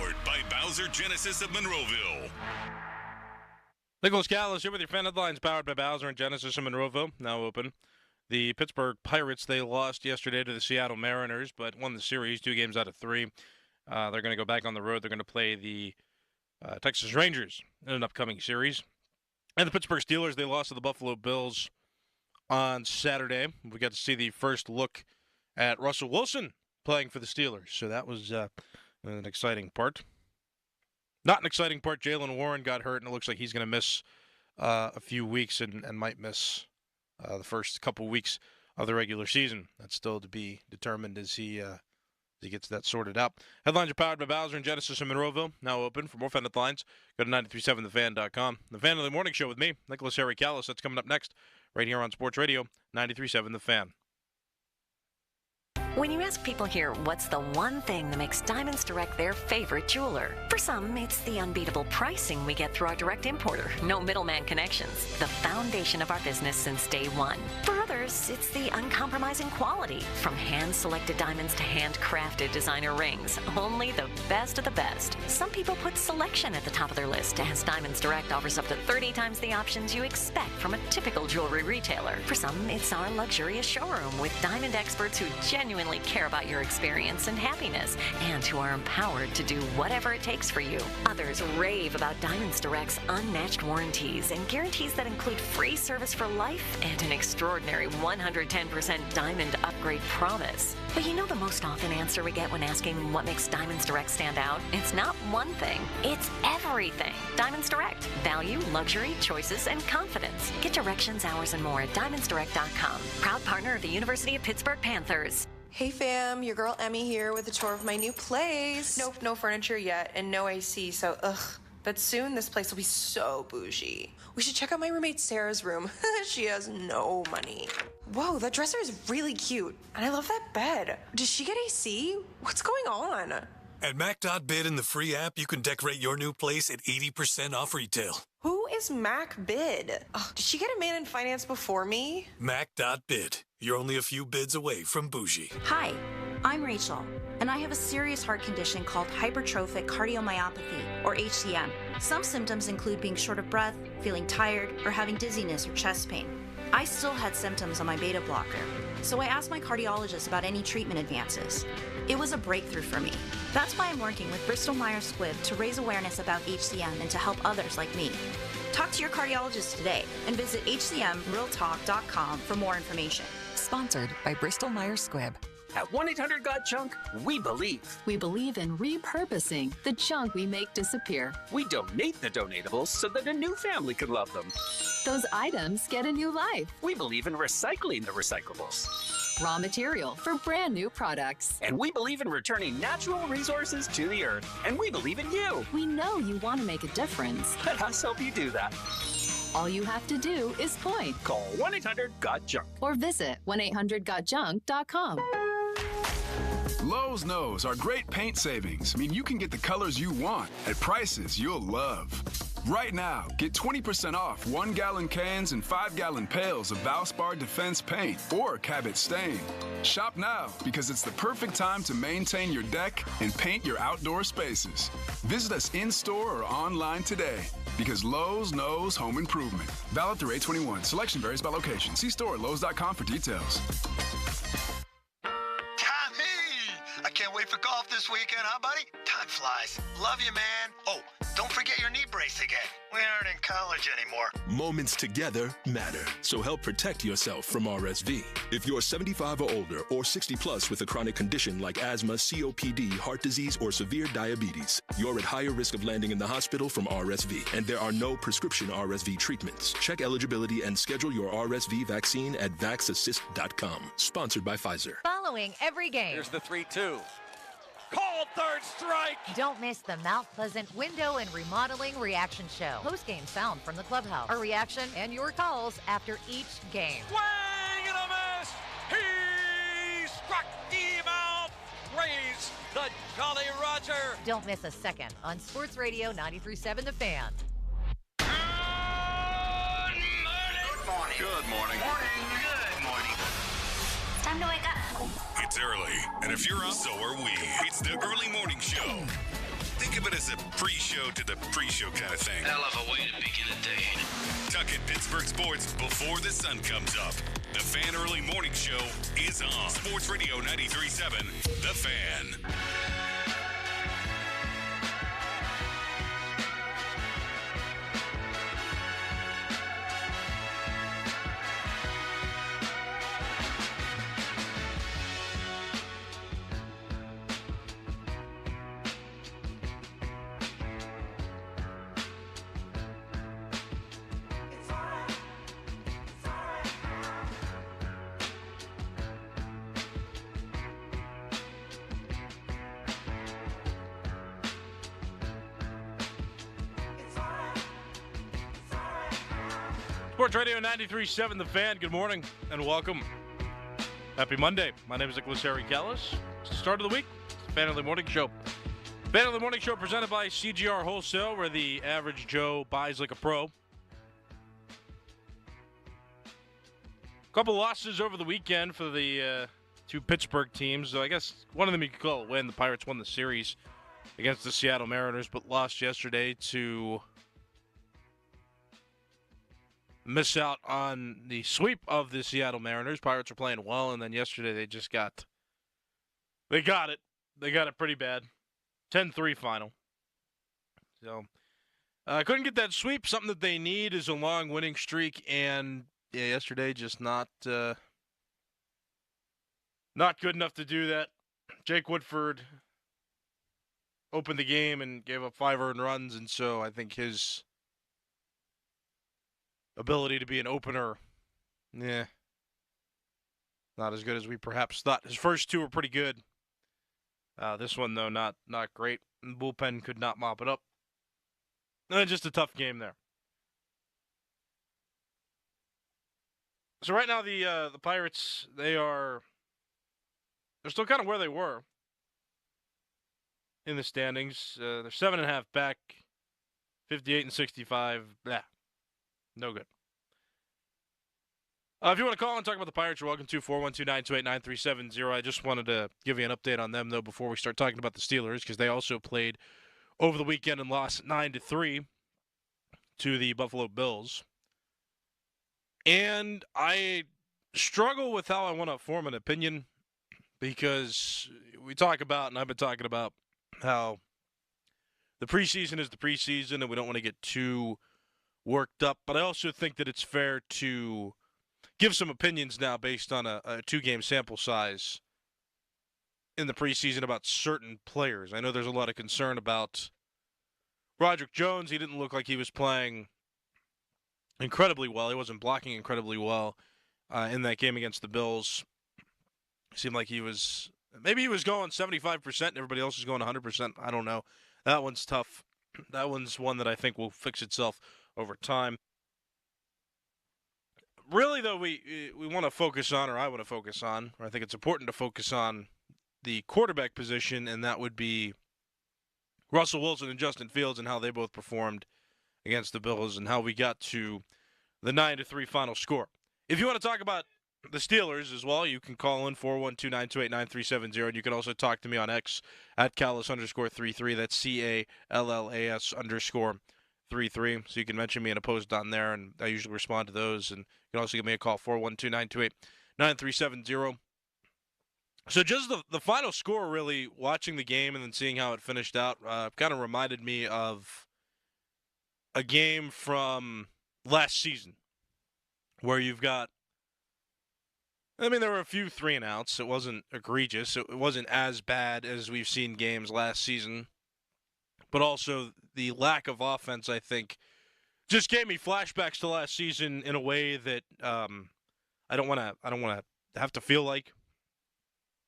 powered by Bowser Genesis of Monroeville. Nicholas Callis here with your fan headlines, powered by Bowser and Genesis of Monroeville, now open. The Pittsburgh Pirates, they lost yesterday to the Seattle Mariners, but won the series 2 games out of 3. They're going to go back on the road. They're going to play the Texas Rangers in an upcoming series. And the Pittsburgh Steelers, they lost to the Buffalo Bills on Saturday. We got to see the first look at Russell Wilson playing for the Steelers, so that was an exciting part. Not an exciting part, Jaylen Warren got hurt, and it looks like he's going to miss a few weeks and might miss the first couple weeks of the regular season. That's still to be determined as he gets that sorted out. Headlines are powered by Bowser and Genesis in Monroeville, now open. For more fan headlines, go to 937thefan.com. The Fan of the Morning Show with me, Nicholas Harry Callis. That's coming up next, right here on Sports Radio 93.7 The Fan. When you ask people here what's the one thing that makes Diamonds Direct their favorite jeweler, for some, it's the unbeatable pricing we get through our direct importer. No middleman connections. The foundation of our business since day one. For others, it's the uncompromising quality. From hand-selected diamonds to handcrafted designer rings. Only the best of the best. Some people put selection at the top of their list, as Diamonds Direct offers up to 30 times the options you expect from a typical jewelry retailer. For some, it's our luxurious showroom with diamond experts who genuinely care about your experience and happiness, and who are empowered to do whatever it takes for you. Others rave about Diamonds Direct's unmatched warranties and guarantees that include free service for life and an extraordinary 110% diamond upgrade promise. But you know the most often answer we get when asking what makes Diamonds Direct stand out? It's not one thing, it's everything. Diamonds Direct. Value, luxury, choices, and confidence. Get directions, hours, and more at diamondsdirect.com. Proud partner of the University of Pittsburgh Panthers. Hey fam, your girl Emmy here with a tour of my new place. Nope, no furniture yet and no AC, so ugh. But soon this place will be so bougie. We should check out my roommate Sarah's room. She has no money. Whoa, that dresser is really cute. And I love that bed. Does she get AC? What's going on? At Mac.bid in the free app, you can decorate your new place at 80% off retail. Who is MacBid? Oh, did she get a man in finance before me? Mac.bid. You're only a few bids away from bougie. Hi, I'm Rachel, and I have a serious heart condition called hypertrophic cardiomyopathy, or HCM. Some symptoms include being short of breath, feeling tired, or having dizziness or chest pain. I still had symptoms on my beta blocker, so I asked my cardiologist about any treatment advances. It was a breakthrough for me. That's why I'm working with Bristol Myers Squibb to raise awareness about HCM and to help others like me. Talk to your cardiologist today and visit hcmrealtalk.com for more information. Sponsored by Bristol Myers Squibb. At 1-800-GOT-JUNK, we believe. We believe in repurposing the junk we make disappear. We donate the donatables so that a new family can love them. Those items get a new life. We believe in recycling the recyclables. Raw material for brand new products. And we believe in returning natural resources to the earth. And we believe in you. We know you want to make a difference. Let us help you do that. All you have to do is point. Call 1-800-GOT-JUNK. Or visit 1-800-GOT-JUNK.com. Lowe's knows our great paint savings mean you can get the colors you want at prices you'll love. Right now, get 20% off 1-gallon cans and 5-gallon pails of Valspar Defense paint or Cabot Stain. Shop now because it's the perfect time to maintain your deck and paint your outdoor spaces. Visit us in-store or online today because Lowe's knows home improvement. Valid through 8/21. Selection varies by location. See store at Lowe's.com for details. I can't wait for golf this weekend, huh, buddy? Time flies. Love you, man. Oh, don't forget your knee brace again. We aren't in college anymore. Moments together matter, so help protect yourself from RSV. If you're 75 or older or 60 plus with a chronic condition like asthma, COPD, heart disease, or severe diabetes, you're at higher risk of landing in the hospital from RSV, and there are no prescription RSV treatments. Check eligibility and schedule your RSV vaccine at vaxassist.com. Sponsored by Pfizer. Following every game. Here's the 3-2. Called third strike. Don't miss the Mount Pleasant Window and Remodeling Reaction Show. Post-game sound from the clubhouse. A reaction and your calls after each game. Swing and a miss. He struck him out. Praise the Jolly Roger. Don't miss a second on Sports Radio 93.7 The Fan. Good morning. Good morning. Good morning. It's time to wake up. It's early, and if you're up, so are we. It's the Early Morning Show. Think of it as a pre-show to the pre-show kind of thing. Hell of a way to begin a day. Tuck in Pittsburgh sports before the sun comes up. The Fan Early Morning Show is on. Sports Radio 93.7, The Fan. Sports Radio 93.7 The Fan. Good morning and welcome. Happy Monday. My name is Nicholas Harry Callis. It's the start of the week. It's the Fan Early Morning Show. Fan Early Morning Show presented by CGR Wholesale, where the average Joe buys like a pro. Couple losses over the weekend for the two Pittsburgh teams. So I guess one of them you could call it a win. The Pirates won the series against the Seattle Mariners, but lost yesterday to miss out on the sweep of the Seattle Mariners. Pirates are playing well, and then yesterday they got it. They got it pretty bad. 10-3 final. So, couldn't get that sweep. Something that they need is a long winning streak, and yeah, yesterday just not good enough to do that. Jake Woodford opened the game and gave up 5 earned runs, and so I think his ability to be an opener, not as good as we perhaps thought. His first 2 were pretty good. This one, though, not great. The bullpen could not mop it up. Just a tough game there. So right now, the Pirates, they're still kind of where they were in the standings. They're 7.5 back, 58-65. Blah. No good. If you want to call and talk about the Pirates, you're welcome to 412-928-9370. I just wanted to give you an update on them, though, before we start talking about the Steelers, because they also played over the weekend and lost 9-3 to the Buffalo Bills. And I struggle with how I want to form an opinion, because we talk about, and I've been talking about, how the preseason is the preseason, and we don't want to get too worked up, but I also think that it's fair to give some opinions now based on a 2-game sample size in the preseason about certain players. I know there's a lot of concern about Roderick Jones. He didn't look like he was playing incredibly well. He wasn't blocking incredibly well in that game against the Bills. It seemed like he was going 75% and everybody else was going 100%. I don't know. That one's tough. That one's one that I think will fix itself over time. Really, though, we want to focus on, or I want to focus on, or I think it's important to focus on the quarterback position, and that would be Russell Wilson and Justin Fields and how they both performed against the Bills and how we got to the 9-3 final score. If you want to talk about the Steelers as well, you can call in 412-928-9370, and you can also talk to me on X at Callis_33. That's CALLAS_33. So you can mention me in a post on there, and I usually respond to those. And you can also give me a call, 412-928-9370. So just the final score, really, watching the game and then seeing how it finished out, kind of reminded me of a game from last season where you've got, there were a few 3-and-outs. It wasn't egregious. It wasn't as bad as we've seen games last season. But also the lack of offense, I think, just gave me flashbacks to last season in a way that I don't want to have to feel like.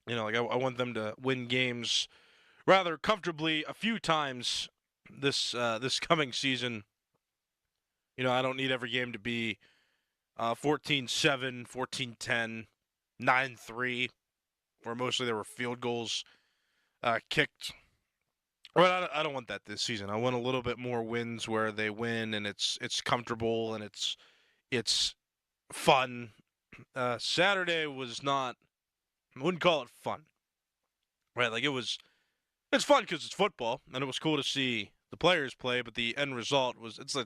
I want them to win games rather comfortably a few times this coming season. I don't need every game to be 14-7, 14-10, 9-3, where mostly there were field goals kicked. Well, I don't want that this season. I want a little bit more wins where they win and it's comfortable and it's fun. Saturday was not. I wouldn't call it fun, right? Like it was It's fun because it's football, and it was cool to see the players play, but the end result wasn't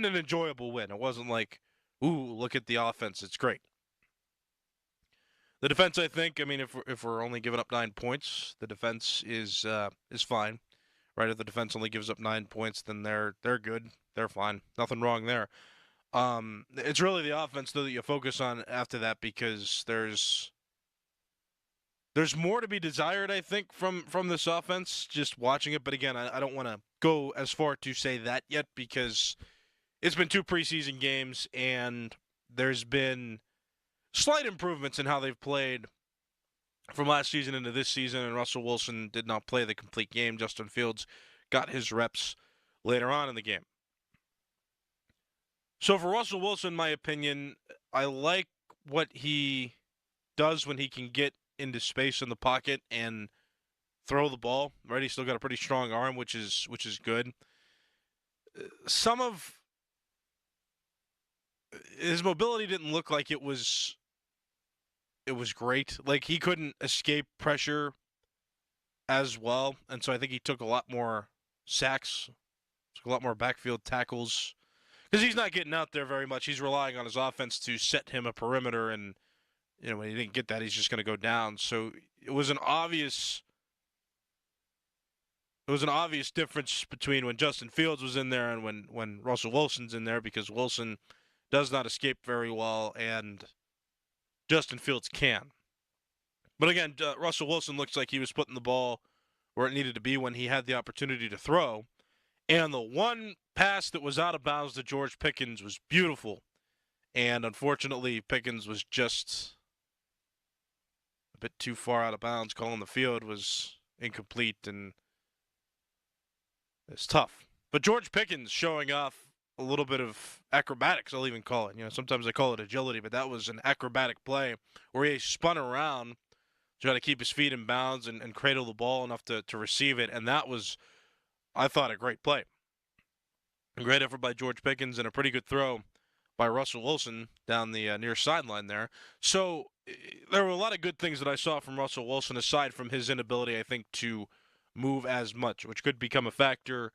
an enjoyable win. It wasn't like, ooh, look at the offense, it's great. The defense, I think, if we're only giving up 9 points, the defense is fine, right? If the defense only gives up 9 points, then they're good, they're fine, nothing wrong there. It's really the offense though that you focus on after that, because there's more to be desired, I think, from this offense, just watching it. But again, I don't want to go as far to say that yet, because it's been 2 preseason games, and there's been slight improvements in how they've played from last season into this season, and Russell Wilson did not play the complete game. Justin Fields got his reps later on in the game. So for Russell Wilson, my opinion, I like what he does when he can get into space in the pocket and throw the ball, right? He's still got a pretty strong arm, which is good. Some of his mobility didn't look like it was great. Like, he couldn't escape pressure as well, and so I think he took a lot more sacks, took a lot more backfield tackles, because he's not getting out there very much. He's relying on his offense to set him a perimeter, and when he didn't get that, he's just going to go down. So it was an obvious difference between when Justin Fields was in there and when Russell Wilson's in there, because Wilson does not escape very well, and Justin Fields can. But again, Russell Wilson looks like he was putting the ball where it needed to be when he had the opportunity to throw. And the one pass that was out of bounds to George Pickens was beautiful. And unfortunately, Pickens was just a bit too far out of bounds. Calling the field was incomplete, and it's tough. But George Pickens showing off a little bit of acrobatics, I'll even call it. Sometimes I call it agility, but that was an acrobatic play where he spun around, trying to keep his feet in bounds and cradle the ball enough to receive it. And that was, I thought, a great play. A great effort by George Pickens and a pretty good throw by Russell Wilson down the near sideline there. So there were a lot of good things that I saw from Russell Wilson, aside from his inability, I think, to move as much, which could become a factor.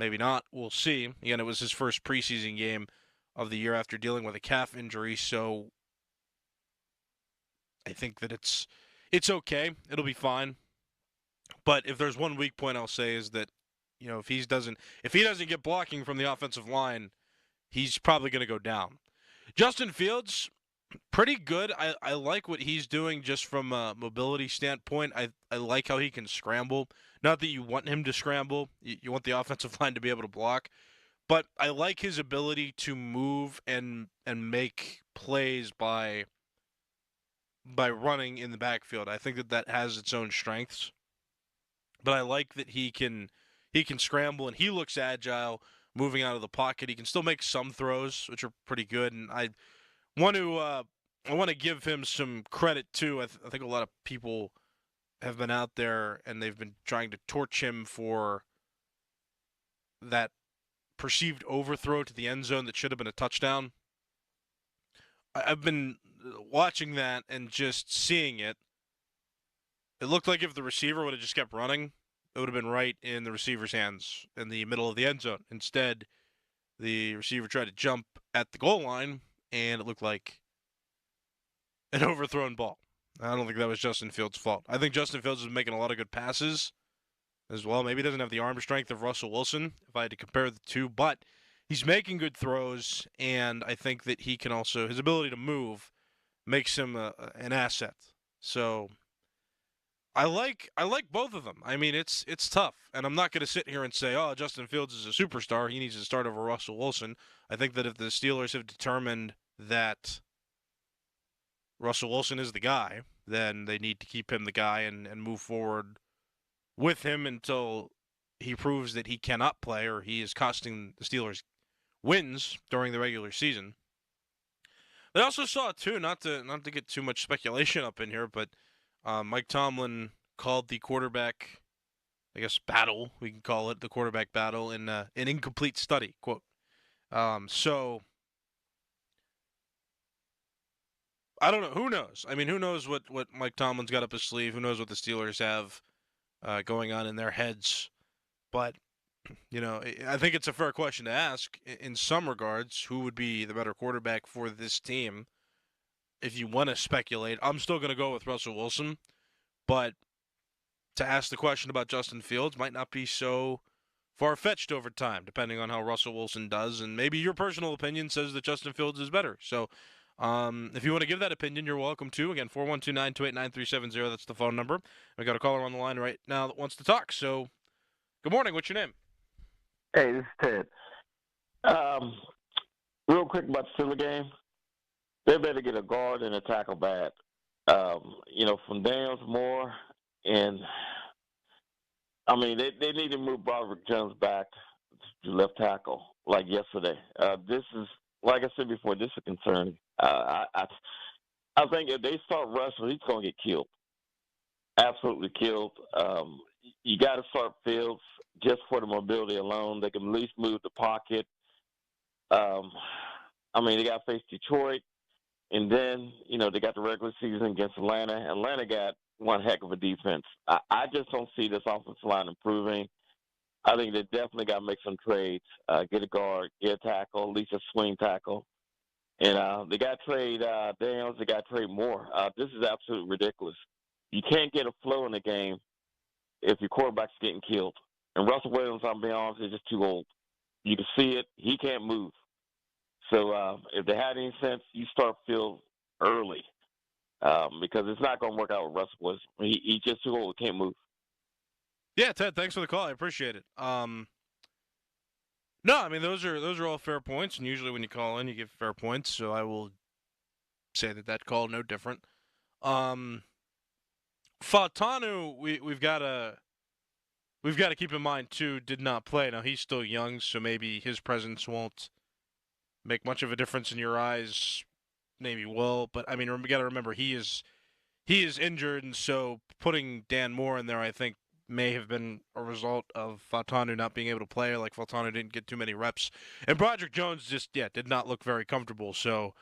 Maybe not. We'll see. Again, it was his first preseason game of the year after dealing with a calf injury, so I think that it's okay. It'll be fine. But if there's one weak point, I'll say is that, if he doesn't get blocking from the offensive line, he's probably going to go down. Justin Fields, pretty good. I like what he's doing just from a mobility standpoint. I like how he can scramble. Not that you want him to scramble. You want the offensive line to be able to block. But I like his ability to move and make plays by running in the backfield. I think that has its own strengths. But I like that he can scramble, and he looks agile moving out of the pocket. He can still make some throws, which are pretty good. And I want to give him some credit too. I think a lot of people have been out there and they've been trying to torch him for that perceived overthrow to the end zone that should have been a touchdown. I've been watching that and just seeing it. It looked like if the receiver would have just kept running, it would have been right in the receiver's hands in the middle of the end zone. Instead, the receiver tried to jump at the goal line, and it looked like an overthrown ball. I don't think that was Justin Fields' fault. I think Justin Fields is making a lot of good passes as well. Maybe he doesn't have the arm strength of Russell Wilson, if I had to compare the two, but he's making good throws, and I think that he can also, his ability to move makes him an asset. So I like both of them. I mean, it's tough, and I'm not going to sit here and say, oh, Justin Fields is a superstar, he needs to start over Russell Wilson. I think that if the Steelers have determined that Russell Wilson is the guy, then they need to keep him the guy and move forward with him until he proves that he cannot play or he is costing the Steelers wins during the regular season. But I also saw, too, not to get too much speculation up in here, but Mike Tomlin called the quarterback, I guess, battle, we can call it, the quarterback battle, in an incomplete study, quote. So I don't know. Who knows? I mean, who knows what Mike Tomlin's got up his sleeve? Who knows what the Steelers have going on in their heads. But, I think it's a fair question to ask in some regards, who would be the better quarterback for this team. If you want to speculate, I'm still going to go with Russell Wilson. But to ask the question about Justin Fields might not be so far-fetched over time, depending on how Russell Wilson does. And maybe your personal opinion says that Justin Fields is better. So if you want to give that opinion, you're welcome to. Again, 412-928-9370, that's the phone number. We got a caller on the line right now that wants to talk. So good morning. What's your name? Hey, this is Ted. Real quick about the Steelers game. They better get a guard and a tackle back. From Daniels, Moore, and they need to move Broderick Jones back to left tackle like yesterday. This is, like I said before, this is a concern. I think if they start Russell, he's going to get killed. Absolutely killed. You got to start Fields just for the mobility alone. They can at least move the pocket. They got to face Detroit. And then, they got the regular season against Atlanta. Atlanta got one heck of a defense. I just don't see this offensive line improving. I think they definitely got to make some trades, get a guard, get a tackle, at least a swing tackle. And they got to trade Daniels. They got to trade Moore. This is absolutely ridiculous. You can't get a flow in the game if your quarterback's getting killed. And Russell Williams, I'm being honest, is just too old. You can see it. He can't move. So if they had any sense, you start Fields early because it's not going to work out with Russell Wilson. He's just too old. He can't move. Yeah, Ted, thanks for the call. I appreciate it. No, those are all fair points, and usually when you call in, you give fair points. So I will say that call no different. Fautanu, we've got to keep in mind too. Did not play. Now he's still young, so maybe his presence won't make much of a difference in your eyes. Maybe will, but we got to remember he is injured, and so putting Dan Moore in there, I think, may have been a result of Fautanu not being able to play. Like Fautanu didn't get too many reps, and Broderick Jones just did not look very comfortable. So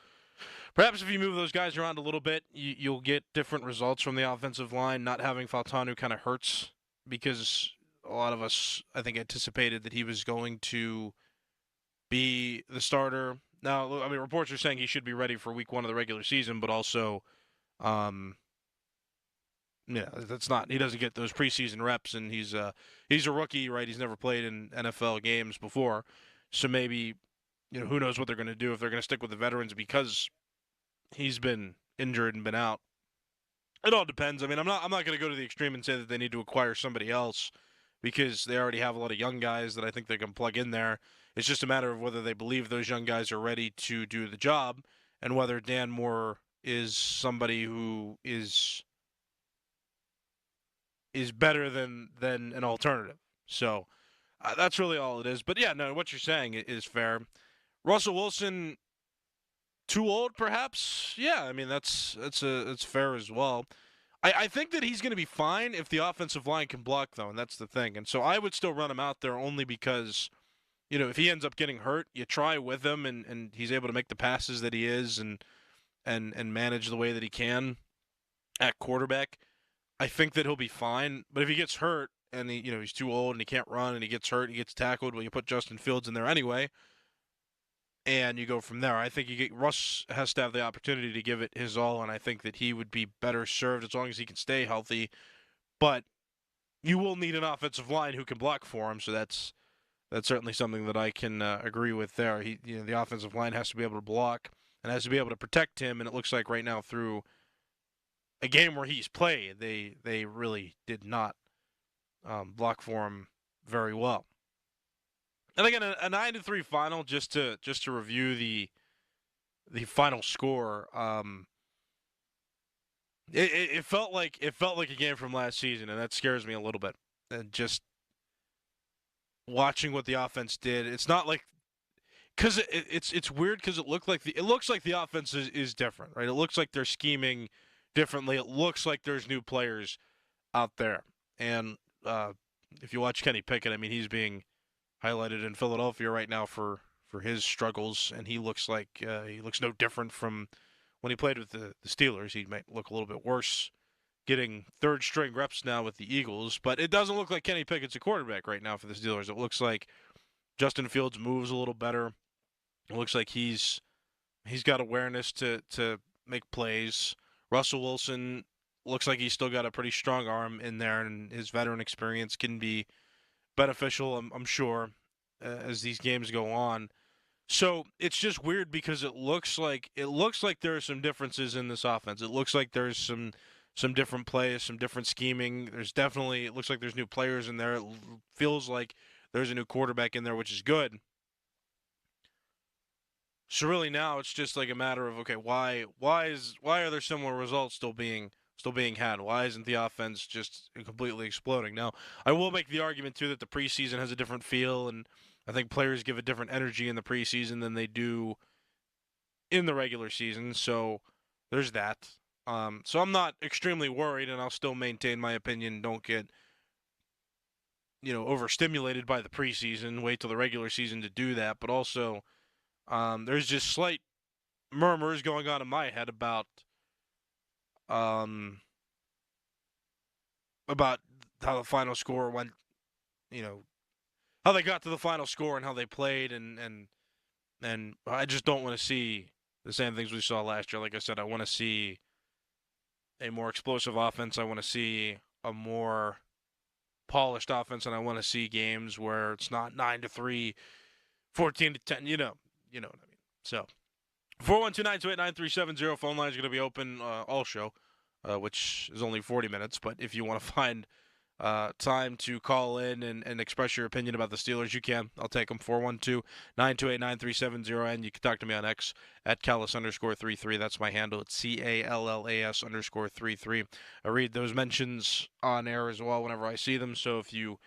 perhaps if you move those guys around a little bit, you'll get different results from the offensive line. Not having Fautanu kind of hurts because a lot of us, I think, anticipated that he was going to be the starter. Now, reports are saying he should be ready for week 1 of the regular season, but also, that's not. He doesn't get those preseason reps, and he's a rookie, right? He's never played in NFL games before, so maybe, who knows what they're going to do if they're going to stick with the veterans because he's been injured and been out. It all depends. I'm not going to go to the extreme and say that they need to acquire somebody else because they already have a lot of young guys that I think they can plug in there. It's just a matter of whether they believe those young guys are ready to do the job and whether Dan Moore is somebody who is better than an alternative. So that's really all it is. But, yeah, no, what you're saying is fair. Russell Wilson, too old perhaps? Yeah, that's fair as well. I think that he's going to be fine if the offensive line can block, though, and that's the thing. And so I would still run him out there only because – if he ends up getting hurt, you try with him and he's able to make the passes that he is and manage the way that he can at quarterback. I think that he'll be fine. But if he gets hurt and he's too old and he can't run and he gets hurt, he gets tackled, well, you put Justin Fields in there anyway, and you go from there. I think Russ has to have the opportunity to give it his all, and I think that he would be better served as long as he can stay healthy. But you will need an offensive line who can block for him, so that's certainly something that I can agree with there. The offensive line has to be able to block and has to be able to protect him, and it looks like right now through a game where he's played, they really did not block for him very well. And again, a 9-3 final. Just to review the final score. It felt like a game from last season, and that scares me a little bit. And just watching what the offense did, it's not like because it's weird because it looks like the offense is different, right? It looks like they're scheming differently. It looks like there's new players out there, and if you watch Kenny Pickett, he's being highlighted in Philadelphia right now for his struggles, and he looks no different from when he played with the Steelers. He might look a little bit worse getting third-string reps now with the Eagles. But it doesn't look like Kenny Pickett's a quarterback right now for the Steelers. It looks like Justin Fields moves a little better. It looks like he's got awareness to make plays. Russell Wilson looks like he's still got a pretty strong arm in there, and his veteran experience can be beneficial, I'm sure, as these games go on. So it's just weird because it looks like there are some differences in this offense. It looks like there's some different plays, some different scheming. It looks like there's new players in there. It feels like there's a new quarterback in there, which is good. So really now it's just like a matter of, okay, why are there similar results still being had? Why isn't the offense just completely exploding? Now, I will make the argument too that the preseason has a different feel, and I think players give a different energy in the preseason than they do in the regular season. So there's that. So I'm not extremely worried, and I'll still maintain my opinion. Don't get overstimulated by the preseason. Wait till the regular season to do that. But also, there's just slight murmurs going on in my head about how the final score went, how they got to the final score and how they played, and I just don't want to see the same things we saw last year. Like I said, I want to see a more explosive offense. I want to see a more polished offense, and I want to see games where it's not 9-3, 14-10. You know what I mean. So 412-928-9370 phone line is going to be open all show, which is only 40 minutes. But if you want to find time to call in and express your opinion about the Steelers, you can. I'll take them. 412-928-9370, and you can talk to me on X at Callis_33. That's my handle. It's CALLAS_33. I read those mentions on air as well whenever I see them. So if you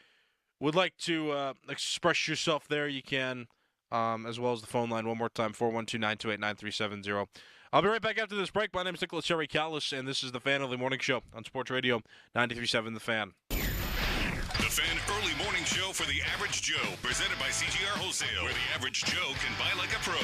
would like to express yourself there, you can, as well as the phone line one more time, 412-928-9370. I'll be right back after this break. My name is Nicholas Cherry Callis, and this is the Fan Early Morning Show on Sports Radio 93.7 The Fan. The Fan Early Morning Show for the Average Joe, presented by CGR Wholesale, where the average Joe can buy like a pro.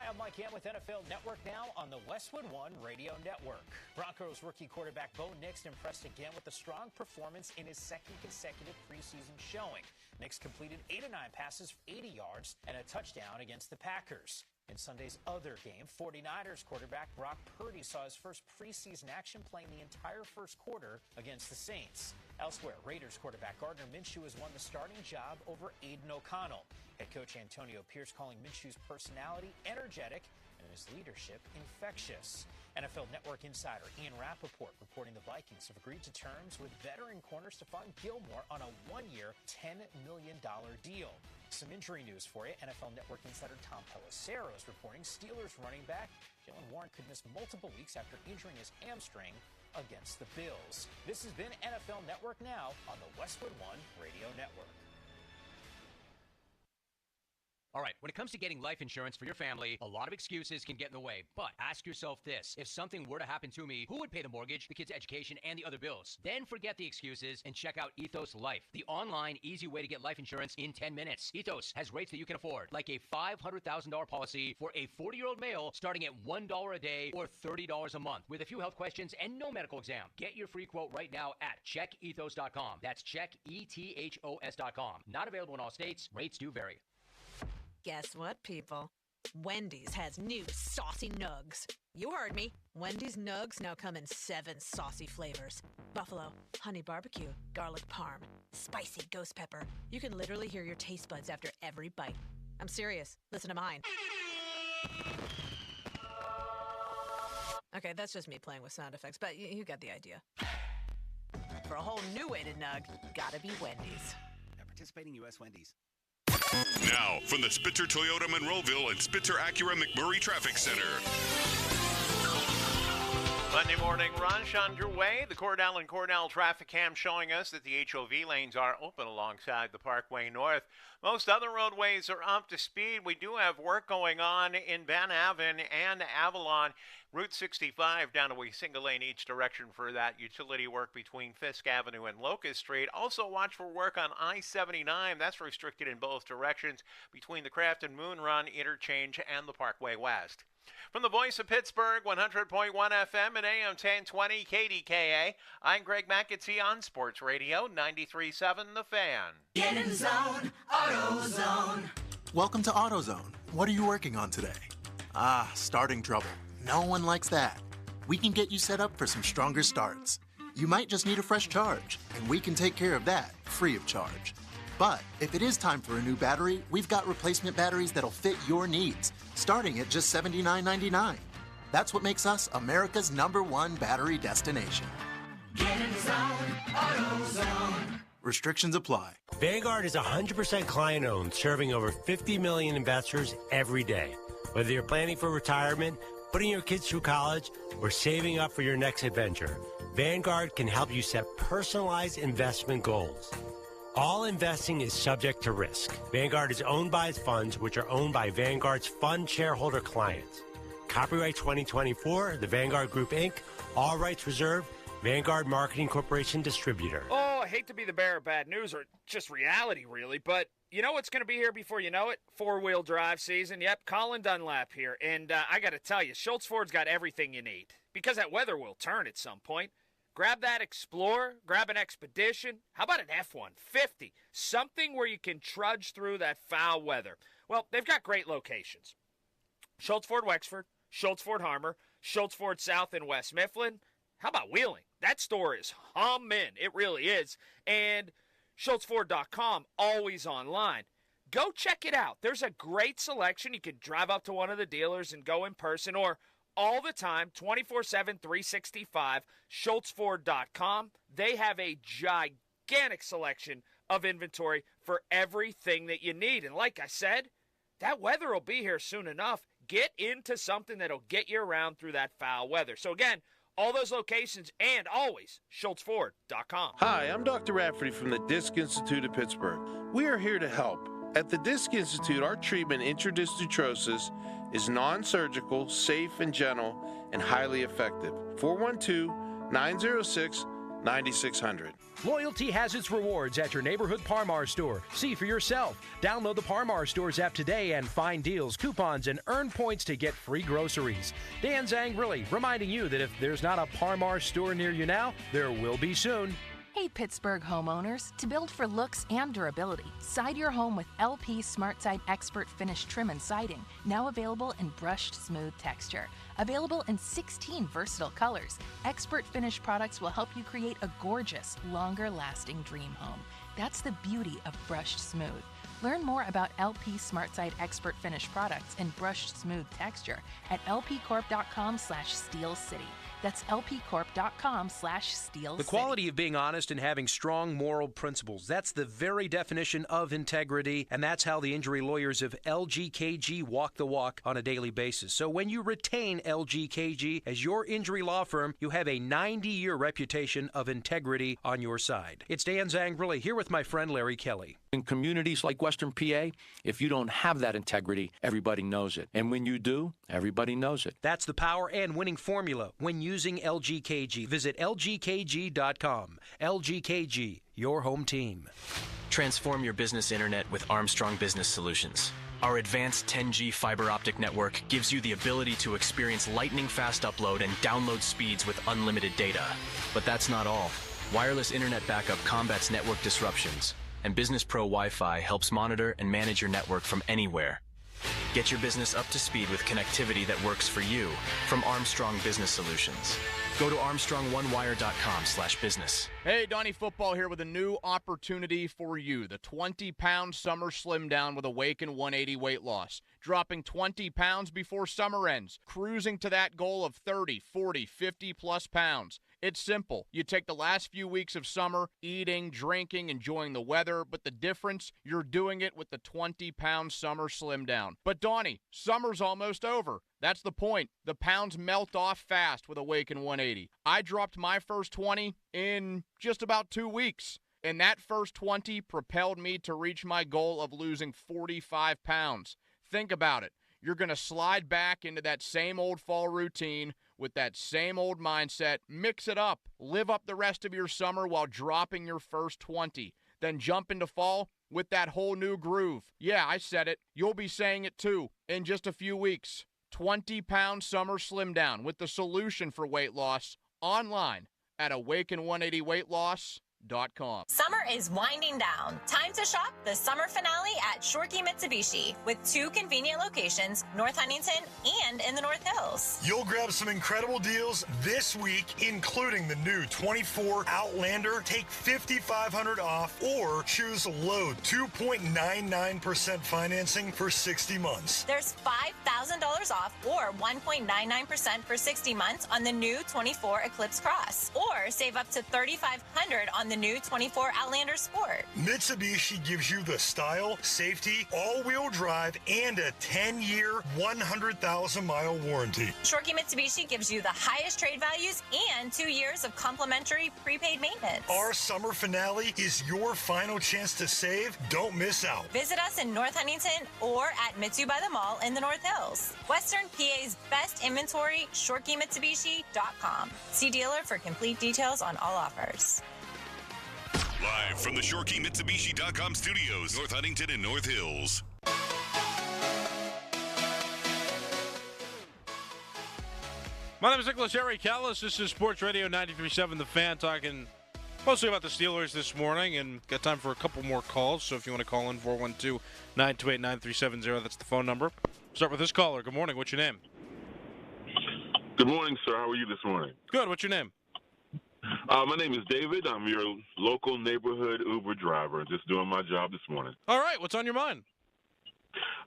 I'm Mike Yam with NFL Network now on the Westwood One Radio Network. Broncos rookie quarterback Bo Nix impressed again with a strong performance in his second consecutive preseason showing. Nix completed 8 of 9 passes for 80 yards and a touchdown against the Packers. In Sunday's other game, 49ers quarterback Brock Purdy saw his first preseason action playing the entire first quarter against the Saints. Elsewhere, Raiders quarterback Gardner Minshew has won the starting job over Aiden O'Connell. Head coach Antonio Pierce calling Minshew's personality energetic and his leadership infectious. NFL Network insider Ian Rappaport reporting the Vikings have agreed to terms with veteran corner Stephon Gilmore on a one-year, $10 million deal. Some injury news for you. NFL Network insider Tom Pelissero is reporting Steelers running back Jaylen Warren could miss multiple weeks after injuring his hamstring against the Bills. This has been NFL Network Now on the Westwood One Radio Network. All right, when it comes to getting life insurance for your family, a lot of excuses can get in the way. But ask yourself this. If something were to happen to me, who would pay the mortgage, the kids' education, and the other bills? Then forget the excuses and check out Ethos Life, the online, easy way to get life insurance in 10 minutes. Ethos has rates that you can afford, like a $500,000 policy for a 40-year-old male starting at $1 a day or $30 a month, with a few health questions and no medical exam. Get your free quote right now at checkethos.com. That's checkethos.com. Not available in all states. Rates do vary. Guess what, people? Wendy's has new saucy nugs. You heard me. Wendy's nugs now come in 7 saucy flavors. Buffalo, honey barbecue, garlic parm, spicy ghost pepper. You can literally hear your taste buds after every bite. I'm serious. Listen to mine. Okay, that's just me playing with sound effects, but you got the idea. For a whole new way to nug, gotta be Wendy's. At participating U.S. Wendy's. Now, from the Spitzer Toyota Monroeville and Spitzer Acura McMurray Traffic Center. Monday morning rush underway. The Cordell and Cordell traffic cam showing us that the HOV lanes are open alongside the Parkway North. Most other roadways are up to speed. We do have work going on in Van Aven and Avalon. Route 65 down to a single lane each direction for that utility work between Fisk Avenue and Locust Street. Also watch for work on I-79. That's restricted in both directions between the Craft and Moon Run interchange and the Parkway West. From the voice of Pittsburgh, 100.1 FM and AM 1020 KDKA, I'm Greg McAtee on Sports Radio 93.7 The Fan. Get in the zone, AutoZone. Welcome to AutoZone. What are you working on today? Starting trouble. No one likes that. We can get you set up for some stronger starts. You might just need a fresh charge, and we can take care of that free of charge. But if it is time for a new battery, we've got replacement batteries that'll fit your needs, starting at just $79.99. That's what makes us America's #1 battery destination. Get in the zone, AutoZone. Restrictions apply. Vanguard is 100% client-owned, serving over 50 million investors every day. Whether you're planning for retirement, putting your kids through college, or saving up for your next adventure, Vanguard can help you set personalized investment goals. All investing is subject to risk. Vanguard is owned by its funds, which are owned by Vanguard's fund shareholder clients. Copyright 2024, The Vanguard Group, Inc., all rights reserved, Vanguard Marketing Corporation Distributor. Oh, I hate to be the bearer of bad news, or just reality, really, but you know what's going to be here before you know it? Four-wheel drive season. Yep, Colin Dunlap here, and I got to tell you, Schultz Ford's got everything you need, because that weather will turn at some point. Grab that Explorer, grab an Expedition. How about an F-150? Something where you can trudge through that foul weather. Well, they've got great locations. Schultz Ford Wexford, Schultz Ford Harmer, Schultz Ford South and West Mifflin. How about Wheeling? That store is humming. It really is. And SchultzFord.com, always online. Go check it out. There's a great selection. You can drive up to one of the dealers and go in person, or all the time, 24/7, 365, SchultzFord.com. They have a gigantic selection of inventory for everything that you need. And like I said, that weather will be here soon enough. Get into something that'll get you around through that foul weather. So again, all those locations and always SchultzFord.com. Hi, I'm Dr. Rafferty from the Disc Institute of Pittsburgh. We are here to help. At the Disc Institute, our treatment, intradisc arthrosis, is non-surgical, safe and gentle, and highly effective. 412-906-9600. Loyalty has its rewards at your neighborhood Par-Mar store. See for yourself. Download the Par-Mar Stores app today and find deals, coupons, and earn points to get free groceries. Dan Zangrilli reminding you that if there's not a Par-Mar store near you now, there will be soon. Hey Pittsburgh homeowners, to build for looks and durability, side your home with LP SmartSide Expert Finish Trim and Siding, now available in brushed smooth texture. Available in 16 versatile colors, Expert Finish products will help you create a gorgeous, longer-lasting dream home. That's the beauty of brushed smooth. Learn more about LP SmartSide Expert Finish products in brushed smooth texture at lpcorp.com/Steel City. That's lpcorp.com/Steel City. The quality of being honest and having strong moral principles. That's the very definition of integrity, and that's how the injury lawyers of LGKG walk the walk on a daily basis. So when you retain LGKG as your injury law firm, you have a 90-year reputation of integrity on your side. It's Dan Zangrilli here with my friend Larry Kelly. In communities like Western PA, if you don't have that integrity, everybody knows it. And when you do, everybody knows it. That's the power and winning formula when using LGKG. Visit lgkg.com. LGKG, your home team. Transform your business internet with Armstrong Business Solutions. Our advanced 10G fiber optic network gives you the ability to experience lightning-fast upload and download speeds with unlimited data. But that's not all. Wireless internet backup combats network disruptions, and Business Pro Wi-Fi helps monitor and manage your network from anywhere. Get your business up to speed with connectivity that works for you from Armstrong Business Solutions. Go to armstrong1wire.com/business. Hey, Donnie Football here with a new opportunity for you. The 20-pound summer slim down with Awaken 180 weight loss. Dropping 20 pounds before summer ends. Cruising to that goal of 30, 40, 50-plus pounds. It's simple. You take the last few weeks of summer, eating, drinking, enjoying the weather, but the difference, you're doing it with the 20-pound summer slim down. But Donnie, summer's almost over. That's the point. The pounds melt off fast with Awaken 180. I dropped my first 20 in just about 2 weeks. And that first 20 propelled me to reach my goal of losing 45 pounds. Think about it. You're going to slide back into that same old fall routine with that same old mindset. Mix it up. Live up the rest of your summer while dropping your first 20. Then jump into fall with that whole new groove. Yeah, I said it. You'll be saying it too in just a few weeks. 20-pound summer slim down with the solution for weight loss online at Awaken180weightloss.com. Summer is winding down. Time to shop the summer finale at Shorkey Mitsubishi with 2 convenient locations, North Huntington and in the North Hills. You'll grab some incredible deals this week, including the new 24 Outlander. Take $5,500 off or choose low 2.99% financing for 60 months. There's $5,000 off or 1.99% for 60 months on the new 24 Eclipse Cross, or save up to $3,500 on the new 24 Outlander Sport. Mitsubishi gives you the style, safety, all-wheel drive, and a 10-year, 100,000-mile warranty. Shorkey Mitsubishi gives you the highest trade values and 2 years of complimentary prepaid maintenance. Our summer finale is your final chance to save. Don't miss out. Visit us in North Huntington or at Mitsu by the Mall in the North Hills. Western PA's best inventory, ShorkeyMitsubishi.com. See dealer for complete details on all offers. Live from the ShorkeyMitsubishi.com studios, North Huntington and North Hills. My name is Nicholas Harry Callis. This is Sports Radio 93.7 The Fan, talking mostly about the Steelers this morning, and got time for a couple more calls. So if you want to call in, 412-928-9370, that's the phone number. Start with this caller. Good morning. What's your name? Good morning, sir. How are you this morning? Good. What's your name? My name is David. I'm your local neighborhood Uber driver. Just doing my job this morning. All right. What's on your mind?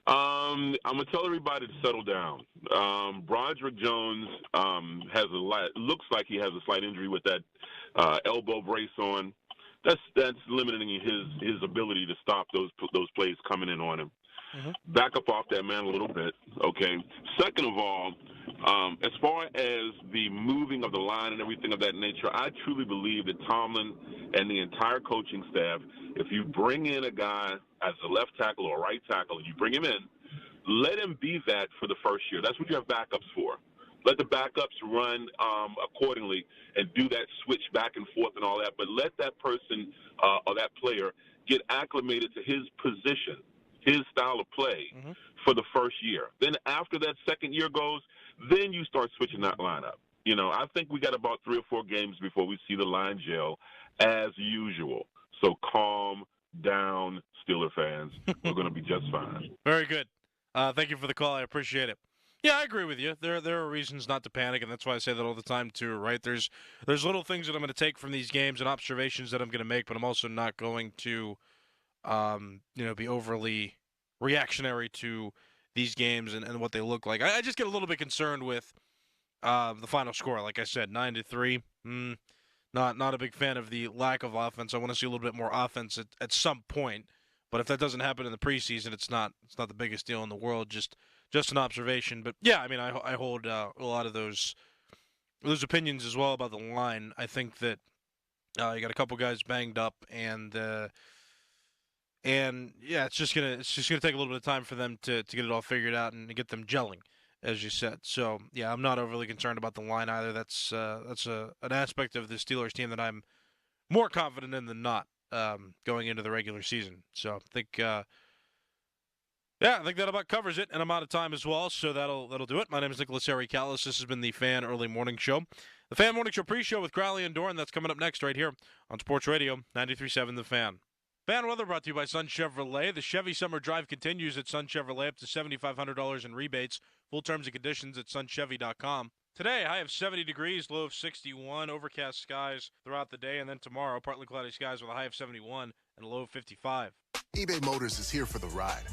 I'm going to tell everybody to settle down. Broderick Jones looks like he has a slight injury with that elbow brace on. That's limiting his ability to stop those plays coming in on him. Mm-hmm. Back up off that man a little bit, okay? Second of all, as far as the moving of the line and everything of that nature, I truly believe that Tomlin and the entire coaching staff, if you bring in a guy as a left tackle or a right tackle and you bring him in, let him be that for the first year. That's what you have backups for. Let the backups run accordingly and do that switch back and forth and all that, but let that person or that player get acclimated to his position, his style of play for the first year. Then after that second year goes, then you start switching that lineup. You know, I think we got about 3 or 4 games before we see the line gel as usual. So calm down, Steeler fans. We're going to be just fine. Very good. Thank you for the call. I appreciate it. Yeah, I agree with you. There are reasons not to panic, and that's why I say that all the time too, right? There's little things that I'm going to take from these games and observations that I'm going to make, but I'm also not going to be overly reactionary to these games and what they look like. I just get a little bit concerned with the final score. Like I said, 9-3. Not a big fan of the lack of offense. I want to see a little bit more offense at some point. But if that doesn't happen in the preseason, it's not the biggest deal in the world. Just an observation. But yeah, I mean, I hold a lot of those opinions as well about the line. I think that you got a couple guys banged up, and yeah, it's just gonna take a little bit of time for them to get it all figured out and get them gelling, as you said. So yeah, I'm not overly concerned about the line either. That's an aspect of the Steelers team that I'm more confident in than not going into the regular season. So I think that about covers it, and I'm out of time as well. So that'll do it. My name is Nicholas Harry Callis. This has been the Fan Early Morning Show, the Fan Morning Show pre-show with Crowley and Doran. That's coming up next right here on Sports Radio 93.7 The Fan. Fan weather brought to you by Sun Chevrolet. The Chevy Summer Drive continues at Sun Chevrolet, up to $7,500 in rebates. Full terms and conditions at sunchevy.com. Today, high of 70 degrees, low of 61, overcast skies throughout the day, and then tomorrow, partly cloudy skies with a high of 71 and a low of 55. eBay Motors is here for the ride.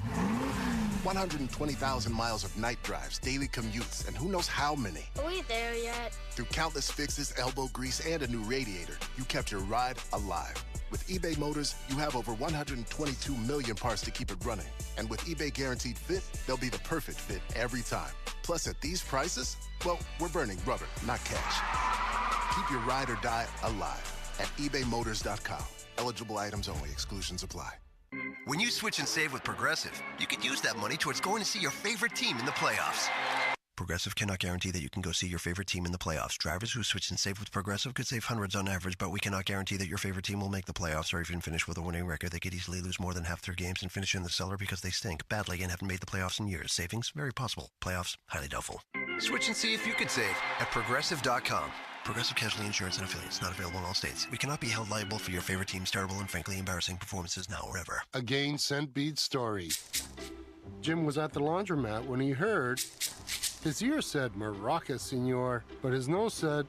120,000 miles of night drives, daily commutes, and who knows how many. Are we there yet? Through countless fixes, elbow grease, and a new radiator, you kept your ride alive. With eBay Motors, you have over 122 million parts to keep it running. And with eBay Guaranteed Fit, they'll be the perfect fit every time. Plus, at these prices, well, we're burning rubber, not cash. Keep your ride or die alive at ebaymotors.com. Eligible items only. Exclusions apply. When you switch and save with Progressive, you could use that money towards going to see your favorite team in the playoffs. Progressive cannot guarantee that you can go see your favorite team in the playoffs. Drivers who switch and save with Progressive could save hundreds on average, but we cannot guarantee that your favorite team will make the playoffs or even finish with a winning record. They could easily lose more than half their games and finish in the cellar because they stink badly and haven't made the playoffs in years. Savings? Very possible. Playoffs? Highly doubtful. Switch and see if you could save at Progressive.com. Progressive Casualty Insurance and Affiliates. Not available in all states. We cannot be held liable for your favorite team's terrible and frankly embarrassing performances now or ever. A Gain Scent Bead story. Jim was at the laundromat when he heard his ear said, "Maraca, senor," but his nose said,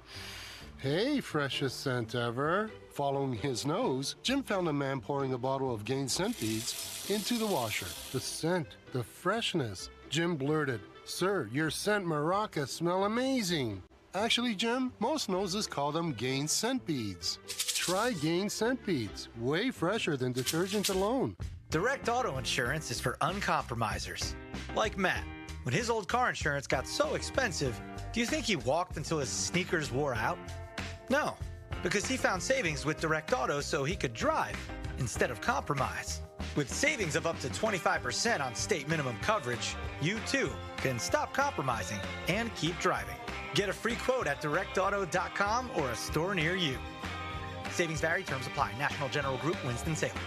"Hey, freshest scent ever." Following his nose, Jim found a man pouring a bottle of Gain Scent Beads into the washer. The scent, the freshness. Jim blurted, "Sir, your scent Maraca smell amazing." Actually, Jim, most noses call them Gain Scent Beads. Try Gain Scent Beads. Way fresher than detergent alone. Direct Auto Insurance is for uncompromisers. Like Matt. When his old car insurance got so expensive, do you think he walked until his sneakers wore out? No, because he found savings with Direct Auto so he could drive instead of compromise. With savings of up to 25% on state minimum coverage, you too can stop compromising and keep driving. Get a free quote at directauto.com or a store near you. Savings vary, terms apply. National General Group, Winston-Salem.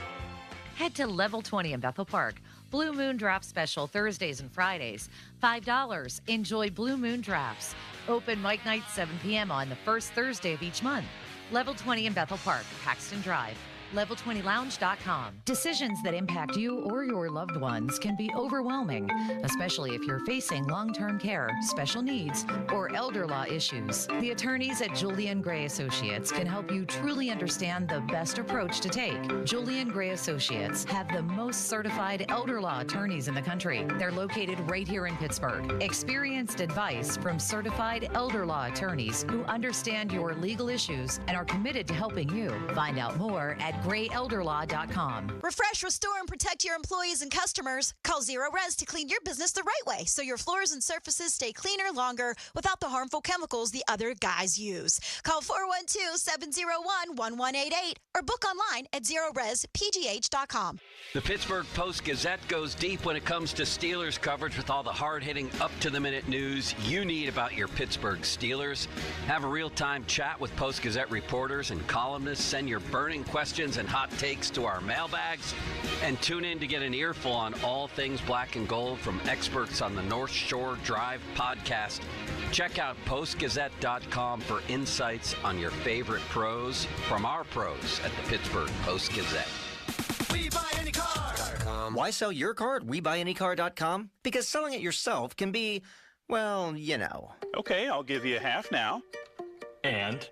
Head to Level 20 in Bethel Park. Blue Moon Draft Special Thursdays and Fridays. $5. Enjoy Blue Moon Drafts. Open mic night 7 p.m. on the first Thursday of each month. Level 20 in Bethel Park, Paxton Drive. Level20lounge.com. Decisions that impact you or your loved ones can be overwhelming, especially if you're facing long-term care, special needs, or elder law issues. The attorneys at Julian Gray Associates can help you truly understand the best approach to take. Julian Gray Associates have the most certified elder law attorneys in the country. They're located right here in Pittsburgh. Experienced advice from certified elder law attorneys who understand your legal issues and are committed to helping you. Find out more at grayelderlaw.com. Refresh, restore, and protect your employees and customers. Call Zero Res to clean your business the right way so your floors and surfaces stay cleaner longer without the harmful chemicals the other guys use. Call 412-701-1188 or book online at ZeroResPGH.com. The Pittsburgh Post-Gazette goes deep when it comes to Steelers coverage with all the hard-hitting, up-to-the-minute news you need about your Pittsburgh Steelers. Have a real-time chat with Post-Gazette reporters and columnists. Send your burning questions and hot takes to our mailbags. And tune in to get an earful on all things black and gold from experts on the North Shore Drive podcast. Check out postgazette.com for insights on your favorite pros from our pros at the Pittsburgh Post-Gazette. We buy any car. Why sell your car at WeBuyAnyCar.com? Because selling it yourself can be, well, you know. Okay, I'll give you half now. And?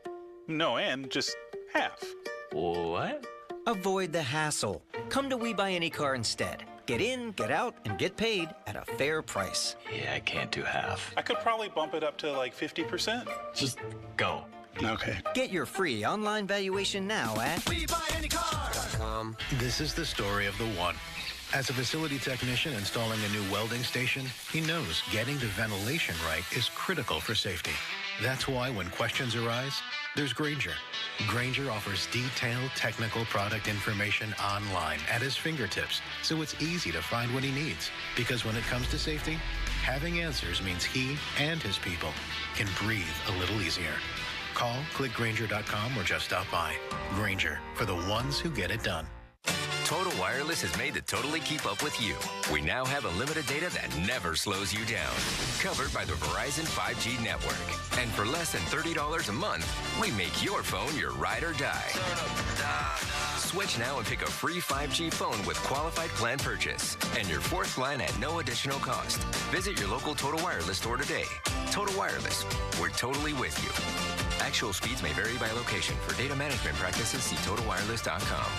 No, and just half. What? Avoid the hassle. Come to We Buy Any Car instead. Get in, get out, and get paid at a fair price. Yeah, I can't do half. I could probably bump it up to like 50%. Just go. Okay. Get your free online valuation now at WeBuyAnyCar.com. This is the story of the one. As a facility technician installing a new welding station, he knows getting the ventilation right is critical for safety. That's why when questions arise, there's Grainger. Grainger offers detailed technical product information online at his fingertips, so it's easy to find what he needs. Because when it comes to safety, having answers means he and his people can breathe a little easier. Call, click Grainger.com, or just stop by. Grainger, for the ones who get it done. Total Wireless is made to totally keep up with you. We now have unlimited data that never slows you down. Covered by the Verizon 5G network. And for less than $30 a month, we make your phone your ride or die. Switch now and pick a free 5G phone with qualified plan purchase. And your fourth line at no additional cost. Visit your local Total Wireless store today. Total Wireless, we're totally with you. Actual speeds may vary by location. For data management practices, see TotalWireless.com.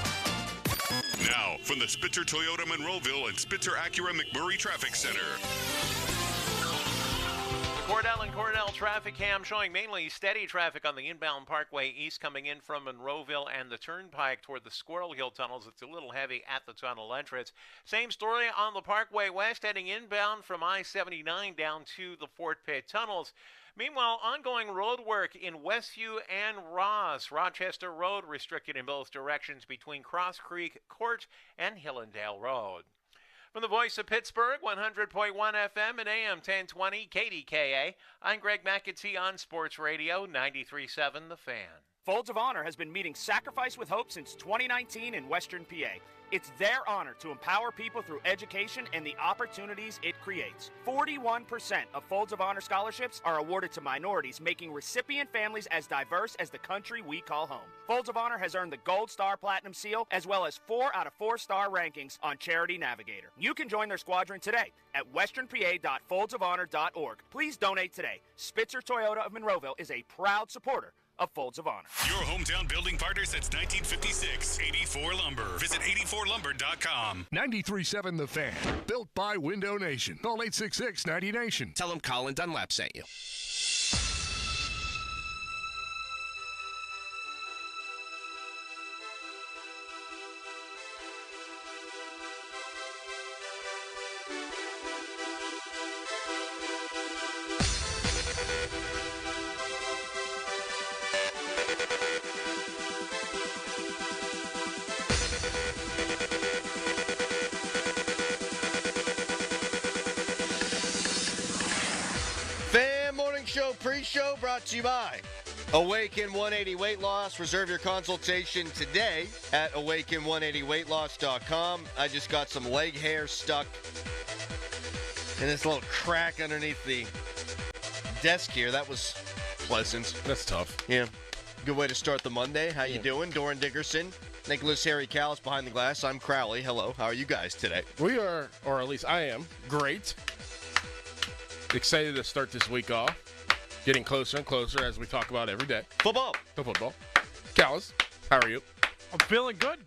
Now, from the Spitzer Toyota Monroeville and Spitzer Acura McMurray Traffic Center. Cordell and Cordell traffic cam showing mainly steady traffic on the inbound Parkway East coming in from Monroeville and the Turnpike toward the Squirrel Hill tunnels. It's a little heavy at the tunnel entrance. Same story on the Parkway West heading inbound from I-79 down to the Fort Pitt tunnels. Meanwhile, ongoing road work in Westview and Ross. Rochester Road restricted in both directions between Cross Creek Court and Hillendale Road. From the voice of Pittsburgh, 100.1 FM and AM 1020 KDKA, I'm Greg McAtee on Sports Radio 93.7 The Fan. Folds of Honor has been meeting Sacrifice with Hope since 2019 in Western PA. It's their honor to empower people through education and the opportunities it creates. 41% of Folds of Honor scholarships are awarded to minorities, making recipient families as diverse as the country we call home. Folds of Honor has earned the Gold Star Platinum Seal, as well as 4 out of 4-star rankings on Charity Navigator. You can join their squadron today at westernpa.foldsofonhonor.org. Please donate today. Spitzer Toyota of Monroeville is a proud supporter of Folds of Honor. Your hometown building partner since 1956, 84 Lumber. Visit 84lumber.com. 93.7 The Fan. Built by Window Nation. Call 866-90Nation. Tell them Colin Dunlap sent you. Show pre-show brought to you by Awaken 180 Weight Loss. Reserve your consultation today at awaken180weightloss.com. I just got some leg hair stuck in this little crack underneath the desk here. That was pleasant. That's tough. Yeah. Good way to start the Monday. How you doing? Doran Dickerson, Nicholas Harry Callis behind the glass. I'm Crowley. Hello. How are you guys today? We are, or at least I am, great. Excited to start this week off. Getting closer and closer as we talk about every day. Football. The football. Callis, how are you? I'm feeling good.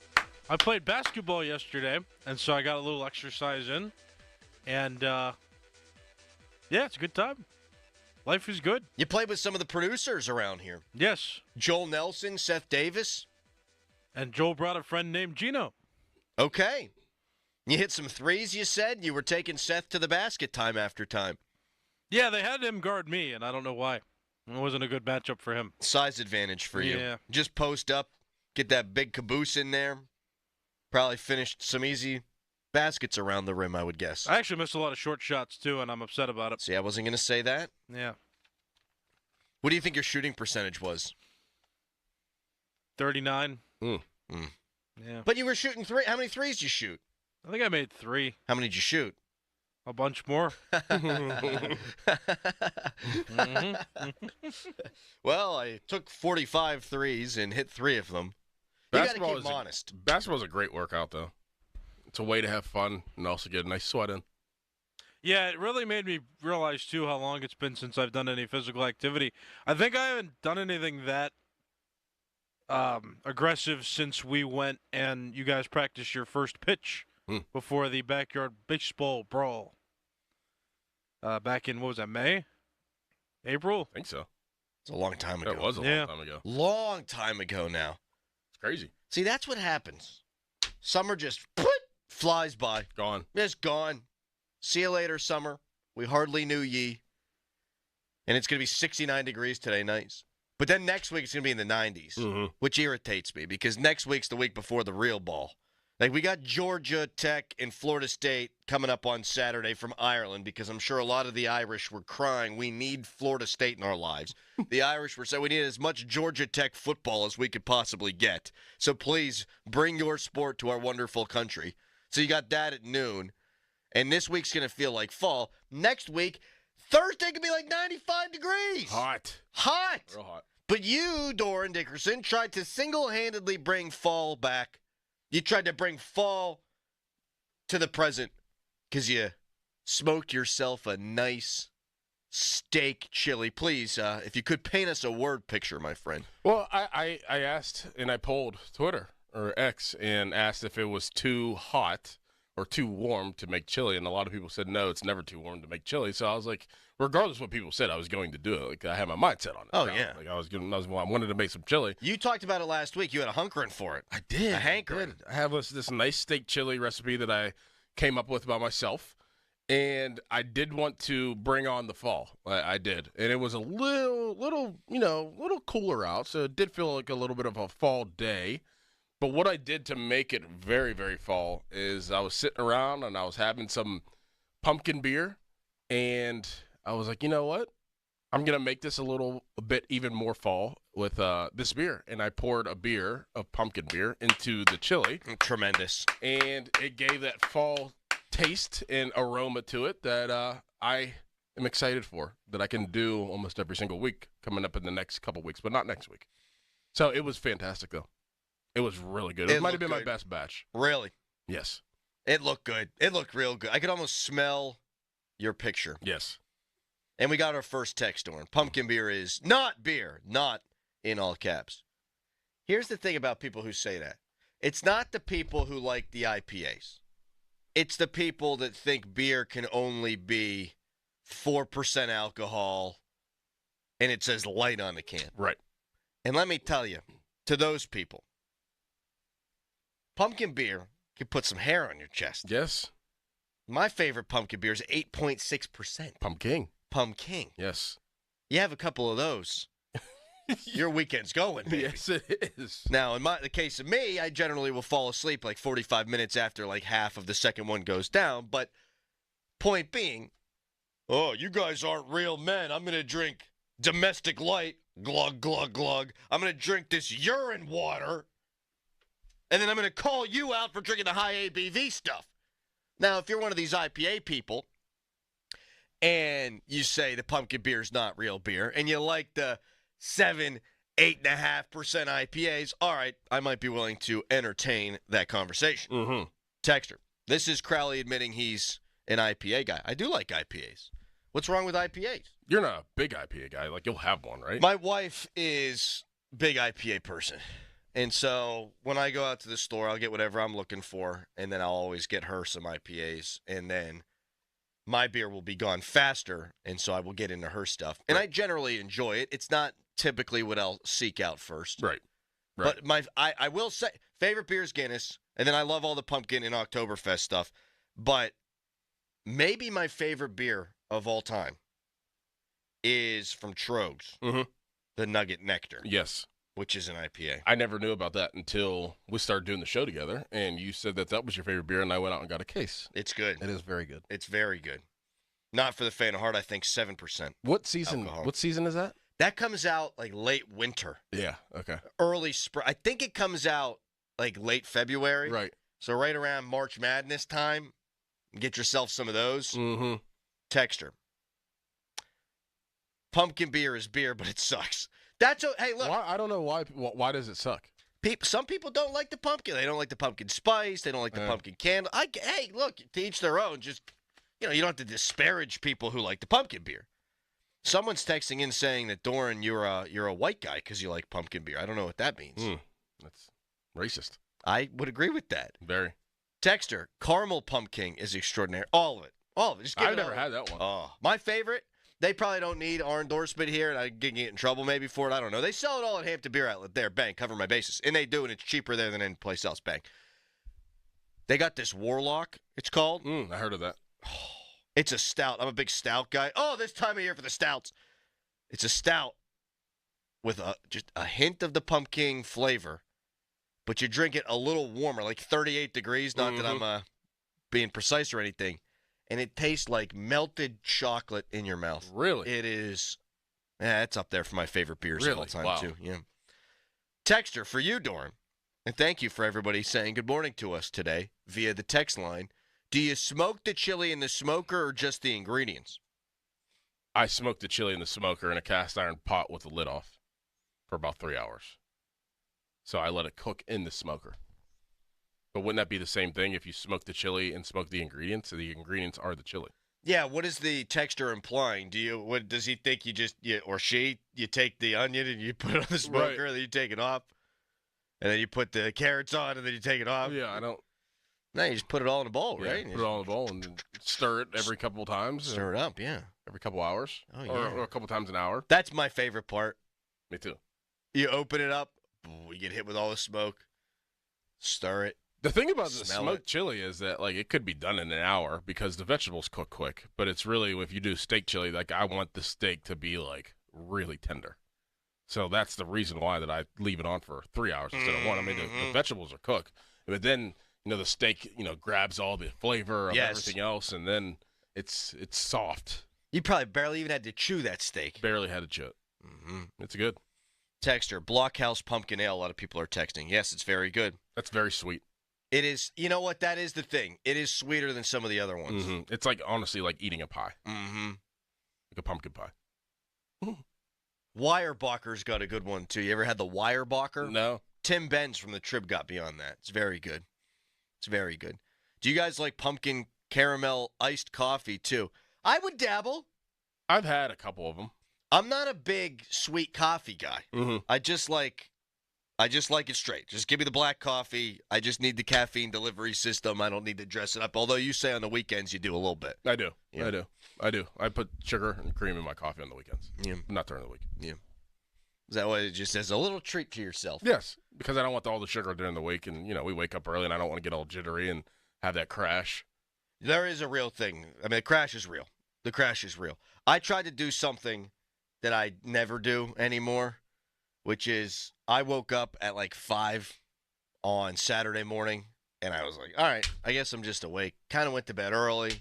I played basketball yesterday, and so I got a little exercise in. And, yeah, it's a good time. Life is good. You played with some of the producers around here. Yes. Joel Nelson, Seth Davis. And Joel brought a friend named Gino. Okay. You hit some threes, you said? You were taking Seth to the basket time after time. Yeah, they had him guard me, and I don't know why. It wasn't a good matchup for him. Size advantage for you. Yeah. Just post up, get that big caboose in there. Probably finished some easy baskets around the rim, I would guess. I actually missed a lot of short shots, too, and I'm upset about it. See, I wasn't going to say that. Yeah. What do you think your shooting percentage was? 39. Yeah. But you were shooting three. How many threes did you shoot? I think I made 3. How many did you shoot? A bunch more. Well, I took 45 threes and hit 3 of them. You got to keep them honest. Basketball's a great workout, though. It's a way to have fun and also get a nice sweat in. Yeah, it really made me realize, too, how long it's been since I've done any physical activity. I think I haven't done anything that aggressive since we went and you guys practiced your first pitch before the backyard baseball brawl. Back in, what was that, May? April? I think so. It's a long time ago. It was a long time ago. Long time ago now. It's crazy. See, that's what happens. Summer just flies by. Gone. It's gone. See you later, summer. We hardly knew ye. And it's going to be 69 degrees today, nice. But then next week it's going to be in the 90s, which irritates me because next week's the week before the real ball. Like, we got Georgia Tech and Florida State coming up on Saturday from Ireland because I'm sure a lot of the Irish were crying, we need Florida State in our lives. The Irish were saying we need as much Georgia Tech football as we could possibly get. So please bring your sport to our wonderful country. So you got that at noon. And this week's going to feel like fall. Next week, Thursday could be like 95 degrees. Hot. Real hot. But you, Doran Dickerson, tried to single-handedly bring fall back. You tried to bring fall to the present because you smoked yourself a nice steak chili. Please, if you could paint us a word picture, my friend. Well, I asked and I polled Twitter or X and asked if it was too hot or too warm to make chili, and a lot of people said no, it's never too warm to make chili. So I was like, regardless of what people said, I was going to do it. Like, I had my mindset on it. Oh, yeah. Like, I wanted to make some chili. You talked about it last week. You had a hunkering for it. I did. A hankering. I have this nice steak chili recipe that I came up with by myself, and I did want to bring on the fall. I did, and it was a little cooler out, so it did feel like a little bit of a fall day. But what I did to make it very, very fall is I was sitting around and I was having some pumpkin beer, and I was like, you know what? I'm going to make this a bit even more fall with this beer. And I poured a beer of pumpkin beer into the chili. Tremendous. And it gave that fall taste and aroma to it that I am excited for, that I can do almost every single week coming up in the next couple weeks, but not next week. So it was fantastic, though. It was really good. It might have been my best batch. Really? Yes. It looked good. It looked real good. I could almost smell your picture. Yes. And we got our first text, Dorn. Pumpkin beer is not beer, not in all caps. Here's the thing about people who say that. It's not the people who like the IPAs. It's the people that think beer can only be 4% alcohol and it says light on the can. Right. And let me tell you, to those people, pumpkin beer can put some hair on your chest. Yes. My favorite pumpkin beer is 8.6%. Pumpkin. Pumpkin. Yes. You have a couple of those, your weekend's going, baby. Yes, it is. Now, in the case of me, I generally will fall asleep like 45 minutes after like half of the second one goes down. But point being, oh, you guys aren't real men. I'm going to drink domestic light, glug, glug, glug. I'm going to drink this urine water, and then I'm going to call you out for drinking the high ABV stuff. Now, if you're one of these IPA people, and you say the pumpkin beer is not real beer, and you like the 7, 8.5% IPAs, all right, I might be willing to entertain that conversation. Mm-hmm. Texter, this is Crowley admitting he's an IPA guy. I do like IPAs. What's wrong with IPAs? You're not a big IPA guy. Like, you'll have one, right? My wife is a big IPA person. And so when I go out to the store, I'll get whatever I'm looking for, and then I'll always get her some IPAs, and then my beer will be gone faster, and so I will get into her stuff. And I generally enjoy it. It's not typically what I'll seek out first. Right. But I will say, favorite beer is Guinness, and then I love all the pumpkin and Oktoberfest stuff. But maybe my favorite beer of all time is from Trogs, the Nugget Nectar. Yes. Which is an IPA. I never knew about that until we started doing the show together, and you said that was your favorite beer, and I went out and got a case. It's good. It is very good. It's very good. Not for the faint of heart. I think 7%. What season? Alcohol. What season is that? That comes out like late winter. Yeah. Okay. Early spring. I think it comes out like late February. Right. So right around March Madness time, get yourself some of those. Mm-hmm. Texter. Pumpkin beer is beer, but it sucks. Hey, look. I don't know why. Why does it suck? Some people don't like the pumpkin. They don't like the pumpkin spice. They don't like the pumpkin candle. Hey, look, to each their own. Just, you don't have to disparage people who like the pumpkin beer. Someone's texting in saying that, Doran, you're a white guy because you like pumpkin beer. I don't know what that means. That's racist. I would agree with that. Very. Texter, caramel pumpkin is extraordinary. All of it. All of it. I've never had that one. Oh, my favorite. They probably don't need our endorsement here, and I can get in trouble maybe for it. I don't know. They sell it all at Hampton Beer Outlet there. Bang, cover my bases. And they do, and it's cheaper there than any place else. Bang. They got this Warlock, it's called. I heard of that. It's a stout. I'm a big stout guy. Oh, this time of year for the stouts. It's a stout with just a hint of the pumpkin flavor, but you drink it a little warmer, like 38 degrees. Not that I'm being precise or anything. And it tastes like melted chocolate in your mouth. Really? It is. Yeah, it's up there for my favorite beers of all time, wow. too. Yeah. Texter, for you, Doran, and thank you for everybody saying good morning to us today via the text line. Do you smoke the chili in the smoker or just the ingredients? I smoked the chili in the smoker in a cast iron pot with the lid off for about 3 hours. So I let it cook in the smoker. But wouldn't that be the same thing if you smoke the chili and smoke the ingredients? So the ingredients are the chili. Yeah, what is the texture implying? What does he think you take the onion and you put it on the smoker and then you take it off? And then you put the carrots on and then you take it off? Yeah, I don't. No, you just put it all in a bowl, right? Put it all in a bowl and then stir it every couple of times. Stir it up, yeah. Every couple hours. Oh, yeah. Or a couple times an hour. That's my favorite part. Me too. You open it up, you get hit with all the smoke, stir it. The thing about the smoked chili is that, like, it could be done in an hour because the vegetables cook quick. But it's really, if you do steak chili, like, I want the steak to be, like, really tender. So that's the reason why that I leave it on for 3 hours instead of 1. I mean, the vegetables are cooked, but then the steak grabs all the flavor of everything else, and then it's soft. You probably barely even had to chew that steak. Barely had to chew it. It's good. Texter, Blockhouse Pumpkin Ale. A lot of people are texting. Yes, it's very good. That's very sweet. It is. You know what? That is the thing. It is sweeter than some of the other ones. It's honestly like eating a pie. Like a pumpkin pie. Weyerbacher's got a good one, too. You ever had the Weyerbacher? No. Tim Benz from the Trib got me on that. It's very good. It's very good. Do you guys like pumpkin caramel iced coffee, too? I would dabble. I've had a couple of them. I'm not a big sweet coffee guy. I just like it straight. Just give me the black coffee. I just need the caffeine delivery system. I don't need to dress it up. Although you say on the weekends you do a little bit. I do. Yeah. I do. I put sugar and cream in my coffee on the weekends. Yeah. Not during the week. Yeah. Is that why it just as a little treat to yourself? Yes, because I don't want all the sugar during the week, and we wake up early, and I don't want to get all jittery and have that crash. There is a real thing. I mean, the crash is real. The crash is real. I tried to do something that I never do anymore, which is I woke up at like 5 on Saturday morning, and I was like, all right, I guess I'm just awake. Kind of went to bed early.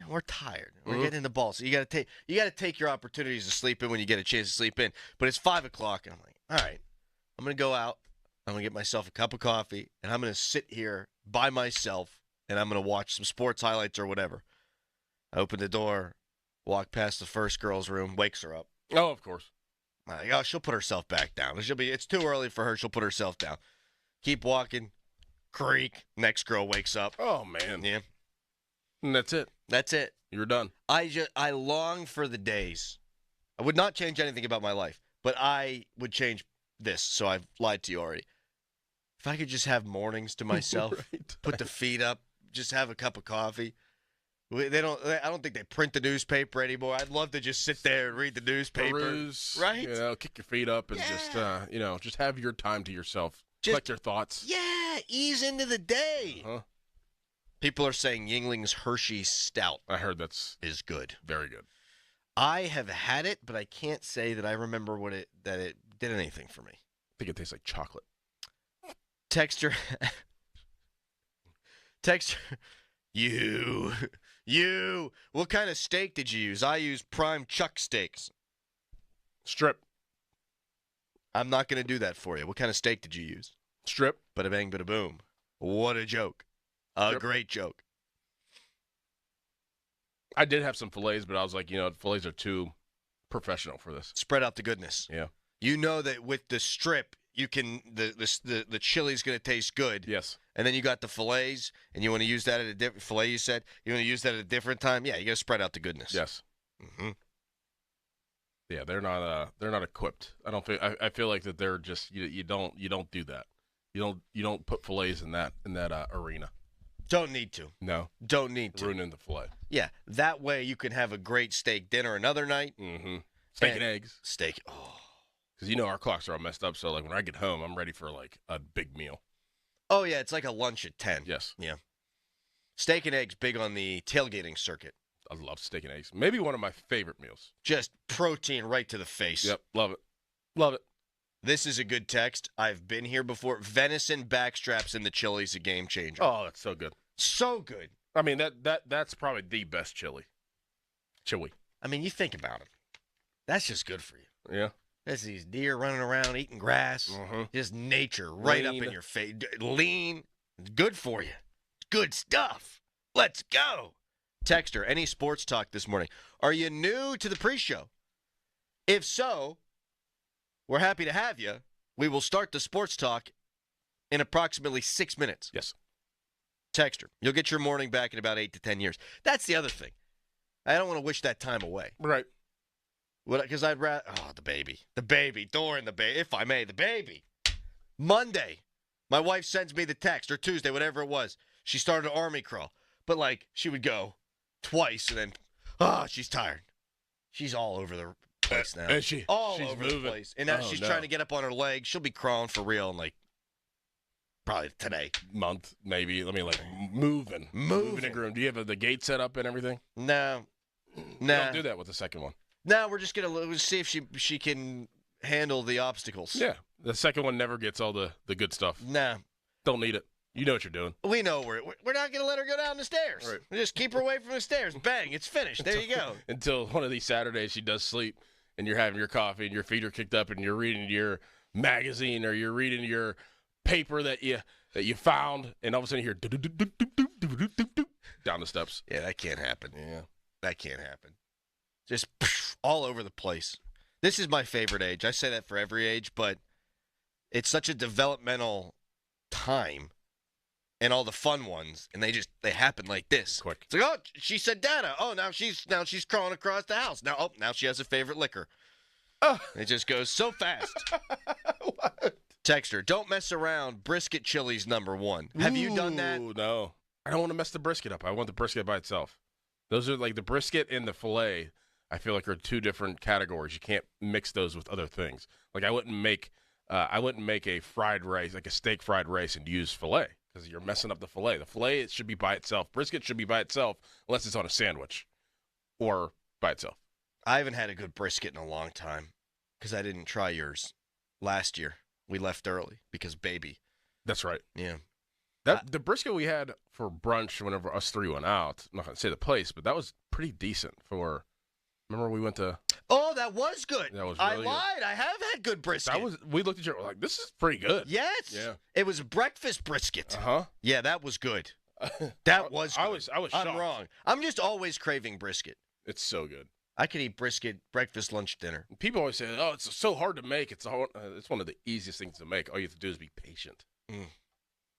And we're tired. We're getting in the ball. So you got to take your opportunities to sleep in when you get a chance to sleep in. But it's 5 o'clock, and I'm like, all right, I'm going to go out. I'm going to get myself a cup of coffee, and I'm going to sit here by myself, and I'm going to watch some sports highlights or whatever. I open the door, walk past the first girl's room, wakes her up. Oh, of course. I'm like, oh, she'll put herself back down. It's too early for her. She'll put herself down. Keep walking. Creak. Next girl wakes up. Oh, man. Yeah. And that's it. That's it. You're done. I long for the days. I would not change anything about my life, but I would change this. So I've lied to you already. If I could just have mornings to myself, put the feet up, just have a cup of coffee. I don't think they print the newspaper anymore. I'd love to just sit there and read the newspaper. Peruse, right? Kick your feet up and just have your time to yourself. Collect your thoughts. Yeah, ease into the day. People are saying Yingling's Hershey's Stout. I heard is good. Very good. I have had it, but I can't say that I remember that it did anything for me. I think it tastes like chocolate. Texture. You. What kind of steak did you use? I used prime chuck steaks. Strip. I'm not going to do that for you. What kind of steak did you use? Strip. Bada bang, bada boom. What a joke. A great joke. I did have some fillets, but I was like, fillets are too professional for this. Spread out the goodness. Yeah. You know that with the strip, you can the chili's going to taste good. Yes. And then you got the fillets, and you want to use that at a different fillet. You said you want to use that at a different time. Yeah, you got to spread out the goodness. Yes. Yeah, they're not equipped. I feel like that they're just you don't do that. You don't put fillets in that arena. Don't need to. No. Don't need to. Ruining the fillet. Yeah, that way you can have a great steak dinner another night. Steak and eggs. Steak. Oh. Because our clocks are all messed up, so like when I get home, I'm ready for like a big meal. Oh yeah, it's like a lunch at 10. Yes. Yeah. Steak and eggs big on the tailgating circuit. I love steak and eggs. Maybe one of my favorite meals. Just protein right to the face. Yep, love it. Love it. This is a good text. I've been here before. Venison backstraps in the chili is a game changer. Oh, that's so good. So good. I mean, that's probably the best chili. I mean, you think about it. That's just good for you. Yeah. That's these deer running around eating grass. Just nature right up in your face. Lean. It's good for you. It's good stuff. Let's go. Texter, any sports talk this morning? Are you new to the pre-show? If so, we're happy to have you. We will start the sports talk in approximately 6 minutes. Yes. Texter, you'll get your morning back in about 8 to 10 years. That's the other thing. I don't want to wish that time away. Right. Because I'd rather... Oh, the baby. Doran, if I may, the baby. Monday, my wife sends me the text, or Tuesday, whatever it was. She started an army crawl. But, she would go twice, and then, she's tired. She's all over the place now. Is she? All she's over moving. the place. And now she's trying to get up on her legs. She'll be crawling for real in, probably today. Month, maybe. Moving a groom. Do you have the gate set up and everything? No. Don't do that with the second one. No, we're just going to see if she can handle the obstacles. Yeah. The second one never gets all the good stuff. Nah. Don't need it. You know what you're doing. We know we're not going to let her go down the stairs. Right. We just keep her away from the stairs. Bang, it's finished. There you go. Until one of these Saturdays she does sleep and you're having your coffee and your feet are kicked up and you're reading your magazine or you're reading your paper that you found, and all of a sudden you hear down the steps. Yeah, that can't happen. Yeah. That can't happen. Just all over the place. This is my favorite age. I say that for every age, but it's such a developmental time. And all the fun ones, and they happen like this. Quick. It's like, oh, she said data. Oh, now she's crawling across the house. Now she has a favorite liquor. Oh. It just goes so fast. Texter, don't mess around. Brisket chili's number one. Have you done that? No. I don't want to mess the brisket up. I want the brisket by itself. Those are like the brisket and the filet, I feel like are two different categories. You can't mix those with other things. Like I wouldn't make a fried rice, like a steak fried rice, and use filet. Because you're messing up the filet. The filet, it should be by itself. Brisket should be by itself unless it's on a sandwich or by itself. I haven't had a good brisket in a long time because I didn't try yours last year. We left early because baby. That's right. Yeah. The brisket we had for brunch whenever us three went out, I'm not going to say the place, but that was pretty decent for, remember we went to... Oh, that was good. That was I really lied. good. I have had good brisket. We looked at each other like, this is pretty good. Yes. Yeah. It was breakfast brisket. Uh-huh. Yeah, that was good. That was good. I was shocked. I'm wrong. I'm just always craving brisket. It's so good. I could eat brisket breakfast, lunch, dinner. People always say, oh, it's so hard to make. It's one of the easiest things to make. All you have to do is be patient.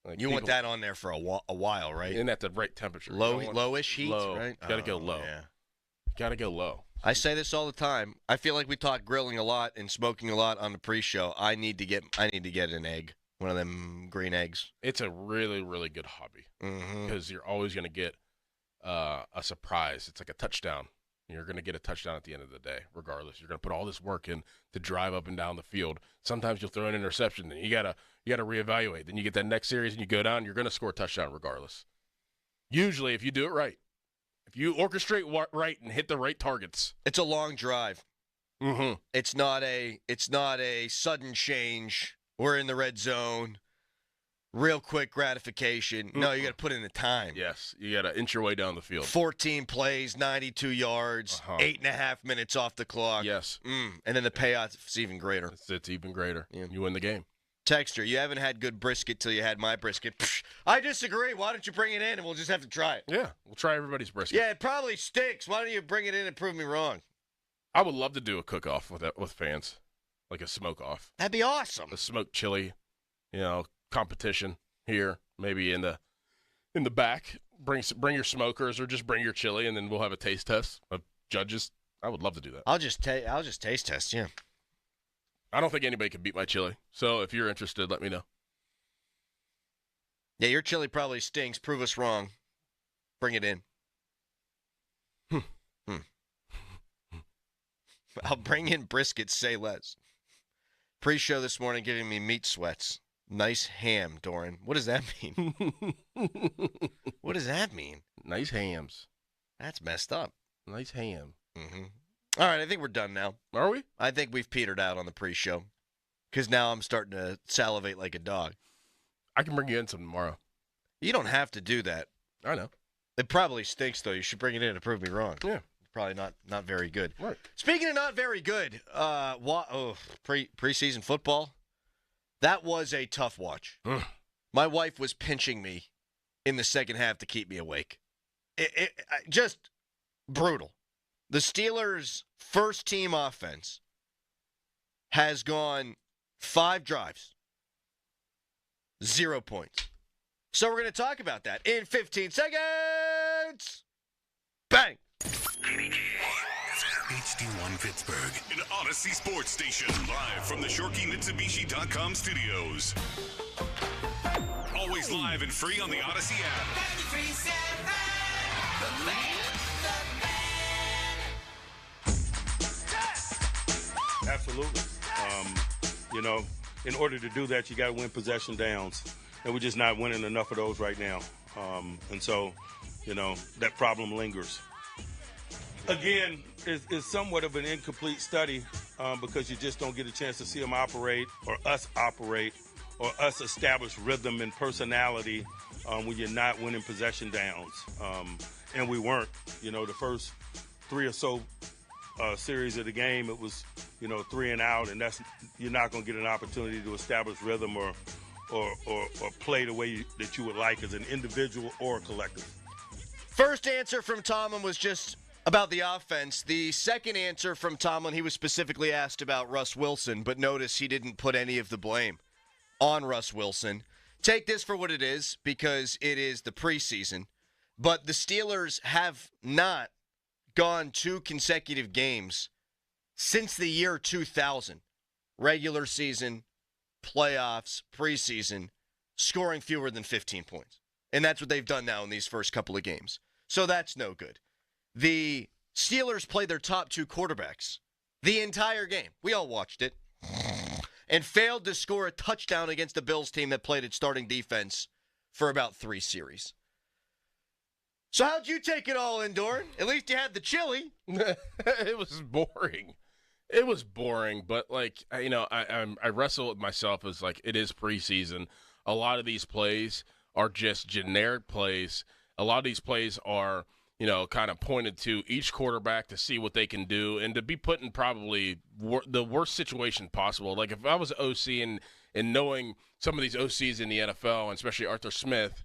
Like you want that on there for a while, right? And at the right temperature. Lowish heat, low. right? Got to go low. Yeah. Got to go low. I say this all the time. I feel like we talk grilling a lot and smoking a lot on the pre-show. I need to get an egg, one of them green eggs. It's a really, really good hobby because you're always going to get a surprise. It's like a touchdown. You're going to get a touchdown at the end of the day, regardless. You're going to put all this work in to drive up and down the field. Sometimes you'll throw an interception, and you gotta reevaluate. Then you get that next series and you go down. You're going to score a touchdown regardless. Usually, if you do it right. If you orchestrate right and hit the right targets. It's a long drive. Mm-hmm. It's not a sudden change. We're in the red zone. Real quick gratification. No, you got to put in the time. Yes, you got to inch your way down the field. 14 plays, 92 yards, 8.5 minutes off the clock. Yes. And then the payoff's even greater. It's even greater. Yeah. You win the game. Texter, you haven't had good brisket till you had my brisket. Psh, I disagree. Why don't you bring it in and we'll just have to try it? Yeah, we'll try everybody's brisket. Yeah, it probably stinks. Why don't you bring it in and prove me wrong? I would love to do a cook-off with fans, like a smoke-off. That'd be awesome. A smoked chili, competition here, maybe in the back. Bring your smokers or just bring your chili, and then we'll have a taste test of judges. I would love to do that. I'll just taste test, yeah. I don't think anybody can beat my chili. So if you're interested, let me know. Yeah, your chili probably stinks. Prove us wrong. Bring it in. I'll bring in brisket, say less. Pre-show this morning giving me meat sweats. Nice ham, Doran. What does that mean? What does that mean? Nice hams. That's messed up. Nice ham. Mm-hmm. All right, I think we're done now. Are we? I think we've petered out on the pre-show because now I'm starting to salivate like a dog. I can bring you in some tomorrow. You don't have to do that. I know. It probably stinks, though. You should bring it in to prove me wrong. Yeah. Probably not very good. Right. Speaking of not very good, preseason football, that was a tough watch. My wife was pinching me in the second half to keep me awake. It just brutal. The Steelers' first-team offense has gone 5 drives, 0 points. So we're going to talk about that in 15 seconds. Bang! HD1 Pittsburgh, an Odyssey Sports Station, live from the ShorkeyMitsubishi.com studios. Always live and free on the Odyssey app. 93.7, The Fan. Absolutely. In order to do that, you got to win possession downs. And we're just not winning enough of those right now. And so, that problem lingers. Again, it's somewhat of an incomplete study because you just don't get a chance to see them operate or us establish rhythm and personality when you're not winning possession downs. And we weren't. The first 3 or so series of the game, it was, 3 and out, and you're not going to get an opportunity to establish rhythm or play the way that you would like as an individual or a collective. First answer from Tomlin was just about the offense. The second answer from Tomlin, he was specifically asked about Russ Wilson, but notice he didn't put any of the blame on Russ Wilson. Take this for what it is, because it is the preseason. But the Steelers have not gone 2 consecutive games since the year 2000. Regular season, playoffs, preseason, scoring fewer than 15 points. And that's what they've done now in these first couple of games. So that's no good. The Steelers played their top 2 quarterbacks the entire game. We all watched it. And failed to score a touchdown against the Bills team that played its starting defense for about 3 series. So how'd you take it all in, Doran? At least you had the chili. It was boring. It was boring, but I wrestle with myself as it is preseason. A lot of these plays are just generic plays. A lot of these plays are, kind of pointed to each quarterback to see what they can do and to be put in probably the worst situation possible. Like if I was OC and knowing some of these OCs in the NFL, and especially Arthur Smith,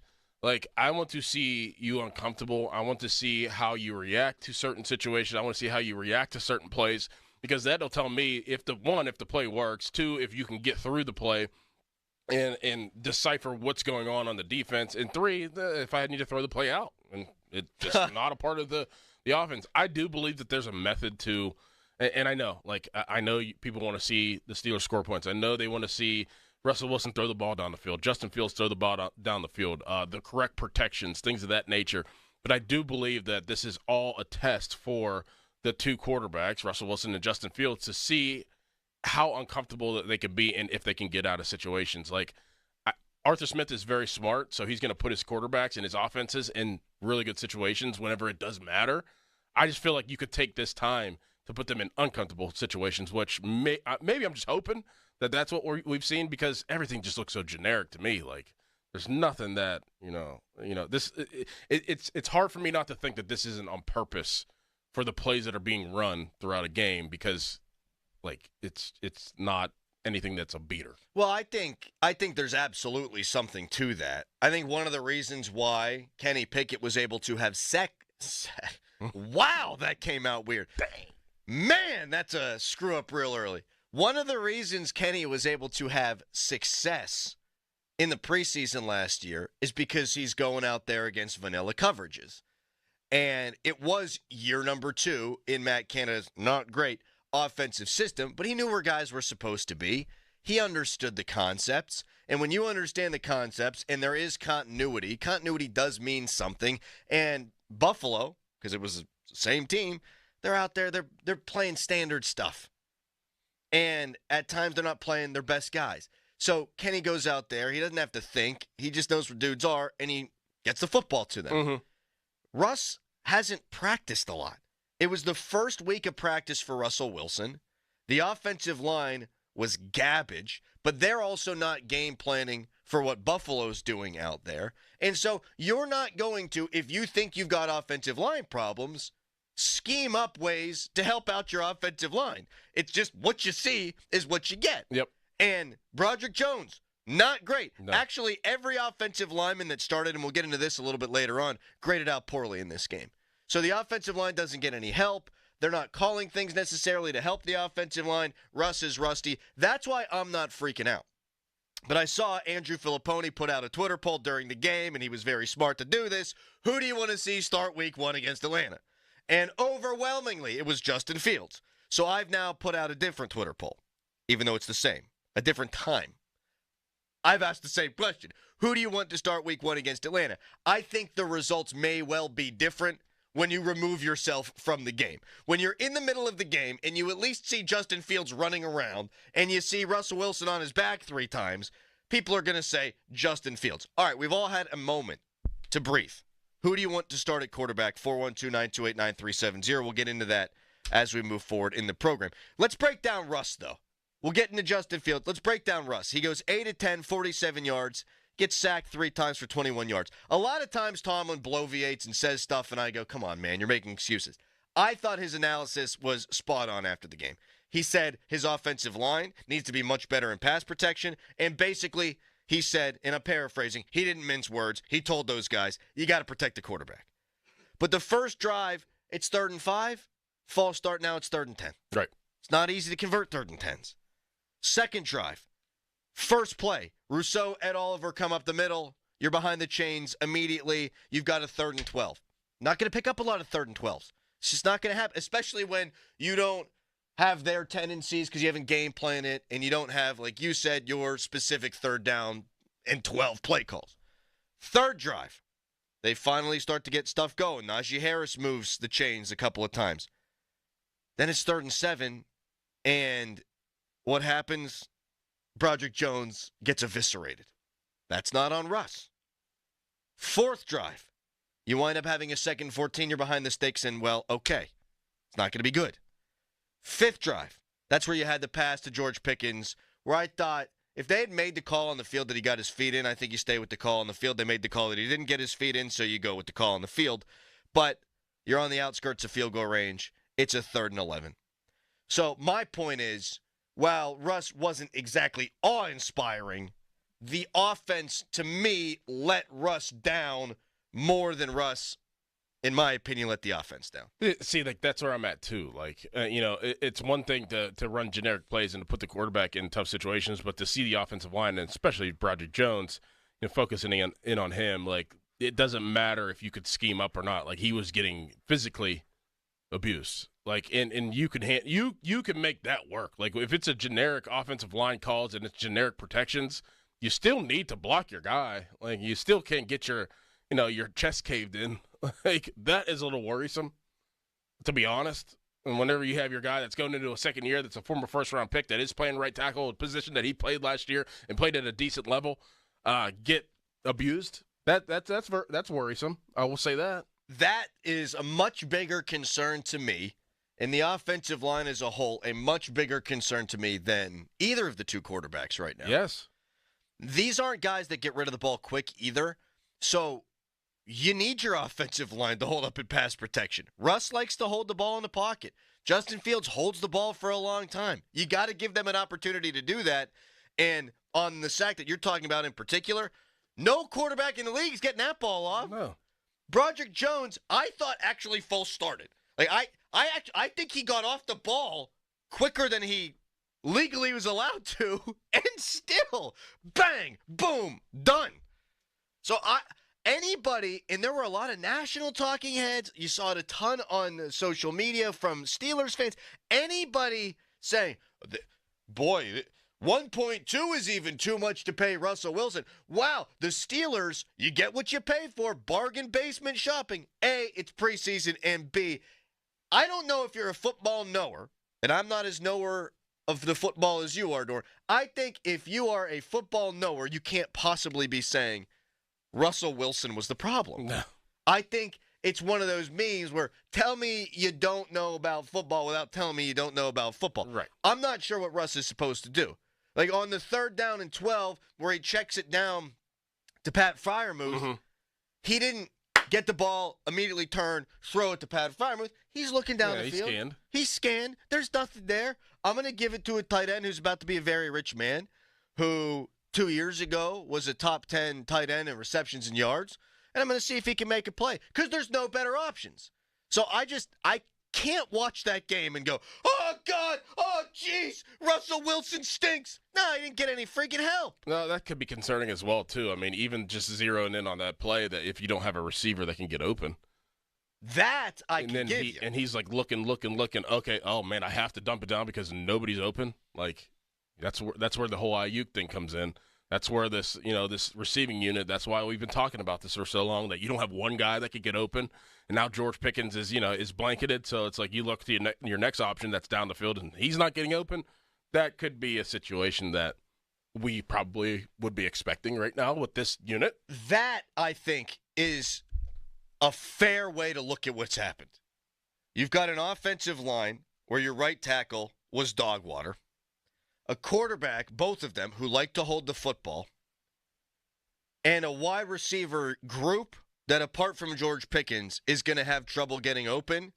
I want to see you uncomfortable. I want to see how you react to certain situations. I want to see how you react to certain plays, because that'll tell me if the play works, 2, if you can get through the play and decipher what's going on the defense, and 3, if I need to throw the play out. And it's just not a part of the offense. I do believe that there's a method to, and I know, I know people want to see the Steelers score points. I know they want to see Russell Wilson throw the ball down the field, Justin Fields throw the ball down the field, the correct protections, things of that nature. But I do believe that this is all a test for the 2 quarterbacks, Russell Wilson and Justin Fields, to see how uncomfortable that they can be and if they can get out of situations. Arthur Smith is very smart, so he's going to put his quarterbacks and his offenses in really good situations whenever it does matter. I just feel like you could take this time to put them in uncomfortable situations, which maybe I'm just hoping that that's what we've seen, because everything just looks so generic to me. There's nothing that, this. It's hard for me not to think that this isn't on purpose for the plays that are being run throughout a game, because, it's not anything that's a beater. Well, I think there's absolutely something to that. I think one of the reasons why Kenny Pickett was able to have wow, that came out weird. Man, that's a screw up real early. One of the reasons Kenny was able to have success in the preseason last year is because he's going out there against vanilla coverages. And it was year number 2 in Matt Canada's not great offensive system, but he knew where guys were supposed to be. He understood the concepts. And when you understand the concepts and there is continuity does mean something. And Buffalo, because it was the same team, they're out there, they're playing standard stuff. And at times they're not playing their best guys. So Kenny goes out there, he doesn't have to think, he just knows where dudes are, and he gets the football to them. Mm-hmm. Russ hasn't practiced a lot. It was the first week of practice for Russell Wilson. The offensive line was garbage, but they're also not game planning for what Buffalo's doing out there. And so you're not going to, if you think you've got offensive line problems, scheme up ways to help out your offensive line. It's just what you see is what you get. Yep. And Broderick Jones, not great. No. Actually, every offensive lineman that started, and we'll get into this a little bit later on, graded out poorly in this game. So the offensive line doesn't get any help. They're not calling things necessarily to help the offensive line. Russ is rusty. That's why I'm not freaking out. But I saw Andrew Filipponi put out a Twitter poll during the game, and he was very smart to do this. Who do you want to see start week 1 against Atlanta? And overwhelmingly, it was Justin Fields. So I've now put out a different Twitter poll, even though it's the same, a different time. I've asked the same question. Who do you want to start week 1 against Atlanta? I think the results may well be different when you remove yourself from the game. When you're in the middle of the game and you at least see Justin Fields running around and you see Russell Wilson on his back 3 times, people are going to say Justin Fields. All right, we've all had a moment to breathe. Who do you want to start at quarterback? 412-928-9370. We'll get into that as we move forward in the program. Let's break down Russ, though. We'll get into Justin Fields. Let's break down Russ. He goes 8 of 10, 47 yards, gets sacked 3 times for 21 yards. A lot of times Tomlin bloviates and says stuff, and I go, come on, man, you're making excuses. I thought his analysis was spot on after the game. He said his offensive line needs to be much better in pass protection, and basically he said, and I'm paraphrasing, he didn't mince words. He told those guys, you got to protect the quarterback. But the first drive, it's 3rd and 5. False start, now it's 3rd and 10. Right. It's not easy to convert 3rd and 10s. Second drive, first play, Rousseau, Ed Oliver come up the middle. You're behind the chains immediately. You've got a 3rd and 12. Not going to pick up a lot of 3rd and 12s. It's just not going to happen, especially when you don't have their tendencies because you haven't game planned it and you don't have, like you said, your specific 3rd down and 12 play calls. Third drive, they finally start to get stuff going. Najee Harris moves the chains a couple of times. Then it's 3rd and 7, and what happens? Broderick Jones gets eviscerated. That's not on Russ. Fourth drive, you wind up having a 2nd and 14. You're behind the sticks, and, well, okay. It's not going to be good. Fifth drive, that's where you had the pass to George Pickens, where I thought if they had made the call on the field that he got his feet in, I think you stay with the call on the field. They made the call that he didn't get his feet in, so you go with the call on the field. But you're on the outskirts of field goal range. It's a 3rd and 11. So my point is, while Russ wasn't exactly awe-inspiring, the offense, to me, let Russ down more than Russ, in my opinion, let the offense down. See, like that's where I'm at too. Like, it's one thing to run generic plays and to put the quarterback in tough situations, but to see the offensive line, and especially Broderick Jones, focusing in on him, like it doesn't matter if you could scheme up or not. Like he was getting physically abused. Like, and you can you can make that work. Like if it's a generic offensive line calls and it's generic protections, you still need to block your guy. Like you still can't get your chest caved in. Like that is a little worrisome, to be honest. And whenever you have your guy that's going into a second year, that's a former first-round pick that is playing right tackle, a position that he played last year and played at a decent level, get abused. That's worrisome. I will say that. That is a much bigger concern to me, and the offensive line as a whole, a much bigger concern to me than either of the two quarterbacks right now. Yes. These aren't guys that get rid of the ball quick either, so you need your offensive line to hold up in pass protection. Russ likes to hold the ball in the pocket. Justin Fields holds the ball for a long time. You got to give them an opportunity to do that, and on the sack that you're talking about in particular, no quarterback in the league is getting that ball off. No. Broderick Jones, I thought actually false started. Like I think he got off the ball quicker than he legally was allowed to, and still, bang, boom, done. So anybody, and there were a lot of national talking heads. You saw it a ton on social media from Steelers fans. Anybody saying, boy, 1.2 is even too much to pay Russell Wilson. Wow, the Steelers, you get what you pay for. Bargain basement shopping. A, it's preseason, and B, I don't know if you're a football knower, and I'm not as knower of the football as you are, Dor. I think if you are a football knower, you can't possibly be saying Russell Wilson was the problem. No. I think it's one of those memes where tell me you don't know about football without telling me you don't know about football. Right. I'm not sure what Russ is supposed to do. Like on the 3rd down and 12, where he checks it down to Pat Freiermuth, he didn't get the ball, immediately turn, throw it to Pat Freiermuth. He's looking down the field. Scanned. He's scanned. There's nothing there. I'm going to give it to a tight end who's about to be a very rich man, who 2 years ago was a top 10 tight end in receptions and yards, and I'm going to see if he can make a play because there's no better options. So I can't watch that game and go, oh, God, oh, jeez, Russell Wilson stinks. No, he didn't get any freaking help. No, that could be concerning as well, too. I mean, even just zeroing in on that play, that if you don't have a receiver that can get open. That I can give you. And he's like looking. Okay, oh, man, I have to dump it down because nobody's open. Like, that's where the whole Ayuk thing comes in. That's where this receiving unit, that's why we've been talking about this for so long, that you don't have one guy that could get open. And now George Pickens is blanketed, so it's like you look to your next option that's down the field and he's not getting open. That could be a situation that we probably would be expecting right now with this unit. That, I think, is a fair way to look at what's happened. You've got an offensive line where your right tackle was dog water, a quarterback, both of them, who like to hold the football, and a wide receiver group that, apart from George Pickens, is going to have trouble getting open.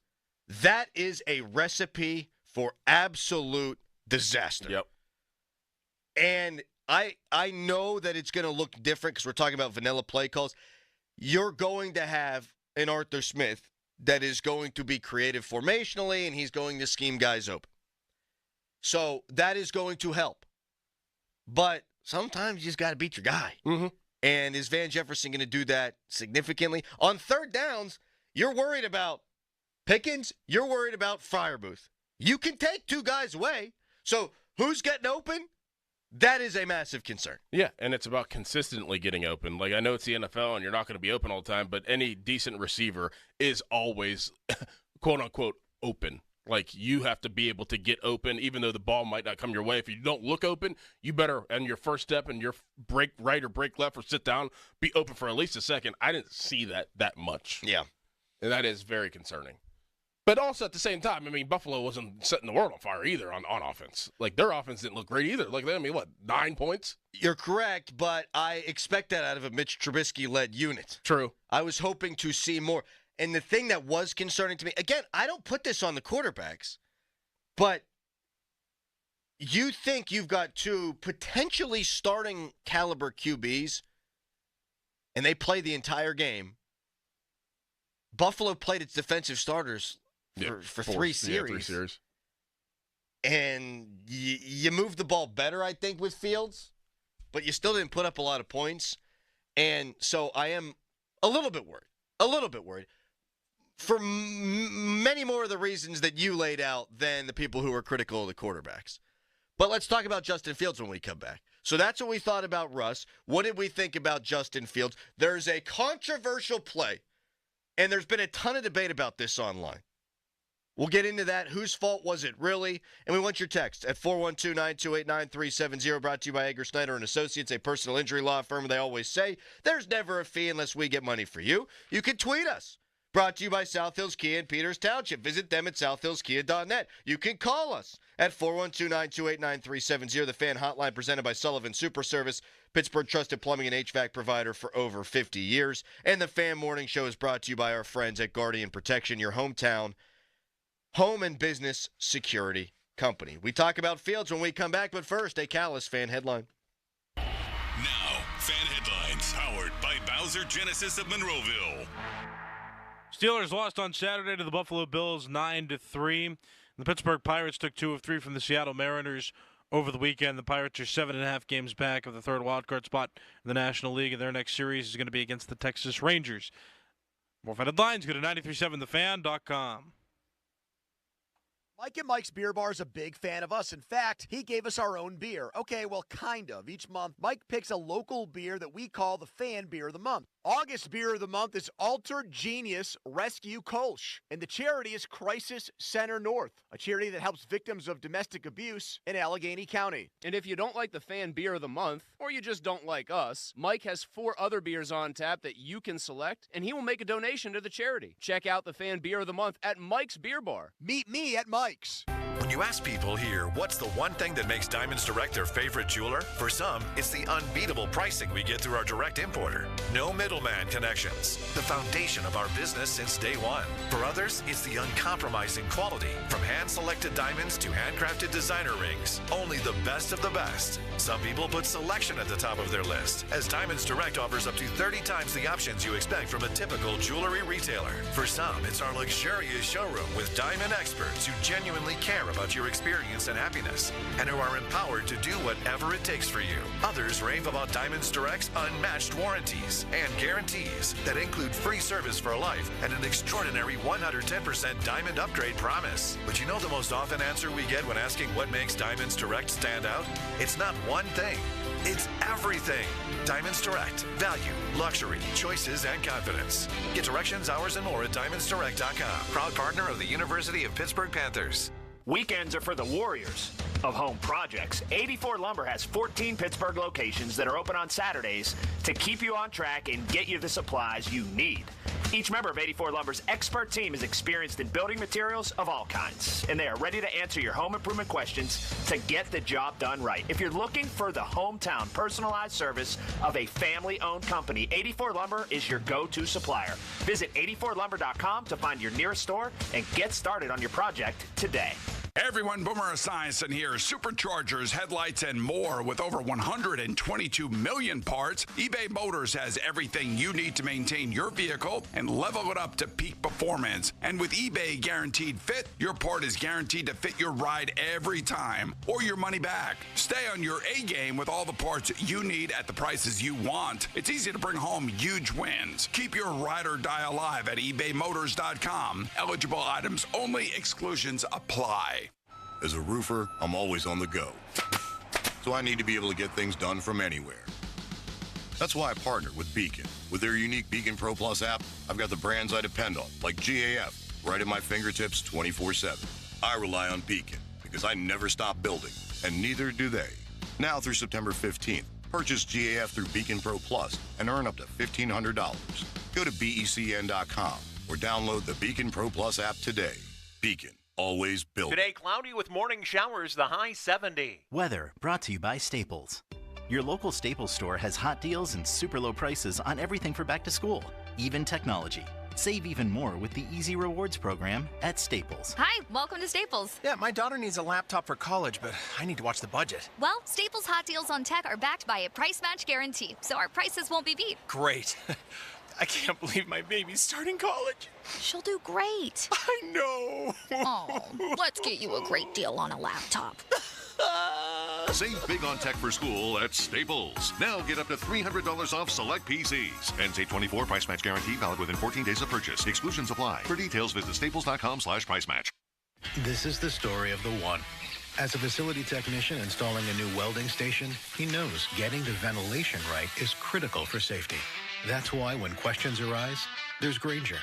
That is a recipe for absolute disaster. Yep. And I know that it's going to look different because we're talking about vanilla play calls. You're going to have an Arthur Smith that is going to be creative formationally, and he's going to scheme guys open. So that is going to help. But sometimes you just got to beat your guy. Mm-hmm. And is Van Jefferson going to do that significantly? On third downs, you're worried about Pickens, you're worried about Freiermuth. You can take two guys away. So who's getting open? That is a massive concern. Yeah, and it's about consistently getting open. Like, I know it's the NFL and you're not going to be open all the time, but any decent receiver is always, quote-unquote, open. Like, you have to be able to get open, even though the ball might not come your way. If you don't look open, you better, on your first step and your break right or break left or sit down, be open for at least a second. I didn't see that much. Yeah. And that is very concerning. But also at the same time, I mean, Buffalo wasn't setting the world on fire either on offense. Like, their offense didn't look great either. Like, 9 points? You're correct, but I expect that out of a Mitch Trubisky-led unit. True. I was hoping to see more. And the thing that was concerning to me, again, I don't put this on the quarterbacks, but you think you've got two potentially starting caliber QBs, and they play the entire game. Buffalo played its defensive starters for 3 series. Yeah, 3 series. And you moved the ball better, I think, with Fields, but you still didn't put up a lot of points. And so I am a little bit worried. For many more of the reasons that you laid out than the people who are critical of the quarterbacks. But let's talk about Justin Fields when we come back. So that's what we thought about Russ. What did we think about Justin Fields? There's a controversial play, and there's been a ton of debate about this online. We'll get into that. Whose fault was it really? And we want your text at 412-928-9370, brought to you by Edgar Snyder & Associates, a personal injury law firm. They always say there's never a fee unless we get money for you. You can tweet us. Brought to you by South Hills Kia in Peters Township. Visit them at southhillskia.net. You can call us at 412-928-9370, the fan hotline presented by Sullivan Super Service, Pittsburgh trusted plumbing and HVAC provider for over 50 years. And the Fan Morning Show is brought to you by our friends at Guardian Protection, your hometown home and business security company. We talk about Fields when we come back, but first, a Callis fan headline. Now, fan headlines powered by Bowser Genesis of Monroeville. Steelers lost on Saturday to the Buffalo Bills 9-3. The Pittsburgh Pirates took 2 of 3 from the Seattle Mariners over the weekend. The Pirates are 7.5 games back of the third wildcard spot in the National League, and their next series is going to be against the Texas Rangers. More fan headlines, go to 937thefan.com. Mike and Mike's Beer Bar is a big fan of us. In fact, he gave us our own beer. Okay, well, kind of. Each month, Mike picks a local beer that we call the Fan Beer of the Month. August Beer of the Month is Alter Genius Rescue Kolsch, and the charity is Crisis Center North, a charity that helps victims of domestic abuse in Allegheny County. And if you don't like the Fan Beer of the Month, or you just don't like us, Mike has 4 other beers on tap that you can select, and he will make a donation to the charity. Check out the Fan Beer of the Month at Mike's Beer Bar. Meet me at Mike's. When you ask people here, what's the one thing that makes Diamonds Direct their favorite jeweler? For some, it's the unbeatable pricing we get through our direct importer. No middleman connections. The foundation of our business since day one. For others, it's the uncompromising quality. From hand-selected diamonds to handcrafted designer rings. Only the best of the best. Some people put selection at the top of their list, as Diamonds Direct offers up to 30 times the options you expect from a typical jewelry retailer. For some, it's our luxurious showroom with diamond experts who genuinely care about your experience and happiness, and who are empowered to do whatever it takes for you. Others rave about Diamonds Direct's unmatched warranties and guarantees that include free service for life and an extraordinary 110% diamond upgrade promise. But you know the most often answer we get when asking what makes Diamonds Direct stand out? It's not one thing. It's everything. Diamonds Direct. Value, luxury, choices, and confidence. Get directions, hours, and more at DiamondsDirect.com. Proud partner of the University of Pittsburgh Panthers. Weekends are for the warriors of home projects. 84 Lumber has 14 Pittsburgh locations that are open on Saturdays to keep you on track and get you the supplies you need. Each member of 84 Lumber's expert team is experienced in building materials of all kinds, and they are ready to answer your home improvement questions to get the job done right. If you're looking for the hometown personalized service of a family-owned company, 84 Lumber is your go-to supplier. Visit 84lumber.com to find your nearest store and get started on your project today. Everyone, Boomer Esiason here. Superchargers, headlights, and more. With over 122 million parts, eBay Motors has everything you need to maintain your vehicle and level it up to peak performance. And with eBay Guaranteed Fit, your part is guaranteed to fit your ride every time or your money back. Stay on your A game with all the parts you need at the prices you want. It's easy to bring home huge wins. Keep your ride or die alive at ebaymotors.com. Eligible items only. Exclusions apply. As a roofer, I'm always on the go. So I need to be able to get things done from anywhere. That's why I partnered with Beacon. With their unique Beacon Pro Plus app, I've got the brands I depend on, like GAF, right at my fingertips 24/7. I rely on Beacon because I never stop building, and neither do they. Now through September 15th, purchase GAF through Beacon Pro Plus and earn up to $1,500. Go to BECN.com or download the Beacon Pro Plus app today. Beacon. Always built. Today, cloudy with morning showers, the high 70. Weather brought to you by Staples. Your local Staples store has hot deals and super low prices on everything for back to school, even technology. Save even more with the Easy Rewards program at Staples. Hi, welcome to Staples. Yeah, my daughter needs a laptop for college, but I need to watch the budget. Well, Staples hot deals on tech are backed by a price match guarantee, so our prices won't be beat. Great. I can't believe my baby's starting college. She'll do great. I know. Oh, let's get you a great deal on a laptop. Save big on tech for school at Staples. Now get up to $300 off select PCs. NC24 price match guarantee valid within 14 days of purchase. Exclusions apply. For details, visit staples.com/price match. This is the story of the one. As a facility technician installing a new welding station, he knows getting the ventilation right is critical for safety. That's why when questions arise, there's Grainger.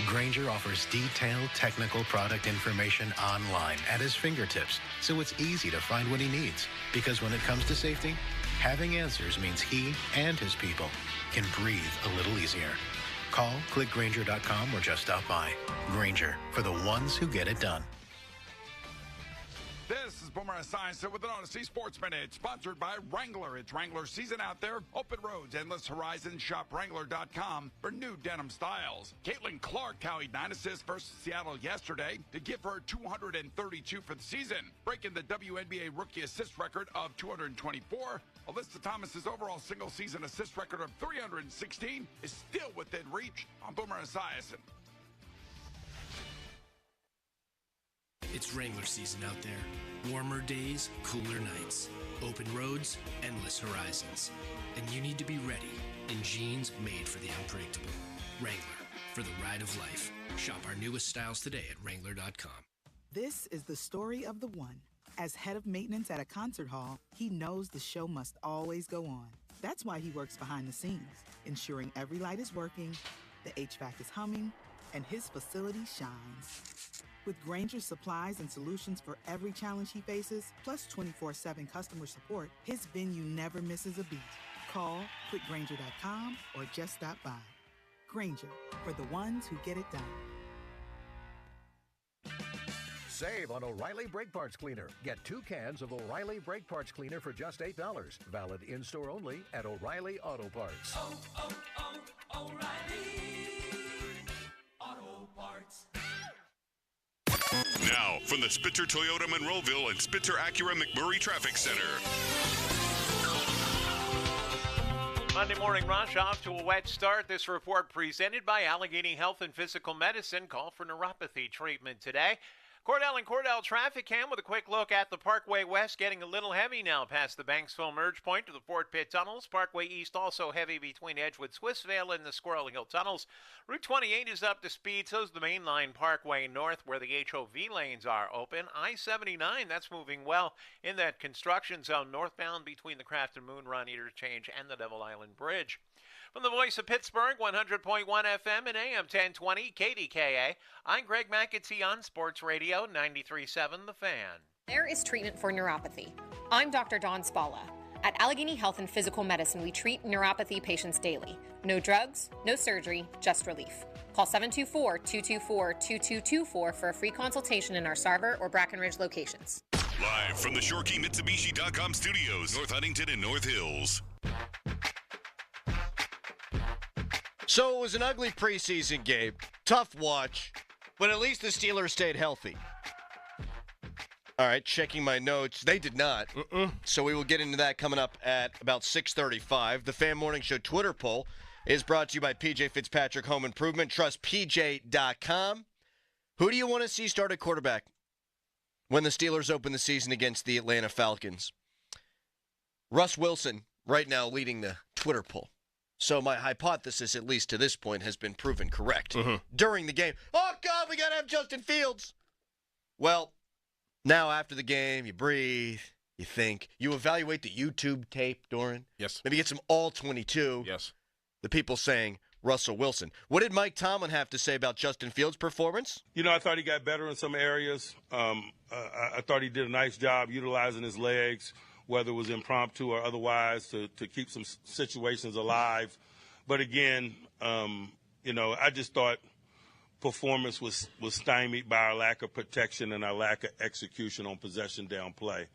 Grainger offers detailed technical product information online at his fingertips, so it's easy to find what he needs. Because when it comes to safety, having answers means he and his people can breathe a little easier. Call, click Grainger.com, or just stop by. Grainger, for the ones who get it done. This is Boomer Esiason with an Odyssey Sports Minute, sponsored by Wrangler. It's Wrangler season out there. Open roads, endless horizons. Shop Wrangler.com for new denim styles. Caitlin Clark tallied 9 assists versus Seattle yesterday to give her 232 for the season, breaking the WNBA rookie assist record of 224. Alyssa Thomas's overall single-season assist record of 316 is still within reach. I'm Boomer Esiason. It's Wrangler season out there. Warmer days, cooler nights. Open roads, endless horizons. And you need to be ready in jeans made for the unpredictable. Wrangler, for the ride of life. Shop our newest styles today at Wrangler.com. This is the story of the one. As head of maintenance at a concert hall, he knows the show must always go on. That's why he works behind the scenes, ensuring every light is working, the HVAC is humming, and his facility shines. With Grainger's supplies and solutions for every challenge he faces, plus 24/7 customer support, his venue never misses a beat. Call, click Grainger.com, or just stop by. Grainger, for the ones who get it done. Save on O'Reilly Brake Parts Cleaner. Get 2 cans of O'Reilly Brake Parts Cleaner for just $8. Valid in-store only at O'Reilly Auto Parts. O'Reilly Auto Parts. Now, from the Spitzer Toyota Monroeville and Spitzer Acura McMurray Traffic Center. Monday morning rush off to a wet start. This report presented by Allegheny Health and Physical Medicine. Call for neuropathy treatment today. Cordell and Cordell traffic cam with a quick look at the Parkway West, getting a little heavy now past the Banksville merge point to the Fort Pitt tunnels. Parkway East also heavy between Edgewood, Swissvale, and the Squirrel Hill tunnels. Route 28 is up to speed, so's the main line Parkway North, where the HOV lanes are open. I-79, that's moving well in that construction zone northbound between the Craft and Moon Run Interchange and the Devil Island Bridge. From the voice of Pittsburgh, 100.1 FM and AM 1020 KDKA, I'm Greg McAtee on Sports Radio 93.7 The Fan. There is treatment for neuropathy. I'm Dr. Dawn Spalla. At Allegheny Health and Physical Medicine, we treat neuropathy patients daily. No drugs, no surgery, just relief. Call 724-224-2224 for a free consultation in our Sarver or Brackenridge locations. Live from the ShoreKeyMitsubishi.com studios, North Huntington and North Hills. So it was an ugly preseason game. Tough watch, but at least the Steelers stayed healthy. All right, checking my notes. They did not. So we will get into that coming up at about 6:35. The Fan Morning Show Twitter poll is brought to you by PJ Fitzpatrick Home Improvement. Trust PJ.com. Who do you want to see start at quarterback when the Steelers open the season against the Atlanta Falcons? Russ Wilson right now leading the Twitter poll. So my hypothesis, at least to this point, has been proven correct. During the game, oh, God, we got to have Justin Fields. Well, now after the game, you breathe, you think, you evaluate the YouTube tape, Doran. Yes. Maybe get some all-22. Yes. The people saying Russell Wilson. What did Mike Tomlin have to say about Justin Fields' performance? You know, I thought he got better in some areas. I thought he did a nice job utilizing his legs, whether it was impromptu or otherwise, to keep some situations alive. But again, you know, I just thought performance was stymied by our lack of protection and our lack of execution on possession down play.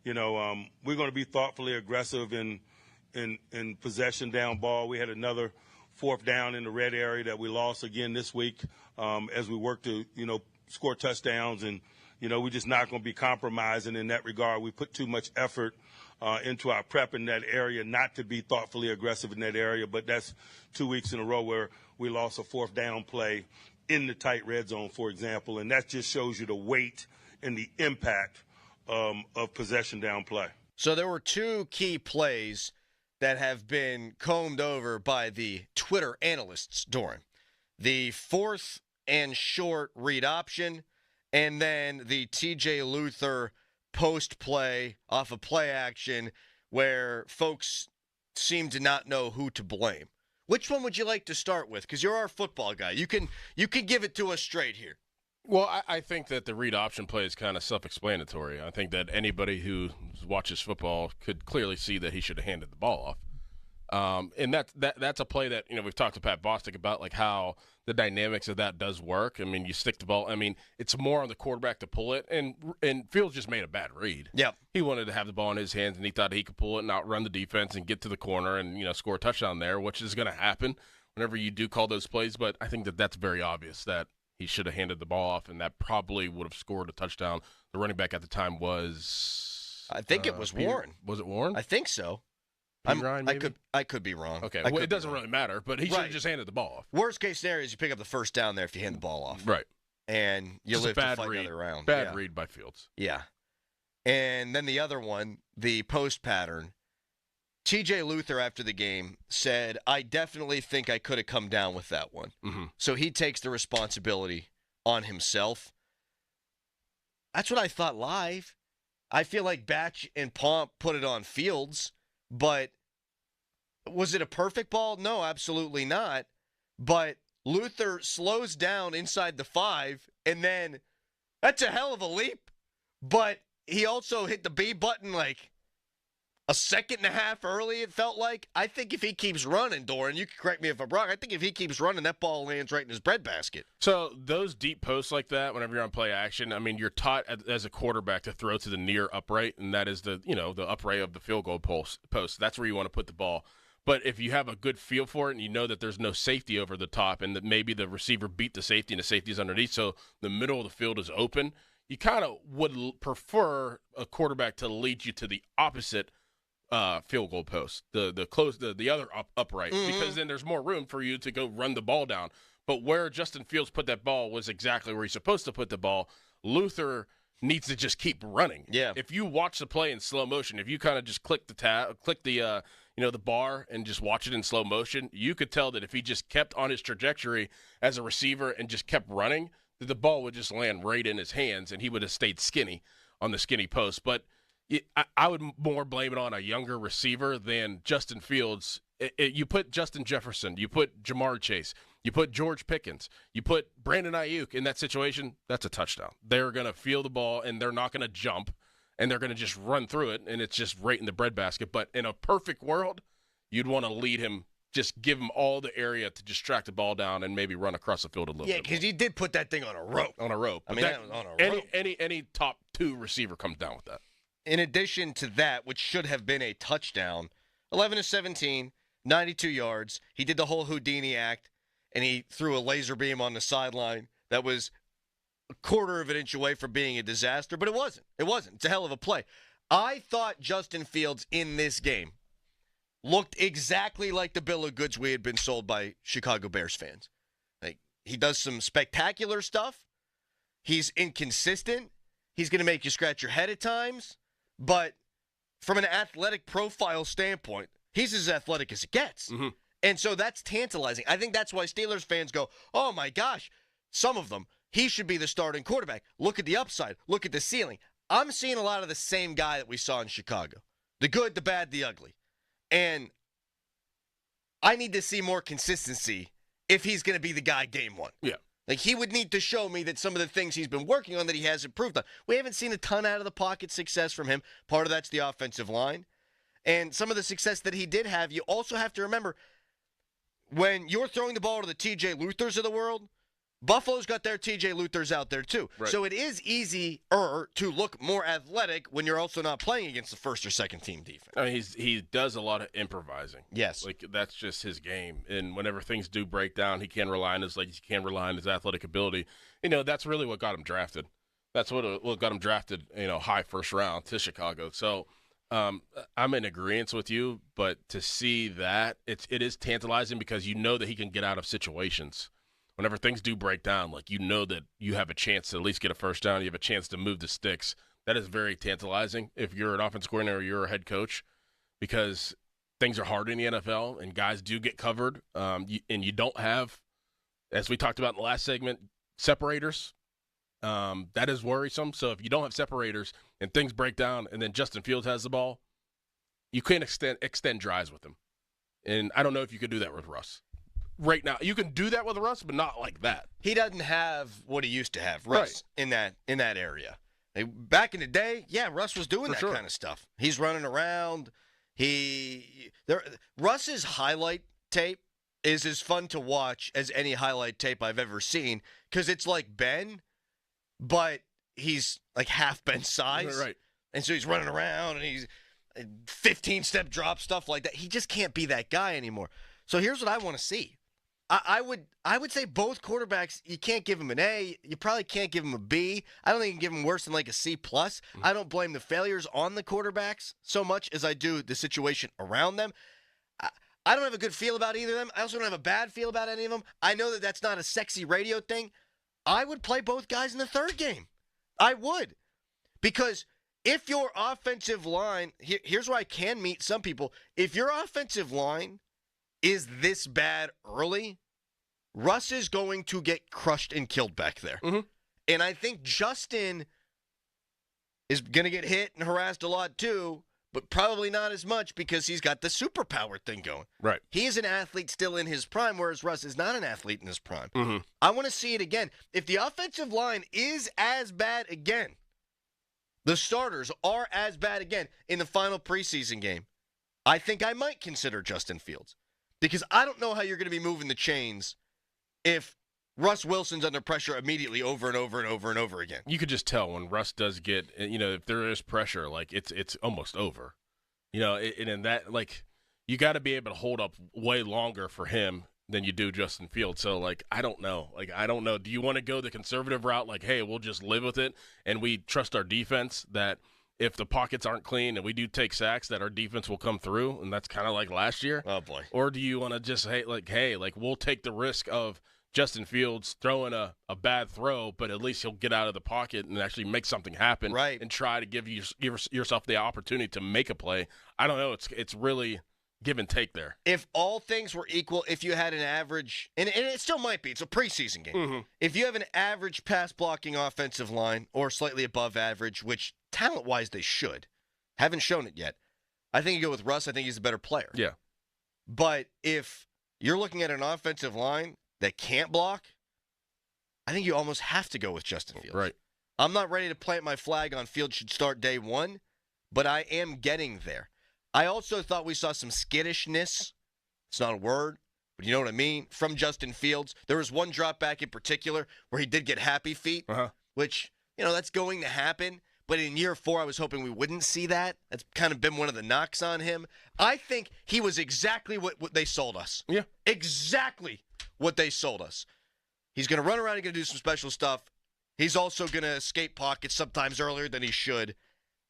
You know, we're going to be thoughtfully aggressive in possession down ball. We had another fourth down in the red area that we lost again this week as we work to, you know, score touchdowns. And, you know, we're just not going to be compromising in that regard. We put too much effort into our prep in that area, not to be thoughtfully aggressive in that area. But that's 2 weeks in a row where we lost a fourth down play in the tight red zone, for example. And that just shows you the weight and the impact of possession down play. So there were two key plays that have been combed over by the Twitter analysts, Doran. The 4th and short read option, and then the TJ Luther post play off of play action where folks seem to not know who to blame. Which one would you like to start with? Because you're our football guy. You can give it to us straight here. Well, I think that the read option play is kind of self-explanatory. I think that anybody who watches football could clearly see that he should have handed the ball off. And that's a play that, you know, we've talked to Pat Bostic about, like how the dynamics of that does work. I mean, you stick the ball. I mean, it's more on the quarterback to pull it, and Fields just made a bad read. Yep. He wanted to have the ball in his hands, and he thought he could pull it and outrun the defense and get to the corner and, you know, score a touchdown there, which is going to happen whenever you do call those plays. But I think that that's very obvious that he should have handed the ball off, and that probably would have scored a touchdown. The running back at the time was, I think it was Warren. Was it Warren? I think so. Ryan, I could be wrong. Okay, well, it doesn't really matter, but he should have just handed the ball off. Worst case scenario is you pick up the first down there if you hand the ball off. Right. And you Just live a bad to fight read. another round. Bad read by Fields. Yeah. And then the other one, the post pattern. TJ Luther after the game said, I definitely think I could have come down with that one. Mm-hmm. So he takes the responsibility on himself. That's what I thought live. I feel like Batch and Pomp put it on Fields, but was it a perfect ball? No, absolutely not. But Luther slows down inside the 5, and then that's a hell of a leap. But he also hit the B button like a second and a half early, it felt like. I think if he keeps running, Doran, you can correct me if I'm wrong, I think if he keeps running, that ball lands right in his breadbasket. So those deep posts like that, whenever you're on play action, I mean, you're taught as a quarterback to throw to the near upright, and that is the upright of the field goal post. That's where you want to put the ball. But if you have a good feel for it and you know that there's no safety over the top and that maybe the receiver beat the safety and the safety's underneath, so the middle of the field is open, you kind of would prefer a quarterback to lead you to the opposite field goal post, the other upright, because then there's more room for you to go run the ball down. But where Justin Fields put that ball was exactly where he's supposed to put the ball. Luther needs to just keep running. Yeah. If you watch the play in slow motion, if you kind of just click the bar and just watch it in slow motion, you could tell that if he just kept on his trajectory as a receiver and just kept running, that the ball would just land right in his hands and he would have stayed skinny on the skinny post. But I would more blame it on a younger receiver than Justin Fields. You put Justin Jefferson, you put Jamar Chase, you put George Pickens, you put Brandon Ayuk in that situation, that's a touchdown. They're going to feel the ball, and they're not going to jump, and they're going to just run through it, and it's just right in the breadbasket. But in a perfect world, you'd want to lead him just give him all the area to just track the ball down and maybe run across the field a little bit. Yeah, because he did put that thing on a rope. On a rope. I mean, that was on a rope. Any top 2 receiver comes down with that. In addition to that, which should have been a touchdown, 11-17, 92 yards. He did the whole Houdini act, and he threw a laser beam on the sideline that was a quarter of an inch away from being a disaster, but it wasn't. It wasn't. It's a hell of a play. I thought Justin Fields in this game looked exactly like the bill of goods we had been sold by Chicago Bears fans. Like, he does some spectacular stuff. He's inconsistent. He's going to make you scratch your head at times. But from an athletic profile standpoint, he's as athletic as it gets. Mm-hmm. And so that's tantalizing. I think that's why Steelers fans go, oh, my gosh, some of them, he should be the starting quarterback. Look at the upside. Look at the ceiling. I'm seeing a lot of the same guy that we saw in Chicago. The good, the bad, the ugly. And I need to see more consistency if he's going to be the guy game one. Yeah. Like, he would need to show me that some of the things he's been working on that he has improved on. We haven't seen a ton out of the pocket success from him. Part of that's the offensive line. And some of the success that he did have, you also have to remember, when you're throwing the ball to the T.J. Luthers of the world, Buffalo's got their T.J. Luthers out there too. Right. So it is easier to look more athletic when you're also not playing against the first or second team defense. I mean, he does a lot of improvising. Yes. Like, that's just his game. And whenever things do break down, he can rely on his legs. He can rely on his athletic ability. That's really what got him drafted. That's what got him drafted, high first round to Chicago. So I'm in agreement with you, but to see that, it is tantalizing because you know that he can get out of situations. Whenever things do break down, like, that you have a chance to at least get a first down, you have a chance to move the sticks. That is very tantalizing if you're an offensive coordinator or you're a head coach, because things are hard in the NFL and guys do get covered. And you don't have, as we talked about in the last segment, separators. That is worrisome. So if you don't have separators and things break down and then Justin Fields has the ball, you can't extend drives with him. And I don't know if you could do that with Russ. Right now, you can do that with Russ, but not like that. He doesn't have what he used to have, Russ, right, in that area. Back in the day, yeah, Russ was doing that kind of stuff. He's running around. Russ's highlight tape is as fun to watch as any highlight tape I've ever seen, because it's like Ben, but he's like half Ben's size. Right. And so he's running around and he's 15-step drop, stuff like that. He just can't be that guy anymore. So here's what I want to see. I would say both quarterbacks, you can't give them an A. You probably can't give them a B. I don't think you can give them worse than like a C+. I don't blame the failures on the quarterbacks so much as I do the situation around them. I don't have a good feel about either of them. I also don't have a bad feel about any of them. I know that that's not a sexy radio thing. I would play both guys in the third game. I would. Because if your offensive line, here's where I can meet some people. If your offensive line is this bad early, Russ is going to get crushed and killed back there. Mm-hmm. And I think Justin is going to get hit and harassed a lot too, but probably not as much because he's got the superpower thing going. Right. He is an athlete still in his prime, whereas Russ is not an athlete in his prime. Mm-hmm. I want to see it again. If the offensive line is as bad again, the starters are as bad again in the final preseason game, I think I might consider Justin Fields. Because I don't know how you're going to be moving the chains if Russ Wilson's under pressure immediately over and over and over and over again. You could just tell when Russ does get, if there is pressure, like it's almost over. And in that, like, you got to be able to hold up way longer for him than you do Justin Fields. So, like, I don't know. Do you want to go the conservative route? Like, hey, we'll just live with it and we trust our defense that if the pockets aren't clean and we do take sacks, that our defense will come through, and that's kind of like last year? Oh, boy. Or do you want to just say, like, hey, like, we'll take the risk of Justin Fields throwing a bad throw, but at least he'll get out of the pocket and actually make something happen, right, and try to give yourself the opportunity to make a play? I don't know. It's really give and take there. If all things were equal, if you had an average, and it still might be, it's a preseason game. Mm-hmm. If you have an average pass-blocking offensive line or slightly above average, which talent-wise they should, haven't shown it yet, I think you go with Russ. I think he's a better player. Yeah. But if you're looking at an offensive line that can't block, I think you almost have to go with Justin Fields. Right. I'm not ready to plant my flag on Fields should start day one, but I am getting there. I also thought we saw some skittishness It's not a word, but you know what I mean, from Justin Fields. There was one drop back in particular where he did get happy feet, which, that's going to happen. But in year 4, I was hoping we wouldn't see that. That's kind of been one of the knocks on him. I think he was exactly what they sold us. Yeah. Exactly what they sold us. He's going to run around and going to do some special stuff. He's also going to escape pockets sometimes earlier than he should.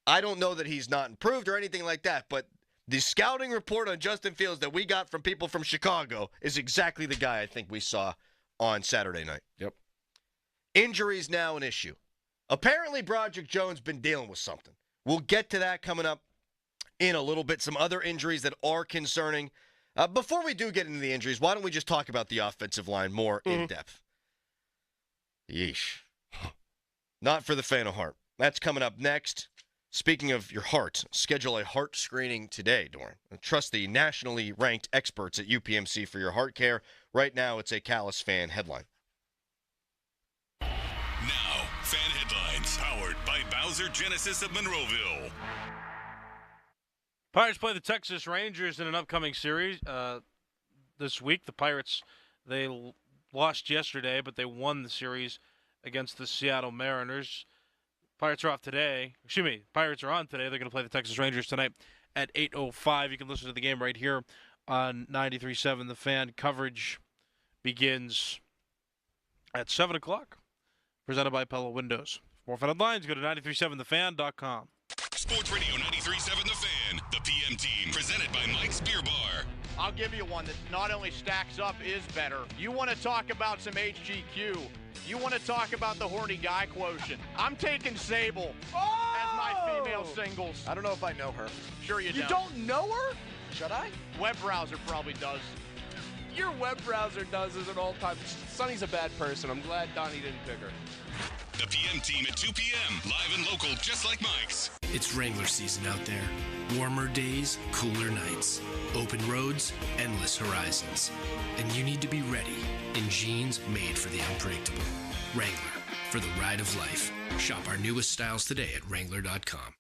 I don't know that he's not improved or anything like that, but the scouting report on Justin Fields that we got from people from Chicago is exactly the guy I think we saw on Saturday night. Yep. Injuries now an issue. Apparently, Broderick Jones been dealing with something. We'll get to that coming up in a little bit. Some other injuries that are concerning. Before we do get into the injuries, why don't we just talk about the offensive line more in depth? Yeesh. Not for the faint of heart. That's coming up next. Speaking of your heart, schedule a heart screening today, Doran. Trust the nationally ranked experts at UPMC for your heart care. Right now, it's a Callis fan headline. Now, fan headlines powered by Bowser Genesis of Monroeville. Pirates play the Texas Rangers in an upcoming series this week. The Pirates, they lost yesterday, but they won the series against the Seattle Mariners. Pirates are off today. Pirates are on today. They're going to play the Texas Rangers tonight at 8:05. You can listen to the game right here on 93.7 The Fan. Coverage begins at 7 o'clock. Presented by Pella Windows. For more fan headlines, go to 937thefan.com. Sports Radio 93.7 The Fan, the PM team, presented by Mike's Beer Bar. I'll give you one that not only stacks up, is better. You want to talk about some HGQ. You want to talk about the horny guy quotient. I'm taking Sable as my female singles. I don't know if I know her. Sure you don't. You don't know her? Should I? Web browser probably does. Your web browser does as an all-time. Sonny's a bad person. I'm glad Donnie didn't pick her. The PM team at 2 p.m. Live and local, just like Mike's. It's Wrangler season out there. Warmer days, cooler nights. Open roads, endless horizons. And you need to be ready in jeans made for the unpredictable. Wrangler, for the ride of life. Shop our newest styles today at Wrangler.com.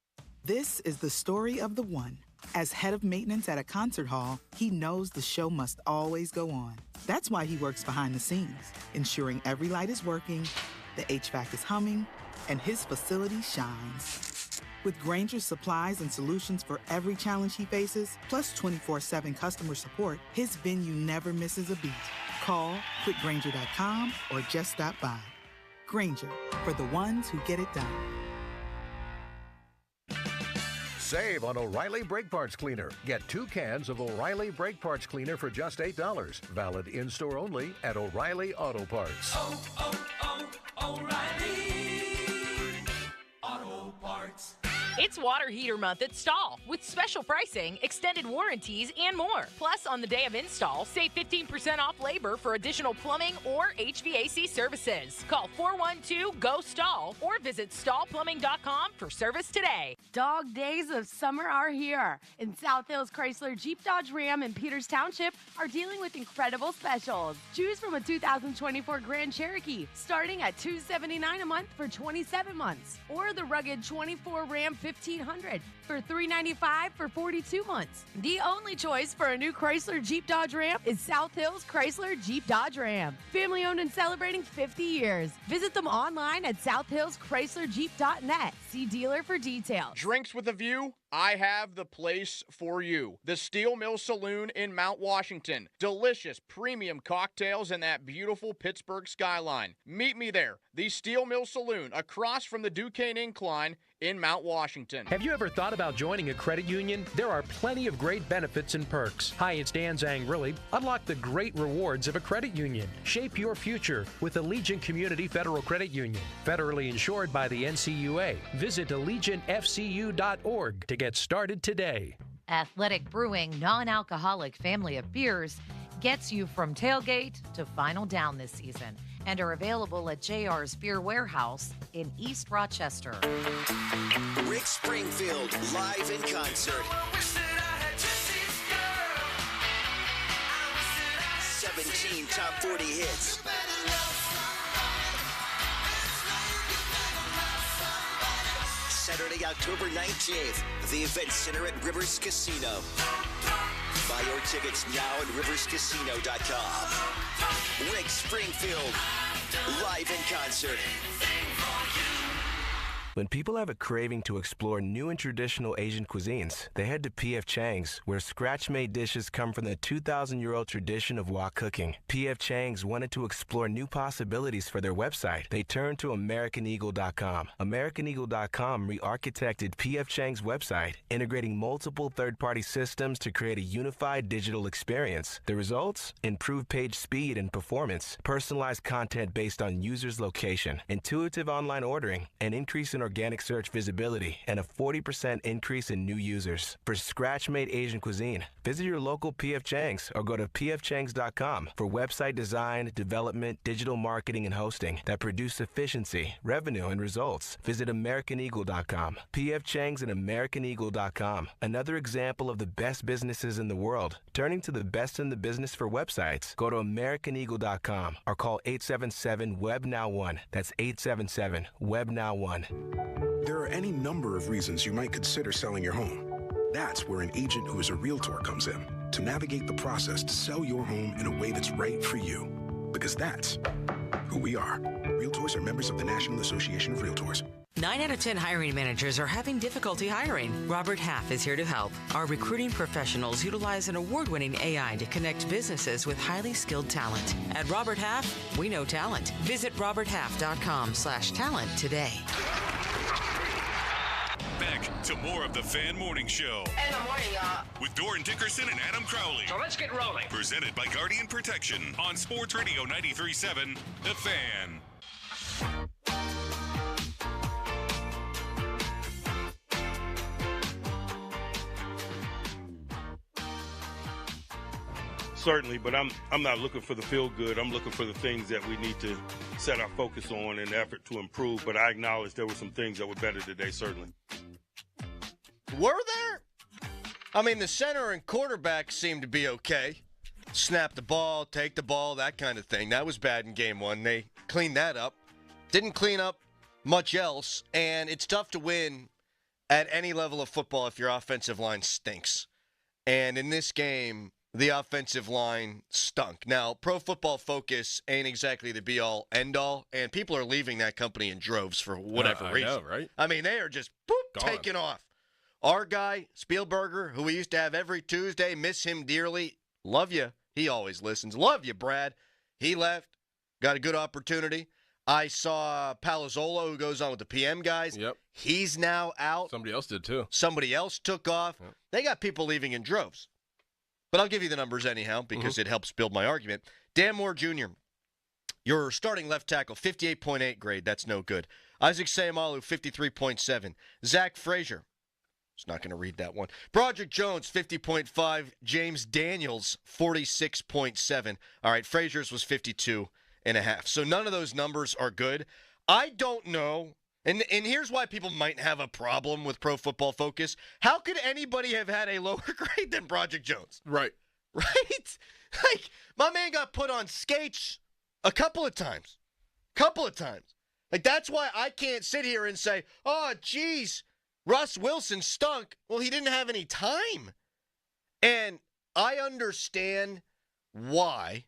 This is the story of the one. As head of maintenance at a concert hall, he knows the show must always go on. That's why he works behind the scenes, ensuring every light is working, the HVAC is humming, and his facility shines. With Grainger's supplies and solutions for every challenge he faces, plus 24/7 customer support, his venue never misses a beat. Call quickgrainger.com or just stop by. Grainger, for the ones who get it done. Save on O'Reilly Brake Parts Cleaner. Get 2 cans of O'Reilly Brake Parts Cleaner for just $8. Valid in-store only at O'Reilly Auto Parts. O'Reilly Auto Parts. It's water heater month at Stahl with special pricing, extended warranties, and more. Plus, on the day of install, save 15% off labor for additional plumbing or HVAC services. Call 412-GO-STAHL or visit stahlplumbing.com for service today. Dog days of summer are here, and South Hills Chrysler Jeep Dodge Ram in Peters Township are dealing with incredible specials. Choose from a 2024 Grand Cherokee starting at $279 a month for 27 months, or the rugged 24 Ram 1500 for $395 for 42 months. The only choice for a new Chrysler Jeep Dodge Ram is South Hills Chrysler Jeep Dodge Ram. Family owned and celebrating 50 years. Visit them online at southhillschryslerjeep.net. See dealer for details. Drinks with a view? I have the place for you. The Steel Mill Saloon in Mount Washington. Delicious premium cocktails and that beautiful Pittsburgh skyline. Meet me there. The Steel Mill Saloon across from the Duquesne Incline in Mount Washington. Have you ever thought about joining a credit union? There are plenty of great benefits and perks. Hi, it's Dan Zangrilli. Unlock the great rewards of a credit union. Shape your future with Allegiant Community Federal Credit Union. Federally insured by the NCUA. Visit AllegiantFCU.org to get started today. Athletic Brewing non-alcoholic family of beers gets you from tailgate to final down this season and are available at JR's Beer Warehouse in East Rochester. Rick Springfield live in concert. 17 top 40 hits. Saturday, October 19th, the Event Center at Rivers Casino. Buy your tickets now at riverscasino.com. Rick Springfield, live in concert. When people have a craving to explore new and traditional Asian cuisines, they head to P.F. Chang's, where scratch-made dishes come from the 2,000-year-old tradition of wok cooking. P.F. Chang's wanted to explore new possibilities for their website. They turned to AmericanEagle.com. AmericanEagle.com re-architected P.F. Chang's website, integrating multiple third-party systems to create a unified digital experience. The results? Improved page speed and performance, personalized content based on users' location, intuitive online ordering, an increase in organic search visibility, and a 40% increase in new users. For scratch-made Asian cuisine, visit your local P.F. Chang's or go to pfchangs.com for website design, development, digital marketing, and hosting that produce efficiency, revenue, and results. Visit AmericanEagle.com. P.F. Chang's and AmericanEagle.com. Another example of the best businesses in the world, turning to the best in the business for websites. Go to AmericanEagle.com or call 877-WEB-NOW1. That's 877-WEB-NOW1. There are any number of reasons you might consider selling your home. That's where an agent who is a realtor comes in to navigate the process to sell your home in a way that's right for you. Because that's who we are. Realtors are members of the National Association of Realtors. 9 out of 10 hiring managers are having difficulty hiring. Robert Half is here to help. Our recruiting professionals utilize an award-winning AI to connect businesses with highly skilled talent. At Robert Half, we know talent. Visit roberthalf.com/talent today. Back to more of the Fan Morning Show. In the morning, y'all. With Doran Dickerson and Adam Crowley. So let's get rolling. Presented by Guardian Protection on Sports Radio 93.7, The Fan. Certainly, but I'm not looking for the feel good. I'm looking for the things that we need to set our focus on in an effort to improve. But I acknowledge there were some things that were better today, certainly. Were there? I mean, the center and quarterback seemed to be okay. Snap the ball, take the ball, that kind of thing. That was bad in game one. They cleaned that up. Didn't clean up much else. And it's tough to win at any level of football if your offensive line stinks. And in this game, the offensive line stunk. Now, Pro Football Focus ain't exactly the be-all, end-all, and people are leaving that company in droves for whatever reason. I know, right? I mean, they are just taking off. Our guy, Spielberger, who we used to have every Tuesday, miss him dearly. Love you. He always listens. Love you, Brad. He left. Got a good opportunity. I saw Palazzolo, who goes on with the PM guys. Yep. He's now out. Somebody else did, too. Somebody else took off. Yep. They got people leaving in droves. But I'll give you the numbers anyhow because it helps build my argument. Dan Moore Jr., your starting left tackle, 58.8 grade. That's no good. Isaac Seumalo, 53.7. Zach Frazier, just not going to read that one. Broderick Jones, 50.5. James Daniels, 46.7. All right, Frazier's was 52.5. So none of those numbers are good. I don't know. And here's why people might have a problem with Pro Football Focus. How could anybody have had a lower grade than Broderick Jones? Right. Right? Like, my man got put on skates a couple of times. Like, that's why I can't sit here and say, oh, geez, Russ Wilson stunk. Well, he didn't have any time. And I understand why-ish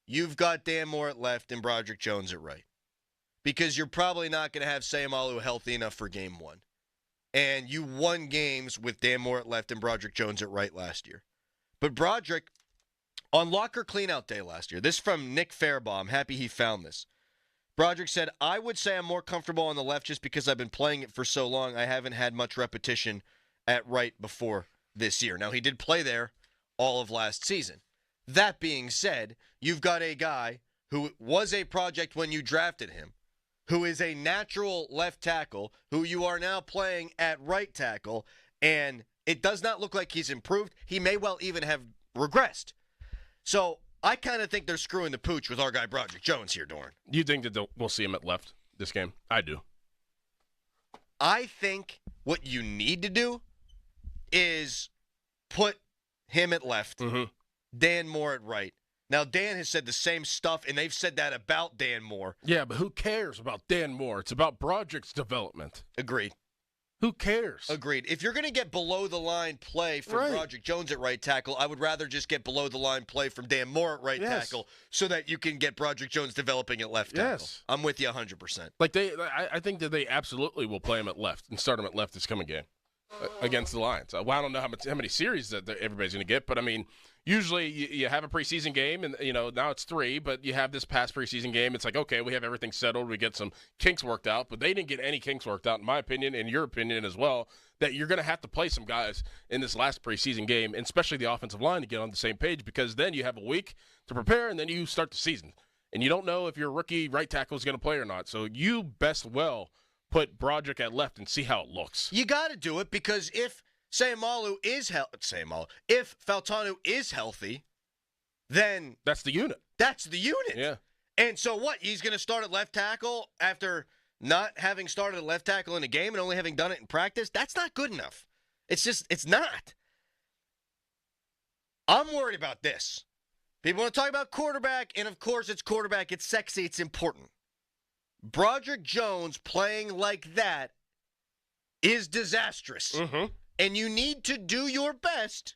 you've got Dan Moore at left and Broderick Jones at right. Because you're probably not going to have Seumalo healthy enough for game one. And you won games with Dan Moore at left and Broderick Jones at right last year. But Broderick, on locker cleanout day last year, this from Nick Fairbaugh, I'm happy he found this. Broderick said, I would say I'm more comfortable on the left just because I've been playing it for so long. I haven't had much repetition at right before this year. Now, he did play there all of last season. That being said, you've got a guy who was a project when you drafted him, who is a natural left tackle, who you are now playing at right tackle, and it does not look like he's improved. He may well even have regressed. So I kind of think they're screwing the pooch with our guy Broderick Jones here, Doran. You think that we'll see him at left this game? I do. I think what you need to do is put him at left, Dan Moore at right. Now, Dan has said the same stuff, and they've said that about Dan Moore. Yeah, but who cares about Dan Moore? It's about Broderick's development. Agreed. Who cares? Agreed. If you're going to get below-the-line play from Broderick Jones at right tackle, I would rather just get below-the-line play from Dan Moore at right tackle so that you can get Broderick Jones developing at left tackle. Yes. I'm with you 100%. Like I think that they absolutely will play him at left and start him at left this coming game against the Lions. Well, I don't know how many series that everybody's going to get, but I mean, usually you have a preseason game, and now it's 3, but you have this past preseason game. It's like, okay, we have everything settled. We get some kinks worked out, but they didn't get any kinks worked out, in my opinion, and your opinion as well, that you're going to have to play some guys in this last preseason game, and especially the offensive line, to get on the same page, because then you have a week to prepare, and then you start the season. And you don't know if your rookie right tackle is going to play or not. So you best well put Broderick at left and see how it looks. You got to do it, because if if Faltanu is healthy, then that's the unit. That's the unit. Yeah. And so what? He's going to start at left tackle after not having started at left tackle in a game and only having done it in practice? That's not good enough. It's not. I'm worried about this. People want to talk about quarterback, and of course it's quarterback. It's sexy. It's important. Broderick Jones playing like that is disastrous. Mm-hmm. And you need to do your best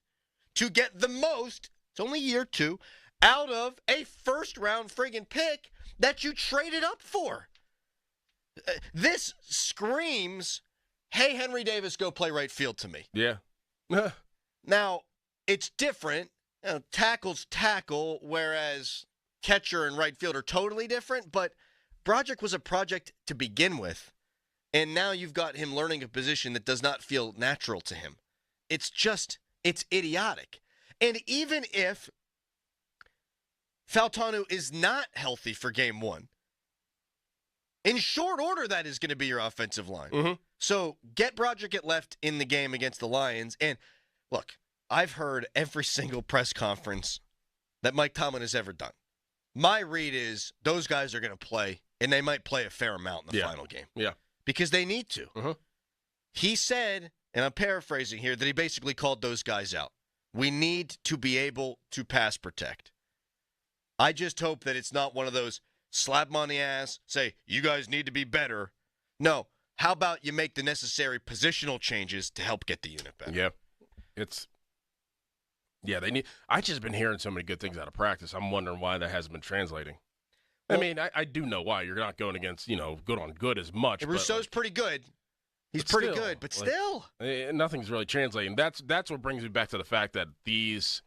to get the most, it's only year 2, out of a first-round friggin' pick that you traded up for. This screams, hey, Henry Davis, go play right field to me. Yeah. Now, it's different. Tackle's tackle, whereas catcher and right field are totally different, but Broderick was a project to begin with, and now you've got him learning a position that does not feel natural to him. It's idiotic. And even if Faltanu is not healthy for game 1, in short order, that is going to be your offensive line. Mm-hmm. So get Broderick at left in the game against the Lions. And look, I've heard every single press conference that Mike Tomlin has ever done. My read is those guys are going to play, and they might play a fair amount in the final game. Yeah. Because they need to. Uh-huh. He said, and I'm paraphrasing here, that he basically called those guys out. We need to be able to pass protect. I just hope that it's not one of those slap them on the ass, say, you guys need to be better. No. How about you make the necessary positional changes to help get the unit better? Yeah. They need. I just been hearing so many good things out of practice. I'm wondering why that hasn't been translating. Well, I mean, I do know why. You're not going against, good on good as much. Rousseau's pretty good. He's pretty good, but still. Nothing's really translating. That's what brings me back to the fact that these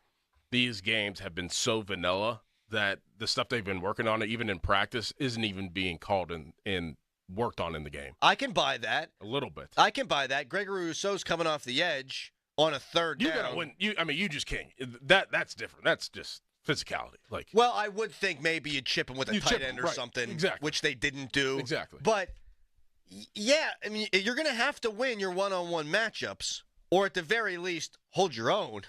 games have been so vanilla that the stuff they've been working on, even in practice, isn't even being called and worked on in the game. I can buy that. A little bit. I can buy that. Gregory Rousseau's coming off the edge on a third down. You gotta win. You just can't. That's different. That's just physicality. Well, I would think maybe you'd chip him with a tight end or something, exactly, which they didn't do. Exactly. But yeah, I mean, you're going to have to win your one-on-one matchups, or at the very least, hold your own.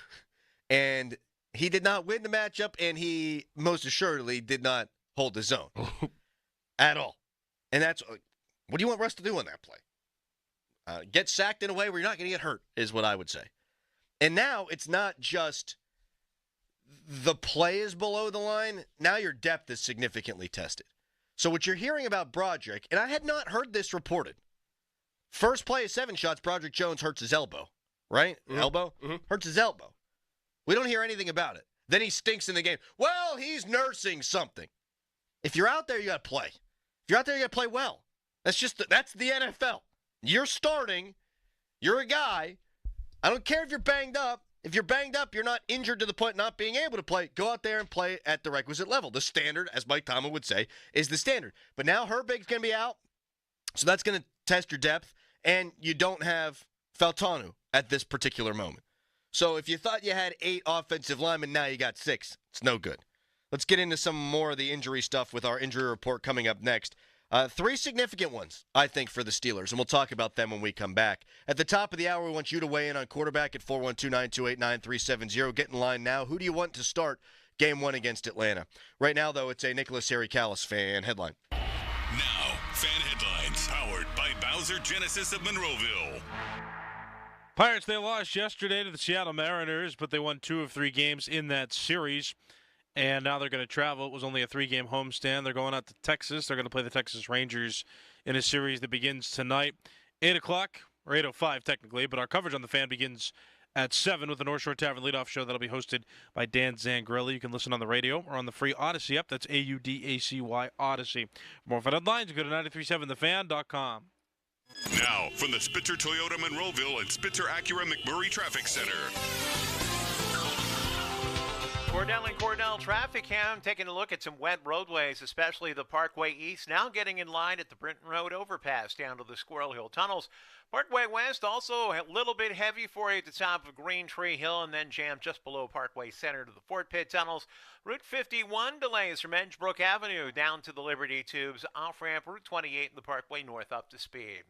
And he did not win the matchup, and he most assuredly did not hold his own at all. And that's what do you want Russ to do on that play? Get sacked in a way where you're not going to get hurt, is what I would say. And now it's not just the play is below the line. Now your depth is significantly tested. So what you're hearing about Broderick, and I had not heard this reported. First play of 7 shots, Broderick Jones hurts his elbow, right? Mm-hmm. Elbow? Mm-hmm. Hurts his elbow. We don't hear anything about it. Then he stinks in the game. Well, he's nursing something. If you're out there, you got to play. If you're out there, you got to play well. That's the NFL. You're starting. You're a guy. I don't care if you're banged up. If you're banged up, you're not injured to the point of not being able to play. Go out there and play at the requisite level. The standard, as Mike Tomlin would say, is the standard. But now Herbig's going to be out, so that's going to test your depth, and you don't have Faltanu at this particular moment. So if you thought you had 8 offensive linemen, now you got 6. It's no good. Let's get into some more of the injury stuff with our injury report coming up next. 3 significant ones, I think, for the Steelers, and we'll talk about them when we come back. At the top of the hour, we want you to weigh in on quarterback at 412-928-9370. Get in line now. Who do you want to start Game 1 against Atlanta? Right now, though, it's a Nicholas Harry Callis fan headline. Now, fan headlines, powered by Bowser Genesis of Monroeville. Pirates, they lost yesterday to the Seattle Mariners, but they won 2 of 3 games in that series. And now they're going to travel. It was only a 3-game homestand. They're going out to Texas. They're going to play the Texas Rangers in a series that begins tonight. 8 o'clock, or 8:05 technically, but our coverage on the Fan begins at 7 with the North Shore Tavern leadoff show that'll be hosted by Dan Zangrelli. You can listen on the radio or on the free Odyssey app. That's AUDACY Odyssey. For more Fan headlines, go to 937thefan.com. Now, from the Spitzer Toyota Monroeville and Spitzer Acura McMurray Traffic Center. Cordell and Cordell traffic cam taking a look at some wet roadways, especially the Parkway East, now getting in line at the Brinton Road overpass down to the Squirrel Hill tunnels. Parkway West also a little bit heavy for you at the top of Green Tree Hill and then jammed just below Parkway Center to the Fort Pitt tunnels. Route 51 delays from Edgebrook Avenue down to the Liberty Tubes. Off-ramp Route 28 in the Parkway North up to speed.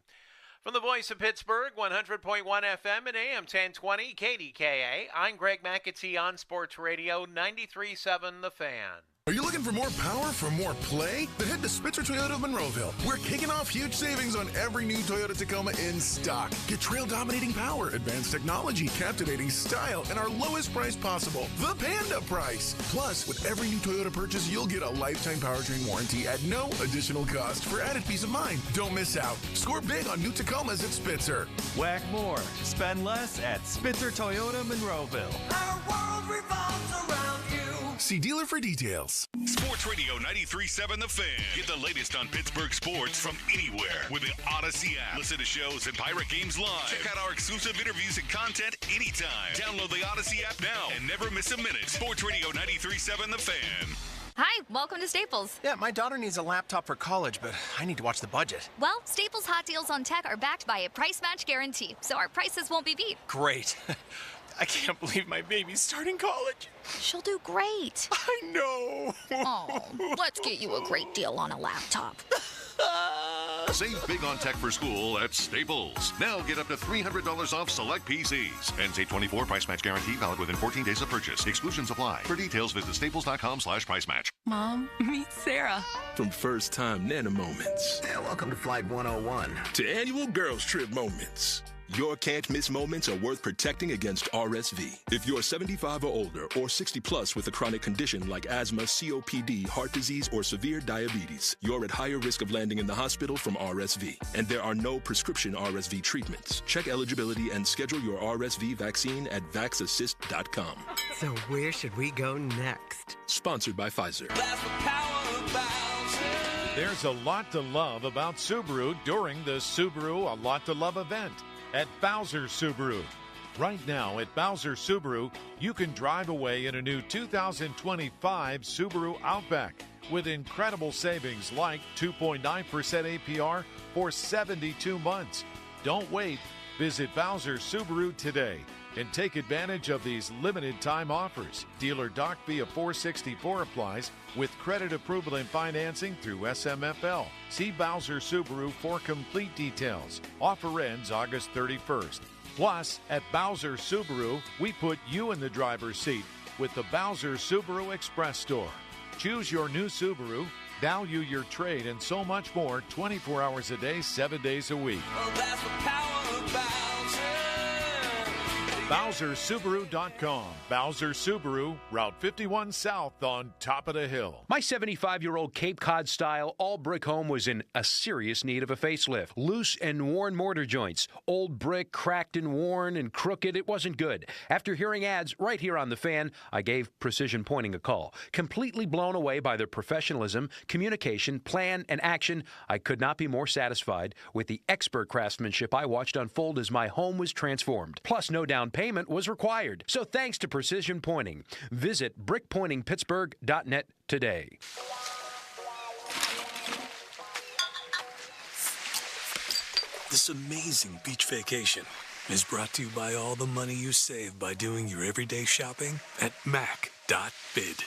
From the voice of Pittsburgh, 100.1 FM and AM 1020 KDKA, I'm Greg McAtee on Sports Radio 93.7 The Fan. Are you looking for more power for more play? Then head to Spitzer Toyota of Monroeville. We're kicking off huge savings on every new Toyota Tacoma in stock. Get trail-dominating power, advanced technology, captivating style, and our lowest price possible, the Panda price. Plus, with every new Toyota purchase, you'll get a lifetime powertrain warranty at no additional cost for added peace of mind. Don't miss out. Score big on new Tacomas at Spitzer. Whack more. Spend less at Spitzer Toyota Monroeville. Our world revolves around you. See dealer for details. Sports Radio 93.7 The Fan. Get the latest on Pittsburgh sports from anywhere with the Odyssey app. Listen to shows and Pirate Games live. Check out our exclusive interviews and content anytime. Download the Odyssey app now and never miss a minute. Sports Radio 93.7 The Fan. Hi, welcome to Staples. Yeah, my daughter needs a laptop for college, but I need to watch the budget. Well, Staples hot deals on tech are backed by a price match guarantee, so our prices won't be beat. Great. I can't believe my baby's starting college. She'll do great. I know. Oh, let's get you a great deal on a laptop. Save big on tech for school at Staples. Now get up to $300 off select PCs. NC24 price match guarantee valid within 14 days of purchase. Exclusions apply. For details, visit staples.com/price match. Mom, meet Sarah. From first-time Nana moments. Yeah, welcome to Flight 101. To annual girls trip moments. Your can't-miss moments are worth protecting against RSV. If you're 75 or older or 60 plus with a chronic condition like asthma, COPD, heart disease, or severe diabetes, you're at higher risk of landing in the hospital from RSV. And there are no prescription RSV treatments. Check eligibility and schedule your RSV vaccine at vaxassist.com. So where should we go next? Sponsored by Pfizer. There's a lot to love about Subaru during the Subaru A Lot to Love event at Bowser Subaru. Right now at Bowser Subaru, you can drive away in a new 2025 Subaru Outback with incredible savings like 2.9% APR for 72 months. Don't wait. Visit Bowser Subaru today and take advantage of these limited time offers. Dealer Doc via 464 applies with credit approval and financing through SMFL. See Bowser Subaru for complete details. Offer ends August 31st. Plus, at Bowser Subaru, we put you in the driver's seat with the Bowser Subaru Express Store. Choose your new Subaru, value your trade, and so much more 24 hours a day, 7 days a week. Oh, that's the power of Bowser. BowserSubaru.com. Bowser Subaru, Route 51 South on top of the hill. My 75-year-old Cape Cod-style all-brick home was in a serious need of a facelift. Loose and worn mortar joints. Old brick, cracked and worn and crooked. It wasn't good. After hearing ads right here on The Fan, I gave Precision Pointing a call. Completely blown away by their professionalism, communication, plan, and action, I could not be more satisfied with the expert craftsmanship I watched unfold as my home was transformed. Plus, no down payment was required. So thanks to Precision Pointing. Visit brickpointingpittsburgh.net today. This amazing beach vacation is brought to you by all the money you save by doing your everyday shopping at Mac.bid.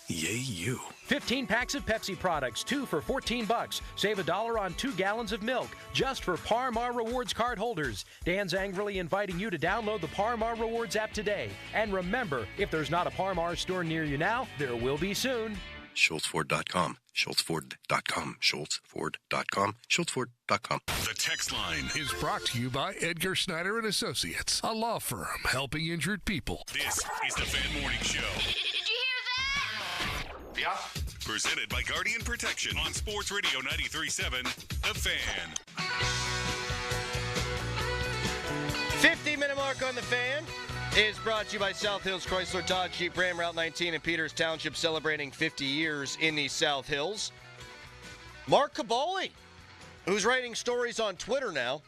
Yay, you. 15 packs of Pepsi products, 2 for $14. Save $1 on 2 gallons of milk, just for Par Mar Rewards card holders. Dan's angrily inviting you to download the Par Mar Rewards app today. And remember, if there's not a Par Mar store near you now, there will be soon. SchultzFord.com. SchultzFord.com. SchultzFord.com. SchultzFord.com. The text line is brought to you by Edgar Snyder and Associates, a law firm helping injured people. This is the Fan Morning Show. Yeah. Presented by Guardian Protection on Sports Radio 93.7 The Fan. 50-minute mark on the Fan is brought to you by South Hills Chrysler Dodge Jeep Ram Route 19 in Peters Township, celebrating 50 years in the South Hills. Mark Kaboly, who's writing stories on Twitter now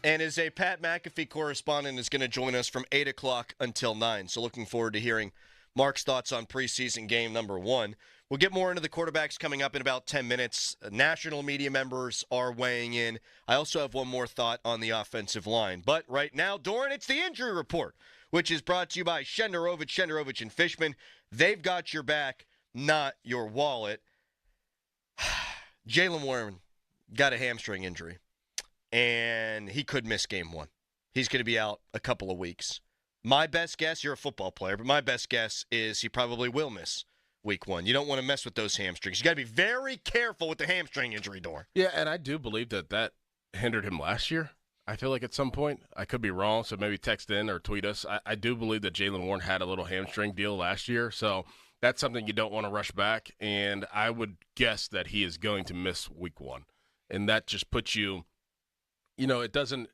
and is a Pat McAfee correspondent, is going to join us from 8 o'clock until 9. So looking forward to hearing Mark's thoughts on preseason game number 1. We'll get more into the quarterbacks coming up in about 10 minutes. National media members are weighing in. I also have one more thought on the offensive line. But right now, Doran, it's the injury report, which is brought to you by Shenderovich and Fishman. They've got your back, not your wallet. Jaylen Warren got a hamstring injury, and he could miss game 1. He's going to be out a couple of weeks. My best guess, you're a football player, but my best guess is he probably will miss week 1. You don't want to mess with those hamstrings. You got to be very careful with the hamstring injury, Dor. Yeah, and I do believe that hindered him last year. I feel like at some point, I could be wrong, so maybe text in or tweet us. I do believe that Jaylen Warren had a little hamstring deal last year, so that's something you don't want to rush back, and I would guess that he is going to miss week 1. And that just puts you, it doesn't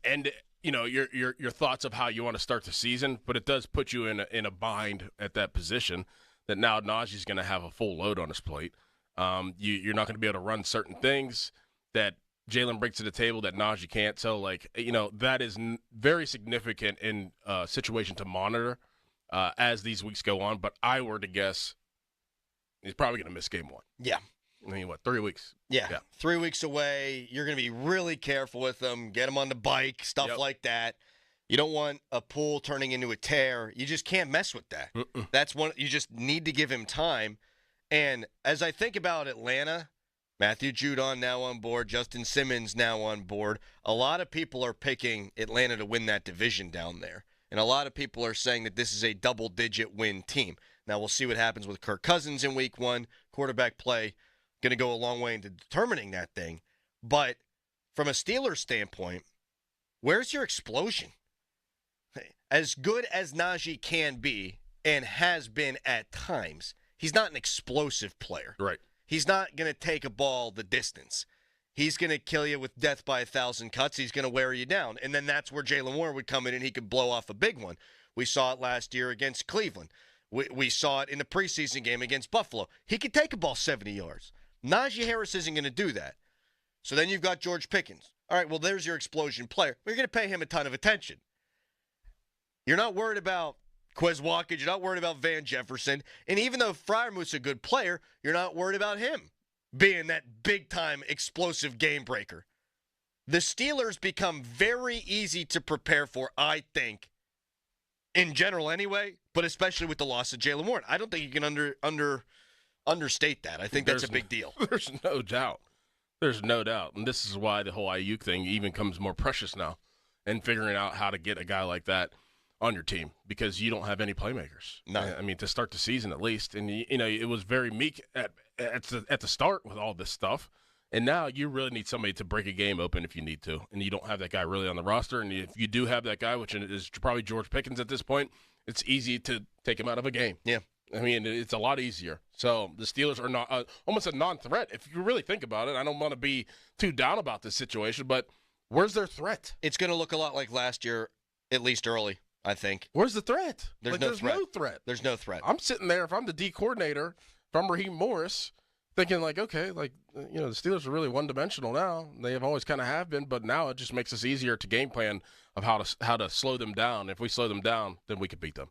end, your thoughts of how you want to start the season, but it does put you in a bind at that position that now Najee's going to have a full load on his plate. You're not going to be able to run certain things that Jaylen brings to the table that Najee can't. So, that is very significant in a situation to monitor as these weeks go on. But I were to guess, he's probably going to miss game 1. Yeah. I mean, 3 weeks? Yeah. 3 weeks away. You're going to be really careful with him. Get him on the bike, stuff like that. You don't want a pull turning into a tear. You just can't mess with that. That's one. You just need to give him time. And as I think about Atlanta, Matthew Judon now on board, Justin Simmons now on board. A lot of people are picking Atlanta to win that division down there. And a lot of people are saying that this is a double-digit win team. Now we'll see what happens with Kirk Cousins in week 1. Quarterback play going to go a long way into determining that thing. But from a Steelers standpoint, where's your explosion? As good as Najee can be and has been at times, he's not an explosive player. Right. He's not going to take a ball the distance. He's going to kill you with death by 1,000 cuts. He's going to wear you down. And then that's where Jaylen Warren would come in and he could blow off a big one. We saw it last year against Cleveland. We saw it in the preseason game against Buffalo. He could take a ball 70 yards. Najee Harris isn't going to do that. So then you've got George Pickens. All right, well, there's your explosion player. You're going to pay him a ton of attention. You're not worried about Quez Watkins. You're not worried about Van Jefferson. And even though Freiermuth's a good player, you're not worried about him being that big-time explosive game breaker. The Steelers become very easy to prepare for, I think, in general anyway, but especially with the loss of Jaylen Warren. I don't think you can understate that. I think that's a big deal. There's no doubt. There's no doubt. And this is why the whole Ayuk thing even comes more precious now, and figuring out how to get a guy like that on your team, because you don't have any playmakers. No. I mean, to start the season at least. And, it was very meek at the start with all this stuff. And now you really need somebody to break a game open if you need to. And you don't have that guy really on the roster. And if you do have that guy, which is probably George Pickens at this point, it's easy to take him out of a game. Yeah. I mean, it's a lot easier. So the Steelers are not almost a non-threat. If you really think about it, I don't want to be too down about this situation, but where's their threat? It's going to look a lot like last year, at least early, I think. Where's the threat? There's no threat. There's no threat. I'm sitting there, if I'm the D coordinator, if I'm Raheem Morris, thinking the Steelers are really one-dimensional now. They have always kind of have been, but now it just makes us easier to game plan of how to slow them down. If we slow them down, then we could beat them.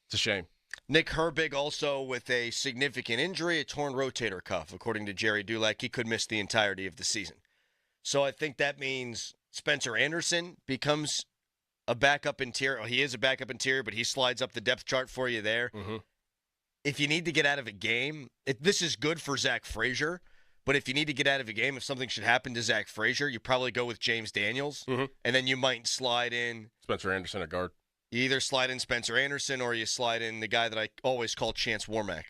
It's a shame. Nick Herbig also with a significant injury, a torn rotator cuff. According to Jerry Dulac, he could miss the entirety of the season. So I think that means Spencer Anderson becomes a backup interior. Well, he is a backup interior, but he slides up the depth chart for you there. Mm-hmm. If you need to get out of a game, this is good for Zach Frazier, but if you need to get out of a game, if something should happen to Zach Frazier, you probably go with James Daniels, and then you might slide in Spencer Anderson at guard. You either slide in Spencer Anderson or you slide in the guy that I always call Chance Warmack.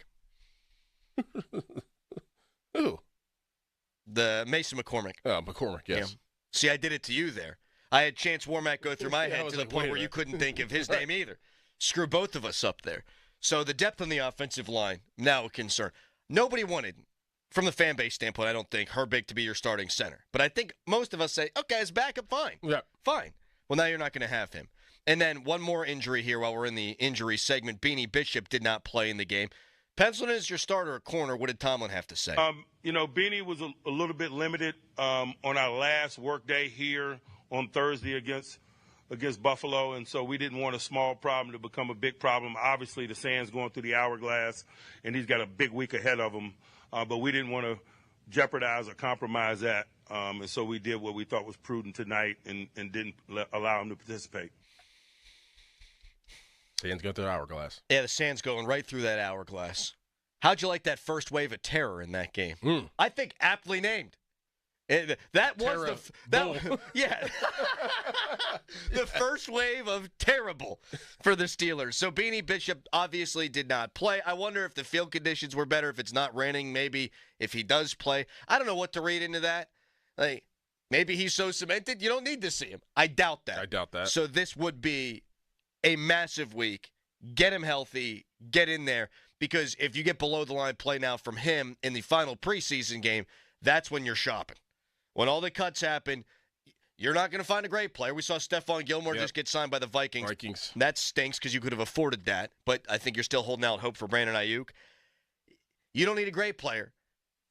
Who? The Mason McCormick. Oh, McCormick, yes. Yeah. See, I did it to you there. I had Chance Warmack go through my head to the point where you couldn't think of his name either. Screw both of us up there. So the depth on the offensive line, now a concern. Nobody wanted, from the fan base standpoint, I don't think, Herbig to be your starting center. But I think most of us say, okay, it's backup, fine. Yeah. Fine. Well, now you're not going to have him. And then one more injury here while we're in the injury segment. Beanie Bishop did not play in the game. Penciling as your starter at corner, what did Tomlin have to say? Beanie was a little bit limited on our last workday here on Thursday against Buffalo, and so we didn't want a small problem to become a big problem. Obviously, the Sands going through the hourglass, and he's got a big week ahead of him, but we didn't want to jeopardize or compromise that, and so we did what we thought was prudent tonight and didn't allow him to participate. Sands going through the hourglass. Yeah, the Sands going right through that hourglass. How'd you like that first wave of terror in that game? I think aptly named. That was yeah, the first wave of terrible for the Steelers. So Beanie Bishop obviously did not play. I wonder if the field conditions were better, if it's not raining, maybe if he does play. I don't know what to read into that. Like, maybe he's so cemented you don't need to see him. I doubt that. So this would be a massive week. Get him healthy, get in there, because if you get below the line play now from him in the final preseason game, that's when you're shopping. When all the cuts happen, you're not going to find a great player. We saw Stephon Gilmore just get signed by the Vikings. That stinks because you could have afforded that, but I think you're still holding out hope for Brandon Ayuk. You don't need a great player.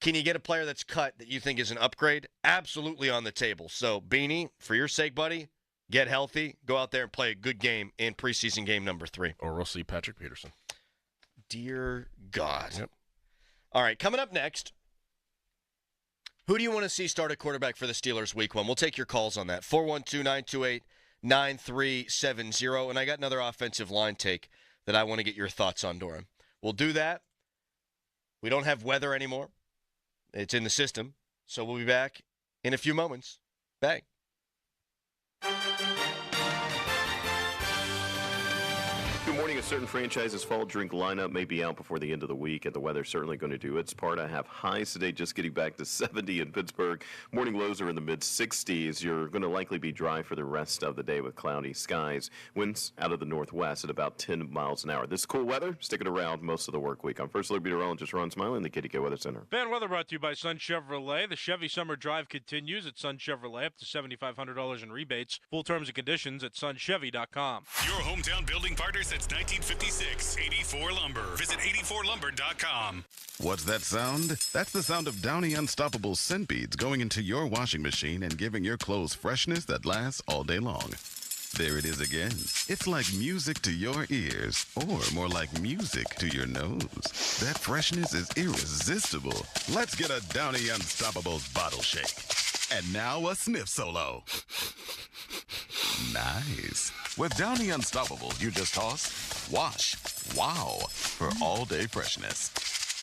Can you get a player that's cut that you think is an upgrade? Absolutely on the table. So, Beanie, for your sake, buddy, get healthy. Go out there and play a good game in preseason game number 3. Or we'll see Patrick Peterson. Dear God. Yep. All right, coming up next, who do you want to see start at quarterback for the Steelers week 1? We'll take your calls on that. 412-928-9370. And I got another offensive line take that I want to get your thoughts on, Doran. We'll do that. We don't have weather anymore. It's in the system. So we'll be back in a few moments. Bang. Good morning. A certain franchise's fall drink lineup may be out before the end of the week, and the weather's certainly going to do its part. I have highs today just getting back to 70 in Pittsburgh. Morning lows are in the mid-60s. You're going to likely be dry for the rest of the day with cloudy skies. Winds out of the northwest at about 10 miles an hour. This cool weather sticking around most of the work week. I'm First Alert Meteorologist Ron Smiley in the KDK Weather Center. Fan weather brought to you by Sun Chevrolet. The Chevy Summer Drive continues at Sun Chevrolet, up to $7,500 in rebates. Full terms and conditions at sunchevy.com. Your hometown building partner since 1956, 84 Lumber. Visit 84lumber.com. What's that sound? That's the sound of Downy Unstoppable scent beads going into your washing machine and giving your clothes freshness that lasts all day long. There it is again. It's like music to your ears, or more like music to your nose. That freshness is irresistible. Let's get a Downy Unstoppables bottle shake. And now a sniff solo. Nice. With Downy Unstoppables, you just toss, wash, wow, for all-day freshness.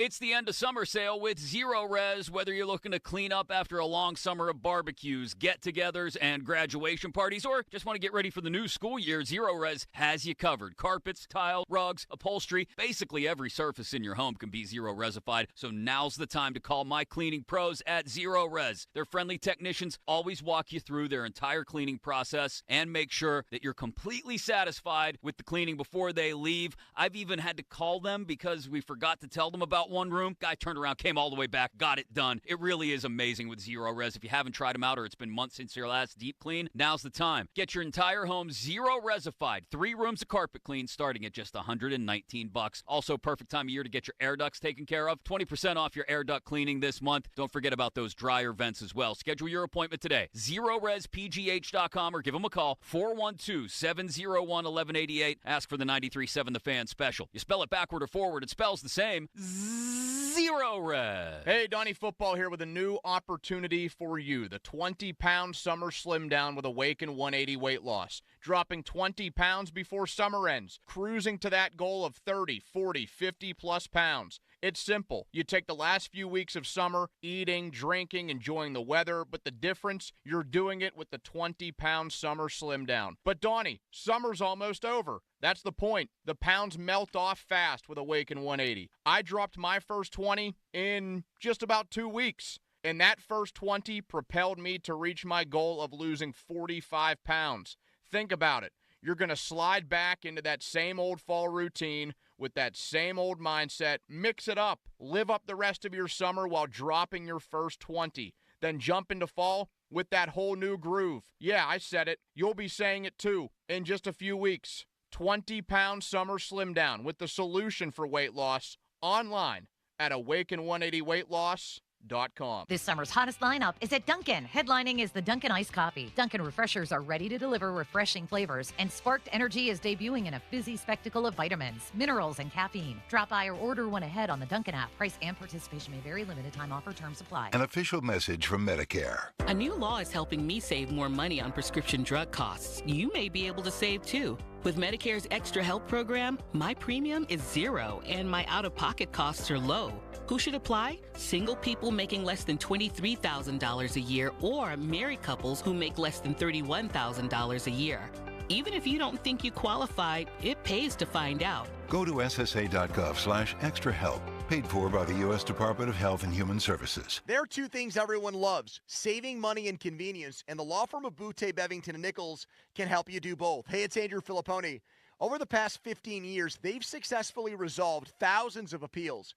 It's the end of summer sale with Zero Res. Whether you're looking to clean up after a long summer of barbecues, get-togethers, and graduation parties, or just want to get ready for the new school year, Zero Res has you covered. Carpets, tile, rugs, upholstery, basically every surface in your home can be Zero Resified, so now's the time to call my cleaning pros at Zero Res. Their friendly technicians always walk you through their entire cleaning process and make sure that you're completely satisfied with the cleaning before they leave. I've even had to call them because we forgot to tell them about one room. Guy turned around, came all the way back, got it done. It really is amazing with Zero Res. If you haven't tried them out or it's been months since your last deep clean, now's the time. Get your entire home Zero Resified. 3 rooms of carpet clean starting at just $119. Also, perfect time of year to get your air ducts taken care of. 20% off your air duct cleaning this month. Don't forget about those dryer vents as well. Schedule your appointment today. ZeroResPGH.com or give them a call. 412-701-1188. Ask for the 93.7 The Fan special. You spell it backward or forward, it spells the same. Zero Res. Hey, Donnie Football here with a new opportunity for you. The 20-pound summer slim down with Awaken 180 weight loss. Dropping 20 pounds before summer ends. Cruising to that goal of 30, 40, 50-plus pounds. It's simple. You take the last few weeks of summer, eating, drinking, enjoying the weather, but the difference, you're doing it with the 20-pound summer slim down. But Donnie, summer's almost over. That's the point. The pounds melt off fast with Awaken 180. I dropped my first 20 in just about 2 weeks. And that first 20 propelled me to reach my goal of losing 45 pounds. Think about it. You're going to slide back into that same old fall routine with that same old mindset. Mix it up. Live up the rest of your summer while dropping your first 20. Then jump into fall with that whole new groove. Yeah, I said it. You'll be saying it too in just a few weeks. 20-pound summer slim down with the solution for weight loss online at awaken180weightloss.com. This summer's hottest lineup is at Dunkin'. Headlining is the Dunkin' Iced Coffee. Dunkin' Refreshers are ready to deliver refreshing flavors, and Sparked Energy is debuting in a fizzy spectacle of vitamins, minerals, and caffeine. Drop by or order one ahead on the Dunkin' app. Price and participation may vary. Limited time offer. Terms apply. An official message from Medicare. A new law is helping me save more money on prescription drug costs. You may be able to save too. With Medicare's Extra Help program, my premium is $0 and my out-of-pocket costs are low. Who should apply? Single people making less than $23,000 a year or married couples who make less than $31,000 a year. Even if you don't think you qualify, it pays to find out. Go to ssa.gov/extrahelp. Paid for by the U.S. Department of Health and Human Services. There are two things everyone loves: saving money and convenience, and the law firm of Butte, Bevington & Nichols can help you do both. Hey, it's Andrew Filipponi. Over the past 15 years, they've successfully resolved thousands of appeals.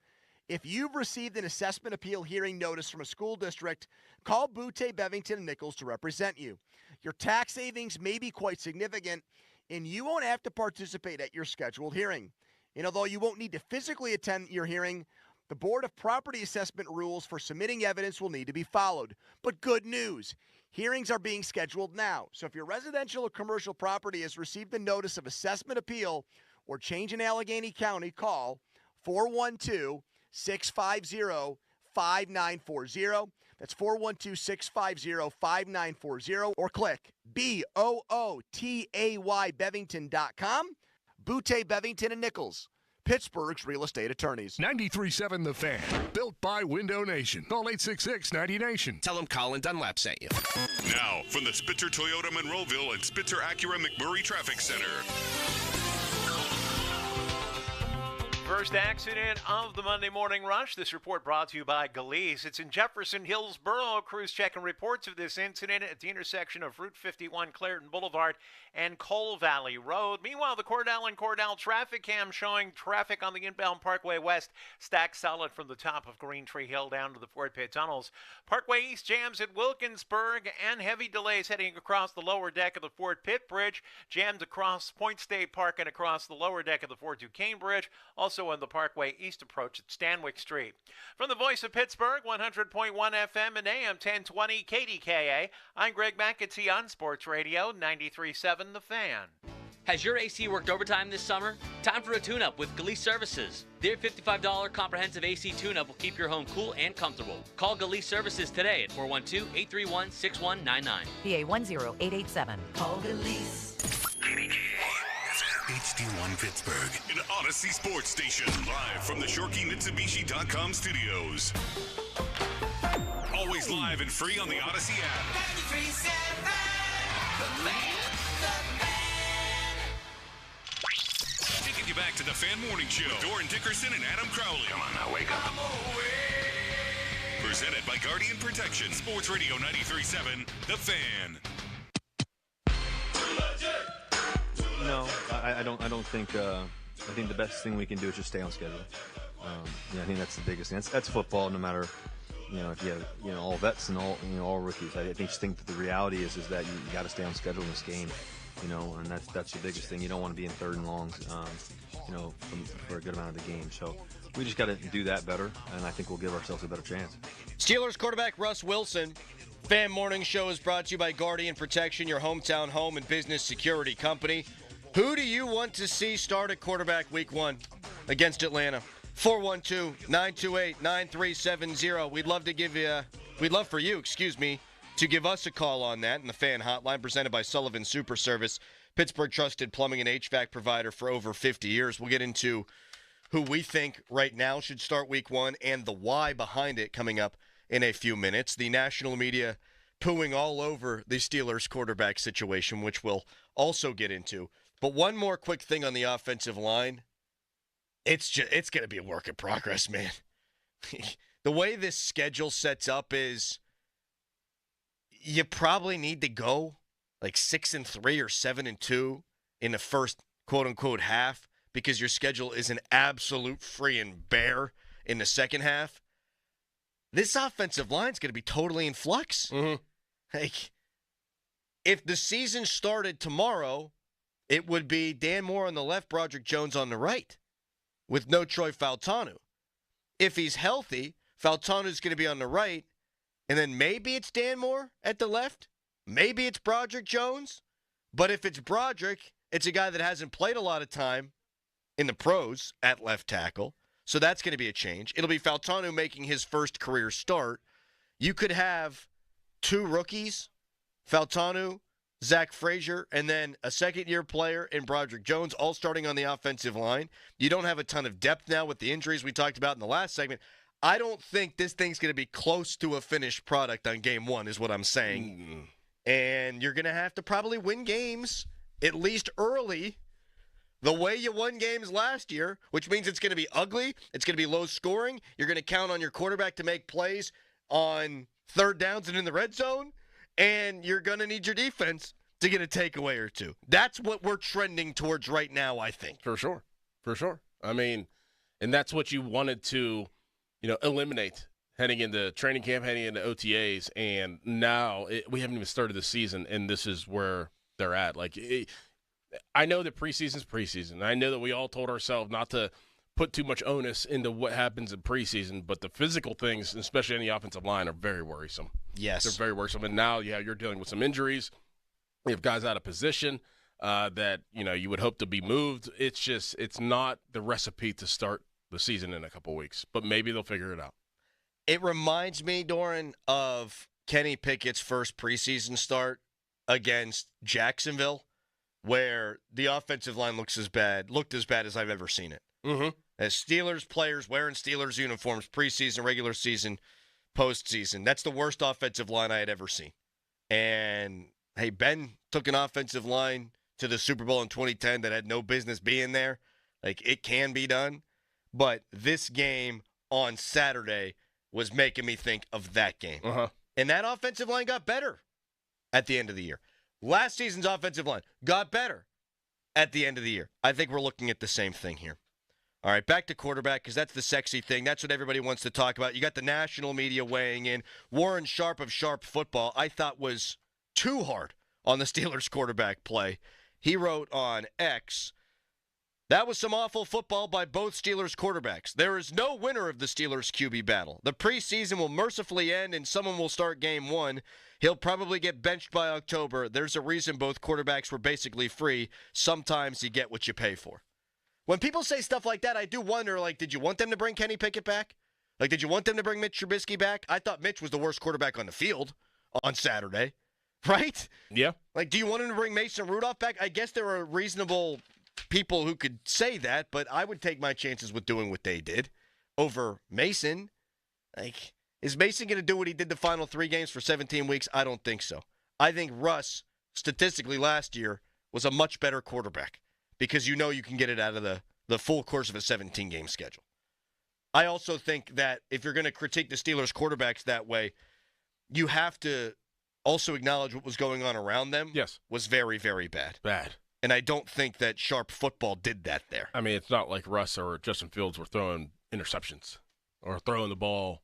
If you've received an assessment appeal hearing notice from a school district, call Butte, Bevington & Nichols to represent you. Your tax savings may be quite significant, and you won't have to participate at your scheduled hearing. And although you won't need to physically attend your hearing, the Board of Property Assessment rules for submitting evidence will need to be followed. But good news, hearings are being scheduled now. So if your residential or commercial property has received a notice of assessment appeal or change in Allegheny County, call 412-650-5940. That's 412-650-5940, or click BOOTAY Bevington.com. Butte, Bevington & Nichols, Pittsburgh's real estate attorneys. 93.7 The Fan, built by Window Nation. Call 866-90Nation. Tell them Colin Dunlap sent you. Now, from the Spitzer Toyota Monroeville and Spitzer Acura McMurray Traffic Center. First accident of the Monday morning rush. This report brought to you by Galease. It's in Jefferson, Hillsboro. Crews checking reports of this incident at the intersection of Route 51, Clairton Boulevard, and Coal Valley Road. Meanwhile, the Cordell and Cordell traffic cam showing traffic on the inbound Parkway West stacked solid from the top of Green Tree Hill down to the Fort Pitt tunnels. Parkway East jams at Wilkinsburg and heavy delays heading across the lower deck of the Fort Pitt Bridge. Jammed across Point State Park and across the lower deck of the Fort Duquesne Bridge. Also on the Parkway East approach at Stanwyck Street. From the voice of Pittsburgh, 100.1 FM and AM 1020 KDKA, I'm Greg McAtee on Sports Radio 93.7 The Fan. Has your AC worked overtime this summer? Time for a tune-up with Galease Services. Their $55 comprehensive AC tune-up will keep your home cool and comfortable. Call Galease Services today at 412-831-6199. PA 10887. Call Galease. HD1 Pittsburgh, an Odyssey Sports Station, live from the ShorkeyMitsubishi.com studios. Always live and free on the Odyssey app. 93.7 The Fan. Taking you back to the Fan Morning Show with Doran Dickerson and Adam Crowley. Come on now, wake up. Presented by Guardian Protection, Sports Radio 93.7 The Fan. No, I don't think. I think the best thing we can do is just stay on schedule. I think that's the biggest thing. That's football. No matter, if you have all vets and all rookies. I think that the reality is that you got to stay on schedule in this game. And that's the biggest thing. You don't want to be in third and longs. For a good amount of the game. So we just got to do that better, and I think we'll give ourselves a better chance. Steelers quarterback Russ Wilson. Fan Morning Show is brought to you by Guardian Protection, your hometown home and business security company. Who do you want to see start at quarterback week 1 against Atlanta? 412-928-9370. We'd love for you, to give us a call on that in the Fan Hotline presented by Sullivan Super Service, Pittsburgh trusted plumbing and HVAC provider for over 50 years. We'll get into who we think right now should start week 1 and the why behind it coming up in a few minutes. The national media pooing all over the Steelers quarterback situation, which we'll also get into. But one more quick thing on the offensive line. It's going to be a work in progress, man. The way this schedule sets up is you probably need to go like 6-3 or 7-2 in the first quote-unquote half because your schedule is an absolute free and bare in the second half. this offensive line's going to be totally in flux. Like, if the season started tomorrow, it would be Dan Moore on the left, Broderick Jones on the right, with no Troy Fautanu. If he's healthy, Fautanu's going to be on the right, and then maybe it's Dan Moore at the left. Maybe it's Broderick Jones. But if it's Broderick, it's a guy that hasn't played a lot of time in the pros at left tackle. So that's going to be a change. It'll be Fautanu making his first career start. You could have 2 rookies, Fautanu, Zach Frazier, and then a second-year player in Broderick Jones, all starting on the offensive line. You don't have a ton of depth now with the injuries we talked about in the last segment. I don't think this thing's going to be close to a finished product on game 1 is what I'm saying. And you're going to have to probably win games, at least early, the way you won games last year, which means it's going to be ugly. It's going to be low scoring. You're going to count on your quarterback to make plays on third downs and in the red zone. And you're going to need your defense to get a takeaway or 2. That's what we're trending towards right now, I think. For sure. I mean, and that's what you wanted to, eliminate heading into training camp, heading into OTAs. And now we haven't even started the season, and this is where they're at. Like, I know that preseason's preseason. I know that we all told ourselves not to put too much onus into what happens in preseason, but the physical things, especially in the offensive line, are very worrisome. Yes. They're very worrisome. And now, you're dealing with some injuries. You have guys out of position that, you would hope to be moved. It's not the recipe to start the season in a couple weeks, but maybe they'll figure it out. It reminds me, Doran, of Kenny Pickett's first preseason start against Jacksonville, where the offensive line looked as bad as I've ever seen it. As Steelers players wearing Steelers uniforms, preseason, regular season, postseason. That's the worst offensive line I had ever seen. And, hey, Ben took an offensive line to the Super Bowl in 2010 that had no business being there. Like, it can be done. But this game on Saturday was making me think of that game. And that offensive line got better at the end of the year. Last season's offensive line got better at the end of the year. I think we're looking at the same thing here. All right, back to quarterback, because that's the sexy thing. That's what everybody wants to talk about. You got the national media weighing in. Warren Sharp of Sharp Football, I thought was too hard on the Steelers quarterback play. He wrote on X, "That was some awful football by both Steelers quarterbacks. There is no winner of the Steelers QB battle. The preseason will mercifully end and someone will start game 1. He'll probably get benched by October. There's a reason both quarterbacks were basically free. Sometimes you get what you pay for." When people say stuff like that, I do wonder, did you want them to bring Kenny Pickett back? Did you want them to bring Mitch Trubisky back? I thought Mitch was the worst quarterback on the field on Saturday, right? Yeah. Do you want him to bring Mason Rudolph back? I guess there are reasonable people who could say that, but I would take my chances with doing what they did over Mason. Is Mason going to do what he did the final 3 games for 17 weeks? I don't think so. I think Russ, statistically last year, was a much better quarterback because you can get it out of the full course of a 17-game schedule. I also think that if you're going to critique the Steelers quarterbacks that way, you have to also acknowledge what was going on around them. Yes. Was very, very bad. Bad. And I don't think that Sharp Football did that there. I mean, it's not like Russ or Justin Fields were throwing interceptions or throwing the ball,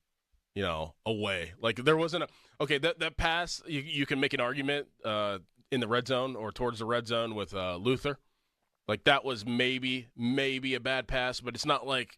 away. There wasn't that pass, you can make an argument in the red zone or towards the red zone with Luther. That was maybe a bad pass, but it's not like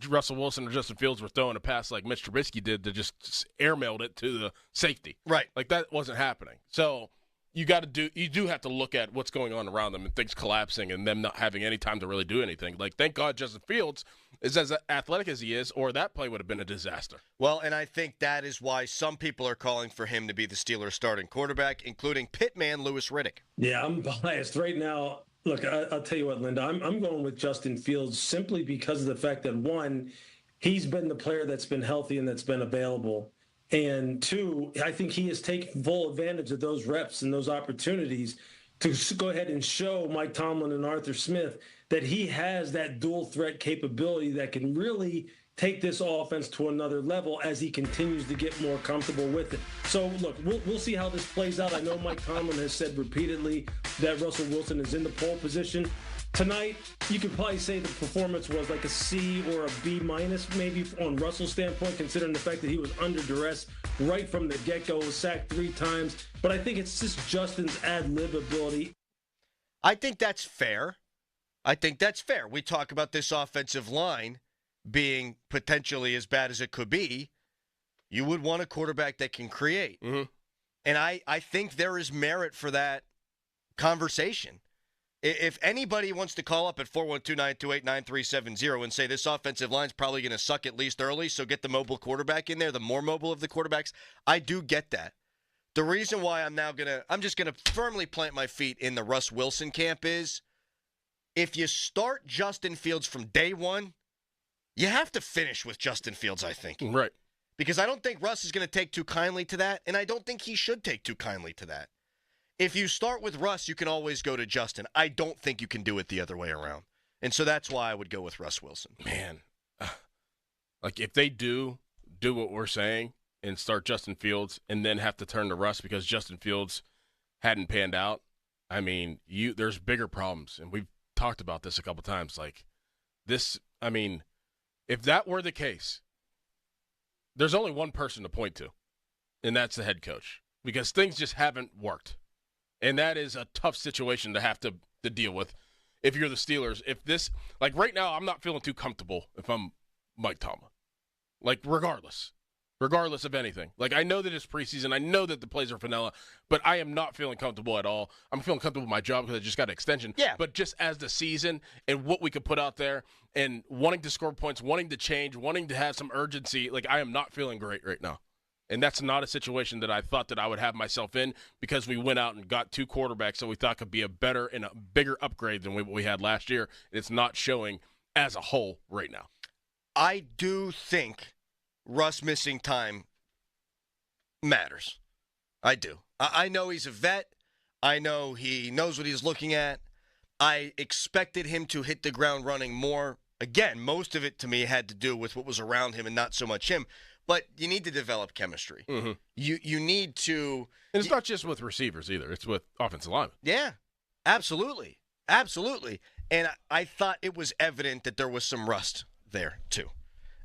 Russell Wilson or Justin Fields were throwing a pass like Mitch Trubisky did to just airmailed it to the safety. Right. That wasn't happening. So you do have to look at what's going on around them and things collapsing and them not having any time to really do anything. Thank God Justin Fields is as athletic as he is, or that play would have been a disaster. Well, and I think that is why some people are calling for him to be the Steelers starting quarterback, including Pitman Louis Riddick. Yeah, I'm biased right now. Look, I'll tell you what, Linda, I'm going with Justin Fields simply because of the fact that, 1, he's been the player that's been healthy and that's been available. And 2, I think he has taken full advantage of those reps and those opportunities to go ahead and show Mike Tomlin and Arthur Smith that he has that dual threat capability that can really take this offense to another level as he continues to get more comfortable with it. So, look, we'll see how this plays out. I know Mike Tomlin has said repeatedly that Russell Wilson is in the pole position. Tonight, you could probably say the performance was like a C or a B minus, maybe on Russell's standpoint, considering the fact that he was under duress right from the get-go, was sacked 3 times. But I think it's just Justin's ad-lib ability. I think that's fair. We talk about this offensive line being potentially as bad as it could be. You would want a quarterback that can create. Mm-hmm. And I think there is merit for that conversation. If anybody wants to call up at 412-928-9370 and say this offensive line's probably going to suck at least early, so get the mobile quarterback in there, the more mobile of the quarterbacks, I do get that. The reason why I'm just going to firmly plant my feet in the Russ Wilson camp is if you start Justin Fields from day one, you have to finish with Justin Fields, I think. Right. Because I don't think Russ is going to take too kindly to that, and I don't think he should take too kindly to that. If you start with Russ, you can always go to Justin. I don't think you can do it the other way around. And so that's why I would go with Russ Wilson. Man, like if they do what we're saying and start Justin Fields and then have to turn to Russ because Justin Fields hadn't panned out, I mean, there's bigger problems. And we've talked about this a couple times. Like this, I mean, if that were the case, there's only one person to point to, and that's the head coach, because things just haven't worked. And that is a tough situation to have to deal with if you're the Steelers. If this, like right now, I'm not feeling too comfortable if I'm Mike Tomlin. Like regardless of anything. Like I know that it's preseason. I know that the plays are vanilla, but I am not feeling comfortable at all. I'm feeling comfortable with my job because I just got an extension. Yeah. But just as the season and what we could put out there and wanting to score points, wanting to change, wanting to have some urgency, like I am not feeling great right now. And that's not a situation that I thought that I would have myself in because we went out and got 2 quarterbacks that we thought could be a better and a bigger upgrade than what we had last year. It's not showing as a whole right now. I do think Russ missing time matters. I do. I know he's a vet. I know he knows what he's looking at. I expected him to hit the ground running more. Again, most of it to me had to do with what was around him and not so much him. But you need to develop chemistry. Mm-hmm. You need to. And it's not just with receivers either. It's with offensive linemen. Yeah, absolutely. Absolutely. And I thought it was evident that there was some rust there, too.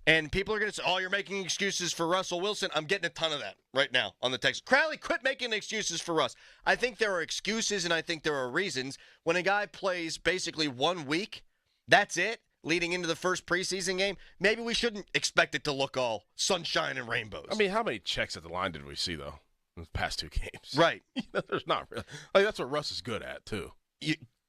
And people are going to say, oh, you're making excuses for Russell Wilson. I'm getting a ton of that right now on the text. Crowley, quit making excuses for Russ. I think there are excuses and I think there are reasons. When a guy plays basically 1 week, that's it. Leading into the first preseason game, maybe we shouldn't expect it to look all sunshine and rainbows. I mean, how many checks at the line did we see, though, in the past 2 games? Right. There's not really. Like, that's what Russ is good at, too.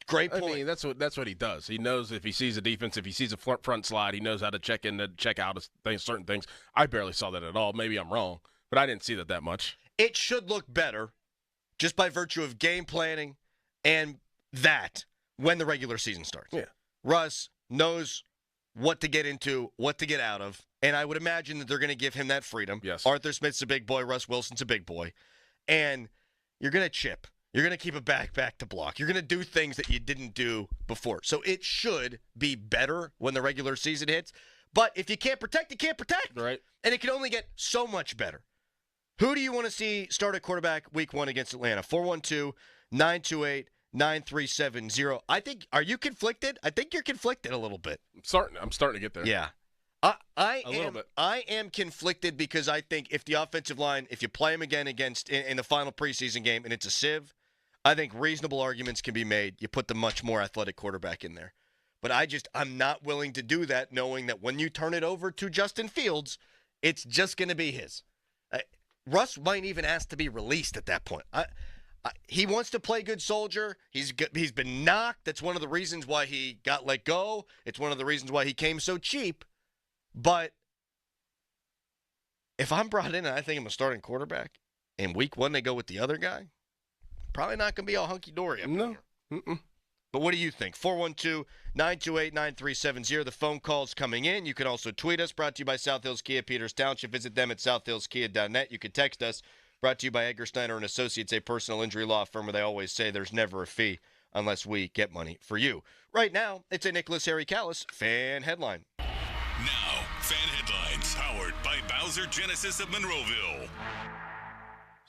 Great point. I mean, that's what he does. He knows if he sees a defense, if he sees a front slide, he knows how to check in and check out certain things. I barely saw that at all. Maybe I'm wrong, but I didn't see that much. It should look better just by virtue of game planning and that when the regular season starts. Yeah. Russ knows what to get into, what to get out of, and I would imagine that they're going to give him that freedom. Yes. Arthur Smith's a big boy. Russ Wilson's a big boy. And you're going to chip. You're going to keep it back to block. You're going to do things that you didn't do before. So it should be better when the regular season hits. But if you can't protect, you can't protect. Right. And it can only get so much better. Who do you want to see start at quarterback week 1 against Atlanta? 412-928-9370. I think, are you conflicted? I think you're conflicted a little bit. I'm starting to get there. Yeah. A little bit. I am conflicted because I think if the offensive line, if you play them again in the final preseason game and it's a sieve, I think reasonable arguments can be made. You put the much more athletic quarterback in there. But I'm not willing to do that knowing that when you turn it over to Justin Fields, it's just going to be his. Russ might even ask to be released at that point. He wants to play good soldier. He's been knocked. That's one of the reasons why he got let go. It's one of the reasons why he came so cheap. But if I'm brought in and I think I'm a starting quarterback, and week 1 they go with the other guy, probably not going to be all hunky-dory up No. here. But what do you think? 412-928-9370. The phone call's coming in. You can also tweet us. Brought to you by South Hills Kia, Peters Township. Visit them at southhillskia.net. You can text us. Brought to you by Edgar Steiner and Associates, a personal injury law firm where they always say there's never a fee unless we get money for you. Right now, it's a Nicholas Harry Callis fan headline. Now, fan headlines powered by Bowser Genesis of Monroeville.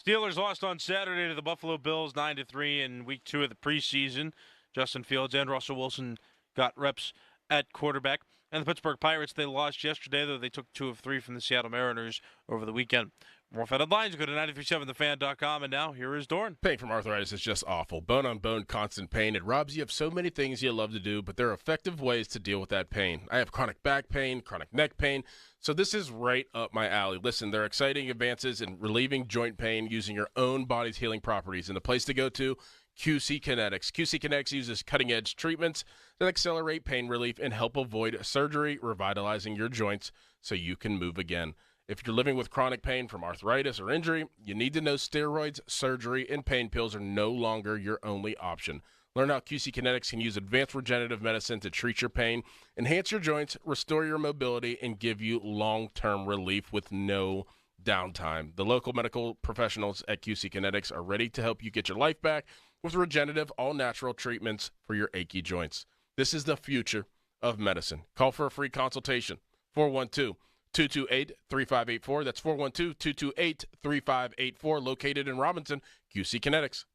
Steelers lost on Saturday to the Buffalo Bills 9-3 in week 2 of the preseason. Justin Fields and Russell Wilson got reps at quarterback. And the Pittsburgh Pirates, they lost yesterday, though they took 2 of 3 from the Seattle Mariners over the weekend. More Fed Headlines, go to 937thefan.com, and now here is Dorn. Pain from arthritis is just awful. Bone-on-bone, constant pain. It robs you of so many things you love to do, but there are effective ways to deal with that pain. I have chronic back pain, chronic neck pain, so this is right up my alley. Listen, there are exciting advances in relieving joint pain using your own body's healing properties, and the place to go to, QC Kinetics. QC Kinetics uses cutting-edge treatments that accelerate pain relief and help avoid surgery, revitalizing your joints so you can move again. If you're living with chronic pain from arthritis or injury, you need to know steroids, surgery, and pain pills are no longer your only option. Learn how QC Kinetics can use advanced regenerative medicine to treat your pain, enhance your joints, restore your mobility, and give you long-term relief with no downtime. The local medical professionals at QC Kinetics are ready to help you get your life back with regenerative, all-natural treatments for your achy joints. This is the future of medicine. Call for a free consultation, 412-228-3584. That's 412-228-3584, located in Robinson, QC Kinetics.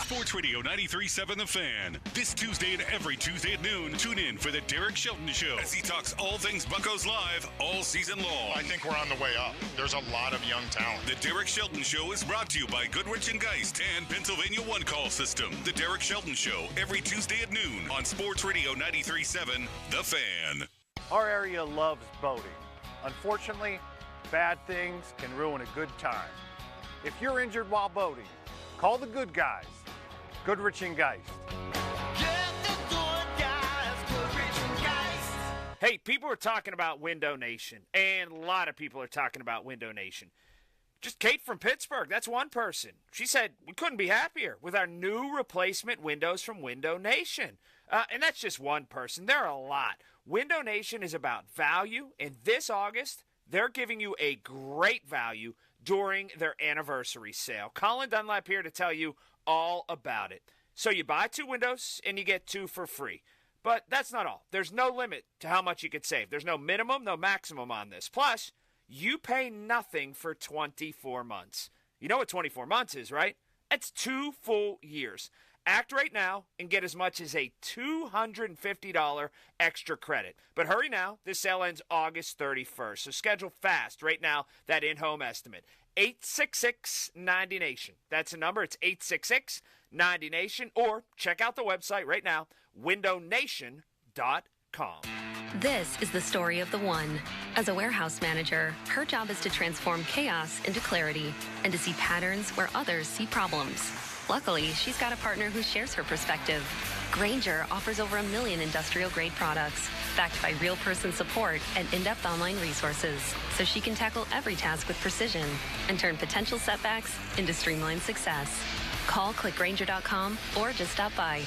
Sports Radio 93.7 The Fan. This Tuesday and every Tuesday at noon, tune in for the Derek Shelton Show as he talks all things Buccos live all season long. I think we're on the way up. There's a lot of young talent. The Derek Shelton Show is brought to you by Goodrich & Geist and Pennsylvania One Call System. The Derek Shelton Show every Tuesday at noon on Sports Radio 93.7 The Fan. Our area loves boating. Unfortunately, bad things can ruin a good time. If you're injured while boating, call the good guys. Goodrich & Geist. Hey, people are talking about Window Nation, and a lot of people are talking about Window Nation. Just Kate from Pittsburgh, that's one person. She said, we couldn't be happier with our new replacement windows from Window Nation. And that's just one person. There are a lot. Window Nation is about value, and this August, they're giving you a great value during their anniversary sale. Colin Dunlap here to tell you all about it. So you buy 2 windows and you get 2 for free. But that's not all. There's no limit to how much you could save. There's no minimum, no maximum on this. Plus, you pay nothing for 24 months. You know what 24 months is, right? It's 2 full years. Act right now and get as much as a $250 extra credit. But hurry now. This sale ends August 31st. So schedule fast right now that in-home estimate. 866-90-NATION. That's the number. It's 866-90-NATION. Or check out the website right now, windownation.com. This is the story of the one. As a warehouse manager, her job is to transform chaos into clarity and to see patterns where others see problems. Luckily, she's got a partner who shares her perspective. Grainger offers over 1 million industrial-grade products, backed by real-person support and in-depth online resources, so she can tackle every task with precision and turn potential setbacks into streamlined success. Call clickgrainger.com or just stop by.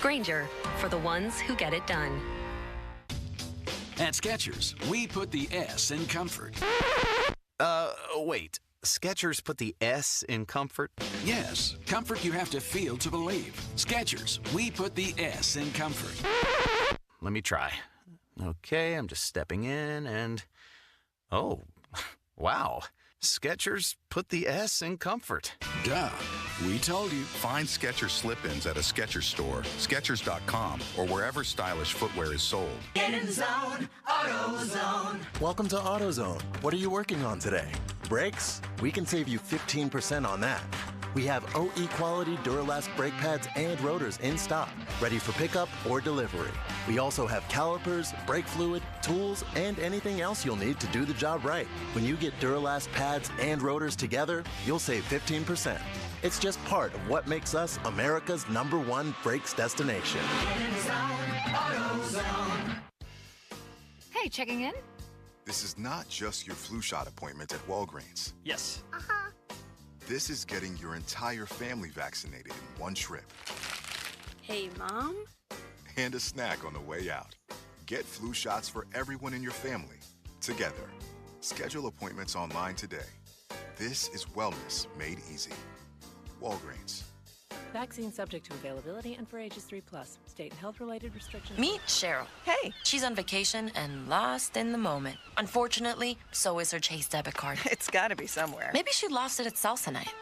Grainger, for the ones who get it done. At Skechers, we put the S in comfort. Wait. Skechers put the S in comfort? Yes, comfort you have to feel to believe. Skechers, we put the S in comfort. Let me try. Okay, I'm just stepping in and... Oh, wow. Skechers put the S in comfort. Duh. We told you. Find Skechers slip-ins at a Skechers store, Skechers.com, or wherever stylish footwear is sold. Get in the zone, AutoZone. Welcome to AutoZone. What are you working on today? Brakes? We can save you 15% on that. We have OE quality Duralast brake pads and rotors in stock, ready for pickup or delivery. We also have calipers, brake fluid, tools, and anything else you'll need to do the job right. When you get Duralast pads and rotors together, you'll save 15%. It's just part of what makes us America's #1 brakes destination. Get in the zone, AutoZone. Hey, checking in? This is not just your flu shot appointment at Walgreens. Yes. This is getting your entire family vaccinated in one trip. Hey, Mom? And a snack on the way out. Get flu shots for everyone in your family. Together. Schedule appointments online today. This is wellness made easy. Walgreens. Vaccine subject to availability and for ages 3+. State and health-related restrictions. Meet Cheryl. Hey. She's on vacation and lost in the moment. Unfortunately, so is her Chase debit card. It's got to be somewhere. Maybe she lost it at salsa night.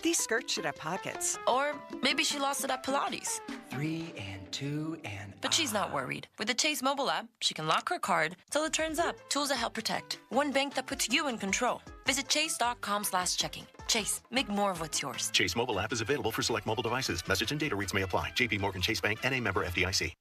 These skirts should have pockets. Or maybe she lost it at Pilates. 3 and 2 and... But she's not worried. With the Chase mobile app, she can lock her card till it turns up. Tools that help protect. One bank that puts you in control. Visit chase.com/checking. Chase, make more of what's yours. Chase mobile app is available for select mobile devices. Message and data rates may apply. JP Morgan Chase Bank, N.A. member FDIC.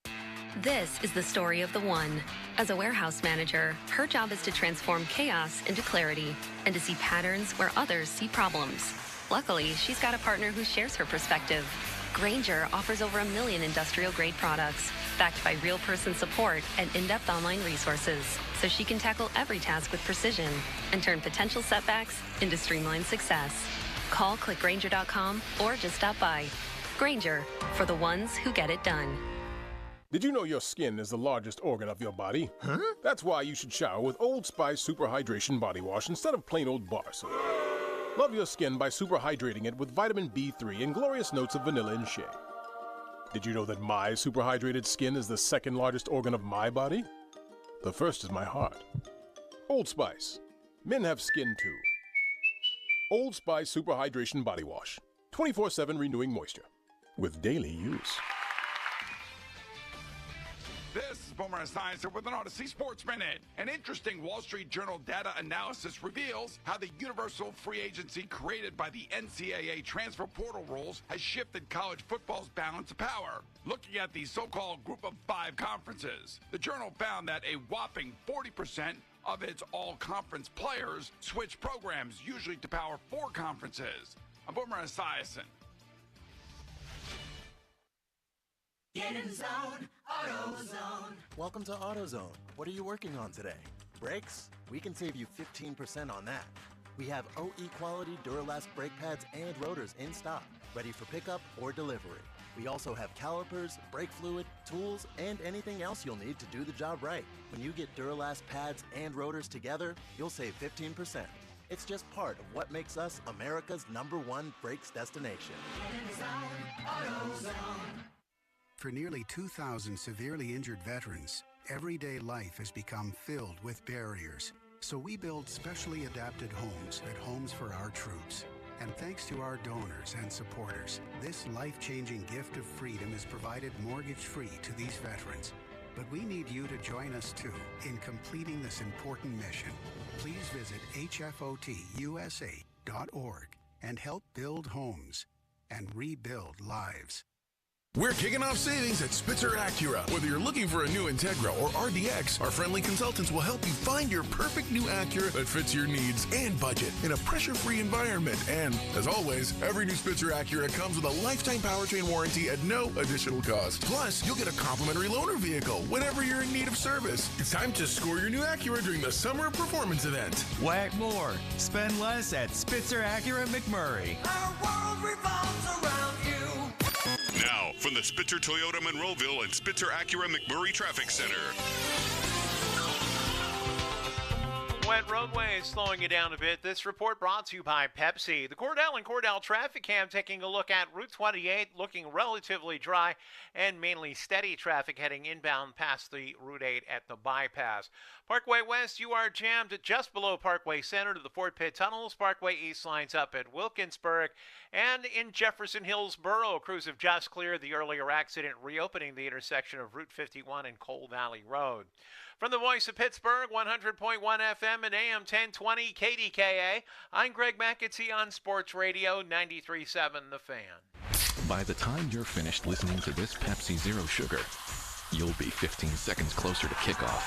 This is the story of the one. As a warehouse manager, her job is to transform chaos into clarity and to see patterns where others see problems. Luckily, she's got a partner who shares her perspective. Grainger offers over 1 million industrial-grade products, backed by real-person support and in-depth online resources, so she can tackle every task with precision and turn potential setbacks into streamlined success. Call clickgrainger.com or just stop by. Grainger, for the ones who get it done. Did you know your skin is the largest organ of your body? Huh? That's why you should shower with Old Spice Super Hydration Body Wash instead of plain old bar soap. Love your skin by super hydrating it with vitamin B3 and glorious notes of vanilla and shea. Did you know that my super hydrated skin is the second largest organ of my body? The first is my heart. Old Spice. Men have skin too. Old Spice Super Hydration Body Wash. 24/7 renewing moisture. With daily use. This is Boomer Esiason with an Odyssey Sports Minute. An interesting Wall Street Journal data analysis reveals how the universal free agency created by the NCAA transfer portal rules has shifted college football's balance of power. Looking at the so-called Group of 5 conferences, the journal found that a whopping 40% of its all-conference players switch programs, usually to Power 4 conferences. I'm Boomer Esiason. Get in the zone, AutoZone. Welcome to AutoZone. What are you working on today? Brakes? We can save you 15% on that. We have OE quality Duralast brake pads and rotors in stock, ready for pickup or delivery. We also have calipers, brake fluid, tools, and anything else you'll need to do the job right. When you get Duralast pads and rotors together, you'll save 15%. It's just part of what makes us America's #1 brakes destination. Get in the zone, AutoZone. For nearly 2,000 severely injured veterans, everyday life has become filled with barriers. So we build specially adapted homes at Homes for Our Troops. And thanks to our donors and supporters, this life-changing gift of freedom is provided mortgage-free to these veterans. But we need you to join us too in completing this important mission. Please visit hfotusa.org and help build homes and rebuild lives. We're kicking off savings at Spitzer Acura. Whether you're looking for a new Integra or RDX, our friendly consultants will help you find your perfect new Acura that fits your needs and budget in a pressure-free environment. And, as always, every new Spitzer Acura comes with a lifetime powertrain warranty at no additional cost. Plus, you'll get a complimentary loaner vehicle whenever you're in need of service. It's time to score your new Acura during the Summer Performance Event. Whack more. Spend less at Spitzer Acura McMurray. Our world revolves around you. Now, from the Spitzer Toyota Monroeville and Spitzer Acura McMurray Traffic Center. Wet roadways slowing you down a bit. This report brought to you by Pepsi. The Cordell and Cordell traffic cam taking a look at Route 28, looking relatively dry and mainly steady traffic heading inbound past the Route 8 at the bypass. Parkway West, you are jammed just below Parkway Center to the Fort Pitt Tunnels. Parkway East lines up at Wilkinsburg. And in Jefferson Hills Borough, crews have just cleared the earlier accident, reopening the intersection of Route 51 and Coal Valley Road. From the Voice of Pittsburgh, 100.1 FM and AM 1020 KDKA, I'm Greg McAtee on Sports Radio 93.7 The Fan. By the time you're finished listening to this Pepsi Zero Sugar, you'll be 15 seconds closer to kickoff.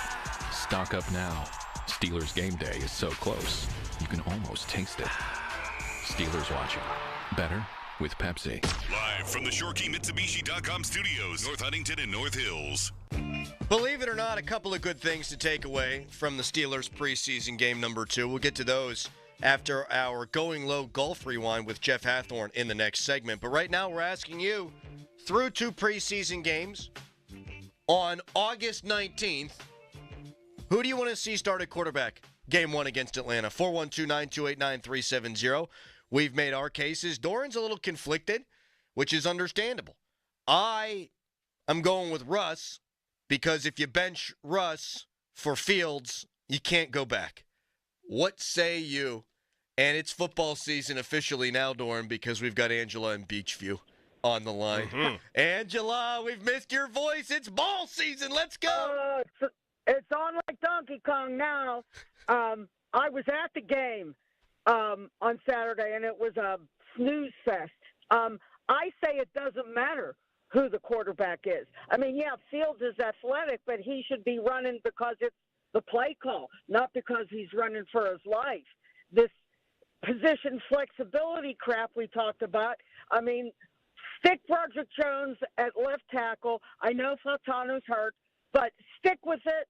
Stock up now. Steelers game day is so close, you can almost taste it. Steelers watching. Better with Pepsi. Live from the ShoreKeyMitsubishi.com studios, North Huntington and North Hills. Believe it or not, a couple of good things to take away from the Steelers preseason game number 2. We'll get to those after our Going Low Golf Rewind with Jeff Hathorn in the next segment. But right now we're asking you, through 2 preseason games, on August 19th, who do you want to see start at quarterback? Game 1 against Atlanta. 412-928-9370. We've made our cases. Doran's a little conflicted, which is understandable. I am going with Russ because if you bench Russ for Fields, you can't go back. What say you? And it's football season officially now, Dorn, because we've got Angela in Beachview on the line. Mm-hmm. Angela, we've missed your voice. It's ball season. Let's go. It's on like Donkey Kong now. I was at the game on Saturday, and it was a snooze fest. I say it doesn't matter who the quarterback is. I mean, yeah, Fields is athletic, but he should be running because it's the play call, not because he's running for his life. This position flexibility crap we talked about, I mean, stick Broderick Jones at left tackle. I know Faltano's hurt, but stick with it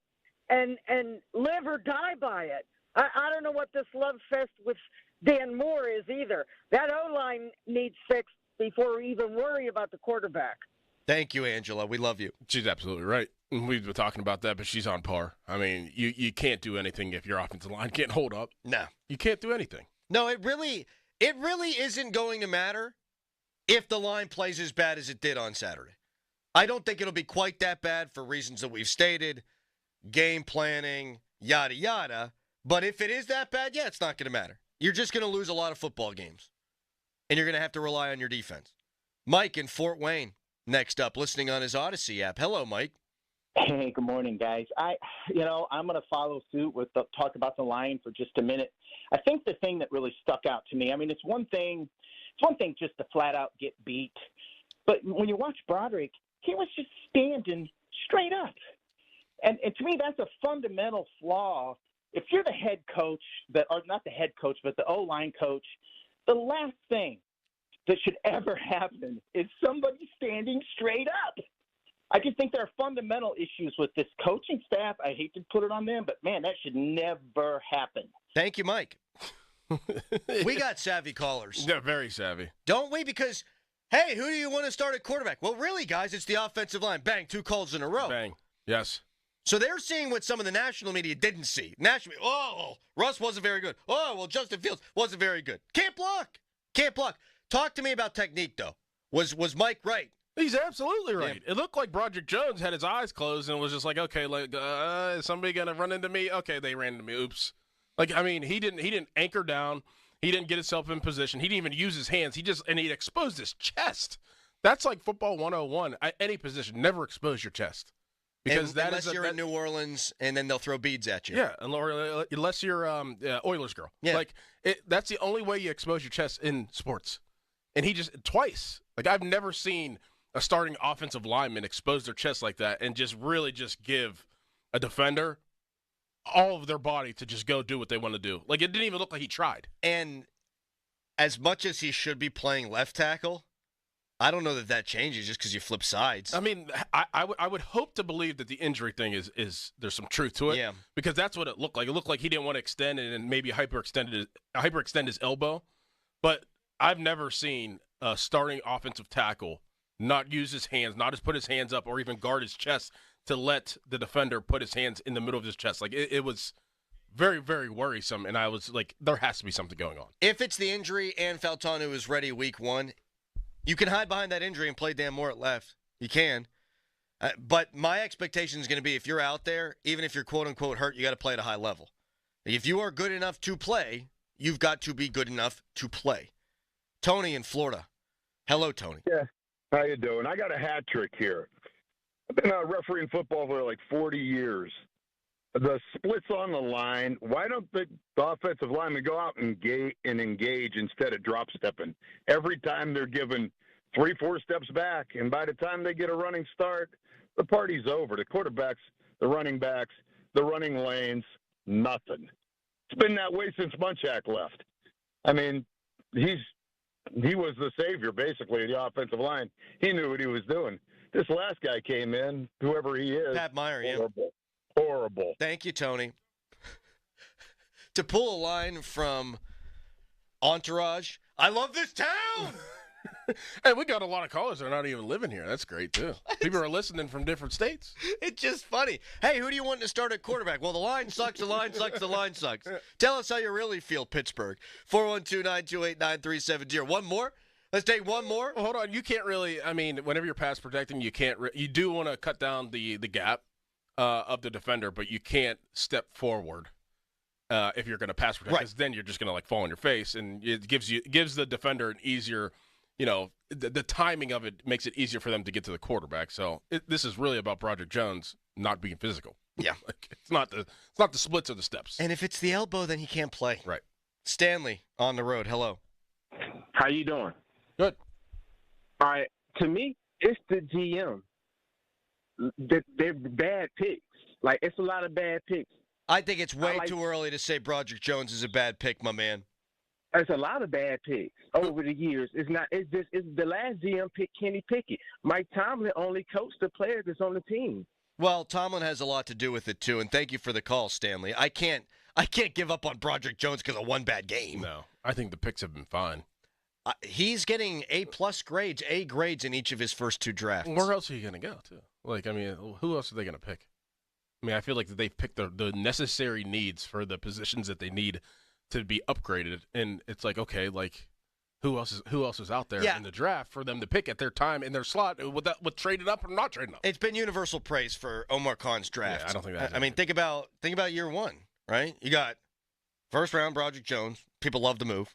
and live or die by it. I don't know what this love fest with Dan Moore is either. That O-line needs fixed before we even worry about the quarterback. Thank you, Angela. We love you. She's absolutely right. We've been talking about that, but she's on par. I mean, you can't do anything if your offensive line can't hold up. No. You can't do anything. No, it really isn't going to matter if the line plays as bad as it did on Saturday. I don't think it'll be quite that bad for reasons that we've stated, game planning, yada, yada. But if it is that bad, yeah, it's not going to matter. You're just going to lose a lot of football games, and you're going to have to rely on your defense. Mike in Fort Wayne, next up, listening on his Odyssey app. Hello, Mike. Hey, good morning, guys. I'm going to follow suit with talk about the line for just a minute. I think the thing that really stuck out to me, I mean, it's one thing just to flat out get beat, but when you watch Broderick, he was just standing straight up, and to me, that's a fundamental flaw. If you're the head coach, or not the head coach, but the O-line coach, the last thing that should ever happen is somebody standing straight up. I just think there are fundamental issues with this coaching staff. I hate to put it on them, but, man, that should never happen. Thank you, Mike. We got savvy callers. Yeah, very savvy. Don't we? Because, hey, who do you want to start at quarterback? Well, really, guys, it's the offensive line. Bang, 2 calls in a row. Bang, yes. So they're seeing what some of the national media didn't see. National media, Russ wasn't very good. Oh, well, Justin Fields wasn't very good. Can't block. Talk to me about technique, though. Was Mike right? He's absolutely right. It looked like Broderick Jones had his eyes closed and was just like, okay, is somebody going to run into me? Okay, they ran into me. Oops. Like, I mean, he didn't anchor down. He didn't get himself in position. He didn't even use his hands. He exposed his chest. That's like football 101. Any position, never expose your chest. Because unless you're in New Orleans, and then they'll throw beads at you. Yeah, unless you're Oilers girl. Yeah. Like, that's the only way you expose your chest in sports. And he just, twice. Like, I've never seen a starting offensive lineman expose their chest like that and just really just give a defender all of their body to just go do what they want to do. Like, it didn't even look like he tried. And as much as he should be playing left tackle, I don't know that changes just because you flip sides. I mean, I would hope to believe that the injury thing is there's some truth to it. Yeah. Because that's what it looked like. It looked like he didn't want to extend it and maybe hyperextend his elbow. But I've never seen a starting offensive tackle not use his hands, not just put his hands up or even guard his chest to let the defender put his hands in the middle of his chest. Like, it was very, very worrisome, and I was like, there has to be something going on. If it's the injury and Faltano is ready week 1, you can hide behind that injury and play Dan Moore at left. You can. But my expectation is going to be if you're out there, even if you're quote-unquote hurt, you got to play at a high level. If you are good enough to play, you've got to be good enough to play. Tony in Florida. Hello, Tony. Yeah. How you doing? I got a hat trick here. I've been refereeing football for like 40 years. The splits on the line, why don't the offensive linemen go out and engage instead of drop stepping? Every time they're given 3-4 steps back, and by the time they get a running start, the party's over. The quarterbacks, the running backs, the running lanes, nothing. It's been that way since Munchak left. I mean, he was the savior, basically, of the offensive line. He knew what he was doing. This last guy came in, whoever he is. Pat Meyer, horrible. Horrible. Thank you, Tony. To pull a line from Entourage, I love this town! Hey, we got a lot of callers that are not even living here. That's great, too. People are listening from different states. It's just funny. Hey, who do you want to start at quarterback? Well, the line sucks, the line sucks, the line sucks. Tell us how you really feel, Pittsburgh. 412-928-9370. One more? Let's take one more. Well, hold on. You can't really, I mean, whenever you're pass protecting, you can't, you do want to cut down the gap of the defender, but you can't step forward if you're going to pass protect, because then you're just going to like fall on your face, and it gives the defender an easier, the timing of it makes it easier for them to get to the quarterback. So this is really about Broderick Jones not being physical. Yeah, it's not the splits or the steps. And if it's the elbow, then he can't play. Right. Stanley on the road. Hello. How you doing? Good. All right. To me, it's the GM. They're bad picks. Like, it's a lot of bad picks. I think it's way too early to say Broderick Jones is a bad pick, my man. There's a lot of bad picks over the years. It's the last GM pick Kenny Pickett. Mike Tomlin only coached the players that's on the team. Well, Tomlin has a lot to do with it too, and thank you for the call, Stanley. I can't give up on Broderick Jones because of one bad game. No, I think the picks have been fine. He's getting A grades in each of his first 2 drafts. Where else are you going to go to? Like, I mean, who else are they going to pick? I mean, I feel like they've picked the necessary needs for the positions that they need to be upgraded, and it's like, okay, like who else is out there in the draft for them to pick at their time in their slot with trading up or not trading up? It's been universal praise for Omar Khan's draft. Yeah, I don't think that. I mean, think about year one, right? You got first round Broderick Jones. People love the move.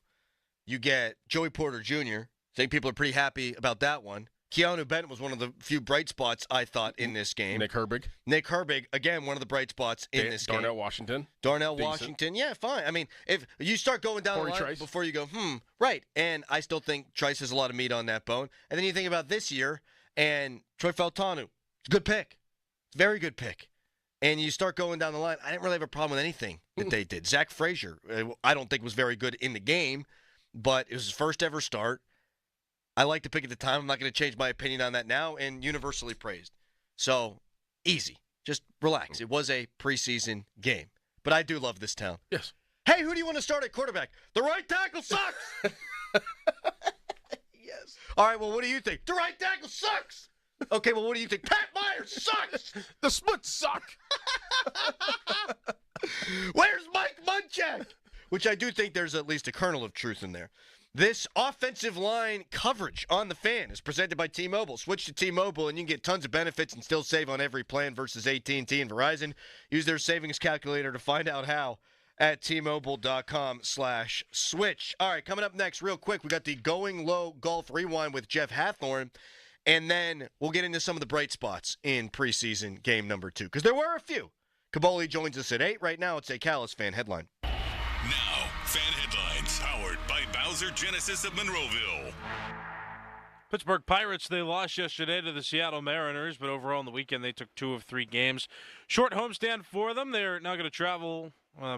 You get Joey Porter Jr. I think people are pretty happy about that one. Keanu Bennett was one of the few bright spots, I thought, in this game. Nick Herbig, again, one of the bright spots in this game. Darnell Washington. Washington, yeah, fine. I mean, if you start going down the line Trice. before you go, right. And I still think Trice has a lot of meat on that bone. And then you think about this year, and Troy Fautanu, it's a good pick. Very good pick. And you start going down the line, I didn't really have a problem with anything that they did. Zach Frazier, I don't think was very good in the game, but it was his first ever start. I liked the pick at the time. I'm not going to change my opinion on that now, and universally praised. So, easy. Just relax. It was a preseason game. But I do love this town. Yes. Hey, who do you want to start at quarterback? The right tackle sucks! Yes. All right, well, what do you think? The right tackle sucks! Okay, well, what do you think? Pat Myers sucks! The splits suck! Where's Mike Munchak? Which I do think there's at least a kernel of truth in there. This offensive line coverage on the Fan is presented by T-Mobile. Switch to T-Mobile and you can get tons of benefits and still save on every plan versus AT&T and Verizon. Use their savings calculator to find out how at T-Mobile.com/switch. All right, coming up next, real quick, we got the Going Low Golf Rewind with Jeff Hathorn, and then we'll get into some of the bright spots in preseason game number 2, because there were a few. Kaboli joins us at 8. Right now, it's a Callis Fan headline. Now, Fan Headlines, powered by Bowser Genesis of Monroeville. Pittsburgh Pirates, they lost yesterday to the Seattle Mariners, but overall on the weekend they took 2 of 3 games. Short homestand for them. They're now going to travel.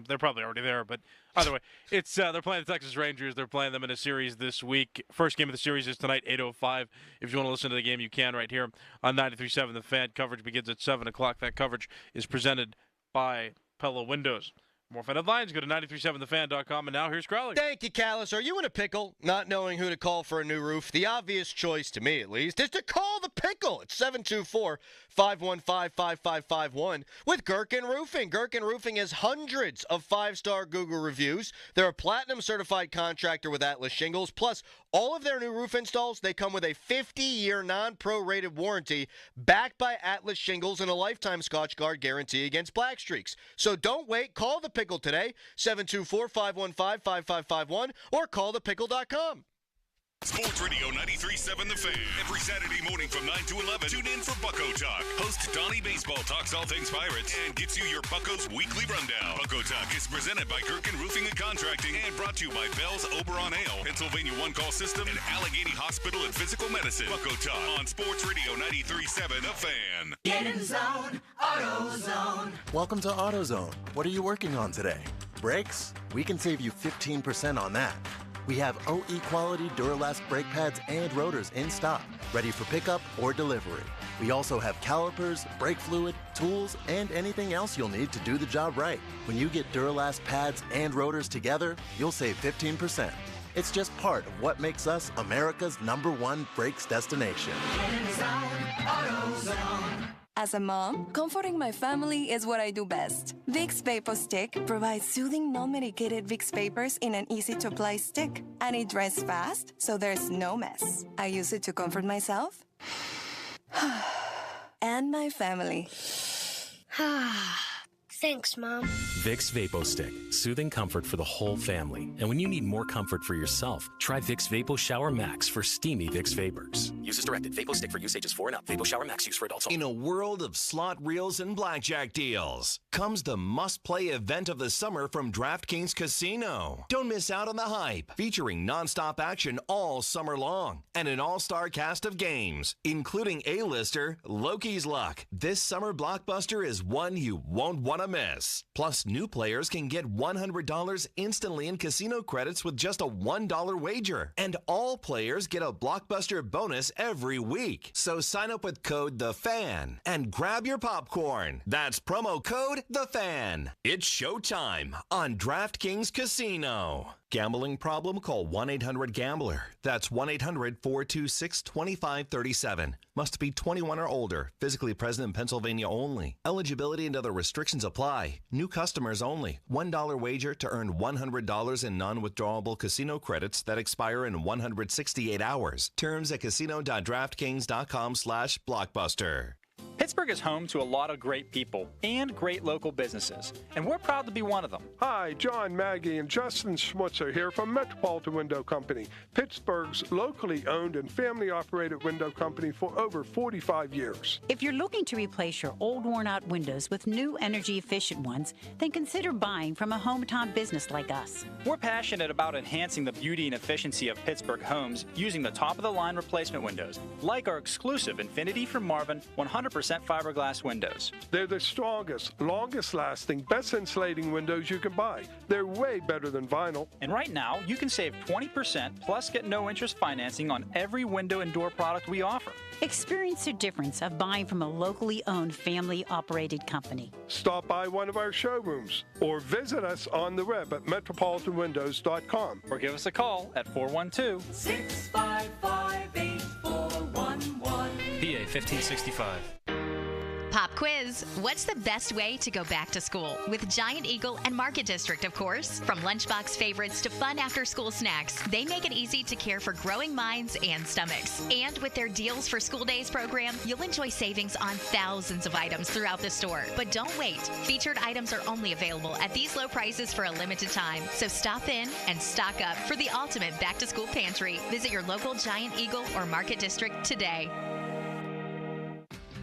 They're probably already there, but either way, it's they're playing the Texas Rangers. They're playing them in a series this week. First game of the series is tonight, 8:05. If you want to listen to the game, you can right here on 93.7 The Fan. Coverage begins at 7 o'clock. That coverage is presented by Pella Windows. More Fan Headlines, go to 937thefan.com, and now here's Crowley. Thank you, Callis. Are you in a pickle, not knowing who to call for a new roof? The obvious choice, to me at least, is to call the pickle at 724-515-5551 with Gherkin Roofing. Gherkin Roofing has hundreds of 5-star Google reviews. They're a platinum-certified contractor with Atlas Shingles. Plus, all of their new roof installs, they come with a 50-year non-prorated warranty backed by Atlas Shingles and a lifetime Scotch Guard guarantee against black streaks. So don't wait. Call the pickle today, 724-515-5551, or callthepickle.com. Sports Radio 93.7 The Fan. Every Saturday morning from 9 to 11. Tune in for Bucko Talk. Host Donnie Baseball talks all things Pirates and gets you your Buccos weekly rundown. Bucko Talk is presented by Gherkin Roofing and Contracting and brought to you by Bell's Oberon Ale, Pennsylvania One Call System, and Allegheny Hospital and Physical Medicine. Bucko Talk on Sports Radio 93.7 The Fan. Get in the zone, AutoZone. Welcome to AutoZone. What are you working on today? Brakes? We can save you 15% on that. We have OE quality Duralast brake pads and rotors in stock, ready for pickup or delivery. We also have calipers, brake fluid, tools, and anything else you'll need to do the job right. When you get Duralast pads and rotors together, you'll save 15%. It's just part of what makes us America's #1 brakes destination. Get in the zone, AutoZone. As a mom, comforting my family is what I do best. Vicks Vapor Stick provides soothing, non-medicated Vicks Vapors in an easy-to-apply stick. And it dries fast, so there's no mess. I use it to comfort myself and my family. Thanks, Mom. Vicks VapoStick, soothing comfort for the whole family. And when you need more comfort for yourself, try Vicks Vapo Shower Max for steamy Vicks vapors. Use as directed. VapoStick for use ages 4 and up. Vapo Shower Max use for adults. In a world of slot reels and blackjack deals, comes the must-play event of the summer from DraftKings Casino. Don't miss out on the hype, featuring nonstop action all summer long and an all-star cast of games, including A-lister Loki's Luck. This summer blockbuster is one you won't want to miss. Plus, new players can get $100 instantly in casino credits with just a $1 wager. And all players get a blockbuster bonus every week. So sign up with code THEFAN and grab your popcorn. That's promo code THEFAN. It's showtime on DraftKings Casino. Gambling problem? Call 1-800-GAMBLER. That's 1-800-426-2537. Must be 21 or older. Physically present in Pennsylvania only. Eligibility and other restrictions apply. New customers only. $1 wager to earn $100 in non-withdrawable casino credits that expire in 168 hours. Terms at casino.draftkings.com/blockbuster. Pittsburgh is home to a lot of great people and great local businesses, and we're proud to be one of them. Hi, John, Maggie, and Justin Schmutzer here from Metropolitan Window Company, Pittsburgh's locally owned and family-operated window company for over 45 years. If you're looking to replace your old worn-out windows with new energy-efficient ones, then consider buying from a hometown business like us. We're passionate about enhancing the beauty and efficiency of Pittsburgh homes using the top-of-the-line replacement windows, like our exclusive Infinity from Marvin 100% fiberglass windows. They're the strongest, longest-lasting, best insulating windows you can buy. They're way better than vinyl. And right now, you can save 20% plus get no interest financing on every window and door product we offer. Experience the difference of buying from a locally owned, family-operated company. Stop by one of our showrooms or visit us on the web at metropolitanwindows.com. Or give us a call at 412-655-8411. PA 1565. Pop quiz. What's the best way to go back to school? With Giant Eagle and Market District, of course. From lunchbox favorites to fun after-school snacks, they make it easy to care for growing minds and stomachs. And with their Deals for School Days program, you'll enjoy savings on thousands of items throughout the store. But don't wait. Featured items are only available at these low prices for a limited time. So stop in and stock up for the ultimate back-to-school pantry. Visit your local Giant Eagle or Market District today.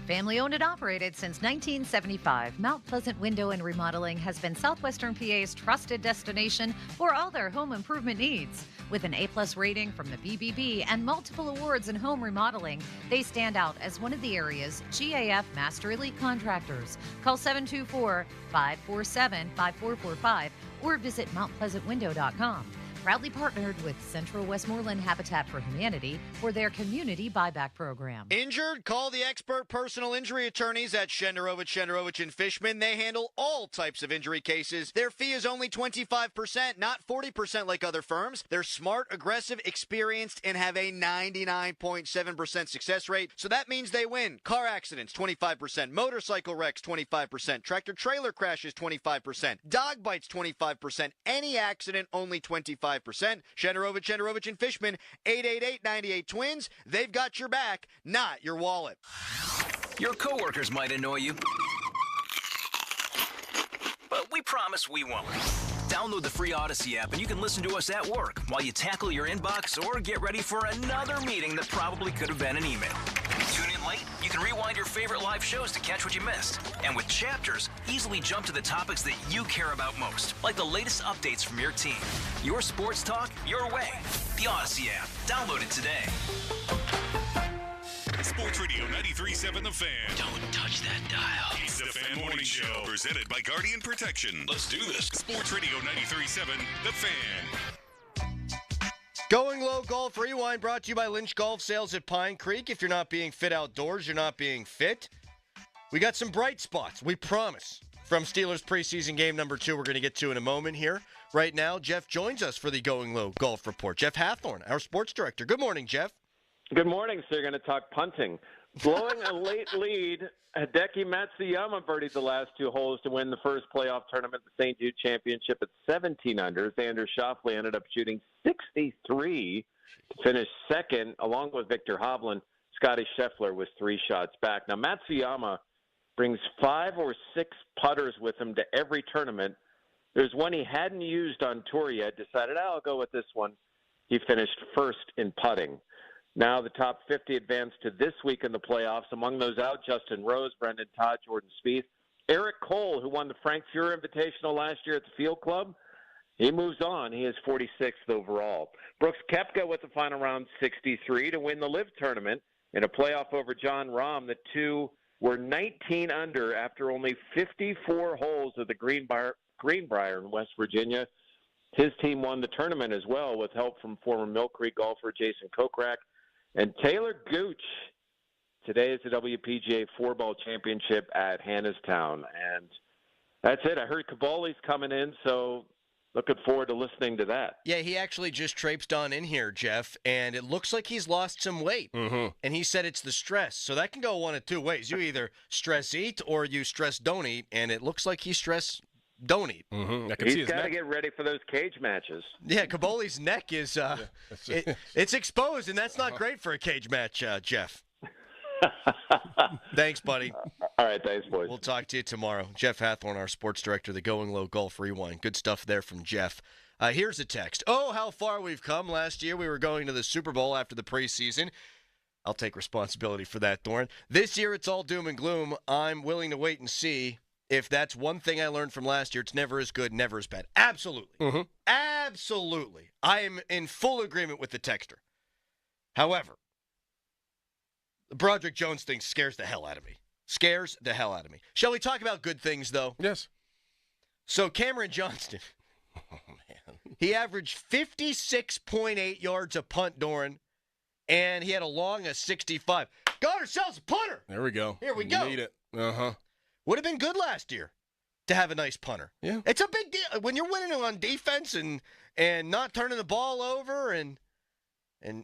Family owned and operated since 1975, Mount Pleasant Window and Remodeling has been Southwestern PA's trusted destination for all their home improvement needs. With an A+ rating from the BBB and multiple awards in home remodeling, they stand out as one of the area's GAF Master Elite contractors. Call 724-547-5445 or visit mountpleasantwindow.com. Proudly partnered with Central Westmoreland Habitat for Humanity for their community buyback program. Injured? Call the expert personal injury attorneys at Shenderovich and Fishman. They handle all types of injury cases. Their fee is only 25%, not 40% like other firms. They're smart, aggressive, experienced, and have a 99.7% success rate. So that means they win. Car accidents, 25%. Motorcycle wrecks, 25%. Tractor-trailer crashes, 25%. Dog bites, 25%. Any accident, only 25%. Shenderovich and Fishman, 888-98-TWINS. They've got your back, not your wallet. Your coworkers might annoy you, but we promise we won't. Download the free Odyssey app and you can listen to us at work while you tackle your inbox or get ready for another meeting that probably could have been an email. Tune in late? You can rewind your favorite live shows to catch what you missed. And with Chapters, easily jump to the topics that you care about most, like the latest updates from your team. Your sports talk, your way. The Odyssey app. Download it today. Sports Radio 93.7 The Fan. Don't touch that dial. It's the Fan Morning Show, presented by Guardian Protection. Let's do this. Sports Radio 93.7 The Fan. Going Low Golf Rewind brought to you by Lynch Golf Sales at Pine Creek. If you're not being fit outdoors, you're not being fit. We got some bright spots, we promise, from Steelers preseason game number 2 we're going to get to in a moment here. Right now, Jeff joins us for the Going Low Golf Report. Jeff Hathorn, our sports director. Good morning, Jeff. Good morning. So you're going to talk punting. Blowing a late lead, Hideki Matsuyama birdied the last 2 holes to win the first playoff tournament, the St. Jude Championship at 17 under. Xander Schauffele ended up shooting 63 to finish second, along with Victor Hovland. Scotty Scheffler was 3 shots back. Now, Matsuyama brings 5 or 6 putters with him to every tournament. There's one he hadn't used on tour yet, decided, I'll go with this one. He finished first in putting. Now the top 50 advance to this week in the playoffs. Among those out, Justin Rose, Brendan Todd, Jordan Spieth. Eric Cole, who won the Frank Fuhrer Invitational last year at the Field Club, he moves on. He is 46th overall. Brooks Koepka with the final round 63 to win the LIV tournament in a playoff over John Rahm. The two were 19 under after only 54 holes of the Greenbrier in West Virginia. His team won the tournament as well with help from former Mill Creek golfer Jason Kokrak. And Taylor Gooch, today is the WPGA 4-Ball Championship at Hannestown. And that's it. I heard Caboli's coming in, so looking forward to listening to that. Yeah, he actually just traipsed on in here, Jeff, and it looks like he's lost some weight. Mm-hmm. And he said it's the stress. So that can go one of two ways. You either stress eat or you stress don't eat, and it looks like he stress don't eat. Mm-hmm. He's got to get ready for those cage matches. Yeah, Caboli's neck is it's exposed, and that's not great for a cage match, Jeff. Thanks, buddy. All right, thanks, boys. We'll talk to you tomorrow. Jeff Hathorn, our sports director, the Going Low Golf Rewind. Good stuff there from Jeff. Here's a text. Oh, how far we've come. Last year we were going to the Super Bowl after the preseason. I'll take responsibility for that, Doran. This year it's all doom and gloom. I'm willing to wait and see. If that's one thing I learned from last year, it's never as good, never as bad. Absolutely. Mm-hmm. Absolutely. I am in full agreement with the texter. However, the Broderick Jones thing scares the hell out of me. Scares the hell out of me. Shall we talk about good things, though? Yes. So Cameron Johnston, he averaged 56.8 yards a punt, Doran, and he had a long of 65. Got ourselves a punter. There we go. Here we go. Need it. Uh-huh. Would have been good last year to have a nice punter. Yeah. It's a big deal. When you're winning on defense and not turning the ball over and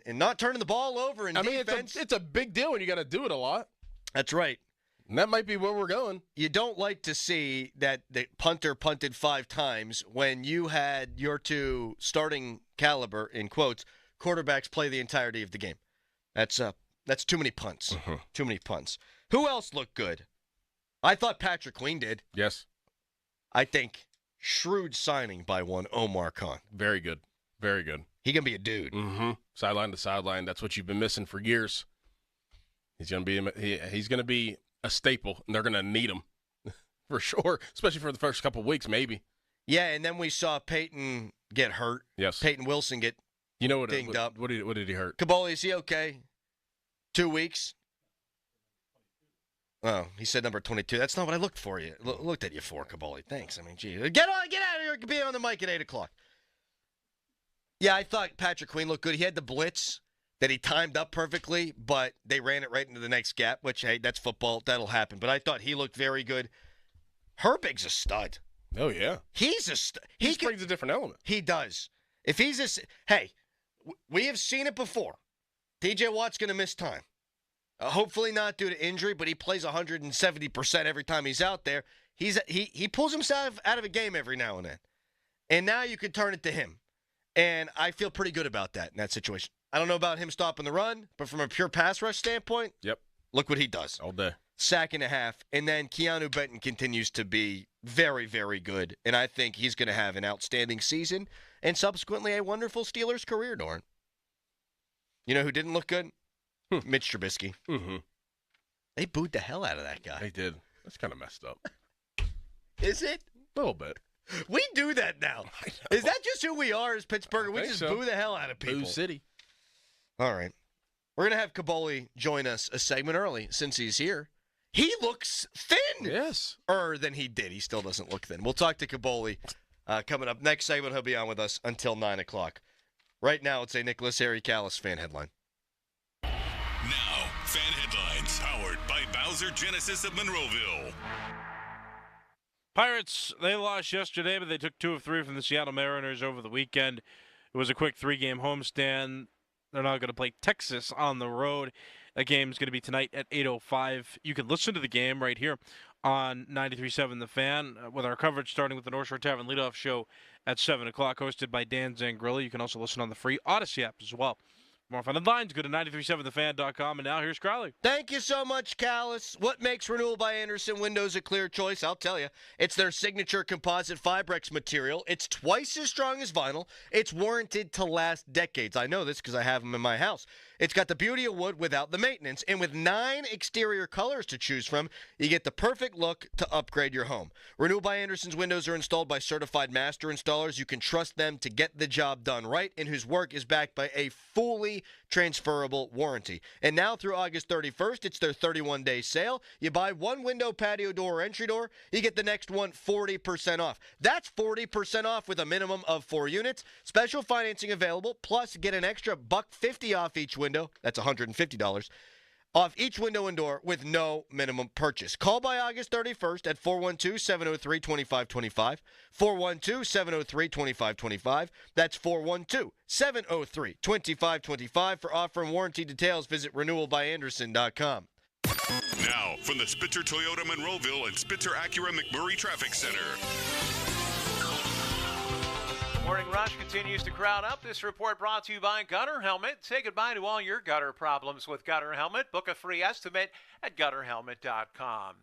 not turning the ball over in defense. It's a big deal when you got to do it a lot. That's right. And that might be where we're going. You don't like to see that the punter punted 5 times when you had your two starting caliber, in quotes, quarterbacks play the entirety of the game. That's too many punts. Mm-hmm. Too many punts. Who else looked good? I thought Patrick Queen did. Yes. I think shrewd signing by one Omar Khan. Very good. Very good. He can be a dude. Mm-hmm. Sideline to sideline. That's what you've been missing for years. He's gonna be a staple, and they're gonna need him for sure, especially for the first couple of weeks, maybe. Yeah, and then we saw Peyton get hurt. Yes. Peyton Wilson get dinged up. What did he hurt? Caboli, is he okay? 2 weeks. Oh, he said number 22. That's not what I looked for you. Looked at you for, Caboli. Thanks. I mean, gee. Get out of here. Be on the mic at 8 o'clock. Yeah, I thought Patrick Queen looked good. He had the blitz that he timed up perfectly, but they ran it right into the next gap, which, hey, that's football. That'll happen. But I thought he looked very good. Herbig's a stud. Oh, yeah. He's a stud. He brings a different element. He does. If he's hey, we have seen it before. TJ Watt's going to miss time. Hopefully not due to injury, but he plays 170% every time he's out there. He pulls himself out of a game every now and then. And now you can turn it to him. And I feel pretty good about that in that situation. I don't know about him stopping the run, but from a pure pass rush standpoint, yep. Look what he does. All day. Sack and a half. And then Keanu Benton continues to be very, very good. And I think he's going to have an outstanding season and subsequently a wonderful Steelers career, Dorn. You know who didn't look good? Mitch Trubisky. Mm-hmm. They booed the hell out of that guy. They did. That's kind of messed up. Is it? A little bit. We do that now. Is that just who we are as Pittsburgh? We just boo the hell out of people. Boo City. All right. We're going to have Caboli join us a segment early since he's here. He looks thin. Yes. Than he did. He still doesn't look thin. We'll talk to Caboli coming up. Next segment, he'll be on with us until 9 o'clock. Right now, it's a Nicholas Harry Callis fan headline. Now, fan headlines powered by Bowser Genesis of Monroeville. Pirates, they lost yesterday, but they took 2 of 3 from the Seattle Mariners over the weekend. It was a quick 3-game homestand. They're now going to play Texas on the road. That game is going to be tonight at 8:05. You can listen to the game right here on 93.7 The Fan with our coverage starting with the North Shore Tavern leadoff show at 7 o'clock, hosted by Dan Zangrilla. You can also listen on the free Odyssey app as well More fun and lines, go to 937thefan.com. And now here's Crowley. Thank you so much, Callis. What makes Renewal by Andersen windows a clear choice? I'll tell you. It's their signature composite Fibrex material. It's twice as strong as vinyl. It's warranted to last decades. I know this because I have them in my house. It's got the beauty of wood without the maintenance. And with 9 exterior colors to choose from, you get the perfect look to upgrade your home. Renewal by Andersen's windows are installed by certified master installers. You can trust them to get the job done right, and whose work is backed by a fully transferable warranty. And now through August 31st, it's their 31-day sale. You buy one window, patio door, or entry door, you get the next one 40% off. That's 40% off with a minimum of 4 units. Special financing available, plus get an extra $150 off each window. That's $150 off each window and door with no minimum purchase. Call by August 31st at 412-703-2525, 412-703-2525. That's 412-703-2525. For offer and warranty details, visit renewalbyandersen.com. Now, from the Spitzer Toyota Monroeville and Spitzer Acura McMurray Traffic Center. Morning Rush continues to crowd up. This report brought to you by Gutter Helmet. Say goodbye to all your gutter problems with Gutter Helmet. Book a free estimate at gutterhelmet.com.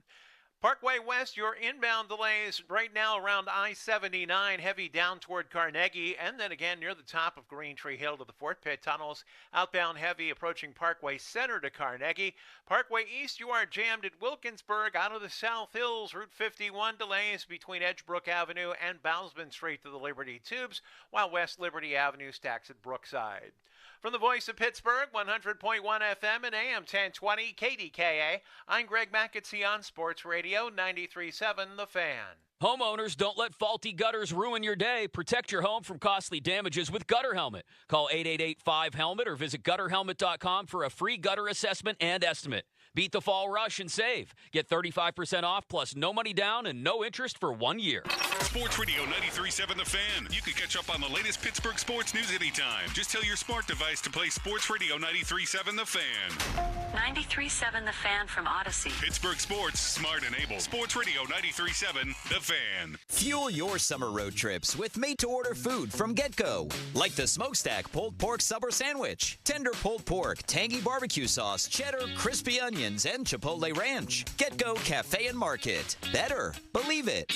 Parkway West, your inbound delays right now around I-79, heavy down toward Carnegie, and then again near the top of Green Tree Hill to the Fort Pitt tunnels. Outbound heavy approaching Parkway Center to Carnegie. Parkway East, you are jammed at Wilkinsburg out of the South Hills. Route 51 delays between Edgebrook Avenue and Bousman Street to the Liberty Tubes, while West Liberty Avenue stacks at Brookside. From the voice of Pittsburgh, 100.1 FM and AM 1020 KDKA, I'm Greg McAtee on Sports Radio 93.7 The Fan. Homeowners, don't let faulty gutters ruin your day. Protect your home from costly damages with Gutter Helmet. Call 888-5HELMET or visit gutterhelmet.com for a free gutter assessment and estimate. Beat the fall rush and save. Get 35% off plus no money down and no interest for 1 year. Sports Radio 93.7 The Fan. You can catch up on the latest Pittsburgh sports news anytime. Just tell your smart device to play Sports Radio 93.7 The Fan. 93.7 The Fan from Odyssey. Pittsburgh sports, smart and able. Sports Radio 93.7 The Fan. Fuel your summer road trips with made-to-order food from GetGo. Like the Smokestack Pulled Pork Supper Sandwich. Tender pulled pork, tangy barbecue sauce, cheddar, crispy onions, and Chipotle Ranch. GetGo Cafe and Market. Better. Believe it.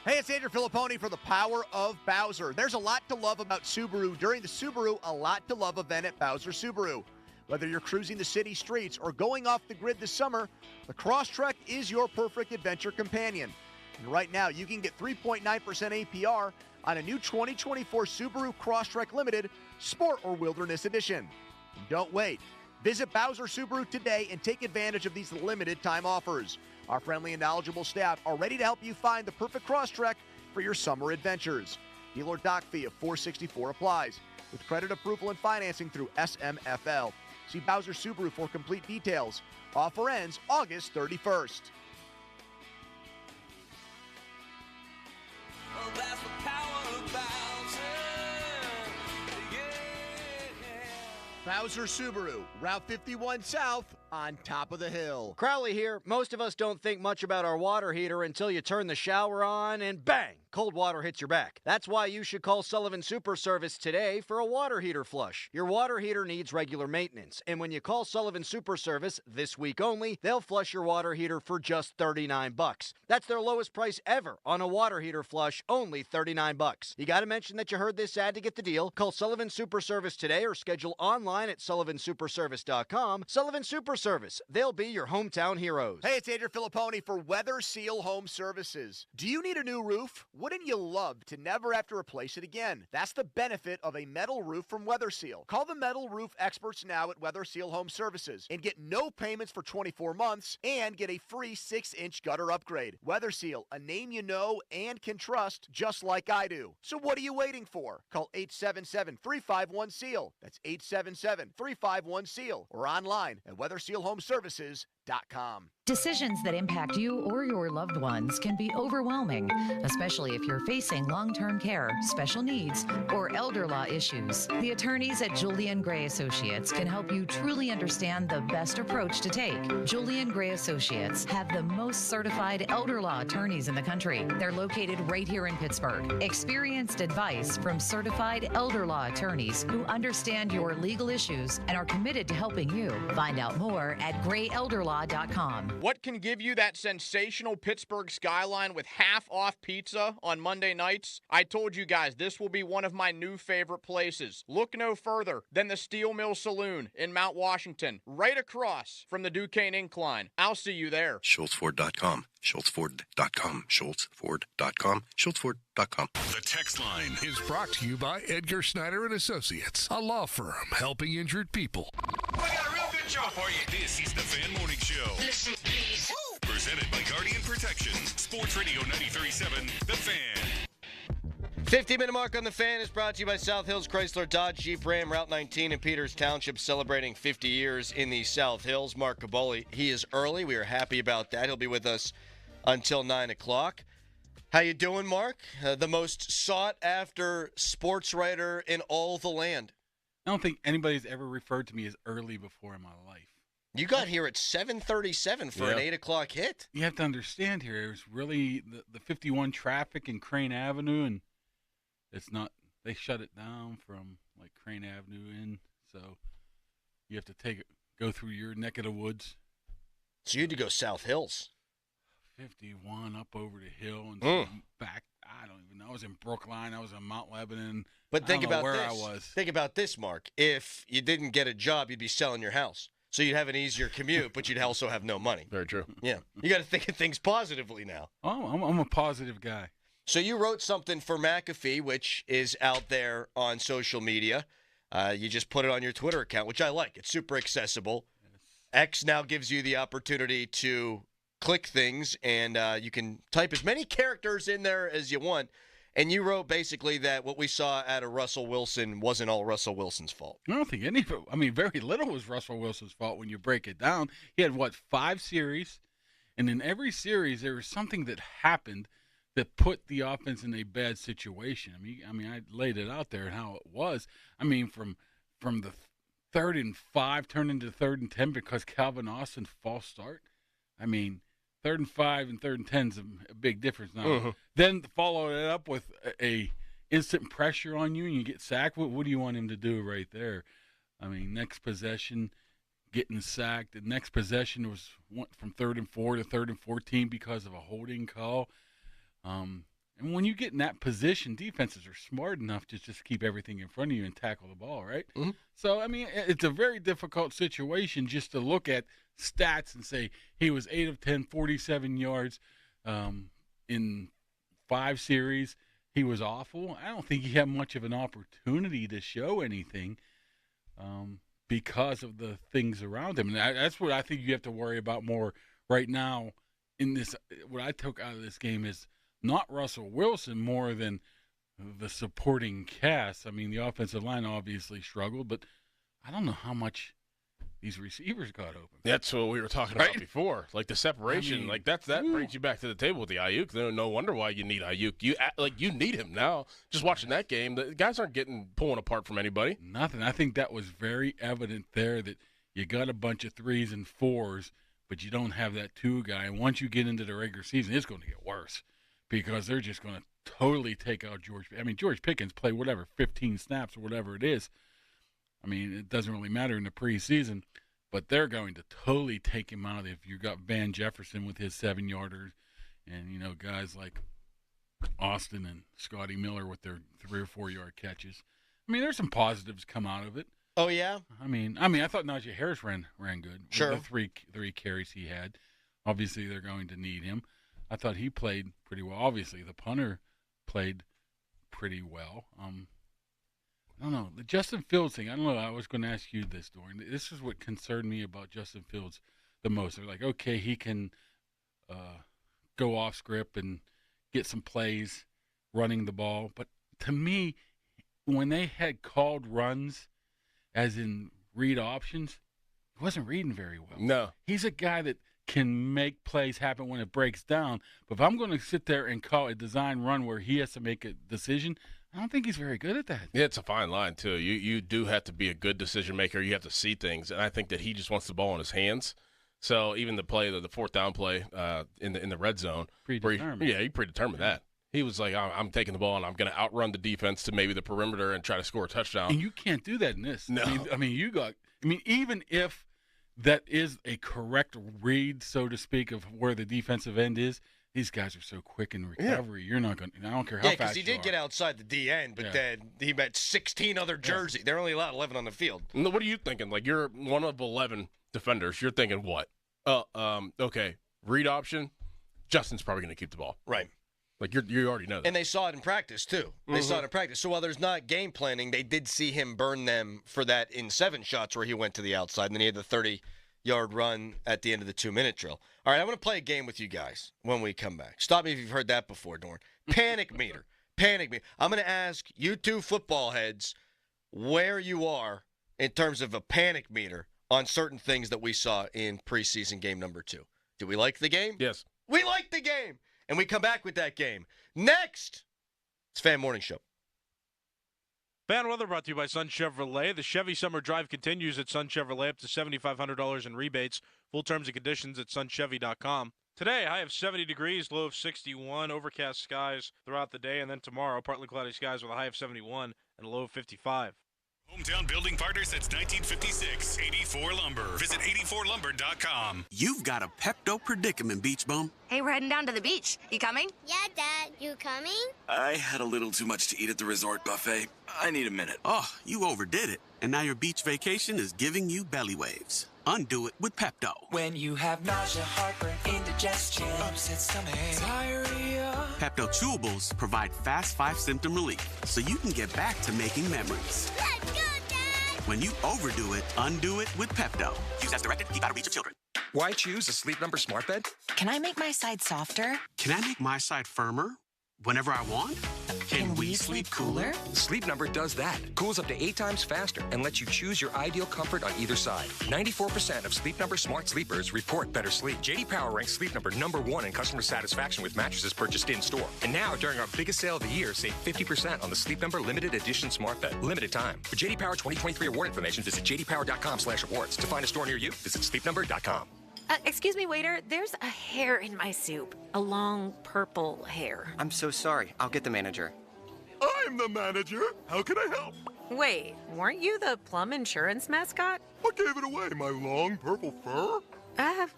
Hey, it's Andrew Filipponi for the Power of Bowser. There's a lot to love about Subaru during the Subaru A Lot to Love event at Bowser Subaru. Whether you're cruising the city streets or going off the grid this summer, the Crosstrek is your perfect adventure companion. And right now, you can get 3.9% APR on a new 2024 Subaru Crosstrek Limited Sport or Wilderness Edition. And don't wait. Visit Bowser Subaru today and take advantage of these limited time offers. Our friendly and knowledgeable staff are ready to help you find the perfect Crosstrek for your summer adventures. Dealer dock fee of $464 applies, with credit approval and financing through SMFL. See Bowser Subaru for complete details. Offer ends August 31st. Well, that's the power of Bowser. Bowser Subaru, Route 51 South, on top of the hill. Crowley here. Most of us don't think much about our water heater until you turn the shower on and bang, cold water hits your back. That's why you should call Sullivan Super Service today for a water heater flush. Your water heater needs regular maintenance, and when you call Sullivan Super Service this week only, they'll flush your water heater for just $39. That's their lowest price ever on a water heater flush, only $39. You got to mention that you heard this ad to get the deal. Call Sullivan Super Service today or schedule online at sullivansuperservice.com. Sullivan Super Service. They'll be your hometown heroes. Hey, it's Andrew Filipponi for Weather Seal Home Services. Do you need a new roof? Wouldn't you love to never have to replace it again? That's the benefit of a metal roof from Weather Seal. Call the metal roof experts now at Weather Seal Home Services and get no payments for 24 months and get a free 6-inch gutter upgrade. Weather Seal, a name you know and can trust, just like I do. So what are you waiting for? Call 877-351-SEAL. That's 877-351-SEAL or online at weathersealhomeservices.com. Decisions that impact you or your loved ones can be overwhelming, especially especially if you're facing long-term care, special needs, or elder law issues. The attorneys at Julian Gray Associates can help you truly understand the best approach to take. Julian Gray Associates have the most certified elder law attorneys in the country. They're located right here in Pittsburgh. Experienced advice from certified elder law attorneys who understand your legal issues and are committed to helping you. Find out more at grayelderlaw.com. What can give you that sensational Pittsburgh skyline with half-off pizza on Monday nights? I told you guys this will be one of my new favorite places. Look no further than the Steel Mill Saloon in Mount Washington, right across from the Duquesne Incline. I'll see you there. SchultzFord.com. SchultzFord.com. SchultzFord.com. SchultzFord.com. The text line is brought to you by Edgar Snyder and Associates, a law firm helping injured people. We got a real good show for you. This is the Fan Morning Show. Listen, please. Presented by Guardian Protection. Sports Radio 93.7, The Fan. 50-minute mark on The Fan is brought to you by South Hills Chrysler Dodge Jeep Ram Route 19 in Peters Township, celebrating 50 years in the South Hills. Mark Caboli, he is early. We are happy about that. He'll be with us until 9 o'clock. How you doing, Mark? The most sought-after sports writer in all the land. I don't think anybody's ever referred to me as early before in my life. You got here at 7:37 for an 8 o'clock hit. You have to understand here, it was really the 51 traffic in Crane Avenue, and it's not, they shut it down from like Crane Avenue in, so you have to go through your neck of the woods. So you had to go South Hills. 51 up over the hill and back. I don't even know. I was in Brookline. I was in Mount Lebanon. But think about where this. I was. Think about this, Mark. If you didn't get a job, you'd be selling your house. So you'd have an easier commute, but you'd also have no money. Very true. Yeah. You got to think of things positively now. Oh, I'm a positive guy. So you wrote something for McAfee, which is out there on social media. You just put it on your Twitter account, which I like. It's super accessible. Yes. X now gives you the opportunity to click things, and you can type as many characters in there as you want. And you wrote basically that what we saw out of Russell Wilson wasn't all Russell Wilson's fault. I don't think any of it. I mean, very little was Russell Wilson's fault when you break it down. He had, 5 series? And in every series, there was something that happened that put the offense in a bad situation. I mean, I laid it out there and how it was. I mean, from the 3rd and 5 turned into 3rd and 10 because Calvin Austin false start. I mean, 3rd and 5 and 3rd and 10 is a big difference now. Mm-hmm. Then follow it up with a instant pressure on you and you get sacked. What do you want him to do right there? I mean, next possession, getting sacked. The next possession went from 3rd and 4 to 3rd and 14 because of a holding call. And when you get in that position, defenses are smart enough to just keep everything in front of you and tackle the ball, right? Mm-hmm. So, I mean, it's a very difficult situation just to look at stats and say he was 8 of 10, 47 yards in 5 series. He was awful. I don't think he had much of an opportunity to show anything because of the things around him. And that's what I think you have to worry about more right now in this. What I took out of this game is not Russell Wilson more than the supporting cast. I mean, the offensive line obviously struggled, but I don't know how much these receivers got open. That's what we were talking about before. Like the separation, I mean, that brings you back to the table with the Ayuk. No wonder why you need Ayuk. You need him now. Just watching that game, the guys aren't pulling apart from anybody. Nothing. I think that was very evident there that you got a bunch of 3s and 4s, but you don't have that 2 guy. And once you get into the regular season, it's going to get worse because they're just going to totally take out George. I mean, George Pickens played 15 snaps or whatever it is. I mean, it doesn't really matter in the preseason, but they're going to totally take him out if you got Van Jefferson with his 7-yarders and, guys like Austin and Scotty Miller with their 3 or 4 yard catches. I mean, there's some positives come out of it. Oh, yeah? I mean, I thought Najee Harris ran good. Sure. With the three carries he had. Obviously, they're going to need him. I thought he played pretty well. Obviously, the punter played pretty well. I don't know. The Justin Fields thing, I don't know. I was going to ask you this, Dorian. This is what concerned me about Justin Fields the most. They're like, okay, he can go off script and get some plays running the ball. But to me, when they had called runs, as in read options, he wasn't reading very well. No. He's a guy that can make plays happen when it breaks down. But if I'm going to sit there and call a design run where he has to make a decision, I don't think he's very good at that. Yeah, it's a fine line, too. You do have to be a good decision maker. You have to see things. And I think that he just wants the ball in his hands. So even the play, the fourth down play in the red zone. Predetermined. He predetermined that. He was like, I'm taking the ball and I'm going to outrun the defense to maybe the perimeter and try to score a touchdown. And you can't do that in this. No. I mean, even if that is a correct read, so to speak, of where the defensive end is, these guys are so quick in recovery. Yeah. You're not going to – I don't care how fast you are. Yeah, because he did get outside the D end, but then he met 16 other jerseys. They're only allowed 11 on the field. What are you thinking? Like, you're one of 11 defenders. You're thinking what? Okay, read option, Justin's probably going to keep the ball. Right. Like, you already know that. And they saw it in practice, too. They saw it in practice. So while there's not game planning, they did see him burn them for that in 7 shots where he went to the outside, and then he had the 30-yard run at the end of the 2-minute drill. All right, I'm going to play a game with you guys when we come back. Stop me if you've heard that before, Dorn. Panic meter. Panic meter. I'm going to ask you two football heads where you are in terms of a panic meter on certain things that we saw in preseason game number 2. Do we like the game? Yes. We like the game. And we come back with that game. Next, it's Fan Morning Show. Fan weather brought to you by Sun Chevrolet. The Chevy Summer Drive continues at Sun Chevrolet, up to $7,500 in rebates. Full terms and conditions at sunchevy.com. Today, high of 70 degrees, low of 61, overcast skies throughout the day, and then tomorrow, partly cloudy skies with a high of 71 and a low of 55. Hometown building partner since 1956. 84 Lumber. Visit 84lumber.com. You've got a Pepto predicament, Beach Bum. Hey, we're heading down to the beach. You coming? Yeah, Dad. You coming? I had a little too much to eat at the resort buffet. I need a minute. Oh, you overdid it. And now your beach vacation is giving you belly waves. Undo it with Pepto. When you have nausea, heartburn, indigestion, upset stomach, diarrhea. Pepto Chewables provide fast 5-symptom relief so you can get back to making memories. Let's go, Dad! When you overdo it, undo it with Pepto. Use as directed. Keep out of reach of children. Why choose a Sleep Number smart bed? Can I make my side softer? Can I make my side firmer whenever I want? Can we sleep cooler? Sleep Number does that. Cools up to 8 times faster and lets you choose your ideal comfort on either side. 94% of Sleep Number smart sleepers report better sleep. J.D. Power ranks Sleep Number #1 in customer satisfaction with mattresses purchased in-store. And now, during our biggest sale of the year, save 50% on the Sleep Number Limited Edition smart bed. Limited time. For J.D. Power 2023 award information, visit jdpower.com/awards. To find a store near you, visit sleepnumber.com. Excuse me, waiter. There's a hair in my soup. A long purple hair. I'm so sorry. I'll get the manager. I'm the manager. How can I help? Wait, weren't you the Plum Insurance mascot? What gave it away? My long purple fur?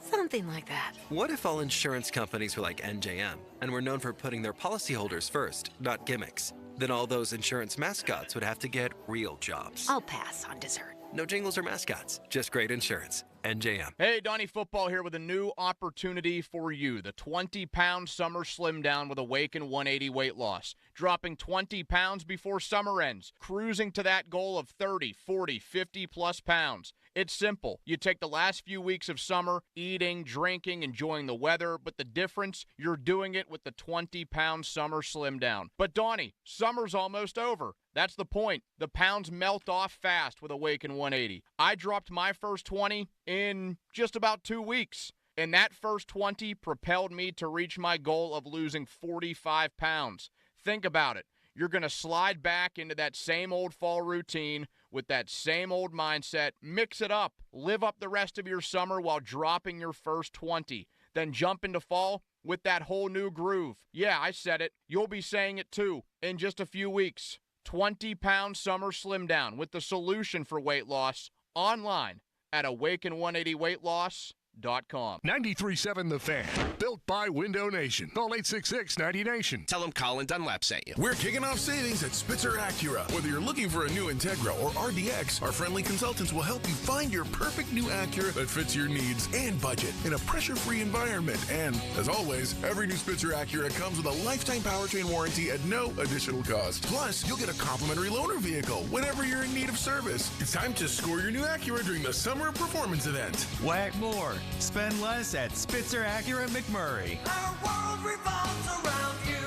Something like that. What if all insurance companies were like NJM and were known for putting their policyholders first, not gimmicks? Then all those insurance mascots would have to get real jobs. I'll pass on dessert. No jingles or mascots, just great insurance. NJM. Hey, Donnie Football here with a new opportunity for you. The 20-pound Summer Slim Down with Awaken 180 weight loss. Dropping 20 pounds before summer ends. Cruising to that goal of 30, 40, 50-plus pounds. It's simple. You take the last few weeks of summer, eating, drinking, enjoying the weather, but the difference, you're doing it with the 20-pound Summer Slim Down. But Donnie, summer's almost over. That's the point. The pounds melt off fast with Awaken 180. I dropped my first 20 in just about 2 weeks. And that first 20 propelled me to reach my goal of losing 45 pounds. Think about it. You're going to slide back into that same old fall routine with that same old mindset. Mix it up. Live up the rest of your summer while dropping your first 20. Then jump into fall with that whole new groove. Yeah, I said it. You'll be saying it too in just a few weeks. 20-pound Summer Slim Down with the solution for weight loss online at Awaken180weightloss.com. 93.7 The Fan. Built by Window Nation. Call 866-90Nation. Tell them Colin Dunlap sent you. We're kicking off savings at Spitzer Acura. Whether you're looking for a new Integra or RDX, our friendly consultants will help you find your perfect new Acura that fits your needs and budget in a pressure-free environment. And, as always, every new Spitzer Acura comes with a lifetime powertrain warranty at no additional cost. Plus, you'll get a complimentary loaner vehicle whenever you're in need of service. It's time to score your new Acura during the Summer Performance Event. Whack more. Spend less at Spitzer Acura McMurray. Our world revolves around you.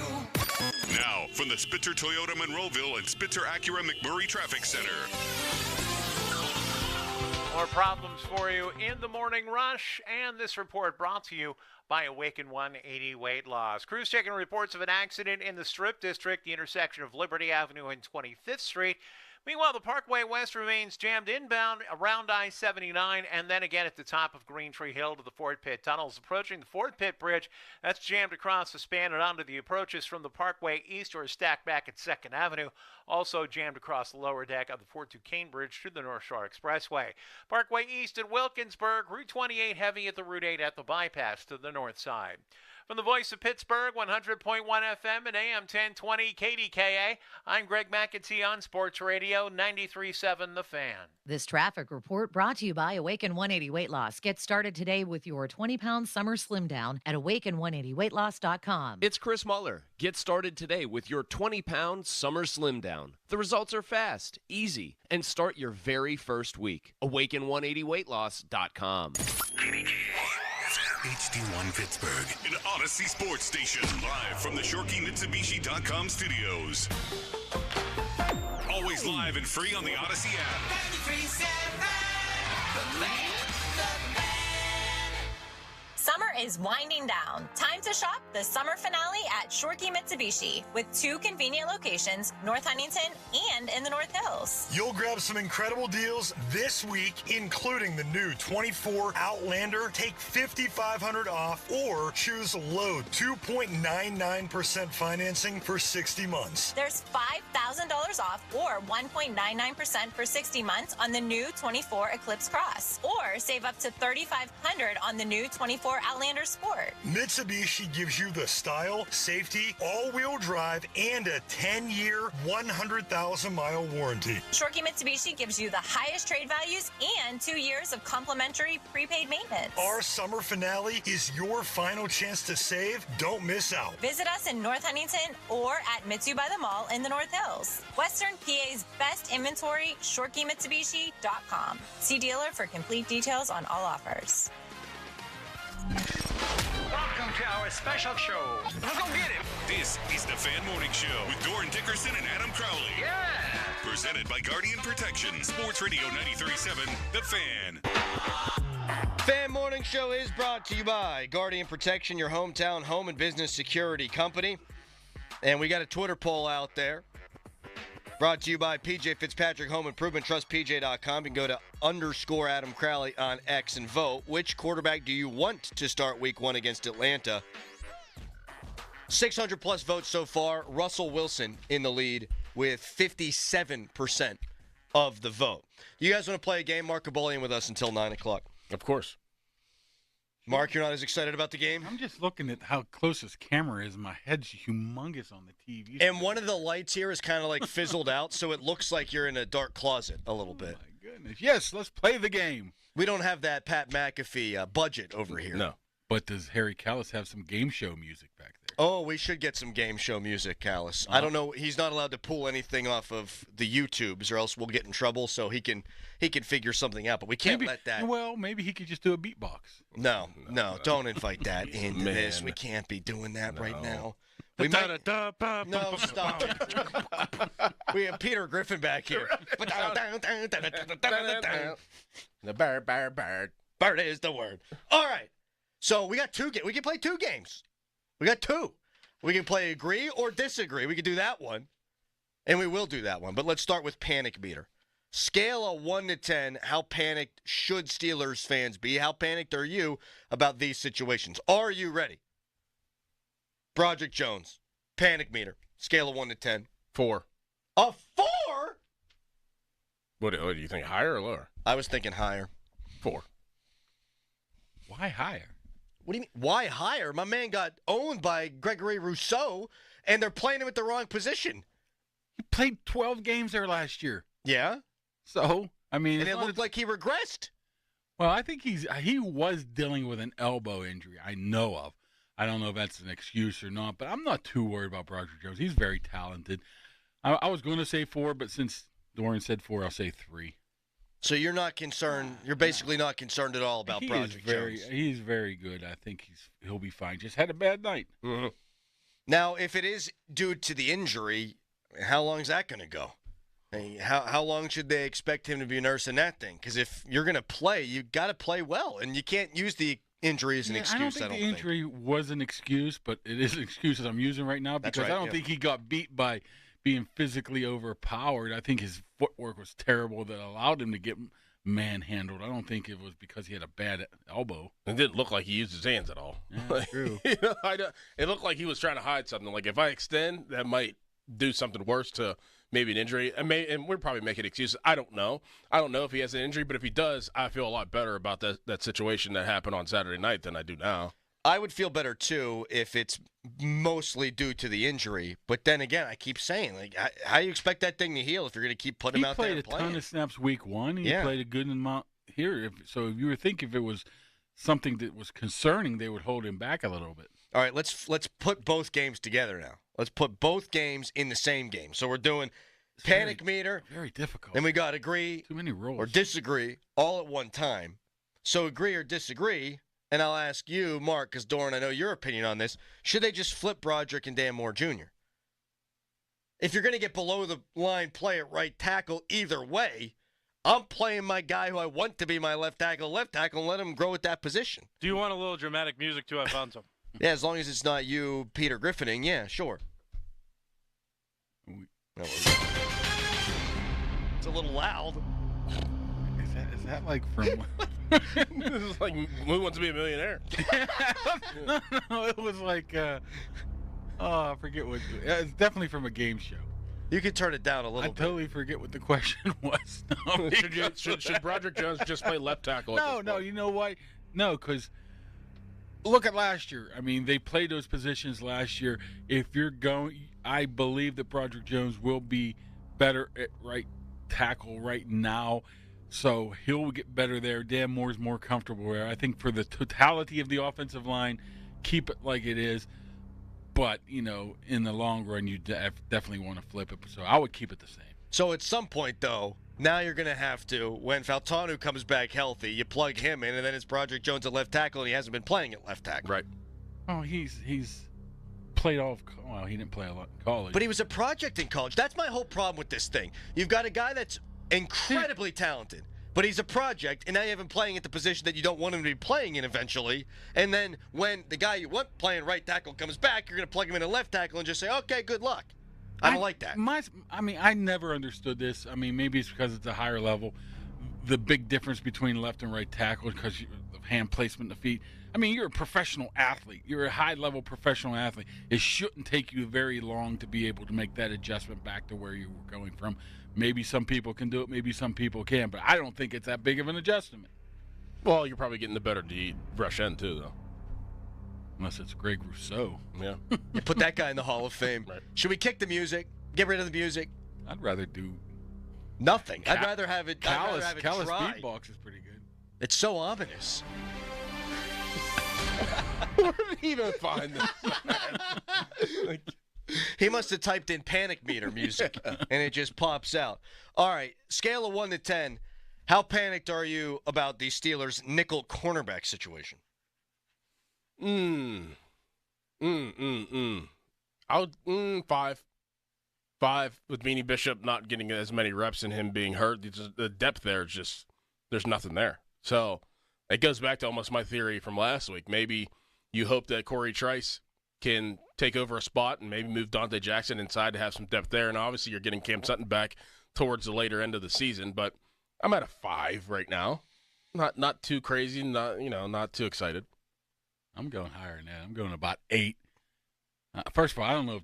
Now, from the Spitzer Toyota Monroeville and Spitzer Acura McMurray Traffic Center. More problems for you in the morning rush, and this report brought to you by Awaken 180 Weight Loss. Crews checking reports of an accident in the Strip District, the intersection of Liberty Avenue and 25th Street. Meanwhile, the Parkway West remains jammed inbound around I-79 and then again at the top of Green Tree Hill to the Ford Pitt tunnels. Approaching the Ford Pitt Bridge, that's jammed across the span and onto the approaches from the Parkway East or stacked back at 2nd Avenue. Also jammed across the lower deck of the Fort Duquesne Bridge to the North Shore Expressway. Parkway East at Wilkinsburg, Route 28 heavy at the Route 8 at the bypass to the north side. From the voice of Pittsburgh, 100.1 FM and AM 1020 KDKA, I'm Greg McAtee on Sports Radio 93.7 The Fan. This traffic report brought to you by Awaken 180 Weight Loss. Get started today with your 20-pound summer slim down at awaken180weightloss.com. It's Chris Muller. Get started today with your 20-pound summer slim down. The results are fast, easy, and start your very first week. awaken180weightloss.com. HD1 Pittsburgh, an Odyssey Sports Station, live from the ShorkeyMitsubishi.com studios. Always live and free on the Odyssey app. Summer is winding down. Time to shop the summer finale at Shorkey Mitsubishi with 2 convenient locations, North Huntington and in the North Hills. You'll grab some incredible deals this week, including the new 24 Outlander. Take $5,500 off or choose low 2.99% financing for 60 months. There's $5,000 off or 1.99% for 60 months on the new 24 Eclipse Cross, or save up to $3,500 on the new 24 Outlander Sport. Mitsubishi gives you the style, safety, all-wheel drive, and a 10-year, 100,000-mile warranty. Shorkey Mitsubishi gives you the highest trade values and 2 years of complimentary prepaid maintenance. Our summer finale is your final chance to save. Don't miss out. Visit us in North Huntington or at Mitsu by the Mall in the North Hills. Western PA's best inventory, ShorkeyMitsubishi.com. See dealer for complete details on all offers. Welcome to our special show. Let's go get him. This is the Fan Morning Show with Doran Dickerson and Adam Crowley. Yeah. Presented by Guardian Protection, Sports Radio 93.7, The Fan. Fan Morning Show is brought to you by Guardian Protection, your hometown home and business security company. And we got a Twitter poll out there. Brought to you by PJ Fitzpatrick Home Improvement. Trust PJ.com. You can go to _Adam Crowley on X and vote. Which quarterback do you want to start week 1 against Atlanta? 600 plus votes so far. Russell Wilson in the lead with 57% of the vote. You guys want to play a game? Mark Cabolian with us until 9 o'clock. Of course. Mark, you're not as excited about the game? I'm just looking at how close this camera is. My head's humongous on the TV. And one of the lights here is kind of like fizzled out, so it looks like you're in a dark closet a little bit. My goodness. Yes, let's play the game. We don't have that Pat McAfee budget over here. No. But does Harry Callis have some game show music back there? Oh, we should get some game show music, Callis. I don't know. He's not allowed to pull anything off of the YouTubes, or else we'll get in trouble. So he can figure something out. But we can't let that. Well, maybe he could just do a beatbox. No, don't invite that into this. We can't be doing that right now. We might. No, stop. We have Peter Griffin back here. The bird. Bird is the word. All right. So we got 2 games. We can play 2 games. We got 2. We can play agree or disagree. We could do that one. And we will do that one. But let's start with Panic Meter. Scale of 1 to 10, how panicked should Steelers fans be? How panicked are you about these situations? Are you ready? Broderick Jones, Panic Meter. Scale of 1 to 10. 4. A 4? What do you think, higher or lower? I was thinking higher. 4. Why higher? What do you mean? Why higher? My man got owned by Gregory Rousseau, and they're playing him at the wrong position. He played 12 games there last year. Yeah? So, I mean... And it looked like he regressed. Well, I think he was dealing with an elbow injury, I know of. I don't know if that's an excuse or not, but I'm not too worried about Broderick Jones. He's very talented. I was going to say 4, but since Doran said 4, I'll say 3. So you're not concerned. You're basically not concerned at all about Broderick Jones. He's very good. I think he'll be fine. Just had a bad night. Mm-hmm. Now, if it is due to the injury, how long is that going to go? Hey, how long should they expect him to be nursing that thing? Because if you're going to play, you got to play well, and you can't use the injury as an excuse. I don't think the injury was an excuse, but it is an excuse that I'm using right now because I don't think he got beat by being physically overpowered. I think his footwork was terrible that allowed him to get manhandled. I don't think it was because he had a bad elbow. It didn't look like he used his hands at all. Yeah, true. It looked like he was trying to hide something. Like if I extend, that might do something worse to maybe an injury. And we're probably making excuses. I don't know. I don't know if he has an injury, but if he does, I feel a lot better about that situation that happened on Saturday night than I do now. I would feel better, too, if it's mostly due to the injury. But then again, I keep saying, like, how do you expect that thing to heal if you're going to keep putting him out there and He played a ton of snaps week 1. He Yeah. played a good amount here. So if you were thinking if it was something that was concerning, they would hold him back a little bit. All right, let's put both games together now. Let's put both games in the same game. So we're doing panic meter. Very difficult. Then we got agree Too many rules. or disagree all at one time. So agree or disagree, and I'll ask you, Mark, because Doran, I know your opinion on this. Should they just flip Broderick and Dan Moore Jr.? If you're going to get below the line play at right tackle either way, I'm playing my guy who I want to be my left tackle, and let him grow at that position. Do you want a little dramatic music too? I found some. Yeah, as long as it's not you, Peter Griffining. Yeah, sure. It's a little loud. Is that like from? This is like Who Wants to Be a Millionaire? No, it was like, I forget what. It's definitely from a game show. You could turn it down a little I bit. totally forget what the question was. No, should Broderick Jones just play left tackle? No, you know why? No, because look at last year. I mean, they played those positions last year. If you're going, I believe that Broderick Jones will be better at right tackle right now. So he'll get better there. Dan Moore's more comfortable there. I think for the totality of the offensive line, keep it like it is. But, in the long run, you definitely want to flip it. So I would keep it the same. So at some point, though, now you're going to have to, when Faltanu comes back healthy, you plug him in, and then it's Broderick Jones at left tackle, and he hasn't been playing at left tackle. Right. Oh, he's played all of – well, he didn't play a lot in college. But he was a project in college. That's my whole problem with this thing. You've got a guy that's incredibly talented, but he's a project, and now you have him playing at the position that you don't want him to be playing in eventually. And then when the guy you want playing right tackle comes back, you're going to plug him in at left tackle and just say, okay, good luck. I don't like that. I never understood this. I mean, maybe it's because it's a higher level. The big difference between left and right tackle because of hand placement in the feet. I mean, you're a professional athlete. You're a high-level professional athlete. It shouldn't take you very long to be able to make that adjustment back to where you were going from. Maybe some people can do it. Maybe some people can. But I don't think it's that big of an adjustment. Well, you're probably getting the better rush end, too, though. Unless it's Greg Rousseau. Yeah. You put that guy in the Hall of Fame. Right. Should we kick the music? Get rid of the music? I'd rather do nothing. I'd rather have it. Callous try. beatbox is pretty good. It's so ominous. Where did he even find this? He must have typed in panic meter music, and it just pops out. All right, scale of 1 to 10. How panicked are you about the Steelers' nickel cornerback situation? I'll 5. 5 with Beanie Bishop not getting as many reps and him being hurt. The depth there is just there's nothing there. So it goes back to almost my theory from last week. Maybe you hope that Corey Trice can take over a spot and maybe move Dante Jackson inside to have some depth there. And obviously you're getting Cam Sutton back towards the later end of the season. But I'm at a 5 right now. Not too crazy. Not too excited. I'm going higher than that. I'm going about 8. First of all, I don't know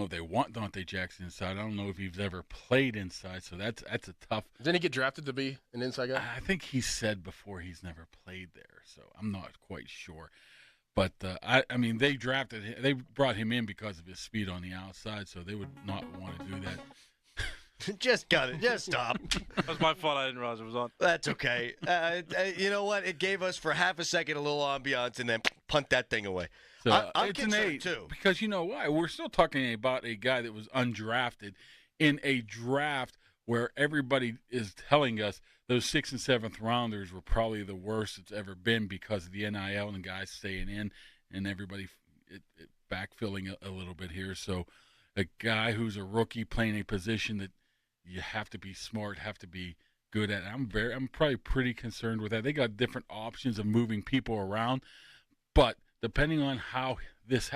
if they want Dante Jackson inside. I don't know if he's ever played inside, so that's a tough. Didn't he get drafted to be an inside guy? I think he said before he's never played there, so I'm not quite sure. But I mean, they brought him in because of his speed on the outside, so they would not want to do that. Just stop. That was my fault. I didn't realize it was on. That's okay. You know what? It gave us for half a second a little ambiance, and then punt that thing away. So I'm it's an concerned 8 too. Because you know why? We're still talking about a guy that was undrafted in a draft where everybody is telling us those 6th and 7th rounders were probably the worst it's ever been because of the NIL and guys staying in and everybody backfilling a little bit here. So a guy who's a rookie playing a position that you have to be smart, have to be good at it. I'm probably pretty concerned with that. They got different options of moving people around, but depending on how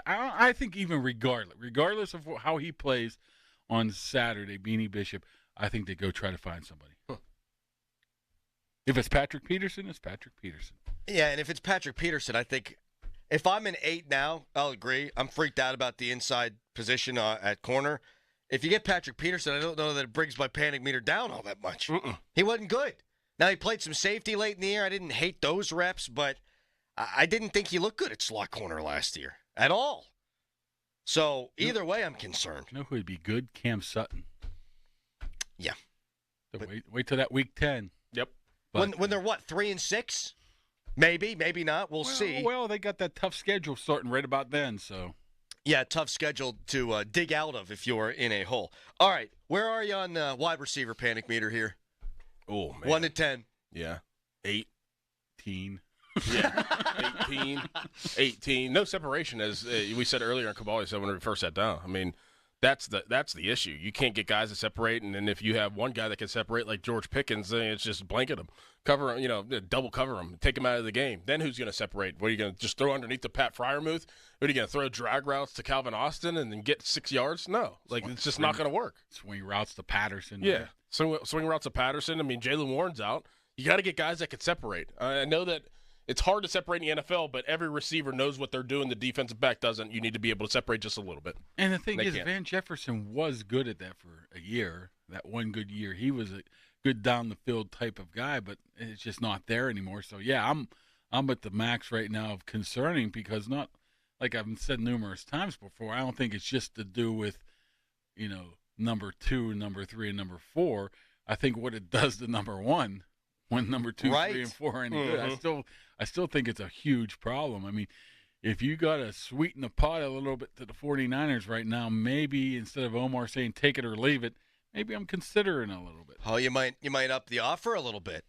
I think even regardless of how he plays on Saturday, Beanie Bishop, I think they go try to find somebody. Huh. If it's Patrick Peterson, it's Patrick Peterson. Yeah, and if it's Patrick Peterson, I think if I'm an 8 now, I'll agree. I'm freaked out about the inside position at corner. If you get Patrick Peterson, I don't know that it brings my panic meter down all that much. He wasn't good. Now, he played some safety late in the year. I didn't hate those reps, but I didn't think he looked good at slot corner last year at all. So, either way, I'm concerned. You know who would be good? Cam Sutton. Yeah. Wait till that week 10. Yep. When they're, 3-6? Maybe, maybe not. We'll see. Well, they got that tough schedule starting right about then, so. Yeah, tough schedule to dig out of if you're in a hole. All right, where are you on the wide receiver panic meter here? Oh, man. 1 to 10. Yeah. 18. Yeah. 18. No separation, as we said earlier in Caballi said when we first sat down. I mean, that's the issue. You can't get guys to separate, and then if you have one guy that can separate like George Pickens, then it's just blanket him. Cover him, double cover him, take him out of the game. Then who's going to separate? What are you going to just throw underneath to Pat Freiermuth? What are you going to throw drag routes to Calvin Austin and then get 6 yards? No, it's just not going to work. Swing routes to Patterson. Yeah, swing routes to Patterson. I mean, Jaylen Warren's out. You got to get guys that can separate. I know that it's hard to separate in the NFL, but every receiver knows what they're doing. The defensive back doesn't. You need to be able to separate just a little bit. And the thing is, Van Jefferson was good at that for a year. That one good year, he was a good down the field type of guy, but it's just not there anymore. So yeah, I'm at the max right now of concerning, because not like I've said numerous times before, I don't think it's just to do with number 2, number 3, and number 4. I think what it does to number 1, when number 2, 3, and 4 are any good, I still think it's a huge problem. I mean, if you got to sweeten the pot a little bit to the 49ers right now, maybe instead of Omar saying take it or leave it, maybe I'm considering a little bit. Oh, you might up the offer a little bit.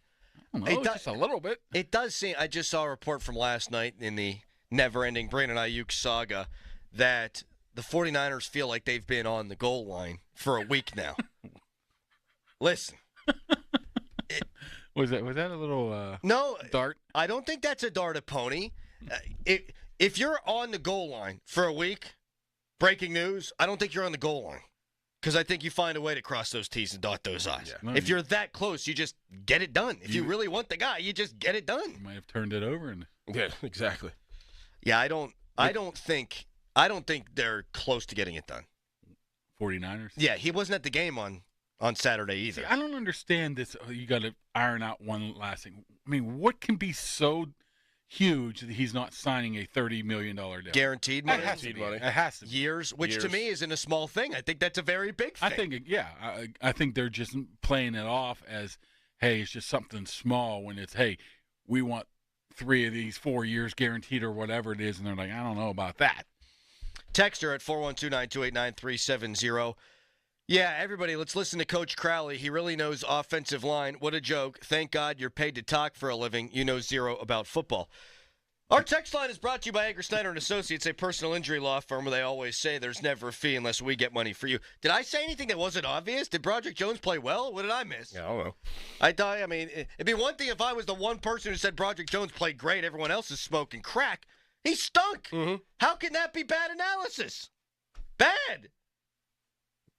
I don't know, just a little bit. It does seem. I just saw a report from last night in the never-ending Brandon Ayuk saga that the 49ers feel like they've been on the goal line for a week now. Listen. Was that a little no dart? I don't think that's a dart at Pony. If you're on the goal line for a week, breaking news, I don't think you're on the goal line. Because I think you find a way to cross those T's and dot those I's. Yeah. If you're that close, you just get it done. If you really want the guy, you just get it done. You might have turned it over. Yeah, exactly. Yeah, I don't think they're close to getting it done. 49ers? Yeah, he wasn't at the game on Saturday either. See, I don't understand this. You got to iron out one last thing. I mean, what can be so huge that he's not signing a $30 million deal? Guaranteed money. It has to be. Years, which to me isn't a small thing. I think that's a very big thing. I think they're just playing it off as, hey, it's just something small, when it's, hey, we want 3 of these 4 years guaranteed or whatever it is, and they're like, I don't know about that. Texter at 412-928-9370. Yeah, everybody, let's listen to Coach Crowley. He really knows offensive line. What a joke. Thank God you're paid to talk for a living. You know zero about football. Our text line is brought to you by Edgar Snyder & Associates, a personal injury law firm where they always say there's never a fee unless we get money for you. Did I say anything that wasn't obvious? Did Broderick Jones play well? What did I miss? Yeah, I don't know. I mean, it'd be one thing if I was the one person who said Broderick Jones played great. Everyone else is smoking crack. He stunk. Mm-hmm. How can that be bad analysis? Bad.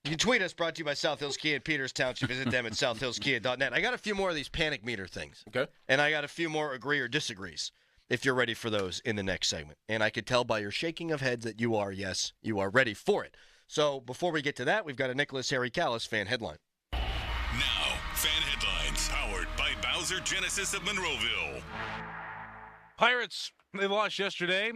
You can tweet us, brought to you by South Hills Kia in Peters Township. Visit them at southhillskia.net. I got a few more of these panic meter things. Okay. And I got a few more agree or disagrees, if you're ready for those in the next segment. And I could tell by your shaking of heads that you are, yes, you are ready for it. So before we get to that, we've got a Nicholas Harry Callis fan headline. Now, fan headlines, powered by Bowser Genesis of Monroeville. Pirates, they lost yesterday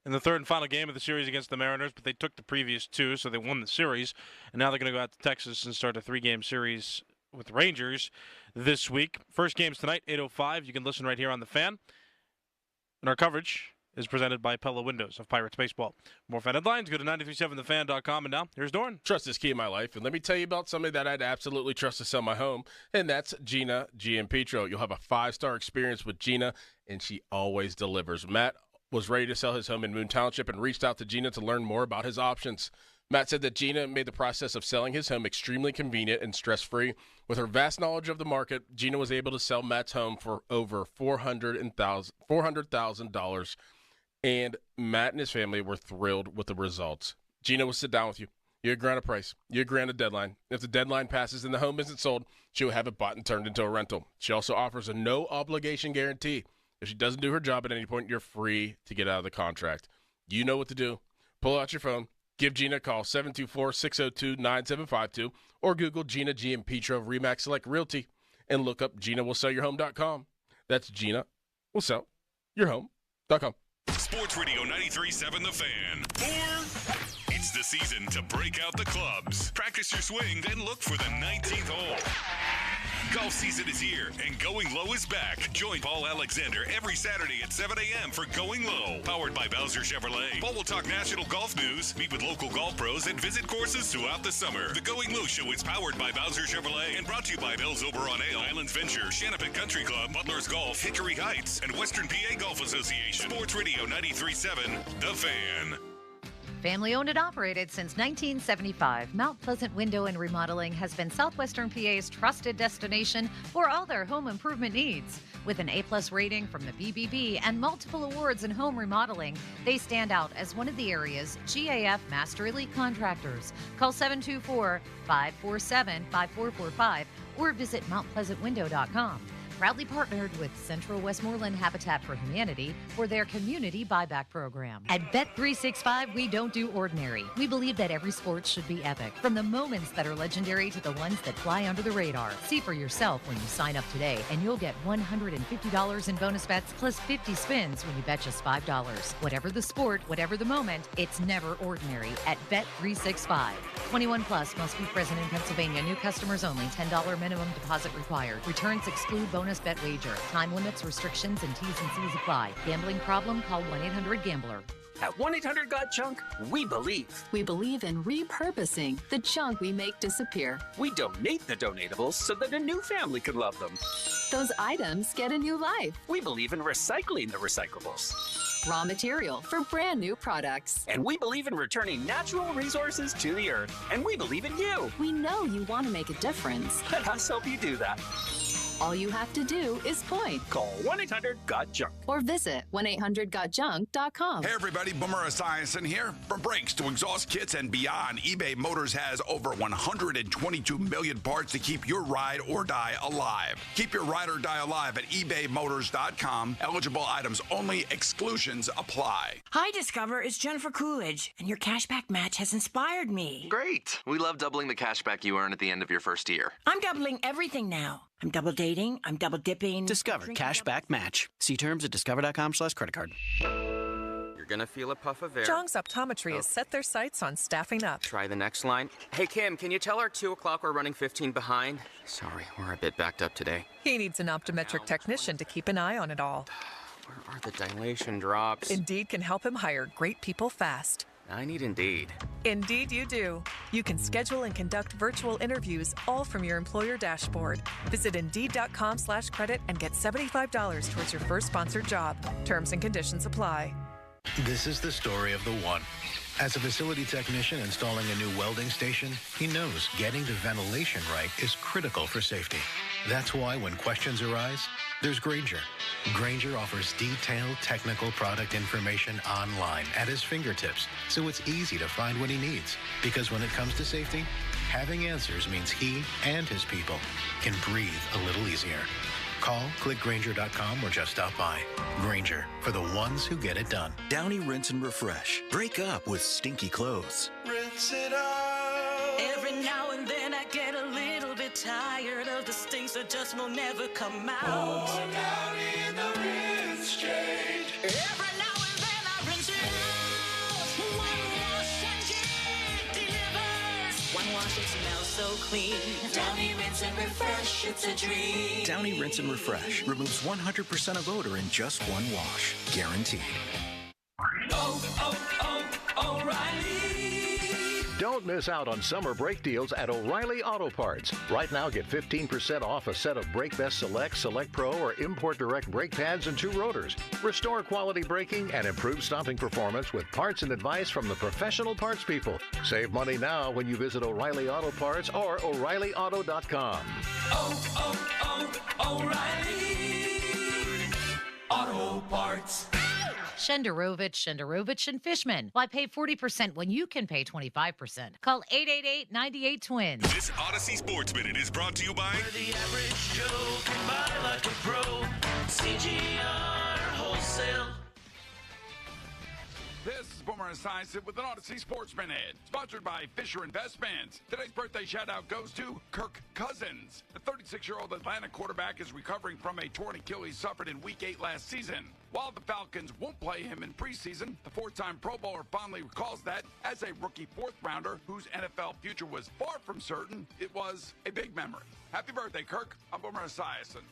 in the third and final game of the series against the Mariners, but they took the previous 2, so they won the series. And now they're going to go out to Texas and start a 3-game series with the Rangers this week. First game's tonight, 8:05. You can listen right here on The Fan. And our coverage is presented by Pella Windows of Pirates Baseball. More fan headlines, go to 937thefan.com. And now, here's Doran. Trust is key in my life. And let me tell you about somebody that I'd absolutely trust to sell my home, and that's Gina Giampietro. You'll have a 5-star experience with Gina, and she always delivers. Matt was ready to sell his home in Moon Township and reached out to Gina to learn more about his options. Matt said that Gina made the process of selling his home extremely convenient and stress-free. With her vast knowledge of the market, Gina was able to sell Matt's home for over $400,000, and Matt and his family were thrilled with the results. Gina will sit down with you. You grant a price. You grant a deadline. If the deadline passes and the home isn't sold, she will have it bought and turned into a rental. She also offers a no-obligation guarantee. If she doesn't do her job at any point, you're free to get out of the contract. You know what to do. Pull out your phone. Give Gina a call, 724-602-9752, or Google Gina G. and Petro of RE/MAX Select Realty and look up GinaWillSellYourHome.com. That's GinaWillSellYourHome.com. Sports Radio 93.7 The Fan. Or it's the season to break out the clubs. Practice your swing, then look for the 19th hole. Golf season is here, and Going Low is back. Join Paul Alexander every Saturday at 7 a.m. for Going Low, powered by Bowser Chevrolet. Paul will talk national golf news, meet with local golf pros, and visit courses throughout the summer. The Going Low Show is powered by Bowser Chevrolet and brought to you by Bell's Oberon Ale, Islands Venture, Shanapin Country Club, Butler's Golf, Hickory Heights, and Western PA Golf Association. Sports Radio 93.7 The Fan. Family owned and operated since 1975, Mount Pleasant Window and Remodeling has been Southwestern PA's trusted destination for all their home improvement needs. With an A+ rating from the BBB and multiple awards in home remodeling, they stand out as one of the area's GAF Master Elite contractors. Call 724-547-5445 or visit mountpleasantwindow.com. Proudly partnered with Central Westmoreland Habitat for Humanity for their community buyback program. At Bet365, we don't do ordinary. We believe that every sport should be epic, from the moments that are legendary to the ones that fly under the radar. See for yourself when you sign up today, and you'll get $150 in bonus bets plus 50 spins when you bet just $5. Whatever the sport, whatever the moment, it's never ordinary at Bet365. 21 plus, must be present in Pennsylvania. New customers only. $10 minimum deposit required. Returns exclude bonus bet wager. Time limits, restrictions, and T's and C's apply. Gambling problem? Call 1-800-GAMBLER. At 1-800-GOT-JUNK, we believe. We believe in repurposing the junk we make disappear. We donate the donatables so that a new family can love them. Those items get a new life. We believe in recycling the recyclables. Raw material for brand new products. And we believe in returning natural resources to the earth. And we believe in you. We know you want to make a difference. Let us help you do that. All you have to do is point. Call 1-800-GOT-JUNK. Or visit 1-800-GOT-JUNK.com. Hey everybody, Boomer Esiason here. From brakes to exhaust kits and beyond, eBay Motors has over 122 million parts to keep your ride or die alive. Keep your ride or die alive at ebaymotors.com. Eligible items only. Exclusions apply. Hi, Discover. It's Jennifer Coolidge, and your cashback match has inspired me. Great. We love doubling the cashback you earn at the end of your first year. I'm doubling everything now. I'm double dating. I'm double dipping. Discover cashback match. See terms at discover.com/creditcard. You're going to feel a puff of air. Jong's Optometry has set their sights on staffing up. Try the next line. Hey, Kim, can you tell our 2 o'clock we're running 15 behind? Sorry, we're a bit backed up today. He needs an optometric technician to keep an eye on it all. Where are the dilation drops? Indeed can help him hire great people fast. I need Indeed. Indeed you do. You can schedule and conduct virtual interviews all from your employer dashboard. Visit Indeed.com/credit and get $75 towards your first sponsored job. Terms and conditions apply. This is the story of the one. As a facility technician installing a new welding station, he knows getting the ventilation right is critical for safety. That's why when questions arise, there's Grainger. Grainger offers detailed technical product information online at his fingertips, so it's easy to find what he needs. Because when it comes to safety, having answers means he and his people can breathe a little easier. Call, click Grainger.com, or just stop by. Grainger, for the ones who get it done. Downy Rinse and Refresh. Break up with stinky clothes. Rinse it out. Every now and then I get a little bit tired of the stinks that just will never come out. Oh, Downy in the rinse change. Every now and then I rinse it out. One wash and it delivers. One wash, it smells so clean. Downy Rinse and Refresh, it's a dream. Downy Rinse and Refresh removes 100% of odor in just one wash. Guaranteed. Oh, O'Reilly. Don't miss out on summer brake deals at O'Reilly Auto Parts. Right now, get 15% off a set of Brake Best Select, Select Pro, or Import Direct brake pads and 2 rotors. Restore quality braking and improve stopping performance with parts and advice from the professional parts people. Save money now when you visit O'Reilly Auto Parts or O'ReillyAuto.com. O'Reilly Auto Parts. Shenderovich, and Fishman. Why pay 40% when you can pay 25%? Call 888-98-TWIN. This Odyssey Sports Minute is brought to you by The average Joe can buy like a pro. CGR Wholesale. This is Boomer Esiason with an Odyssey Sports Minute, sponsored by Fisher Investments. Today's birthday shout-out goes to Kirk Cousins. The 36-year-old Atlanta quarterback is recovering from a torn Achilles suffered in Week 8 last season. While the Falcons won't play him in preseason, the 4-time Pro Bowler fondly recalls that as a rookie 4th-rounder whose NFL future was far from certain, it was a big memory. Happy birthday, Kirk. I'm Boomer Esiason.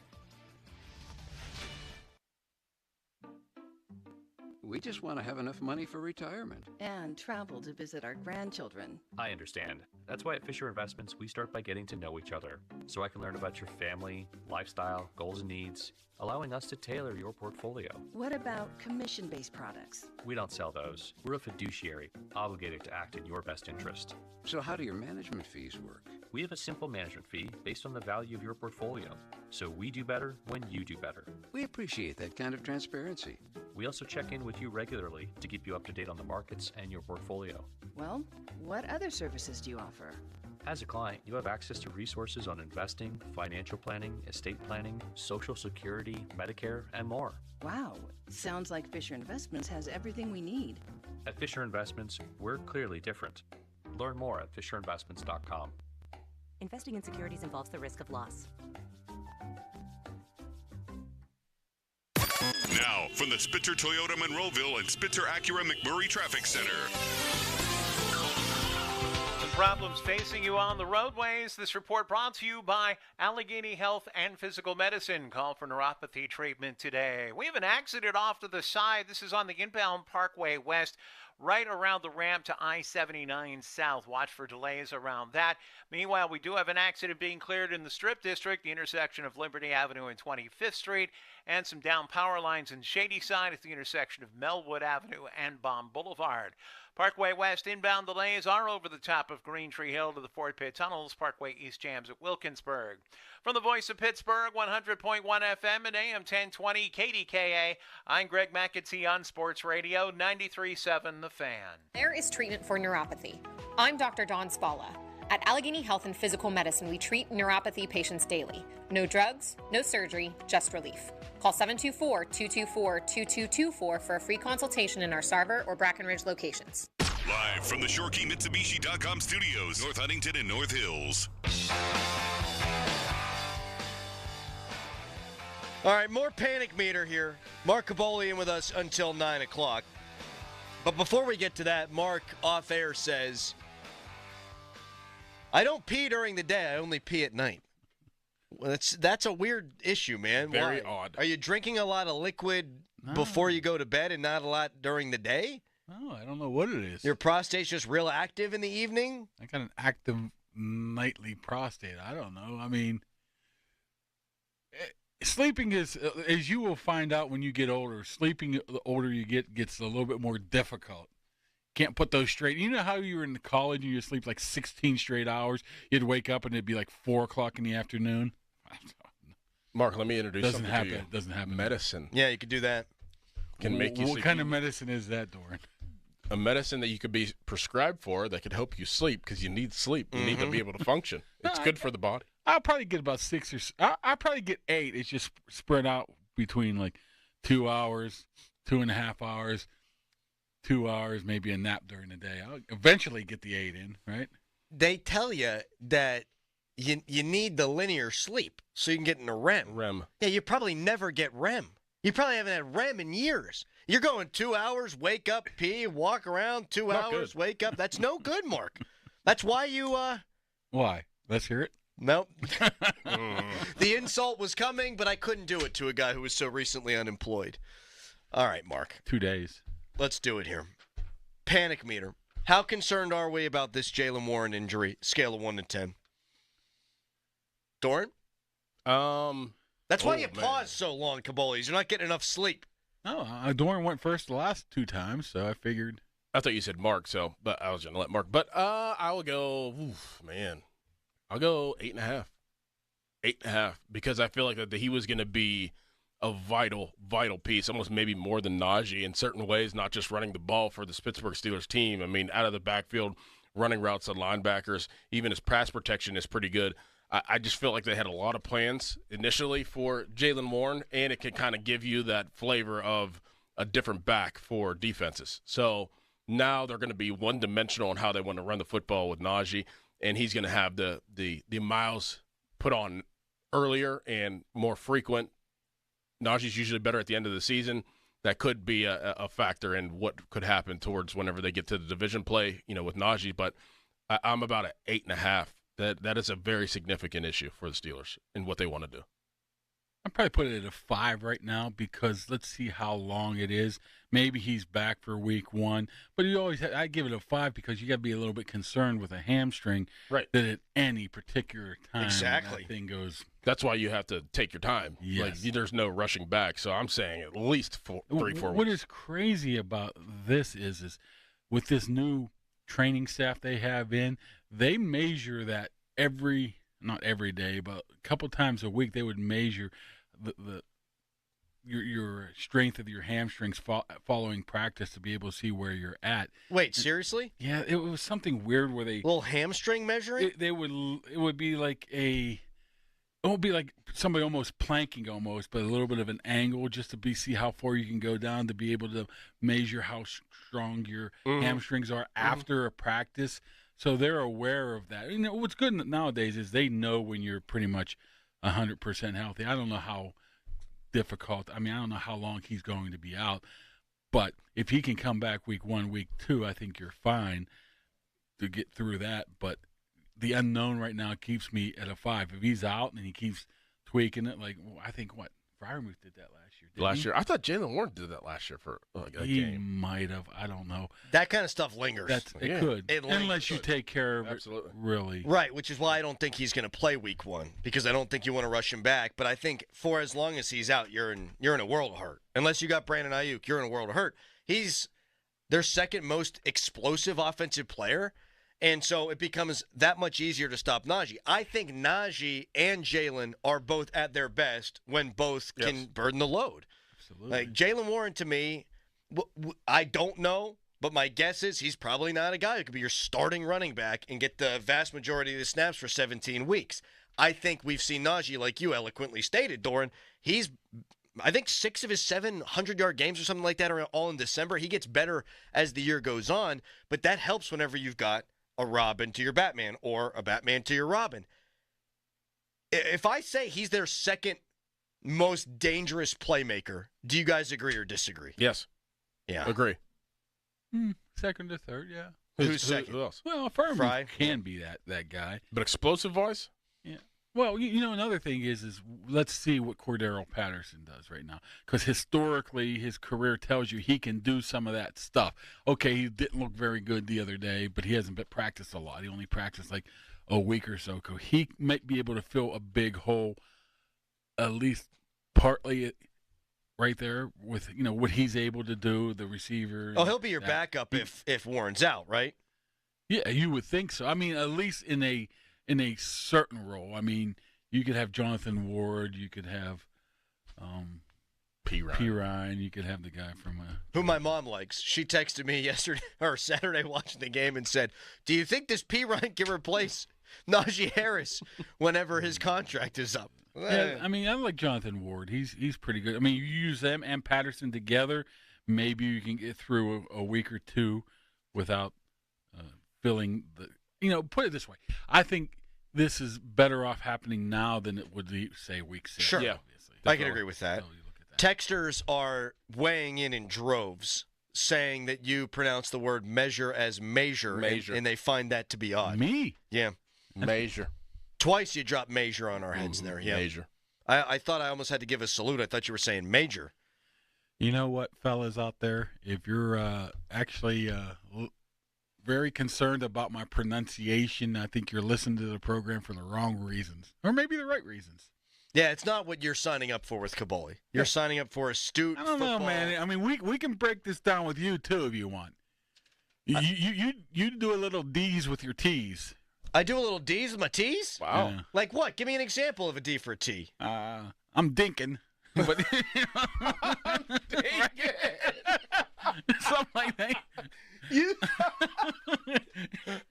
We just want to have enough money for retirement. And travel to visit our grandchildren. I understand. That's why at Fisher Investments, we start by getting to know each other, so I can learn about your family, lifestyle, goals and needs, allowing us to tailor your portfolio. What about commission-based products? We don't sell those. We're a fiduciary, obligated to act in your best interest. So how do your management fees work? We have a simple management fee based on the value of your portfolio, so we do better when you do better. We appreciate that kind of transparency. We also check in with you regularly to keep you up to date on the markets and your portfolio. Well, what other services do you offer? As a client, you have access to resources on investing, financial planning, estate planning, Social Security, Medicare, and more. Wow, sounds like Fisher Investments has everything we need. At Fisher Investments, we're clearly different. Learn more at FisherInvestments.com. Investing in securities involves the risk of loss. Now, from the Spitzer Toyota Monroeville and Spitzer Acura McMurray Traffic Center. The problems facing you on the roadways. This report brought to you by Allegheny Health and Physical Medicine. Call for neuropathy treatment today. We have an accident off to the side. This is on the inbound Parkway West, right around the ramp to I-79 South. Watch for delays around that. Meanwhile, we do have an accident being cleared in the Strip District, the intersection of Liberty Avenue and 25th Street, and some down power lines in Shadyside at the intersection of Melwood Avenue and Baum Boulevard. Parkway West inbound delays are over the top of Green Tree Hill to the Fort Pitt Tunnels. Parkway East jams at Wilkinsburg. From the voice of Pittsburgh, 100.1 FM and AM 1020 KDKA, I'm Greg McAtee on Sports Radio 93.7 The Fan. There is treatment for neuropathy. I'm Dr. Dawn Spalla. At Allegheny Health and Physical Medicine, we treat neuropathy patients daily. No drugs, no surgery, just relief. Call 724-224-2224 for a free consultation in our Sarver or Brackenridge locations. Live from the ShoreKeyMitsubishi.com studios, North Huntington and North Hills. All right, more Panic Meter here. Mark Cabolian with us until 9 o'clock. But before we get to that, Mark off air says, I don't pee during the day, I only pee at night. Well, that's a weird issue, man. Very Why? odd. Are you drinking a lot of liquid before you go to bed and not a lot during the day? No, I don't know what it is. Your prostate's just real active in the evening? I got an active nightly prostate. I don't know. I mean, sleeping is, as you will find out when you get older, sleeping the older you get gets a little bit more difficult. Can't put those straight. You know how you were in college and you sleep like 16 straight hours? You'd wake up and it'd be like 4 o'clock in the afternoon. Mark, let me introduce Doesn't something happen. to you. Doesn't happen. Medicine. Yeah, you could do that. Can make you What sleep. kind of medicine is that, Doran? A medicine that you could be prescribed for that could help you sleep because you need sleep. You need to be able to function. It's good for the body. I'll probably get about 6 or I'll probably get 8. It's just spread out between like 2 hours, 2.5 hours, 2 hours, maybe a nap during the day. I'll eventually get the 8 in, right? They tell you that you need the linear sleep so you can get into REM. REM. Yeah, you probably never get REM. You probably haven't had REM in years. You're going 2 hours, wake up, pee, walk around, 2 Not hours, good. wake up. That's no good, Mark. That's why you, Why? Let's hear it. Nope. The insult was coming, but I couldn't do it to a guy who was so recently unemployed. All right, Mark. 2 days. Let's do it here. Panic meter. How concerned are we about this Jaylen Warren injury? Scale of 1 to 10. Doran? That's why you pause so long, Kabolis. You're not getting enough sleep. No, Doran went first the last 2 times, so I figured. I thought you said Mark, but I was going to let Mark. But I will go, I'll go 8.5. 8.5, because I feel like that he was going to be a vital piece, almost maybe more than Najee in certain ways, not just running the ball for the Pittsburgh Steelers team. I mean, out of the backfield, running routes on linebackers, even his pass protection is pretty good. I just feel like they had a lot of plans initially for Jaylen Warren, and it can kind of give you that flavor of a different back for defenses. So now they're going to be one-dimensional on how they want to run the football with Najee, and he's going to have the miles put on earlier and more frequent. Najee's usually better at the end of the season. That could be a factor in what could happen towards whenever they get to the division play, with Najee. But I'm about an 8.5. That is a very significant issue for the Steelers and what they want to do. I'd probably put it at a 5 right now because let's see how long it is. Maybe he's back for week 1, but I give it a 5 because you got to be a little bit concerned with a hamstring, right? That at any particular time, exactly, that thing goes. That's why you have to take your time. Yes. Like, there's no rushing back. So I'm saying at least 3-4 weeks. What is crazy about this is with this new training staff they have in, they measure that not every day, but a couple times a week they would measure your strength of your hamstrings following practice to be able to see where you're at. Wait, seriously? Yeah, it was something weird where they little hamstring measuring. It would be like somebody almost planking, but a little bit of an angle just to see how far you can go down to be able to measure how strong your hamstrings are after a practice. So they're aware of that. What's good nowadays is they know when you're pretty much 100% healthy. I don't know how difficult. I don't know how long he's going to be out, but if he can come back week 1, week 2, I think you're fine to get through that. But the unknown right now keeps me at a 5. If he's out and he keeps tweaking it, I think Freiermuth did that last year. I thought Jaylen Warren did that last year for a game. He might have. I don't know. That kind of stuff lingers. It could, unless you take care of it. Really. Right, which is why I don't think he's going to play week 1 because I don't think you want to rush him back. But I think for as long as he's out, you're in a world of hurt. Unless you got Brandon Ayuk, you're in a world of hurt. He's their second most explosive offensive player. And so it becomes that much easier to stop Najee. I think Najee and Jaylen are both at their best when both can burden the load. Absolutely. Like Jaylen Warren, to me, I don't know, but my guess is he's probably not a guy who could be your starting running back and get the vast majority of the snaps for 17 weeks. I think we've seen Najee, like you eloquently stated, Doran. I think 6 of his 7 100-yard games or something like that are all in December. He gets better as the year goes on, but that helps whenever you've got a Robin to your Batman or a Batman to your Robin. If I say he's their second most dangerous playmaker, do you guys agree or disagree? Yes. Yeah. Agree. Second to third, yeah. Who's second? Who else? Well, Freiermuth can be that guy. But explosive-wise? Yeah. Well, another thing is let's see what Cordero Patterson does right now. Because historically, his career tells you he can do some of that stuff. Okay, he didn't look very good the other day, but he hasn't been practiced a lot. He only practiced like a week or so. He might be able to fill a big hole, at least partly right there with, what he's able to do, the receiver. Oh, he'll be your backup if Warren's out, right? Yeah, you would think so. At least in a certain role. You could have Jonathan Ward. You could have P. Ryan. You could have the guy from who my mom likes. She texted me yesterday or Saturday watching the game and said, "Do you think this P. Ryan can replace Najee Harris whenever his contract is up?" Yeah, I like Jonathan Ward. He's pretty good. You use them and Patterson together, maybe you can get through a week or two without filling the. Put it this way. I think this is better off happening now than it would be, say, week 6. Sure. Yeah. Obviously. I can agree with that. Texters are weighing in droves, saying that you pronounce the word measure as measure. And they find that to be odd. Me? Yeah. Measure. Twice you dropped measure on our heads there. Yeah. Measure. I thought I almost had to give a salute. I thought you were saying major. You know what, fellas out there? If you're actually very concerned about my pronunciation. I think you're listening to the program for the wrong reasons, or maybe the right reasons. Yeah, it's not what you're signing up for with Caboli. You're signing up for astute. I don't know, man. I mean, we can break this down with you too if you want. You do a little D's with your T's. I do a little D's with my T's? Wow. Yeah. Like what? Give me an example of a D for a T. I'm dinking. But something like that.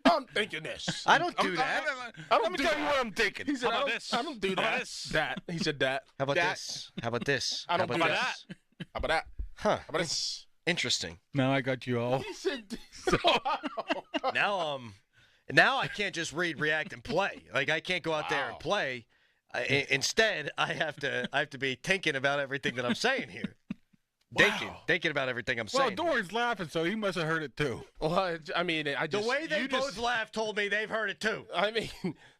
I'm thinking this. I don't do that. Let me tell you what I'm thinking. He said, How about this? I don't do that. That. He said that. How about this? How about this? I don't How do about that. this? How about that? Huh. How about this? Interesting. Now I got you all. He said Now I can't just read, react, and play. Like I can't go out there and play. Instead, I have to be thinking about everything that I'm saying here. Thinking about everything I'm saying. Well, Doran's laughing, so he must have heard it too. Well, I mean, the way they both laughed told me they've heard it too. I mean,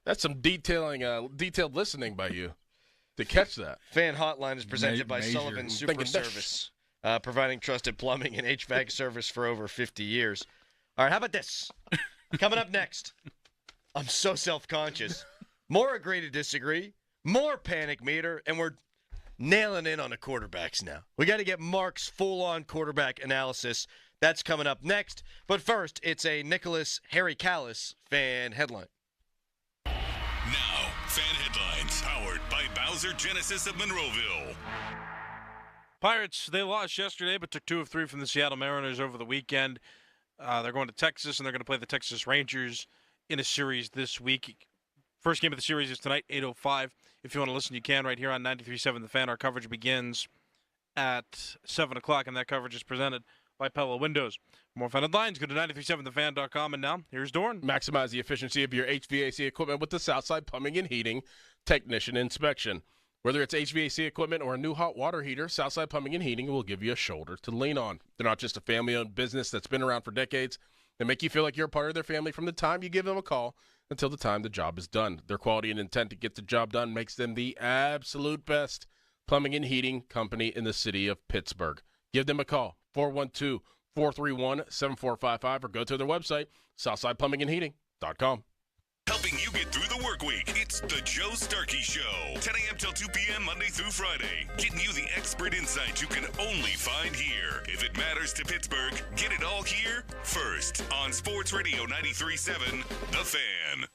that's some detailed listening by you to catch that. Fan Hotline is presented by Sullivan Super Service, providing trusted plumbing and HVAC service for over 50 years. All right, how about this? Coming up next, I'm so self-conscious. More agree to disagree, more panic meter, and we're nailing in on the quarterbacks now. We got to get Mark's full-on quarterback analysis. That's coming up next. But first, it's a Nicholas Harry Callis fan headline. Now, fan headlines powered by Bowser Genesis of Monroeville. Pirates, they lost yesterday, but took 2 of 3 from the Seattle Mariners over the weekend. They're going to Texas, and they're going to play the Texas Rangers in a series this week. First game of the series is tonight, 8:05. If you want to listen, you can right here on 93.7 The Fan. Our coverage begins at 7 o'clock, and that coverage is presented by Pella Windows. For more fan headlines, go to 937thefan.com. And now, here's Dorn. Maximize the efficiency of your HVAC equipment with the Southside Plumbing and Heating Technician Inspection. Whether it's HVAC equipment or a new hot water heater, Southside Plumbing and Heating will give you a shoulder to lean on. They're not just a family-owned business that's been around for decades. They make you feel like you're a part of their family from the time you give them a call until the time the job is done. Their quality and intent to get the job done makes them the absolute best plumbing and heating company in the city of Pittsburgh. Give them a call, 412-431-7455, or go to their website, southsideplumbingandheating.com. Helping you get through the work week. It's the Joe Starkey Show. 10 a.m. till 2 p.m. Monday through Friday. Getting you the expert insight you can only find here. If it matters to Pittsburgh, get it all here first on Sports Radio 93.7 The Fan.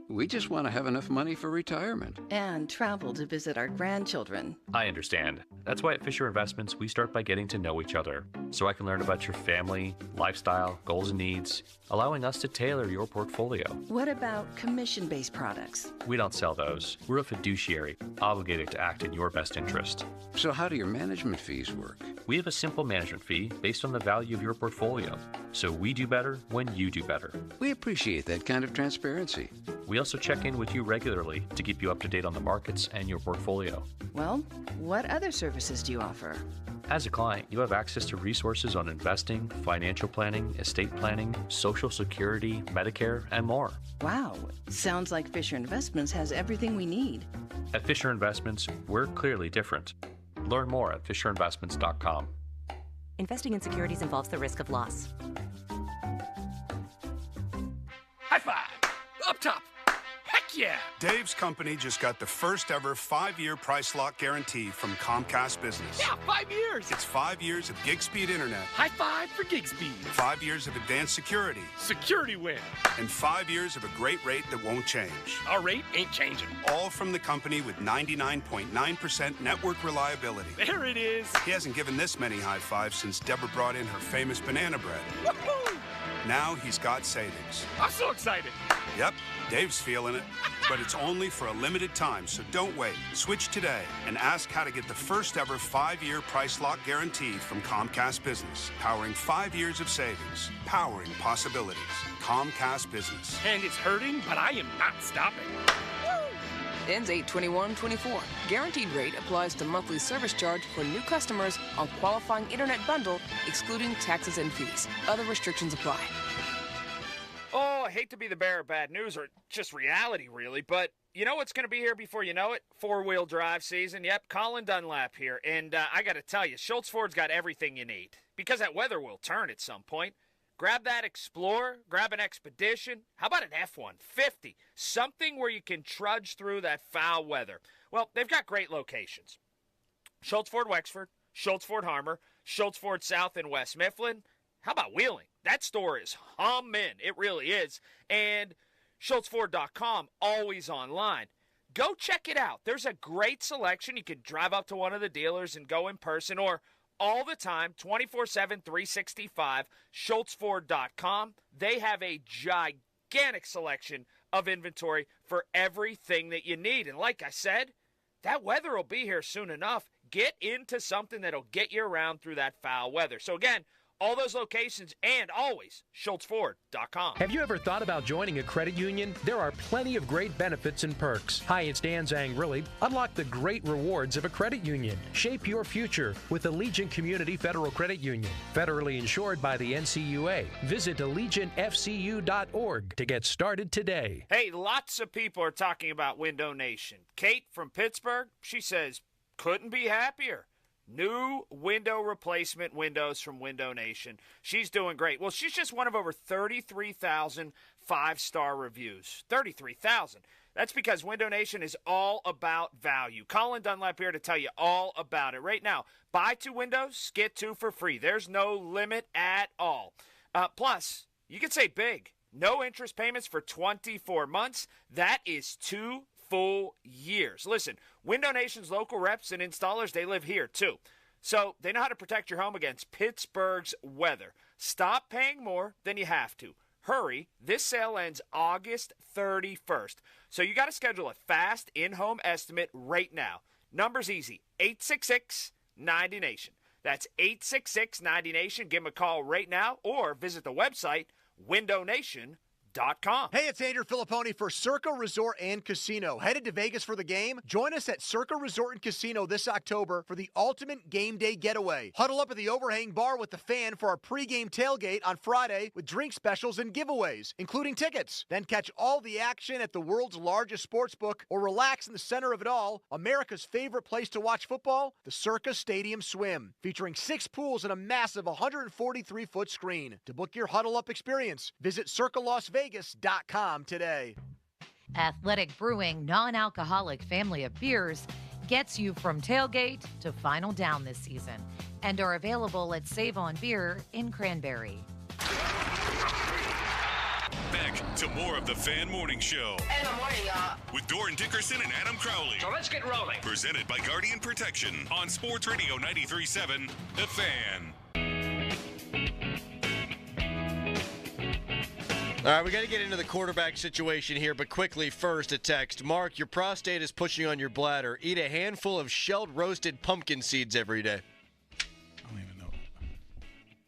We just want to have enough money for retirement. And travel to visit our grandchildren. I understand. That's why at Fisher Investments, we start by getting to know each other, so I can learn about your family, lifestyle, goals and needs, allowing us to tailor your portfolio. What about commission-based products? We don't sell those. We're a fiduciary, obligated to act in your best interest. So how do your management fees work? We have a simple management fee based on the value of your portfolio, so we do better when you do better. We appreciate that kind of transparency. We also check in with you regularly to keep you up to date on the markets and your portfolio. Well, what other services do you offer? As a client, you have access to resources on investing, financial planning, estate planning, Social Security, Medicare, and more. Wow, sounds like Fisher Investments has everything we need. At Fisher Investments, we're clearly different. Learn more at FisherInvestments.com. Investing in securities involves the risk of loss. High five! Up top! Heck yeah! Dave's company just got the first ever 5-year price lock guarantee from Comcast Business. Yeah, 5 years! It's 5 years of gig speed internet. High five for gig speed. 5 years of advanced security. Security win. And 5 years of a great rate that won't change. Our rate ain't changing. All from the company with 99.9% network reliability. There it is. He hasn't given this many high fives since Deborah brought in her famous banana bread. Woohoo! Now he's got savings. I'm so excited. Yep, Dave's feeling it. But it's only for a limited time, so don't wait. Switch today and ask how to get the first ever 5-year price lock guarantee from Comcast Business. Powering 5 years of savings. Powering possibilities. Comcast Business. And it's hurting, but I am not stopping. Ends 8/21/24. Guaranteed rate applies to monthly service charge for new customers on qualifying internet bundle, excluding taxes and fees. Other restrictions apply. Oh, I hate to be the bearer of bad news, or just reality, really, but you know what's going to be here before you know it? 4-wheel drive season. Yep, Colin Dunlap here. And I got to tell you, Schultz Ford's got everything you need. Because that weather will turn at some point. Grab that Explorer, grab an Expedition. How about an F-150? Something where you can trudge through that foul weather. Well, they've got great locations. Schultz Ford Wexford, Schultz Ford Harmer, Schultz Ford South and West Mifflin. How about Wheeling? That store is humming. It really is. And SchultzFord.com, always online. Go check it out. There's a great selection. You can drive up to one of the dealers and go in person, or all the time, 24/7, 365, SchultzFord.com. They have a gigantic selection of inventory for everything that you need. And like I said, that weather will be here soon enough. Get into something that'll get you around through that foul weather. So again, all those locations and always SchultzFord.com. Have you ever thought about joining a credit union? There are plenty of great benefits and perks. Hi, it's Dan Zangrilli. Unlock the great rewards of a credit union. Shape your future with Allegiant Community Federal Credit Union. Federally insured by the NCUA. Visit AllegiantFCU.org to get started today. Hey, lots of people are talking about Window Nation. Kate from Pittsburgh, she says, couldn't be happier. New window replacement windows from Window Nation. She's doing great. Well, she's just one of over 33,000 five-star reviews. 33,000. That's because Window Nation is all about value. Colin Dunlap here to tell you all about it. Right now, buy 2 windows, get 2 for free. There's no limit at all. Plus, you can save big. No interest payments for 24 months. That is 2 full years. Listen, Window Nation's local reps and installers, they live here too. So they know how to protect your home against Pittsburgh's weather. Stop paying more than you have to. Hurry, this sale ends August 31st. So you got to schedule a fast in-home estimate right now. Number's easy, 866-90NATION. That's 866-90NATION. Give them a call right now or visit the website, windownation.com. Hey, it's Andrew Filipponi for Circa Resort and Casino. Headed to Vegas for the game? Join us at Circa Resort and Casino this October for the ultimate game day getaway. Huddle up at the overhang bar with the fan for our pregame tailgate on Friday with drink specials and giveaways, including tickets. Then catch all the action at the world's largest sports book or relax in the center of it all, America's favorite place to watch football, the Circa Stadium Swim, featuring 6 pools and a massive 143-foot screen. To book your huddle up experience, visit CircaLasVegas.com today. Athletic Brewing non-alcoholic family of beers gets you from tailgate to final down this season and are available at Save on Beer in Cranberry. Back to more of the Fan Morning Show. In the morning, y'all. With Doran Dickerson and Adam Crowley. So let's get rolling. Presented by Guardian Protection on Sports Radio 93.7 The Fan. All right, we got to get into the quarterback situation here, but quickly first a text. Mark, your prostate is pushing on your bladder. Eat a handful of shelled roasted pumpkin seeds every day. I don't even know.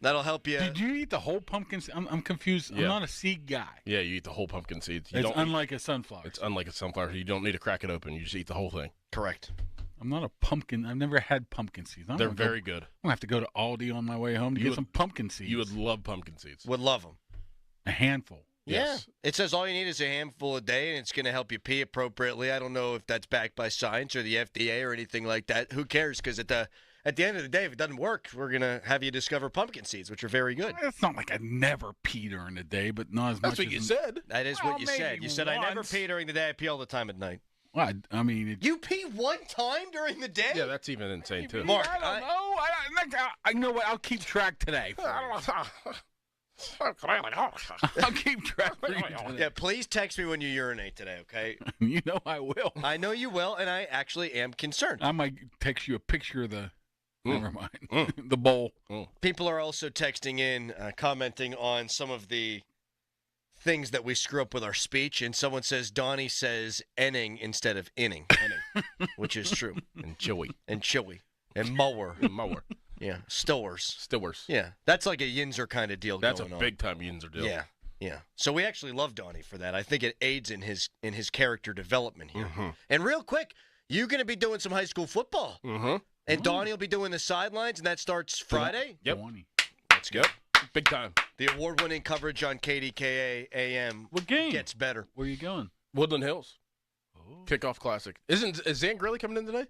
That'll help you. Did you eat the whole pumpkin? I'm confused. Yeah. I'm not a seed guy. Yeah, you eat the whole pumpkin seeds. It's unlike a sunflower. It's unlike a sunflower. You don't need to crack it open. You just eat the whole thing. Correct. I'm not a pumpkin. I've never had pumpkin seeds. They're very good. I'm going to have to go to Aldi on my way home to get some pumpkin seeds. You would love pumpkin seeds. Would love them. A handful. Yes. Yeah. It says all you need is a handful a day, and it's going to help you pee appropriately. I don't know if that's backed by science or the FDA or anything like that. Who cares? Because at the end of the day, if it doesn't work, we're going to have you discover pumpkin seeds, which are very good. It's not like I never pee during the day, but not as much as... That's what you said. That is what you said. You said, I never pee during the day. I pee all the time at night. Well, I mean... You pee one time during the day? Yeah, that's even insane, too. Mark, I don't know. I know what. I'll keep track today. I'll keep track for you today. Yeah, please text me when you urinate today, okay? You know I will. I know you will, and I actually am concerned. I might text you a picture of the... Never mind. The bowl. People are also texting in, commenting on some of the things that we screw up with our speech, and someone says Donnie says enning instead of inning, which is true. And chewy. And mower. Mower. Yeah, Stowers. Yeah. That's like a Yinzer kind of deal That's going on. That's a big-time Yinzer deal. Yeah. So we actually love Donnie for that. I think it aids in his character development here. Mm-hmm. And real quick, you're going to be doing some high school football. Mm-hmm. And Donnie will be doing the sidelines, and that starts Friday? Yep. That's good. Big time. The award-winning coverage on KDKA AM What game? gets better. Where are you going? Woodland Hills. Kickoff Classic. Is Zan Grilly coming in today?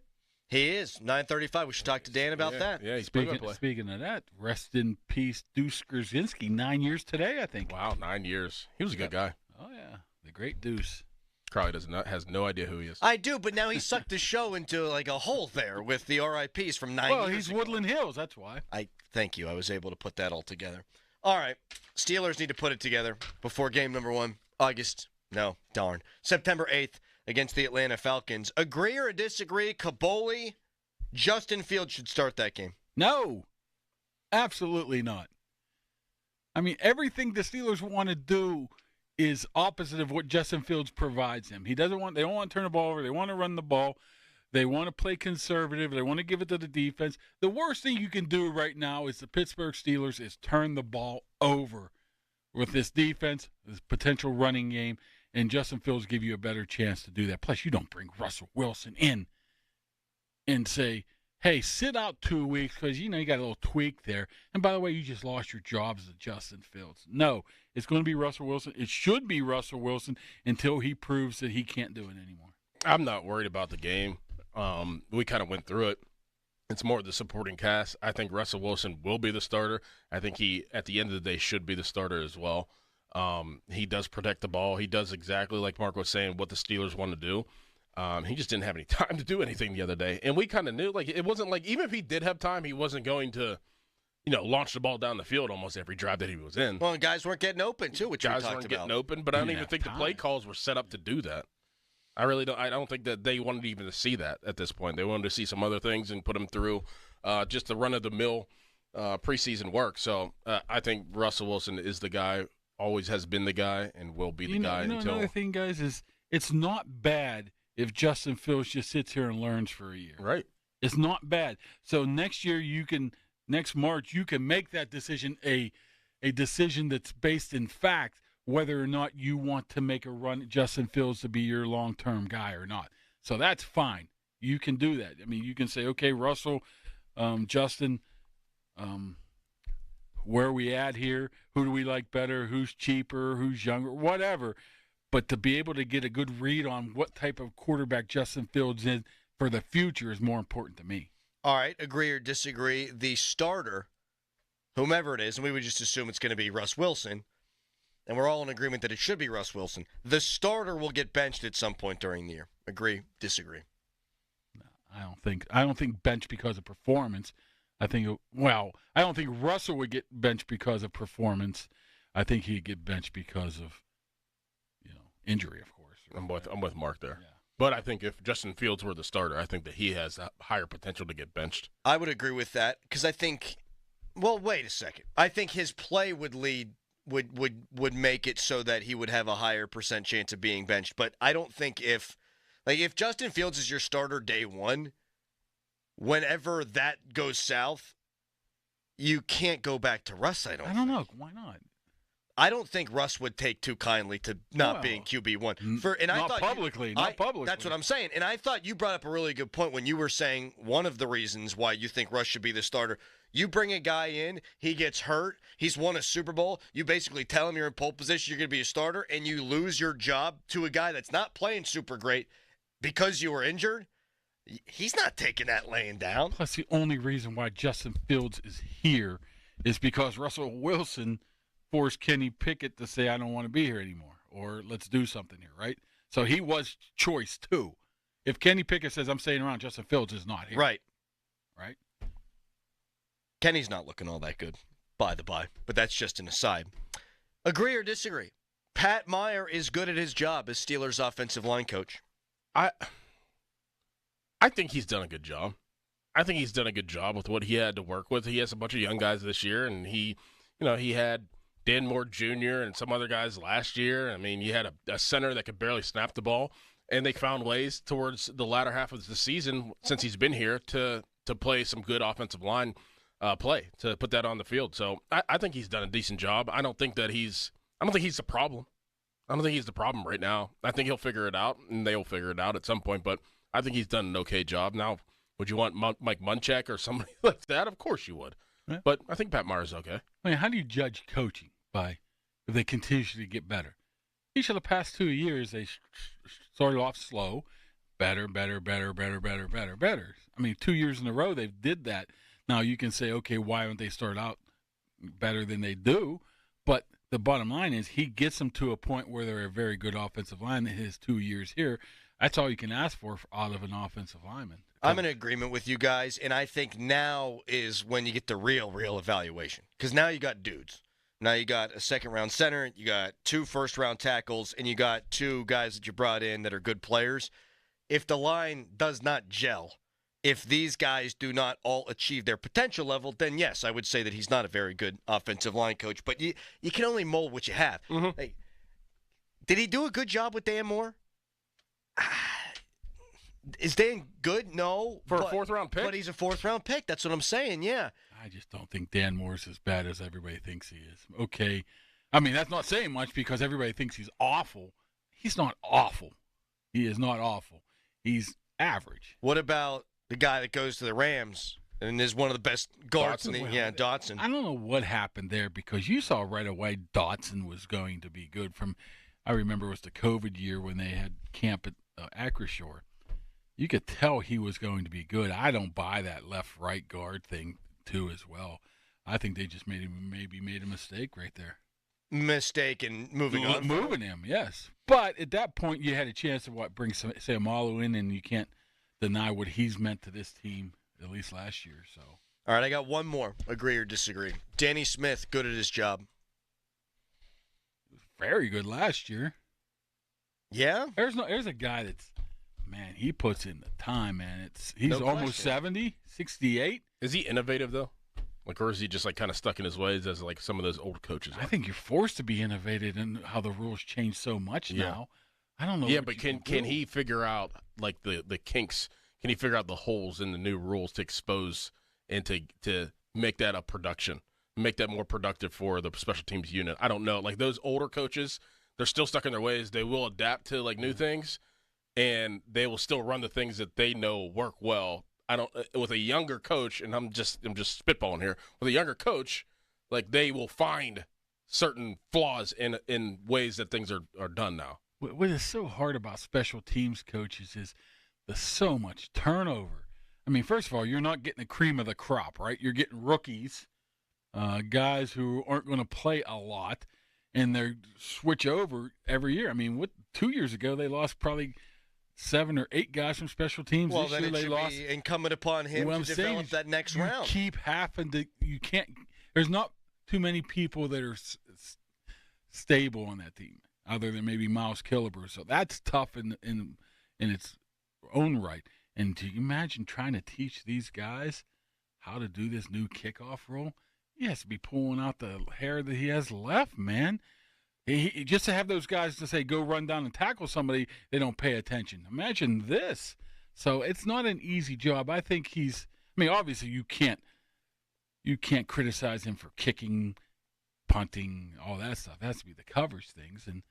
He is 9:35. We should talk to Dan about that. Yeah, he's Speaking of that, rest in peace, Deuce Grzinski. 9 years today, I think. Wow, 9 years. He was a good guy. Oh yeah, the great Deuce. Probably has no idea who he is. I do, but now he sucked the show into like a hole there with the RIPs from 9 years Well, he's ago. Woodland Hills. That's why. Thank you. I was able to put that all together. All right, Steelers need to put it together before game number 1, September 8th against the Atlanta Falcons. Agree or disagree? Kaboli, Justin Fields should start that game. No, absolutely not. I mean, everything the Steelers want to do is opposite of what Justin Fields provides them. They don't want to turn the ball over. They want to run the ball. They want to play conservative. They want to give it to the defense. The worst thing you can do right now is the Pittsburgh Steelers is turn the ball over with this defense, this potential running game, and Justin Fields give you a better chance to do that. Plus, you don't bring Russell Wilson in and say, hey, sit out 2 weeks because, you got a little tweak there. And by the way, you just lost your job as Justin Fields. No, it's going to be Russell Wilson. It should be Russell Wilson until he proves that he can't do it anymore. I'm not worried about the game. We kind of went through it. It's more the supporting cast. I think Russell Wilson will be the starter. I think he, at the end of the day, should be the starter as well. He does protect the ball. He does exactly like Mark was saying what the Steelers want to do. He just didn't have any time to do anything the other day. And we kind of knew, it wasn't like, even if he did have time, he wasn't going to, launch the ball down the field almost every drive that he was in. Well, and guys weren't getting open, too, which we talked about. Guys weren't getting open, but I don't even think the play calls were set up to do that. I really don't. I don't think that they wanted even to see that at this point. They wanted to see some other things and put him through just the run-of-the-mill preseason work. So I think Russell Wilson is the guy, always has been the guy, and will be the guy until. Another thing, guys, is it's not bad if Justin Fields just sits here and learns for a year. Right. It's not bad. So next year next March, you can make that decision a decision that's based in fact, whether or not you want to make a run at Justin Fields to be your long-term guy or not. So that's fine. You can do that. I mean, you can say, okay, Russell, Justin, where are we at here? Who do we like better? Who's cheaper? Who's younger? Whatever. But to be able to get a good read on what type of quarterback Justin Fields is for the future is more important to me. All right, agree or disagree, the starter, whomever it is, and we would just assume it's going to be Russ Wilson, and we're all in agreement that it should be Russ Wilson. The starter will get benched at some point during the year. Agree, disagree? I don't think benched because of performance. I don't think Russell would get benched because of performance. I think he'd get benched because of injury, of course. I'm with Mark there. Yeah. But I think if Justin Fields were the starter, I think that he has a higher potential to get benched. I would agree with that because I think wait a second. I think his play would make it so that he would have a higher percent chance of being benched. But I don't think if Justin Fields is your starter day one, whenever that goes south, you can't go back to Russ, I don't know. Why not? I don't think Russ would take too kindly to not being QB1. Not publicly. That's what I'm saying. And I thought you brought up a really good point when you were saying one of the reasons why you think Russ should be the starter. You bring a guy in, he gets hurt, he's won a Super Bowl, you basically tell him you're in pole position, you're going to be a starter, and you lose your job to a guy that's not playing super great because you were injured. He's not taking that laying down. Plus, the only reason why Justin Fields is here is because Russell Wilson forced Kenny Pickett to say, I don't want to be here anymore, or let's do something here, right? So he was choice too. If Kenny Pickett says, I'm staying around, Justin Fields is not here. Right. Kenny's not looking all that good, by the by, but that's just an aside. Agree or disagree? Pat Meyer is good at his job as Steelers offensive line coach. I think he's done a good job. I think he's done a good job with what he had to work with. He has a bunch of young guys this year, and he had Dan Moore Jr. and some other guys last year. I mean, you had a center that could barely snap the ball, and they found ways towards the latter half of the season since he's been here to play some good offensive line play, to put that on the field. So I think he's done a decent job. I don't think he's the problem. I don't think he's the problem right now. I think he'll figure it out, and they'll figure it out at some point, but I think he's done an okay job. Now, would you want Mike Munchak or somebody like that? Of course you would. Yeah. But I think Pat Meyer's okay. I mean, how do you judge coaching by if they continuously get better? Each of the past 2 years, they started off slow, better. I mean, 2 years in a row they've did that. Now you can say, okay, why don't they start out better than they do? But the bottom line is he gets them to a point where they're a very good offensive line in his 2 years here. That's all you can ask for out of an offensive lineman. I'm in agreement with you guys, and I think now is when you get the real evaluation. Because now you got dudes. Now you got a second-round center, you got 2 first-round tackles, and you got 2 guys that you brought in that are good players. If the line does not gel, if these guys do not all achieve their potential level, then yes, I would say that he's not a very good offensive line coach. But you can only mold what you have. Mm-hmm. Hey, did he do a good job with Dan Moore? Is Dan good? No. For a fourth-round pick? But he's a fourth-round pick. That's what I'm saying, yeah. I just don't think Dan Moore's as bad as everybody thinks he is. Okay. I mean, that's not saying much because everybody thinks he's awful. He's not awful. He is not awful. He's average. What about the guy that goes to the Rams and is one of the best guards in the Dotson? I don't know what happened there because you saw right away Dotson was going to be good. I remember it was the COVID year when they had camp at Acrisure. You could tell he was going to be good. I don't buy that left-right guard thing, too, as well. I think they just made a mistake right there. Mistake in moving on? Moving him, yes. But at that point, you had a chance to bring Seumalo in, and you can't deny what he's meant to this team, at least last year. So. All right, I got one more. Agree or disagree? Danny Smith, good at his job. Very good last year. Yeah? There's a guy that's, man, he puts in the time, man. He's No almost question. 70, 68. Is he innovative, though? Or is he just kind of stuck in his ways as some of those old coaches are? I think you're forced to be innovative in how the rules change so much now. I don't know. Yeah, but can he figure out the kinks? Can he figure out the holes in the new rules to expose and to make that a production, make that more productive for the special teams unit? I don't know. Those older coaches, they're still stuck in their ways. They will adapt to new things, and they will still run the things that they know work well. With a younger coach, and I'm just spitballing here. With a younger coach, they will find certain flaws in ways that things are done now. What is so hard about special teams coaches is there's so much turnover. I mean, first of all, you're not getting the cream of the crop, right? You're getting rookies, guys who aren't going to play a lot, and they switch over every year. I mean, 2 years ago they lost probably 7 or 8 guys from special teams. Well, this then year it they should lost. be incumbent upon him to develop that next round. Keep having to. You can't. There's not too many people that are stable on that team, other than maybe Miles Killebrew. So that's tough in its own right. And do you imagine trying to teach these guys how to do this new kickoff rule? He has to be pulling out the hair that he has left, man. He just to have those guys to say, go run down and tackle somebody, they don't pay attention. Imagine this. So it's not an easy job. I think obviously you can't criticize him for kicking, punting, all that stuff. That has to be the coverage things. And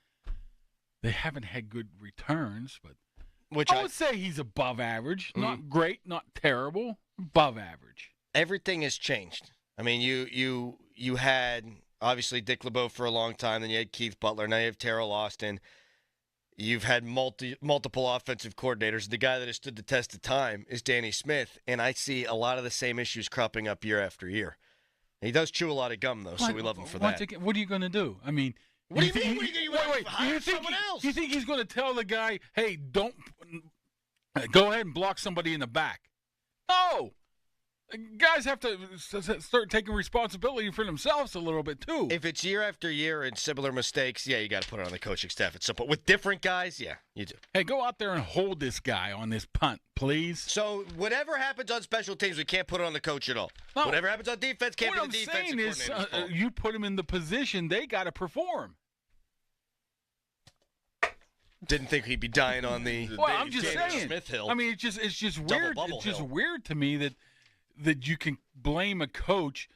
they haven't had good returns, but I would say he's above average. Mm-hmm. Not great, not terrible, above average. Everything has changed. I mean, you had obviously Dick LeBeau for a long time, then you had Keith Butler, now you have Terrell Austin. You've had multiple offensive coordinators. The guy that has stood the test of time is Danny Smith, and I see a lot of the same issues cropping up year after year. He does chew a lot of gum, though, so we love him for that. Again, what are you going to do? I mean, what do you mean? You think someone else? You think he's going to tell the guy, hey, don't go ahead and block somebody in the back? No. Guys have to start taking responsibility for themselves a little bit, too. If it's year after year and similar mistakes, yeah, you got to put it on the coaching staff at some point. With different guys, yeah, you do. Hey, go out there and hold this guy on this punt, please. So whatever happens on special teams, we can't put it on the coach at all. No. Whatever happens on defense can't be the defensive coordinator's fault. You put them in the position, they got to perform. Didn't think he'd be dying on the I'm just saying. Smith hill. I mean, it's just weird. It's just weird to me that you can blame a coach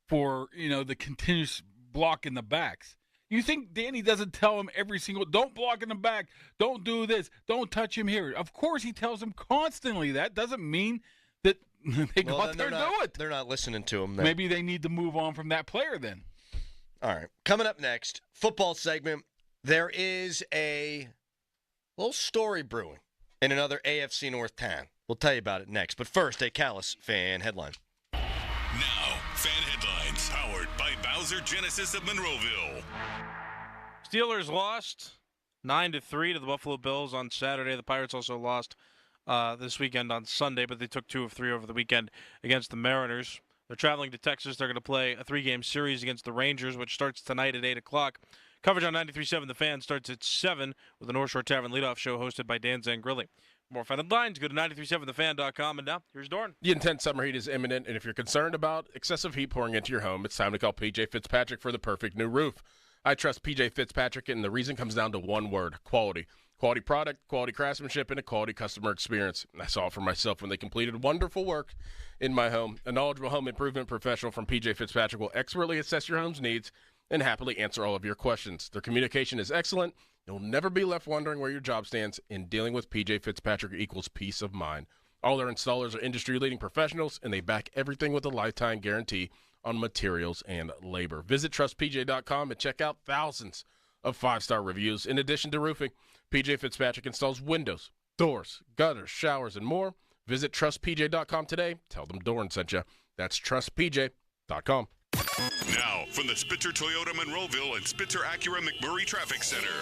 for, the continuous block in the backs. You think Danny doesn't tell him every single, don't block in the back, don't do this, don't touch him here. Of course he tells him constantly. That doesn't mean that they go out there and do it. They're not listening to him then. Maybe they need to move on from that player then. All right. Coming up next, football segment, there is a little story brewing in another AFC North town. We'll tell you about it next. But first, a Callis fan headline. Now, fan headlines powered by Bowser Genesis of Monroeville. Steelers lost 9-3 to the Buffalo Bills on Saturday. The Pirates also lost this weekend on Sunday, but they took 2 of 3 over the weekend against the Mariners. They're traveling to Texas. They're going to play a 3-game series against the Rangers, which starts tonight at 8 o'clock. Coverage on 93.7 The Fan starts at 7 with the North Shore Tavern leadoff show hosted by Dan Zangrilli. For more fan headlines, go to 937thefan.com. And now, here's Doran. The intense summer heat is imminent, and if you're concerned about excessive heat pouring into your home, it's time to call P.J. Fitzpatrick for the perfect new roof. I trust P.J. Fitzpatrick, and the reason comes down to one word: quality. Quality product, quality craftsmanship, and a quality customer experience. I saw it for myself when they completed wonderful work in my home. A knowledgeable home improvement professional from P.J. Fitzpatrick will expertly assess your home's needs and happily answer all of your questions. Their communication is excellent. You'll never be left wondering where your job stands, and dealing with P.J. Fitzpatrick equals peace of mind. All their installers are industry-leading professionals, and they back everything with a lifetime guarantee on materials and labor. Visit trustpj.com and check out thousands of 5-star reviews. In addition to roofing, P.J. Fitzpatrick installs windows, doors, gutters, showers, and more. Visit trustpj.com today. Tell them Doran sent you. That's trustpj.com. Now, from the Spitzer Toyota Monroeville and Spitzer Acura McMurray Traffic Center.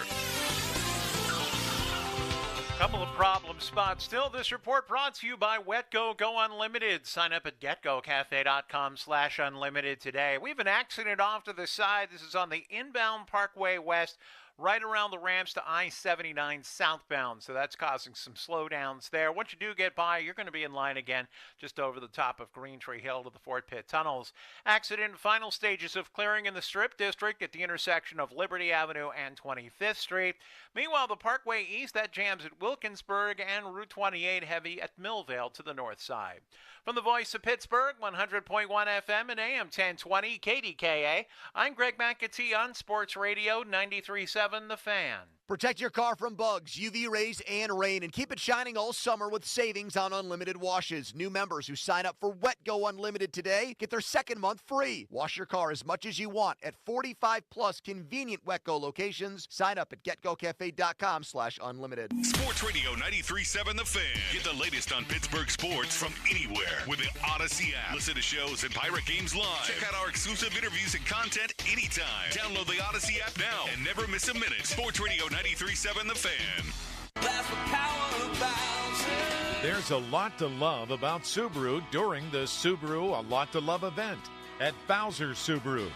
Couple of problem spots still. This report brought to you by WetGo Go Unlimited. Sign up at getgocafe.com/unlimited today. We have an accident off to the side. This is on the inbound Parkway West, right around the ramps to I-79 southbound. So that's causing some slowdowns there. Once you do get by, you're going to be in line again just over the top of Green Tree Hill to the Fort Pitt tunnels. Accident in final stages of clearing in the Strip District at the intersection of Liberty Avenue and 25th Street. Meanwhile, the Parkway East, that jams at Wilkinsburg, and Route 28 heavy at Millvale to the north side. From the Voice of Pittsburgh, 100.1 FM and AM 1020 KDKA, I'm Greg McAtee on Sports Radio 93.7 The Fan. Protect your car from bugs, UV rays, and rain, and keep it shining all summer with savings on unlimited washes. New members who sign up for WetGo Unlimited today get their second month free. Wash your car as much as you want at 45-plus convenient WetGo locations. Sign up at getgocafe.com/unlimited. Sports Radio 93.7 The Fan. Get the latest on Pittsburgh sports from anywhere with the Odyssey app. Listen to shows and Pirate Games live. Check out our exclusive interviews and content anytime. Download the Odyssey app now and never miss a minute. Sports Radio 93.7 The Fan. That's what power about it. There's a lot to love about Subaru during the Subaru A Lot to Love event at Bowser Subaru.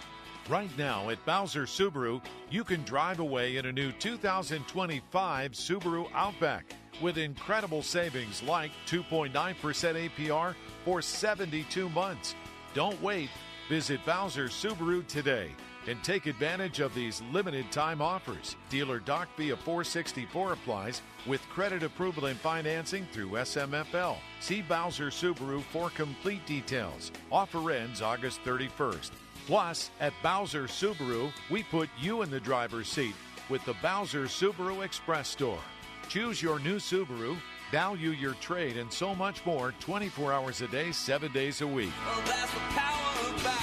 Right now at Bowser Subaru, you can drive away in a new 2025 Subaru Outback with incredible savings like 2.9% APR for 72 months. Don't wait. Visit Bowser Subaru today and take advantage of these limited time offers. Dealer Doc B of 464 applies with credit approval and financing through SMFL. See Bowser Subaru for complete details. Offer ends August 31st. Plus, at Bowser Subaru, we put you in the driver's seat with the Bowser Subaru Express Store. Choose your new Subaru, value your trade, and so much more 24 hours a day, 7 days a week. Oh, that's what power about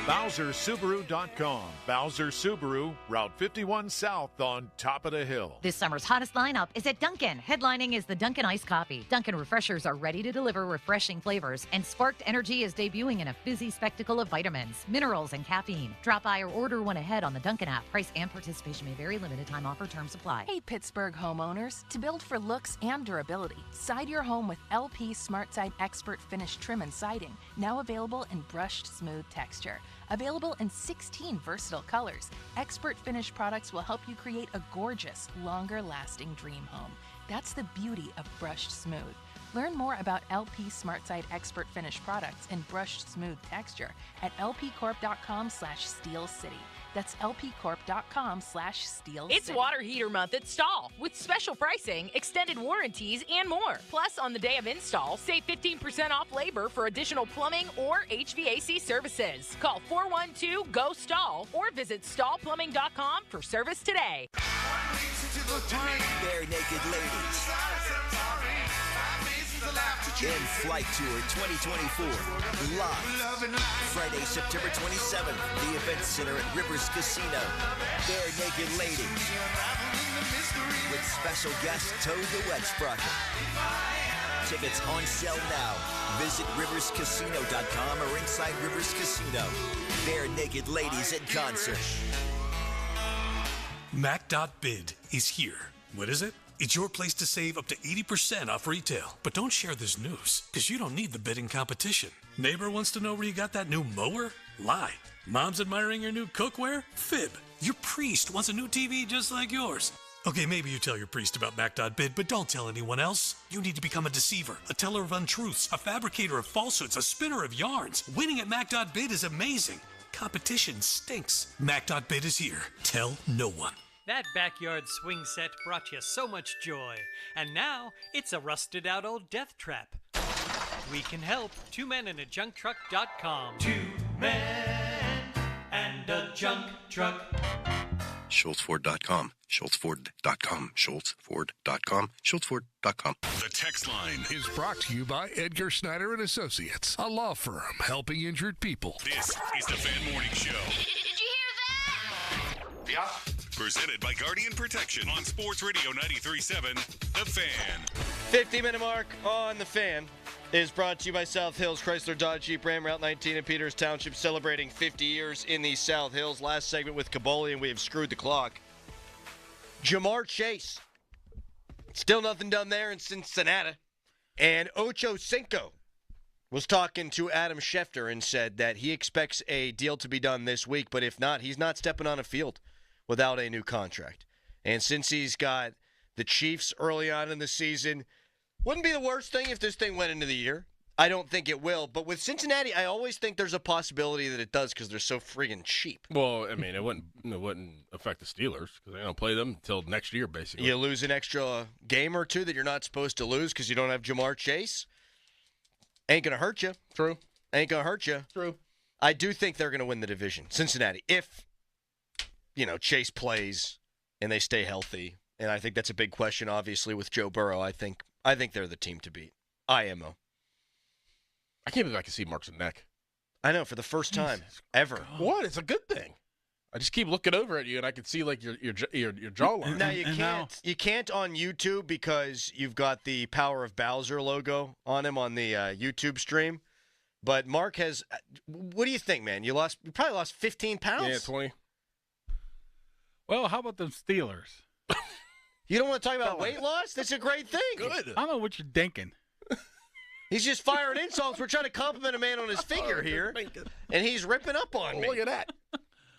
BowserSubaru.com. Bowser Subaru, Route 51 South on top of the hill. This summer's hottest lineup is at Dunkin'. Headlining is the Dunkin' Iced Coffee. Dunkin' Refreshers are ready to deliver refreshing flavors, and Sparked Energy is debuting in a fizzy spectacle of vitamins, minerals, and caffeine. Drop by or order one ahead on the Dunkin' app. Price and participation may vary. Limited time offer. Terms apply. Hey, Pittsburgh homeowners. To build for looks and durability, side your home with LP SmartSide Expert Finish Trim and Siding, now available in brushed smooth texture. Available in 16 versatile colors, Expert Finish products will help you create a gorgeous, longer-lasting dream home. That's the beauty of brushed smooth. Learn more about LP SmartSide Expert Finish products in brushed smooth texture at lpcorp.com/Steel City. That's lpcorp.com/Steel City. It's water heater month at Stahl with special pricing, extended warranties, and more. Plus, on the day of install, save 15% off labor for additional plumbing or HVAC services. Call 412-GO-STAHL or visit stahlplumbing.com for service today. Bare naked ladies. and Flight Tour 2024. Live. Friday, September 27th, the Event Center at Rivers Casino. Bare Naked Ladies. With special guest Toad the Wet Sprocket. Tickets on sale now. Visit riverscasino.com or inside Rivers Casino. Bare Naked Ladies in concert. Mac.bid is here. What is it? It's your place to save up to 80% off retail. But don't share this news, because you don't need the bidding competition. Neighbor wants to know where you got that new mower? Lie. Mom's admiring your new cookware? Fib. Your priest wants a new TV just like yours. Okay, maybe you tell your priest about Mac.bid, but don't tell anyone else. You need to become a deceiver, a teller of untruths, a fabricator of falsehoods, a spinner of yarns. Winning at Mac.bid is amazing. Competition stinks. Mac.bid is here. Tell no one. That backyard swing set brought you so much joy. And now, it's a rusted-out old death trap. We can help. 2meninjuncktruck.com. 2 men and a junk truck. SchultzFord.com. SchultzFord.com. SchultzFord.com. SchultzFord.com. The text line is brought to you by Edgar Snyder and Associates, a law firm helping injured people. This is the Fan Morning Show. Did you hear that? Yeah. Presented by Guardian Protection on Sports Radio 93.7, The Fan. 50-minute mark on The Fan is brought to you by South Hills Chrysler Dodge Jeep Ram Route 19 in Peters Township, celebrating 50 years in the South Hills. Last segment with Caboli, and we have screwed the clock. Jamar Chase. Still nothing done there in Cincinnati. And Ocho Cinco was talking to Adam Schefter and said that he expects a deal to be done this week, but if not, he's not stepping on a field without a new contract. And since he's got the Chiefs early on in the season, wouldn't be the worst thing if this thing went into the year. I don't think it will. But with Cincinnati, I always think there's a possibility that it does because they're so friggin' cheap. Well, I mean, it wouldn't affect the Steelers because they don't play them until next year, basically. You lose an extra game or two that you're not supposed to lose because you don't have Jamar Chase. Ain't going to hurt you. True. Ain't going to hurt you. True. I do think they're going to win the division, Cincinnati, if, Chase plays and they stay healthy. And I think that's a big question, obviously, with Joe Burrow. I think they're the team to beat. IMO. I can't believe I can see Mark's neck. I know, for the first time ever. What? It's a good thing. I just keep looking over at you, and I can see like your jawline. Now you can't on YouTube because you've got the Power of Bowser logo on him on the YouTube stream. But Mark has. What do you think, man? You probably lost 15 pounds. Yeah, 20. Well, how about them Steelers? You don't want to talk about weight loss? That's a great thing. Good. I don't know what you're thinking. He's just firing insults. We're trying to compliment a man on his figure here, and he's ripping up on me. Look at that.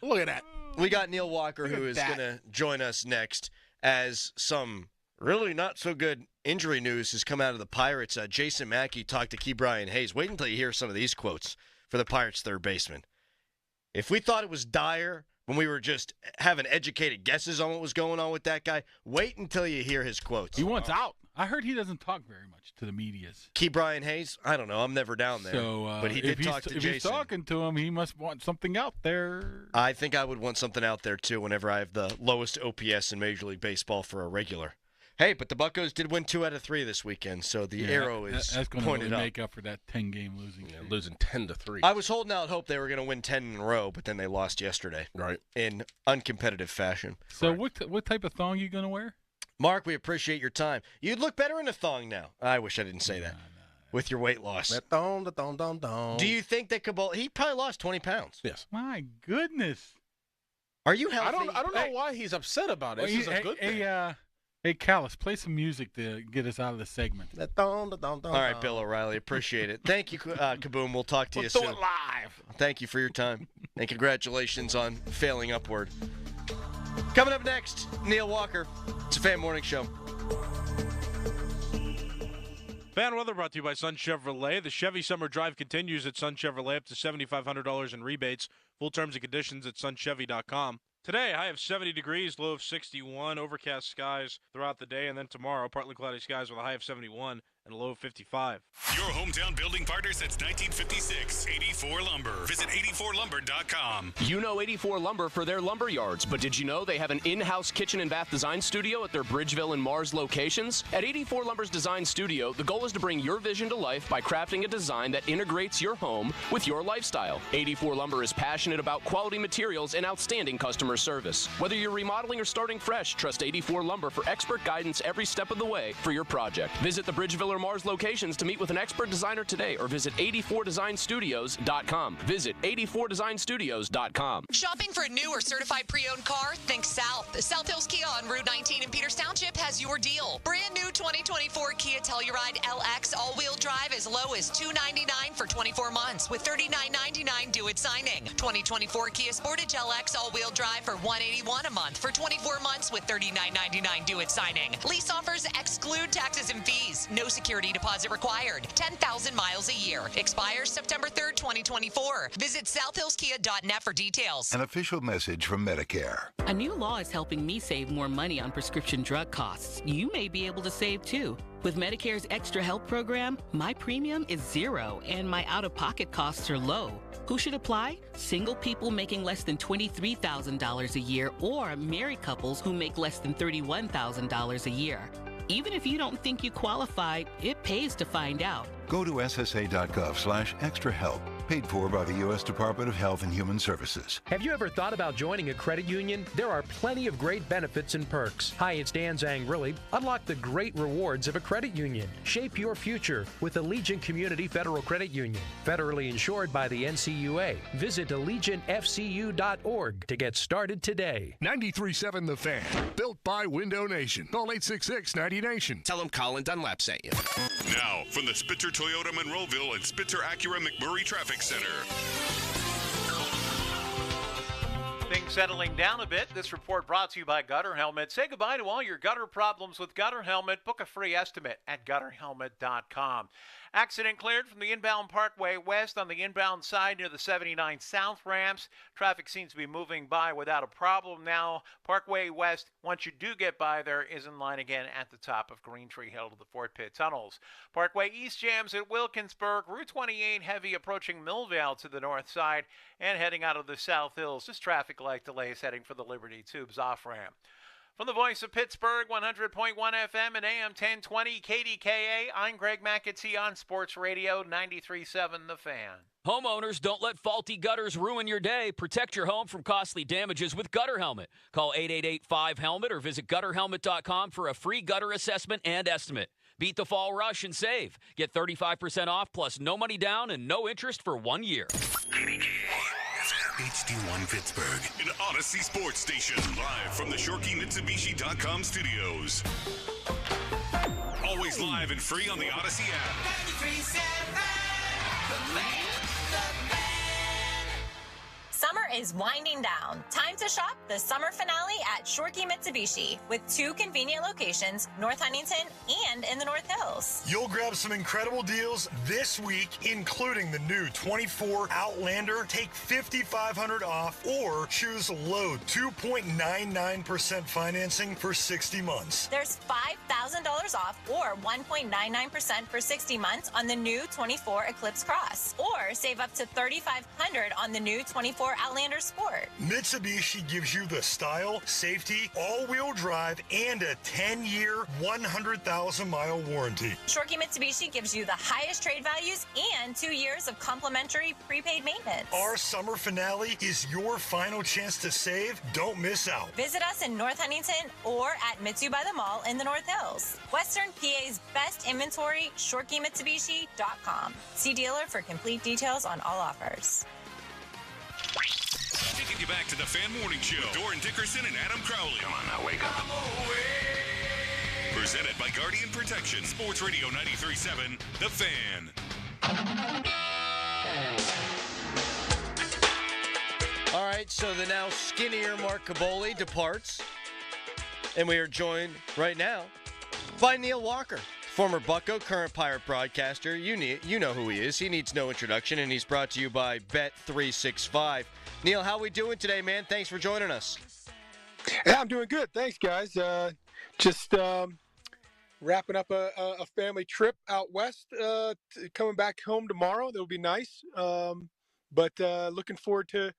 Look at that. We got Neil Walker, who is going to join us next, as some really not so good injury news has come out of the Pirates. Jason Mackey talked to Key Brian Hayes. Wait until you hear some of these quotes for the Pirates' third baseman. If we thought it was dire when we were just having educated guesses on what was going on with that guy, wait until you hear his quotes. He wants out. I heard he doesn't talk very much to the medias. Key Brian Hayes? I don't know. I'm never down there. So, but he did talk to Jason. If he's talking to him, he must want something out there. I think I would want something out there, too, whenever I have the lowest OPS in Major League Baseball for a regular. Hey, but the Buccos did win 2 out of 3 this weekend, so the arrow is that's going pointed to up. Make up for that 10-game losing streak. Losing 10-3. I was holding out hope they were going to win 10 in a row, but then they lost yesterday. Right. In uncompetitive fashion. So what type of thong are you going to wear? Mark, we appreciate your time. You'd look better in a thong now. I wish I didn't say that. With your weight loss. That thong. Do you think that Cabal? He probably lost 20 pounds. Yes. My goodness. Are you healthy? I don't know why he's upset about it. This is a good thing. Hey, Callis, play some music to get us out of the segment. All right, Bill O'Reilly, appreciate it. Thank you, Kaboom. We'll talk to you soon. Do it live. Thank you for your time, and congratulations on failing upward. Coming up next, Neil Walker. It's a Fan Morning Show. Fan weather brought to you by Sun Chevrolet. The Chevy Summer Drive continues at Sun Chevrolet, up to $7,500 in rebates. Full terms and conditions at sunchevy.com. Today, high of 70 degrees, low of 61, overcast skies throughout the day, and then tomorrow, partly cloudy skies with a high of 71 and a low of 55. Your hometown building partner since 1956, 84 Lumber. Visit 84lumber.com. You know 84 Lumber for their lumber yards, but did you know they have an in-house kitchen and bath design studio at their Bridgeville and Mars locations? At 84 Lumber's Design Studio, the goal is to bring your vision to life by crafting a design that integrates your home with your lifestyle. 84 Lumber is passionate about quality materials and outstanding customer service. Whether you're remodeling or starting fresh, trust 84 Lumber for expert guidance every step of the way for your project. Visit the Bridgeville or Mars locations to meet with an expert designer today or visit 84designstudios.com. Visit 84designstudios.com. Shopping for a new or certified pre-owned car? Think South. South Hills Kia on Route 19 in Peters Township has your deal. Brand new 2024 Kia Telluride LX all-wheel drive as low as $299 for 24 months with $39.99 due at signing. 2024 Kia Sportage LX all-wheel drive for $181 a month for 24 months with $39.99 due at signing. Lease offers exclude taxes and fees. No security deposit required. 10,000 miles a year. Expires September 3rd, 2024. Visit southhillskia.net for details. An official message from Medicare. A new law is helping me save more money on prescription drug costs. You may be able to save too. With Medicare's Extra Help program, my premium is $0 and my out-of-pocket costs are low. Who should apply? Single people making less than $23,000 a year or married couples who make less than $31,000 a year. Even if you don't think you qualify, it pays to find out. Go to ssa.gov/extrahelp. Paid for by the U.S. Department of Health and Human Services. Have you ever thought about joining a credit union? There are plenty of great benefits and perks. Hi, it's Dan Zangrilli. Unlock the great rewards of a credit union. Shape your future with Allegiant Community Federal Credit Union. Federally insured by the NCUA. Visit AllegiantFCU.org to get started today. 93.7 The Fan. Built by Window Nation. Call 866-90Nation. Tell them Colin Dunlap sent you. Now, from the Spitzer Toyota Monroeville and Spitzer Acura McMurray Traffic Center. Things settling down a bit. This report brought to you by Gutter Helmet. Say goodbye to all your gutter problems with Gutter Helmet. Book a free estimate at gutterhelmet.com. Accident cleared from the inbound Parkway West on the inbound side near the 79 South ramps. Traffic seems to be moving by without a problem now. Parkway West, once you do get by there, is in line again at the top of Green Tree Hill to the Fort Pitt tunnels. Parkway East jams at Wilkinsburg. Route 28 heavy approaching Millvale to the north side and heading out of the South Hills. Just traffic light delays heading for the Liberty Tubes off ramp. From the voice of Pittsburgh, 100.1 FM and AM 1020 KDKA, I'm Greg McAtee on Sports Radio 93.7 The Fan. Homeowners, don't let faulty gutters ruin your day. Protect your home from costly damages with Gutter Helmet. Call 888-5HELMET or visit gutterhelmet.com for a free gutter assessment and estimate. Beat the fall rush and save. Get 35% off plus no money down and no interest for 1 year. HD1 Pittsburgh, an Odyssey Sports Station, live from the ShorkeyMitsubishi.com studios. Always live and free on the Odyssey app. Summer is winding down. Time to shop the summer finale at Shorkey Mitsubishi with 2 convenient locations, North Huntington and in the North Hills. You'll grab some incredible deals this week, including the new 24 Outlander. Take $5,500 off or choose low 2.99% financing for 60 months. There's $5,000 off or 1.99% for 60 months on the new 24 Eclipse Cross. Or save up to $3,500 on the new 24 Outlander Sport. Mitsubishi gives you the style, safety, all-wheel drive, and a 10-year, 100,000-mile warranty. Shorkey Mitsubishi gives you the highest trade values and 2 years of complimentary prepaid maintenance. Our summer finale is your final chance to save. Don't miss out. Visit us in North Huntington or at Mitsu by the Mall in the North Hills. Western PA's best inventory, ShorkeyMitsubishi.com. See dealer for complete details on all offers. Taking you back to the Fan Morning Show. Doran Dickerson and Adam Crowley. Come on now, wake up. Presented by Guardian Protection. Sports Radio 93.7, The Fan. All right, so the now skinnier Mark Kaboly departs. And we are joined right now by Neil Walker. Former Bucko, current Pirate broadcaster. You know who he is. He needs no introduction, and he's brought to you by Bet365. Neil, how we doing today, man? Thanks for joining us. Yeah, I'm doing good. Thanks, guys. wrapping up a family trip out west, coming back home tomorrow. That'll be nice. But looking forward to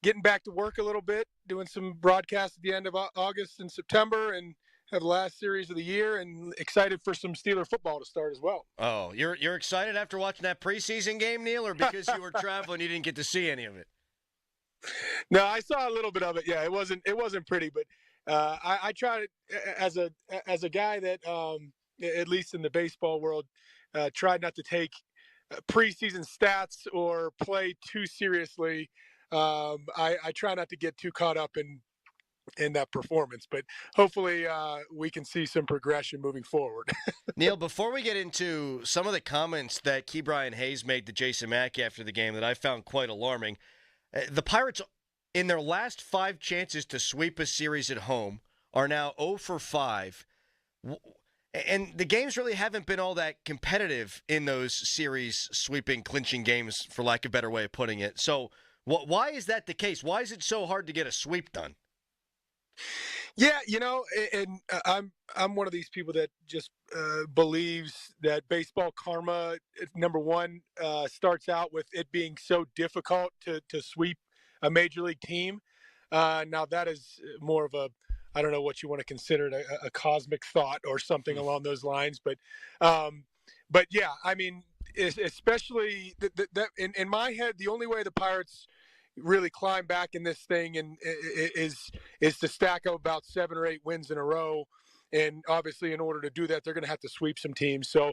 getting back to work a little bit, doing some broadcasts at the end of August and September, and have the last series of the year, and excited for some Steeler football to start as well. Oh, you're excited after watching that preseason game, Neil, or because you were traveling you didn't get to see any of it? No, I saw a little bit of it. Yeah, it wasn't pretty, but I try to, as a guy that at least in the baseball world, tried not to take preseason stats or play too seriously. I try not to get too caught up in that performance, but hopefully we can see some progression moving forward. Neil, before we get into some of the comments that Ke'Bryan Hayes made to Jason Mackey after the game that I found quite alarming, the Pirates, in their last 5 chances to sweep a series at home, are now 0 for 5. And the games really haven't been all that competitive in those series sweeping, clinching games, for lack of a better way of putting it. So why is that the case? Why is it so hard to get a sweep done? Yeah, and I'm one of these people that just believes that baseball karma, number one, starts out with it being so difficult to sweep a major league team. Now that is more of I don't know what you want to consider it, a cosmic thought or something along those lines, but yeah, I mean, especially that in my head, the only way the Pirates really climb back in this thing and is to stack up about 7 or 8 wins in a row, and obviously in order to do that, they're going to have to sweep some teams. So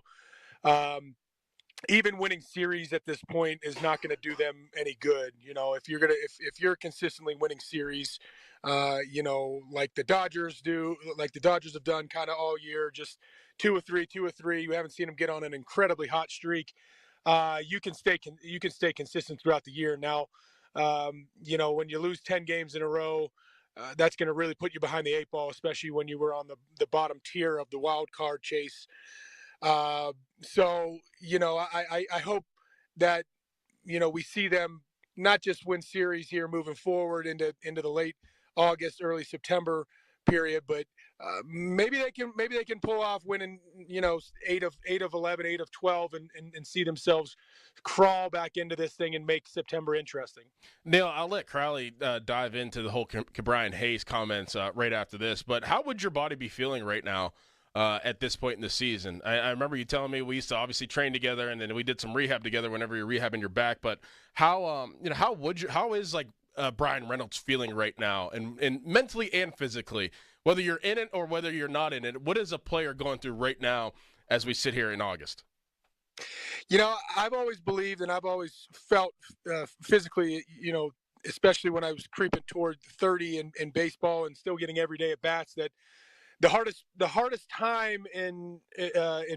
even winning series at this point is not going to do them any good. If you're consistently winning series, like the Dodgers do, like the Dodgers have done kind of all year, just 2 or 3. You haven't seen them get on an incredibly hot streak. You can stay consistent throughout the year. Now, when you lose 10 games in a row, that's going to really put you behind the 8 ball, especially when you were on the bottom tier of the wild card chase. So, I hope that, we see them not just win series here moving forward into the late August, early September period, but maybe they can pull off winning, 8 of 11, 8 of 12, and see themselves crawl back into this thing and make September interesting. Neil, I'll let Crowley dive into the whole Ke'Bryan Hayes comments right after this, but how would your body be feeling right now at this point in the season? I remember you telling me we used to obviously train together, and then we did some rehab together whenever you're rehabbing your back, but how is Bryan Reynolds feeling right now, and mentally and physically, whether you're in it or whether you're not in it? What is a player going through right now as we sit here in August? I've always believed, and I've always felt physically, especially when I was creeping toward 30 in baseball and still getting everyday at bats, that the hardest time in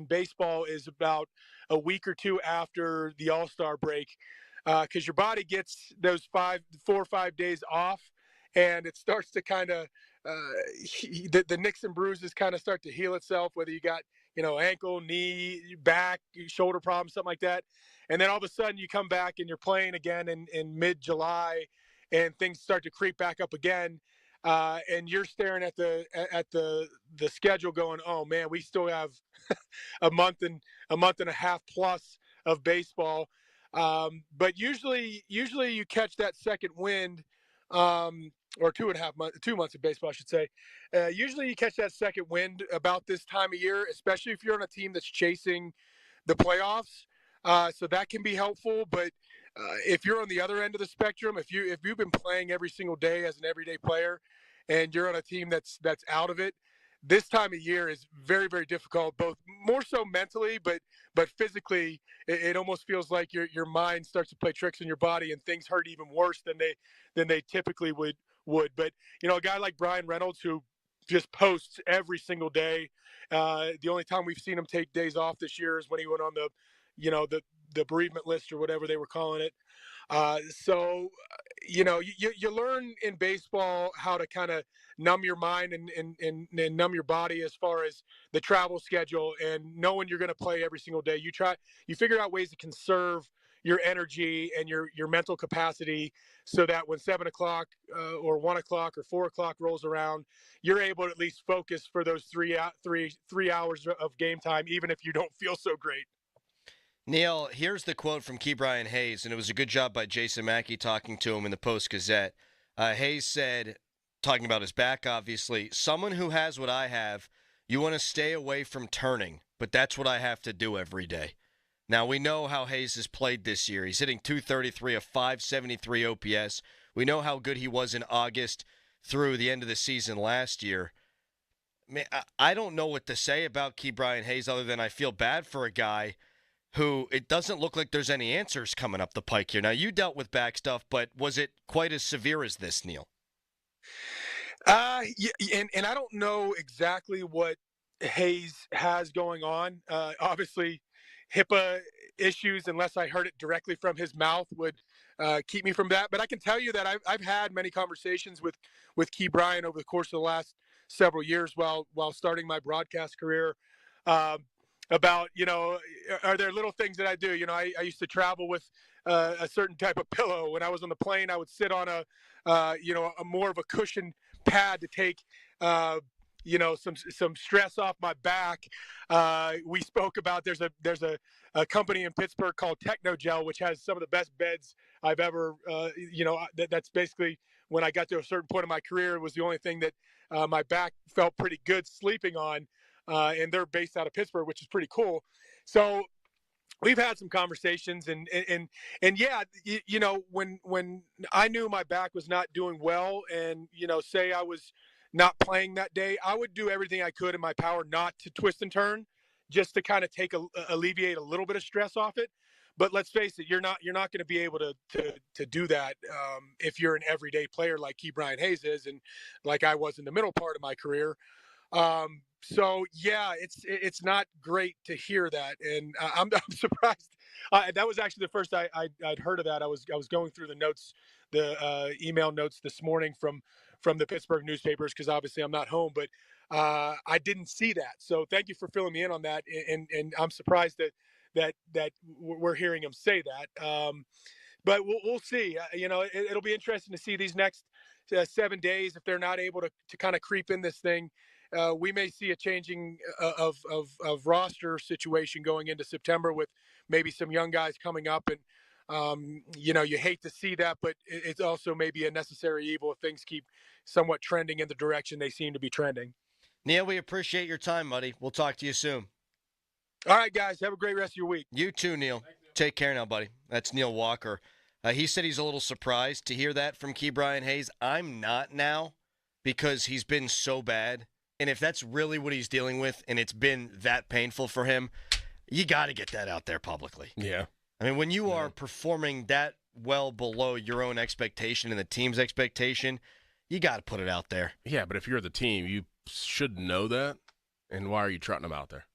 baseball is about a week or 2 after the All-Star break, because your body gets those 4 or 5 days off, and it starts to kind of the nicks and bruises kind of start to heal itself, whether you got ankle, knee, back, shoulder problems, something like that, and then all of a sudden you come back and you're playing again in mid-July, and things start to creep back up again. And you're staring at the schedule going, oh man, we still have a month and a half plus of baseball. But usually you catch that second wind, or 2 months of baseball, I should say. Usually you catch that second wind about this time of year, especially if you're on a team that's chasing the playoffs. So that can be helpful, but if you're on the other end of the spectrum, if you've been playing every single day as an everyday player, and you're on a team that's out of it, this time of year is very, very difficult, both more so mentally, but physically, it almost feels like your mind starts to play tricks on your body, and things hurt even worse than they typically would. But a guy like Bryan Reynolds, who just posts every single day. The only time we've seen him take days off this year is when he went on the bereavement list or whatever they were calling it. So you learn in baseball how to kind of numb your mind and numb your body as far as the travel schedule, and knowing you're going to play every single day. You figure out ways to conserve your energy and your mental capacity, so that when 7 o'clock or 1 o'clock or 4 o'clock rolls around, you're able to at least focus for those three hours of game time, even if you don't feel so great. Neil, here's the quote from Ke'Bryan Hayes, and it was a good job by Jason Mackey talking to him in the Post-Gazette. Hayes said, talking about his back, obviously, someone who has what I have, you want to stay away from turning, but that's what I have to do every day. Now, we know how Hayes has played this year. He's hitting .233, a .573 OPS. We know how good he was in August through the end of the season last year. Man, I don't know what to say about Ke'Bryan Hayes other than I feel bad for a guy who it doesn't look like there's any answers coming up the pike here. Now, you dealt with back stuff, but was it quite as severe as this, Neil? And I don't know exactly what Hayes has going on. Obviously, HIPAA issues, unless I heard it directly from his mouth, would keep me from that. But I can tell you that I've had many conversations with Ke'Bryan over the course of the last several years while starting my broadcast career. About, are there little things that I do? I used to travel with a certain type of pillow. When I was on the plane, I would sit on a more of a cushion pad to take, some stress off my back. We spoke about there's a company in Pittsburgh called Technogel, which has some of the best beds I've ever, that's basically when I got to a certain point in my career, it was the only thing that my back felt pretty good sleeping on. And they're based out of Pittsburgh, which is pretty cool. So we've had some conversations and yeah, when I knew my back was not doing well and, say I was not playing that day, I would do everything I could in my power not to twist and turn, just to kind of alleviate a little bit of stress off it. But let's face it, you're not going to be able to do that if you're an everyday player like Ke'Bryan Hayes is, and like I was in the middle part of my career. So yeah, it's not great to hear that, and I'm surprised. That was actually the first I'd heard of that. I was going through the notes, the email notes this morning from the Pittsburgh newspapers, because obviously I'm not home, but I didn't see that. So thank you for filling me in on that, and I'm surprised that we're hearing him say that. But we'll see. It'll be interesting to see these next 7 days if they're not able to kind of creep in this thing. We may see a changing of roster situation going into September with maybe some young guys coming up, and you hate to see that, but it's also maybe a necessary evil if things keep somewhat trending in the direction they seem to be trending. Neil, we appreciate your time, buddy. We'll talk to you soon. All right, guys. Have a great rest of your week. You too, Neil. Take care now, buddy. That's Neil Walker. He said he's a little surprised to hear that from Ke'Bryan Hayes. I'm not now, because he's been so bad. And if that's really what he's dealing with and it's been that painful for him, you got to get that out there publicly. Yeah. I mean, when you are performing that well below your own expectation and the team's expectation, you got to put it out there. Yeah, but if you're the team, you should know that. And why are you trotting them out there?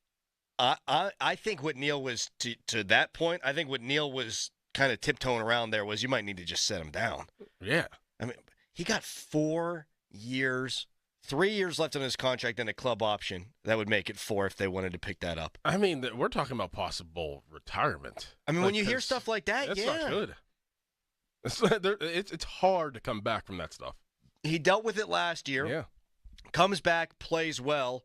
I think what Neil was, to that point, I think what Neil was kind of tiptoeing around there was you might need to just set him down. Yeah. I mean, he got 4 years, 3 years left on his contract and a club option. That would make it 4 if they wanted to pick that up. I mean, we're talking about possible retirement. I mean, when you hear stuff like that, that's yeah. not good. It's hard to come back from that stuff. He dealt with it last year. Yeah. Comes back, plays well.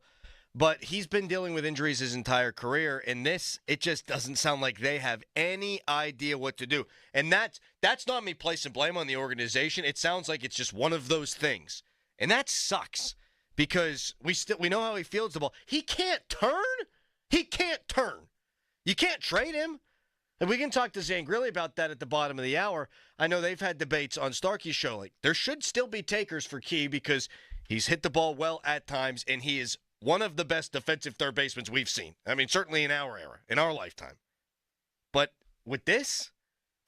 But he's been dealing with injuries his entire career, and it just doesn't sound like they have any idea what to do. And that's not me placing blame on the organization. It sounds like it's just one of those things. And that sucks because we know how he fields the ball. He can't turn. He can't turn. You can't trade him. And we can talk to Zangrilli about that at the bottom of the hour. I know they've had debates on Starkey's show. Like, there should still be takers for Key because he's hit the ball well at times, and he is one of the best defensive third basemen we've seen. I mean, certainly in our era, in our lifetime. But with this,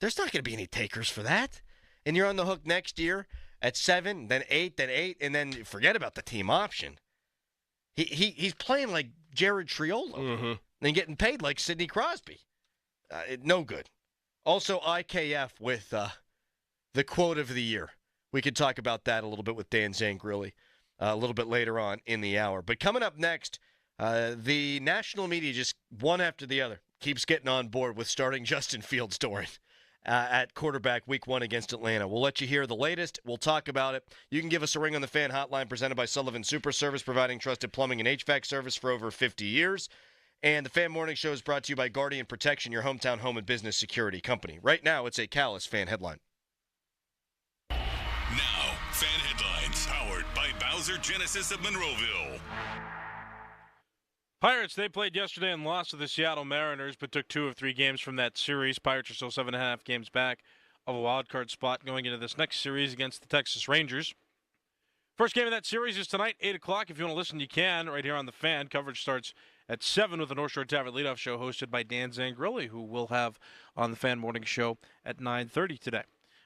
there's not going to be any takers for that. And you're on the hook next year at 7, then 8, and then forget about the team option. He's playing like Jared Triolo and getting paid like Sidney Crosby. No good. Also, IKF with the quote of the year. We could talk about that a little bit with Dan Zangrilli a little bit later on in the hour. But coming up next, the national media, just one after the other, keeps getting on board with starting Justin Fields story. at quarterback week 1 against Atlanta. We'll let you hear the latest. We'll talk about it. You can give us a ring on the Fan Hotline presented by Sullivan Super Service, providing trusted plumbing and HVAC service for over 50 years. And the Fan Morning Show is brought to you by Guardian Protection, your hometown home and business security company. Right now, it's a Callis Fan Headline. Now, Fan Headlines, powered by Bowser Genesis of Monroeville. Pirates, they played yesterday and lost to the Seattle Mariners, but took 2 of 3 games from that series. Pirates are still 7.5 games back of a wild card spot going into this next series against the Texas Rangers. First game of that series is tonight, 8 o'clock. If you want to listen, you can, right here on The Fan. Coverage starts at 7 with the North Shore Tavern leadoff show hosted by Dan Zangrilli, who we'll have on the Fan Morning Show at 9:30 today.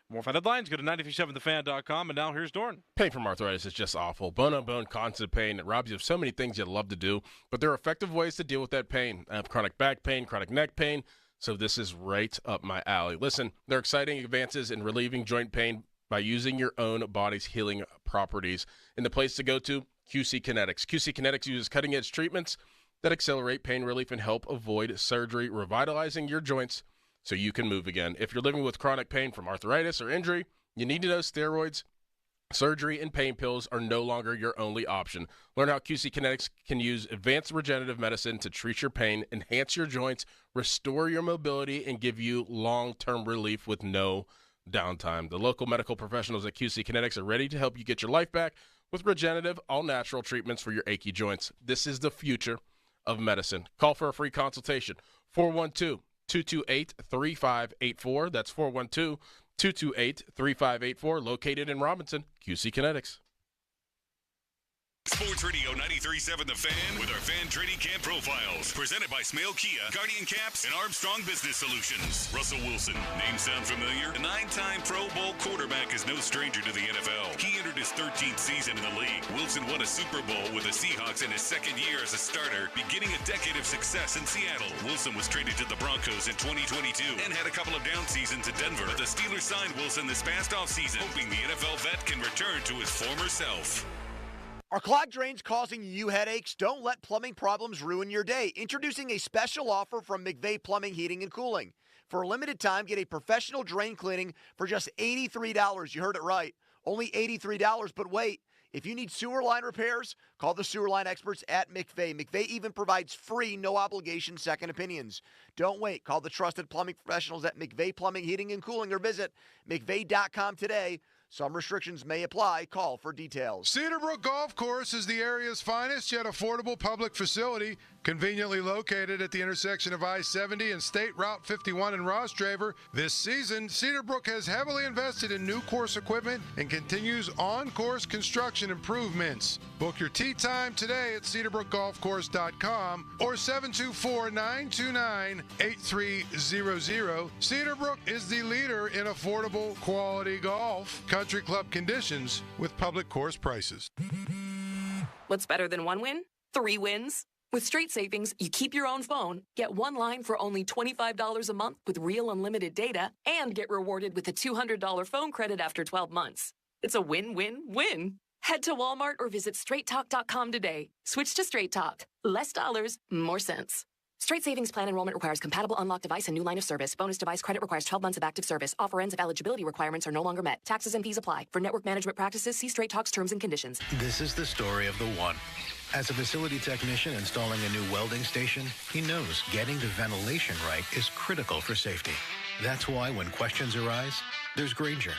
More Fan Headlines, go to 937thefan.com, and now here's Dorn. Pain from arthritis is just awful. Bone-on-bone, constant pain. It robs you of so many things you'd love to do, but there are effective ways to deal with that pain. I have chronic back pain, chronic neck pain, so this is right up my alley. Listen, there are exciting advances in relieving joint pain by using your own body's healing properties. And the place to go to, QC Kinetics. QC Kinetics uses cutting-edge treatments that accelerate pain relief and help avoid surgery, revitalizing your joints so you can move again. If you're living with chronic pain from arthritis or injury, you need to know steroids, surgery, and pain pills are no longer your only option. Learn how QC Kinetics can use advanced regenerative medicine to treat your pain, enhance your joints, restore your mobility, and give you long-term relief with no downtime. The local medical professionals at QC Kinetics are ready to help you get your life back with regenerative, all-natural treatments for your achy joints. This is the future of medicine. Call for a free consultation, 412-228-3584. That's 412-228-3584, located in Robinson, QC Kinetics. Sports Radio 93.7 The Fan with our fan training camp profiles. Presented by Smale Kia, Guardian Caps, and Armstrong Business Solutions. Russell Wilson, name sound familiar? The 9-time Pro Bowl quarterback is no stranger to the NFL. He entered his 13th season in the league. Wilson won a Super Bowl with the Seahawks in his second year as a starter, beginning a decade of success in Seattle. Wilson was traded to the Broncos in 2022 and had a couple of down seasons in Denver. But the Steelers signed Wilson this past offseason, hoping the NFL vet can return to his former self. Are clogged drains causing you headaches? Don't let plumbing problems ruin your day. Introducing a special offer from McVeigh Plumbing, Heating, and Cooling. For a limited time, get a professional drain cleaning for just $83. You heard it right. Only $83, but wait. If you need sewer line repairs, call the sewer line experts at McVeigh. McVeigh even provides free, no-obligation second opinions. Don't wait. Call the trusted plumbing professionals at McVeigh Plumbing, Heating, and Cooling or visit McVeigh.com today. Some restrictions may apply. Call for details. Cedarbrook Golf Course is the area's finest yet affordable public facility, conveniently located at the intersection of I-70 and State Route 51 in Ross Draver. This season, Cedarbrook has heavily invested in new course equipment and continues on-course construction improvements. Book your tee time today at cedarbrookgolfcourse.com or 724-929-8300. Cedarbrook is the leader in affordable quality golf. Country club conditions with public course prices. What's better than one win? 3 wins. With Straight Savings, you keep your own phone, get one line for only $25 a month with real unlimited data, and get rewarded with a $200 phone credit after 12 months. It's a win-win-win. Head to Walmart or visit straighttalk.com today. Switch to Straight Talk. Less dollars, more sense. Straight Savings Plan enrollment requires compatible unlocked device and new line of service. Bonus device credit requires 12 months of active service. Offer ends if eligibility requirements are no longer met. Taxes and fees apply. For network management practices, see Straight Talk's terms and conditions. This is the story of the one. As a facility technician installing a new welding station, he knows getting the ventilation right is critical for safety. That's why when questions arise, there's Grainger.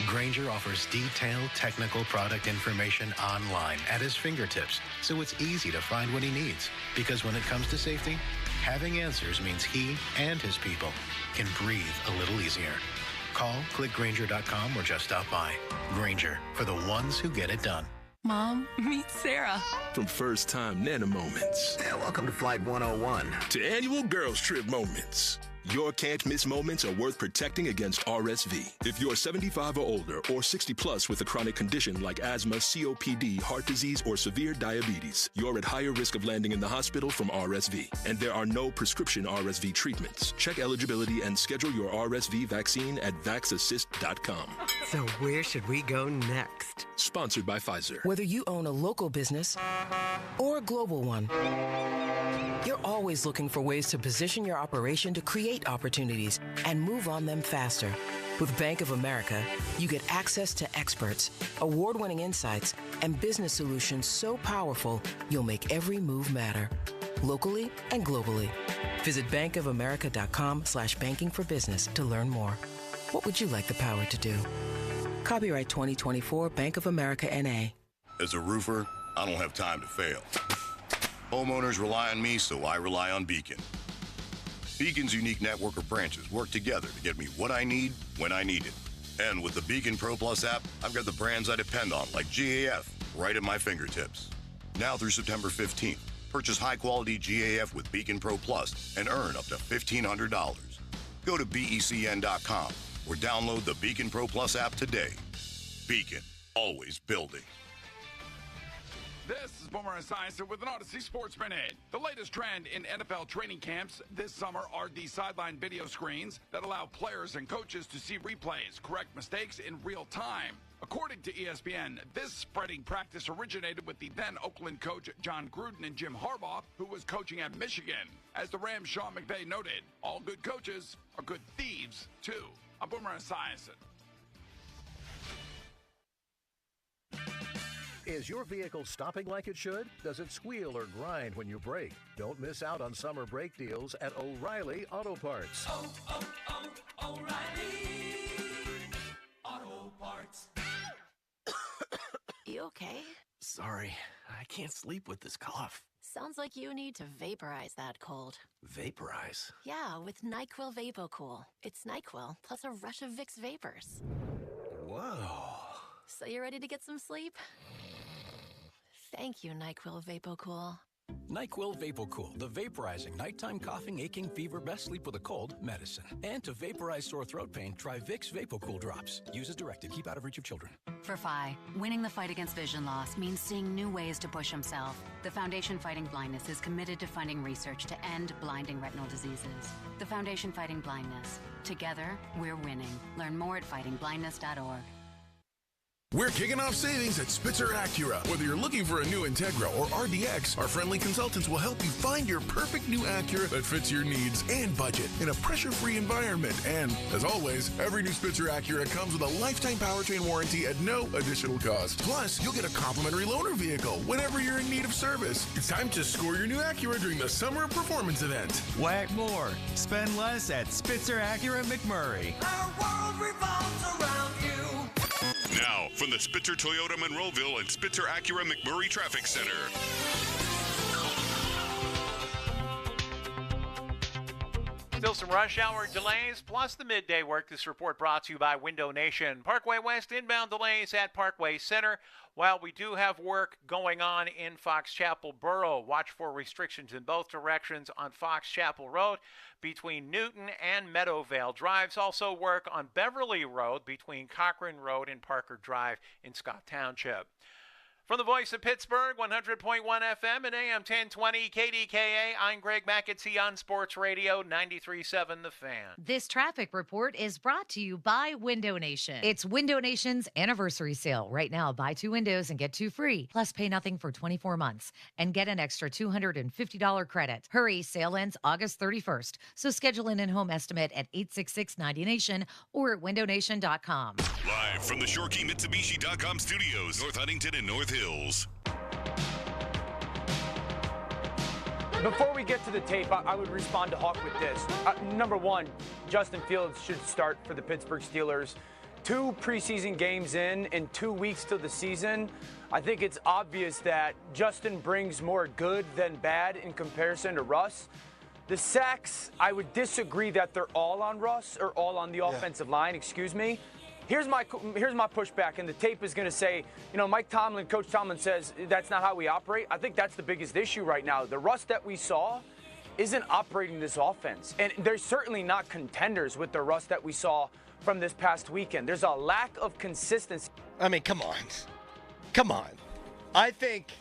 Grainger offers detailed technical product information online at his fingertips, so it's easy to find what he needs. Because when it comes to safety, having answers means he and his people can breathe a little easier. Call, click Grainger.com, or just stop by. Grainger, for the ones who get it done. Mom, meet Sarah. From first-time Nana moments. Welcome to Flight 101. To annual girls trip moments. Your can't-miss moments are worth protecting against RSV. If you're 75 or older or 60 plus with a chronic condition like asthma, COPD, heart disease, or severe diabetes, you're at higher risk of landing in the hospital from RSV. And there are no prescription RSV treatments. Check eligibility and schedule your RSV vaccine at vaxassist.com. So where should we go next? Sponsored by Pfizer. Whether you own a local business or a global one, You're always looking for ways to position your operation to create opportunities and move on them faster. With Bank of America, you get access to experts, award-winning insights, and business solutions so powerful, you'll make every move matter. Locally and globally. Visit bankofamerica.com/banking for business to learn more. What would you like the power to do? Copyright 2024 Bank of America N.A. As a roofer, I don't have time to fail. Homeowners rely on me, so I rely on Beacon. Beacon's unique network of branches work together to get me what I need when I need it. And with the Beacon Pro Plus app, I've got the brands I depend on, like GAF, right at my fingertips. Now through September 15th, purchase high-quality GAF with Beacon Pro Plus and earn up to $1,500. Go to BECN.com or download the Beacon Pro Plus app today. Beacon, always building. This is Boomer Esiason with an Odyssey Sports Minute. The latest trend in NFL training camps this summer are the sideline video screens that allow players and coaches to see replays, correct mistakes in real time. According to ESPN, this spreading practice originated with the then Oakland coach John Gruden and Jim Harbaugh, who was coaching at Michigan. As the Rams' Sean McVay noted, all good coaches are good thieves, too. I'm Boomer Esiason. Is your vehicle stopping like it should? Does it squeal or grind when you brake? Don't miss out on summer brake deals at O'Reilly Auto Parts. O'Reilly Auto Parts. You okay? Sorry, I can't sleep with this cough. Sounds like you need to vaporize that cold. Vaporize? Yeah, with NyQuil VapoCool. It's NyQuil plus a rush of Vicks vapors. Whoa. So you ready to get some sleep? Thank you, NyQuil VapoCool. NyQuil VapoCool, the vaporizing nighttime coughing, aching, fever, best sleep with a cold medicine. And to vaporize sore throat pain, try Vicks VapoCool drops. Use as directed. Keep out of reach of children. For Phi, winning the fight against vision loss means seeing new ways to push himself. The Foundation Fighting Blindness is committed to funding research to end blinding retinal diseases. The Foundation Fighting Blindness. Together, we're winning. Learn more at fightingblindness.org. We're kicking off savings at Spitzer Acura. Whether you're looking for a new Integra or RDX, our friendly consultants will help you find your perfect new Acura that fits your needs and budget in a pressure-free environment. And, as always, every new Spitzer Acura comes with a lifetime powertrain warranty at no additional cost. Plus, you'll get a complimentary loaner vehicle whenever you're in need of service. It's time to score your new Acura during the Summer Performance event. Whack more. Spend less at Spitzer Acura McMurray. Our world revolves around you. Now, from the Spitzer Toyota Monroeville and Spitzer Acura McMurray Traffic Center. Still some rush hour delays, plus the midday work. This report brought to you by Window Nation. Parkway West inbound delays at Parkway Center. While we do have work going on in Fox Chapel Borough, watch for restrictions in both directions on Fox Chapel Road between Newton and Meadowvale Drives. Also work on Beverly Road between Cochran Road and Parker Drive in Scott Township. From the voice of Pittsburgh, 100.1 FM and AM 1020 KDKA, I'm Greg McAtee on Sports Radio 93.7 The Fan. This traffic report is brought to you by Window Nation. It's Window Nation's anniversary sale. Right now, buy 2 windows and get 2 free, plus pay nothing for 24 months and get an extra $250 credit. Hurry, sale ends August 31st. So schedule an in-home estimate at 866-90Nation or at windownation.com. Live from the Shorkey Mitsubishi.com studios, North Huntington and North Hills. Before we get to the tape, I would respond to Hawk with this. Number one, Justin Fields should start for the Pittsburgh Steelers. 2 preseason games in and 2 weeks to the season. I think it's obvious that Justin brings more good than bad in comparison to Russ. The sacks, I would disagree that they're all on Russ or all on the offensive line, excuse me. Here's my pushback, and the tape is going to say, Coach Tomlin says that's not how we operate. I think that's the biggest issue right now. The Russ that we saw isn't operating this offense, and they're certainly not contenders with the Russ that we saw from this past weekend. There's a lack of consistency. I mean, come on. I think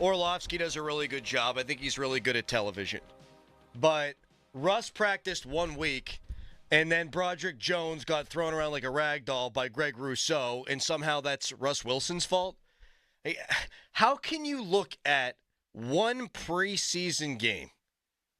Orlovsky does a really good job. I think he's really good at television. But Russ practiced 1 week, and then Broderick Jones got thrown around like a rag doll by Greg Rousseau, and somehow that's Russ Wilson's fault? How can you look at one preseason game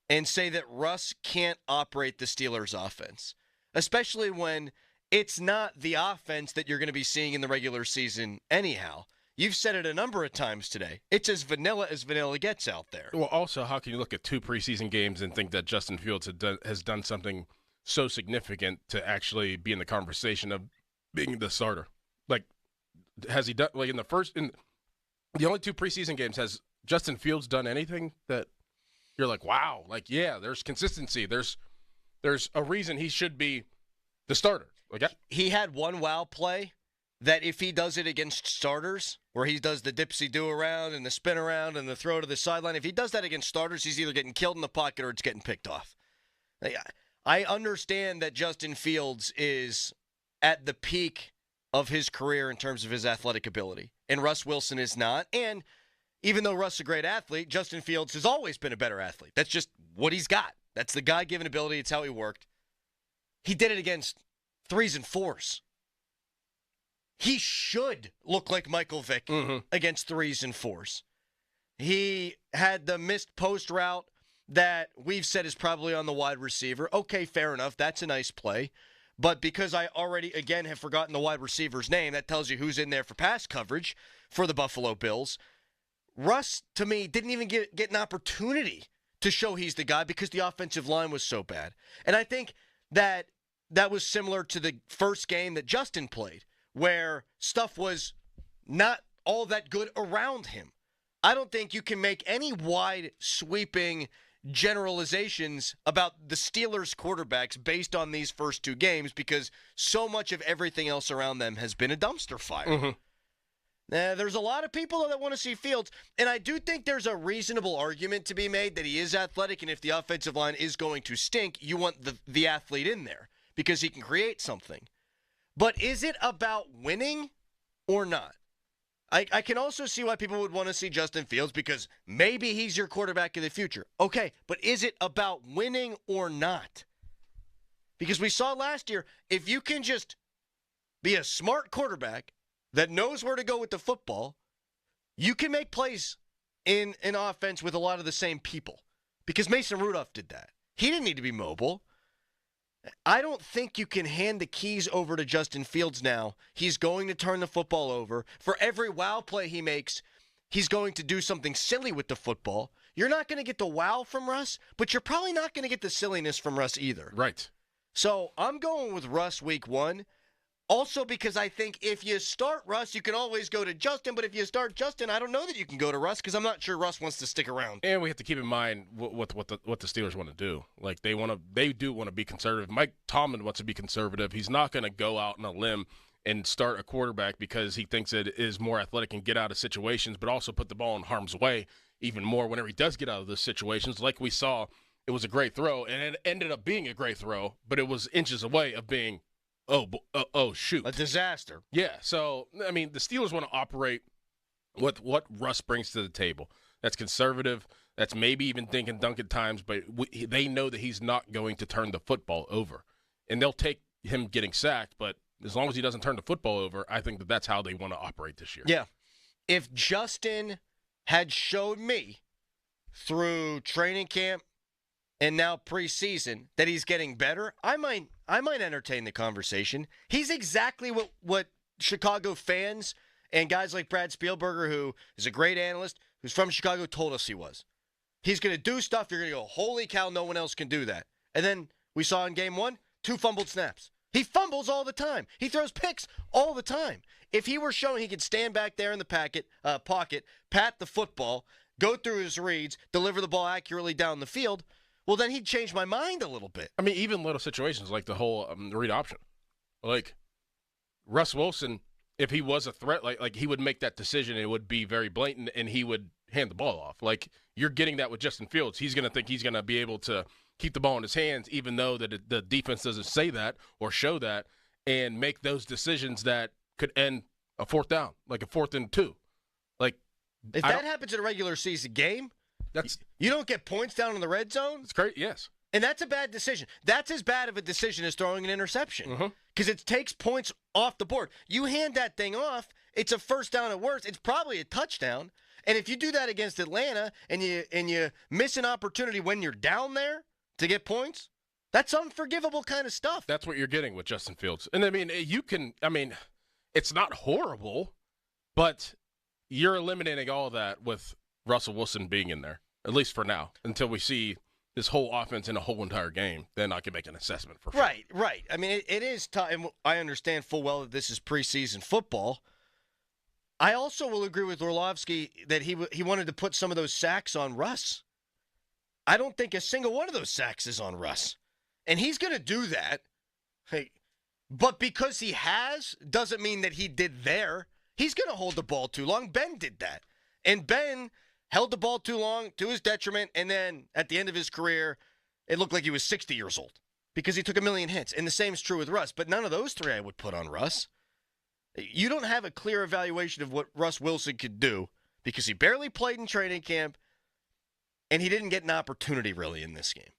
and say that Russ can't operate the Steelers' offense, especially when it's not the offense that you're going to be seeing in the regular season anyhow. You've said it a number of times today. It's as vanilla gets out there. Well, also, how can you look at 2 preseason games and think that Justin Fields has done something so significant to actually be in the conversation of being the starter? Like, has he done, like, in the only 2 preseason games, has Justin Fields done anything that you're like, wow, like, yeah, there's consistency. There's a reason he should be the starter. Like, he had one wow play that if he does it against starters, where he does the dipsy-do around and the spin around and the throw to the sideline, if he does that against starters, he's either getting killed in the pocket or it's getting picked off. I understand that Justin Fields is at the peak of his career in terms of his athletic ability, and Russ Wilson is not. And even though Russ is a great athlete, Justin Fields has always been a better athlete. That's just what he's got. That's the God-given ability. It's how he worked. He did it against 3s and 4s. He should look like Michael Vick against 3s and 4s. He had the missed post route that we've said is probably on the wide receiver. Okay, fair enough. That's a nice play. But because I already, again, have forgotten the wide receiver's name, that tells you who's in there for pass coverage for the Buffalo Bills. Russ, to me, didn't even get an opportunity to show he's the guy because the offensive line was so bad. And I think that was similar to the first game that Justin played, where stuff was not all that good around him. I don't think you can make any wide sweeping generalizations about the Steelers quarterbacks based on these first 2 games because so much of everything else around them has been a dumpster fire. There's a lot of people that want to see Fields, and I do think there's a reasonable argument to be made that he is athletic, and if the offensive line is going to stink, you want the athlete in there because he can create something. But is it about winning or not? I can also see why people would want to see Justin Fields because maybe he's your quarterback of the future. Okay, but is it about winning or not? Because we saw last year, if you can just be a smart quarterback that knows where to go with the football, you can make plays in an offense with a lot of the same people. Because Mason Rudolph did that. He didn't need to be mobile. I don't think you can hand the keys over to Justin Fields now. He's going to turn the football over. For every wow play he makes, he's going to do something silly with the football. You're not going to get the wow from Russ, but you're probably not going to get the silliness from Russ either. Right. So I'm going with Russ week 1. Also because I think if you start Russ, you can always go to Justin. But if you start Justin, I don't know that you can go to Russ because I'm not sure Russ wants to stick around. And we have to keep in mind what the Steelers want to do. Like they do want to be conservative. Mike Tomlin wants to be conservative. He's not going to go out on a limb and start a quarterback because he thinks it is more athletic and get out of situations, but also put the ball in harm's way even more whenever he does get out of those situations. Like we saw, it was a great throw, and it ended up being a great throw, but it was inches away of being oh, shoot. A disaster. Yeah, so, I mean, the Steelers want to operate with what Russ brings to the table. That's conservative. That's maybe even thinking dunk at times, but they know that he's not going to turn the football over. And they'll take him getting sacked, but as long as he doesn't turn the football over, I think that's how they want to operate this year. Yeah. If Justin had showed me through training camp and now preseason that he's getting better, I might entertain the conversation. He's exactly what Chicago fans and guys like Brad Spielberger, who is a great analyst, who's from Chicago, told us he was. He's going to do stuff, you're going to go, holy cow, no one else can do that. And then we saw in game 1, 2 fumbled snaps. He fumbles all the time. He throws picks all the time. If he were showing he could stand back there in the pocket, pat the football, go through his reads, deliver the ball accurately down the field, well, then he'd change my mind a little bit. I mean, even little situations like the whole read option. Like, Russ Wilson, if he was a threat, like he would make that decision, and it would be very blatant, and he would hand the ball off. Like, you're getting that with Justin Fields. He's going to think he's going to be able to keep the ball in his hands, even though the defense doesn't say that or show that, and make those decisions that could end a 4th down, like a 4th and 2. Like, if that happens in a regular season game, you don't get points down in the red zone? It's great, yes. And that's a bad decision. That's as bad of a decision as throwing an interception because it takes points off the board. You hand that thing off, it's a 1st down at worst. It's probably a touchdown. And if you do that against Atlanta and you miss an opportunity when you're down there to get points, that's unforgivable kind of stuff. That's what you're getting with Justin Fields. And, it's not horrible, but you're eliminating all of that with Russell Wilson being in there, at least for now, until we see this whole offense in a whole entire game. Then I can make an assessment for sure. Right. I mean, it is tough, and I understand full well that this is preseason football. I also will agree with Orlovsky that he wanted to put some of those sacks on Russ. I don't think a single one of those sacks is on Russ. And he's going to do that. Hey, but because he has, doesn't mean that he did there. He's going to hold the ball too long. Ben did that. And Ben held the ball too long to his detriment, and then at the end of his career, it looked like he was 60 years old because he took a million hits. And the same is true with Russ. But none of those three I would put on Russ. You don't have a clear evaluation of what Russ Wilson could do because he barely played in training camp, and he didn't get an opportunity really in this game.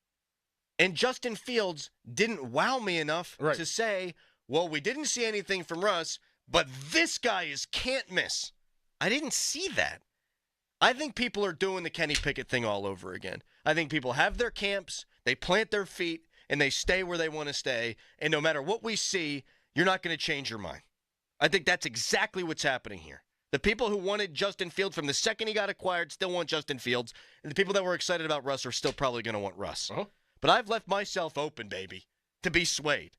And Justin Fields didn't wow me enough to say, well, we didn't see anything from Russ, but this guy is can't miss. I didn't see that. I think people are doing the Kenny Pickett thing all over again. I think people have their camps, they plant their feet, and they stay where they want to stay. And no matter what we see, you're not going to change your mind. I think that's exactly what's happening here. The people who wanted Justin Fields from the second he got acquired still want Justin Fields. And the people that were excited about Russ are still probably going to want Russ. But I've left myself open, baby, to be swayed.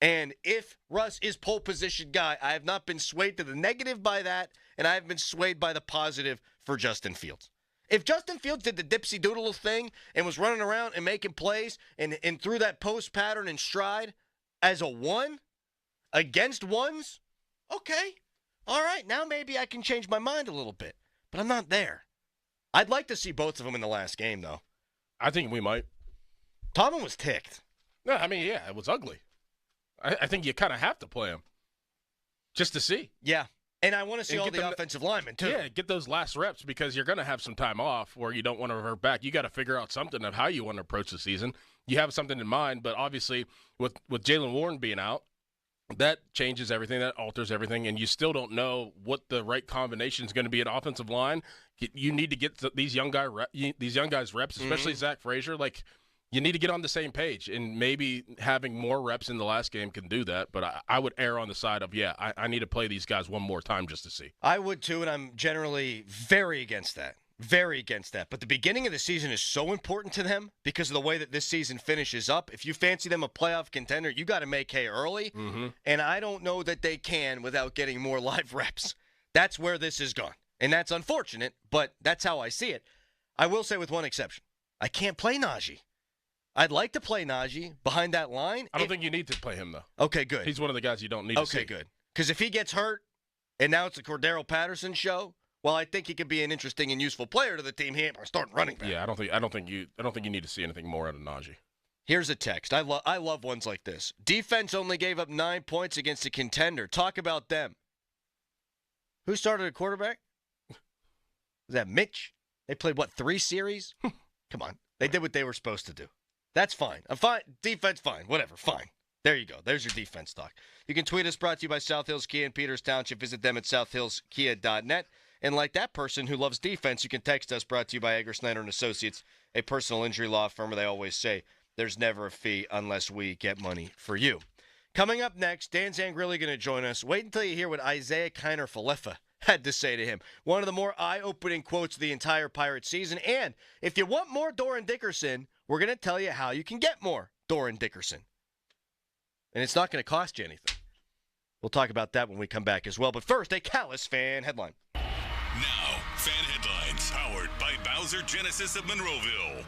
And if Russ is pole position guy, I have not been swayed to the negative by that, and I have been swayed by the positive for Justin Fields. If Justin Fields did the dipsy doodle thing and was running around and making plays and threw that post pattern in stride as a one against ones, okay. All right, now maybe I can change my mind a little bit. But I'm not there. I'd like to see both of them in the last game, though. I think we might. Tomlin was ticked. No, it was ugly. I think you kind of have to play him just to see. Yeah, and I want to see all the offensive linemen, too. Yeah, get those last reps because you're going to have some time off where you don't want to revert back. You got to figure out something of how you want to approach the season. You have something in mind, but obviously with Jaylen Warren being out, that changes everything. That alters everything, and you still don't know what the right combination is going to be at offensive line. You need to get these young guys reps, especially Zach Frazier. Like, you need to get on the same page, and maybe having more reps in the last game can do that. But I would err on the side of, I need to play these guys one more time just to see. I would too, and I'm generally very against that. Very against that. But the beginning of the season is so important to them because of the way that this season finishes up. If you fancy them a playoff contender, you got to make hay early. And I don't know that they can without getting more live reps. That's where this is gone. And that's unfortunate, but that's how I see it. I will say with one exception. I can't play Najee. I'd like to play Najee behind that line. I don't think you need to play him, though. Okay, good. He's one of the guys you don't need to see. Okay, good. Because if he gets hurt and now it's the Cordero Patterson show, well, I think he could be an interesting and useful player to the team. He ain't our starting running back. Yeah, I don't think you need to see anything more out of Najee. Here's a text. I love ones like this. Defense only gave up 9 points against a contender. Talk about them. Who started at quarterback? Was that Mitch? They played, 3 series? Come on. They did what they were supposed to do. That's fine. I'm fine. Defense, fine. Whatever. Fine. There you go. There's your defense talk. You can tweet us, brought to you by South Hills Kia in Peters Township. Visit them at southhillskia.net. And like that person who loves defense, you can text us, brought to you by Egger Snyder & Associates, a personal injury law firm where they always say there's never a fee unless we get money for you. Coming up next, Dan Zangrilli going to join us. Wait until you hear what Isaiah Kiner-Falefa had to say to him. One of the more eye-opening quotes of the entire Pirate season. And if you want more Dorin Dickerson, we're going to tell you how you can get more Dorin Dickerson. And it's not going to cost you anything. We'll talk about that when we come back as well. But first, a Callis fan headline. Now, fan headlines powered by Bowser Genesis of Monroeville.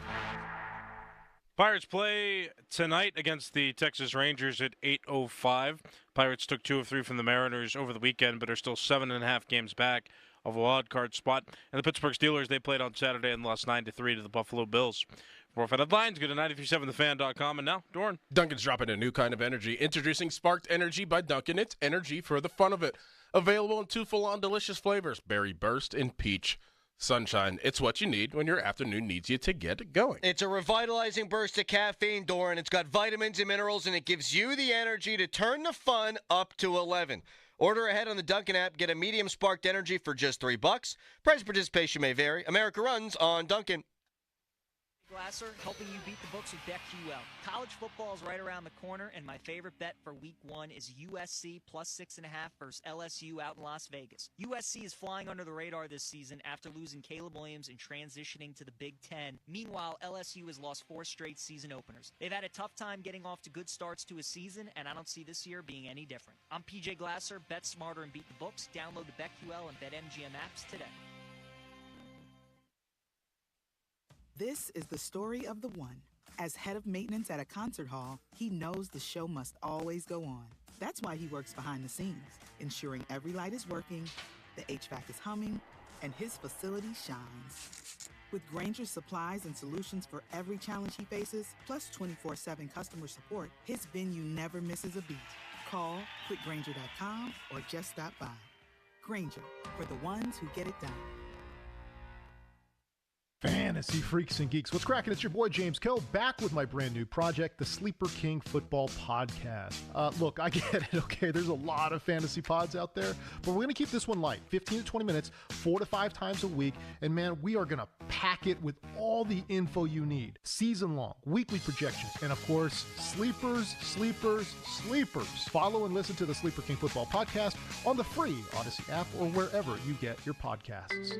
Pirates play tonight against the Texas Rangers at 8:05. Pirates took 2 of 3 from the Mariners over the weekend, but are still 7.5 games back of a wild card spot. And the Pittsburgh Steelers, they played on Saturday and lost 9-3 to the Buffalo Bills. For fan headlines, go to 937thefan.com. And now, Doran. Dunkin's dropping a new kind of energy. Introducing Sparked Energy by Dunkin'. It's energy for the fun of it. Available in 2 full-on delicious flavors, Berry Burst and Peach Sunshine. It's what you need when your afternoon needs you to get going. It's a revitalizing burst of caffeine, Doran. It's got vitamins and minerals, and it gives you the energy to turn the fun up to 11. Order ahead on the Dunkin' app. Get a medium sparked energy for just $3. Price participation may vary. America runs on Dunkin'. Glasser, helping you beat the books with BetQL. College football is right around the corner, and my favorite bet for week 1 is USC plus 6.5 versus LSU out in Las Vegas. USC is flying under the radar this season after losing Caleb Williams and transitioning to the Big Ten. Meanwhile, LSU has lost 4 straight season openers. They've had a tough time getting off to good starts to a season, and I don't see this year being any different. I'm PJ Glasser. Bet smarter and beat the books. Download the BetQL and BetMGM apps today. This is the story of the one. As head of maintenance at a concert hall, he knows the show must always go on. That's why he works behind the scenes, ensuring every light is working, the HVAC is humming, and his facility shines. With Grainger's supplies and solutions for every challenge he faces, plus 24/7 customer support, his venue never misses a beat. Call quickgrainger.com or just stop by. Grainger, for the ones who get it done. Fantasy freaks and geeks, what's cracking? It's your boy James Koh back with my brand new project, the Sleeper King Football Podcast. Look, I get it, okay? There's a lot of fantasy pods out there, but we're going to keep this one light, 15 to 20 minutes, 4 to 5 times a week, and man, we are going to pack it with all the info you need. Season long, weekly projections, and of course, sleepers. Follow and listen to the Sleeper King Football Podcast on the free Odyssey app or wherever you get your podcasts.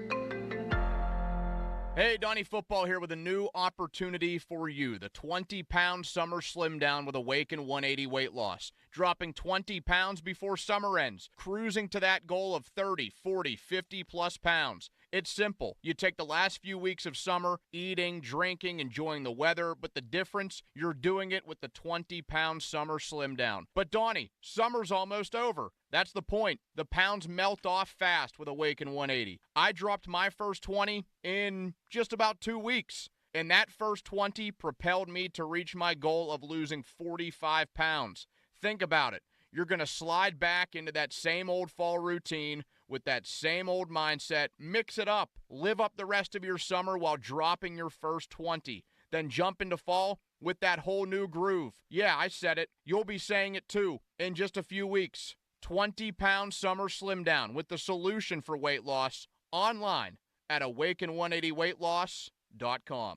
Hey, Donnie Football here with a new opportunity for you. The 20-pound summer slim down with Awaken 180 weight loss. Dropping 20 pounds before summer ends. Cruising to that goal of 30, 40, 50-plus pounds. It's simple. You take the last few weeks of summer, eating, drinking, enjoying the weather, but the difference, you're doing it with the 20-pound summer slim down. But Donnie, summer's almost over. That's the point. The pounds melt off fast with Awaken 180. I dropped my first 20 in just about 2 weeks. And that first 20 propelled me to reach my goal of losing 45 pounds. Think about it. You're going to slide back into that same old fall routine with that same old mindset. Mix it up. Live up the rest of your summer while dropping your first 20. Then jump into fall with that whole new groove. Yeah, I said it. You'll be saying it too in just a few weeks. 20-pound summer slim down with the solution for weight loss online at awaken180weightloss.com.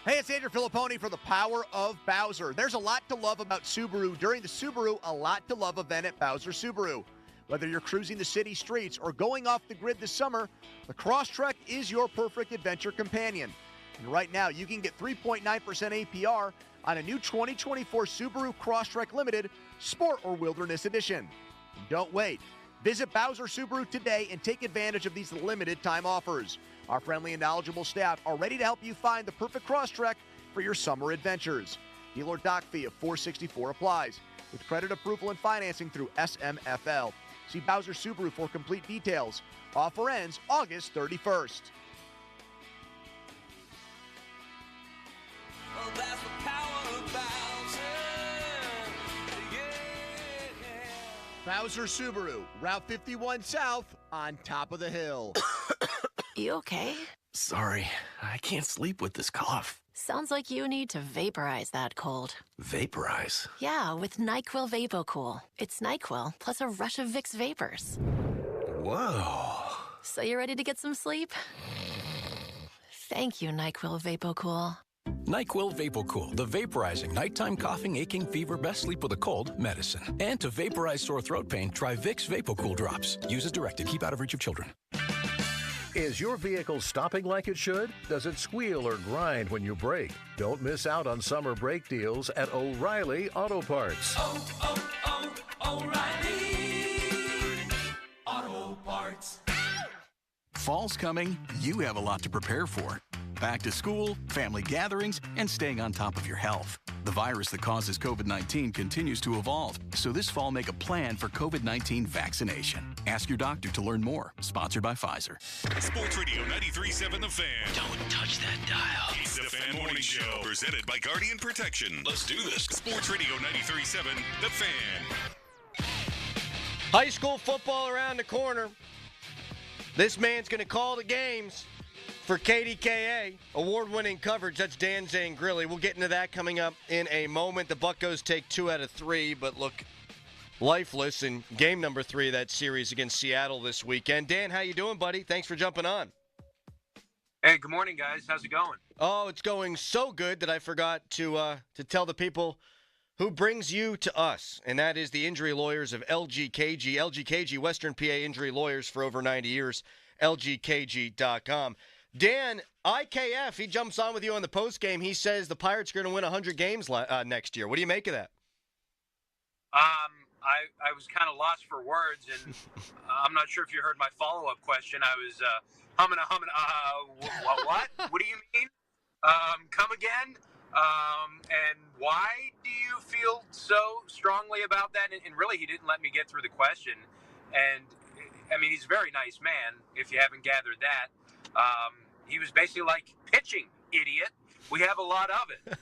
Hey, it's Andrew Filipponi for the Power of Bowser. There's a lot to love about Subaru during the Subaru A Lot to Love event at Bowser Subaru. Whether you're cruising the city streets or going off the grid this summer, the Crosstrek is your perfect adventure companion. And right now, you can get 3.9% APR on a new 2024 Subaru Crosstrek Limited Sport or Wilderness Edition. And don't wait. Visit Bowser Subaru today and take advantage of these limited time offers. Our friendly and knowledgeable staff are ready to help you find the perfect Crosstrek for your summer adventures. Dealer dock fee of $464 applies with credit approval and financing through SMFL. See Bowser Subaru for complete details. Offer ends August 31st. Well, that's the power of Bowser Subaru, Route 51 South, on top of the hill. You okay? Sorry, I can't sleep with this cough. Sounds like you need to vaporize that cold. Vaporize? Yeah, with NyQuil VapoCool. It's NyQuil plus a rush of Vicks vapors. Whoa. So you ready to get some sleep? Thank you, NyQuil VapoCool. NyQuil VapoCool, the vaporizing nighttime coughing, aching, fever, best sleep with a cold medicine. And to vaporize sore throat pain, try Vicks VapoCool drops. Use as directed. Keep out of reach of children. Is your vehicle stopping like it should? Does it squeal or grind when you brake? Don't miss out on summer brake deals at O'Reilly Auto Parts. O'Reilly Auto Parts. Fall's coming. You have a lot to prepare for. Back to school, family gatherings, and staying on top of your health. The virus that causes COVID-19 continues to evolve, so this fall make a plan for COVID-19 vaccination. Ask your doctor to learn more. Sponsored by Pfizer. Sports Radio 93.7 The Fan. Don't touch that dial. It's the Fan Morning Show, presented by Guardian Protection. Let's do this. Sports Radio 93.7 The Fan. High school football around the corner. This man's going to call the games. For KDKA, award-winning coverage, that's Dan Zangrilli. We'll get into that coming up in a moment. The Buccos take 2 out of 3, but look lifeless in game number 3 of that series against Seattle this weekend. Dan, how you doing, buddy? Thanks for jumping on. Hey, good morning, guys. How's it going? Oh, it's going so good that I forgot to tell the people who brings you to us, and that is the injury lawyers of LGKG. LGKG, Western PA injury lawyers for over 90 years, LGKG.com. Dan, IKF, he jumps on with you on the postgame. He says the Pirates are going to win 100 games next year. What do you make of that? I was kind of lost for words, and I'm not sure if you heard my follow-up question. I was humming. What? What do you mean? Come again? And why do you feel so strongly about that? And really, he didn't let me get through the question. And, I mean, he's a very nice man, if you haven't gathered that. He was basically like, pitching, idiot. We have a lot of it.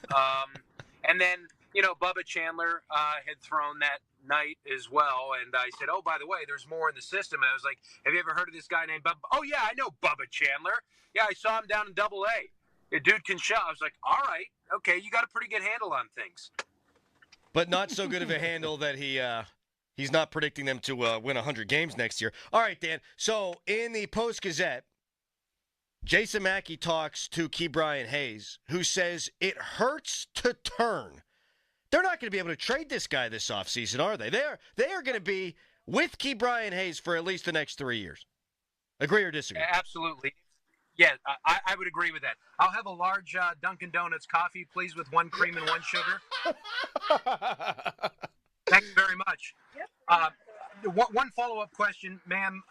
And then, you know, Bubba Chandler had thrown that night as well. And I said, oh, by the way, there's more in the system. And I was like, have you ever heard of this guy named Bubba? Oh, yeah, I know Bubba Chandler. Yeah, I saw him down in Double-A. The dude can shot. I was like, all right, okay, you got a pretty good handle on things. But not so good of a handle that he's not predicting them to win 100 games next year. All right, Dan. So in the Post-Gazette, Jason Mackey talks to Ke'Bryan Hayes, who says it hurts to turn. They're not going to be able to trade this guy this offseason, are they? They are going to be with Ke'Bryan Hayes for at least the next 3 years. Agree or disagree? Absolutely. Yeah, I would agree with that. I'll have a large Dunkin' Donuts coffee, please, with 1 cream and 1 sugar. Thanks very much. One follow-up question, ma'am.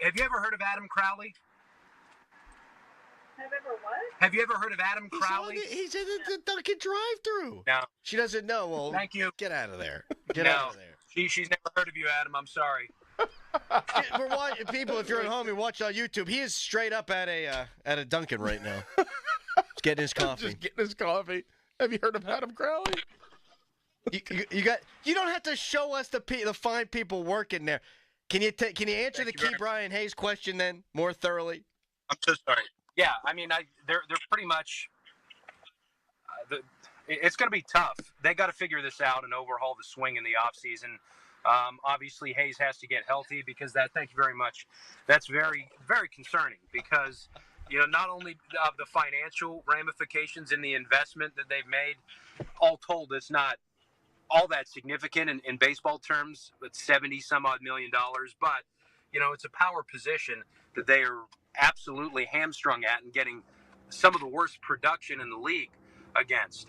Have you ever heard of Adam Crowley? Have you ever heard of Adam Crowley? He's in the Dunkin' drive-thru. No. She doesn't know. Well, thank you. Get out of there. Get out of there. She's never heard of you, Adam. I'm sorry. For people, if you're at home and watch on YouTube, he is straight up at a Dunkin' right now. He's getting his coffee. Just getting his coffee. Have you heard of Adam Crowley? You don't have to show us the fine people working there. Can you answer the Ke'Bryan Hayes question then more thoroughly? I'm so sorry. Yeah, I mean, they're pretty much. It's going to be tough. They got to figure this out and overhaul the swing in the offseason. Obviously, Hayes has to get healthy because that. Thank you very much. That's very, very concerning because, you know, not only of the financial ramifications in the investment that they've made, all told, it's not all that significant in baseball terms. It's $70-some-odd million, but you know, it's a power position that they are absolutely hamstrung at and getting some of the worst production in the league against.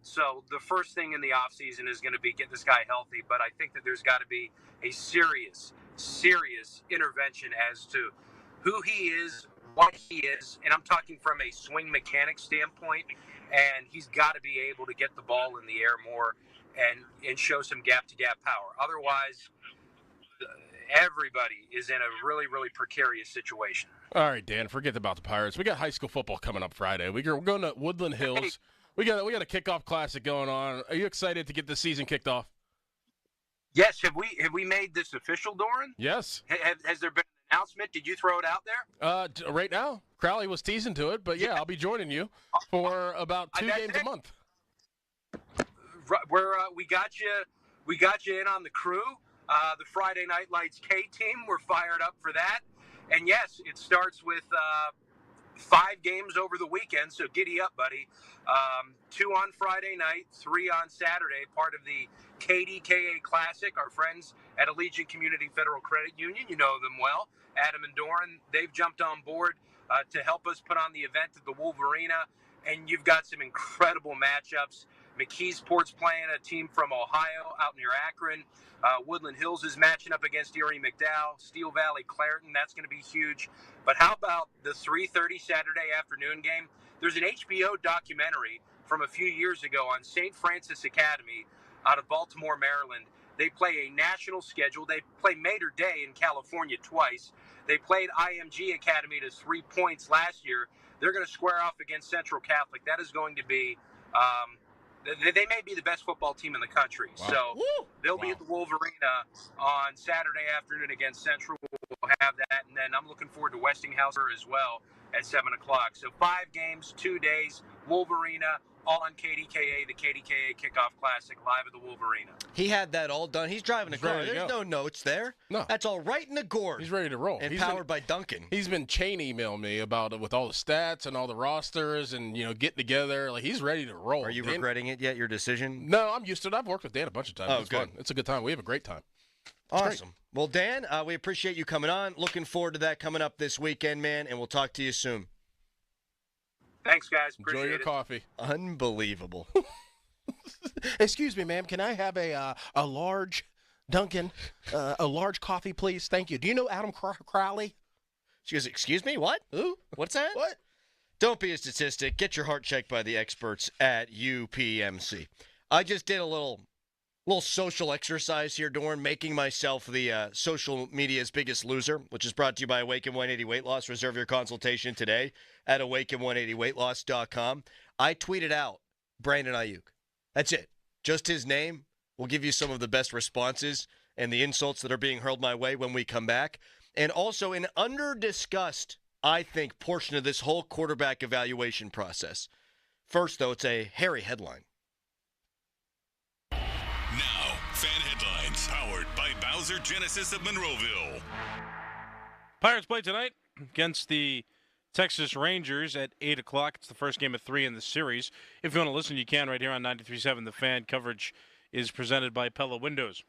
So the first thing in the offseason is going to be get this guy healthy, but I think that there's got to be a serious intervention as to who he is, what he is, and I'm talking from a swing mechanic standpoint, and he's got to be able to get the ball in the air more and show some gap-to-gap power. Otherwise, everybody is in a really, really precarious situation. All right, Dan, forget about the Pirates. We got high school football coming up Friday. We're going to Woodland Hills. We got a kickoff classic going on. Are you excited to get the season kicked off? Yes. Have we made this official, Doran? Yes. Has there been an announcement? Did you throw it out there? Right now, Crowley was teasing to it, but yeah, I'll be joining you for about 2 games a month. We got you in on the crew. The Friday Night Lights K team. We're fired up for that. And yes, it starts with 5 games over the weekend, so giddy up, buddy. 2 on Friday night, 3 on Saturday, part of the KDKA Classic. Our friends at Allegiant Community Federal Credit Union, you know them well, Adam and Doran, they've jumped on board to help us put on the event at the Wolverina, and you've got some incredible matchups. McKeesport's playing a team from Ohio out near Akron. Woodland Hills is matching up against Erie McDowell. Steel Valley Clareton, that's going to be huge. But how about the 3:30 Saturday afternoon game? There's an HBO documentary from a few years ago on St. Francis Academy out of Baltimore, Maryland. They play a national schedule. They play Mater Day in California twice. They played IMG Academy to 3 points last year. They're going to square off against Central Catholic. That is going to be they may be the best football team in the country. Wow. So they'll be at the Wolverina on Saturday afternoon against Central. We'll have that. And then I'm looking forward to Westinghouse as well. at 7 o'clock. So 5 games, 2 days, Wolverina, all on KDKA, the KDKA Kickoff Classic, live at the Wolverina. He had that all done. He's driving a car. ready to There's go. no notes there. No. That's all right in the gourd. He's ready to roll. And He's powered by Duncan. He's been chain emailing me about it with all the stats and all the rosters and, getting together. Like, he's ready to roll. Are you Dan, regretting it yet, your decision? No, I'm used to it. I've worked with Dan a bunch of times. Oh, It's good. fun. It's a good time. We have a great time. Awesome. Well, Dan, we appreciate you coming on. Looking forward to that coming up this weekend, man, and we'll talk to you soon. Thanks, guys. Enjoy Appreciate your it. coffee. Unbelievable. Excuse me, ma'am. Can I have a large Dunkin', a large coffee, please? Thank you. Do you know Adam Crowley? She goes, excuse me, what? Who? What's that? What? Don't be a statistic. Get your heart checked by the experts at UPMC. I just did a little social exercise here, Dorn, making myself the social media's biggest loser, which is brought to you by Awaken 180 Weight Loss. Reserve your consultation today at awaken180weightloss.com. I tweeted out Brandon Ayuk. That's it. Just his name. We'll give you some of the best responses and the insults that are being hurled my way when we come back. And also an under-discussed, I think, portion of this whole quarterback evaluation process. First, though, it's a hairy headline. Now, fan headlines powered by Bowser Genesis of Monroeville. Pirates play tonight against the Texas Rangers at 8 o'clock. It's the first game of 3 in the series. If you want to listen, you can right here on 93.7 The Fan. Coverage is presented by Pella Windows.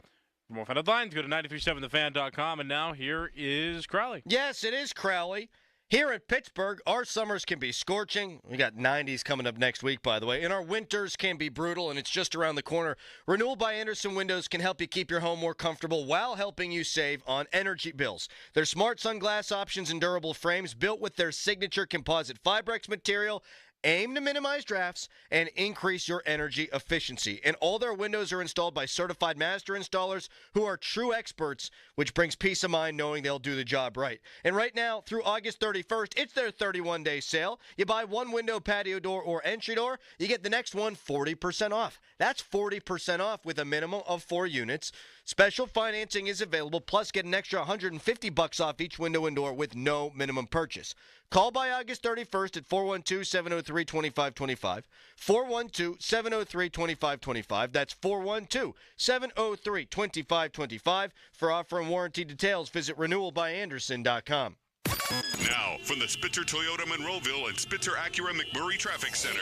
For more fan headlines, go to 937thefan.com. And now here is Crowley. Yes, it is Crowley. Here at Pittsburgh, our summers can be scorching. We got 90s coming up next week, by the way. And our winters can be brutal, and it's just around the corner. Renewal by Andersen Windows can help you keep your home more comfortable while helping you save on energy bills. Their smart sunglass options and durable frames built with their signature composite Fibrex material aim to minimize drafts and increase your energy efficiency. And all their windows are installed by certified master installers who are true experts, which brings peace of mind knowing they'll do the job right. And right now, through August 31st, it's their 31-day sale. You buy one window, patio door, or entry door, you get the next one 40% off. That's 40% off with a minimum of 4 units. Special financing is available, plus get an extra $150 off each window and door with no minimum purchase. Call by August 31st at 412-703-2525. 412-703-2525. That's 412-703-2525. For offer and warranty details, visit renewalbyanderson.com. Now, from the Spitzer Toyota Monroeville and Spitzer Acura McMurray Traffic Center.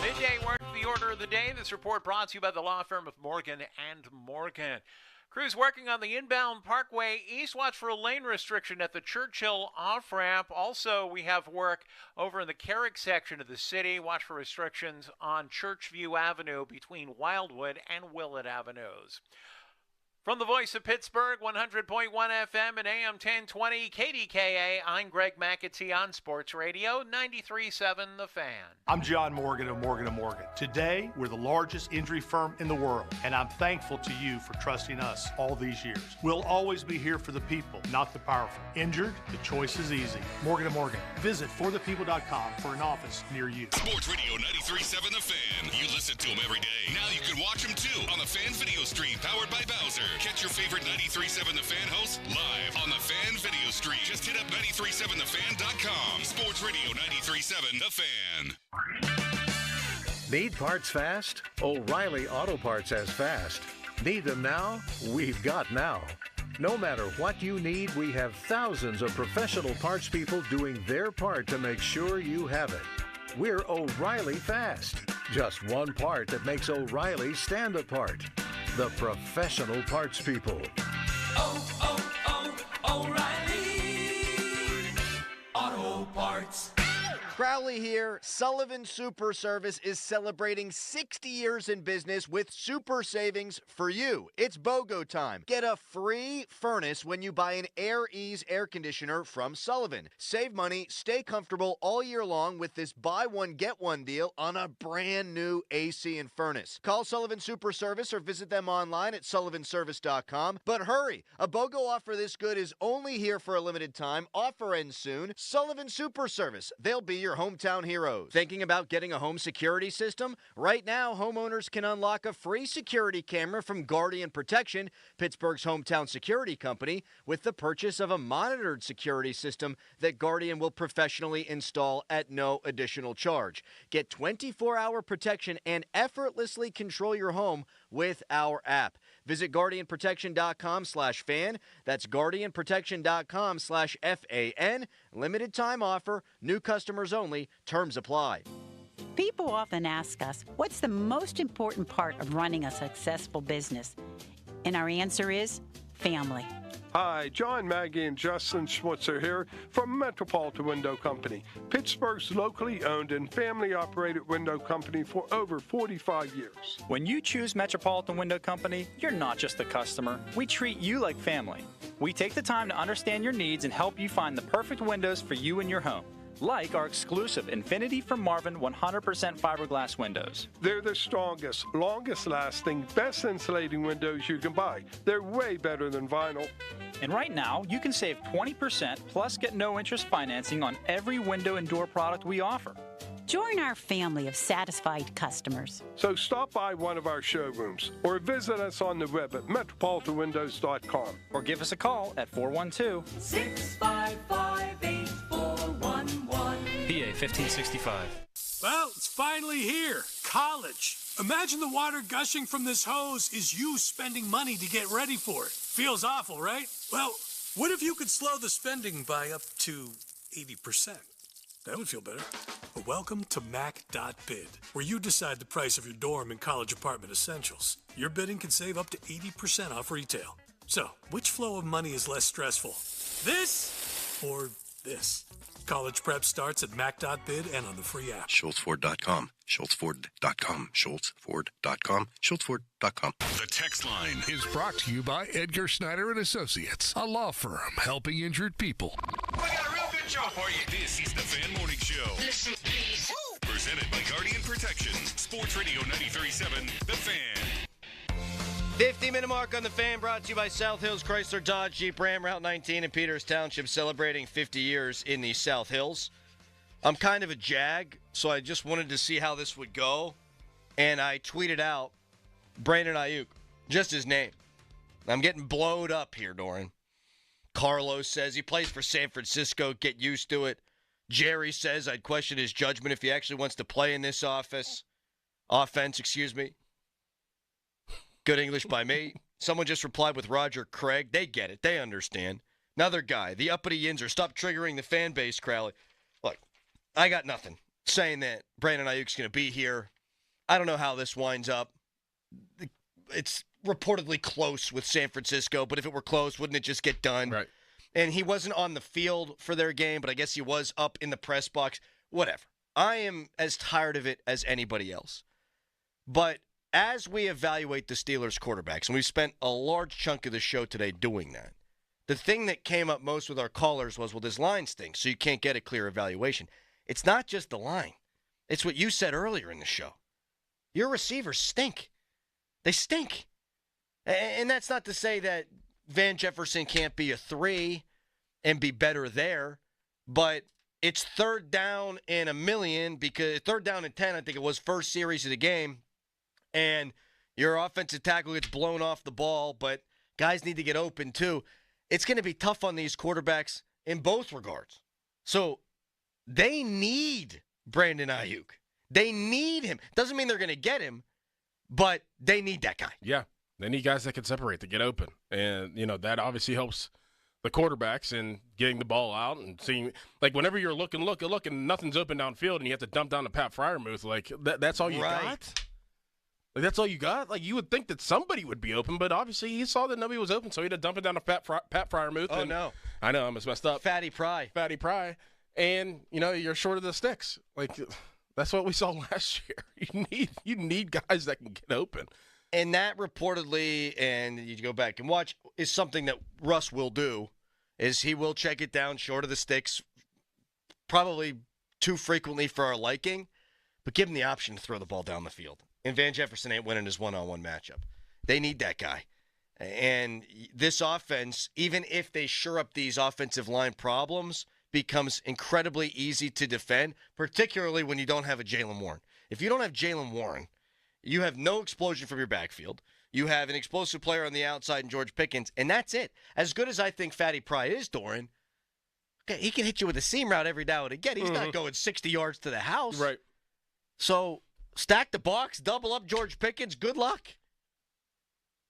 Midday work, the order of the day. This report brought to you by the law firm of Morgan and Morgan. Crews working on the inbound Parkway East. Watch for a lane restriction at the Churchill off-ramp. Also, we have work over in the Carrick section of the city. Watch for restrictions on Churchview Avenue between Wildwood and Willett Avenues. From the voice of Pittsburgh, 100.1 FM and AM 1020 KDKA, I'm Greg McAtee on Sports Radio 93.7 The Fan. I'm John Morgan of Morgan & Morgan. Today, we're the largest injury firm in the world, and I'm thankful to you for trusting us all these years. We'll always be here for the people, not the powerful. Injured? The choice is easy. Morgan & Morgan. Visit forthepeople.com for an office near you. Sports Radio 93.7 The Fan. You listen to them every day. Now you can watch them too on the Fan video stream powered by Bowser. Catch your favorite 93.7 The Fan hosts live on the Fan video stream. Just hit up 937thefan.com. Sports Radio 93.7 The Fan. Need parts fast? O'Reilly Auto Parts has fast. Need them now? We've got now. No matter what you need, we have thousands of professional parts people doing their part to make sure you have it. We're O'Reilly Fast. Just one part that makes O'Reilly stand apart. The professional parts people. O'Reilly Auto Parts. Crowley here. Sullivan Super Service is celebrating 60 years in business with super savings for you. It's BOGO time. Get a free furnace when you buy an Air Ease air conditioner from Sullivan. Save money, stay comfortable all year long with this buy one, get one deal on a brand new AC and furnace. Call Sullivan Super Service or visit them online at sullivanservice.com. But hurry, a BOGO offer this good is only here for a limited time. Offer ends soon. Sullivan Super Service. They'll be your your hometown heroes. Thinking about getting a home security system? Right now, homeowners can unlock a free security camera from Guardian Protection, Pittsburgh's hometown security company, with the purchase of a monitored security system that Guardian will professionally install at no additional charge. Get 24-hour protection and effortlessly control your home with our app. Visit GuardianProtection.com/fan. That's GuardianProtection.com/FAN. Limited time offer. New customers only. Terms apply. People often ask us, what's the most important part of running a successful business? And our answer is family. Hi, John, Maggie, and Justin Schmutzer here from Metropolitan Window Company, Pittsburgh's locally owned and family-operated window company for over 45 years. When you choose Metropolitan Window Company, you're not just a customer. We treat you like family. We take the time to understand your needs and help you find the perfect windows for you and your home. Like our exclusive Infinity from Marvin 100% fiberglass windows. They're the strongest, longest-lasting, best insulating windows you can buy. They're way better than vinyl. And right now, you can save 20% plus get no interest financing on every window and door product we offer. Join our family of satisfied customers. So stop by one of our showrooms or visit us on the web at metropolitanwindows.com. Or give us a call at 412-655-8411. PA 1565. Well, it's finally here. College. Imagine the water gushing from this hose is you spending money to get ready for it. Feels awful, right? Well, what if you could slow the spending by up to 80%? That would feel better. Well, welcome to Mac.bid, where you decide the price of your dorm and college apartment essentials. Your bidding can save up to 80% off retail. So, which flow of money is less stressful? This or this? College prep starts at Mac.bid and on the free app. SchultzFord.com. SchultzFord.com. SchultzFord.com. SchultzFord.com. The text line is brought to you by Edgar Snyder and Associates, a law firm helping injured people. We got a real good show for you. This is the Fan Morning Show. Listen, please. Presented by Guardian Protection. Sports Radio 93.7, The Fan. 50-minute mark on the Fan, brought to you by South Hills Chrysler Dodge Jeep Ram, Route 19 in Peters Township, celebrating 50 years in the South Hills. I'm kind of a jag, so I just wanted to see how this would go, and I tweeted out Brandon Ayuk, just his name. I'm getting blowed up here, Doran. Carlos says he plays for San Francisco, get used to it. Jerry says I'd question his judgment if he actually wants to play in this offense, excuse me. Good English by me. Someone just replied with Roger Craig. They get it. They understand. Another guy, the uppity Yinzer. Stop triggering the fan base, Crowley. Look, I got nothing saying that Brandon Ayuk's going to be here. I don't know how this winds up. It's reportedly close with San Francisco, but if it were close, wouldn't it just get done? Right. And he wasn't on the field for their game, but I guess he was up in the press box. Whatever. I am as tired of it as anybody else. But as we evaluate the Steelers quarterbacks, and we've spent a large chunk of the show today doing that, the thing that came up most with our callers was, well, this line stinks, so you can't get a clear evaluation. It's not just the line. It's what you said earlier in the show. Your receivers stink. They stink. And that's not to say that Van Jefferson can't be a 3 and be better there, but it's 3rd down and 1,000,000 because 3rd down and 10, I think it was, first series of the game. And your offensive tackle gets blown off the ball, but guys need to get open too. It's going to be tough on these quarterbacks in both regards. So they need Brandon Ayuk. They need him. Doesn't mean they're going to get him, but they need that guy. Yeah, they need guys that can separate, to get open. And, that obviously helps the quarterbacks in getting the ball out and seeing, like, whenever you're looking, and nothing's open downfield and you have to dump down to Pat Freiermuth, like, that's all you got? Like, that's all you got? Like, you would think that somebody would be open, but obviously he saw that nobody was open, so he had to dump it down to Pat Freiermuth. Oh, no. I know, I almost messed up. Fatty Pry. And, you're short of the sticks. Like, that's what we saw last year. You need guys that can get open. And that reportedly, and you go back and watch, is something that Russ will do, is he will check it down short of the sticks, probably too frequently for our liking, but give him the option to throw the ball down the field. And Van Jefferson ain't winning his one-on-one matchup. They need that guy. And this offense, even if they shore up these offensive line problems, becomes incredibly easy to defend, particularly when you don't have a Jaylen Warren. If you don't have Jaylen Warren, you have no explosion from your backfield. You have an explosive player on the outside in George Pickens, and that's it. As good as I think Fatty Pry is, Doran, okay, he can hit you with a seam route every now and again. He's not going 60 yards to the house. Right. So stack the box, double up George Pickens, good luck.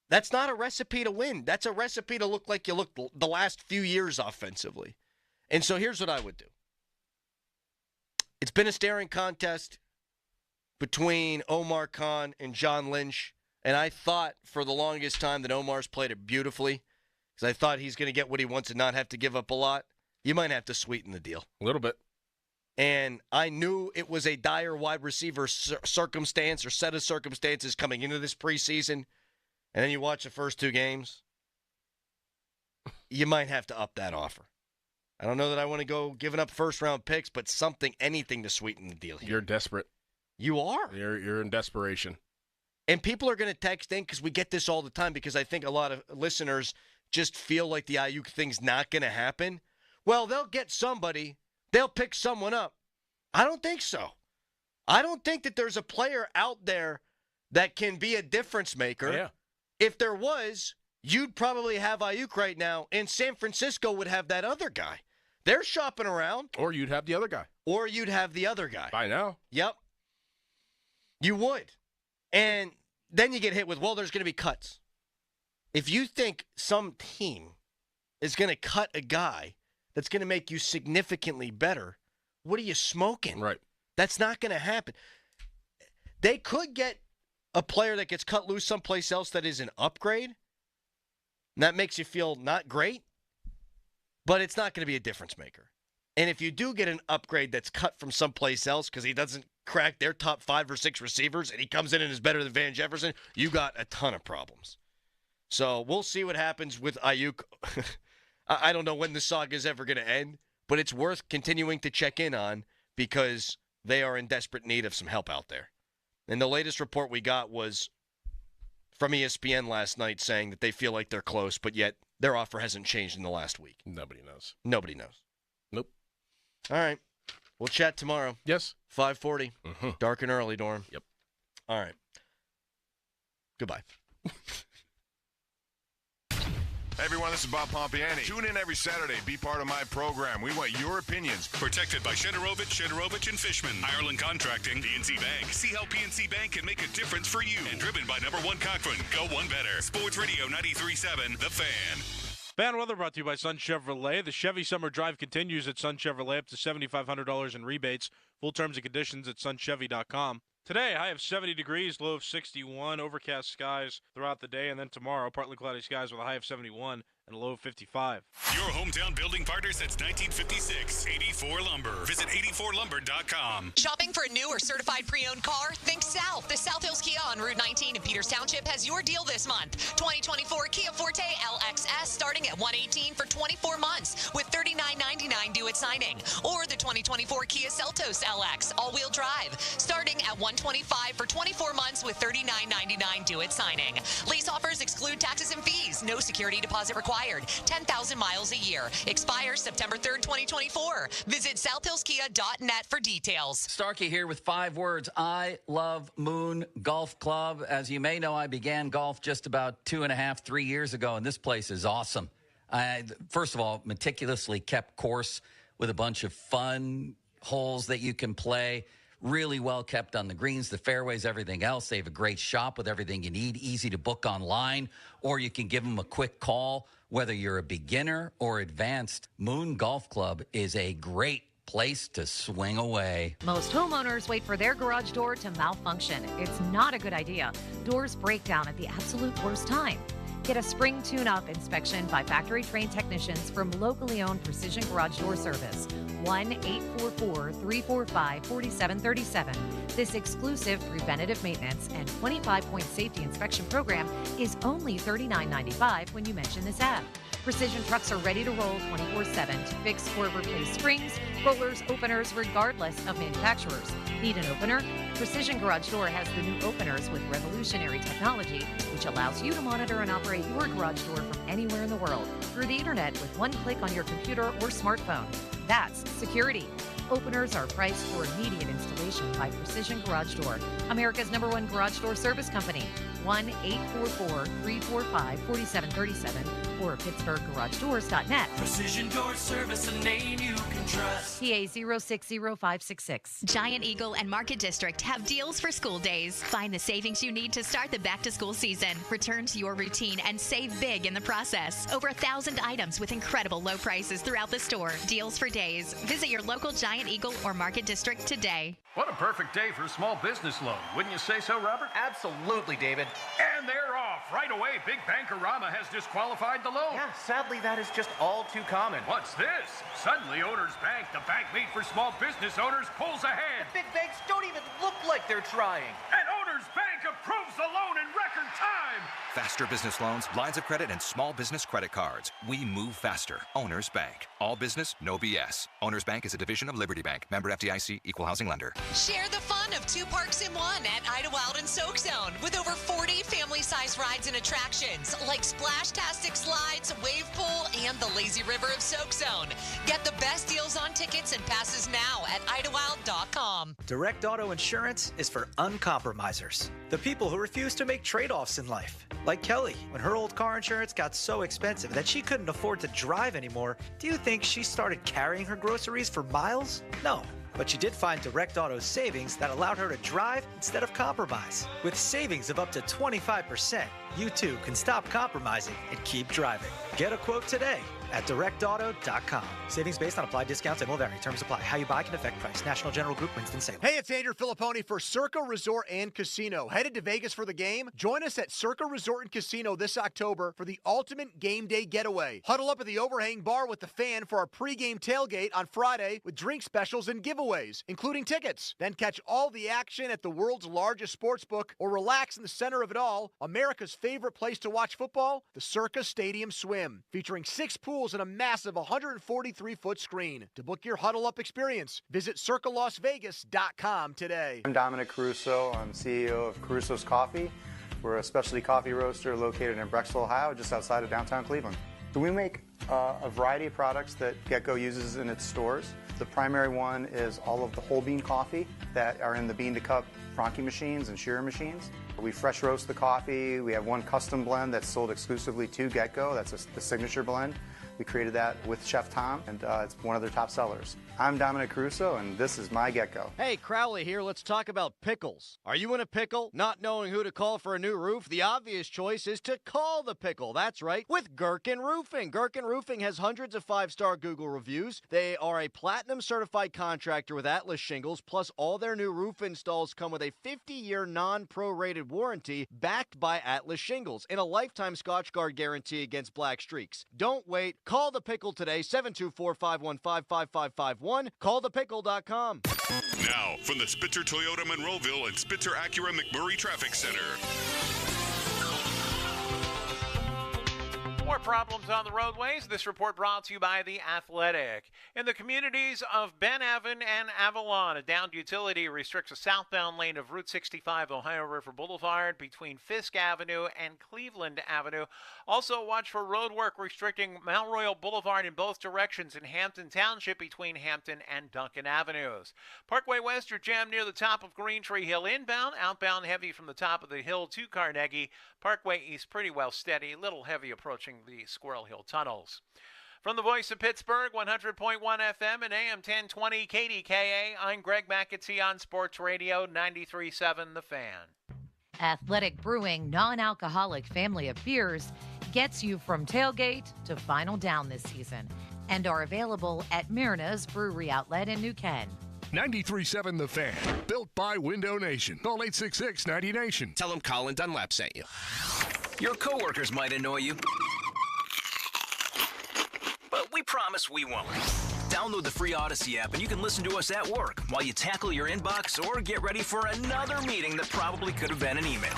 That's not a recipe to win. That's a recipe to look like you looked the last few years offensively. And so here's what I would do. It's been a staring contest between Omar Khan and John Lynch, and I thought for the longest time that Omar's played it beautifully because I thought he's going to get what he wants and not have to give up a lot. You might have to sweeten the deal. A little bit. And I knew it was a dire wide receiver circumstance or set of circumstances coming into this preseason. And then you watch the first two games, you might have to up that offer. I don't know that I want to go giving up first-round picks, but something, anything to sweeten the deal here. You're desperate. You are. You're in desperation. And people are going to text in because we get this all the time because I think a lot of listeners just feel like the Ayuk thing's not going to happen. Well, they'll get somebody. They'll pick someone up. I don't think so. I don't think that there's a player out there that can be a difference maker. Yeah. If there was, you'd probably have Ayuk right now, and San Francisco would have that other guy. They're shopping around. Or you'd have the other guy. By now. Yep. You would. And then you get hit with, well, there's going to be cuts. If you think some team is going to cut a guy that's going to make you significantly better, what are you smoking? Right. That's not going to happen. They could get a player that gets cut loose someplace else that is an upgrade. And that makes you feel not great, but it's not going to be a difference maker. And if you do get an upgrade that's cut from someplace else because he doesn't crack their top 5 or 6 receivers and he comes in and is better than Van Jefferson, you got a ton of problems. So we'll see what happens with Ayuk. I don't know when the saga is ever going to end, but it's worth continuing to check in on because they are in desperate need of some help out there. And the latest report we got was from ESPN last night saying that they feel like they're close, but yet their offer hasn't changed in the last week. Nobody knows. Nobody knows. Nope. All right. We'll chat tomorrow. Yes. 5:40. Mm-hmm. Dark and early, Dorm. Yep. All right. Goodbye. Hey everyone, this is Bob Pompiani. Tune in every Saturday. Be part of my program. We want your opinions. Protected by Shederovich and Fishman. Ireland Contracting, PNC Bank. See how PNC Bank can make a difference for you. And driven by number 1 Cochran. Go one better. Sports Radio 93.7, The Fan. Fan weather brought to you by Sun Chevrolet. The Chevy Summer Drive continues at Sun Chevrolet, up to $7,500 in rebates. Full terms and conditions at sunchevy.com. Today, high of 70 degrees, low of 61, overcast skies throughout the day, and then tomorrow, partly cloudy skies with a high of 71 and a low of 55. Your hometown building partner since 1956, 84 Lumber. Visit 84lumber.com. Shopping for a new or certified pre-owned car? Think South. The South Hills Kia on Route 19 in Peters Township has your deal this month. 2024 Kia Forte LXS starting at $118 for 24 months with $39.99 due at signing. Or the 2024 Kia Seltos LX all-wheel drive starting at $125 for 24 months with $39.99 due at signing. Lease offers exclude taxes and fees. No security deposit required. 10,000 miles a year. Expires September 3rd, 2024. Visit southhillskia.net for details. Starkey here with 5 words. I love Moon Golf Club. As you may know, I began golf just about 2.5-3 years ago, and this place is awesome. I, first of all, meticulously kept course with a bunch of fun holes that you can play. Really well kept on the greens, the fairways, everything else. They have a great shop with everything you need, easy to book online, or you can give them a quick call. Whether you're a beginner or advanced, Moon Golf Club is a great place to swing away. Most homeowners wait for their garage door to malfunction. It's not a good idea. Doors break down at the absolute worst time. Get a spring tune-up inspection by factory-trained technicians from locally owned Precision Garage Door Service. 1-844-345-4737. This exclusive preventative maintenance and 25-point safety inspection program is only $39.95 when you mention this ad. Precision trucks are ready to roll 24/7 to fix or replace springs, rollers, openers, regardless of manufacturers. Need an opener? Precision Garage Door has the new openers with revolutionary technology, which allows you to monitor and operate your garage door from anywhere in the world through the internet with one click on your computer or smartphone. That's security. Openers are priced for immediate installation by Precision Garage Door, America's #1 garage door service company. 1-844-345-4737 or PittsburghGarageDoors.net. Precision Door Service, a name you can trust. PA 060566. Giant Eagle and Market District have deals for school days. Find the savings you need to start the back-to-school season. Return to your routine and save big in the process. Over 1,000 items with incredible low prices throughout the store. Deals for days. Visit your local Giant Eagle or Market District today. What a perfect day for a small business loan. Wouldn't you say so, Robert? Absolutely, David. And they're off. Right away, Big Bankarama has disqualified the loan. Yeah, sadly, that is just all too common. What's this? Suddenly, Owners Bank, the bank made for small business owners, pulls ahead. The big banks don't even look like they're trying. And Owners Bank approves the loan in record time. Faster business loans, lines of credit, and small business credit cards. We move faster. Owners Bank. All business, no BS. Owners Bank is a division of Liberty Bank. Member FDIC, equal housing lender. Share the fun of 2 parks in 1 at Idlewild and Soak Zone with over 40 family-sized rides and attractions like Splashtastic Slides, Wave Pool, and the Lazy River of Soak Zone. Get the best deals on tickets and passes now at Idlewild.com. Direct Auto Insurance is for uncompromisers, the people who refuse to make trade-offs in life. Like Kelly, when her old car insurance got so expensive that she couldn't afford to drive anymore, do you think she started carrying her groceries for miles? No. But she did find Direct Auto's savings that allowed her to drive instead of compromise. With savings of up to 25%, you too can stop compromising and keep driving. Get a quote today at directauto.com. Savings based on applied discounts and will vary. Terms apply. How you buy can affect price. National General Group, Winston-Salem. Hey, it's Andrew Filipponi for Circa Resort and Casino. Headed to Vegas for the game? Join us at Circa Resort and Casino this October for the ultimate game day getaway. Huddle up at the overhang bar with the fan for our pregame tailgate on Friday with drink specials and giveaways, including tickets. Then catch all the action at the world's largest sports book or relax in the center of it all, America's favorite place to watch football, the Circa Stadium Swim, featuring 6 pools and a massive 143-foot screen. To book your huddle-up experience, visit CircaLasVegas.com today. I'm Dominic Caruso. I'm CEO of Caruso's Coffee. We're a specialty coffee roaster located in Brecksville, Ohio, just outside of downtown Cleveland. We make a variety of products that Get-Go uses in its stores. The primary one is all of the whole bean coffee that are in the bean-to-cup Franke machines and shearer machines. We fresh roast the coffee. We have one custom blend that's sold exclusively to Get-Go. That's the signature blend. We created that with Chef Tom, and it's one of their top sellers. I'm Dominic Caruso, and this is my Get-Go. Hey, Crowley here. Let's talk about pickles. Are you in a pickle? Not knowing who to call for a new roof? The obvious choice is to call the pickle. That's right, with Gherkin Roofing. Gherkin Roofing has hundreds of 5-star Google reviews. They are a platinum-certified contractor with Atlas shingles, plus all their new roof installs come with a 50-year non-prorated warranty backed by Atlas shingles and a lifetime Scotchgard guarantee against black streaks. Don't wait. Call the pickle today, 724-515-5551. Callthepickle.com. Now, from the Spitzer Toyota Monroeville and Spitzer Acura McMurray Traffic Center. More problems on the roadways. This report brought to you by The Athletic. In the communities of Ben Avon and Avalon, a downed utility restricts a southbound lane of Route 65 Ohio River Boulevard between Fisk Avenue and Cleveland Avenue. Also, watch for road work restricting Mount Royal Boulevard in both directions in Hampton Township between Hampton and Duncan Avenues. Parkway West, you're jammed near the top of Green Tree Hill inbound. Outbound heavy from the top of the hill to Carnegie. Parkway East pretty well steady, a little heavy approaching the Squirrel Hill tunnels. From the voice of Pittsburgh, 100.1 FM and AM 1020 KDKA, I'm Greg McAtee on Sports Radio 93.7 The Fan. Athletic Brewing non-alcoholic family of beers gets you from tailgate to final down this season and are available at Myrna's Brewery Outlet in New Ken. 93.7 The Fan, built by Window Nation. Call 866-90Nation. Tell them Colin Dunlap sent you. Your coworkers might annoy you, but we promise we won't. Download the free Odyssey app and you can listen to us at work while you tackle your inbox or get ready for another meeting that probably could have been an email.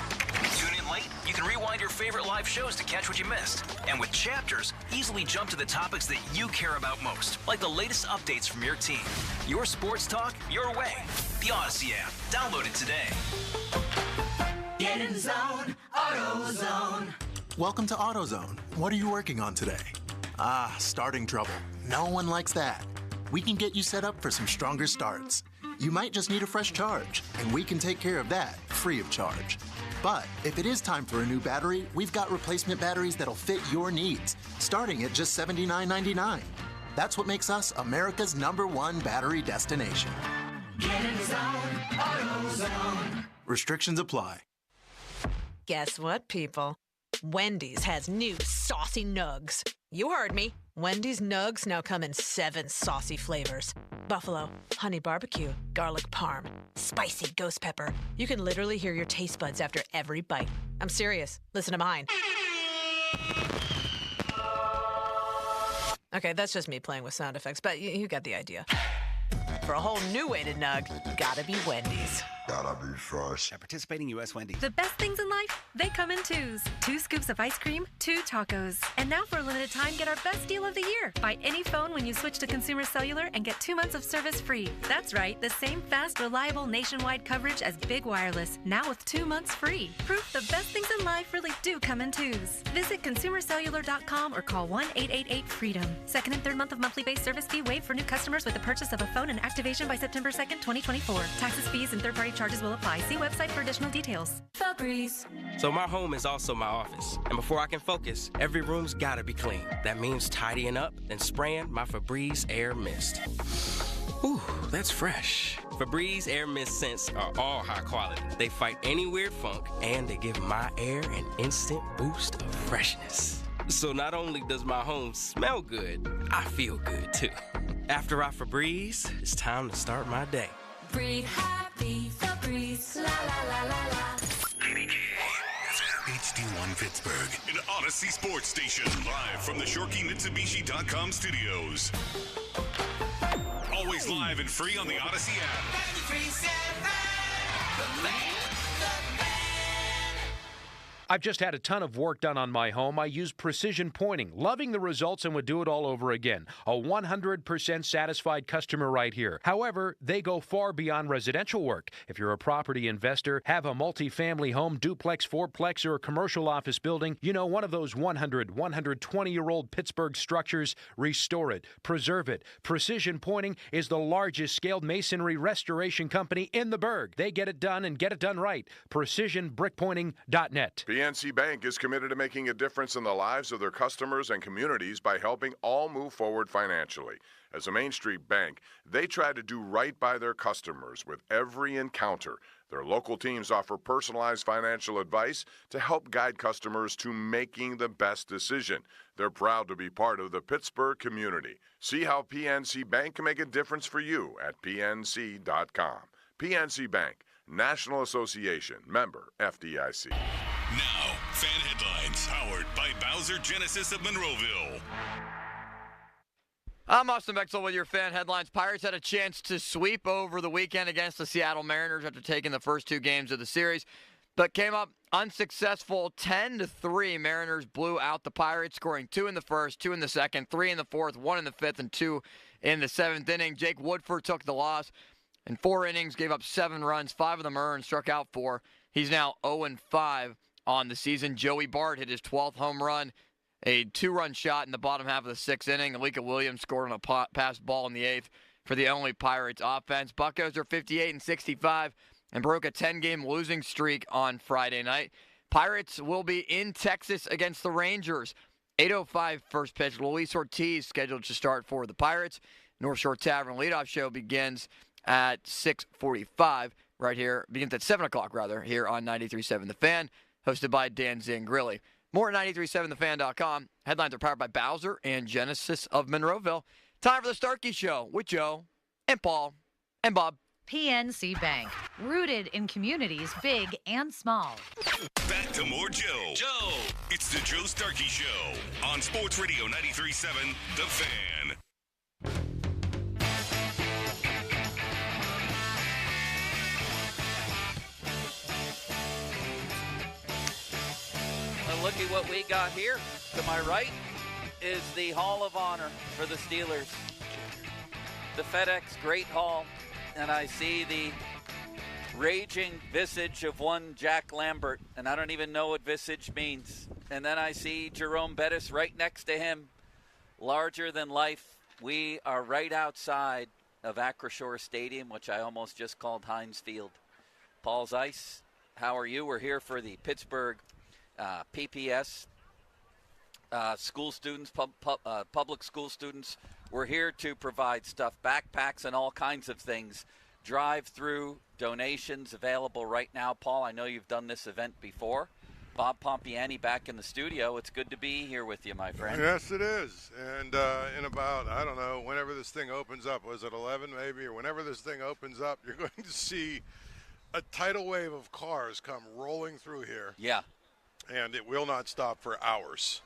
Tune in late? You can rewind your favorite live shows to catch what you missed. And with Chapters, easily jump to the topics that you care about most, like the latest updates from your team. Your sports talk, your way. The Odyssey app. Download it today. Get in the zone, AutoZone. Welcome to AutoZone. What are you working on today? Starting trouble. No one likes that. we can get you set up for some stronger starts. You might just need a fresh charge, and we can take care of that free of charge. But if it is time for a new battery, we've got replacement batteries that'll fit your needs, starting at just $79.99. That's what makes us America's #1 battery destination. Get in zone, AutoZone. Restrictions apply. Guess what, people? Wendy's has new saucy nugs. You heard me. Wendy's nugs now come in 7 saucy flavors. Buffalo, honey barbecue, garlic parm, spicy ghost pepper. You can literally hear your taste buds after every bite. I'm serious. Listen to mine. Okay, that's just me playing with sound effects, but you got the idea. For a whole new way to nug, gotta be Wendy's. Gotta be fresh. At participating U.S. Wendy's. The best things in life, they come in 2s. 2 scoops of ice cream, 2 tacos. And now for a limited time, get our best deal of the year. Buy any phone when you switch to Consumer Cellular and get 2 months of service free. That's right, the same fast, reliable nationwide coverage as Big Wireless, now with 2 months free. Proof the best things in life really do come in 2s. Visit consumercellular.com or call 1-888-FREEDOM. Second and third month of monthly base service fee waived for new customers with the purchase of a phone and activation by September 2nd, 2024. Taxes, fees, and third-party charges will apply. See website for additional details. Febreze. So my home is also my office. And before I can focus, every room's gotta be clean. That means tidying up and spraying my Febreze Air Mist. Ooh, that's fresh. Febreze Air Mist scents are all high quality. They fight any weird funk, and they give my air an instant boost of freshness. So not only does my home smell good, I feel good too. After I Febreze, it's time to start my day. Breathe happy, Febreze, la la la la la. HD1 Pittsburgh, an Odyssey Sports Station, live from the ShorkeyMitsubishi.com studios. Always live and free on the Odyssey app. 93.7, the man. I've just had a ton of work done on my home. I use precision pointing, loving the results, and would do it all over again. A 100% satisfied customer right here. However, they go far beyond residential work. If you're a property investor, have a multi-family home, duplex, fourplex, or a commercial office building, you know, one of those 120-year-old Pittsburgh structures, restore it, preserve it. Precision Pointing is the largest scaled masonry restoration company in the Burgh. They get it done and get it done right. PrecisionBrickPointing.net. PNC Bank is committed to making a difference in the lives of their customers and communities by helping all move forward financially. As a Main Street bank, they try to do right by their customers with every encounter. Their local teams offer personalized financial advice to help guide customers to making the best decision. They're proud to be part of the Pittsburgh community. See how PNC Bank can make a difference for you at pnc.com. PNC Bank, National Association, member FDIC. Now, fan headlines powered by Bowser Genesis of Monroeville. I'm Austin Bexel with your fan headlines. Pirates had a chance to sweep over the weekend against the Seattle Mariners after taking the first 2 games of the series, but came up unsuccessful 10-3. Mariners blew out the Pirates, scoring 2 in the first, 2 in the second, 3 in the fourth, 1 in the fifth, and 2 in the 7th inning. Jake Woodford took the loss. In 4 innings, gave up 7 runs, 5 of them earned, struck out 4. He's now 0-5 on the season. Joey Bart hit his 12th home run, a 2-run shot in the bottom half of the 6th inning. Alika Williams scored on a pass ball in the 8th for the only Pirates offense. Buccos are 58-65 and broke a 10-game losing streak on Friday night. Pirates will be in Texas against the Rangers. 8:05 first pitch. Luis Ortiz scheduled to start for the Pirates. North Shore Tavern leadoff show begins at 6:45 right here. Begins at 7 o'clock, rather, here on 93.7 The Fan, hosted by Dan Zangrilli. More at 937thefan.com. Headlines are powered by Bowser and Genesis of Monroeville. Time for the Starkey Show with Joe and Paul and Bob. PNC Bank, rooted in communities big and small. Back to more Joe. It's the Joe Starkey Show on Sports Radio 93.7 The Fan. Look at what we got here. To my right is the Hall of Honor for the Steelers. The FedEx Great Hall. And I see the raging visage of one Jack Lambert. And I don't even know what visage means. And then I see Jerome Bettis right next to him. Larger than life. We are right outside of Acrisure Stadium, which I almost just called Heinz Field. Paul Zeiss, how are you? We're here for the Pittsburgh PPS school students, public school students. We're here to provide stuff, backpacks and all kinds of things. Drive-through donations available right now. Paul, I know you've done this event before. Bob Pompiani back in the studio. It's good to be here with you, my friend. Yes, it is. And in about, I don't know, whenever this thing opens up, was it 11 maybe, or whenever this thing opens up, you're going to see a tidal wave of cars come rolling through here. Yeah. And it will not stop for hours.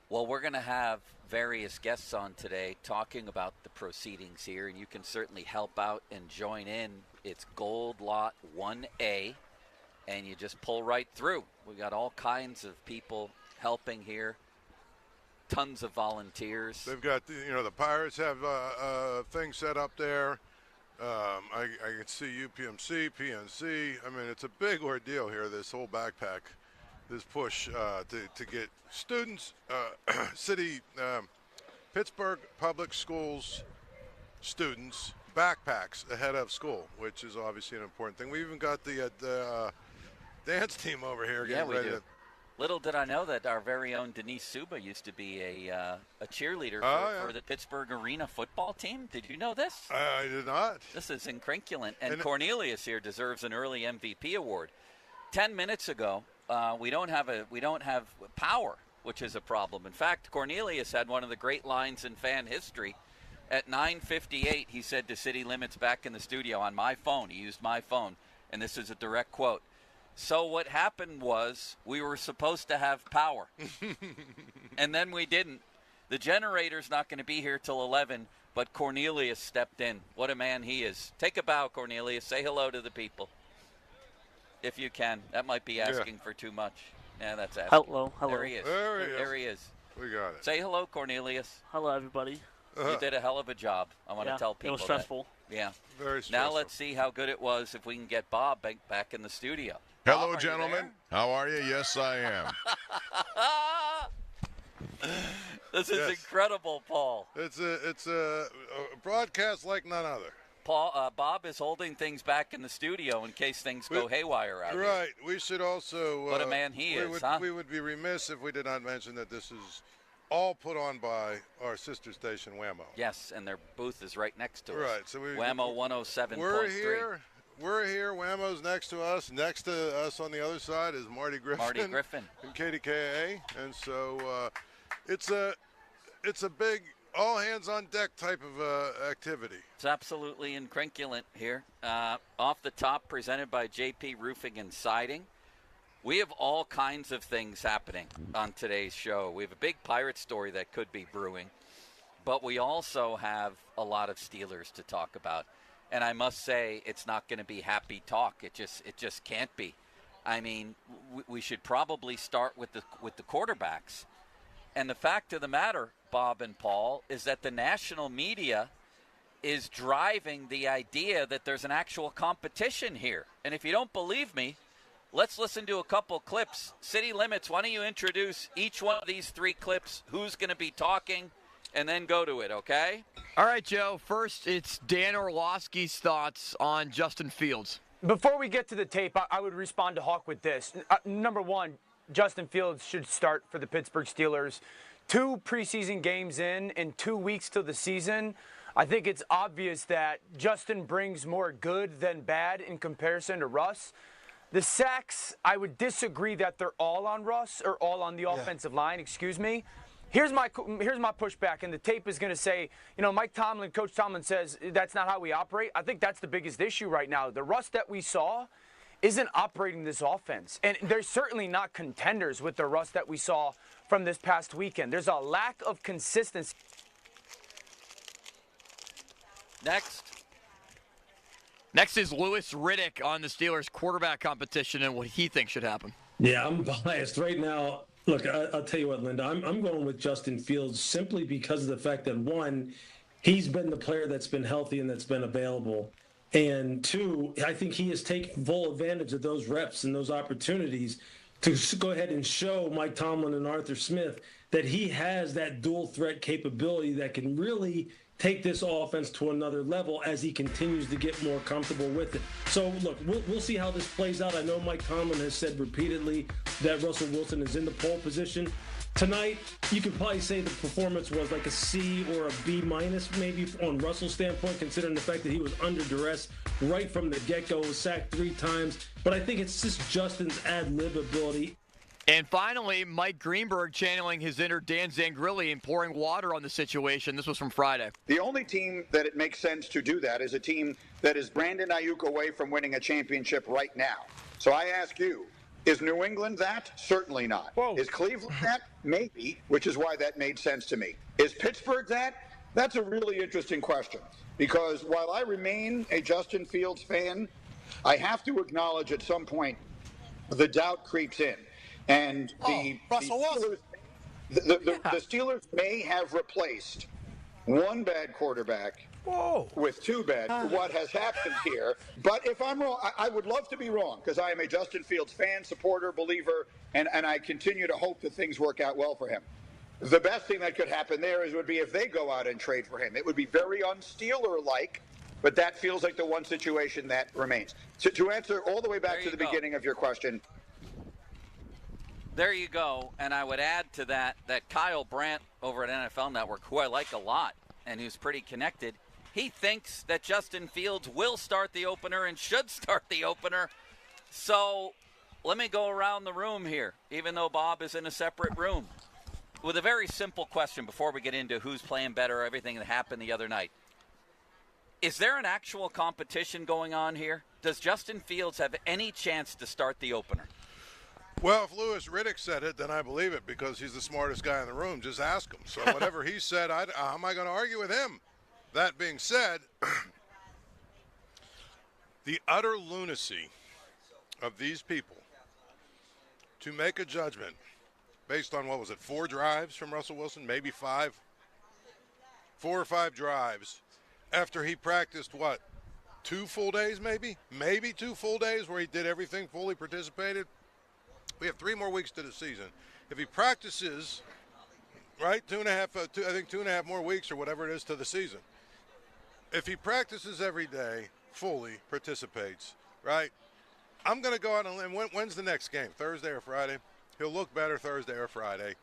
Well, we're going to have various guests on today talking about the proceedings here, and you can certainly help out and join in. It's Gold Lot 1A, and you just pull right through. We got all kinds of people helping here, tons of volunteers. They've got, the Pirates have a thing set up there. I can see UPMC, PNC. I mean, it's a big ordeal here, this whole backpack, this push to get students, Pittsburgh Public Schools students backpacks ahead of school, which is obviously an important thing. We even got the dance team over here. Yeah, we do. Little did I know that our very own Denise Suba used to be a cheerleader for the Pittsburgh Arena football team. Did you know this? I did not. This is incrinculant. And Cornelius here deserves an early MVP award. 10 minutes ago, we don't have power, which is a problem. In fact, Cornelius had one of the great lines in fan history. At 9:58, he said to City Limits back in the studio on my phone. He used my phone, and this is a direct quote. So what happened was we were supposed to have power, and then we didn't. The generator's not going to be here till 11, but Cornelius stepped in. What a man he is. Take a bow, Cornelius. Say hello to the people, if you can. That might be asking for too much. Yeah, that's asking. Hello. There he is. There he is. We got it. Say hello, Cornelius. Hello, everybody. You did a hell of a job. I want to tell people it was stressful. That. Yeah. Very stressful. Now let's see how good it was if we can get Bob back in the studio. Hello, Bob, gentlemen. How are you? Yes, I am. This is incredible, Paul. It's a broadcast like none other. Paul, Bob is holding things back in the studio in case things go haywire out here. Right. We should also. What a man he is, huh? We would be remiss if we did not mention that this is all put on by our sister station, Whammo. Yes, and their booth is right next to us. Right. So Whammo 107.3. We're here. Whammo's next to us. Next to us on the other side is Marty Griffin. And KDKA. And so it's a big all hands on deck type of activity. It's absolutely incrinculant here. Off the top, presented by JP Roofing and Siding. We have all kinds of things happening on today's show. We have a big Pirate story that could be brewing, but we also have a lot of Steelers to talk about. And I must say, it's not going to be happy talk. It just can't be. I mean, we should probably start with the quarterbacks. And the fact of the matter, Bob and Paul, is that the national media is driving the idea that there's an actual competition here. And if you don't believe me, let's listen to a couple clips. City Limits, why don't you introduce each one of these three clips, who's going to be talking, and then go to it, okay? All right, Joe. First, it's Dan Orlovsky's thoughts on Justin Fields. Before we get to the tape, I would respond to Hawk with this. Number one, Justin Fields should start for the Pittsburgh Steelers. 2 preseason games in 2 weeks to the season. I think it's obvious that Justin brings more good than bad in comparison to Russ. The sacks, I would disagree that they're all on Russ or all on the offensive line, excuse me. Here's my pushback, and the tape is going to say, Coach Tomlin says that's not how we operate. I think that's the biggest issue right now. The Russ that we saw isn't operating this offense, and they're certainly not contenders with the Russ that we saw from this past weekend. There's a lack of consistency. Next is Louis Riddick on the Steelers quarterback competition and what he thinks should happen. Yeah, I'm biased right now. Look, I'll tell you what, Linda, I'm going with Justin Fields simply because of the fact that, one, he's been the player that's been healthy and that's been available. And two, I think he has taken full advantage of those reps and those opportunities to go ahead and show Mike Tomlin and Arthur Smith that he has that dual threat capability that can really take this offense to another level as he continues to get more comfortable with it. So, look, we'll see how this plays out. I know Mike Tomlin has said repeatedly that Russell Wilson is in the pole position. Tonight, you could probably say the performance was like a C or a B minus maybe on Russell's standpoint, considering the fact that he was under duress right from the get-go, was sacked 3 times. But I think it's just Justin's ad-lib ability. And finally, Mike Greenberg channeling his inner Dan Zangrilli and pouring water on the situation. This was from Friday. The only team that it makes sense to do that is a team that is Brandon Ayuk away from winning a championship right now. So I ask you, is New England that? Certainly not. Whoa. Is Cleveland that? Maybe, which is why that made sense to me. Is Pittsburgh that? That's a really interesting question. Because while I remain a Justin Fields fan, I have to acknowledge at some point the doubt creeps in. And the Steelers may have replaced one bad quarterback with 2 bad. What has happened here? But if I'm wrong, I would love to be wrong because I am a Justin Fields fan, supporter, believer, and I continue to hope that things work out well for him. The best thing that could happen there would be if they go out and trade for him. It would be very un-Steeler-like, but that feels like the one situation that remains. To answer all the way back to the beginning of your question. There you go. And I would add to that Kyle Brandt over at NFL Network, who I like a lot and who's pretty connected, he thinks that Justin Fields will start the opener and should start the opener. So let me go around the room here, even though Bob is in a separate room, with a very simple question before we get into who's playing better, everything that happened the other night. Is there an actual competition going on here? Does Justin Fields have any chance to start the opener? Well, if Louis Riddick said it, then I believe it because he's the smartest guy in the room. Just ask him. So whatever he said, how am I going to argue with him? That being said, the utter lunacy of these people to make a judgment based on, 4 drives from Russell Wilson, maybe 5? 4 or 5 drives after he practiced, 2 full days maybe? Maybe 2 full days where he did everything, fully participated. We have 3 more weeks to the season. If he practices, right, 2.5 more weeks or whatever it is to the season. If he practices every day, fully participates, right, I'm going to go out and when's the next game, Thursday or Friday? He'll look better Thursday or Friday.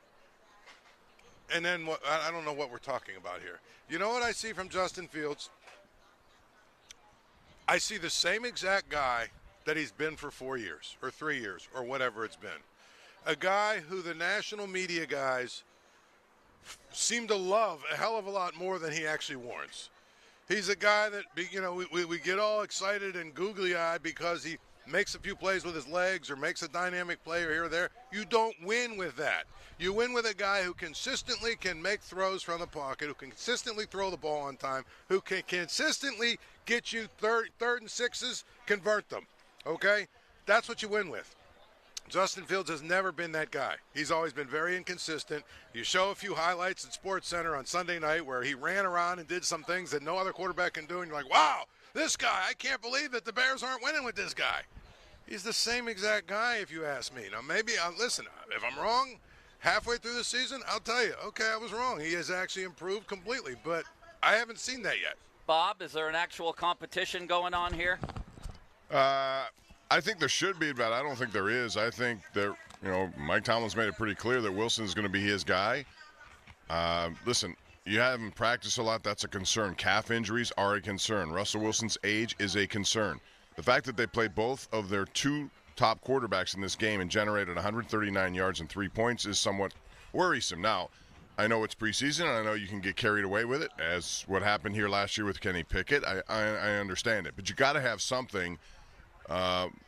And then I don't know what we're talking about here. You know what I see from Justin Fields? I see the same exact guy that he's been for 4 years or 3 years or whatever it's been. A guy who the national media guys seem to love a hell of a lot more than he actually warrants. He's a guy that, we get all excited and googly-eyed because he makes a few plays with his legs or makes a dynamic play or here or there. You don't win with that. You win with a guy who consistently can make throws from the pocket, who can consistently throw the ball on time, who can consistently get you third and 6s, convert them. Okay? That's what you win with. Justin Fields has never been that guy. He's always been very inconsistent. You show a few highlights at SportsCenter on Sunday night where he ran around and did some things that no other quarterback can do, and you're like, wow, this guy, I can't believe that the Bears aren't winning with this guy. He's the same exact guy, if you ask me. Now, maybe, listen, if I'm wrong halfway through the season, I'll tell you, okay, I was wrong. He has actually improved completely, but I haven't seen that yet. Bob, is there an actual competition going on here? I think there should be, but I don't think there is. I think that, Mike Tomlin's made it pretty clear that Wilson's going to be his guy. Listen, you haven't practiced a lot. That's a concern. Calf injuries are a concern. Russell Wilson's age is a concern. The fact that they played both of their 2 top quarterbacks in this game and generated 139 yards and 3 points is somewhat worrisome. Now, I know it's preseason, and I know you can get carried away with it, as what happened here last year with Kenny Pickett. I understand it. But you got to have something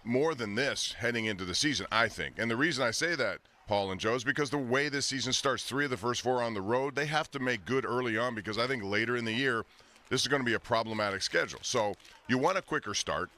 more than this heading into the season, I think. And the reason I say that, Paul and Joe, is because the way this season starts, 3 of the first 4 on the road, they have to make good early on because I think later in the year, this is going to be a problematic schedule. So you want a quicker start.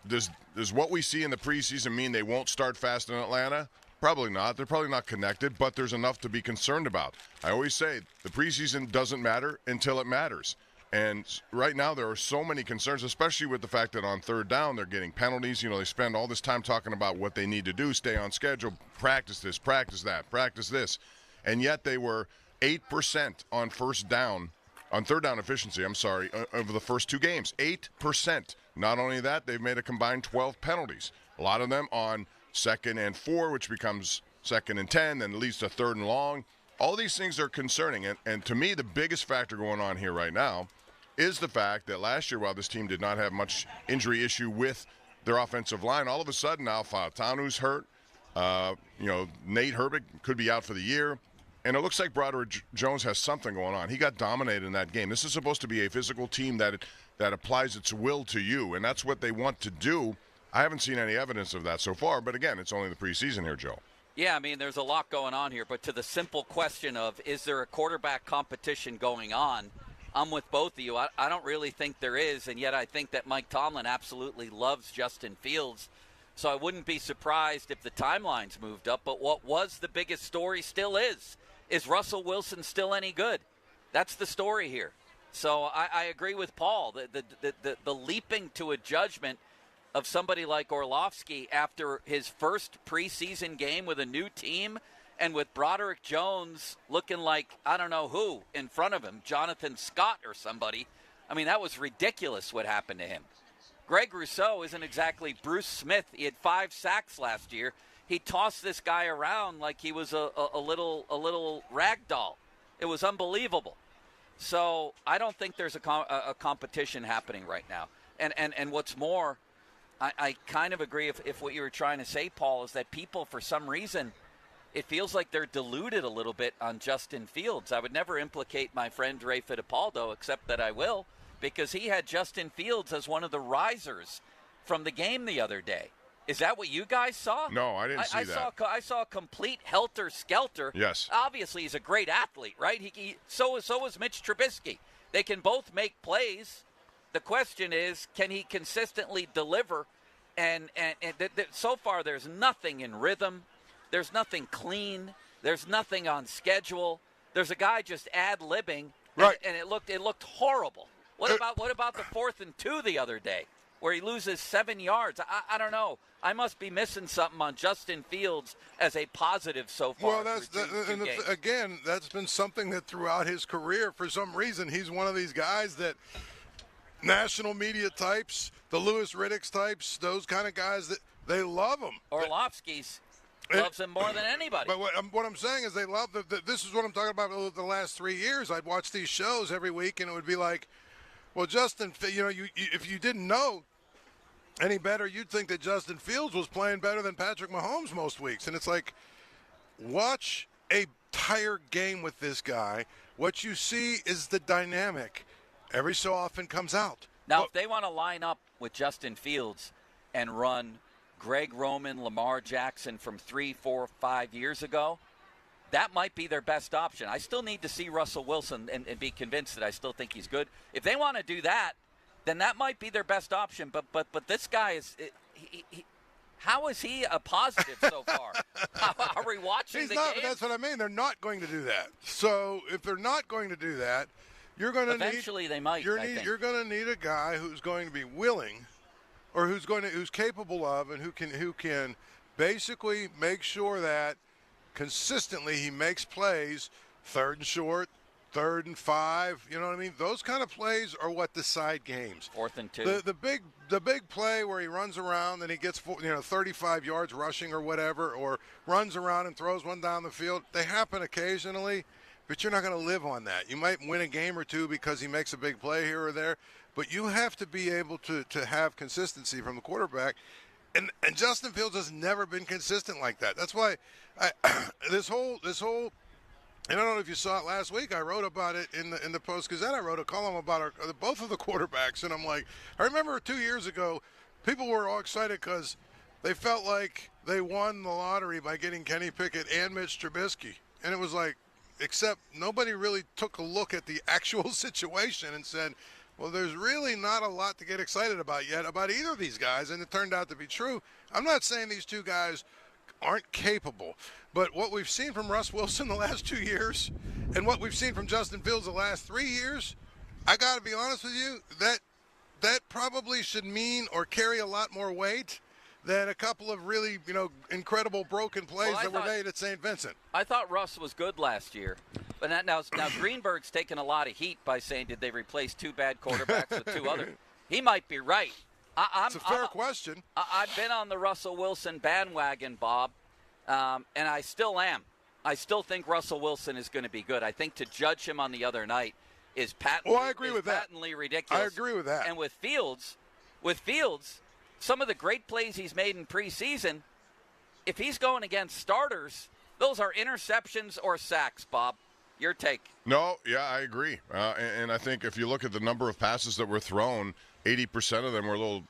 Does what we see in the preseason mean they won't start fast in Atlanta? Probably not. They're probably not connected, but there's enough to be concerned about. I always say the preseason doesn't matter until it matters. And right now there are so many concerns, especially with the fact that on third down they're getting penalties. You know, they spend all this time talking about what they need to do, stay on schedule, practice this, practice that, practice this. And yet they were 8% on third down efficiency, over the first 2 games. 8%. Not only that, they've made a combined 12 penalties. A lot of them on 2nd and 4, which becomes 2nd and 10, then leads to 3rd and long. All these things are concerning. And to me, the biggest factor going on here right now is the fact that last year, while this team did not have much injury issue with their offensive line, all of a sudden now Fautanu's hurt. Nate Herbig could be out for the year. And it looks like Broderick Jones has something going on. He got dominated in that game. This is supposed to be a physical team that applies its will to you, and that's what they want to do. I haven't seen any evidence of that so far, but again, it's only the preseason here, Joe. Yeah, I mean, there's a lot going on here, but to the simple question of is there a quarterback competition going on, I'm with both of you. I don't really think there is, and yet I think that Mike Tomlin absolutely loves Justin Fields. So I wouldn't be surprised if the timelines moved up. But what was the biggest story still is Russell Wilson still any good? That's the story here. So I agree with Paul. The leaping to a judgment of somebody like Orlovsky after his first preseason game with a new team and with Broderick Jones looking like I don't know who in front of him, Jonathan Scott or somebody. I mean, that was ridiculous what happened to him. Greg Rousseau isn't exactly Bruce Smith. He had 5 sacks last year. He tossed this guy around like he was a little rag doll. It was unbelievable. So I don't think there's a competition happening right now. And what's more, I kind of agree if what you were trying to say, Paul, is that people, for some reason, it feels like they're deluded a little bit on Justin Fields. I would never implicate my friend Ray Fittipaldo, except that I will, because he had Justin Fields as one of the risers from the game the other day. Is that what you guys saw? No, I didn't see that. I saw a complete helter-skelter. Yes. Obviously, he's a great athlete, right? So is Mitch Trubisky. They can both make plays. The question is, can he consistently deliver? And so far, there's nothing in rhythm. There's nothing clean. There's nothing on schedule. There's a guy just ad-libbing, right? And it looked horrible. What about the 4th and 2 the other day, where he loses 7 yards? I don't know. I must be missing something on Justin Fields as a positive so far. Well, again, that's been something that throughout his career, for some reason, he's one of these guys that national media types, the Louis Riddicks types, those kind of guys that they love him. Orlovsky's loves him more than anybody. But what I'm saying is they love this is what I'm talking about the last 3 years. I'd watch these shows every week, and it would be like, well, Justin, if you didn't know any better, you'd think that Justin Fields was playing better than Patrick Mahomes most weeks. And it's like, watch a entire game with this guy. What you see is the dynamic every so often comes out. Now, if they want to line up with Justin Fields and run Greg Roman, Lamar Jackson from 3, 4, 5 years ago, that might be their best option. I still need to see Russell Wilson and be convinced that I still think he's good. If they want to do that, then that might be their best option. But this guy is how is he a positive so far? Are we watching He's the not, game? That's what I mean. They're not going to do that. So if they're not going to do that, you're going to eventually they might. You're going to need a guy who's going to be willing, or who's capable of, and who can basically make sure that consistently he makes plays, 3rd and short, 3rd and 5. You know what I mean? Those kind of plays are what decide games. 4th and 2. The big play where he runs around and he gets 35 yards rushing or whatever, or runs around and throws one down the field. They happen occasionally, but you're not going to live on that. You might win a game or two because he makes a big play here or there, but you have to be able to have consistency from the quarterback. And Justin Fields has never been consistent like that. That's why this whole, and I don't know if you saw it last week. I wrote about it in the Post-Gazette. I wrote a column about both of the quarterbacks, and I'm like, I remember 2 years ago, people were all excited because they felt like they won the lottery by getting Kenny Pickett and Mitch Trubisky, and it was like, except nobody really took a look at the actual situation and said, well, there's really not a lot to get excited about yet about either of these guys, and it turned out to be true. I'm not saying these two guys aren't capable, but what we've seen from Russ Wilson the last 2 years and what we've seen from Justin Fields the last 3 years, I got to be honest with you, that probably should mean or carry a lot more weight than a couple of really, incredible broken plays that were made at St. Vincent. I thought Russ was good last year. But now Greenberg's taken a lot of heat by saying, did they replace 2 bad quarterbacks with 2 other? He might be right. It's a fair question. I've been on the Russell Wilson bandwagon, Bob, and I still am. I still think Russell Wilson is going to be good. I think to judge him on the other night is patently, patently ridiculous. I agree with that. And with Fields, some of the great plays he's made in preseason, if he's going against starters, those are interceptions or sacks, Bob. Your take. No, yeah, I agree. And I think if you look at the number of passes that were thrown, 80% of them were little,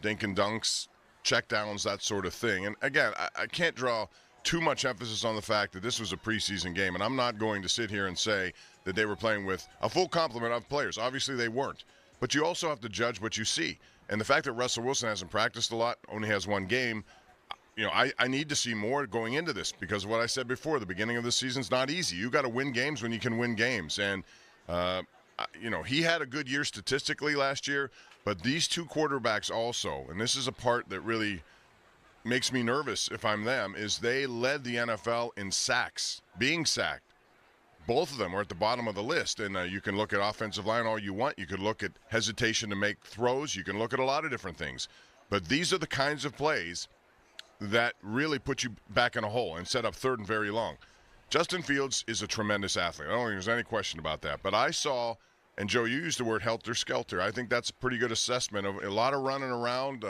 dink and dunks, checkdowns, that sort of thing. And again, I can't draw too much emphasis on the fact that this was a preseason game, and I'm not going to sit here and say that they were playing with a full complement of players. Obviously, they weren't. But you also have to judge what you see. And the fact that Russell Wilson hasn't practiced a lot, only has 1 game, I need to see more going into this because of what I said before. The beginning of the season's not easy. You got to win games when you can win games. And, he had a good year statistically last year, but these 2 quarterbacks also, and this is a part that really makes me nervous if I'm them, is they led the NFL in sacks, being sacked. Both of them are at the bottom of the list, and you can look at offensive line all you want. You could look at hesitation to make throws. You can look at a lot of different things. But these are the kinds of plays that really put you back in a hole and set up 3rd and very long. Justin Fields is a tremendous athlete. I don't think there's any question about that. But I saw, and Joe, you used the word helter-skelter. I think that's a pretty good assessment of a lot of running around,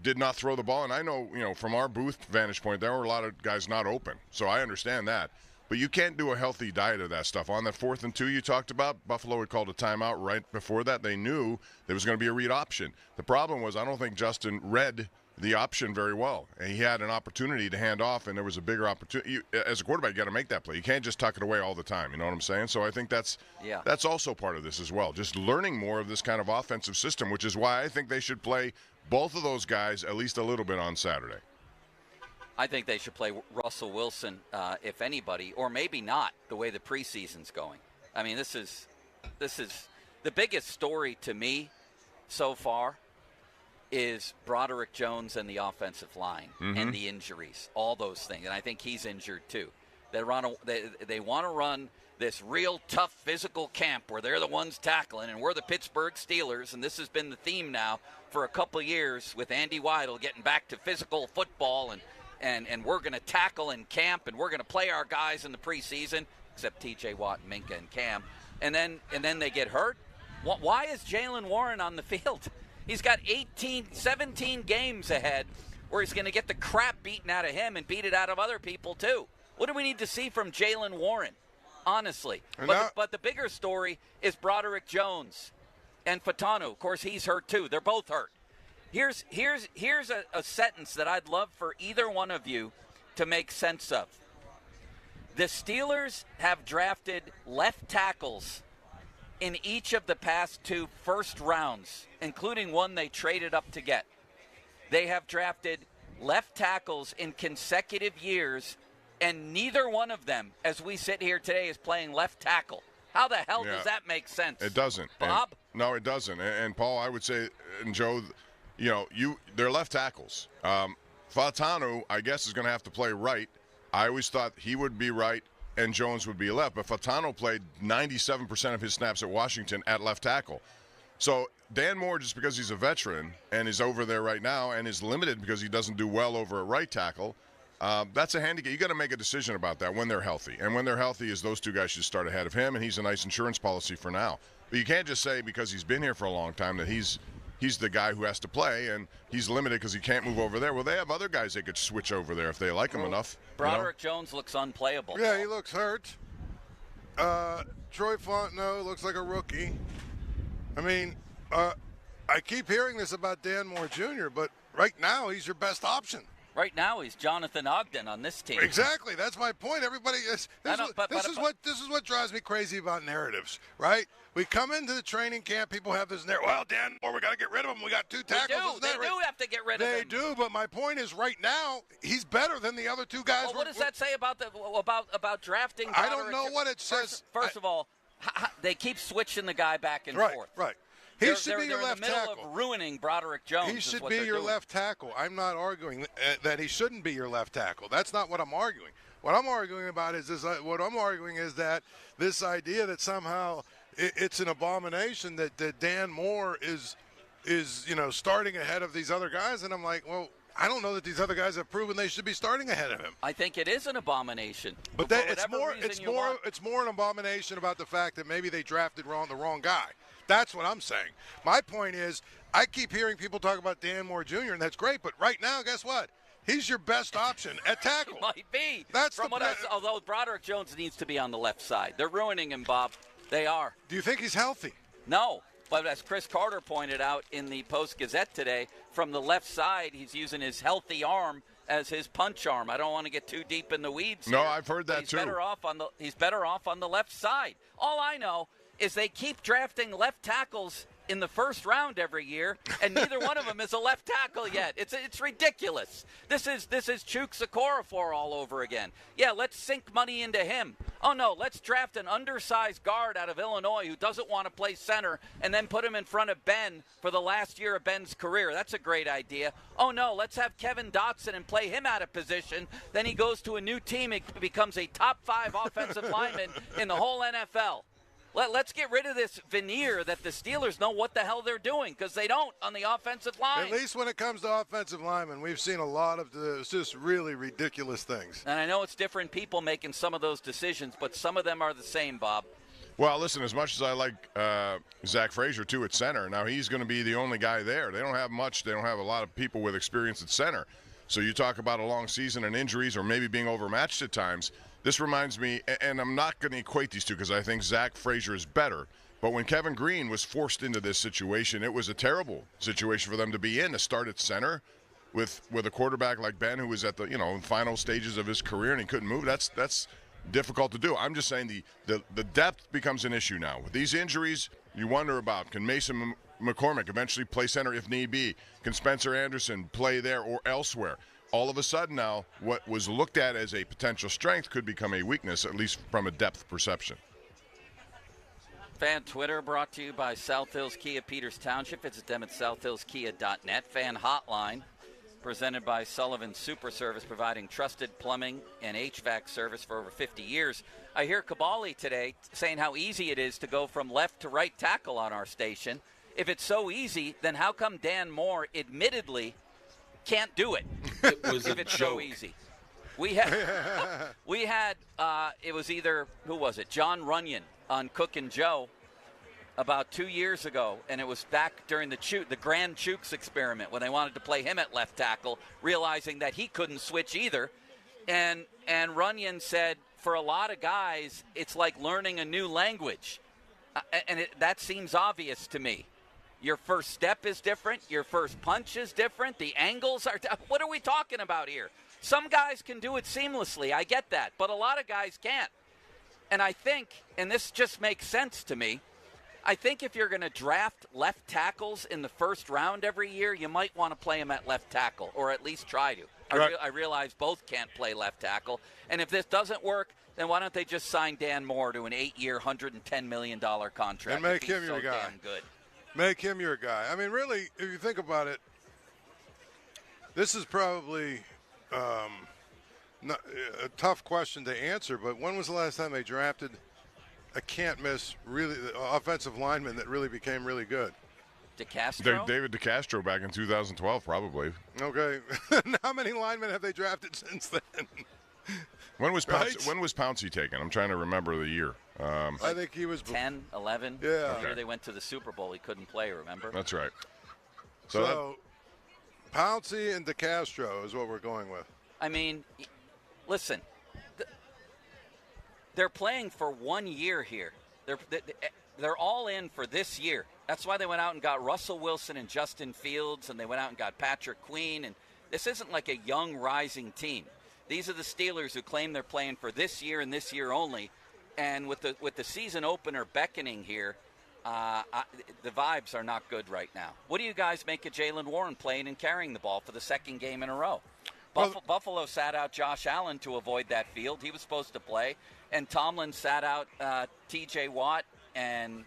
did not throw the ball. And I know, from our booth vantage point, there were a lot of guys not open. So I understand that. But you can't do a healthy diet of that stuff. On that 4th and 2 you talked about, Buffalo had called a timeout right before that. They knew there was going to be a read option. The problem was I don't think Justin read the option very well. And he had an opportunity to hand off, and there was a bigger opportunity. As a quarterback, you got to make that play. You can't just tuck it away all the time. You know what I'm saying? So I think that's also part of this as well. Just learning more of this kind of offensive system, which is why I think they should play both of those guys at least a little bit on Saturday. I think they should play Russell Wilson, if anybody, or maybe not, the way the preseason's going. I mean, this is the biggest story to me so far is Broderick Jones and the offensive line and the injuries, all those things. And I think he's injured too. They want to run this real tough physical camp where they're the ones tackling, and we're the Pittsburgh Steelers, and this has been the theme now for a couple of years with Andy Weidel getting back to physical football, and we're going to tackle in camp, and we're going to play our guys in the preseason, except T.J. Watt, Minka, and Cam. And then they get hurt. Why is Jaylen Warren on the field? He's got 17 games ahead where he's going to get the crap beaten out of him and beat it out of other people too. What do we need to see from Jaylen Warren, honestly? But the bigger story is Broderick Jones and Fatanu. Of course, he's hurt too. They're both hurt. Here's a sentence that I'd love for either one of you to make sense of. The Steelers have drafted left tackles in each of the past 2 first rounds, including one they traded up to get. They have drafted left tackles in consecutive years, and neither one of them, as we sit here today, is playing left tackle. How the hell does that make sense? It doesn't. Bob? No, it doesn't. And Paul, I would say, and Joe, they're left tackles. Fatanu, I guess, is going to have to play right. I always thought he would be right and Jones would be left. But Fatanu played 97% of his snaps at Washington at left tackle. So Dan Moore, just because he's a veteran and is over there right now and is limited because he doesn't do well over a right tackle, that's a handicap. You got to make a decision about that when they're healthy. And when they're healthy is those 2 guys should start ahead of him, and he's a nice insurance policy for now. But you can't just say because he's been here for a long time that he's the guy who has to play, and he's limited because he can't move over there. Well, they have other guys they could switch over there if they like him enough. Broderick Jones looks unplayable. Yeah, he looks hurt. Troy Fontenot looks like a rookie. I mean, I keep hearing this about Dan Moore Jr., but right now he's your best option. Right now he's Jonathan Ogden on this team. Exactly. That's my point. Everybody this is what drives me crazy about narratives, right? We come into the training camp, people have this narrative. Well, Dan Moore, we got to get rid of him. We got 2 tackles. They do have to get rid of him. They do, but my point is right now he's better than the other 2 guys. Well, what does that say about drafting? I don't know what it says. First of all, they keep switching the guy back and forth. Right. They're Should be your left in the middle tackle. of ruining Broderick Jones. He should be your left tackle. I'm not arguing that he shouldn't be your left tackle. That's not what I'm arguing. What I'm arguing about is this. What I'm arguing is that this idea that somehow it's an abomination that Dan Moore is starting ahead of these other guys, and I'm like, well, I don't know that these other guys have proven they should be starting ahead of him. I think it is an abomination. But it's more an abomination about the fact that maybe they drafted the wrong guy. That's what I'm saying. My point is, I keep hearing people talk about Dan Moore Jr., and that's great, but right now, guess what? He's your best option at tackle. Might be. That's although Broderick Jones needs to be on the left side. They're ruining him, Bob. They are. Do you think he's healthy? No. But as Chris Carter pointed out in the Post-Gazette today, from the left side, he's using his healthy arm as his punch arm. I don't want to get too deep in the weeds. No, here, I've heard that too. He's better off on the left side. All I know is they keep drafting left tackles in the first round every year, and neither one of them is a left tackle yet. It's ridiculous. This is Chuks Okorafor all over again. Yeah, let's sink money into him. Oh, no, let's draft an undersized guard out of Illinois who doesn't want to play center and then put him in front of Ben for the last year of Ben's career. That's a great idea. Oh, no, let's have Kevin Dotson and play him out of position. Then he goes to a new team and becomes a top 5 offensive lineman in the whole NFL. Let's get rid of this veneer that the Steelers know what the hell they're doing, because they don't on the offensive line. At least when it comes to offensive linemen, we've seen a lot of just really ridiculous things. And I know it's different people making some of those decisions, but some of them are the same, Bob. Well, listen, as much as I like Zach Frazier, too, at center, now he's going to be the only guy there. They don't have much. They don't have a lot of people with experience at center. So you talk about a long season and injuries or maybe being overmatched at times. This reminds me, and I'm not going to equate these two because I think Zach Frazier is better, but when Kevin Green was forced into this situation, it was a terrible situation for them to be in, to start at center with a quarterback like Ben who was at the final stages of his career and he couldn't move. That's difficult to do. I'm just saying the depth becomes an issue now. With these injuries, you wonder about, can Mason McCormick eventually play center if need be? Can Spencer Anderson play there or elsewhere? All of a sudden now, what was looked at as a potential strength could become a weakness, at least from a depth perception. Fan Twitter brought to you by South Hills Kia Peters Township. Visit them at southhillskia.net. Fan Hotline presented by Sullivan Super Service, providing trusted plumbing and HVAC service for over 50 years. I hear Kabali today saying how easy it is to go from left to right tackle on our station. If it's so easy, then how come Dan Moore admittedly can't do it? If it's so easy. We had it was either, who was it, John Runyon on Cook and Joe about 2 years ago, and it was back during the Grand Chooks experiment when they wanted to play him at left tackle, realizing that he couldn't switch either. And Runyon said, for a lot of guys, it's like learning a new language. That seems obvious to me. Your first step is different. Your first punch is different. The angles are what are we talking about here? Some guys can do it seamlessly. I get that. But a lot of guys can't. And I think, and this just makes sense to me, I think if you're going to draft left tackles in the first round every year, you might want to play them at left tackle, or at least try to. Right. I realize both can't play left tackle. And if this doesn't work, then why don't they just sign Dan Moore to an 8-year, $110 million contract? And make him your guy. Damn good. Make him your guy. I mean, really, if you think about it, this is probably not, a tough question to answer, but when was the last time they drafted a can't-miss really offensive lineman that really became really good? DeCastro? David DeCastro back in 2012, probably. Okay. How many linemen have they drafted since then? When was Pouncey taken? I'm trying to remember the year. I think he was 10, 11. Yeah. The year they went to the Super Bowl, he couldn't play, remember? That's right. So Pouncey and DeCastro is what we're going with. I mean, listen, they're playing for 1 year here. They're all in for this year. That's why they went out and got Russell Wilson and Justin Fields, and they went out and got Patrick Queen. And this isn't like a young, rising team. These are the Steelers who claim they're playing for this year and this year only. And with the season opener beckoning here, the vibes are not good right now. What do you guys make of Jaylen Warren playing and carrying the ball for the second game in a row? Buffalo sat out Josh Allen to avoid that field. He was supposed to play. And Tomlin sat out T.J. Watt and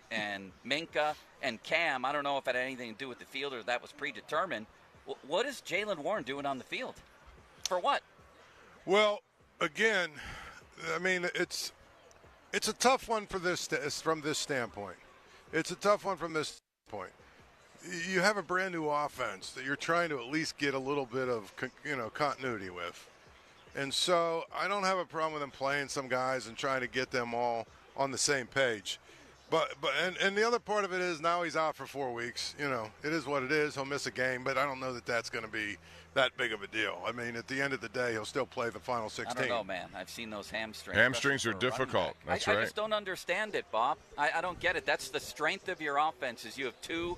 Minka and Cam. I don't know if it had anything to do with the field or that was predetermined. What is Jaylen Warren doing on the field? For what? Well, again, I mean, it's a tough one from this standpoint. It's a tough one from this point. You have a brand new offense that you're trying to at least get a little bit of continuity with. And so I don't have a problem with him playing some guys and trying to get them all on the same page. But the other part of it is now he's out for 4 weeks. It is what it is. He'll miss a game, but I don't know that that's going to be that big of a deal. I mean, at the end of the day, he'll still play the final 16. I don't know, man. I've seen those hamstrings. Hamstrings are difficult. That's right. I just don't understand it, Bob. I don't get it. That's the strength of your offense is you have two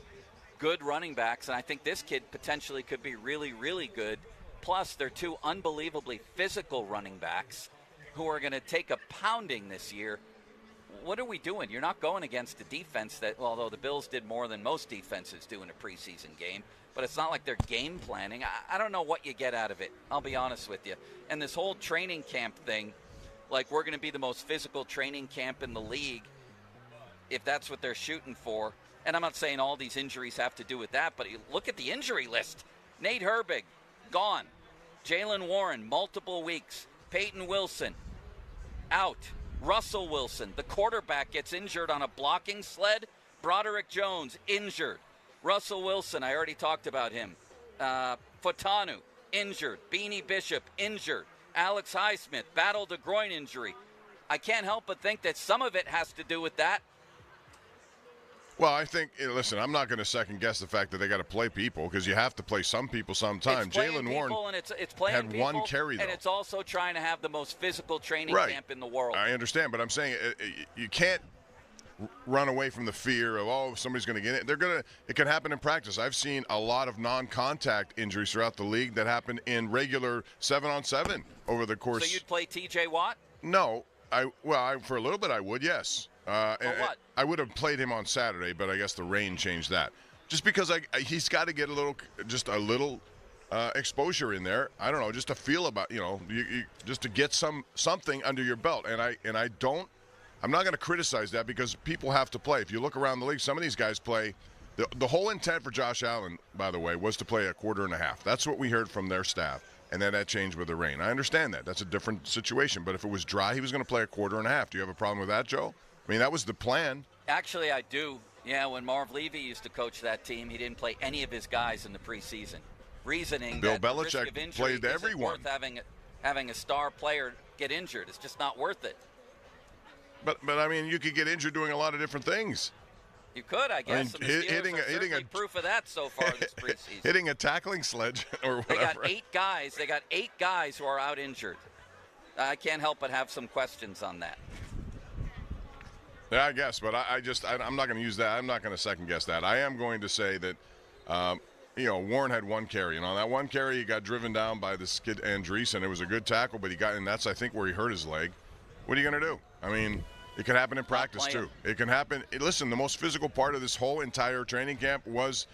good running backs, and I think this kid potentially could be really, really good. Plus, they're two unbelievably physical running backs who are going to take a pounding this year. What are we doing? You're not going against a defense that, although the Bills did more than most defenses do in a preseason game, but it's not like they're game planning. I don't know what you get out of it. I'll be honest with you. And this whole training camp thing, like we're going to be the most physical training camp in the league, if that's what they're shooting for. And I'm not saying all these injuries have to do with that, but look at the injury list. Nate Herbig, gone. Jaylen Warren, multiple weeks. Peyton Wilson, out. Russell Wilson, the quarterback, gets injured on a blocking sled. Broderick Jones, injured. Russell Wilson, I already talked about him. Fotanu, injured. Beanie Bishop, injured. Alex Highsmith battled a groin injury. I can't help but think that some of it has to do with that. Well, I think, listen, I'm not going to second-guess the fact that they got to play people because you have to play some people sometime. Jaylen Warren it's playing had people, one carry, though. And it's also trying to have the most physical training camp in the world. I understand, but I'm saying you can't run away from the fear of, somebody's going to get it. It can happen in practice. I've seen a lot of non-contact injuries throughout the league that happen in regular 7-on-7 over the course. So you'd play T.J. Watt? No. For a little bit I would, yes. What? I would have played him on Saturday, but I guess the rain changed that. Just because he's got to get a little exposure in there. I don't know, just to feel about, just to get something under your belt. And I'm not going to criticize that because people have to play. If you look around the league, some of these guys play. The whole intent for Josh Allen, by the way, was to play a quarter and a half. That's what we heard from their staff. And then that changed with the rain. I understand that. That's a different situation. But if it was dry, he was going to play a quarter and a half. Do you have a problem with that, Joe? I mean, that was the plan. Actually, I do. Yeah, when Marv Levy used to coach that team, he didn't play any of his guys in the preseason. Reasoning Bill that Belichick the risk of injury played everyone. Worth having a star player get injured. It's just not worth it. But I mean, you could get injured doing a lot of different things. You could, I guess. I mean, hitting a proof of that so far this preseason. Hitting a tackling sledge or whatever. They got 8 guys. They got 8 guys who are out injured. I can't help but have some questions on that. Yeah, I guess, but I'm not going to use that. I'm not going to second guess that. I am going to say that, Warren had one carry, and on that one carry, he got driven down by this kid Andreessen, and it was a good tackle, but and that's I think where he hurt his leg. What are you going to do? I mean, it can happen in practice too. It can happen. Listen, the most physical part of this whole entire training camp was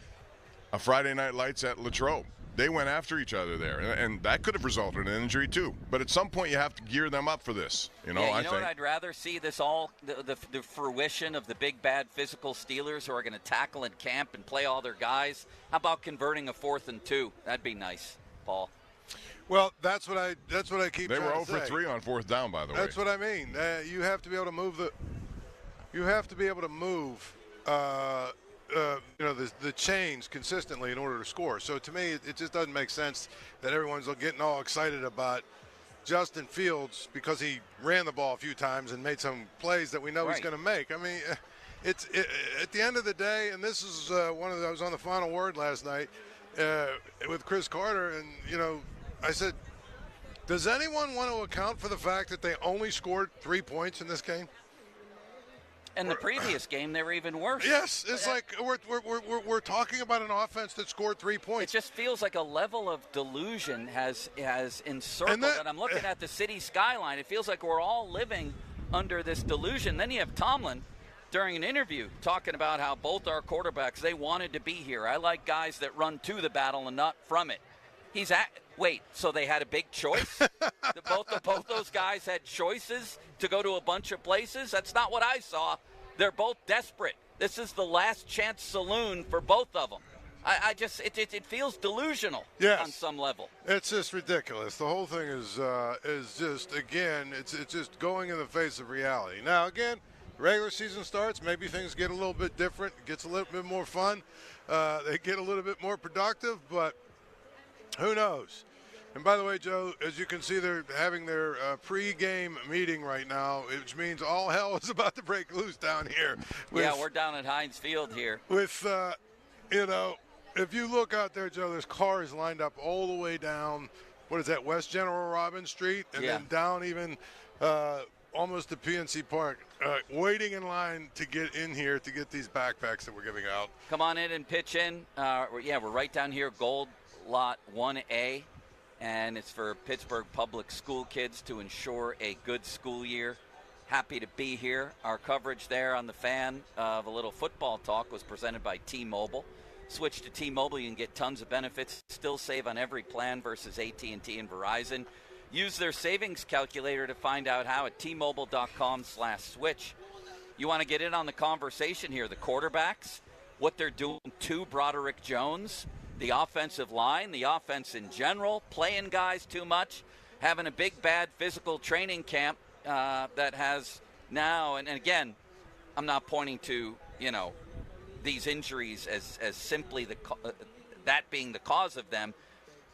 a Friday Night Lights at Latrobe. They went after each other there, and that could have resulted in an injury too. But at some point, you have to gear them up for this. I think. What I'd rather see this all the fruition of the big bad physical Steelers who are going to tackle in camp and play all their guys. How about converting a 4th and 2? That'd be nice, Paul. Well, that's what I keep. They were 0 for 3 on 4th down, by the way. That's what I mean. You have to be able to move the chains consistently in order to score. So to me, it just doesn't make sense that everyone's getting all excited about Justin Fields because he ran the ball a few times and made some plays that we know he's going to make. I mean, it's at the end of the day, and this is I was on the Final Word last night with Chris Carter, and I said, does anyone want to account for the fact that they only scored 3 points in this game? And the previous game, they were even worse. Yes, it's like we're talking about an offense that scored 3 points. It just feels like a level of delusion has encircled. And I'm looking at the city skyline. It feels like we're all living under this delusion. Then you have Tomlin during an interview talking about how both our quarterbacks, they wanted to be here. I like guys that run to the battle and not from it. Wait, so they had a big choice? both those guys had choices to go to a bunch of places? That's not what I saw. They're both desperate. This is the last chance saloon for both of them. It feels delusional on some level. It's just ridiculous. The whole thing is just, again, it's just going in the face of reality. Now, again, regular season starts, maybe things get a little bit different, it gets a little bit more fun, they get a little bit more productive, but who knows? And by the way, Joe, as you can see, they're having their pre-game meeting right now, which means all hell is about to break loose down here. We're down at Heinz Field here. With, if you look out there, Joe, there's cars lined up all the way down, what is that, West General Robin Street, and then down even almost to PNC Park, waiting in line to get in here to get these backpacks that we're giving out. Come on in and pitch in. We're right down here, Gold Lot 1A, and it's for Pittsburgh Public School kids to ensure a good school year. Happy to be here. Our coverage there on the Fan of a little football talk was presented by T-Mobile. Switch to T-Mobile, you can get tons of benefits, still save on every plan versus AT&T and Verizon. Use their savings calculator to find out how at T-Mobile.com/switch. You want to get in on the conversation here. The quarterbacks, what they're doing to Broderick Jones, the offensive line, the offense in general, playing guys too much, having a big, bad physical training camp that has now, and again, I'm not pointing to, these injuries as simply that being the cause of them,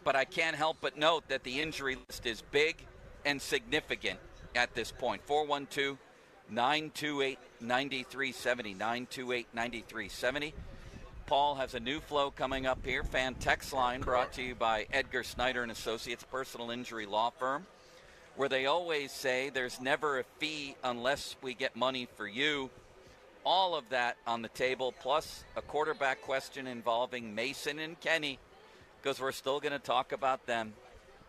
but I can't help but note that the injury list is big and significant at this point. 412-928-9370, 928-9370. Paul has a new flow coming up here. Fan text line brought to you by Edgar Snyder and Associates, personal injury law firm, where they always say there's never a fee unless we get money for you. All of that on the table, plus a quarterback question involving Mason and Kenny, because we're still going to talk about them.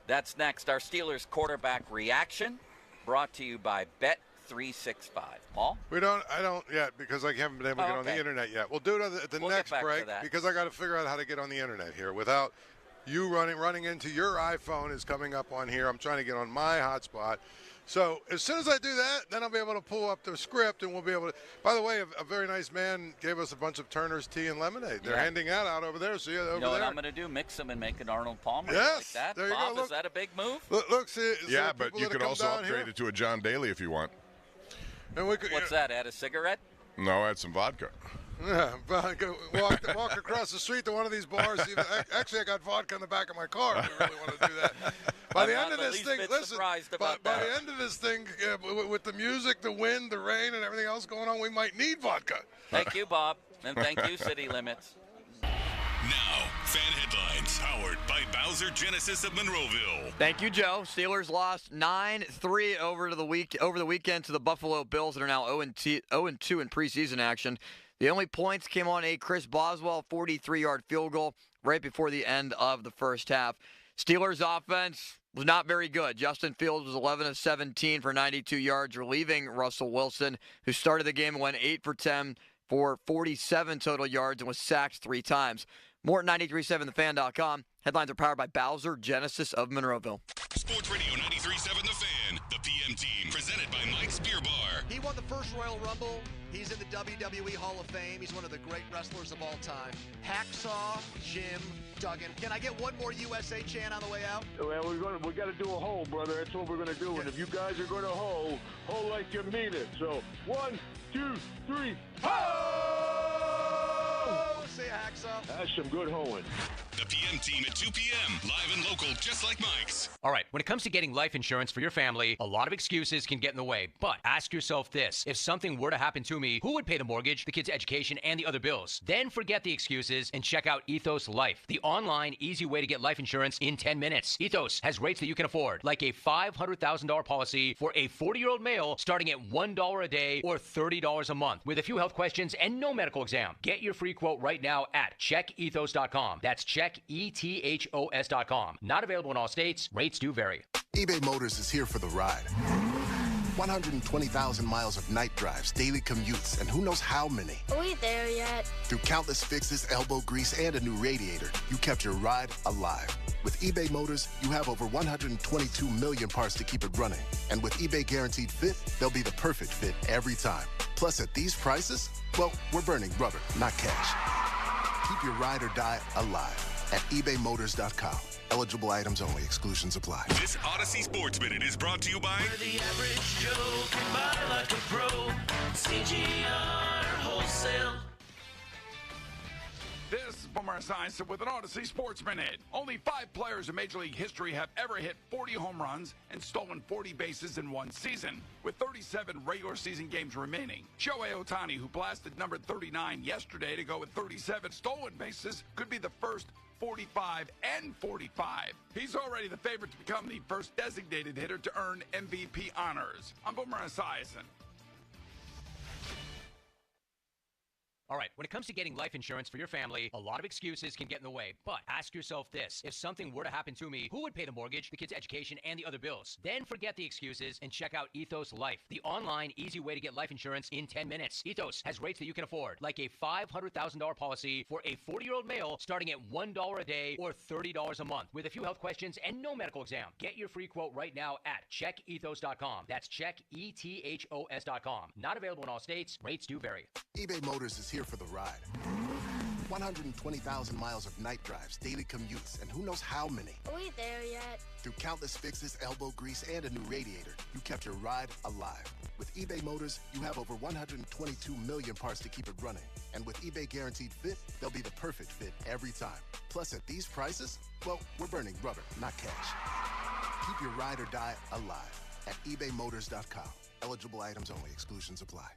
That's next. Our Steelers quarterback reaction, brought to you by Bet365. Paul? I don't yet, because I haven't been able to get on the internet yet. We'll do it at the next break, because I got to figure out how to get on the internet here without you running into your iPhone is coming up on here. I'm trying to get on my hotspot. So as soon as I do that, then I'll be able to pull up the script, and we'll be able to. By the way, a very nice man gave us a bunch of Turner's tea and lemonade. They're handing that out over there. See over there. What I'm going to do? Mix them and make an Arnold Palmer. Yes, like that. there you Bob, go. Is that a big move? Look, see. Yeah, but you could also upgrade it to a John Daly if you want. And we could, What's that? Add a cigarette? No, add some vodka. Yeah, walk across the street to one of these bars. Actually, I got vodka in the back of my car if you really want to do that. By the end of this thing, listen, by the end of this thing, with the music, the wind, the rain, and everything else going on, we might need vodka. Thank you, Bob. And thank you, City Limits. Now, Fan Headlines, powered by Bowser Genesis of Monroeville. Thank you, Joe. Steelers lost 9-3 over the weekend to the Buffalo Bills that are now 0-2 in preseason action. The only points came on a Chris Boswell 43-yard field goal right before the end of the first half. Steelers offense was not very good. Justin Fields was 11 of 17 for 92 yards, relieving Russell Wilson, who started the game and went 8 for 10 for 47 total yards and was sacked 3 times. More at 937thefan.com. Headlines are powered by Bowser Genesis of Monroeville. Sports Radio 93.7 The Fan, the PM team, presented by Mike's Beer Bar. He won the first Royal Rumble. He's in the WWE Hall of Fame. He's one of the great wrestlers of all time. Hacksaw Jim Duggan. Can I get one more USA chant on the way out? Well, we got to do a hole, brother. That's what we're going to do. And if you guys are going to hole like you mean it. So 1, 2, 3, ho! Say hacksaw. That's some good hoeing. The PM team at 2 p.m. Live and local, just like Mike's. All right, when it comes to getting life insurance for your family, a lot of excuses can get in the way. But ask yourself this. If something were to happen to me, who would pay the mortgage, the kids' education, and the other bills? Then forget the excuses and check out Ethos Life, the online, easy way to get life insurance in 10 minutes. Ethos has rates that you can afford, like a $500,000 policy for a 40-year-old male starting at $1 a day or $30 a month, with a few health questions and no medical exam. Get your free quote right now at checkethos.com. That's checkethos.com. Not available in all states. Rates do vary. eBay Motors is here for the ride. 120,000 miles of night drives, daily commutes, and who knows how many. Are we there yet? Through countless fixes, elbow grease, and a new radiator, you kept your ride alive. With eBay Motors, you have over 122 million parts to keep it running. And with eBay Guaranteed Fit, they'll be the perfect fit every time. Plus, at these prices, well, we're burning rubber, not cash. Keep your ride or die alive at ebaymotors.com. Eligible items only. Exclusions apply. This Odyssey Sports Minute is brought to you by Where the average Joe can buy like a pro. CGR Wholesale. This is Boomer Esiason with an Odyssey Sports Minute. Only 5 players in Major League history have ever hit 40 home runs and stolen 40 bases in one season. With 37 regular season games remaining, Shohei Ohtani, who blasted number 39 yesterday to go with 37 stolen bases, could be the first 45 and 45. He's already the favorite to become the first designated hitter to earn MVP honors. I'm Boomer Esiason. All right, when it comes to getting life insurance for your family, a lot of excuses can get in the way. But ask yourself this: if something were to happen to me, who would pay the mortgage, the kids' education, and the other bills? Then forget the excuses and check out Ethos Life, the online, easy way to get life insurance in 10 minutes. Ethos has rates that you can afford, like a $500,000 policy for a 40-year-old male starting at $1 a day or $30 a month, with a few health questions and no medical exam. Get your free quote right now at checkethos.com. That's checkethos.com. Not available in all states. Rates do vary. eBay Motors is here for the ride. 120,000 miles of night drives, daily commutes, and who knows how many. Are we there yet? Through countless fixes, elbow grease, and a new radiator, you kept your ride alive. With eBay Motors, you have over 122 million parts to keep it running. And with eBay Guaranteed Fit, they'll be the perfect fit every time. Plus, at these prices, well, we're burning rubber, not cash. Keep your ride or die alive at ebaymotors.com. Eligible items only. Exclusions apply.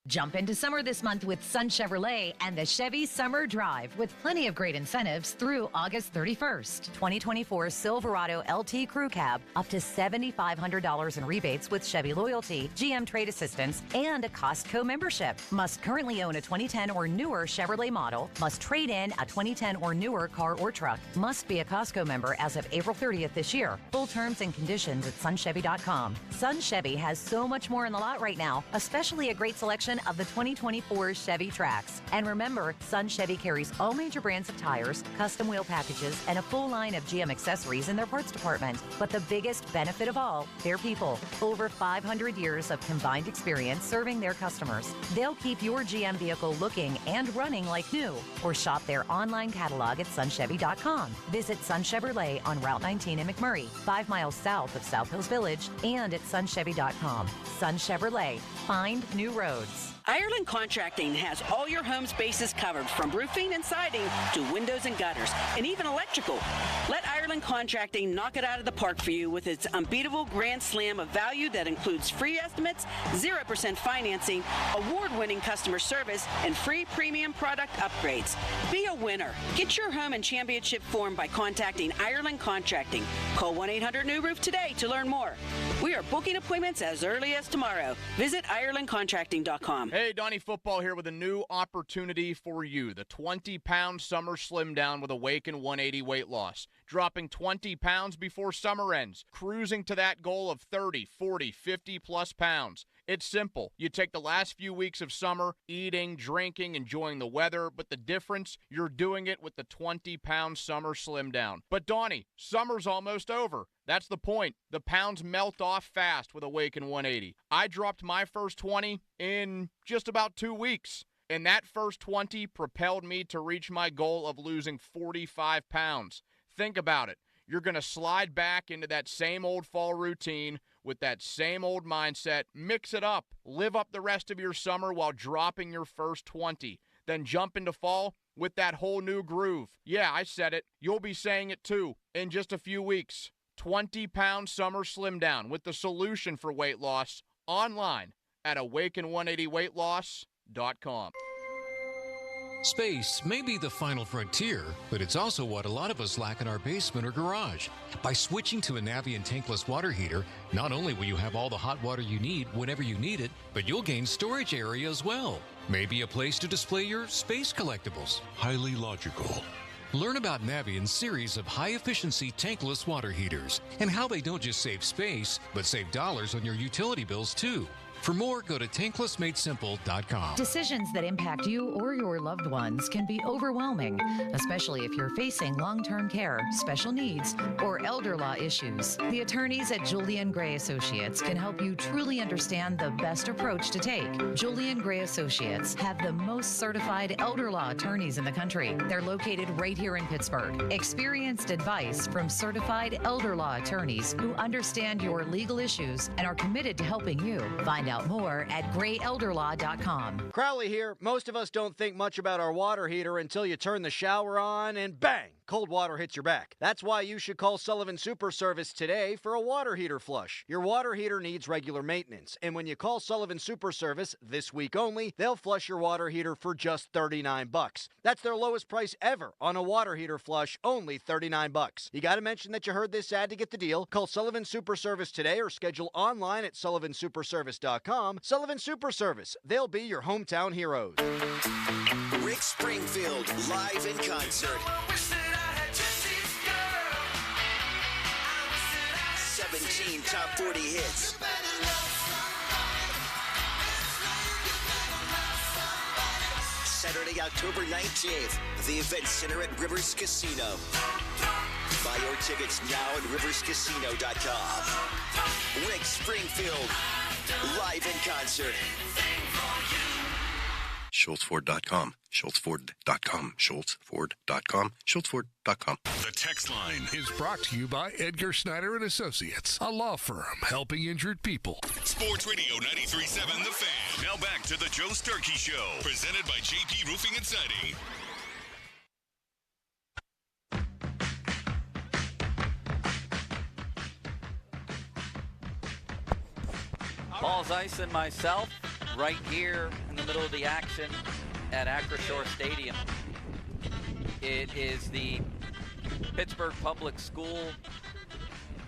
Jump into summer this month with Sun Chevrolet and the Chevy Summer Drive with plenty of great incentives through August 31st. 2024 Silverado LT Crew Cab, up to $7,500 in rebates with Chevy Loyalty, GM Trade Assistance, and a Costco membership. Must currently own a 2010 or newer Chevrolet model. Must trade in a 2010 or newer car or truck. Must be a Costco member as of April 30th this year. Full terms and conditions at sunchevy.com. Sun Chevy has so much more in the lot right now, especially a great selection of the 2024 Chevy Trax. And remember, Sun Chevy carries all major brands of tires, custom wheel packages, and a full line of GM accessories in their parts department. But the biggest benefit of all, their people. Over 500 years of combined experience serving their customers. They'll keep your GM vehicle looking and running like new. Or shop their online catalog at sunchevy.com. Visit Sun Chevrolet on Route 19 in McMurray, 5 miles south of South Hills Village, and at sunchevy.com. Sun Chevrolet. Find new roads. Ireland Contracting has all your home's bases covered, from roofing and siding to windows and gutters, and even electrical. Let Ireland Contracting knock it out of the park for you with its unbeatable grand slam of value that includes free estimates, 0% financing, award-winning customer service, and free premium product upgrades. Be a winner. Get your home in championship form by contacting Ireland Contracting. Call 1-800-NEW-ROOF today to learn more. We are booking appointments as early as tomorrow. Visit IrelandContracting.com. Hey, Donnie Football here with a new opportunity for you. The 20-pound Summer Slim Down with Awaken 180 weight loss. Dropping 20 pounds before summer ends. Cruising to that goal of 30, 40, 50-plus pounds. It's simple. You take the last few weeks of summer, eating, drinking, enjoying the weather, but the difference, you're doing it with the 20-pound Summer Slim Down. But Donnie, summer's almost over. That's the point. The pounds melt off fast with Awaken 180. I dropped my first 20 in just about 2 weeks. And that first 20 propelled me to reach my goal of losing 45 pounds. Think about it. You're going to slide back into that same old fall routine with that same old mindset. Mix it up. Live up the rest of your summer while dropping your first 20. Then jump into fall with that whole new groove. Yeah, I said it. You'll be saying it too in just a few weeks. 20-pound Summer Slim Down with the solution for weight loss online at awaken180weightloss.com. Space may be the final frontier, but it's also what a lot of us lack in our basement or garage. By switching to a Navien tankless water heater, not only will you have all the hot water you need whenever you need it, but you'll gain storage area as well. Maybe a place to display your space collectibles. Highly logical. Learn about Navien's series of high-efficiency tankless water heaters and how they don't just save space, but save dollars on your utility bills too. For more, go to tanklessmadesimple.com. Decisions that impact you or your loved ones can be overwhelming, especially if you're facing long-term care, special needs, or elder law issues. The attorneys at Julian Gray Associates can help you truly understand the best approach to take. Julian Gray Associates have the most certified elder law attorneys in the country. They're located right here in Pittsburgh. Experienced advice from certified elder law attorneys who understand your legal issues and are committed to helping you. Find out more at grayelderlaw.com. Crowley here. Most of us don't think much about our water heater until you turn the shower on and bang! Cold water hits your back. That's why you should call Sullivan Super Service today for a water heater flush. Your water heater needs regular maintenance, and when you call Sullivan Super Service this week only, they'll flush your water heater for just $39. That's their lowest price ever on a water heater flush, only $39. You got to mention that you heard this ad to get the deal. Call Sullivan Super Service today or schedule online at sullivansuperservice.com. Sullivan Super Service. They'll be your hometown heroes. Rick Springfield live in concert. 17 top 40 hits. Saturday, October 19th, the Event Center at Rivers Casino. Buy your tickets now at riverscasino.com. Rick Springfield, live in concert. SchultzFord.com, SchultzFord.com, SchultzFord.com, SchultzFord.com. The text line is brought to you by Edgar Snyder and Associates, a law firm helping injured people. Sports Radio 93.7 The Fan. Now back to the Joe Sturkey Show, presented by JP Roofing and Siding. Paul Zeiss and myself right here in the middle of the action at Acrisure Stadium. It is the Pittsburgh Public School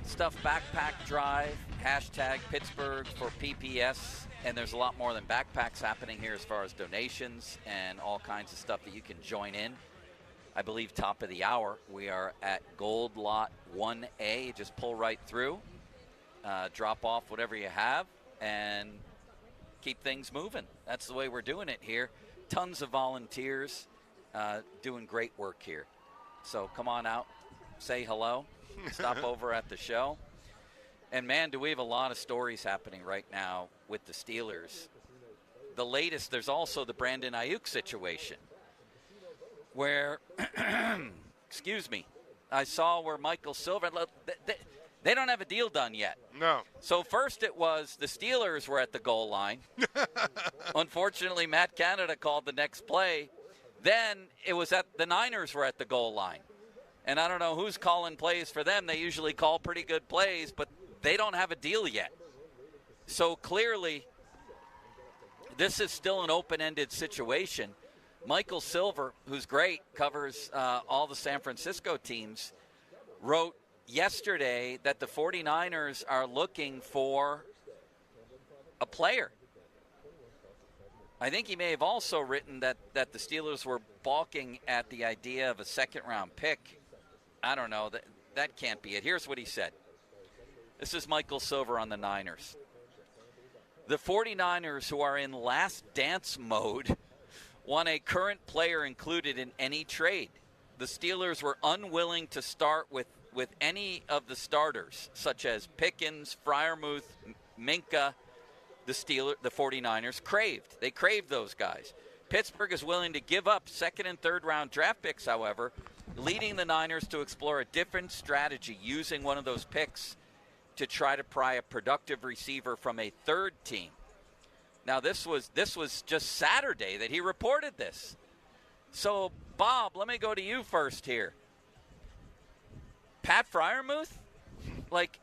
Stuff Backpack Drive, hashtag Pittsburgh for PPS, and there's a lot more than backpacks happening here as far as donations and all kinds of stuff that you can join in. I believe top of the hour, we are at Gold Lot 1A. Just pull right through, drop off whatever you have, and keep things moving. That's the way we're doing it here. Tons of volunteers doing great work here. So come on out, say hello, stop over at the show. And man, do we have a lot of stories happening right now with the Steelers. The latest, there's also the Brandon Ayuk situation where, excuse me, I saw where Michael Silver, they don't have a deal done yet. No. So first it was the Steelers were at the goal line. Unfortunately, Matt Canada called the next play. Then it was at the Niners were at the goal line. And I don't know who's calling plays for them. They usually call pretty good plays, but they don't have a deal yet. So clearly, this is still an open-ended situation. Michael Silver, who's great, covers all the San Francisco teams, wrote yesterday that the 49ers are looking for a player. I think he may have also written that the Steelers were balking at the idea of a second-round pick. I don't know. That can't be it. Here's what he said. This is Michael Silver on the Niners. The 49ers, who are in last dance mode, want a current player included in any trade. The Steelers were unwilling to start with any of the starters, such as Pickens, Freiermuth, Minka. The 49ers craved. They craved those guys. Pittsburgh is willing to give up second and third round draft picks, however, leading the Niners to explore a different strategy using one of those picks to try to pry a productive receiver from a third team. Now, this was just Saturday that he reported this. So, Bob, let me go to you first here. Pat Freiermuth? Like,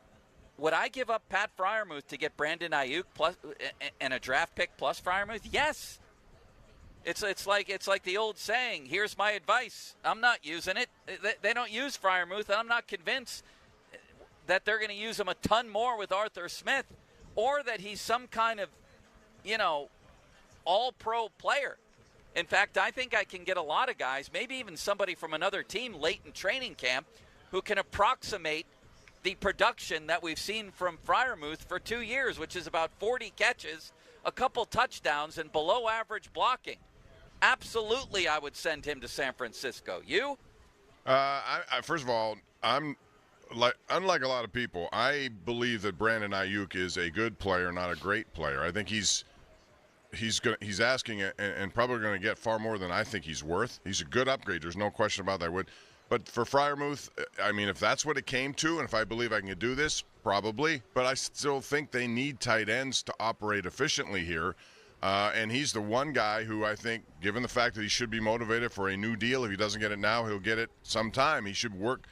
would I give up Pat Freiermuth to get Brandon Ayuk plus and a draft pick plus Freiermuth? Yes. It's like the old saying, here's my advice. I'm not using it. They don't use Freiermuth, and I'm not convinced that they're going to use him a ton more with Arthur Smith, or that he's some kind of, all-pro player. In fact, I think I can get a lot of guys, maybe even somebody from another team late in training camp, who can approximate the production that we've seen from Freiermuth for 2 years, which is about 40 catches, a couple touchdowns, and below average blocking. Absolutely, I would send him to San Francisco. You? First of all, unlike a lot of people, I believe that Brandon Ayuk is a good player, not a great player. I think he's asking and probably going to get far more than I think he's worth. He's a good upgrade. There's no question about that. But for Freiermuth, I mean, if that's what it came to, and if I believe I can do this, probably. But I still think they need tight ends to operate efficiently here. And he's the one guy who I think, given the fact that he should be motivated for a new deal, if he doesn't get it now, he'll get it sometime. He should work,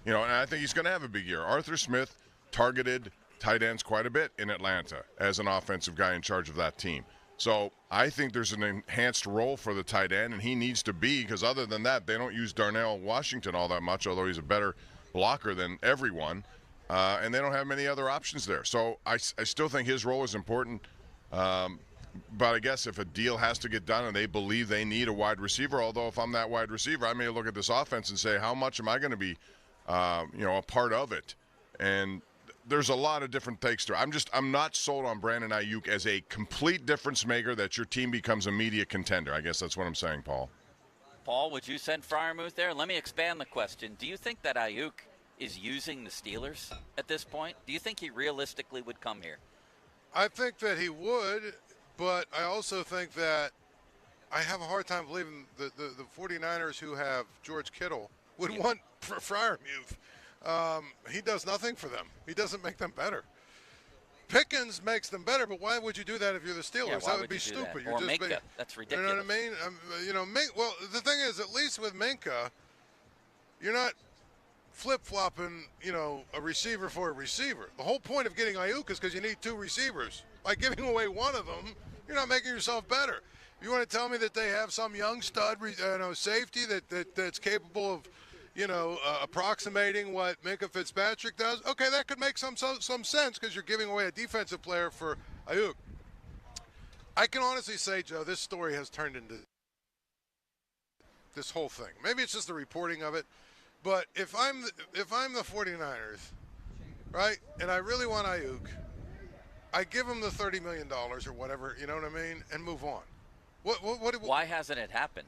and I think he's going to have a big year. Arthur Smith targeted tight ends quite a bit in Atlanta as an offensive guy in charge of that team. So I think there's an enhanced role for the tight end, and he needs to be, because other than that, they don't use Darnell Washington all that much, although he's a better blocker than everyone, and they don't have many other options there. So I still think his role is important, but I guess if a deal has to get done and they believe they need a wide receiver, although if I'm that wide receiver, I may look at this offense and say, how much am I going to be a part of it? And there's a lot of different takes to it. I'm not sold on Brandon Ayuk as a complete difference maker that your team becomes a media contender. I guess that's what I'm saying, Paul. Paul, would you send Freiermuth there? Let me expand the question. Do you think that Ayuk is using the Steelers at this point? Do you think he realistically would come here? I think that he would, but I also think that I have a hard time believing the 49ers who have George Kittle would want Freiermuth. He does nothing for them. He doesn't make them better. Pickens makes them better, but why would you do that if you're the Steelers? Yeah, that would be stupid. Or Minka. That's ridiculous. You know what I mean? Well, the thing is, at least with Minka, you're not flip-flopping, a receiver for a receiver. The whole point of getting Ayuk is because you need two receivers. By giving away one of them, you're not making yourself better. You want to tell me that they have some young stud safety that's capable of approximating what Minka Fitzpatrick does? Okay, that could make some sense because you're giving away a defensive player for Ayuk. I can honestly say, Joe, this story has turned into this whole thing. Maybe it's just the reporting of it, but if I'm the 49ers, right, and I really want Ayuk, I give him the $30 million or whatever, you know what I mean, and move on. Why hasn't it happened?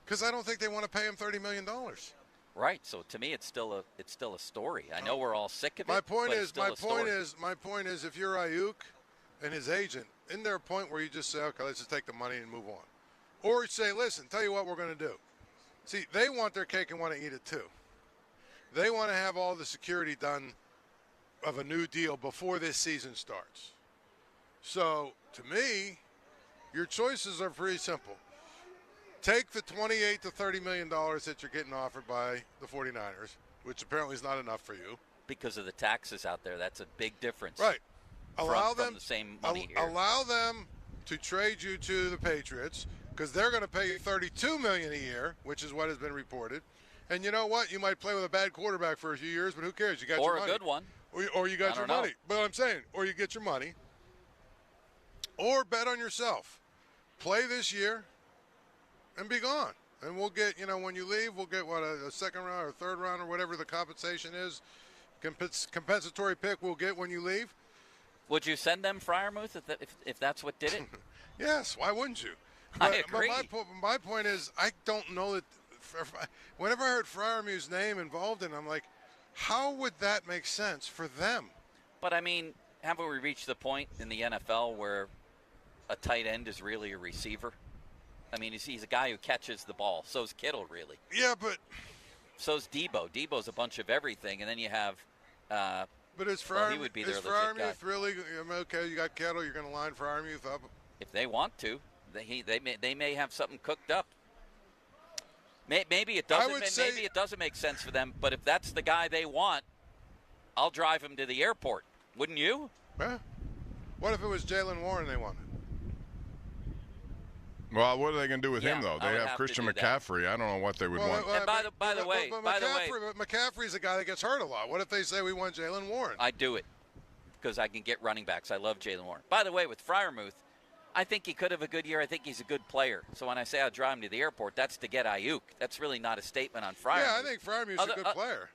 Because I don't think they want to pay him $30 million. Right. So to me, it's still a story. I know we're all sick of it. My point is, if you're Ayuk and his agent, isn't there a point where you just say, okay, let's just take the money and move on, or say, listen, tell you what we're going to do. See, they want their cake and want to eat it too. They want to have all the security done of a new deal before this season starts. So to me, your choices are pretty simple. Take the $28 to $30 million that you're getting offered by the 49ers, which apparently is not enough for you. Because of the taxes out there, that's a big difference. Right. Allow them the same money here. Allow them to trade you to the Patriots because they're going to pay you $32 million a year, which is what has been reported. And you know what? You might play with a bad quarterback for a few years, but who cares? You got your money. Or a good one. Or you got your money. But I'm saying, or you get your money. Or bet on yourself. Play this year and be gone. And we'll get, when you leave, we'll get, a second round or third round or whatever the compensation is. Compensatory pick we'll get when you leave. Would you send them Freiermuth if that's what did it? Yes, why wouldn't you? I agree. But my point is, I don't know that. Whenever I heard Freiermuth's name involved in it, I'm like, how would that make sense for them? But, I mean, haven't we reached the point in the NFL where a tight end is really a receiver? I mean, he's a guy who catches the ball. So's Kittle, really. Yeah, but so's Debo. Debo's a bunch of everything, and then you have. But is Freiermuth really okay? You got Kittle. You're going to line Freiermuth up. If they want to, they may have something cooked up. Maybe it doesn't. Maybe it doesn't make sense for them. But if that's the guy they want, I'll drive him to the airport. Wouldn't you? Yeah. What if it was Jaylen Warren they wanted? Well, what are they going to do with him, though? They have Christian McCaffrey. I don't know what they would want. And by the way, McCaffrey's a guy that gets hurt a lot. What if they say we want Jaylen Warren? I'd do it because I can get running backs. I love Jaylen Warren. By the way, with Freiermuth, I think he could have a good year. I think he's a good player. So when I say I'll drive him to the airport, that's to get Ayuk. That's really not a statement on Freiermuth. Yeah, I think Freiermuth's a good player.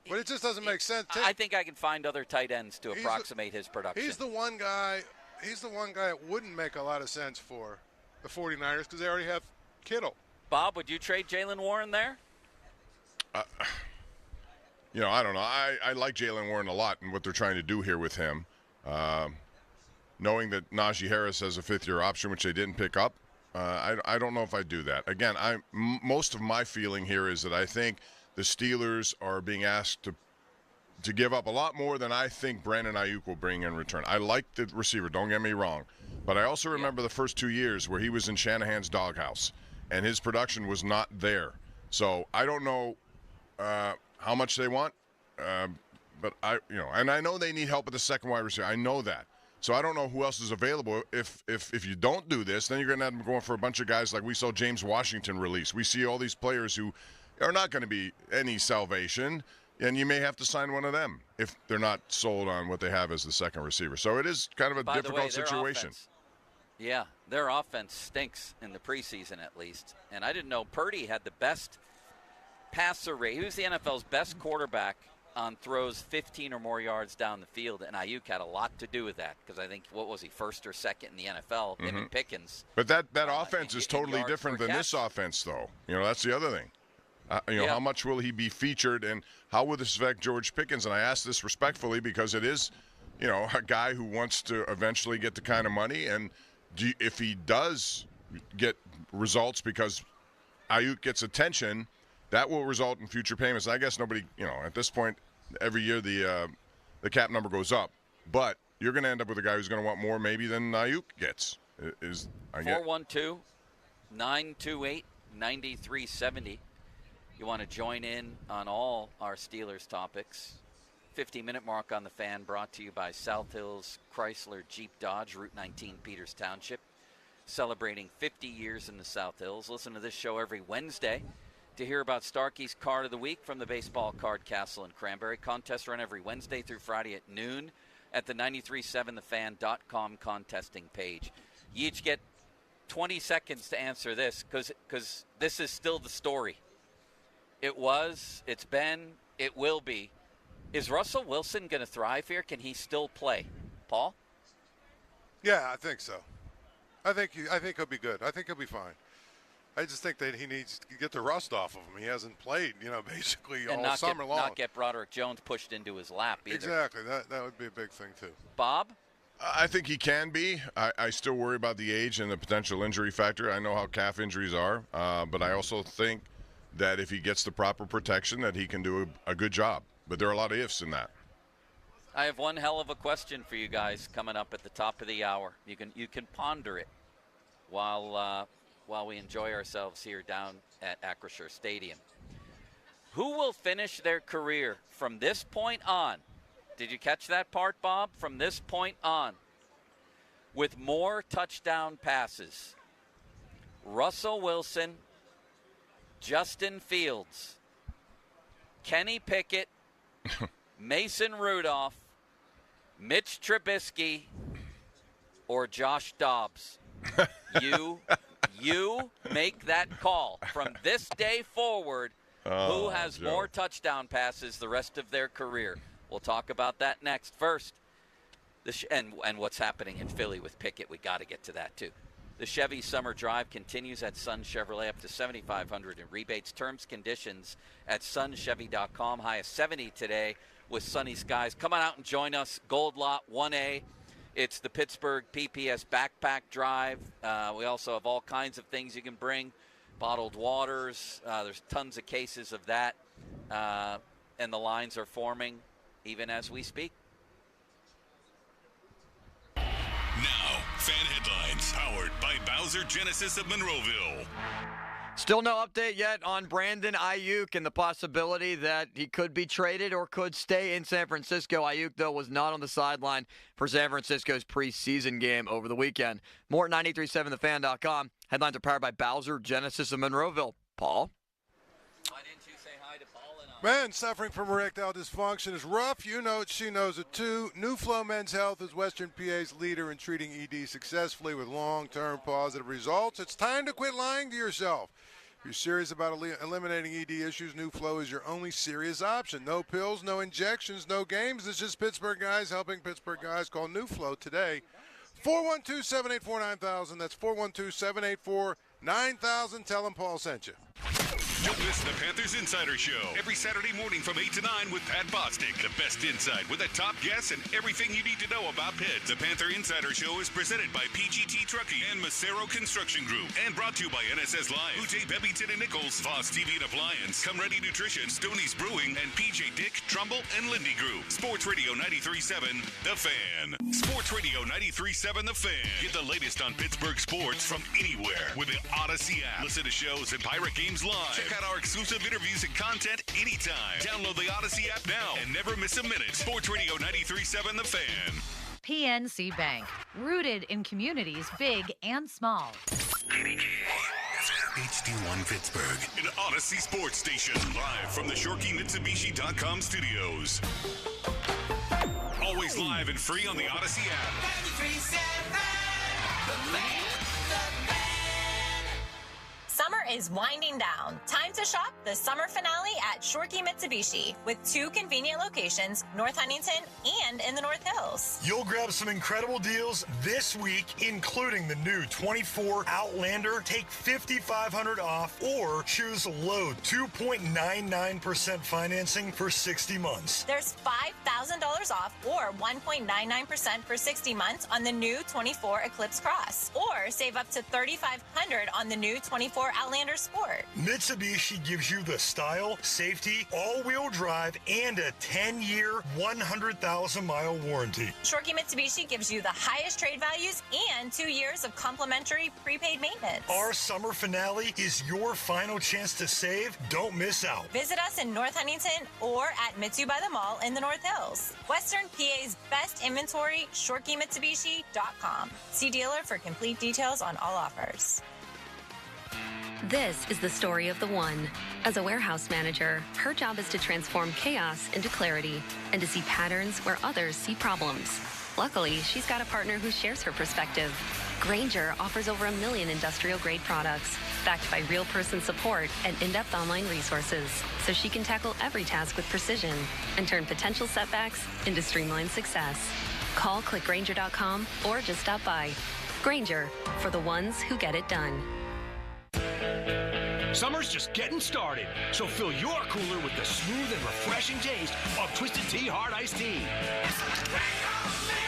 But it just doesn't make sense. I think I can find other tight ends to approximate his production. He's the one guy it wouldn't make a lot of sense for the 49ers because they already have Kittle. Bob, would you trade Jaylen Warren there? I don't know. I like Jaylen Warren a lot and what they're trying to do here with him. Knowing that Najee Harris has a fifth-year option, which they didn't pick up, I don't know if I do that. Again, most of my feeling here is that I think the Steelers are being asked to give up a lot more than I think Brandon Ayuk will bring in return. I like the receiver, don't get me wrong. But I also remember the first 2 years where he was in Shanahan's doghouse, and his production was not there. So I don't know how much they want, but and I know they need help at the second wide receiver. I know that. So I don't know who else is available. If you don't do this, then you're going to have them going for a bunch of guys like we saw James Washington release. We see all these players who are not going to be any salvation, and you may have to sign one of them if they're not sold on what they have as the second receiver. So it is kind of a difficult situation. Their offense stinks in the preseason at least. And I didn't know Purdy had the best passer rate. He was the NFL's best quarterback on throws 15 or more yards down the field, and Ayuk had a lot to do with that because I think, what was he, first or second in the NFL, him and Pickens. But that offense is totally different than this offense, though. That's the other thing. How much will he be featured, and how will this affect George Pickens? And I ask this respectfully because it is, a guy who wants to eventually get the kind of money, and if he does get results because Ayuk gets attention, that will result in future payments. I guess nobody, at this point, every year the cap number goes up. But you're going to end up with a guy who's going to want more maybe than Ayuk gets. 412-928-9370. You want to join in on all our Steelers topics. 50-minute mark on the Fan, brought to you by South Hills Chrysler Jeep Dodge, Route 19, Peters Township. Celebrating 50 years in the South Hills. Listen to this show every Wednesday to hear about Starkey's Card of the Week from the Baseball Card Castle in Cranberry. Contests run every Wednesday through Friday at noon at the 937thefan.com contesting page. You each get 20 seconds to answer this because this is still the story. It was, it's been, it will be. Is Russell Wilson going to thrive here? Can he still play? Paul? Yeah, I think so. I think he'll be good. I think he'll be fine. I just think that he needs to get the rust off of him. He hasn't played, basically all summer long. Not get Broderick Jones pushed into his lap either. Exactly. That would be a big thing, too. Bob? I think he can be. I still worry about the age and the potential injury factor. I know how calf injuries are, but I also think that if he gets the proper protection, that he can do a good job. But there are a lot of ifs in that. I have one hell of a question for you guys coming up at the top of the hour. You can ponder it while we enjoy ourselves here down at Acrisure Stadium. Who will finish their career from this point on? Did you catch that part, Bob? From this point on, with more touchdown passes. Russell Wilson, Justin Fields, Kenny Pickett, Mason Rudolph, Mitch Trubisky, or Josh Dobbs. You make that call. From this day forward, who has more touchdown passes the rest of their career? We'll talk about that next. First, and what's happening in Philly with Pickett, we got to get to that too. The Chevy Summer Drive continues at Sun Chevrolet, up to $7,500 in rebates. Terms, conditions at sunchevy.com. High of 70 today with sunny skies. Come on out and join us. Gold Lot 1A. It's the Pittsburgh PPS Backpack Drive. We also have all kinds of things you can bring. Bottled waters. There's tons of cases of that. And the lines are forming even as we speak. Now, Fan Headlines, powered by Bowser Genesis of Monroeville. Still no update yet on Brandon Ayuk and the possibility that he could be traded or could stay in San Francisco. Ayuk, though, was not on the sideline for San Francisco's preseason game over the weekend. More at 937thefan.com. Headlines are powered by Bowser Genesis of Monroeville. Paul? Why didn't you say hi to Paul? Men suffering from erectile dysfunction is rough. You know it. She knows it, too. New Flow Men's Health is Western PA's leader in treating ED successfully with long-term positive results. It's time to quit lying to yourself. If you're serious about eliminating ED issues, New Flow is your only serious option. No pills, no injections, no games. It's just Pittsburgh guys helping Pittsburgh guys. Call New Flow today. 412-784-9000. That's 412-784-9000. Tell them Paul sent you. Don't miss the Panthers Insider Show every Saturday morning from 8 to 9 with Pat Bostic. The best insight with the top guests and everything you need to know about Pitt. The Panther Insider Show is presented by PGT Trucking and Macero Construction Group and brought to you by NSS Live, Ute Bebington and Nichols, Voss TV and Appliance, Come Ready Nutrition, Stoney's Brewing, and PJ Dick, Trumbull, and Lindy Group. Sports Radio 93.7 The Fan. Sports Radio 93.7 The Fan. Get the latest on Pittsburgh sports from anywhere with the Odyssey app. Listen to shows and Pirate Games live. Check out our exclusive interviews and content anytime. Download the Odyssey app now and never miss a minute. Sports Radio 93.7 The Fan. PNC Bank, rooted in communities big and small. HD1 Pittsburgh, an Odyssey sports station, live from the ShorkeyMitsubishi.com studios. Always live and free on the Odyssey app. 93.7 The Fan. Summer is winding down. Time to shop the summer finale at Shorkey Mitsubishi with 2 convenient locations, North Huntington and in the North Hills. You'll grab some incredible deals this week, including the new 24 Outlander. Take $5,500 off or choose low 2.99% financing for 60 months. There's $5,000 off or 1.99% for 60 months on the new 24 Eclipse Cross, or save up to $3,500 on the new 24 Outlander Sport. Mitsubishi gives you the style, safety, all-wheel drive, and a 10-year, 100,000-mile warranty. Shorkey Mitsubishi gives you the highest trade values and 2 years of complimentary prepaid maintenance. Our summer finale is your final chance to save. Don't miss out. Visit us in North Huntington or at Mitsu by the Mall in the North Hills. Western PA's best inventory, ShorkeyMitsubishi.com. See dealer for complete details on all offers. This is the story of the one. As a warehouse manager, her job is to transform chaos into clarity and to see patterns where others see problems. Luckily, she's got a partner who shares her perspective. Grainger offers over 1 million industrial-grade products, backed by real-person support and in-depth online resources, so she can tackle every task with precision and turn potential setbacks into streamlined success. Call clickgrainger.com or just stop by. Grainger, for the ones who get it done. Summer's just getting started, so fill your cooler with the smooth and refreshing taste of Twisted Tea Hard Iced Tea.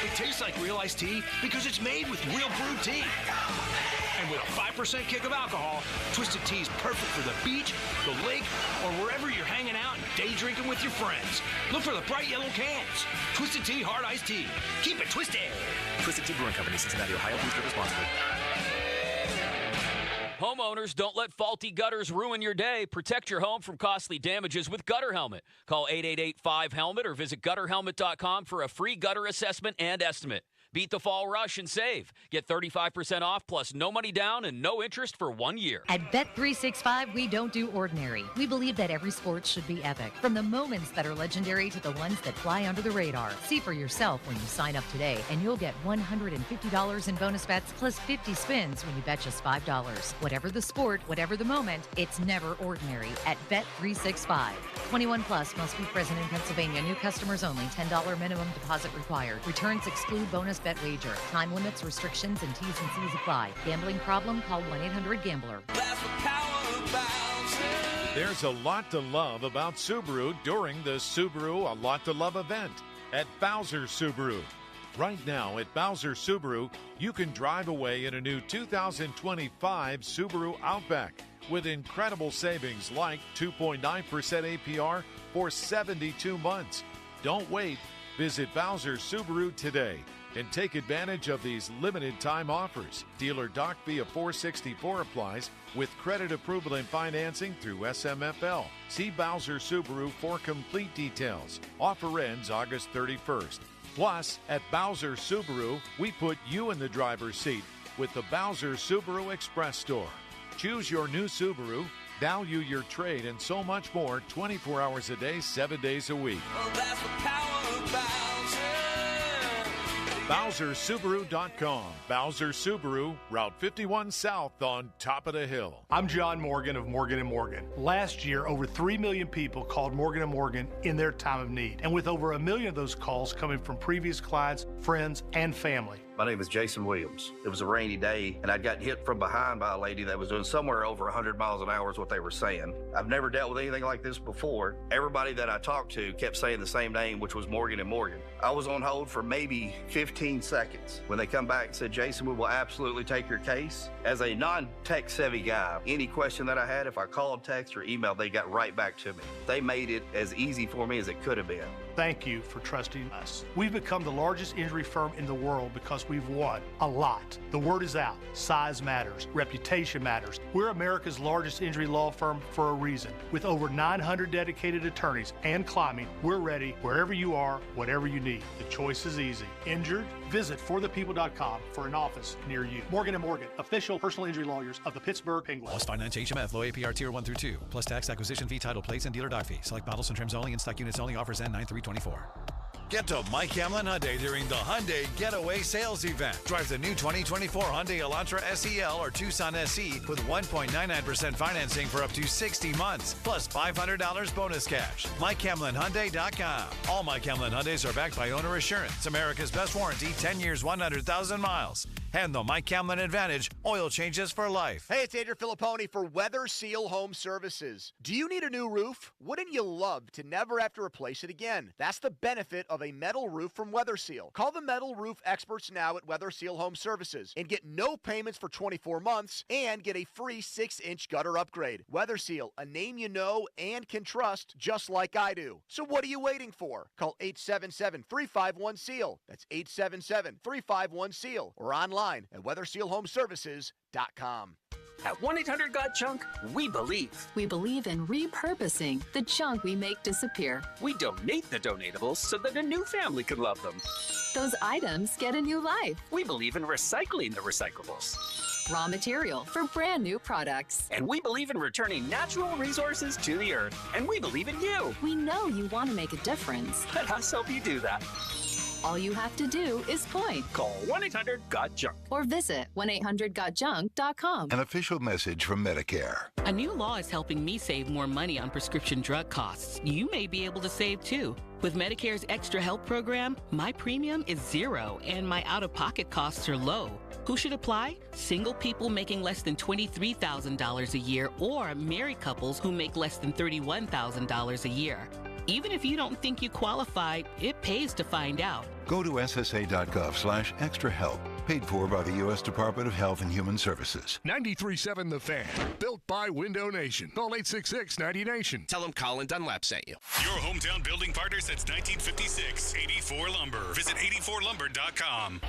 It tastes like real iced tea because it's made with real brewed tea. And with a 5% kick of alcohol, Twisted Tea is perfect for the beach, the lake, or wherever you're hanging out and day drinking with your friends. Look for the bright yellow cans. Twisted Tea Hard Iced Tea. Keep it twisted. Twisted Tea Brewing Company, Cincinnati, Ohio. Please drink responsibly. Homeowners, don't let faulty gutters ruin your day. Protect your home from costly damages with Gutter Helmet. Call 888-5HELMET or visit gutterhelmet.com for a free gutter assessment and estimate. Beat the fall rush and save. Get 35% off plus no money down and no interest for 1 year. At Bet365, we don't do ordinary. We believe that every sport should be epic. From the moments that are legendary to the ones that fly under the radar. See for yourself when you sign up today, and you'll get $150 in bonus bets plus 50 spins when you bet just $5. Whatever the sport, whatever the moment, it's never ordinary at Bet365. 21 plus must be present in Pennsylvania. New customers only. $10 minimum deposit required. Returns exclude bonus bet wager. Time limits, restrictions, and T's and C's apply. Gambling problem? Call 1-800-GAMBLER. There's a lot to love about Subaru during the Subaru A Lot to Love event at Bowser Subaru. Right now at Bowser Subaru, you can drive away in a new 2025 Subaru Outback with incredible savings like 2.9% APR for 72 months. Don't wait. Visit Bowser Subaru today and take advantage of these limited time offers. Dealer Doc via 464 applies with credit approval and financing through SMFL. See Bowser Subaru for complete details. Offer ends August 31st. Plus, at Bowser Subaru, we put you in the driver's seat with the Bowser Subaru Express Store. Choose your new Subaru, value your trade, and so much more 24 hours a day, 7 days a week. Well, that's the power of Bowser. BowserSubaru.com. Bowser Subaru, Route 51 South on top of the hill. I'm John Morgan of Morgan & Morgan. Last year, over 3 million people called Morgan & Morgan in their time of need. And with over 1 million of those calls coming from previous clients, friends, and family. My name is Jason Williams. It was a rainy day, and I'd got hit from behind by a lady that was doing somewhere over 100 miles an hour is what they were saying. I've never dealt with anything like this before. Everybody that I talked to kept saying the same name, which was Morgan & Morgan. I was on hold for maybe 15 seconds. When they come back and said, Jason, we will absolutely take your case. As a non-tech savvy guy, any question that I had, if I called, text, or emailed, they got right back to me. They made it as easy for me as it could have been. Thank you for trusting us. We've become the largest injury firm in the world because we've won a lot. The word is out. Size matters. Reputation matters. We're America's largest injury law firm for a reason. With over 900 dedicated attorneys and climbing, we're ready wherever you are, whatever you need. The choice is easy. Injured? Visit forthepeople.com for an office near you. Morgan & Morgan, official personal injury lawyers of the Pittsburgh Penguins. Lost Finance HMF, low APR tier 1 through 2, plus tax, acquisition fee, title, plates, and dealer dock fee. Select models and trims only, in stock units only, offers end 9/3/24. Get to Mike Hamlin Hyundai during the Hyundai Getaway Sales Event. Drive the new 2024 Hyundai Elantra SEL or Tucson SE with 1.99% financing for up to 60 months, plus $500 bonus cash. MikeHamlinHyundai.com. All Mike Hamlin Hyundais are backed by Owner Assurance, America's best warranty, 10 years, 100,000 miles. And the Mike Hamlin Advantage, oil changes for life. Hey, it's Andrew Filipponi for Weather Seal Home Services. Do you need a new roof? Wouldn't you love to never have to replace it again? That's the benefit of a metal roof from Weather Seal. Call the metal roof experts now at Weather Seal Home Services and get no payments for 24 months and get a free 6-inch gutter upgrade. Weather Seal, a name you know and can trust, just like I do. So what are you waiting for? Call 877-351-SEAL. That's 877-351-SEAL or online at weathersealhomeservices.com. At 1-800-GOT-JUNK, we believe. We believe in repurposing the junk we make disappear. We donate the donatables so that a new family can love them. Those items get a new life. We believe in recycling the recyclables. Raw material for brand new products. And we believe in returning natural resources to the earth. And we believe in you. We know you want to make a difference. Let us help you do that. All you have to do is point. Call 1-800-GOT-JUNK. Or visit 1-800-GOT-JUNK.com. An official message from Medicare. A new law is helping me save more money on prescription drug costs. You may be able to save too. With Medicare's Extra Help program, my premium is $0 and my out-of-pocket costs are low. Who should apply? Single people making less than $23,000 a year or married couples who make less than $31,000 a year. Even if you don't think you qualify, it pays to find out. Go to ssa.gov/extrahelp. Paid for by the U.S. Department of Health and Human Services. 93.7 The Fan. Built by Window Nation. Call 866-90Nation. Tell them Colin Dunlap sent you. Your hometown building partner since 1956. 84 Lumber. Visit 84lumber.com.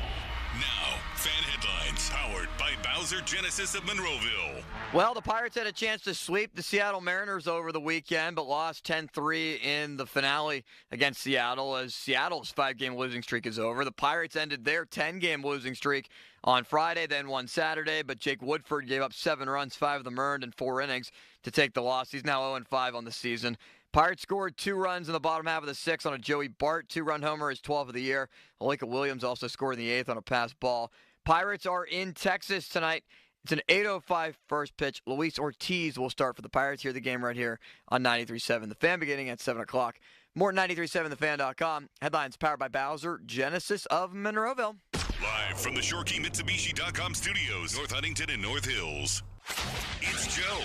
Now, fan headlines powered by Bowser Genesis of Monroeville. Well, the Pirates had a chance to sweep the Seattle Mariners over the weekend, but lost 10-3 in the finale against Seattle as Seattle's 5-game losing streak is over. The Pirates ended their 10-game losing streak on Friday, then won Saturday, but Jake Woodford gave up 7 runs, 5 of them earned in 4 innings to take the loss. He's now 0-5 on the season. Pirates scored 2 runs in the bottom half of the 6th on a Joey Bart 2-run homer, his 12th of the year. Alika Williams also scored in the 8th on a pass ball. Pirates are in Texas tonight. It's an 8:05 first pitch. Luis Ortiz will start for the Pirates. Hear the game right here on 93.7 The Fan beginning at 7 o'clock. More at 93.7thefan.com. Headlines powered by Bowser, Genesis of Monroeville. Live from the ShoreKeyMitsubishi.com studios, North Huntington and North Hills. It's Joe.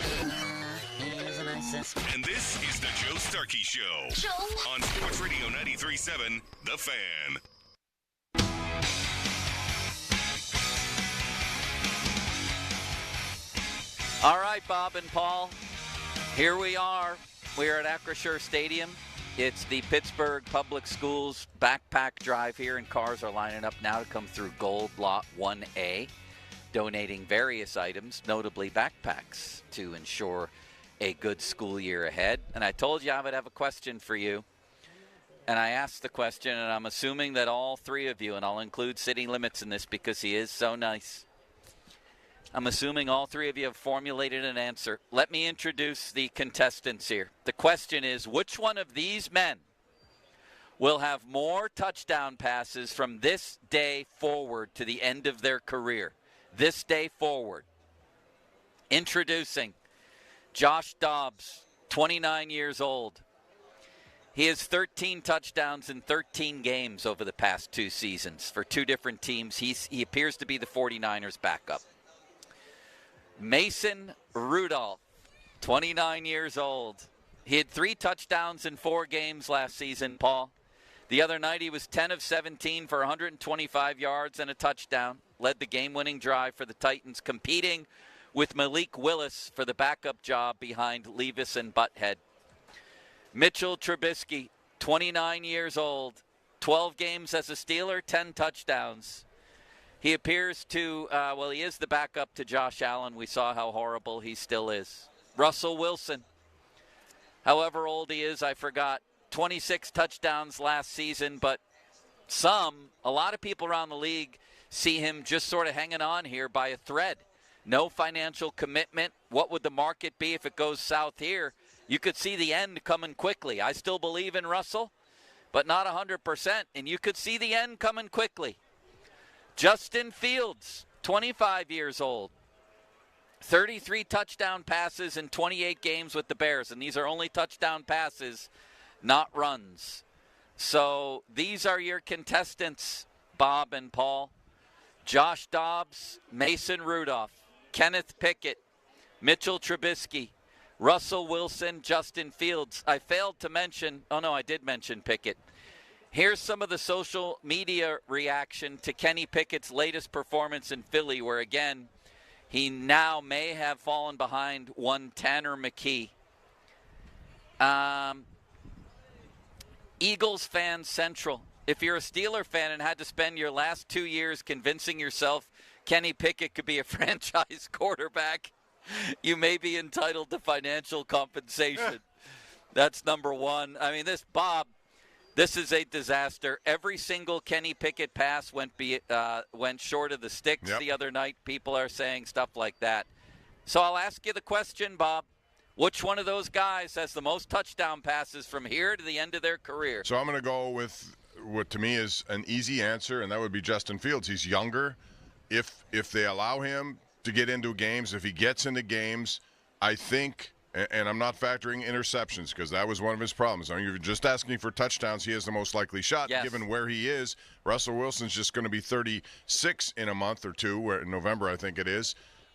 And this is the Joe Starkey Show. On Sports Radio 93.7 The Fan. All right, Bob and Paul, here we are. We are at Acrisure Stadium. It's the Pittsburgh Public Schools backpack drive here, and cars are lining up now to come through Gold Lot 1A, donating various items, notably backpacks, to ensure a good school year ahead. And I told you I would have a question for you. And I asked the question, and I'm assuming that all 3 of you, and I'll include City Limits in this because he is so nice. I'm assuming all 3 of you have formulated an answer. Let me introduce the contestants here. The question is, which one of these men will have more touchdown passes from this day forward to the end of their career. This day forward. Introducing Josh Dobbs, 29 years old. He has 13 touchdowns in 13 games over the past 2 seasons for 2 different teams. He appears to be the 49ers backup. Mason Rudolph, 29 years old. He had 3 touchdowns in 4 games last season, Paul. The other night he was 10 of 17 for 125 yards and a touchdown. Led the game-winning drive for the Titans, competing with Malik Willis for the backup job behind Levis and Butthead. Mitchell Trubisky, 29 years old, 12 games as a Steeler, 10 touchdowns. He appears to, he is the backup to Josh Allen. We saw how horrible he still is. Russell Wilson, however old he is, I forgot, 26 touchdowns last season, but a lot of people around the league see him just sort of hanging on here by a thread. No financial commitment. What would the market be if it goes south here? You could see the end coming quickly. I still believe in Russell, but not 100%, and you could see the end coming quickly. Justin Fields, 25 years old. 33 touchdown passes in 28 games with the Bears, and these are only touchdown passes, not runs. So these are your contestants, Bob and Paul. Josh Dobbs, Mason Rudolph, Kenneth Pickett, Mitchell Trubisky, Russell Wilson, Justin Fields. I failed to mention, I did mention Pickett. Here's some of the social media reaction to Kenny Pickett's latest performance in Philly, where, again, he now may have fallen behind one Tanner McKee. Eagles Fan Central. If you're a Steeler fan and had to spend your last 2 years convincing yourself Kenny Pickett could be a franchise quarterback, you may be entitled to financial compensation. That's number one. I mean, this is a disaster. Every single Kenny Pickett pass went short of the sticks the other night. People are saying stuff like that. So I'll ask you the question, Bob. Which one of those guys has the most touchdown passes from here to the end of their career? So I'm going to go with what to me is an easy answer, and that would be Justin Fields. He's younger. If they allow him to get into games, if he gets into games, I think, and I'm not factoring interceptions because that was one of his problems. I mean, you're just asking for touchdowns. He has the most likely shot given where he is. Russell Wilson's just going to be 36 in a month or two, in November I think it is.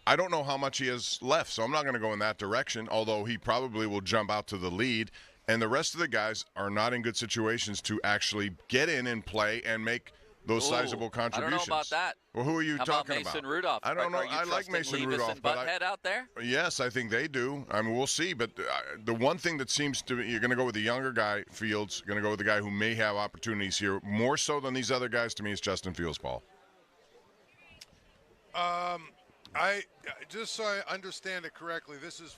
I don't know how much he has left, so I'm not going to go in that direction, although he probably will jump out to the lead. And the rest of the guys are not in good situations to actually get in and play and make those sizable contributions. I don't know about that. Well, who are you talking about? Mason Rudolph. I don't know. I like Mason Levis Rudolph. And Butthead out there? Yes, I think they do. I mean, we'll see. But the one thing that seems to be, you're going to go with the younger guy, Fields. You're going to go with the guy who may have opportunities here more so than these other guys. To me, is Justin Fields, Paul. I just so I understand it correctly, this is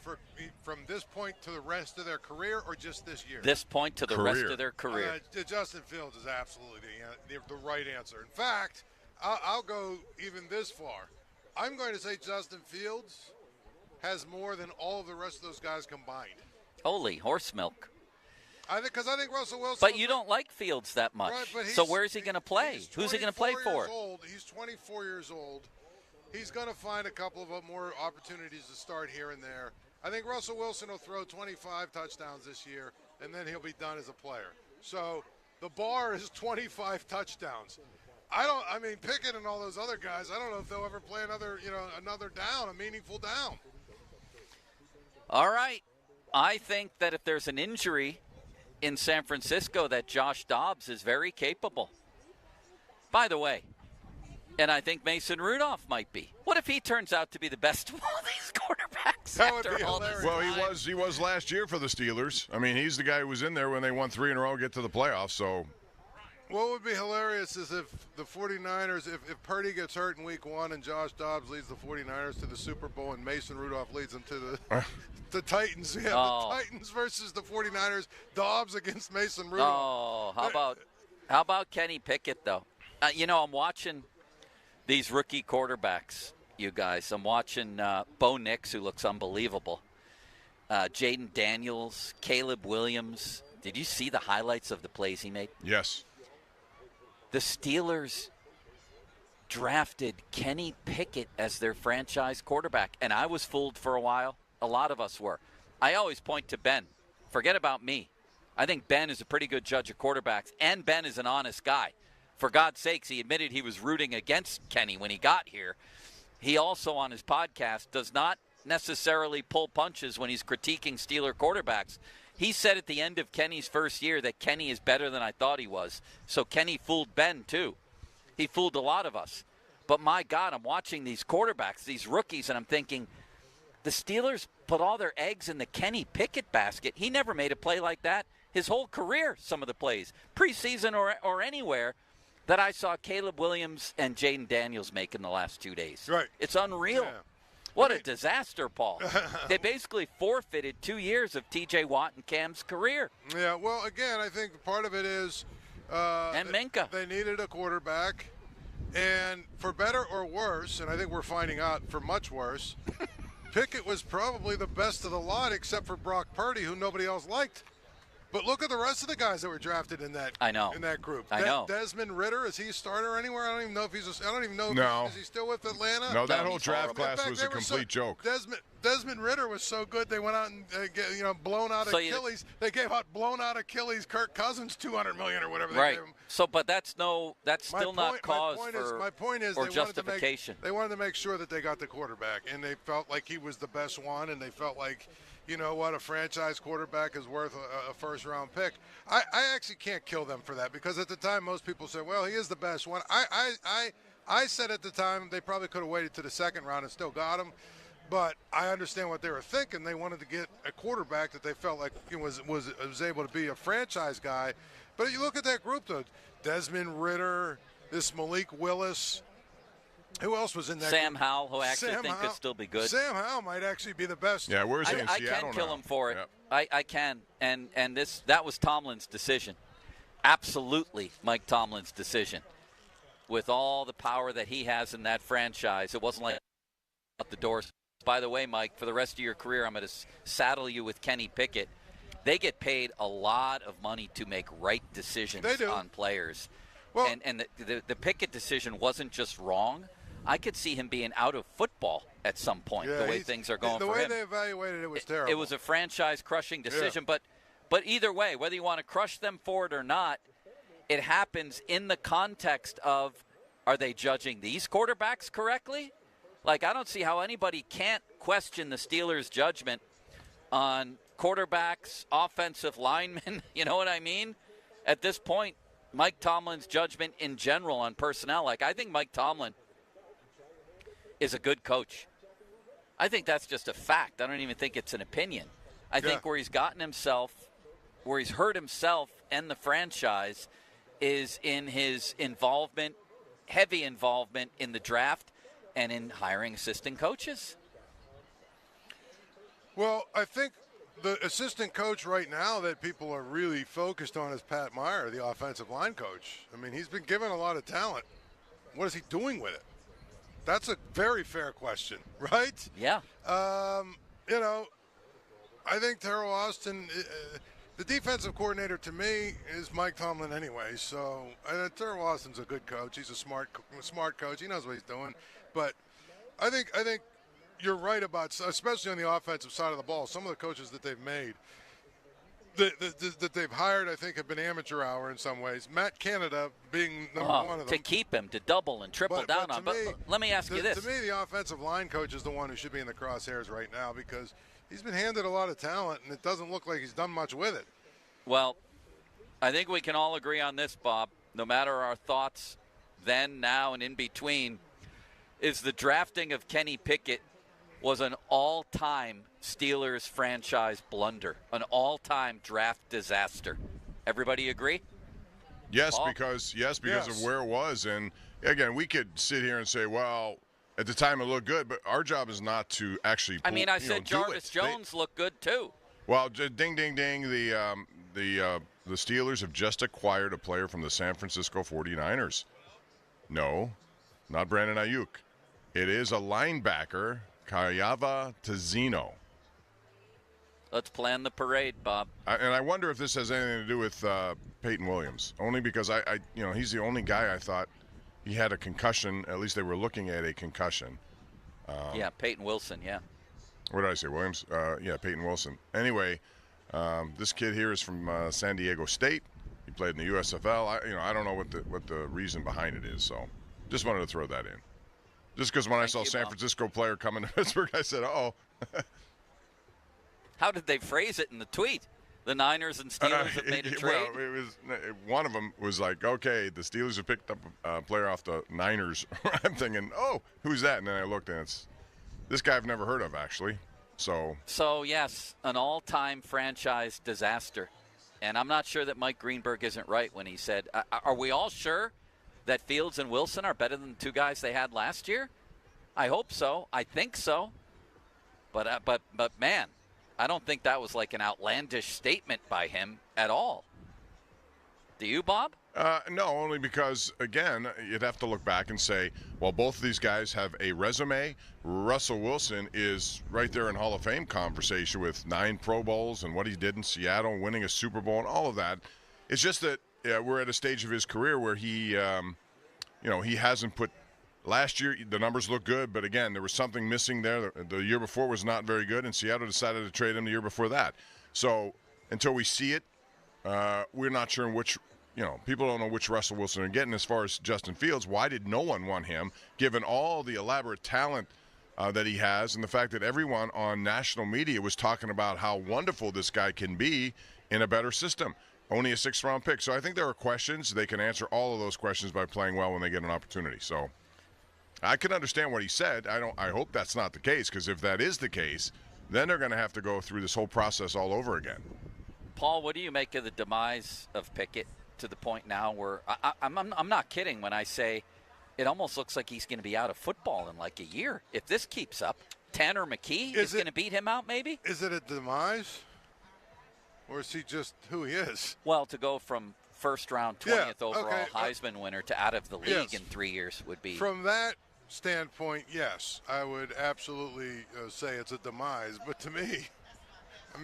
from this point to the rest of their career, or just this year? This point to the rest of their career. Justin Fields is absolutely the right answer. In fact, I'll go even this far. I'm going to say Justin Fields has more than all of the rest of those guys combined. Holy horse milk. I think Russell Wilson. But you don't like Fields that much. Right, so where is he going to play? Who's he going to play for? He's 24 years old. He's going to find a couple of more opportunities to start here and there. I think Russell Wilson will throw 25 touchdowns this year, and then he'll be done as a player. So the bar is 25 touchdowns. Pickett and all those other guys, I don't know if they'll ever play another down, a meaningful down. All right. I think that if there's an injury in San Francisco, that Josh Dobbs is very capable. By the way, and I think Mason Rudolph might be. What if he turns out to be the best of all these quarterbacks? That would be hilarious. Well, he was last year for the Steelers. I mean, he's the guy who was in there when they won 3 in a row, get to the playoffs. So, what would be hilarious is if the 49ers, if Purdy gets hurt in Week 1 and Josh Dobbs leads the 49ers to the Super Bowl and Mason Rudolph leads them to the Titans. Yeah, the Titans versus the 49ers. Dobbs against Mason Rudolph. Oh, how about Kenny Pickett though? I'm watching these rookie quarterbacks, you guys. I'm watching Bo Nix, who looks unbelievable. Jaden Daniels, Caleb Williams, Did you see the highlights of the plays he made? Yes. The Steelers drafted Kenny Pickett as their franchise quarterback, and I was fooled for a while. A lot of us were. I always point to Ben. Forget about me. I think Ben is a pretty good judge of quarterbacks, and Ben is an honest guy. For God's sakes, he admitted he was rooting against Kenny when he got here. He also, on his podcast, does not necessarily pull punches when he's critiquing Steeler quarterbacks. He said at the end of Kenny's first year that Kenny is better than I thought he was. So Kenny fooled Ben, too. He fooled a lot of us. But my God, I'm watching these quarterbacks, these rookies, and I'm thinking, the Steelers put all their eggs in the Kenny Pickett basket. He never made a play like that his whole career, some of the plays, preseason or anywhere, that I saw Caleb Williams and Jaden Daniels make in the last 2 days. Right. It's unreal. Yeah. What a disaster, Paul. They basically forfeited 2 years of T.J. Watt and Cam's career. Yeah, well, again, I think part of it is and Minka. They needed a quarterback. And for better or worse, and I think we're finding out for much worse, Pickett was probably the best of the lot except for Brock Purdy, who nobody else liked. But look at the rest of the guys that were drafted in that group. I know. Desmond Ridder, is he a starter anywhere? I don't even know if he's I don't even know No. is he still with Atlanta? No, that whole draft class was a complete joke. Desmond Ridder was so good they went out and blown out Achilles. They gave out blown out Achilles Kirk Cousins $200 million or whatever they gave him. So, but that's still not cause my point is or they justification. They wanted to make sure that they got the quarterback, and they felt like he was the best one, and they felt like, you know what, a franchise quarterback is worth a first-round pick. I actually can't kill them for that, because at the time most people said, well, he is the best one. I said at the time they probably could have waited to the second round and still got him. But I understand what they were thinking. They wanted to get a quarterback that they felt like was able to be a franchise guy. But you look at that group, though. Desmond Ridder, this Malik Willis. Who else was in that Sam group? Howell, who I actually think could still be good. Sam Howell might actually be the best. Yeah, where's he in I Seattle can kill now? him for it. Yep. I can. And that was Tomlin's decision. Absolutely Mike Tomlin's decision. With all the power that he has in that franchise, it wasn't like out the doors. By the way, Mike, for the rest of your career, I'm going to saddle you with Kenny Pickett. They get paid a lot of money to make right decisions on players. Well, and the Pickett decision wasn't just wrong. I could see him being out of football at some point, the way things are going for him. The way they evaluated it was terrible. It was a franchise-crushing decision. Yeah. But either way, whether you want to crush them for it or not, it happens in the context of, are they judging these quarterbacks correctly? Like, I don't see how anybody can't question the Steelers' judgment on quarterbacks, offensive linemen, you know what I mean? At this point, Mike Tomlin's judgment in general on personnel, like, I think Mike Tomlin is a good coach. I think that's just a fact. I don't even think it's an opinion. I think where he's gotten himself, where he's hurt himself and the franchise is in his involvement, heavy involvement in the draft and in hiring assistant coaches. Well, I think the assistant coach right now that people are really focused on is Pat Meyer, the offensive line coach. I mean, he's been given a lot of talent. What is he doing with it? That's a very fair question, right? Yeah. You know, I think Terrell Austin, the defensive coordinator to me is Mike Tomlin anyway. So Terrell Austin's a good coach. He's a smart coach. He knows what he's doing. But I think you're right about, especially on the offensive side of the ball, some of the coaches that they've made, that they've hired, I think, have been amateur hour in some ways. Matt Canada being number one of them. To keep him, to double and triple down on. But let me ask you this. To me, the offensive line coach is the one who should be in the crosshairs right now because he's been handed a lot of talent, and it doesn't look like he's done much with it. Well, I think we can all agree on this, Bob, no matter our thoughts then, now, and in between, is the drafting of Kenny Pickett was an all-time Steelers franchise blunder, an all-time draft disaster. Everybody agree? Yes, because of where it was. And, again, we could sit here and say, well, at the time it looked good, but our job is not to actually I said Jarvis Jones looked good, too. Well, ding, ding, ding. The Steelers have just acquired a player from the San Francisco 49ers. No, not Brandon Ayuk. It is a linebacker, Kayava Tezino. Let's plan the parade, Bob. And I wonder if this has anything to do with Peyton Williams, only because he's the only guy I thought he had a concussion. At least they were looking at a concussion. Yeah, Peyton Wilson. Yeah. What did I say, Williams? Yeah, Peyton Wilson. Anyway, this kid here is from San Diego State. He played in the USFL. I don't know what the reason behind it is. So, just wanted to throw that in. Just because when I saw San Francisco player coming to Pittsburgh, I said, "Oh." How did they phrase it in the tweet? The Niners and Steelers have made a trade? Well, it was one of them was like, okay, the Steelers have picked up a player off the Niners. I'm thinking, oh, who's that? And then I looked, and it's this guy I've never heard of, actually. So yes, an all-time franchise disaster. And I'm not sure that Mike Greenberg isn't right when he said, are we all sure that Fields and Wilson are better than the two guys they had last year? I hope so. I think so. But man, I don't think that was like an outlandish statement by him at all. Do you, Bob? No, only because, again, you'd have to look back and say, well, both of these guys have a resume. Russell Wilson is right there in Hall of Fame conversation with 9 Pro Bowls and what he did in Seattle, winning a Super Bowl and all of that. It's just that we're at a stage of his career where he hasn't put – last year, the numbers look good, but again, there was something missing there. The year before was not very good, and Seattle decided to trade him the year before that. So until we see it, we're not sure in which, people don't know which Russell Wilson are getting. As far as Justin Fields, why did no one want him, given all the elaborate talent that he has and the fact that everyone on national media was talking about how wonderful this guy can be in a better system? Only a 6th-round pick. So I think there are questions. They can answer all of those questions by playing well when they get an opportunity. So I can understand what he said. I hope that's not the case, because if that is the case, then they're going to have to go through this whole process all over again. Paul, what do you make of the demise of Pickett to the point now where I'm not kidding when I say it almost looks like he's going to be out of football in like a year. If this keeps up, Tanner McKee is going to beat him out maybe? Is it a demise? Or is he just who he is? Well, to go from first round, 20th overall Heisman winner to out of the league in 3 years would be. From that standpoint, yes, I would absolutely say it's a demise. But to me,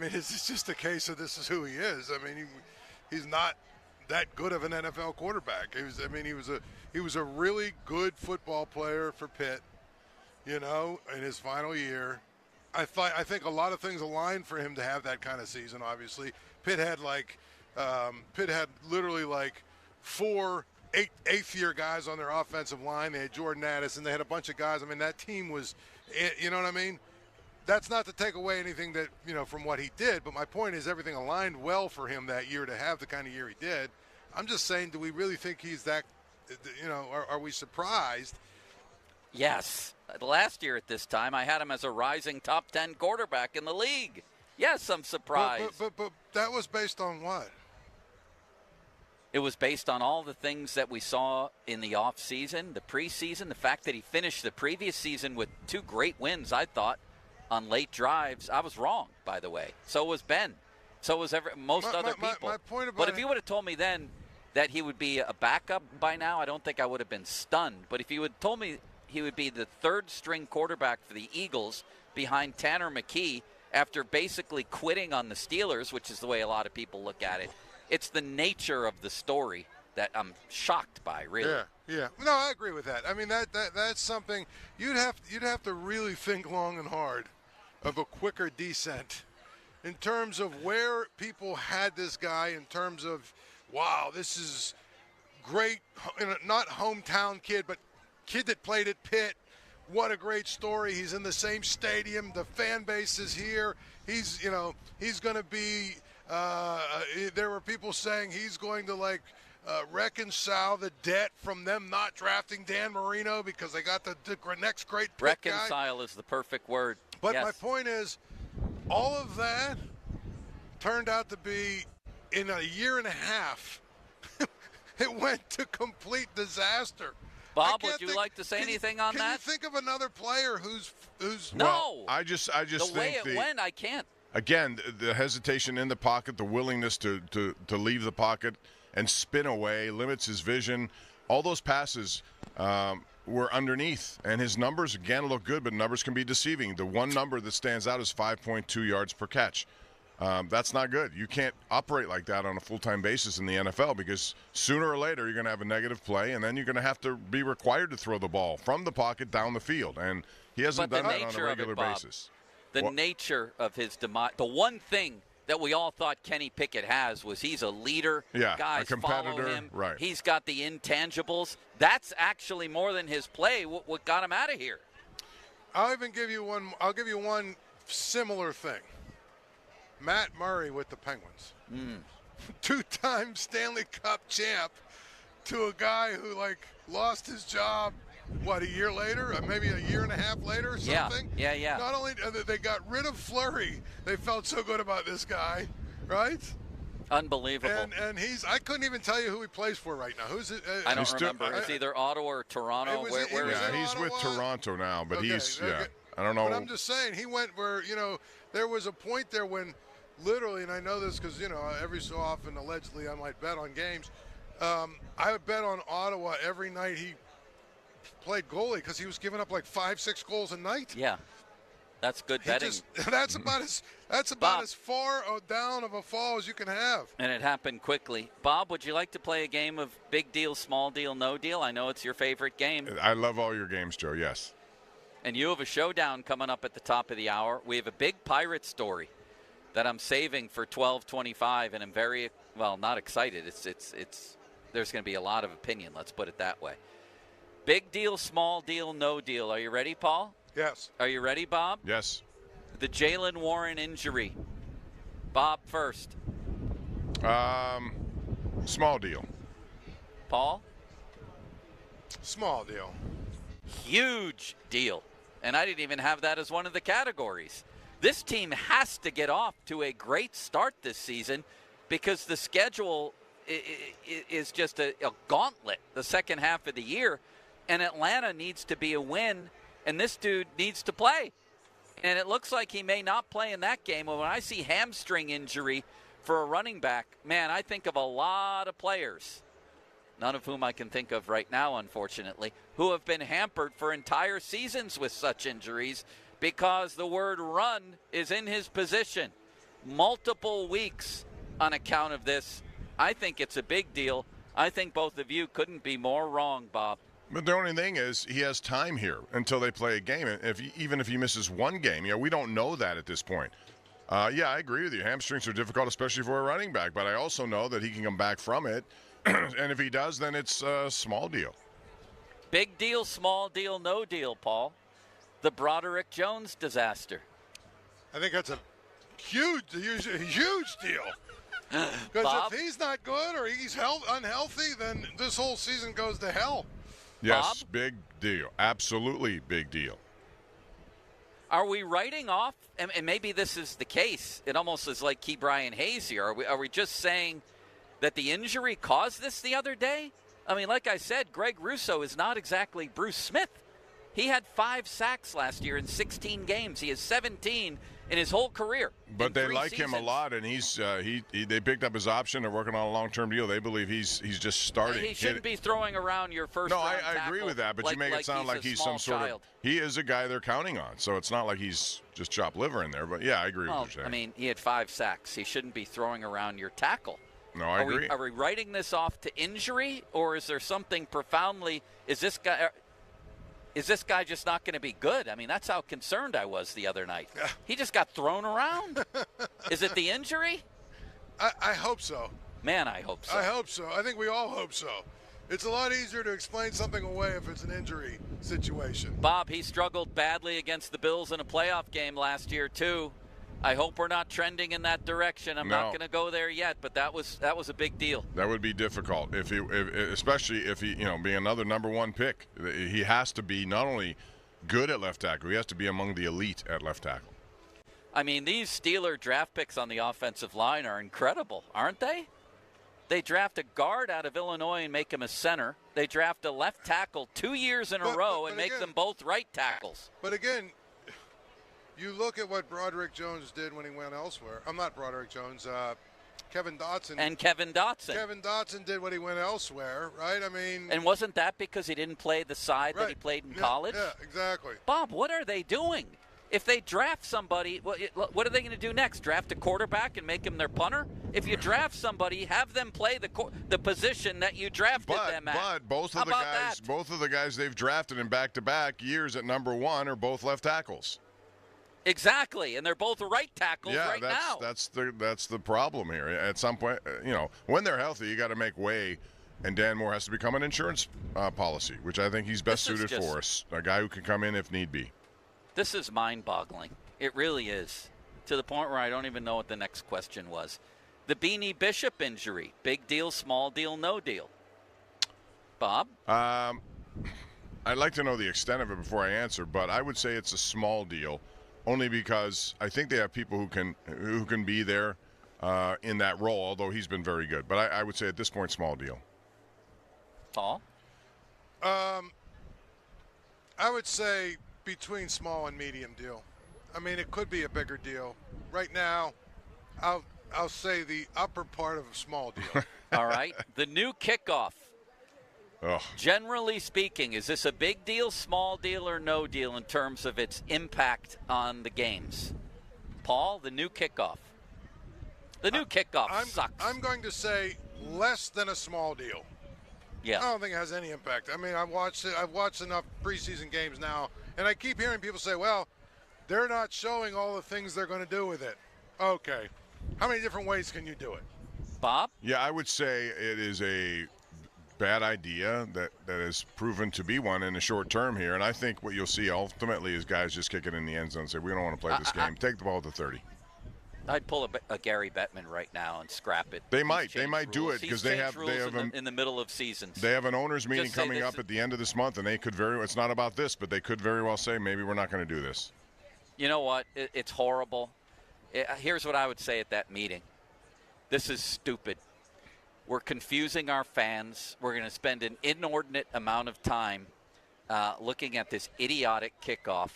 it's just a case of this is who he is. He's not that good of an NFL quarterback. He was a really good football player for Pitt, in his final year. I think a lot of things aligned for him to have that kind of season. Obviously, Pitt had literally like 4 eighth-year guys on their offensive line. They had Jordan Addison. They had a bunch of guys. That team was, you know what I mean? That's not to take away anything that, from what he did. But my point is everything aligned well for him that year to have the kind of year he did. I'm just saying, do we really think he's that, are we surprised? Yes. Last year at this time, I had him as a rising top 10 quarterback in the league. Yes, I'm surprised. But that was based on what? It was based on all the things that we saw in the offseason, the preseason, the fact that he finished the previous season with 2 great wins, I thought, on late drives. I was wrong, by the way. So was Ben. So was most other people. My point about but if you would have told me then that he would be a backup by now, I don't think I would have been stunned. But if you had told me he would be the 3rd-string quarterback for the Eagles behind Tanner McKee after basically quitting on the Steelers, which is the way a lot of people look at it, it's the nature of the story that I'm shocked by, really. Yeah. No, I agree with that. That's something you'd have to really think long and hard of a quicker descent in terms of where people had this guy in terms of, wow, this is great, not hometown kid, but kid that played at Pitt. What a great story. He's in the same stadium. The fan base is here. He's going to be there were people saying he's going to reconcile the debt from them not drafting Dan Marino because they got the next great pick Reconcile guy. Is the perfect word. But yes. my point is, all of that turned out to be, in a year and a half, it went to complete disaster. Bob, would you like to say anything on that? Can you think of another player who's no? Well, I just the way it went, I can't. Again, the hesitation in the pocket, the willingness to leave the pocket and spin away, limits his vision. All those passes were underneath, and his numbers, again, look good, but numbers can be deceiving. The one number that stands out is 5.2 yards per catch. That's not good. You can't operate like that on a full-time basis in the NFL because sooner or later you're going to have a negative play, and then you're going to have to be required to throw the ball from the pocket down the field. And he hasn't done that on a regular basis. The nature of his demise. The one thing that we all thought Kenny Pickett has was he's a leader. Yeah, guys a competitor. follow him. Right. He's got the intangibles. That's actually more than his play. What got him out of here? I'll give you one similar thing. Matt Murray with the Penguins. Two-time Stanley Cup champ to a guy who, lost his job, a year later? Maybe a year and a half later or something? Yeah. Not only they got rid of Fleury, they felt so good about this guy, right? Unbelievable. And I couldn't even tell you who he plays for right now. Who's it? I don't remember. It's either Ottawa or Toronto. Where is he? He's with Toronto now, but I don't know. But I'm just saying, he went where, there was a point there when literally, and I know this because, every so often, allegedly, I might bet on games. I would bet on Ottawa every night he played goalie because he was giving up 5-6 goals a night. Yeah, that's good betting. That's about as far down of a fall as you can have. And it happened quickly. Bob, would you like to play a game of big deal, small deal, no deal? I know it's your favorite game. I love all your games, Joe. Yes. And you have a showdown coming up at the top of the hour. We have a big Pirate story that I'm saving for 12:25, and I'm very not excited. It's there's going to be a lot of opinion. Let's put it that way. Big deal, small deal, no deal. Are you ready, Paul? Yes. Are you ready, Bob? Yes. The Jaylen Warren injury. Bob first. Small deal. Paul? Small deal. Huge deal. And I didn't even have that as one of the categories. This team has to get off to a great start this season because the schedule is just a gauntlet the second half of the year, and Atlanta needs to be a win, and this dude needs to play. And it looks like he may not play in that game. When I see hamstring injury for a running back, man, I think of a lot of players, none of whom I can think of right now, unfortunately, who have been hampered for entire seasons with such injuries because the word run is in his position. Multiple weeks on account of this. I think it's a big deal. I think both of you couldn't be more wrong, Bob. But the only thing is he has time here until they play a game. Even if he misses one game, we don't know that at this point. Yeah, I agree with you. Hamstrings are difficult, especially for a running back. But I also know that he can come back from it. And if he does, then it's a small deal. Big deal, small deal, no deal, Paul. The Broderick Jones disaster. I think that's a huge deal. Because if he's not good or he's unhealthy, then this whole season goes to hell. Yes, Bob? Big deal. Absolutely big deal. Are we writing off, and maybe this is the case, it almost is like Key Brian Hayes here. Are we just saying that the injury caused this the other day? I mean, like I said, Greg Russo is not exactly Bruce Smith. He had 5 sacks last year in 16 games. He has 17 in his whole career. But they like him a lot, and they picked up his option. They're working on a long-term deal. They believe he's just starting. He shouldn't be throwing around your first. No, I agree with that, but you make it sound like he's some sort of. He is a guy they're counting on, so it's not like he's just chopped liver in there. But yeah, I agree with what you're saying. I mean, he had 5 sacks. He shouldn't be throwing around your tackle. No, I agree. Are we writing this off to injury, or is there something profoundly? Is this guy just not going to be good? I mean, that's how concerned I was the other night. He just got thrown around. Is it the injury? I hope so. Man, I hope so. I hope so. I think we all hope so. It's a lot easier to explain something away if it's an injury situation. Bob, he struggled badly against the Bills in a playoff game last year, too. I hope we're not trending in that direction. I'm not going to go there yet, but that was a big deal. That would be difficult, especially if he, being another number 1 pick. He has to be not only good at left tackle, he has to be among the elite at left tackle. I mean, these Steeler draft picks on the offensive line are incredible, aren't they? They draft a guard out of Illinois and make him a center. They draft a left tackle 2 years in a row and make them both right tackles. But again, you look at what Broderick Jones did when he went elsewhere. I'm not Broderick Jones. Kevin Dotson. And Kevin Dotson. Kevin Dotson did when he went elsewhere, right? I mean. And wasn't that because he didn't play the side that he played in college? Yeah, exactly. Bob, what are they doing? If they draft somebody, what are they going to do next? Draft a quarterback and make him their punter? If you draft somebody, have them play the position that you drafted them at. But both of the guys they've drafted in back-to-back years at number 1 are both left tackles. Exactly, and they're both right tackles now. That's the problem here. At some point, when they're healthy, you got to make way, and Dan Moore has to become an insurance policy, which I think he's best suited for us. A guy who can come in if need be. This is mind-boggling. It really is, to the point where I don't even know what the next question was. The Beanie Bishop injury, big deal, small deal, no deal. Bob? I'd like to know the extent of it before I answer, but I would say it's a small deal, only because I think they have people who can be there in that role, although he's been very good. But I would say at this point, small deal. Paul? I would say between small and medium deal. I mean, it could be a bigger deal. Right now, I'll say the upper part of a small deal. All right. The new kickoff. Ugh. Generally speaking, is this a big deal, small deal, or no deal in terms of its impact on the games? Paul, the new kickoff. The new kickoff sucks. I'm going to say less than a small deal. Yeah. I don't think it has any impact. I mean, I've watched enough preseason games now, and I keep hearing people say, well, they're not showing all the things they're going to do with it. Okay. How many different ways can you do it? Bob? Yeah, I would say it is a bad idea that has proven to be one in the short term here. And I think what you'll see ultimately is guys just kick it in the end zone and say, we don't want to play this game. Take the ball to 30. I'd pull a Gary Bettman right now and scrap it. They might do it because they have in the middle of seasons. They have an owners meeting coming up at the end of this month, and they could it's not about this, but they could very well say maybe we're not going to do this. You know what? It's horrible. Here's what I would say at that meeting. This is stupid. We're confusing our fans. We're going to spend an inordinate amount of time looking at this idiotic kickoff.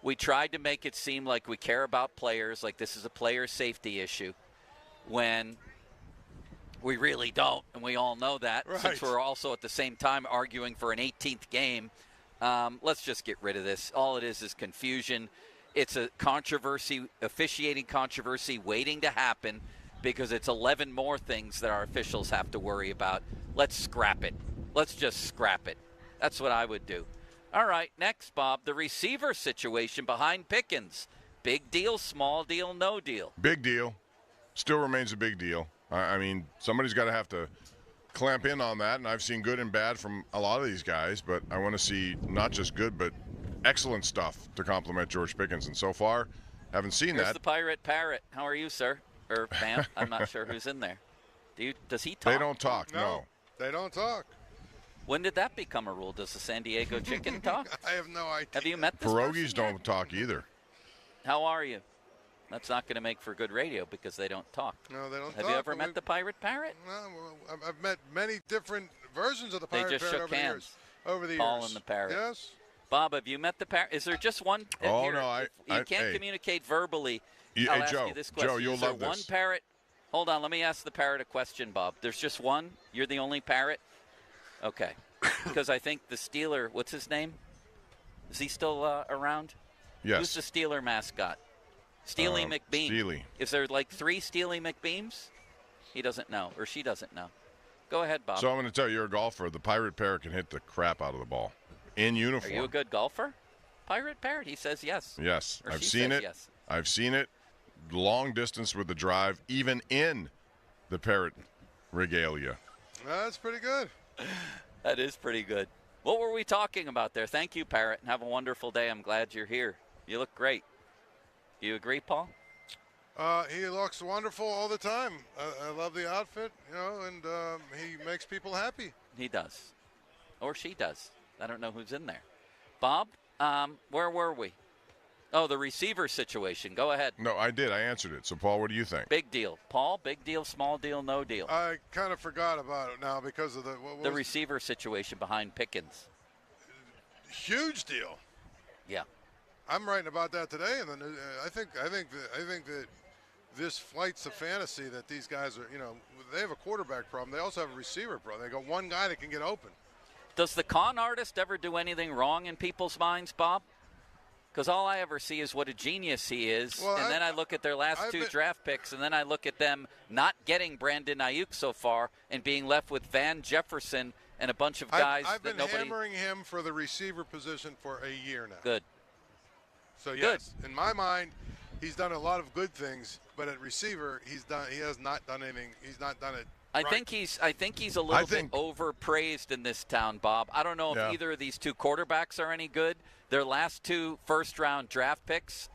We tried to make it seem like we care about players, like this is a player safety issue, when we really don't, and we all know that, since we're also at the same time arguing for an 18th game. Let's just get rid of this. All it is confusion. It's a controversy, officiating controversy waiting to happen because it's 11 more things that our officials have to worry about. Let's scrap it. Let's just scrap it. That's what I would do. All right, next, Bob, the receiver situation behind Pickens. Big deal, small deal, no deal. Big deal. Still remains a big deal. I mean, somebody's got to have to clamp in on that, and I've seen good and bad from a lot of these guys, but I want to see not just good, but excellent stuff to compliment George Pickens, and so far, haven't seen that. Here's the Pirate Parrot. How are you, sir? Or ma'am? I'm not sure who's in there. Does he talk? They don't talk, no. They don't talk. When did that become a rule? Does the San Diego chicken talk? I have no idea. Have you met this Pierogies person don't yet? talk either. How are you? That's not going to make for good radio because they don't talk. No, they don't Have talk. you ever met the Pirate Parrot? No, I've met many different versions of the Pirate They just Parrot shook hands. over the years. Paul and the Parrot. Yes. Bob, have you met the Parrot? Is there just one? Oh, here, no, if you can't communicate verbally. Hey, I'll ask Joe, you this question. Joe, you'll Is there love one this. parrot? Hold on, let me ask the Parrot a question, Bob. There's just one? You're the only parrot? Okay. Because I think the Steeler, what's his name? Is he still around? Yes. Who's the Steeler mascot? Steely McBeam. Steely. Is there like 3 Steely McBeams? He doesn't know, or she doesn't know. Go ahead, Bob. So I'm going to tell you, you're a golfer. The Pirate Parrot can hit the crap out of the ball in uniform. Are you a good golfer? Pirate Parrot, he says yes. Yes, Or I've she seen says it. Yes. I've seen it. Long distance with the drive, even in the Parrot regalia. That's pretty good. That is pretty good. What were we talking about there? Thank you, Parrot, and have a wonderful day. I'm glad you're here. You look great. Do you agree, Paul? He looks wonderful all the time. I love the outfit, and he makes people happy. He does. Or she does. I don't know who's in there. Bob, where were we? Oh, the receiver situation. Go ahead. No, I did. I answered it. So, Paul, what do you think? Big deal. Paul, big deal, small deal, no deal. I kind of forgot about it now because of the receiver situation behind Pickens. Huge deal. Yeah. I'm writing about that today, and I think that this flights of fantasy that these guys are, they have a quarterback problem. They also have a receiver problem. They got one guy that can get open. Does the con artist ever do anything wrong in people's minds, Bob? Because all I ever see is what a genius he is, Well, and then I look at their last two draft picks, and then I look at them not getting Brandon Ayuk so far and being left with Van Jefferson and a bunch of guys I've been that nobody. hammering him for the receiver position for a year now. Good. So yes, in my mind, he's done a lot of good things, but at receiver, he has not done anything. He's not done it. I think he's a little bit overpraised in this town, Bob. I don't know if either of these two quarterbacks are any good. Their last two first-round draft picks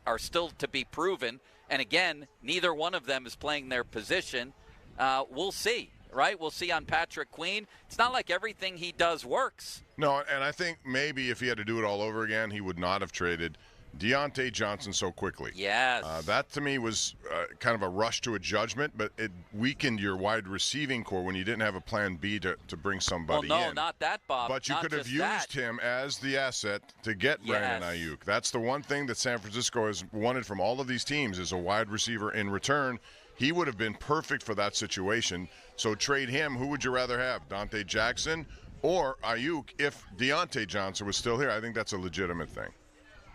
are still to be proven. And again, neither one of them is playing their position. We'll see, right? We'll see on Patrick Queen. It's not like everything he does works. No, and I think maybe if he had to do it all over again, he would not have traded Deontay Johnson so quickly. Yes. That to me was kind of a rush to a judgment, but it weakened your wide receiving core when you didn't have a plan B to bring somebody Well, no, in. not that, Bob. But you Not could have just used that. him as the asset to get Brandon Ayuk. That's the one thing that San Francisco has wanted from all of these teams is a wide receiver in return. He would have been perfect for that situation. So trade him. Who would you rather have, Dante Jackson or Ayuk if Deontay Johnson was still here? I think that's a legitimate thing.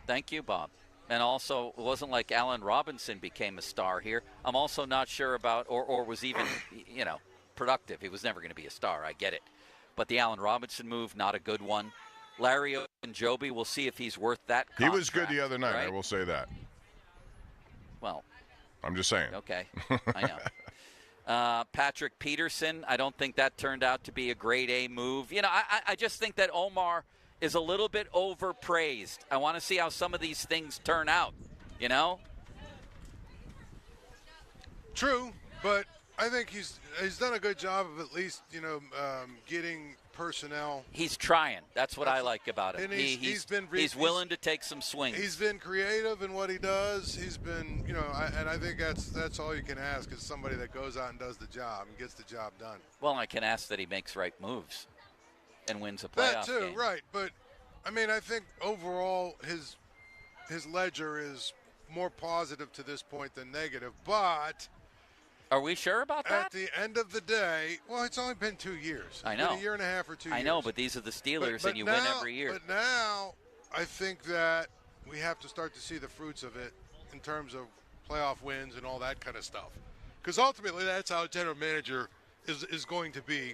Thank you, Bob. And also, it wasn't like Allen Robinson became a star here. I'm also not sure about, or was even, productive. He was never going to be a star. I get it. But the Allen Robinson move, not a good one. Larry Ogunjobi, we'll see if he's worth that contract. He was good the other night, right? I will say that. Well. I'm just saying. Okay, I know. Patrick Peterson, I don't think that turned out to be a grade A move. I just think that Omar is a little bit overpraised. I want to see how some of these things turn out, True, but I think he's done a good job of at least, getting personnel. He's trying. That's what I like about him. And He's willing to take some swings. He's been creative in what he does. He's been, and I think that's all you can ask is somebody that goes out and does the job and gets the job done. Well, I can ask that he makes right moves and wins a playoff That too, game. right. But, I think overall his ledger is more positive to this point than negative. But are we sure about that? At the end of the day, well, it's only been 2 years. I It's know. been a year and a half or 2 years. I know, but these are the Steelers, and you win every year. But now I think that we have to start to see the fruits of it in terms of playoff wins and all that kind of stuff. Because ultimately that's how a general manager is going to be.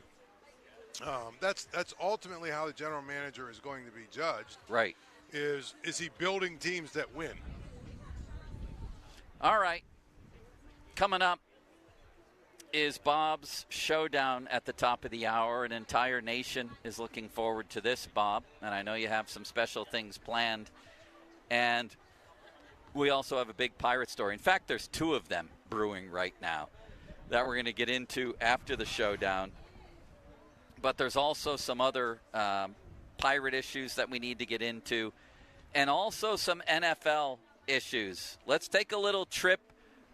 That's ultimately how the general manager is going to be judged. Right. Is he building teams that win? All right. Coming up is Bob's showdown at the top of the hour. An entire nation is looking forward to this, Bob. And I know you have some special things planned. And we also have a big Pirate story. In fact, there's two of them brewing right now that we're going to get into after the showdown. But there's also some other Pirate issues that we need to get into, and also some NFL issues. Let's take a little trip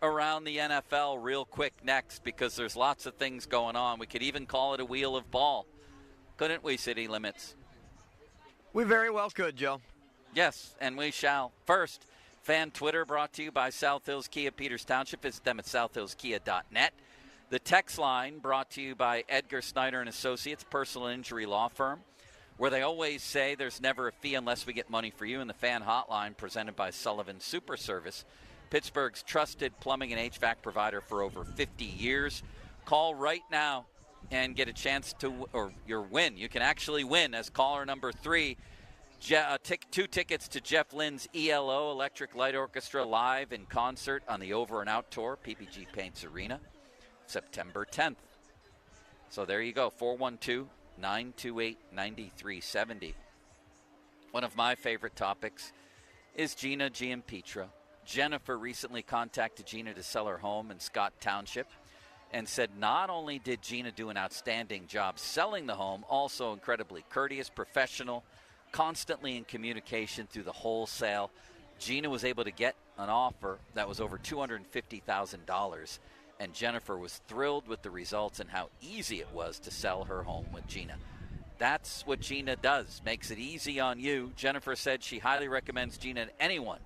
around the NFL real quick next, because there's lots of things going on. We could even call it a wheel of ball. Couldn't we, City Limits? We very well could, Joe. Yes, and we shall. First, fan Twitter brought to you by South Hills Kia Peters Township. Visit them at southhillskia.net. The text line brought to you by Edgar Snyder and Associates, personal injury law firm, where they always say there's never a fee unless we get money for you. And the fan hotline presented by Sullivan Super Service, Pittsburgh's trusted plumbing and HVAC provider for over 50 years. Call right now and get a chance to, or your win. You can actually win as caller number 3. 2 tickets to Jeff Lynne's ELO, Electric Light Orchestra, live in concert on the Over and Out Tour, PPG Paints Arena, September 10th. So there you go, 412-928-9370. One of my favorite topics is Gina Giampietra. Jennifer recently contacted Gina to sell her home in Scott Township and said not only did Gina do an outstanding job selling the home, also incredibly courteous, professional, constantly in communication through the wholesale. Gina was able to get an offer that was over $250,000, and Jennifer was thrilled with the results and how easy it was to sell her home with Gina. That's what Gina does, makes it easy on you. Jennifer said she highly recommends Gina to anyone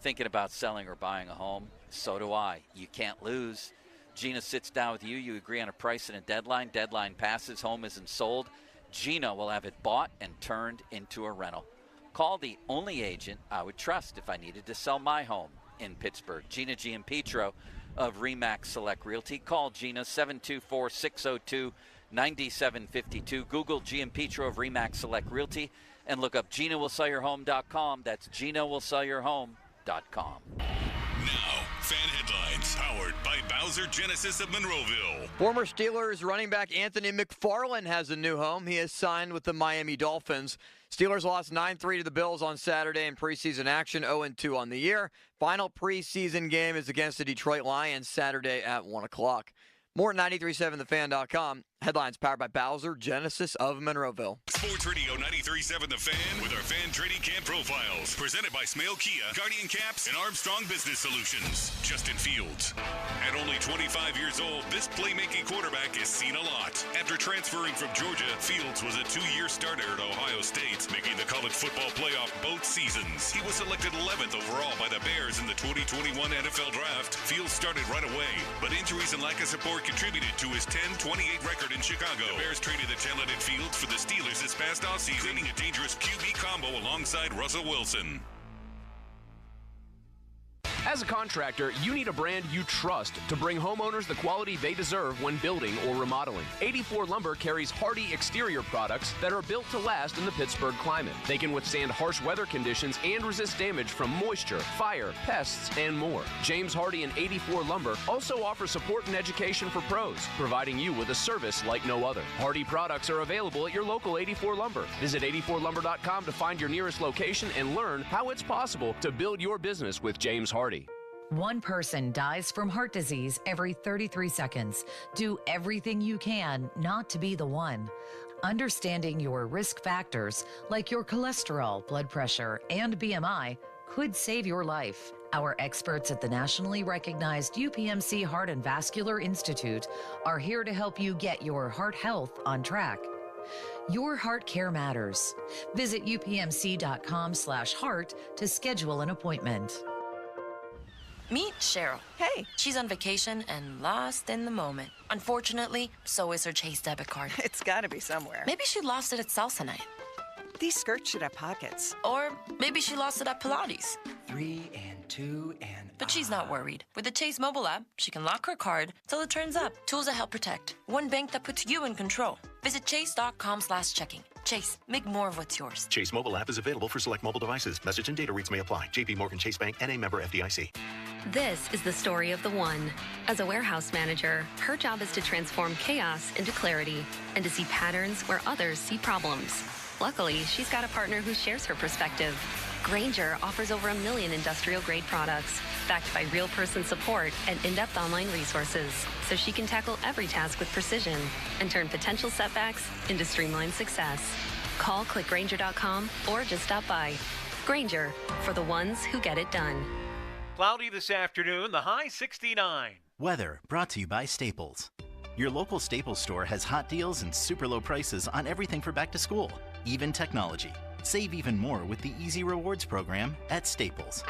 thinking about selling or buying a home. So do I. You can't lose. Gina sits down with you. You agree on a price and a deadline. Deadline passes. Home isn't sold. Gina will have it bought and turned into a rental. Call the only agent I would trust if I needed to sell my home in Pittsburgh. Gina Giampetro of RE/MAX Select Realty. Call Gina 724-602-9752. Google Giampetro of RE/MAX Select Realty and look up GinaWillSellYourHome.com. That's GinaWillSellYourHome.com. Now, fan headlines powered by Bowser Genesis of Monroeville. Former Steelers running back Anthony McFarland has a new home. He has signed with the Miami Dolphins. Steelers lost 9-3 to the Bills on Saturday in preseason action, 0-2 on the year. Final preseason game is against the Detroit Lions Saturday at 1 o'clock. More at 937thefan.com. Headlines powered by Bowser Genesis of Monroeville. Sports Radio 93.7 The Fan with our fan trading camp profiles. Presented by Smale Kia, Guardian Caps, and Armstrong Business Solutions. Justin Fields. At only 25 years old, this playmaking quarterback is seen a lot. After transferring from Georgia, Fields was a 2-year starter at Ohio State, making the college football playoff both seasons. He was selected 11th overall by the Bears in the 2021 NFL Draft. Fields started right away, but injuries and lack of support contributed to his 10-28 record in Chicago. The Bears traded the talented Fields for the Steelers this past offseason, creating a dangerous QB combo alongside Russell Wilson. As a contractor, you need a brand you trust to bring homeowners the quality they deserve when building or remodeling. 84 Lumber carries hardy exterior products that are built to last in the Pittsburgh climate. They can withstand harsh weather conditions and resist damage from moisture, fire, pests, and more. James Hardy and 84 Lumber also offer support and education for pros, providing you with a service like no other. Hardy products are available at your local 84 Lumber. Visit 84lumber.com to find your nearest location and learn how it's possible to build your business with James Hardy. One person dies from heart disease every 33 seconds. Do everything you can not to be the one. Understanding your risk factors, like your cholesterol, blood pressure, and BMI, could save your life. Our experts at the nationally recognized UPMC Heart and Vascular Institute are here to help you get your heart health on track. Your heart care matters. Visit upmc.com/heart to schedule an appointment. Meet Cheryl. Hey. She's on vacation and lost in the moment. Unfortunately, so is her Chase debit card. It's gotta be somewhere. Maybe she lost it at salsa night. These skirts should have pockets. Or maybe she lost it at Pilates. 3 and 2 and... But she's not worried. With the Chase mobile app, she can lock her card till it turns up. Tools that help protect. One bank that puts you in control. Visit chase.com/checking. Chase, make more of what's yours. Chase mobile app is available for select mobile devices. Message and data rates may apply. JP Morgan Chase Bank, N.A. member FDIC. This is the story of the one. As a warehouse manager, her job is to transform chaos into clarity and to see patterns where others see problems. Luckily, she's got a partner who shares her perspective. Grainger offers over 1 million industrial-grade products, backed by real-person support and in-depth online resources, so she can tackle every task with precision and turn potential setbacks into streamlined success. Call clickgrainger.com or just stop by. Grainger, for the ones who get it done. Cloudy this afternoon, the high 69. Weather brought to you by Staples. Your local Staples store has hot deals and super low prices on everything for back to school, even technology. Save even more with the Easy Rewards program at Staples.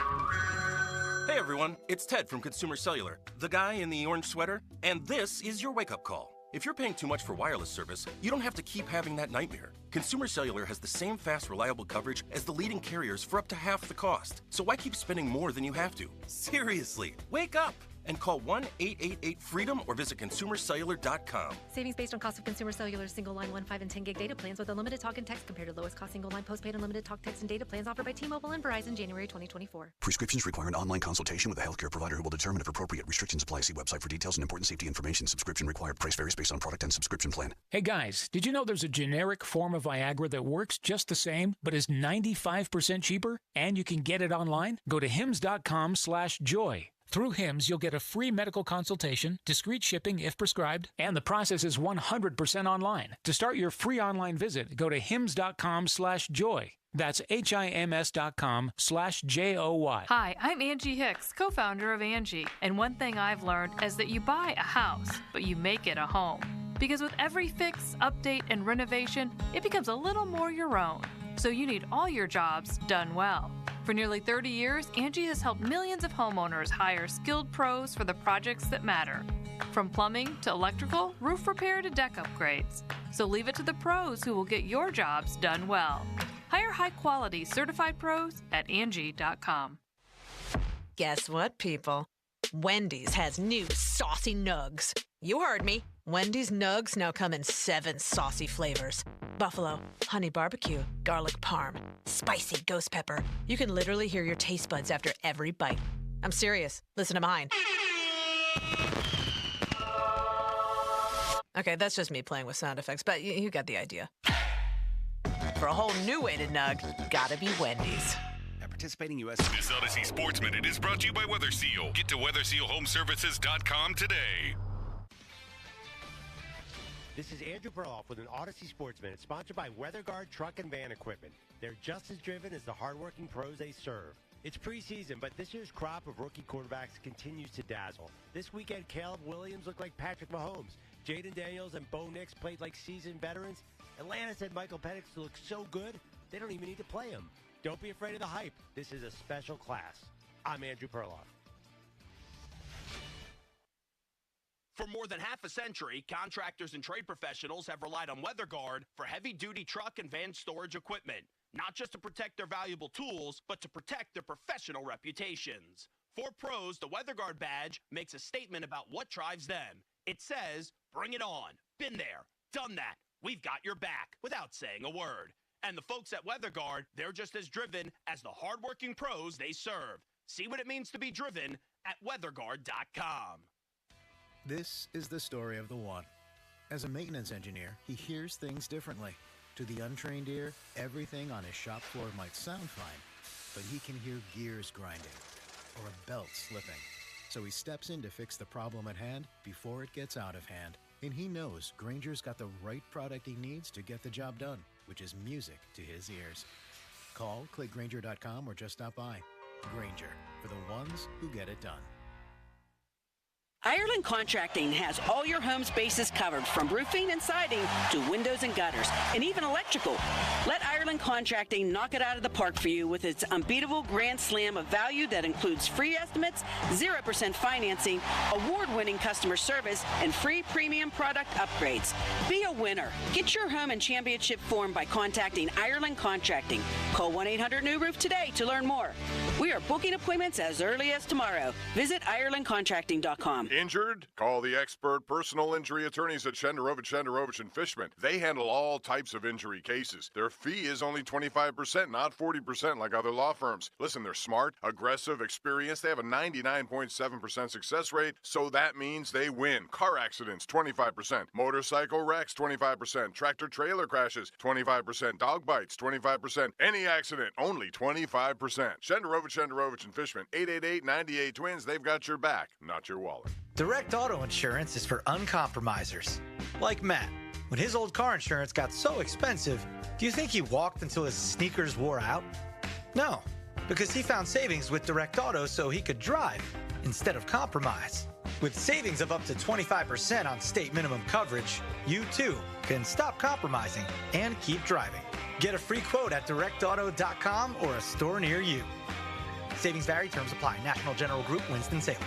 Hey everyone, it's Ted from Consumer Cellular, the guy in the orange sweater, and this is your wake-up call. If you're paying too much for wireless service, you don't have to keep having that nightmare. Consumer Cellular has the same fast, reliable coverage as the leading carriers for up to half the cost. So why keep spending more than you have to? Seriously, wake up! And call 1-888-FREEDOM or visit consumercellular.com. Savings based on cost of Consumer Cellular single line 1, 5, and 10 gig data plans with unlimited talk and text compared to lowest cost single line postpaid unlimited talk, text, and data plans offered by T-Mobile and Verizon January 2024. Prescriptions require an online consultation with a healthcare provider who will determine if appropriate. Restrictions apply. See website for details and important safety information. Subscription required. Price varies based on product and subscription plan. Hey guys, did you know there's a generic form of Viagra that works just the same but is 95% cheaper? And you can get it online? Go to hims.com/joy. Through HIMS, you'll get a free medical consultation, discreet shipping if prescribed, and the process is 100% online. To start your free online visit, go to hims.com/joy. That's HIMS.com/JOY. Hi, I'm Angie Hicks, co-founder of Angie. And one thing I've learned is that you buy a house, but you make it a home. Because with every fix, update, and renovation, it becomes a little more your own. So you need all your jobs done well. For nearly 30 years, Angie has helped millions of homeowners hire skilled pros for the projects that matter. From plumbing to electrical, roof repair to deck upgrades. So leave it to the pros who will get your jobs done well. Hire high-quality certified pros at Angie.com. Guess what, people? Wendy's has new saucy nugs. You heard me. Wendy's nugs now come in 7 saucy flavors. Buffalo, honey barbecue, garlic parm, spicy ghost pepper. You can literally hear your taste buds after every bite. I'm serious. Listen to mine. Okay, that's just me playing with sound effects, but you got the idea. For a whole new way to nug, gotta be Wendy's. Participating U.S. This Odyssey Sports Minute is brought to you by Weather Seal. Get to WeatherSealHomeServices.com today. This is Andrew Perloff with an Odyssey Sports Minute, sponsored by WeatherGuard Truck and Van Equipment. They're just as driven as the hardworking pros they serve. It's preseason, but this year's crop of rookie quarterbacks continues to dazzle. This weekend, Caleb Williams looked like Patrick Mahomes. Jaden Daniels and Bo Nix played like seasoned veterans. Atlanta said Michael Penix looks so good, they don't even need to play him. Don't be afraid of the hype. This is a special class. I'm Andrew Perloff. For more than half a century, contractors and trade professionals have relied on WeatherGuard for heavy-duty truck and van storage equipment, not just to protect their valuable tools, but to protect their professional reputations. For pros, the WeatherGuard badge makes a statement about what drives them. It says, "Bring it on. Been there. Done that. We've got your back," without saying a word. And the folks at WeatherGuard, they're just as driven as the hardworking pros they serve. See what it means to be driven at WeatherGuard.com. This is the story of the one. As a maintenance engineer, he hears things differently. To the untrained ear, everything on his shop floor might sound fine, but he can hear gears grinding or a belt slipping. So he steps in to fix the problem at hand before it gets out of hand. And he knows Grainger's got the right product he needs to get the job done, which is music to his ears. Call, click Grainger.com, or just stop by. Grainger, for the ones who get it done. Ireland Contracting has all your home's bases covered, from roofing and siding to windows and gutters, and even electrical. Let Ireland Contracting knock it out of the park for you with its unbeatable grand slam of value that includes free estimates, 0% financing, award-winning customer service, and free premium product upgrades. Be a winner. Get your home in championship form by contacting Ireland Contracting. Call 1-800-NEW-ROOF today to learn more. We are booking appointments as early as tomorrow. Visit IrelandContracting.com. Injured? Call the expert personal injury attorneys at Shenderovich & Fishman. They handle all types of injury cases. Their fee is only 25%, not 40% like other law firms. Listen, they're smart, aggressive, experienced. They have a 99.7% success rate, so that means they win. Car accidents, 25%. Motorcycle wrecks, 25%. Tractor-trailer crashes, 25%. Dog bites, 25%. Any accident, only 25%. Shenderovich & Fishman, 888-98-TWINS. They've got your back, not your wallet. Direct Auto Insurance is for uncompromisers. Like Matt. When his old car insurance got so expensive, do you think he walked until his sneakers wore out? No, because he found savings with Direct Auto so he could drive instead of compromise. With savings of up to 25% on state minimum coverage, you too can stop compromising and keep driving. Get a free quote at directauto.com or a store near you. Savings vary, terms apply. National General Group, Winston-Salem.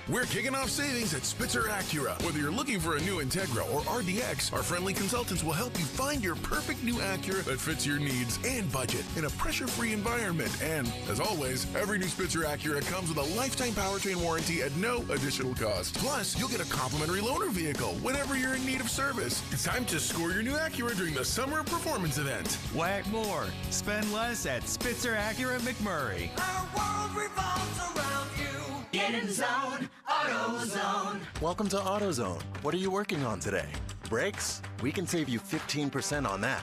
We're kicking off savings at Spitzer Acura. Whether you're looking for a new Integra or RDX, our friendly consultants will help you find your perfect new Acura that fits your needs and budget in a pressure-free environment. And, as always, every new Spitzer Acura comes with a lifetime powertrain warranty at no additional cost. Plus, you'll get a complimentary loaner vehicle whenever you're in need of service. It's time to score your new Acura during the Summer Performance Event. Whack more. Spend less at Spitzer Acura McMurray. Our world revolves around you. Get in the zone, AutoZone. Welcome to AutoZone. What are you working on today? Brakes? We can save you 15% on that.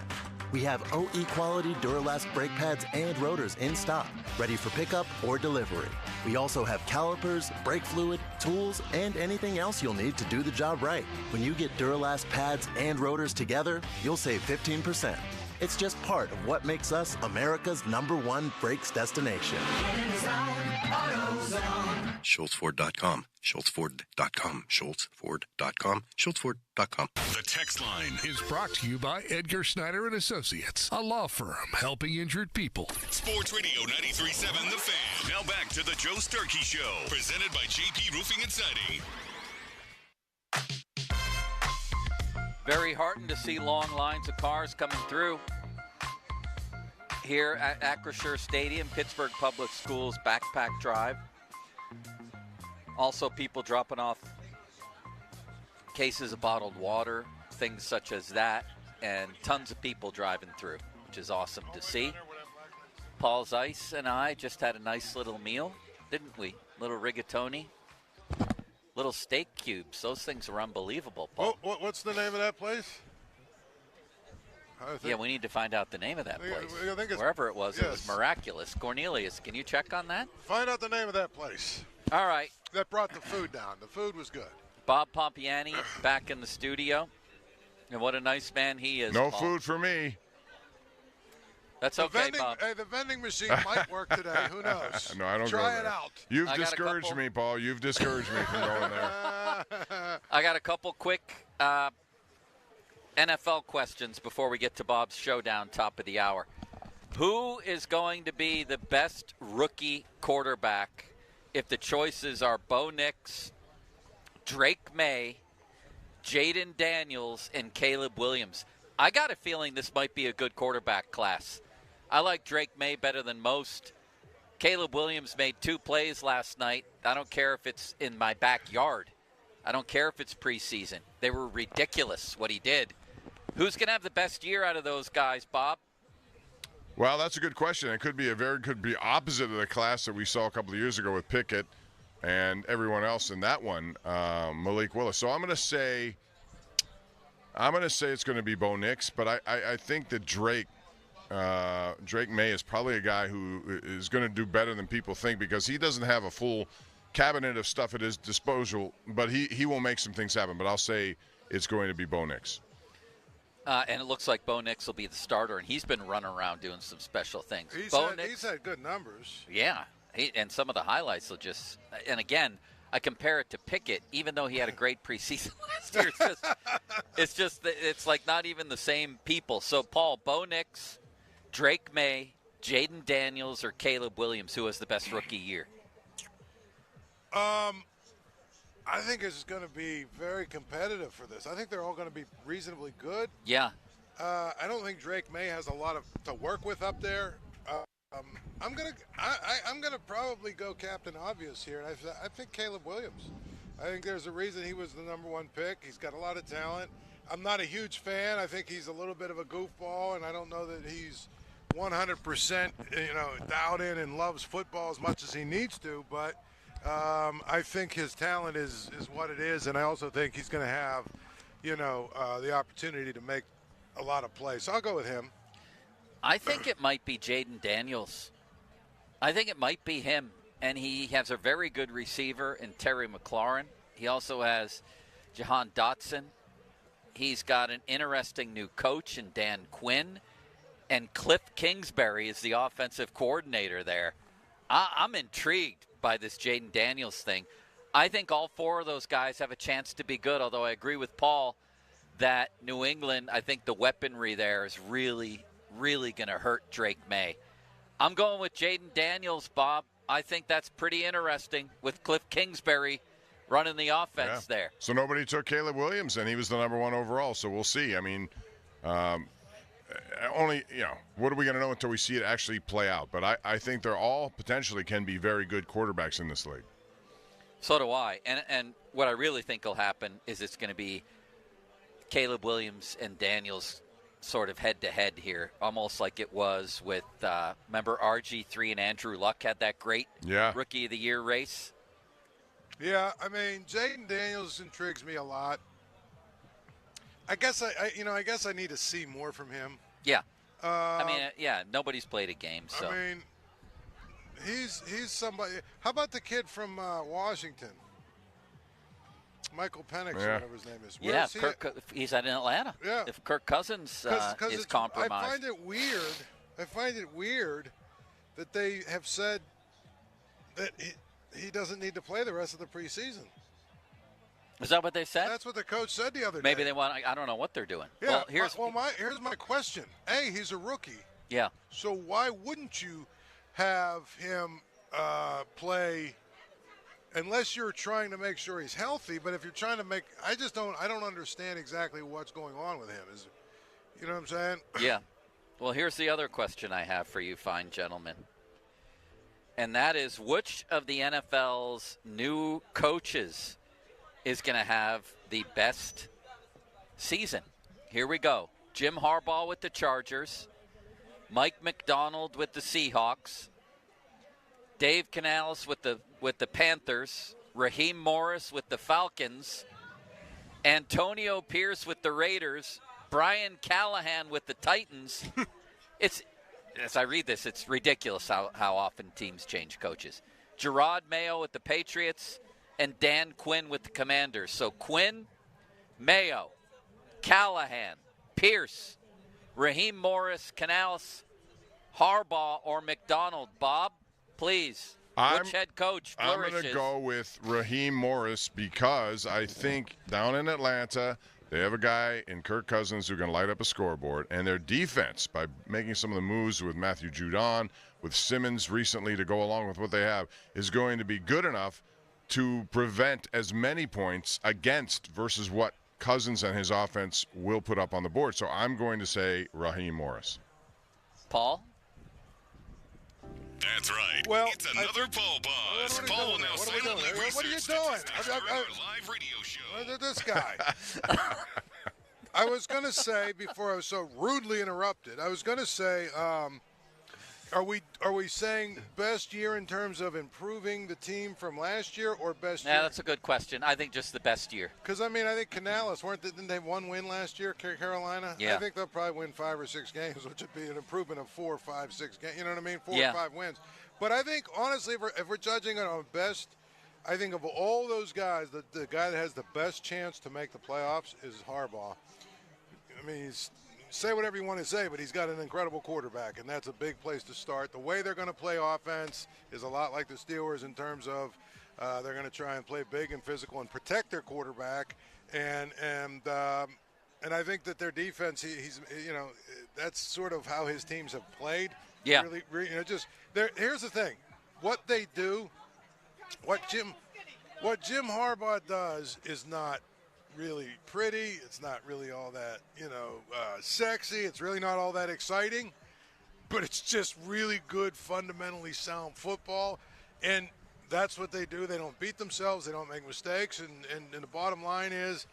We have OE quality Duralast brake pads and rotors in stock, ready for pickup or delivery. We also have calipers, brake fluid, tools, and anything else you'll need to do the job right. When you get Duralast pads and rotors together, you'll save 15%. It's just part of what makes us America's #1 brakes destination. Get in the zone, AutoZone. SchultzFord.com, SchultzFord.com, SchultzFord.com, SchultzFord.com. The text line is brought to you by Edgar Snyder and Associates, a law firm helping injured people. Sports Radio 93.7 The Fan. Now back to the Joe Sturkey Show, presented by JP Roofing and Siding. Very heartened to see long lines of cars coming through here at Acrisure Stadium, Pittsburgh Public Schools Backpack Drive. Also, people dropping off cases of bottled water, things such as that, and tons of people driving through, which is awesome to see. Paul Zeiss and I just had a nice little meal, didn't we? Little rigatoni, little steak cubes. Those things are unbelievable, Paul. What's the name of that place? Yeah, we need to find out the name of that place. I think Wherever it was miraculous. Cornelius, can you check on that? Find out the name of that place. All right. That brought the food down. The food was good. Bob Pompiani back in the studio. And what a nice man he is, No Paul. food for me. That's okay, Bob. Hey, the vending machine might work today. Who knows? No, I don't Try go it there. out. You've discouraged me, Paul. You've discouraged me from going there. I got a couple quick NFL questions before we get to Bob's showdown, top of the hour. Who is going to be the best rookie quarterback if the choices are Bo Nix, Drake May, Jaden Daniels, and Caleb Williams? I got a feeling this might be a good quarterback class. I like Drake May better than most. Caleb Williams made 2 plays last night. I don't care if it's in my backyard. I don't care if it's preseason. They were ridiculous what he did. Who's going to have the best year out of those guys, Bob? Well, that's a good question. It could be opposite of the class that we saw a couple of years ago with Pickett and everyone else in that one, Malik Willis. So I'm going to say it's going to be Bo Nix, but I think that Drake May is probably a guy who is going to do better than people think because he doesn't have a full cabinet of stuff at his disposal, but he will make some things happen. But I'll say it's going to be Bo Nix. And it looks like Bo Nix will be the starter, and he's been running around doing some special things. He's had good numbers. Yeah, and some of the highlights will just – and again, I compare it to Pickett, even though he had a great preseason last year. It's like not even the same people. So, Paul, Bo Nix, Drake May, Jaden Daniels, or Caleb Williams, who has the best rookie year? I think it's going to be very competitive for this. I think they're all going to be reasonably good. Yeah. I don't think Drake May has a lot to work with up there. I'm gonna probably go Captain Obvious here, and I think Caleb Williams. I think there's a reason he was the #1 pick. He's got a lot of talent. I'm not a huge fan. I think he's a little bit of a goofball, and I don't know that he's 100% dialed in and loves football as much as he needs to. But I think his talent is what it is, and I also think he's going to have the opportunity to make a lot of plays. So I'll go with him. I think it might be Jaden Daniels. I think it might be him. And he has a very good receiver in Terry McLaurin. He also has Jahan Dotson. He's got an interesting new coach in Dan Quinn. And Cliff Kingsbury is the offensive coordinator there. I'm intrigued by this Jaden Daniels thing. I think all 4 of those guys have a chance to be good, although I agree with Paul that New England, I think the weaponry there is really going to hurt Drake May. I'm going with Jaden Daniels, Bob. I think that's pretty interesting with Cliff Kingsbury running the offense there. So nobody took Caleb Williams, and he was the #1 overall, so we'll see. I mean, what are we going to know until we see it actually play out? But I think they're all potentially can be very good quarterbacks in this league. So do I. And what I really think will happen is it's going to be Caleb Williams and Daniels sort of head-to-head here, almost like it was with, remember RG3 and Andrew Luck had that great Rookie of the Year race? Yeah, I mean, Jaden Daniels intrigues me a lot. I guess I need to see more from him. Yeah. Nobody's played a game, so. I mean, he's somebody. How about the kid from Washington? Michael Penix, or whatever his name is. Where is he? He's in Atlanta. Yeah. If Kirk Cousins is compromised. I find it weird that they have said that he doesn't need to play the rest of the preseason. Is that what they said? That's what the coach said the other day. Maybe they want. I don't know what they're doing. Yeah. Well, here's my question. A, he's a rookie. Yeah. So why wouldn't you have him play? Unless you're trying to make sure he's healthy, but if you're trying to make, I don't understand exactly what's going on with him. You know what I'm saying? Yeah. Well, here's the other question I have for you, fine gentlemen. And that is, which of the NFL's new coaches is going to have the best season? Here we go. Jim Harbaugh with the Chargers. Mike McDonald with the Seahawks. Dave Canales with the Panthers. Raheem Morris with the Falcons. Antonio Pierce with the Raiders. Brian Callahan with the Titans. As I read this, it's ridiculous how often teams change coaches. Gerard Mayo with the Patriots and Dan Quinn with the Commanders. So Quinn, Mayo, Callahan, Pierce, Raheem Morris, Canales, Harbaugh, or McDonald. Bob, please, which head coach flourishes? I'm going to go with Raheem Morris because I think down in Atlanta – they have a guy in Kirk Cousins who can light up a scoreboard, and their defense, by making some of the moves with Matthew Judon, with Simmons recently to go along with what they have, is going to be good enough to prevent as many points against versus what Cousins and his offense will put up on the board. So I'm going to say Raheem Morris. Paul? That's right. Well, it's another Paul Buzz. Paul will now silently research What are you doing? statistics for our live radio show. This guy. I was going to say, before I was so rudely interrupted, I was going to say, are we saying best year in terms of improving the team from last year, or best year? Yeah, that's a good question. I think just the best year. Because, I think Canales, didn't they have one win last year, Carolina? Yeah. I think they'll probably win 5 or 6 games, which would be an improvement of 4, 5, 6 games. You know what I mean? 4 or 5 wins. But I think, honestly, if we're judging it on best, I think of all those guys, the guy that has the best chance to make the playoffs is Harbaugh. Say whatever you want to say, but he's got an incredible quarterback, and that's a big place to start. The way they're going to play offense is a lot like the Steelers in terms of they're going to try and play big and physical and protect their quarterback. And I think that their defense, that's sort of how his teams have played. Yeah. Here's the thing, what they do, what Jim Harbaugh does is not really pretty. It's not really all that, sexy. It's really not all that exciting, but it's just really good, fundamentally sound football. And that's what they do. They don't beat themselves. They don't make mistakes. And the bottom line is,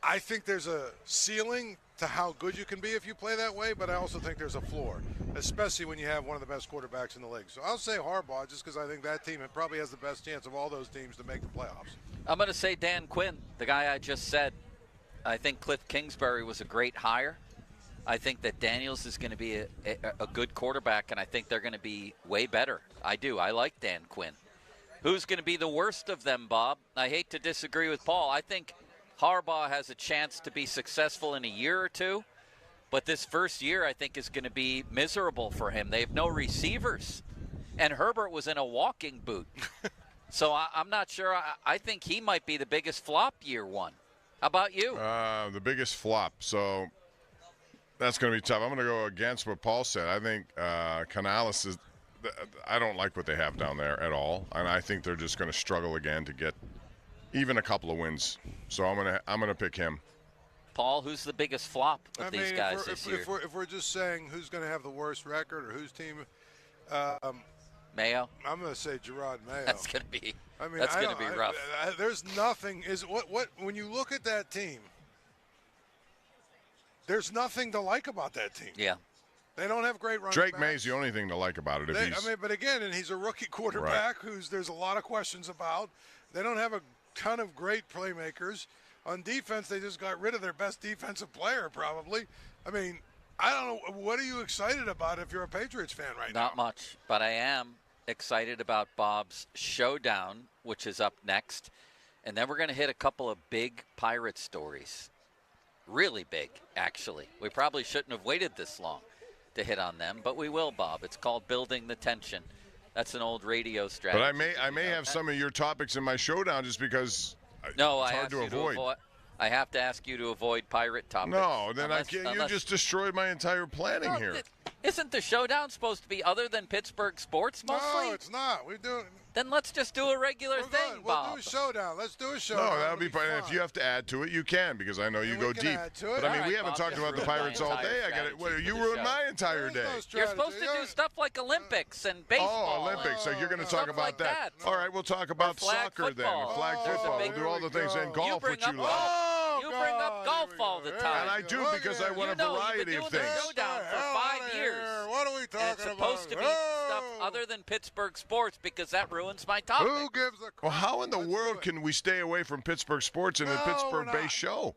I think there's a ceiling to how good you can be if you play that way, but I also think there's a floor, especially when you have one of the best quarterbacks in the league. So I'll say Harbaugh just because I think that team probably has the best chance of all those teams to make the playoffs. I'm going to say Dan Quinn, the guy I just said. I think Cliff Kingsbury was a great hire. I think that Daniels is going to be a good quarterback, and I think they're going to be way better. I do. I like Dan Quinn. Who's going to be the worst of them, Bob? I hate to disagree with Paul. I think Harbaugh has a chance to be successful in a year or two, but this first year I think is going to be miserable for him. They have no receivers, and Herbert was in a walking boot. So I'm not sure. I think he might be the biggest flop year one. How about you? The biggest flop. So that's going to be tough. I'm going to go against what Paul said. I think Canales is – I don't like what they have down there at all, and I think they're just going to struggle again to get even a couple of wins. So I'm gonna pick him. Paul, who's the biggest flop of these guys this year? If we're just saying who's going to have the worst record or whose team Mayo? I'm going to say Gerard Mayo. That's going to be rough. There's nothing when you look at that team, there's nothing to like about that team. Yeah. They don't have great running Drake backs. May's the only thing to like about it. But again, and he's a rookie quarterback there's a lot of questions about. They don't have a ton of great playmakers. On defense, they just got rid of their best defensive player, probably. I don't know. What are you excited about if you're a Patriots fan right now? Not much, but I am excited about Bob's Showdown, which is up next. And then we're going to hit a couple of big Pirate stories. Really big, actually. We probably shouldn't have waited this long to hit on them, but we will, Bob. It's called Building the Tension. That's an old radio strategy. But I may have some of your topics in my Showdown just because it's hard to avoid. I have to ask you to avoid pirate topics. No, then you just destroyed my entire planning here. Isn't the Showdown supposed to be other than Pittsburgh sports mostly? No, it's not. Then let's just do a regular thing, Bob. We'll do a showdown. Let's do a showdown. No, that would be fine. If you have to add to it, you can, because I know you go deep. But I mean, we haven't talked about the Pirates all day. I got it. What, you ruined my entire day. You're supposed to do stuff like Olympics and baseball. Oh, Olympics. So you're going to talk about that. All right, we'll talk about soccer then. Flag football. We'll do all the things. And golf, which you love. You bring up golf all the time. And I do, because I want a variety of things. You've been doing the showdown for 5 years. What are we talking about? It's supposed to be stuff other than Pittsburgh sports, because that ruins my topic. Who gives a crap? Well, how in the world can we stay away from Pittsburgh sports in a Pittsburgh-based show?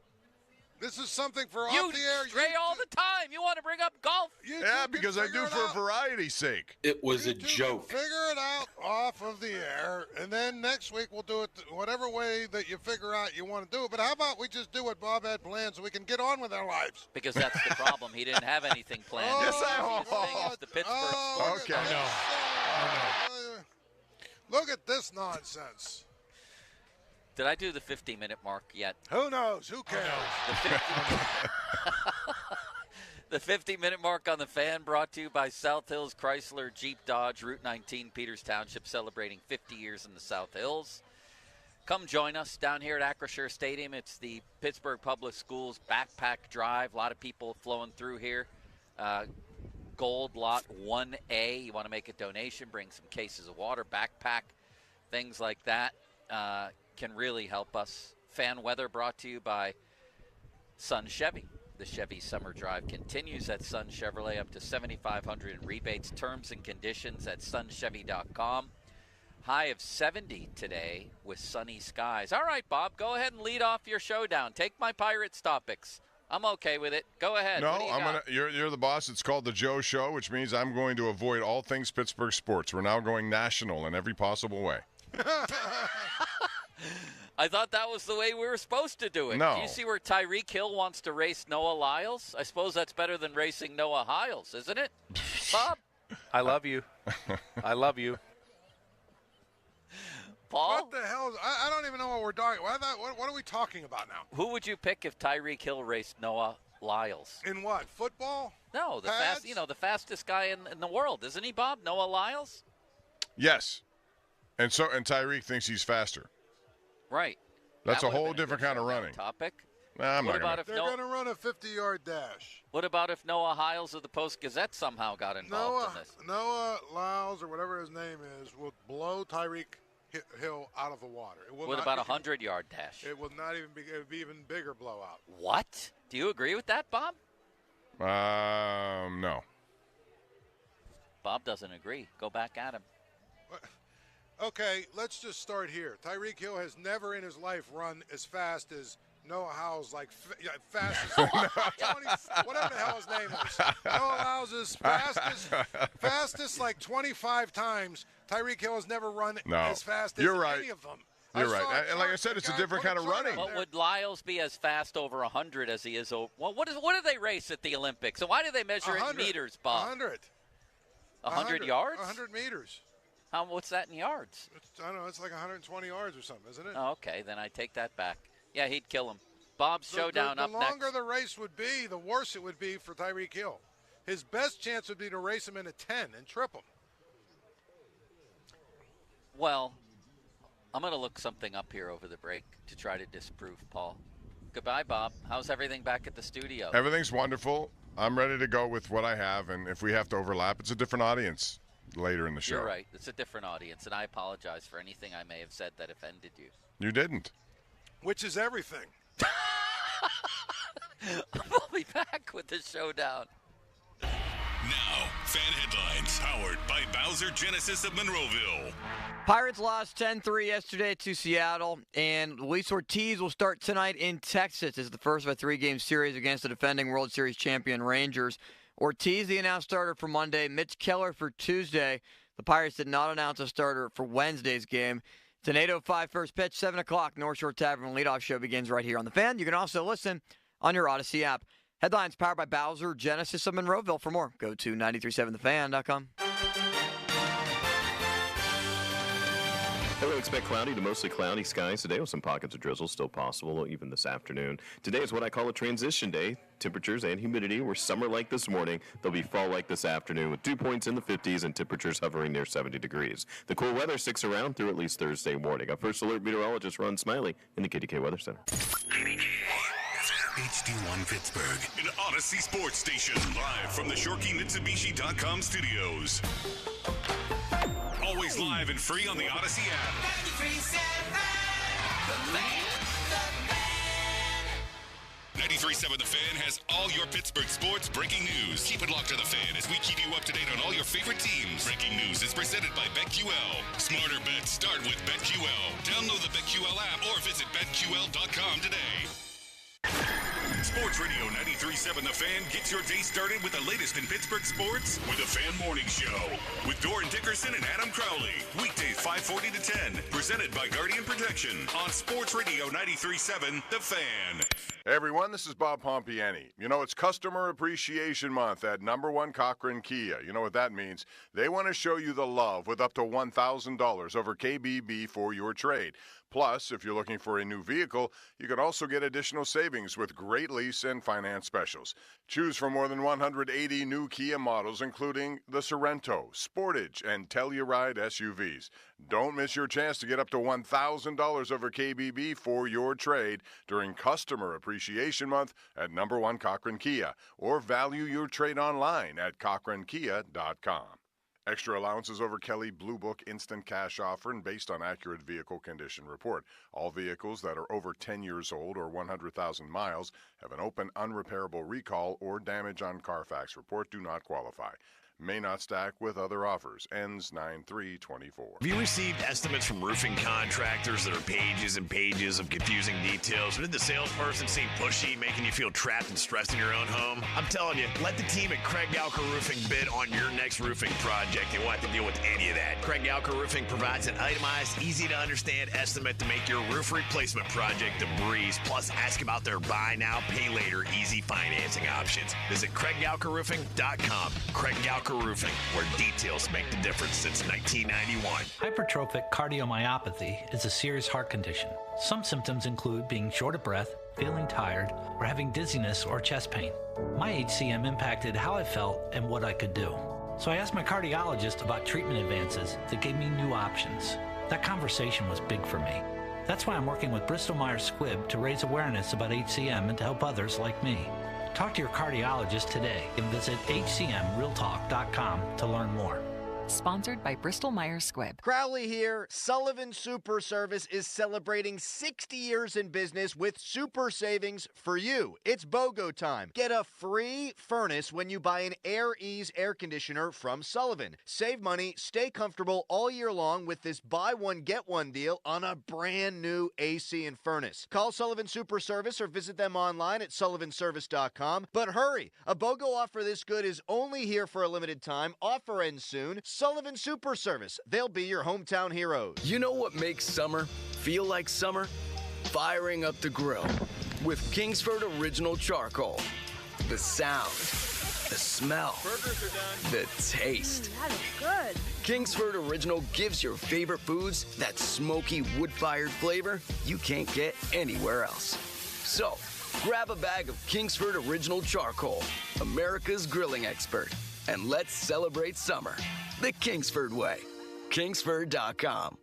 This is something for off the air. You stray all the time. You want to bring up golf? Yeah, because I do for variety's sake. It was a joke. Figure it out off of the air, and then next week we'll do it whatever way that you figure out you want to do it. But how about we just do what Bob had planned so we can get on with our lives? Because that's the problem. He didn't have anything planned. Yes, I It's the Pittsburgh sports. Okay. Look at this nonsense. Did I do the 50-minute mark yet? Who knows? Who cares? The 50-minute mark on the Fan, brought to you by South Hills Chrysler Jeep Dodge, Route 19, Peters Township, celebrating 50 years in the South Hills. Come join us down here at Acrisure Stadium. It's the Pittsburgh Public Schools Backpack Drive. A lot of people flowing through here. Gold Lot 1A. You want to make a donation, bring some cases of water, backpack, things like that. Can really help us. Fan weather brought to you by Sun Chevy. The Chevy Summer Drive continues at Sun Chevrolet, up to $7,500 in rebates. Terms and conditions at sunchevy.com. High of 70 today with sunny skies. All right, Bob, go ahead and lead off your showdown. Take my Pirates topics. I'm okay with it. Go ahead. No, you're the boss. It's called the Joe Show, which means I'm going to avoid all things Pittsburgh sports. We're now going national in every possible way. I thought that was the way we were supposed to do it. No. Do you see where Tyreek Hill wants to race Noah Lyles? I suppose that's better than racing Noah Hiles, isn't it, Bob? I love you. I love you. Paul? What the hell? I don't even know what we're talking about. What are we talking about now? Who would you pick if Tyreek Hill raced Noah Lyles? In what? Football? No, the fastest guy in the world, isn't he, Bob? Noah Lyles? Yes. And Tyreek thinks he's faster. Right. That's a whole different kind of running. Topic. Nah, They're going to run a 50-yard dash. What about if Noah Hiles of the Post-Gazette somehow got involved in this? Noah Lyles, or whatever his name is, will blow Tyreek Hill out of the water. What about a 100-yard dash? It will not even be. It would be even bigger blowout. What? Do you agree with that, Bob? No. Bob doesn't agree. Go back at him. Okay, let's just start here. Tyreek Hill has never in his life run as fast as Noah Lyles, fast as 20, whatever the hell his name is. Noah Lyles is fastest like 25 times. Tyreek Hill has never run as fast as any of them. You're right. And like I said, it's a different kind of running. But would Lyles be as fast over 100 as he is over? Well, what do they race at the Olympics? And why do they measure it in meters, Bob? 100. 100 yards? 100 meters. What's that in yards? I don't know. It's like 120 yards or something, isn't it? Oh, okay. Then I take that back. Yeah, he'd kill him. Bob's showdown up next. The longer the race would be, the worse it would be for Tyreek Hill. His best chance would be to race him in a 10 and trip him. Well, I'm going to look something up here over the break to try to disprove Paul. Goodbye, Bob. How's everything back at the studio? Everything's wonderful. I'm ready to go with what I have, and if we have to overlap, it's a different audience later in the show. You're right. It's a different audience, and I apologize for anything I may have said that offended you. You didn't. Which is everything. We'll be back with the showdown. Now, fan headlines powered by Bowser Genesis of Monroeville. Pirates lost 10-3 yesterday to Seattle, and Luis Ortiz will start tonight in Texas. This is the first of a 3-game series against the defending World Series champion Rangers. Ortiz, the announced starter for Monday. Mitch Keller for Tuesday. The Pirates did not announce a starter for Wednesday's game. It's an 8:05 first pitch, 7 o'clock. North Shore Tavern leadoff show begins right here on The Fan. You can also listen on your Odyssey app. Headlines powered by Bowser Genesis of Monroeville. For more, go to 937thefan.com. Hello, expect cloudy to mostly cloudy skies today with some pockets of drizzle still possible even this afternoon. Today is what I call a transition day. Temperatures and humidity were summer-like this morning. They'll be fall-like this afternoon with dew points in the 50s and temperatures hovering near 70 degrees. The cool weather sticks around through at least Thursday morning. Our first alert meteorologist Ron Smiley in the KDK Weather Center. HD1 Pittsburgh, an Odyssey sports station, live from the ShorkeyMitsubishi.com studios. Always live and free on the Odyssey app. 93.7 The Fan has all your Pittsburgh sports breaking news. Keep it locked to The Fan as we keep you up to date on all your favorite teams. Breaking news is presented by BetQL. Smarter bets start with BetQL. Download the BetQL app or visit BetQL.com today. Sports Radio 93.7 The Fan gets your day started with the latest in Pittsburgh sports with the Fan Morning Show with Doran Dickerson and Adam Crowley. Weekdays 5:40 to 10. Presented by Guardian Protection on Sports Radio 93.7 The Fan. Hey everyone, this is Bob Pompiani. You know, it's Customer Appreciation Month at #1 Cochran Kia. You know what that means. They want to show you the love with up to $1,000 over KBB for your trade. Plus, if you're looking for a new vehicle, you can also get additional savings with great lease and finance specials. Choose from more than 180 new Kia models, including the Sorento, Sportage, and Telluride SUVs. Don't miss your chance to get up to $1,000 over KBB for your trade during Customer Appreciation Month at #1 Cochran Kia, or value your trade online at cochrankia.com. Extra allowances over Kelly Blue Book instant cash offer and based on accurate vehicle condition report. All vehicles that are over 10 years old or 100,000 miles have an open unrepairable recall or damage on Carfax report do not qualify. May not stack with other offers. Ends 9/3/24. Have you received estimates from roofing contractors that are pages and pages of confusing details? Or did the salesperson seem pushy, making you feel trapped and stressed in your own home? I'm telling you, let the team at Craig Gowker Roofing bid on your next roofing project. You won't have to deal with any of that. Craig Gowker Roofing provides an itemized, easy-to-understand estimate to make your roof replacement project a breeze. Plus, ask about their buy now, pay later, easy financing options. Visit CraigGowkerRoofing.com. Craig Gowker Roofing, where details make the difference since 1991. Hypertrophic cardiomyopathy is a serious heart condition. Some symptoms include being short of breath, feeling tired, or having dizziness or chest pain. My HCM impacted how I felt and what I could do. So I asked my cardiologist about treatment advances that gave me new options. That conversation was big for me. That's why I'm working with Bristol Myers Squibb to raise awareness about HCM and to help others like me. Talk to your cardiologist today and visit hcmrealtalk.com to learn more. Sponsored by Bristol Myers Squibb. Crowley here. Sullivan Super Service is celebrating 60 years in business with super savings for you. It's BOGO time. Get a free furnace when you buy an Air Ease air conditioner from Sullivan. Save money, stay comfortable all year long with this buy one, get one deal on a brand new AC and furnace. Call Sullivan Super Service or visit them online at sullivanservice.com. But hurry, a BOGO offer this good is only here for a limited time. Offer ends soon. Sullivan Super Service. They'll be your hometown heroes. You know what makes summer feel like summer? Firing up the grill with Kingsford Original Charcoal. The sound, the smell, the taste. That is good. Kingsford Original gives your favorite foods that smoky wood-fired flavor you can't get anywhere else. So, grab a bag of Kingsford Original Charcoal, America's grilling expert, and let's celebrate summer the Kingsford way. Kingsford.com.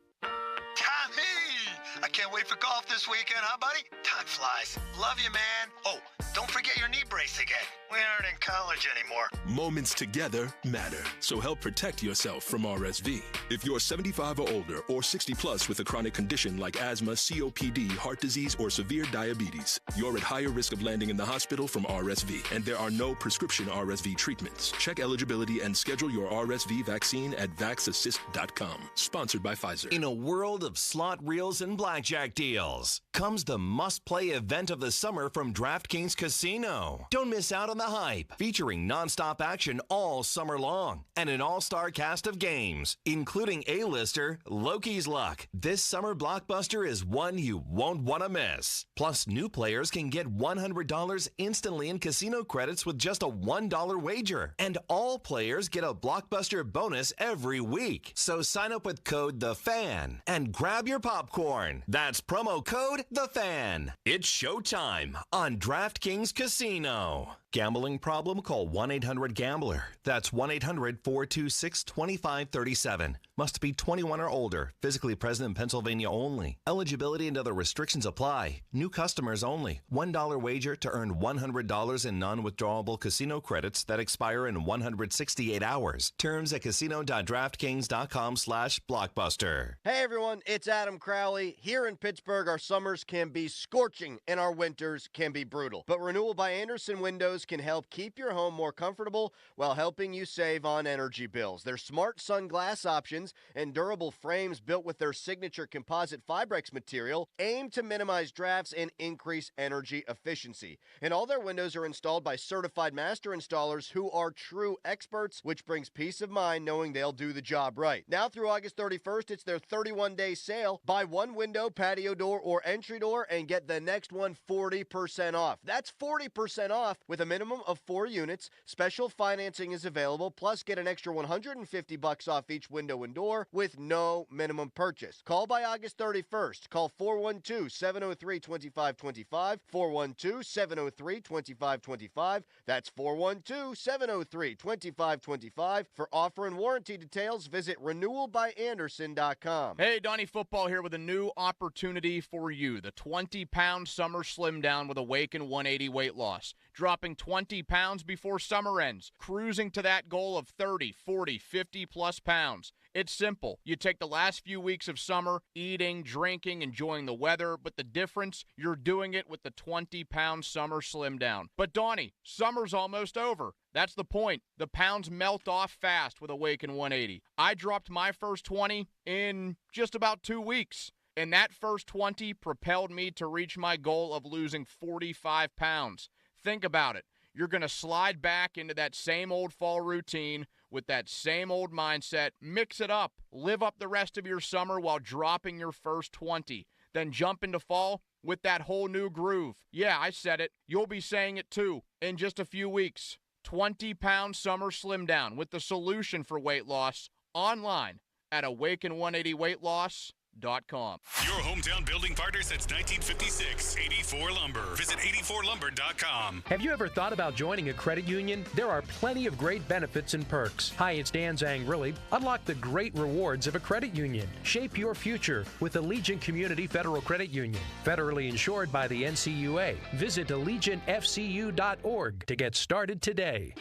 I can't wait for golf this weekend, huh, buddy? Time flies. Love you, man. Oh, don't forget your knee brace again. We aren't in college anymore. Moments together matter, so help protect yourself from RSV. If you're 75 or older or 60 plus with a chronic condition like asthma, COPD, heart disease, or severe diabetes, you're at higher risk of landing in the hospital from RSV, and there are no prescription RSV treatments. Check eligibility and schedule your RSV vaccine at vaxassist.com. Sponsored by Pfizer. In a world of slot reels and blackjack deals, comes the must-play event of the summer from DraftKings Casino. Casino. Don't miss out on the hype, featuring nonstop action all summer long and an all-star cast of games, including A-lister Loki's Luck. This summer blockbuster is one you won't want to miss. Plus, new players can get $100 instantly in casino credits with just a $1 wager. And all players get a blockbuster bonus every week. So sign up with code THEFAN and grab your popcorn. That's promo code THEFAN. It's showtime on DraftKings Casino. Gambling problem? Call 1-800-GAMBLER. That's 1-800-426-2537. Must be 21 or older. Physically present in Pennsylvania only. Eligibility and other restrictions apply. New customers only. $1 wager to earn $100 in non-withdrawable casino credits that expire in 168 hours. Terms at casino.draftkings.com/blockbuster. Hey everyone, it's Adam Crowley. Here in Pittsburgh, our summers can be scorching and our winters can be brutal. But Renewal by Andersen Windows can help keep your home more comfortable while helping you save on energy bills. Their smart sunglass options and durable frames built with their signature composite Fibrex material aim to minimize drafts and increase energy efficiency. And all their windows are installed by certified master installers who are true experts, which brings peace of mind knowing they'll do the job right. Now through August 31st, it's their 31-day sale. Buy one window, patio door, or entry door and get the next one 40% off. That's 40% off with a minimum of 4 units. Special financing is available, plus get an extra $150 off each window and door with no minimum purchase. Call by August 31st. Call 412-703-2525, 412-703-2525. That's 412-703-2525. For offer and warranty details, visit renewalbyandersen.com. Hey, Donnie Football here with a new opportunity for you. The 20-pound summer slim down with Awaken 180 weight loss. Dropping 20 pounds before summer ends. Cruising to that goal of 30, 40, 50-plus pounds. It's simple. You take the last few weeks of summer, eating, drinking, enjoying the weather, but the difference, you're doing it with the 20-pound summer slim down. But Donnie, summer's almost over. That's the point. The pounds melt off fast with Awaken 180. I dropped my first 20 in just about 2 weeks. And that first 20 propelled me to reach my goal of losing 45 pounds. Think about it. You're going to slide back into that same old fall routine with that same old mindset. Mix it up. Live up the rest of your summer while dropping your first 20. Then jump into fall with that whole new groove. Yeah, I said it. You'll be saying it too in just a few weeks. 20-pound summer slim down with the solution for weight loss online at Awaken180weightloss.com. Your hometown building partner since 1956, 84 Lumber. Visit 84lumber.com. Have you ever thought about joining a credit union? There are plenty of great benefits and perks. Hi, it's Dan Zangrilli. Unlock the great rewards of a credit union. Shape your future with Allegiant Community Federal Credit Union. Federally insured by the NCUA. Visit AllegiantFCU.org to get started today.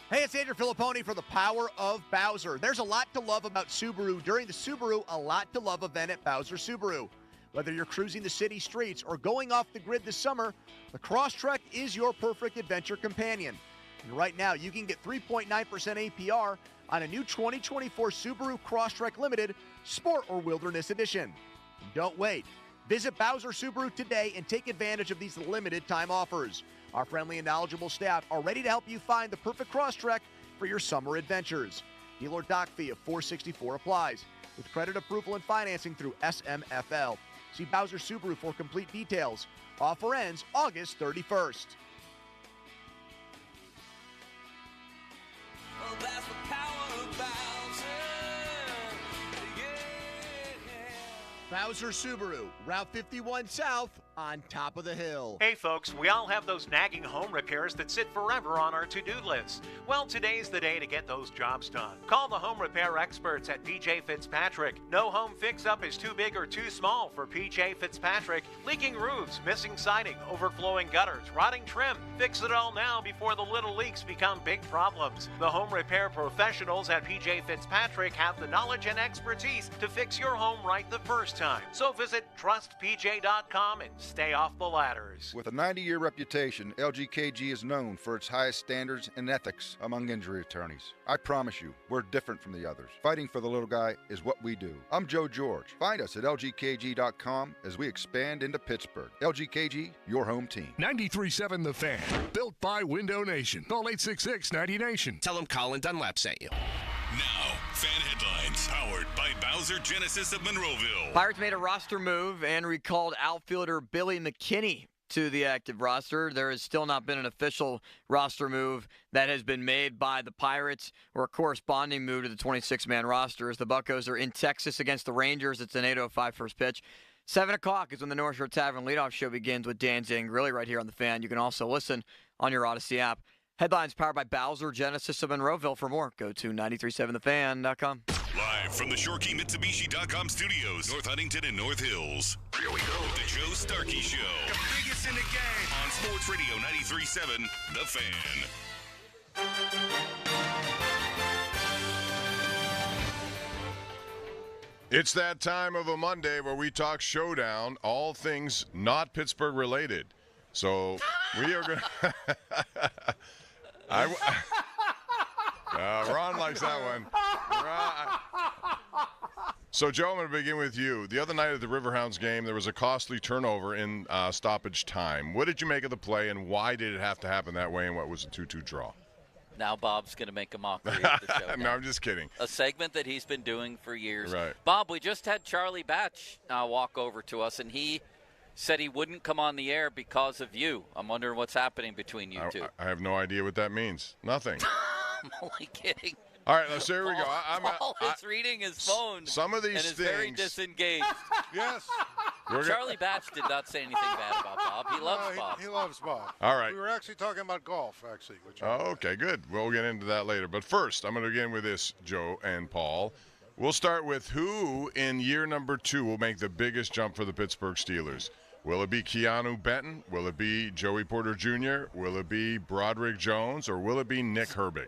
Hey, it's Andrew Filipponi for the Power of Bowser. There's a lot to love about Subaru during the Subaru A Lot to Love event at Bowser Subaru. Whether you're cruising the city streets or going off the grid this summer, the Crosstrek is your perfect adventure companion. And right now, you can get 3.9% APR on a new 2024 Subaru Crosstrek Limited Sport or Wilderness Edition. And don't wait. Visit Bowser Subaru today and take advantage of these limited time offers. Our friendly and knowledgeable staff are ready to help you find the perfect Crosstrek for your summer adventures. Dealer dock fee of $464 applies, with credit approval and financing through SMFL. See Bowser Subaru for complete details. Offer ends August 31st. Oh, that's the power of Bowser. Bowser Subaru, Route 51 South, on top of the hill. Hey folks, we all have those nagging home repairs that sit forever on our to-do list. Well, today's the day to get those jobs done. Call the home repair experts at PJ Fitzpatrick. No home fix-up is too big or too small for PJ Fitzpatrick. Leaking roofs, missing siding, overflowing gutters, rotting trim. Fix it all now before the little leaks become big problems. The home repair professionals at PJ Fitzpatrick have the knowledge and expertise to fix your home right the first time. So visit trustpj.com and stay off the ladders. With a 90-year reputation, LGKG is known for its highest standards and ethics among injury attorneys. I promise you, we're different from the others. Fighting for the little guy is what we do. I'm Joe George. Find us at lgkg.com as we expand into Pittsburgh. LGKG, your home team. 93.7 The Fan. Built by Window Nation. Call 866-90Nation. Tell them Colin Dunlap sent you. Now, fan headlines powered by Bowser Genesis of Monroeville. Pirates made a roster move and recalled outfielder Billy McKinney to the active roster. There has still not been an official roster move that has been made by the Pirates or a corresponding move to the 26-man roster as the Buccos are in Texas against the Rangers. It's an 8:05 first pitch. 7 o'clock is when the North Shore Tavern leadoff show begins with Dan Zangrilli right here on The Fan. You can also listen on your Odyssey app. Headlines powered by Bowser Genesis of Monroeville. For more, go to 937thefan.com. Live from the ShoreKeyMitsubishi.com studios, North Huntington and North Hills. Here we go. The Joe Starkey Show. The biggest in the game. On Sports Radio 93.7, The Fan. It's that time of a Monday where we talk showdown, all things not Pittsburgh related. So we are going to... Ron likes that one. So, Joe, I'm going to begin with you. The other night at the Riverhounds game, there was a costly turnover in stoppage time. What did you make of the play, and why did it have to happen that way, and what was a 2-2 draw? Now Bob's going to make a mockery of the show. No, I'm just kidding. A segment that he's been doing for years. Right. Bob, we just had Charlie Batch walk over to us, and he said he wouldn't come on the air because of you. I'm wondering what's happening between you two. I have no idea what that means. Nothing. I'm only kidding. All right, so here we go. Paul is reading his phone. Some of these and is things. very disengaged. Yes. Charlie Batch did not say anything bad about Bob. He loves Bob. He loves Bob. All right. We were actually talking about golf, actually. Okay, good. We'll get into that later. But first, I'm going to begin with this, Joe and Paul. We'll start with who in year number 2 will make the biggest jump for the Pittsburgh Steelers. Will it be Keanu Benton? Will it be Joey Porter Jr.? Will it be Broderick Jones? Or will it be Nick Herbig?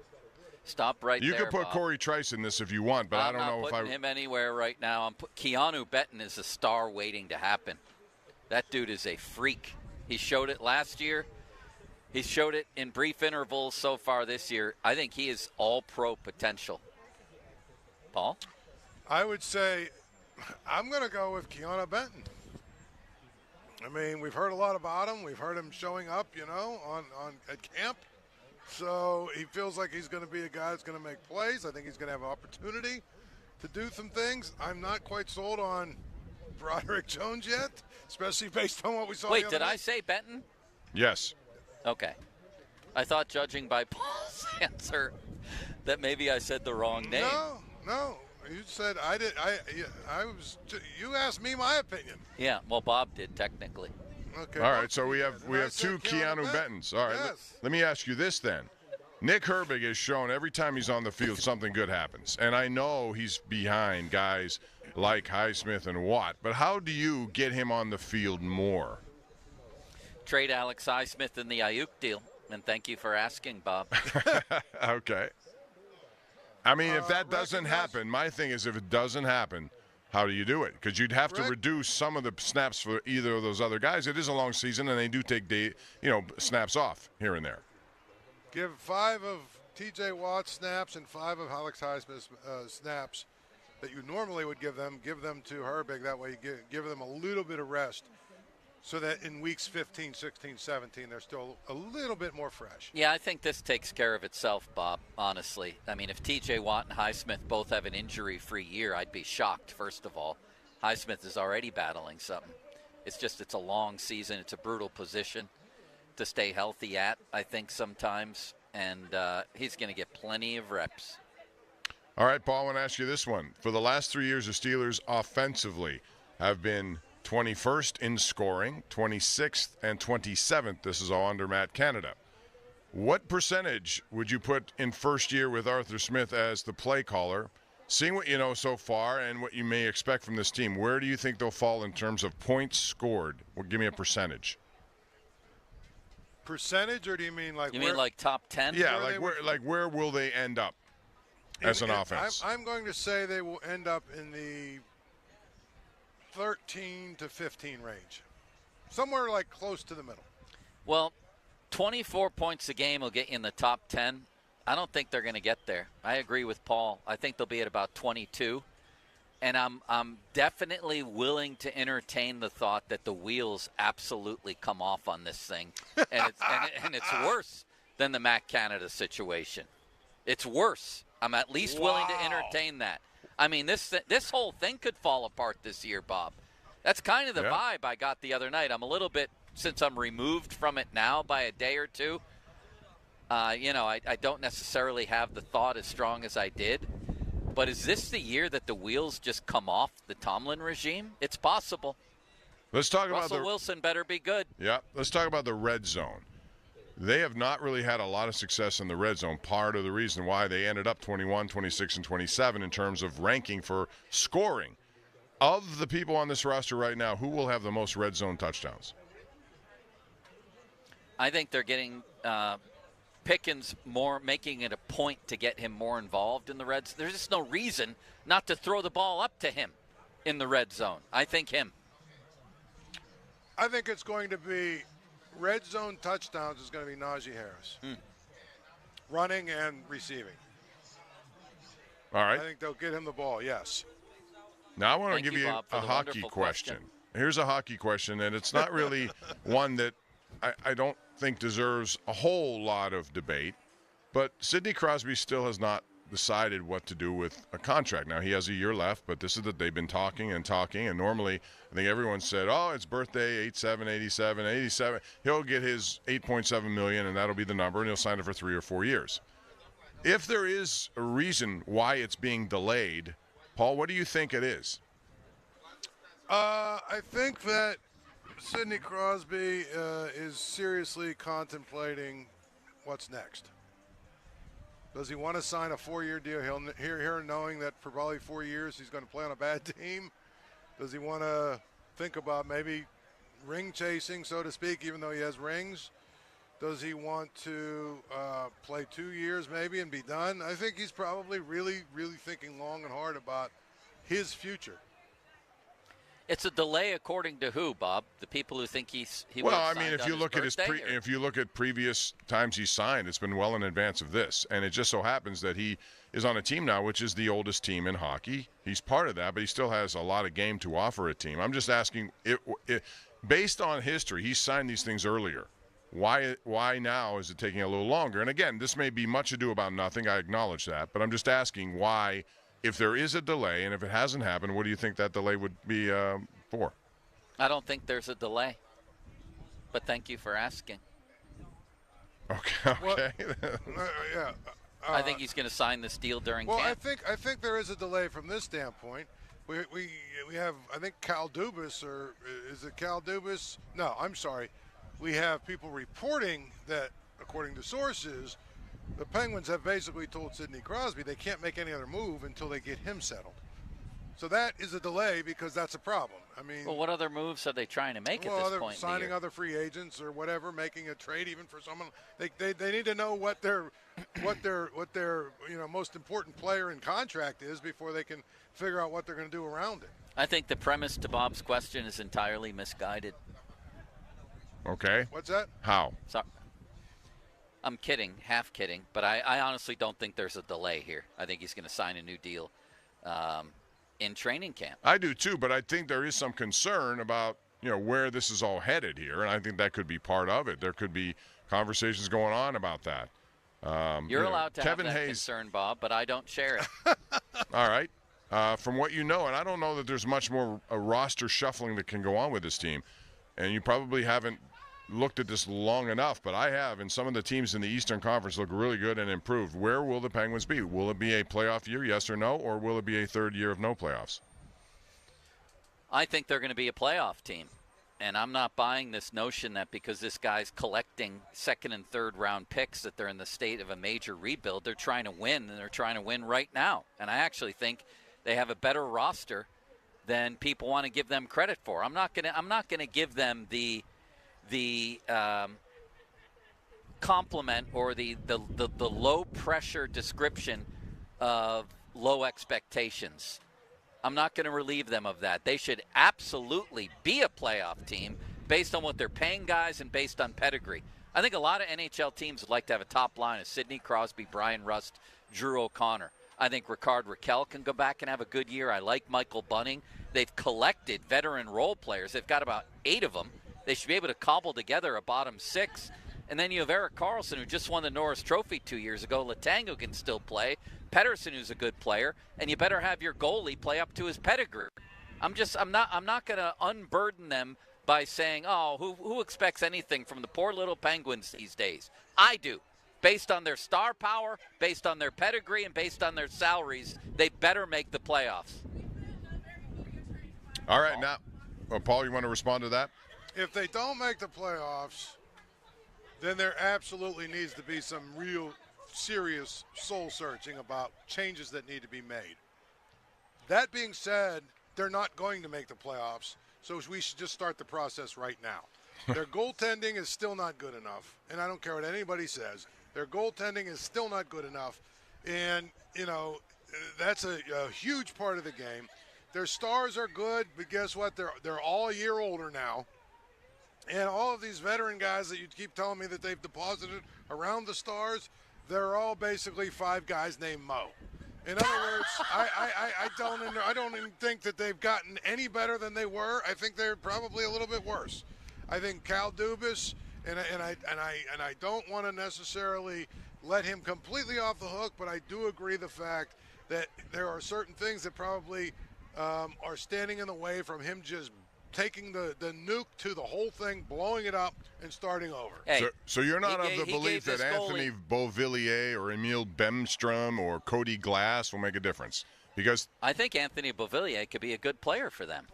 Stop right there, You can put Bob. Corey Trice in this if you want, but I don't know if I... I'm not putting him anywhere right now. Keanu Benton is a star waiting to happen. That dude is a freak. He showed it last year. He showed it in brief intervals so far this year. I think he is all-pro potential. Paul? I would say I'm going to go with Keanu Benton. I mean, we've heard a lot about him. We've heard him showing up, on at camp. So he feels like he's going to be a guy that's going to make plays. I think he's going to have an opportunity to do some things. I'm not quite sold on Broderick Jones yet, especially based on what we saw. Wait, did I say Benton? Yes. Okay. I thought, judging by Paul's answer, that maybe I said the wrong name. No. You said I did. You asked me my opinion. Yeah. Well, Bob did technically. Okay. All right, so we have 2 Keanu Bentons. All right, let me ask you this then. Nick Herbig has shown every time he's on the field something good happens. And I know he's behind guys like Highsmith and Watt, but how do you get him on the field more? Trade Alex Highsmith in the Ayuk deal, and thank you for asking, Bob. Okay. I mean, if that doesn't happen, my thing is if it doesn't happen, how do you do it? Because you'd have to reduce some of the snaps for either of those other guys. It is a long season, and they do take snaps off here and there. Give 5 of T.J. Watt snaps and 5 of Alex Highsmith snaps that you normally would give them to Herbig. That way you give them a little bit of rest so that in weeks 15, 16, 17, they're still a little bit more fresh. Yeah, I think this takes care of itself, Bob, honestly. I mean, if T.J. Watt and Highsmith both have an injury-free year, I'd be shocked, first of all. Highsmith is already battling something. It's a long season. It's a brutal position to stay healthy at, I think, sometimes. And he's going to get plenty of reps. All right, Paul, I want to ask you this one. For the last 3 years, the Steelers offensively have been 21st in scoring, 26th and 27th. This is all under Matt Canada. What percentage would you put in first year with Arthur Smith as the play caller? Seeing what you know so far and what you may expect from this team, where do you think they'll fall in terms of points scored? Well, give me a percentage. Percentage, or do you mean like? You mean like top 10? Yeah, where will they end up as an offense? I'm going to say they will end up in the 14 to 15 range. Somewhere like close to the middle. Well, 24 points a game will get you in the top 10. I don't think they're going to get there. I agree with Paul. I think they'll be at about 22. And I'm definitely willing to entertain the thought that the wheels absolutely come off on this thing. And it's worse than the Matt Canada situation. It's worse. I'm at least willing to entertain that. I mean, this whole thing could fall apart this year, Bob. That's kind of the vibe I got the other night. I'm a little bit, since I'm removed from it now by a day or two, I don't necessarily have the thought as strong as I did. But is this the year that the wheels just come off the Tomlin regime? It's possible. Let's talk about Russell Wilson better be good. Yeah, let's talk about the red zone. They have not really had a lot of success in the red zone. Part of the reason why they ended up 21, 26, and 27 in terms of ranking for scoring. Of the people on this roster right now, who will have the most red zone touchdowns? I think they're getting Pickens more, making it a point to get him more involved in the red zone. There's just no reason not to throw the ball up to him in the red zone. I think him. I think it's going to be red zone touchdowns is going to be Najee Harris. Running and receiving. All right. I think they'll get him the ball, yes. Now I want to give you a hockey question. Here's a hockey question, and it's not really one that I don't think deserves a whole lot of debate, but Sidney Crosby still has not decided what to do with a contract. Now, he has a year left, but this is that they've been talking, and normally I think everyone said, oh, it's birthday, 87, 87, 87. He'll get his $8.7 million, and that'll be the number, and he'll sign it for 3 or 4 years. If there is a reason why it's being delayed, Paul, what do you think it is? I think that Sidney Crosby is seriously contemplating what's next. Does he want to sign a 4-year deal? He'll hear knowing that for probably 4 years he's going to play on a bad team. Does he want to think about maybe ring chasing, so to speak, even though he has rings? Does he want to play 2 years maybe and be done? I think he's probably really, really thinking long and hard about his future. It's a delay according to who, Bob? The people who think he well, I mean, if you look at if you look at previous times he signed, it's been well in advance of this, and it just so happens that he is on a team now, which is the oldest team in hockey. He's part of that, but he still has a lot of game to offer a team. I'm just asking, based on history, he signed these things earlier. Why now is it taking a little longer? And again, this may be much ado about nothing. I acknowledge that, but I'm just asking why. If there is a delay, and if it hasn't happened, what do you think that delay would be for? I don't think there's a delay, but thank you for asking. Okay. Yeah. I think he's going to sign this deal during camp. Well, I think there is a delay from this standpoint. We have, I think, Cal Dubas, or is it Cal Dubas? No, I'm sorry. We have people reporting that, according to sources, the Penguins have basically told Sidney Crosby they can't make any other move until they get him settled. So that is a delay because that's a problem. I mean, well, what other moves are they trying to make at this point? Signing other free agents or whatever, making a trade even for someone. They need to know what their most important player in contract is before they can figure out what they're going to do around it. I think the premise to Bob's question is entirely misguided. Okay. What's that? How? Sorry. I'm kidding, half kidding, but I honestly don't think there's a delay here. I think he's going to sign a new deal in training camp. I do too, but I think there is some concern about where this is all headed here, and I think that could be part of it. There could be conversations going on about that. You're allowed to Kevin have that Hayes, concern, Bob, but I don't share it. All right. From what you know, and I don't know that there's much more a roster shuffling that can go on with this team, and you probably haven't looked at this long enough, but I have, and some of the teams in the Eastern Conference look really good and improved. Where will the Penguins be? Will it be a playoff year, yes or no, or will it be a third year of no playoffs? I think they're going to be a playoff team, and I'm not buying this notion that because this guy's collecting second and third round picks that they're in the state of a major rebuild. They're trying to win, and they're trying to win right now, and I actually think they have a better roster than people want to give them credit for. I'm not going to give them the compliment or the low pressure description of low expectations. I'm not going to relieve them of that. They should absolutely be a playoff team based on what they're paying guys and based on pedigree. I think a lot of NHL teams would like to have a top line of Sidney Crosby, Brian Rust, Drew O'Connor. I think Ricard Raquel can go back and have a good year. I like Michael Bunning. They've collected veteran role players. They've got about 8 of them. They should be able to cobble together a bottom 6. And then you have Erik Karlsson, who just won the Norris Trophy 2 years ago. Letang, who can still play. Pettersson, who's a good player. And you better have your goalie play up to his pedigree. I'm not going to unburden them by saying, oh, who expects anything from the poor little Penguins these days? I do. Based on their star power, based on their pedigree, and based on their salaries, they better make the playoffs. All right, now, Paul, you want to respond to that? If they don't make the playoffs, then there absolutely needs to be some real serious soul-searching about changes that need to be made. That being said, they're not going to make the playoffs, so we should just start the process right now. Their goaltending is still not good enough, and I don't care what anybody says. Their goaltending is still not good enough, and, you know, that's a huge part of the game. Their stars are good, but guess what? They're all a year older now. And all of these veteran guys that you keep telling me that they've deposited around the stars, they're all basically 5 guys named Mo. In other words, I don't even think that they've gotten any better than they were. I think they're probably a little bit worse. I think Cal Dubas, and I don't want to necessarily let him completely off the hook, but I do agree the fact that there are certain things that probably are standing in the way from him just taking the nuke to the whole thing, blowing it up, and starting over. Hey, so you're not of the belief that Anthony Beauvillier or Emil Bemstrom or Cody Glass will make a difference? Because I think Anthony Beauvillier could be a good player for them.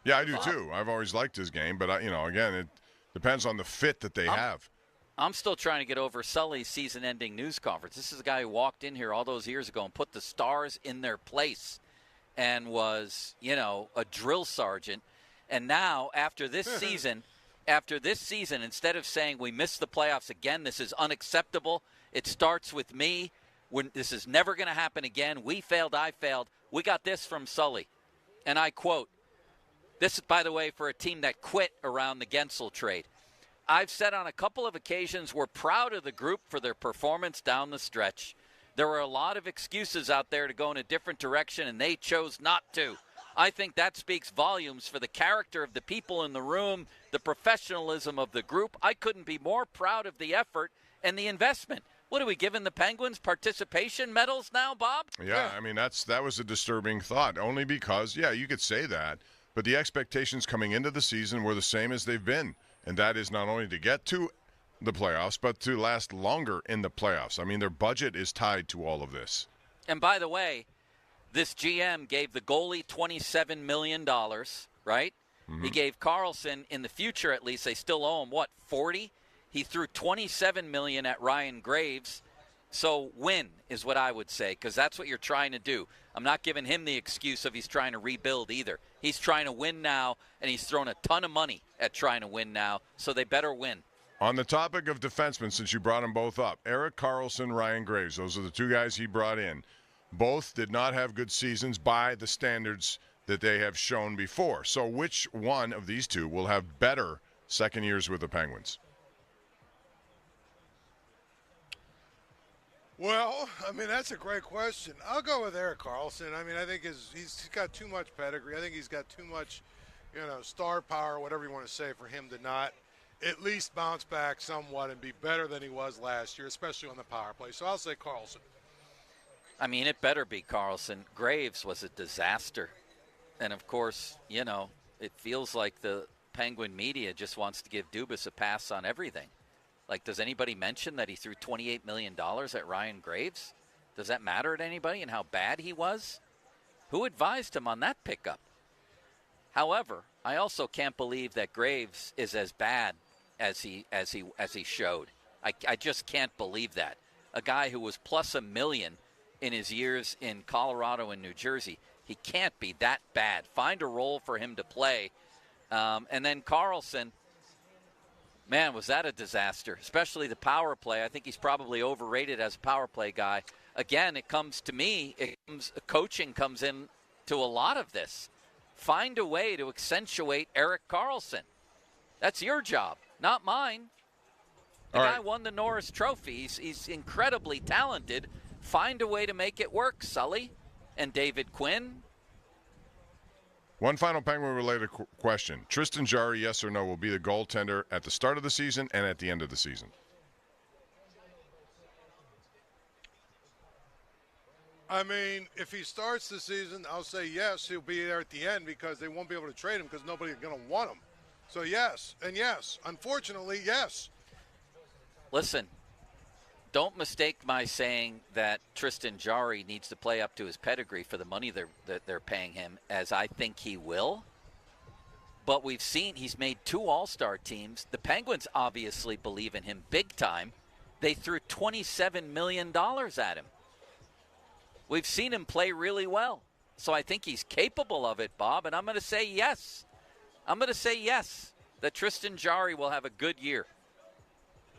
Yeah, I do too. I've always liked his game, but again, it depends on the fit that they have. I'm still trying to get over Sully's season-ending news conference. This is a guy who walked in here all those years ago and put the Stars in their place and was, a drill sergeant. And now, after this season, instead of saying we missed the playoffs again, this is unacceptable, it starts with me, this is never going to happen again, we failed, I failed, we got this from Sully. And I quote, this is, by the way, for a team that quit around the Gensel trade. I've said on a couple of occasions we're proud of the group for their performance down the stretch. There were a lot of excuses out there to go in a different direction, and they chose not to. I think that speaks volumes for the character of the people in the room, the professionalism of the group. I couldn't be more proud of the effort and the investment. What are we giving the Penguins? Participation medals now, Bob? Yeah, I mean, that was a disturbing thought, only because, you could say that, but the expectations coming into the season were the same as they've been, and that is not only to get to the playoffs, but to last longer in the playoffs. I mean, their budget is tied to all of this. And by the way, this GM gave the goalie $27 million, right? Mm-hmm. He gave Karlsson, in the future at least, they still owe him, $40? He threw $27 million at Ryan Graves. So win is what I would say, because that's what you're trying to do. I'm not giving him the excuse of he's trying to rebuild either. He's trying to win now, and he's thrown a ton of money at trying to win now, so they better win. On the topic of defensemen, since you brought them both up, Erik Karlsson, Ryan Graves, those are the 2 guys he brought in. Both did not have good seasons by the standards that they have shown before. So which one of these 2 will have better second years with the Penguins? Well, I mean, that's a great question. I'll go with Erik Karlsson. I mean, I think he's got too much pedigree. I think he's got too much, star power, whatever you want to say, for him to not at least bounce back somewhat and be better than he was last year, especially on the power play. So I'll say Karlsson. I mean, it better be Karlsson. Graves was a disaster. And, of course, it feels like the Penguin media just wants to give Dubas a pass on everything. Like, does anybody mention that he threw $28 million at Ryan Graves? Does that matter to anybody and how bad he was? Who advised him on that pickup? However, I also can't believe that Graves is as bad as he showed. I just can't believe that. A guy who was plus $1 million in his years in Colorado and New Jersey, he can't be that bad. Find a role for him to play. And then Karlsson, man, was that a disaster, especially the power play. I think he's probably overrated as a power play guy. again, coaching comes in to a lot of this. Find a way to accentuate Erik Karlsson. That's your job, not mine. The guy won the Norris Trophy. He's incredibly talented. Find a way to make it work, Sully and David Quinn. One final Penguin-related question. Tristan Jarry, yes or no, will be the goaltender at the start of the season and at the end of the season? I mean, if he starts the season, I'll say yes, he'll be there at the end because they won't be able to trade him because nobody's going to want him. So yes, and yes. Unfortunately, yes. Listen, don't mistake my saying that Tristan Jarry needs to play up to his pedigree for the money that they're paying him, as I think he will. But we've seen he's made 2 All-Star teams. The Penguins obviously believe in him big time. They threw $27 million at him. We've seen him play really well. So I think he's capable of it, Bob, and I'm going to say yes. I'm going to say yes, that Tristan Jarry will have a good year.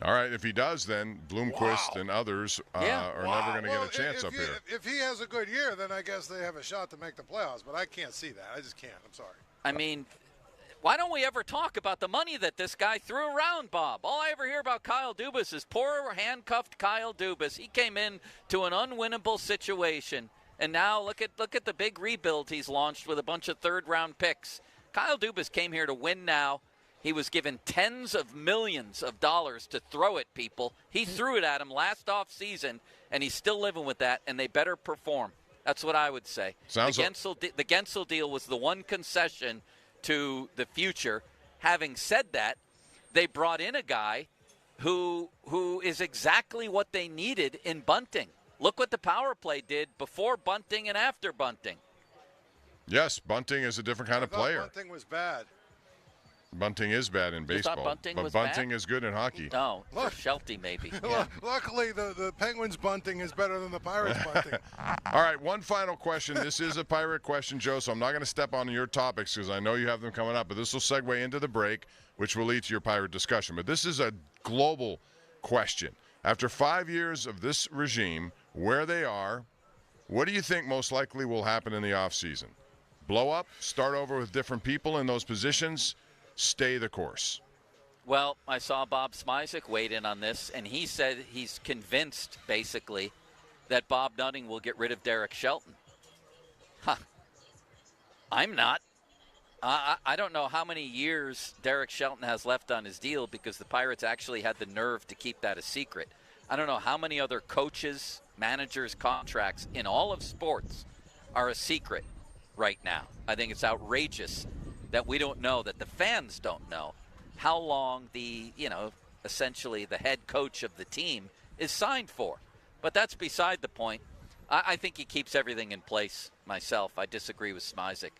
All right, if he does, then Bloomquist and others are never going to get a chance up here. If he has a good year, then I guess they have a shot to make the playoffs, but I can't see that. I just can't. I'm sorry. I mean, why don't we ever talk about the money that this guy threw around, Bob? All I ever hear about Kyle Dubas is poor handcuffed Kyle Dubas. He came in to an unwinnable situation, and now look at the big rebuild he's launched with a bunch of third-round picks. Kyle Dubas came here to win now. He was given tens of millions of dollars to throw at people. He threw it at him last offseason, and he's still living with that, and they better perform. That's what I would say. The Gensel deal was the one concession to the future. Having said that, they brought in a guy who is exactly what they needed in Bunting. Look what the power play did before Bunting and after Bunting. Yes, Bunting is a different kind of player. Bunting was bad. Bunting is bad in baseball, but Bunting is good in hockey. No, for Shelty maybe. Yeah. Luckily, the Penguins' bunting is better than the Pirates' bunting. All right, one final question. This is a Pirate question, Joe, so I'm not going to step on your topics because I know you have them coming up, but this will segue into the break, which will lead to your Pirate discussion. But this is a global question. After 5 years of this regime, where they are, what do you think most likely will happen in the offseason? Blow up, start over with different people in those positions, stay the course? Well, I saw Bob Smizek weighed in on this, and he said he's convinced, basically, that Bob Nutting will get rid of Derek Shelton. I'm not. I don't know how many years Derek Shelton has left on his deal because the Pirates actually had the nerve to keep that a secret. I don't know how many other coaches, managers' contracts in all of sports are a secret right now. I think it's outrageous that we don't know, that the fans don't know how long essentially the head coach of the team is signed for. But that's beside the point. I think he keeps everything in place myself. I disagree with Smizek.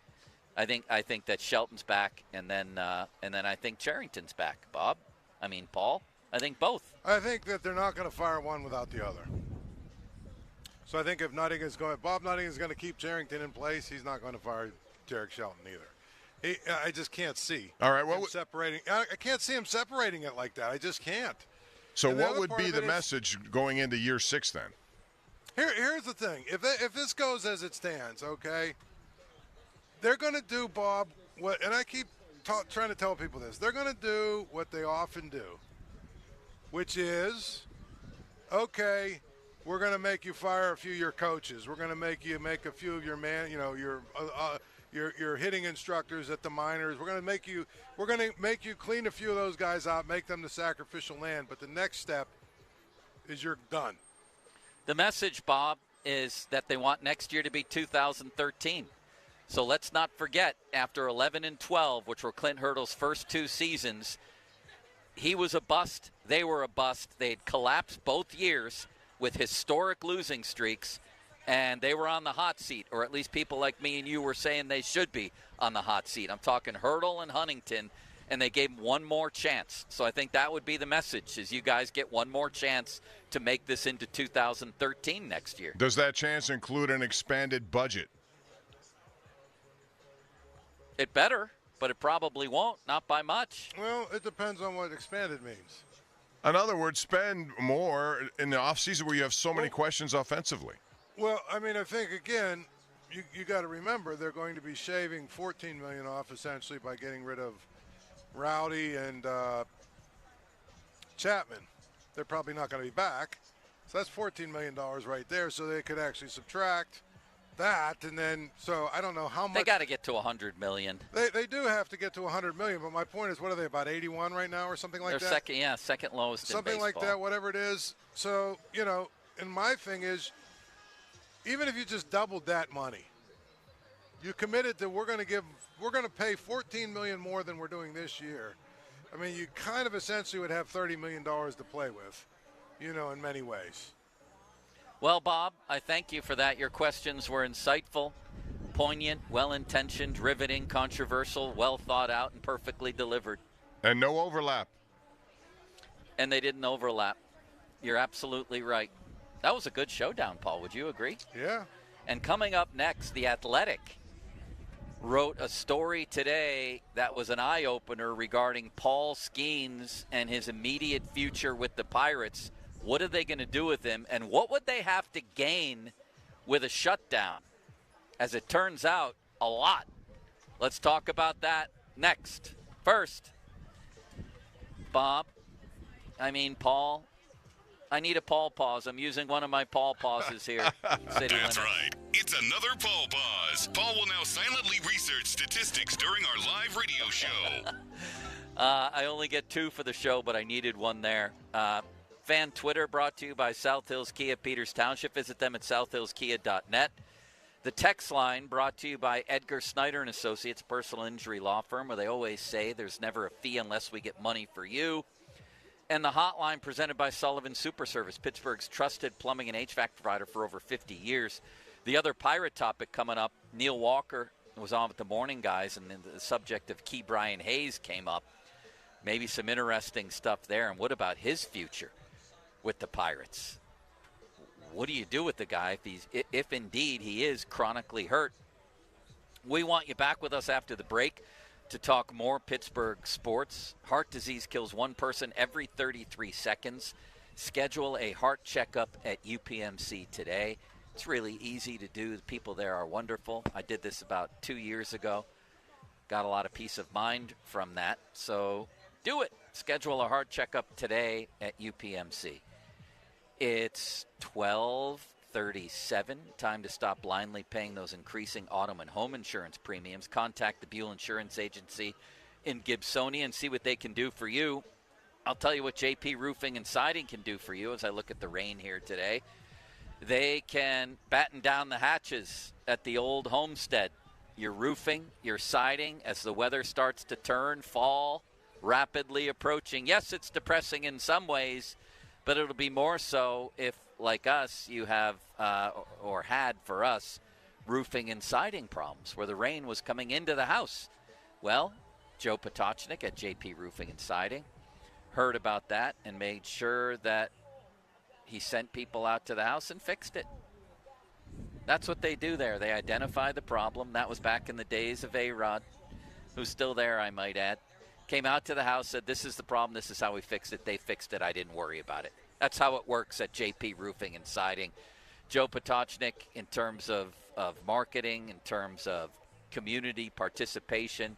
I think that Shelton's back, and then I think Cherington's back. Bob? I mean, Paul? I think both. I think that they're not going to fire one without the other. So I think if Bob Nutting is going to keep Cherington in place, he's not going to fire Derek Shelton either. I just can't see. All right, separating. I can't see him separating it like that. I just can't. So what would be the message going into year 6 then? Here's the thing. If this goes as it stands, okay, they're going to do, Bob, and I keep trying to tell people this. They're going to do what they often do, which is, okay, we're going to make you fire a few of your coaches. We're going to make you make a few of your your hitting instructors at the minors. We're going to make you clean a few of those guys out, make them the sacrificial lamb. But the next step is you're done. The message, Bob, is that they want next year to be 2013. So let's not forget, after 11 and 12, which were Clint Hurdle's first 2 seasons, he was a bust. They were a bust. They had collapsed both years with historic losing streaks, and they were on the hot seat, or at least people like me and you were saying they should be on the hot seat. I'm talking Hurdle and Huntington, and they gave him one more chance. So I think that would be the message, is you guys get one more chance to make this into 2013 next year. Does that chance include an expanded budget? It better, but it probably won't, not by much. Well, it depends on what expanded means. In other words, spend more in the offseason where you have so many questions offensively. Well, I mean, I think, again, you got to remember they're going to be shaving $14 million off essentially by getting rid of Rowdy and Chapman. They're probably not going to be back. So that's $14 million right there. So they could actually subtract that, and then so I don't know how much. They got to get to $100 million. They do have to get to $100 million, but my point is, what are they, about 81 right now or something like They're that? second lowest something in like baseball. that, whatever it is. So, you know, and my thing is, even if you just doubled that money, you committed that we're going to pay $14 million more than we're doing this year. I mean, you kind of essentially would have $30 million to play with, you know, in many ways. Well, Bob, I thank you for that. Your questions were insightful, poignant, well-intentioned, riveting, controversial, well thought out, and perfectly delivered. And no overlap. And they didn't overlap. You're absolutely right. That was a good showdown, Paul. Would you agree? Yeah. And coming up next, The Athletic wrote a story today that was an eye-opener regarding Paul Skeens and his immediate future with the Pirates. What are they going to do with him, and what would they have to gain with a shutdown? As it turns out, a lot. Let's talk about that next. First, Paul, I need a Paul pause. I'm using one of my Paul pauses here. City That's Limits. right. It's another Paul pause. Paul will now silently research statistics during our live radio show. I only get 2 for the show, but I needed one there. Fan Twitter brought to you by South Hills Kia, Peters Township. Visit them at southhillskia.net. The text line brought to you by Edgar Snyder and Associates, personal injury law firm, where they always say there's never a fee unless we get money for you. And the hotline presented by Sullivan Super Service, Pittsburgh's trusted plumbing and HVAC provider for over 50 years. The other Pirate topic coming up, Neil Walker was on with the morning guys, and the subject of Key Brian Hayes came up. Maybe some interesting stuff there. And what about his future with the Pirates? What do you do with the guy if indeed he is chronically hurt? We want you back with us after the break to talk more Pittsburgh sports. Heart disease kills one person every 33 seconds. Schedule a heart checkup at UPMC today. It's really easy to do. The people there are wonderful. I did this about 2 years ago. Got a lot of peace of mind from that. So do it. Schedule a heart checkup today at UPMC. It's 12:37. Time to stop blindly paying those increasing auto and home insurance premiums. Contact the Buell Insurance Agency in Gibsonia and see what they can do for you. I'll tell you what JP Roofing and Siding can do for you as I look at the rain here today. They can batten down the hatches at the old homestead. Your roofing, your siding, as the weather starts to turn, fall rapidly approaching. Yes, it's depressing in some ways, but it'll be more so if, like us, you have, or had for us, roofing and siding problems where the rain was coming into the house. Well, Joe Potochnik at JP Roofing and Siding heard about that and made sure that he sent people out to the house and fixed it. That's what they do there. They identify the problem. That was back in the days of A-Rod, who's still there, I might add. Came out to the house, said, this is the problem, this is how we fixed it. They fixed it. I didn't worry about it. That's how it works at JP Roofing and Siding. Joe Potochnik, in terms of marketing, in terms of community participation,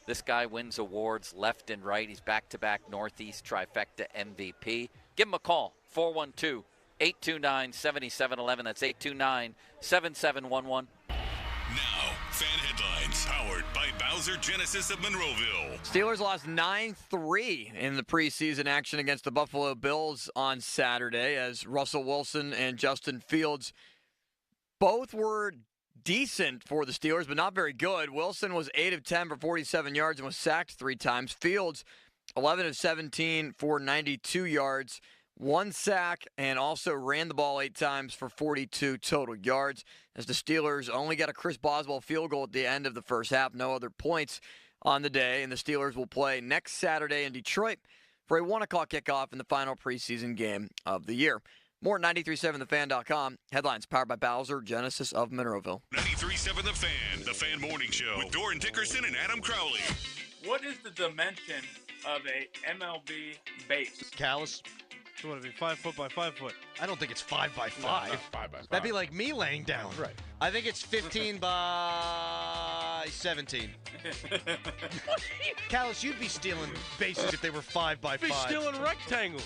this guy wins awards left and right. He's back-to-back Northeast Trifecta MVP. Give him a call, 412-829-7711. That's 829-7711. Now, fan headlines powered by Bowser Genesis of Monroeville. Steelers lost 9-3 in the preseason action against the Buffalo Bills on Saturday as Russell Wilson and Justin Fields both were decent for the Steelers, but not very good. Wilson was 8 of 10 for 47 yards and was sacked 3 times. Fields, 11 of 17 for 92 yards, 1 sack, and also ran the ball 8 times for 42 total yards, as the Steelers only got a Chris Boswell field goal at the end of the first half. No other points on the day, and the Steelers will play next Saturday in Detroit for a 1 o'clock kickoff in the final preseason game of the year. More at 937thefan.com. Headlines powered by Bowser, Genesis of Monroeville. 93.7 The Fan Morning Show with Doran Dickerson and Adam Crowley. What is the dimension of a MLB base. Callus. So what, it'd be 5 foot by 5 foot? I don't think it's 5 by 5. No, not 5 by 5. That'd be like me laying down. Right. I think it's 15 by 17. Callus, you'd be stealing bases if they were 5 by 5. Be stealing rectangle.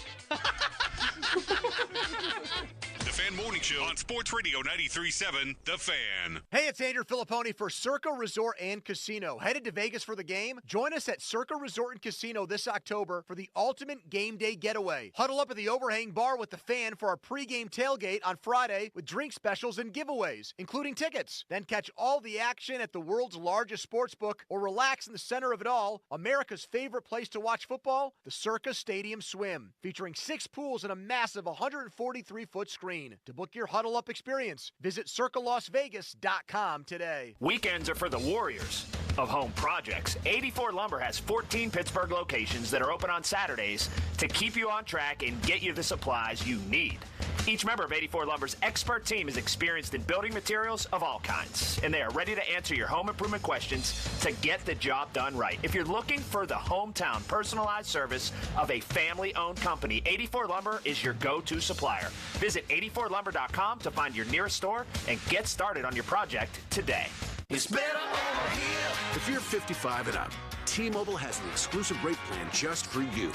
The Fan Morning Show on Sports Radio 93.7 The Fan. Hey, it's Andrew Filipponi for Circa Resort and Casino. Headed to Vegas for the game? Join us at Circa Resort and Casino this October for the ultimate game day getaway. Huddle up at the overhang bar with the Fan for our pregame tailgate on Friday with drink specials and giveaways, including tickets. Then catch all the action at the world's largest sports book or relax in the center of it all, America's favorite place to watch football, the Circa Stadium Swim, featuring 6 pools and a massive 143-foot screen. To book your huddle up experience, visit CircaLasVegas.com today. Weekends are for the warriors of home projects. 84 Lumber has 14 Pittsburgh locations that are open on Saturdays to keep you on track and get you the supplies you need. Each member of 84 Lumber's expert team is experienced in building materials of all kinds, and they are ready to answer your home improvement questions to get the job done right. If you're looking for the hometown personalized service of a family-owned company, 84 Lumber is your go-to supplier. Visit 84lumber.com to find your nearest store and get started on your project today. It's better over here. If you're 55 and up, T-Mobile has an exclusive rate plan just for you.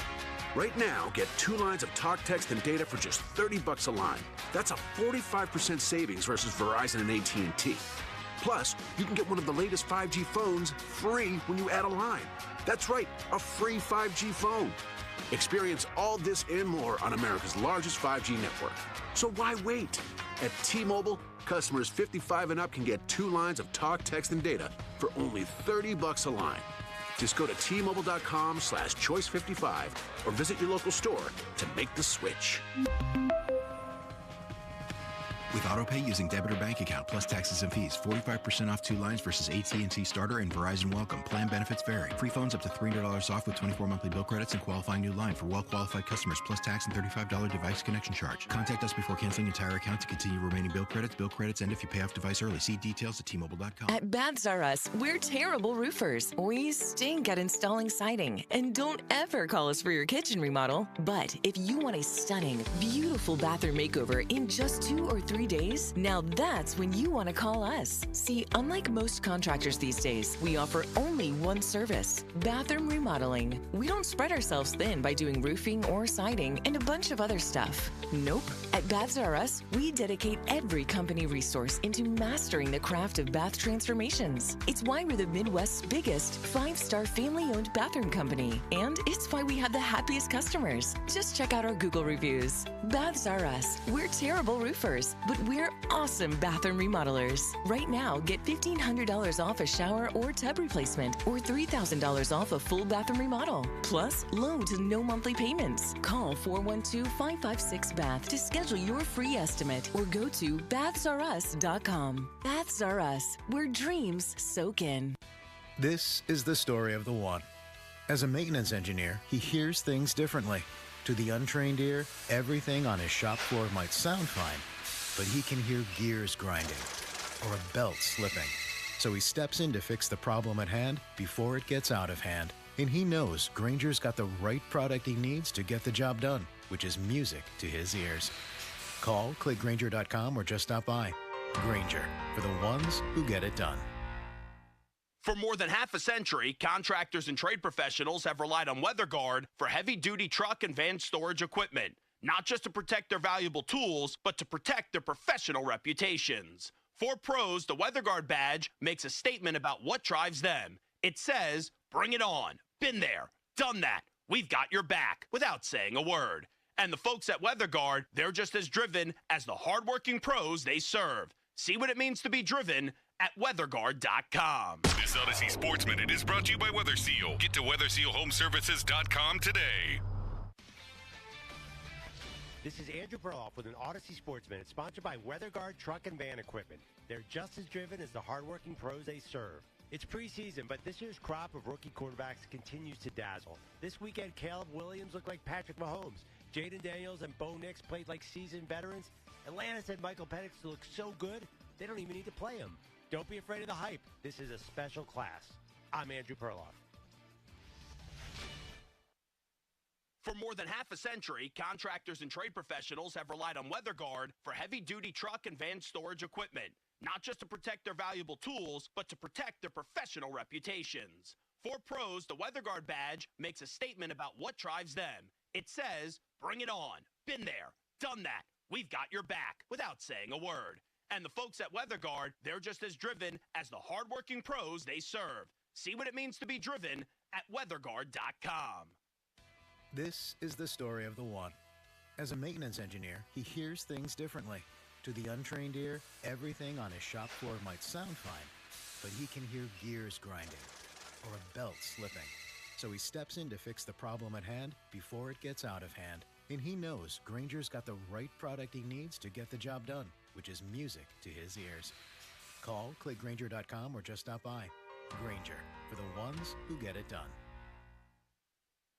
Right now, get 2 lines of talk, text, and data for just $30 a line. That's a 45% savings versus Verizon and AT&T. Plus, you can get one of the latest 5G phones free when you add a line. That's right, a free 5G phone. Experience all this and more on America's largest 5G network. So why wait? At T-Mobile, customers 55 and up can get 2 lines of talk, text, and data for only $30 a line. Just go to T-Mobile.com/choice55 or visit your local store to make the switch. With AutoPay using debit or bank account plus taxes and fees, 45% off 2 lines versus AT&T Starter and Verizon Welcome. Plan benefits vary. Free phones up to $300 off with 24 monthly bill credits and qualifying new line for well-qualified customers plus tax and $35 device connection charge. Contact us before canceling entire account to continue remaining bill credits. Bill credits end if you pay off device early. See details at T-Mobile.com. At Baths R Us, we're terrible roofers. We stink at installing siding. And don't ever call us for your kitchen remodel. But if you want a stunning, beautiful bathroom makeover in just 2 or 3 days, now that's when you want to call us. See, unlike most contractors these days, we offer only one service, bathroom remodeling. We don't spread ourselves thin by doing roofing or siding and a bunch of other stuff. Nope. At Baths R Us, we dedicate every company resource into mastering the craft of bath transformations. It's why we're the Midwest's biggest 5-star family-owned bathroom company. And it's why we have the happiest customers. Just check out our Google reviews. Baths R Us. We're terrible roofers, but we're awesome bathroom remodelers. Right now, get $1,500 off a shower or tub replacement or $3,000 off a full bathroom remodel. Plus, low to no monthly payments. Call 412-556-BATH to schedule your free estimate or go to bathsrus.com. Baths R Us, where dreams soak in. This is the story of the one. As a maintenance engineer, he hears things differently. To the untrained ear, everything on his shop floor might sound fine, but he can hear gears grinding or a belt slipping. So he steps in to fix the problem at hand before it gets out of hand. And he knows Grainger's got the right product he needs to get the job done, which is music to his ears. Call, click Grainger.com, or just stop by. Grainger, for the ones who get it done. For more than half a century, contractors and trade professionals have relied on WeatherGuard for heavy-duty truck and van storage equipment, not just to protect their valuable tools, but to protect their professional reputations. For pros, the WeatherGuard badge makes a statement about what drives them. It says, "Bring it on. Been there. Done that. We've got your back," without saying a word. And the folks at WeatherGuard, they're just as driven as the hardworking pros they serve. See what it means to be driven at weatherguard.com. This Odyssey Sports Minute is brought to you by WeatherSeal. Get to WeatherSealHomeServices.com today. This is Andrew Perloff with an Odyssey Sports Minute, sponsored by WeatherGuard Truck and Van Equipment. They're just as driven as the hardworking pros they serve. It's preseason, but this year's crop of rookie quarterbacks continues to dazzle. This weekend, Caleb Williams looked like Patrick Mahomes. Jaden Daniels and Bo Nix played like seasoned veterans. Atlanta said Michael Penix looks so good, they don't even need to play him. Don't be afraid of the hype. This is a special class. I'm Andrew Perloff. For more than half a century, contractors and trade professionals have relied on WeatherGuard for heavy-duty truck and van storage equipment, not just to protect their valuable tools, but to protect their professional reputations. For pros, the WeatherGuard badge makes a statement about what drives them. It says, "Bring it on. Been there. Done that. We've got your back," without saying a word. And the folks at WeatherGuard, they're just as driven as the hardworking pros they serve. See what it means to be driven at weatherguard.com. This is the story of the one. As a maintenance engineer, he hears things differently. To the untrained ear, everything on his shop floor might sound fine, but he can hear gears grinding or a belt slipping. So he steps in to fix the problem at hand before it gets out of hand. And he knows Grainger's got the right product he needs to get the job done, which is music to his ears. Call, click Grainger.com, or just stop by. Grainger, for the ones who get it done.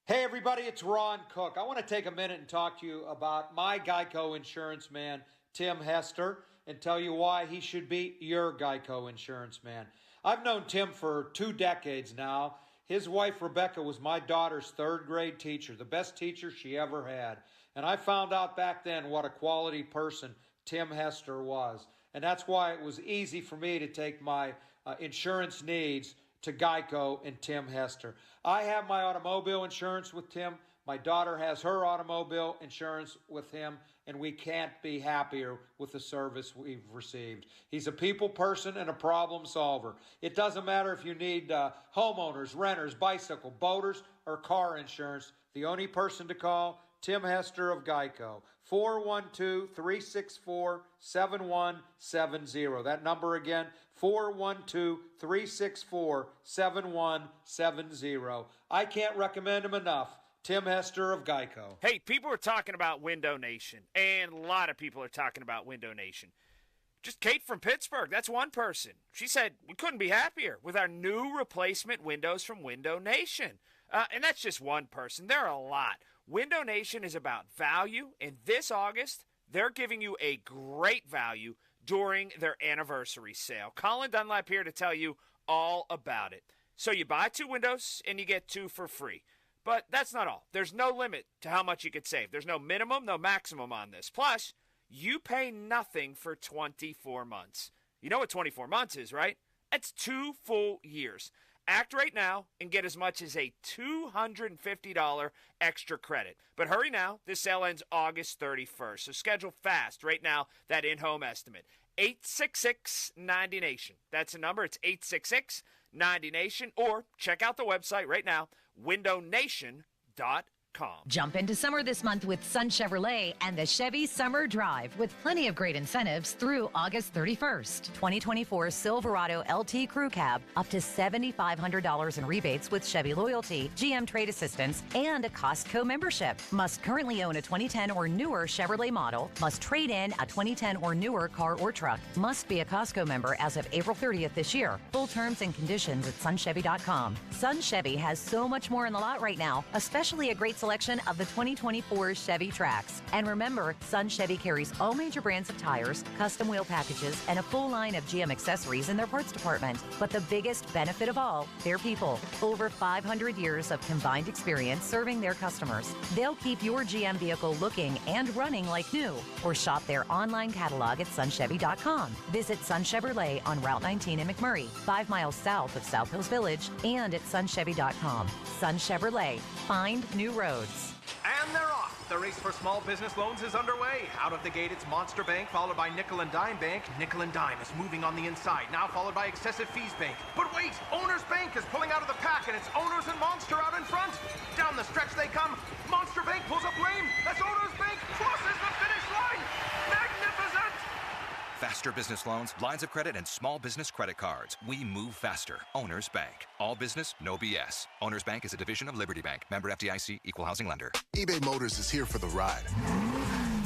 Hey everybody, it's Ron Cook. I want to take a minute and talk to you about my Geico insurance man, Tim Hester, and tell you why he should be your Geico insurance man. I've known Tim for 2 decades now. His wife, Rebecca, was my daughter's 3rd grade teacher, the best teacher she ever had. And I found out back then what a quality person Tim Hester was. And that's why it was easy for me to take my insurance needs to Geico and Tim Hester. I have my automobile insurance with Tim. My daughter has her automobile insurance with him, and we can't be happier with the service we've received. He's a people person and a problem solver. It doesn't matter if you need homeowners, renters, bicycle, boaters, or car insurance. The only person to call, Tim Hester of Geico, 412-364-7170. That number again, 412-364-7170. I can't recommend him enough. Tim Hester of Geico. Hey, people are talking about Window Nation, and a lot of people are talking about Window Nation. Just Kate from Pittsburgh, that's one person. She said, we couldn't be happier with our new replacement windows from Window Nation. And that's just one person. There are a lot. Window Nation is about value, and this August, they're giving you a great value during their anniversary sale. Colin Dunlap here to tell you all about it. So you buy 2 windows, and you get 2 for free. But that's not all. There's no limit to how much you could save. There's no minimum, no maximum on this. Plus, you pay nothing for 24 months. You know what 24 months is, right? That's 2 full years. Act right now and get as much as a $250 extra credit. But hurry now. This sale ends August 31st. So schedule fast right now that in-home estimate. 866-90-NATION. That's the number. It's 866-90-NATION. Or check out the website right now, windownation.com. Jump into summer this month with Sun Chevrolet and the Chevy Summer Drive with plenty of great incentives through August 31st. 2024 Silverado LT Crew Cab, up to $7,500 in rebates with Chevy Loyalty, GM Trade Assistance, and a Costco membership. Must currently own a 2010 or newer Chevrolet model. Must trade in a 2010 or newer car or truck. Must be a Costco member as of April 30th this year. Full terms and conditions at sunchevy.com. Sun Chevy has so much more in the lot right now, especially a great selection of the 2024 Chevy Trax. And remember, Sun Chevy carries all major brands of tires, custom wheel packages, and a full line of GM accessories in their parts department. But the biggest benefit of all, their people. Over 500 years of combined experience serving their customers. They'll keep your GM vehicle looking and running like new. Or shop their online catalog at sunchevy.com. Visit Sun Chevrolet on Route 19 in McMurray, 5 miles south of South Hills Village, and at sunchevy.com. Sun Chevrolet. Find new roads. And they're off. The race for small business loans is underway. Out of the gate, it's Monster Bank, followed by Nickel and Dime Bank. Nickel and Dime is moving on the inside, now followed by Excessive Fees Bank. But wait, Owners Bank is pulling out of the pack, and it's Owners and Monster out in front. Down the stretch they come. Monster Bank pulls up lane as Owners Bank crosses the finish line. Magnificent! Faster business loans, lines of credit, and small business credit cards. We move faster. Owners Bank. All business, no BS. Owners Bank is a division of Liberty Bank. Member FDIC, equal housing lender. eBay Motors is here for the ride.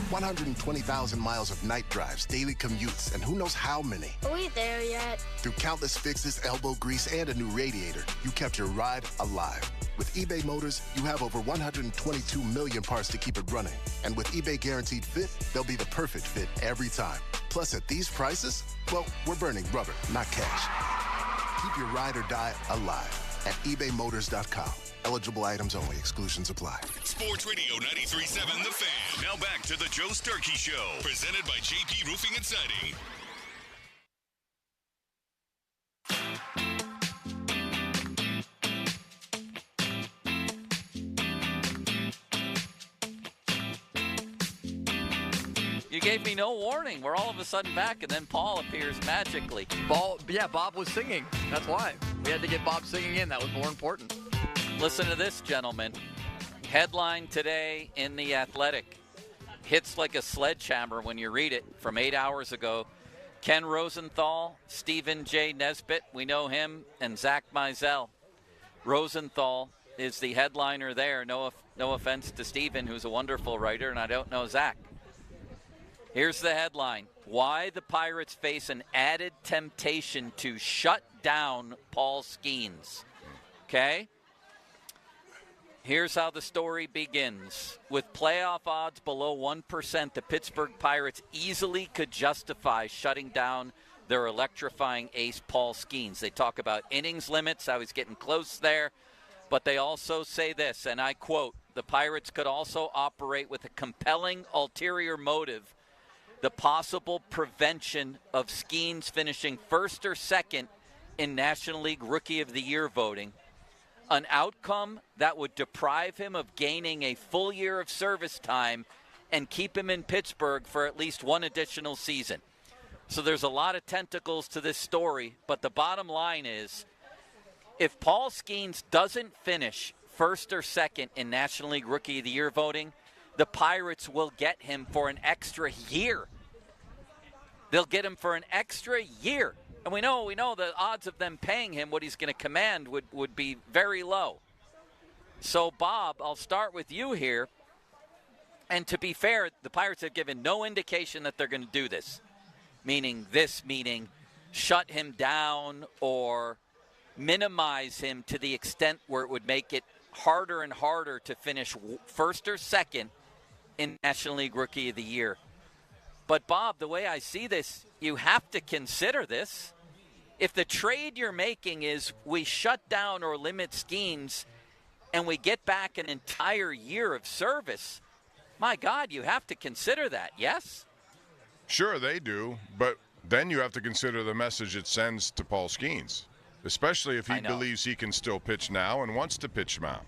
120,000 miles of night drives, daily commutes, and who knows how many. Are we there yet? Through countless fixes, elbow grease, and a new radiator, you kept your ride alive. With eBay Motors, you have over 122 million parts to keep it running. And with eBay Guaranteed Fit, they'll be the perfect fit every time. Plus, at these prices, well, we're burning rubber, not cash. Keep your ride or die alive. at ebaymotors.com. Eligible items only. Exclusions apply. Sports Radio 93.7 The Fan. Now back to the Joe Sturkey Show, presented by JP Roofing and Siding. You gave me no warning. We're all of a sudden back, and then Paul appears magically. Bob was singing. That's why. We had to get Bob singing in. That was more important. Listen to this, gentlemen. Headline today in The Athletic. Hits like a sledgehammer when you read it from 8 hours ago. Ken Rosenthal, Stephen J. Nesbitt, we know him, and Zach Mizell. Rosenthal is the headliner there. No offense to Stephen, who's a wonderful writer, and I don't know Zach. Here's the headline. Why the Pirates face an added temptation to shut down Paul Skeens. Okay? Here's how the story begins. With playoff odds below 1%, the Pittsburgh Pirates easily could justify shutting down their electrifying ace, Paul Skeens. They talk about innings limits, how he's getting close there, but they also say this, and I quote, the Pirates could also operate with a compelling ulterior motive, the possible prevention of Skeens finishing first or second in National League Rookie of the Year voting, an outcome that would deprive him of gaining a full year of service time and keep him in Pittsburgh for at least one additional season. So there's a lot of tentacles to this story, but the bottom line is, if Paul Skeens doesn't finish first or second in National League Rookie of the Year voting, the Pirates will get him for an extra year. They'll get him for an extra year. And we know the odds of them paying him what he's going to command would be very low. So, Bob, I'll start with you here. And to be fair, the Pirates have given no indication that they're going to do this. Meaning shut him down or minimize him to the extent where it would make it harder and harder to finish first or second in National League Rookie of the Year. But, Bob, the way I see this, you have to consider this. If the trade you're making is we shut down or limit Skeens and we get back an entire year of service, my God, you have to consider that, yes? Sure, they do. But then you have to consider the message it sends to Paul Skeens, especially if he believes he can still pitch now and wants to pitch now.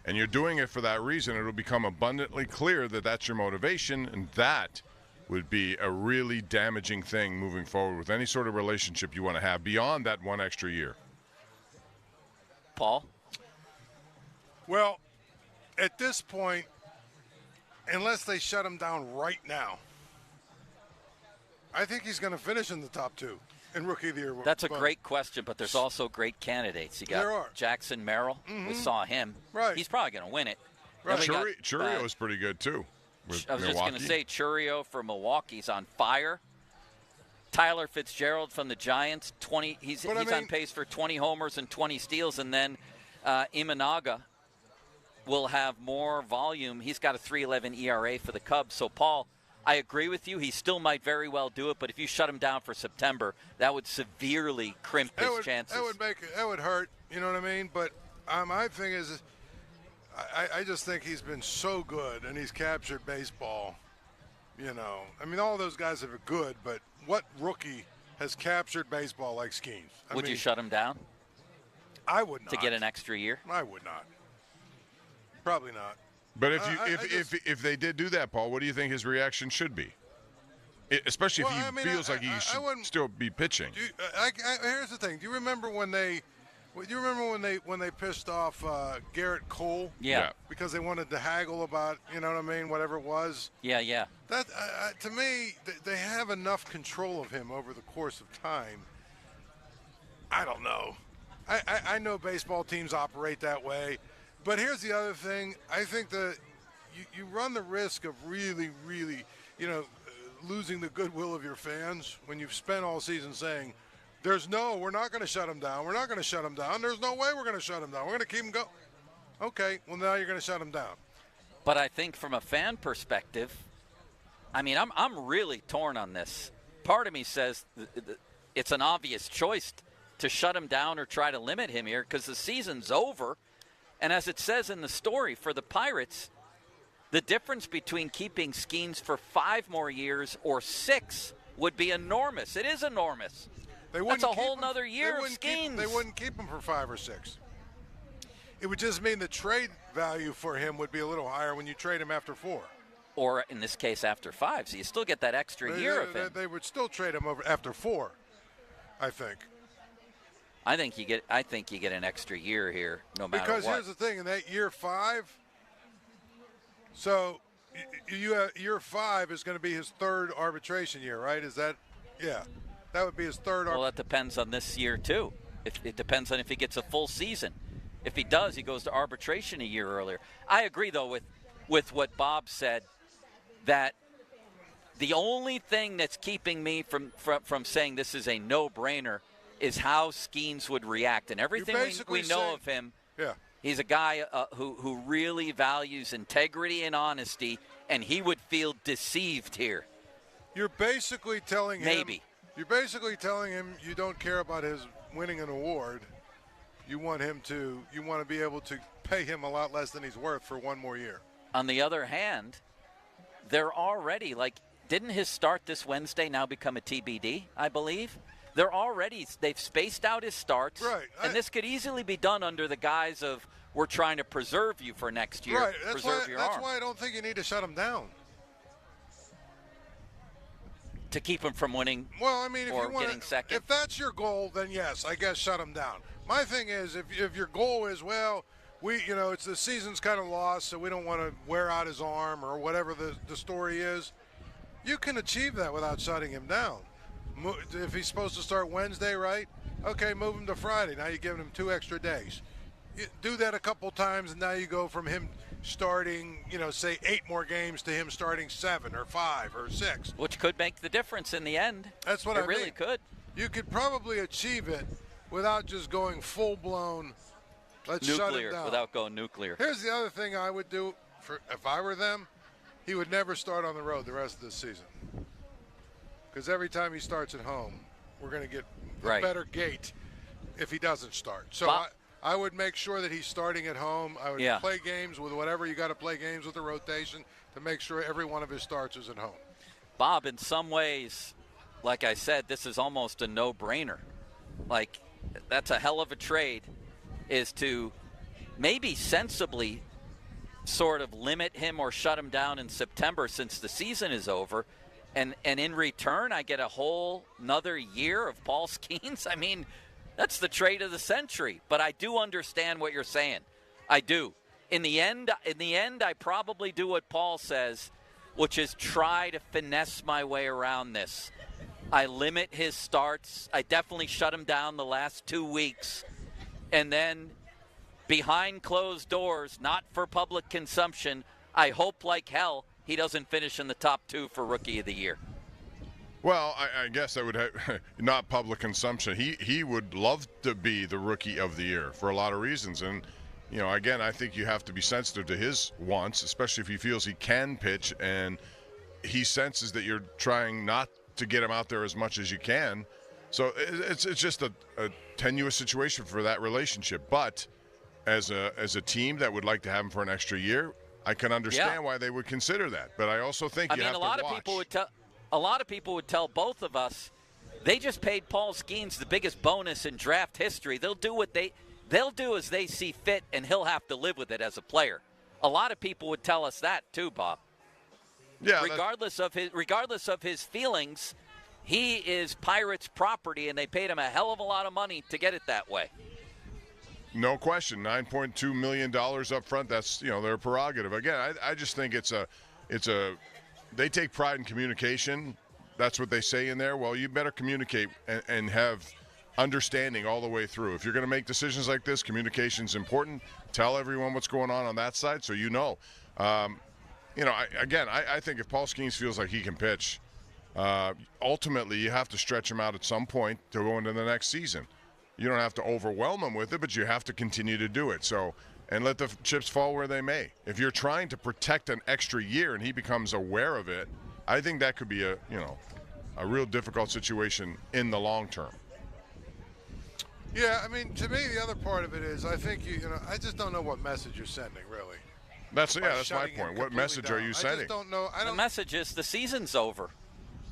And you're doing it for that reason. It'll become abundantly clear that that's your motivation, and that would be a really damaging thing moving forward with any sort of relationship you want to have beyond that one extra year. Paul? Well, at this point, unless they shut him down right now, I think he's going to finish in the top two in Rookie of the Year. That's a great question, but there's also great candidates. You got Jackson Merrill. Mm-hmm. We saw him. Right. He's probably going to win it. Right. Churrio's pretty good, too. I was just going to say, Churrio for Milwaukee's on fire. Tyler Fitzgerald from the Giants, he's on pace for 20 homers and 20 steals. And then Imanaga will have more volume. He's got a 3.11 ERA for the Cubs. So, Paul, I agree with you. He still might very well do it. But if you shut him down for September, that would severely crimp his chances. That would hurt. You know what I mean? But my thing is, I just think he's been so good, and he's captured baseball. You know, I mean, all those guys are good, but what rookie has captured baseball like Skeens? Would you shut him down? I would not. To get an extra year? I would not. Probably not. But if they did do that, Paul, what do you think his reaction should be? Especially if he feels like he should still be pitching. Here's the thing. Do you remember when they pissed off Garrett Cole? Yeah. Because they wanted to haggle about, you know what I mean, whatever it was. Yeah. That to me, they have enough control of him over the course of time. I don't know. I know baseball teams operate that way, but here's the other thing. I think that you run the risk of really, losing the goodwill of your fans when you've spent all season saying, we're not going to shut him down. We're not going to shut him down. There's no way we're going to shut him down. We're going to keep him going. Okay, well, now you're going to shut him down. But I think from a fan perspective, I mean, I'm really torn on this. Part of me says it's an obvious choice to shut him down or try to limit him here because the season's over. And as it says in the story for the Pirates, the difference between keeping Skeens for 5 more years or 6 would be enormous. It is enormous. That's a whole nother year of Skeens. They wouldn't keep him for 5 or 6. It would just mean the trade value for him would be a little higher when you trade him after 4. Or in this case, after 5. So you still get that extra year of him. They would still trade him over after 4, I think. I think you get an extra year here, no matter because what. Here's the thing: in that year 5, so you have, year 5 is going to be his 3rd arbitration year, right? Is that? Yeah, that would be his 3rd. Well, that depends on this year too. It depends on if he gets a full season. If he does, he goes to arbitration a year earlier. I agree though with what Bob said, that the only thing that's keeping me from saying this is a no-brainer is how Skeens would react. And everything we know of him, he's a guy who really values integrity and honesty, and he would feel deceived here. You're basically telling him maybe. You're basically telling him you don't care about his winning an award. You want to be able to pay him a lot less than he's worth for 1 more year. On the other hand, they're already, didn't his start this Wednesday now become a TBD, I believe? They've spaced out his starts. Right. And this could easily be done under the guise of, we're trying to preserve you for next year. Right. That's why I don't think you need to shut him down. To keep him from winning getting second? If that's your goal, then yes, I guess shut him down. My thing is, if your goal is, it's the season's kind of lost, so we don't want to wear out his arm or whatever the story is, you can achieve that without shutting him down. If he's supposed to start Wednesday, right? Okay, move him to Friday. Now you're giving him 2 extra days. You do that a couple times, and now you go from him starting, say 8 more games to him starting 7 or 5 or 6. Which could make the difference in the end. That's what I mean. It really could. You could probably achieve it without just going full-blown, let's shut him down. Without going nuclear. Here's the other thing I would do if I were them. He would never start on the road the rest of the season. Because every time he starts at home, we're going to get a better gate if he doesn't start. So I would make sure that he's starting at home. I would play games with whatever you got to play games with the rotation to make sure every one of his starts is at home. Bob, in some ways, like I said, this is almost a no-brainer. That's a hell of a trade, is to maybe sensibly sort of limit him or shut him down in September since the season is over. And in return, I get a whole another year of Paul Skeens. I mean, that's the trade of the century. But I do understand what you're saying. I do. In the end, I probably do what Paul says, which is try to finesse my way around this. I limit his starts. I definitely shut him down the last 2 weeks. And then behind closed doors, not for public consumption, I hope like hell he doesn't finish in the top 2 for Rookie of the Year. Well, I guess I would have not public consumption. He would love to be the Rookie of the Year for a lot of reasons. And, again, I think you have to be sensitive to his wants, especially if he feels he can pitch and he senses that you're trying not to get him out there as much as you can. So it's just a tenuous situation for that relationship. But as a team that would like to have him for an extra year, I can understand why they would consider that. But I also think you have to watch. A lot of people would tell both of us they just paid Paul Skeens the biggest bonus in draft history. They'll do as they see fit, and he'll have to live with it as a player. A lot of people would tell us that too, Bob. Yeah. Regardless of his feelings, he is Pirates property, and they paid him a hell of a lot of money to get it that way. No question, $9.2 million up front. That's their prerogative. Again, I just think they take pride in communication. That's what they say in there. Well, you better communicate and have understanding all the way through. If you're going to make decisions like this, communication's important. Tell everyone what's going on that side, so I think if Paul Skeens feels like he can pitch, ultimately you have to stretch him out at some point to go into the next season. You don't have to overwhelm him with it, but you have to continue to do it. So, and let the chips fall where they may. If you're trying to protect an extra year and he becomes aware of it, I think that could be a real difficult situation in the long term. Yeah, I mean, to me, the other part of it is I think I just don't know what message you're sending, really. That's my point. What message are you sending? I just don't know. The message is the season's over.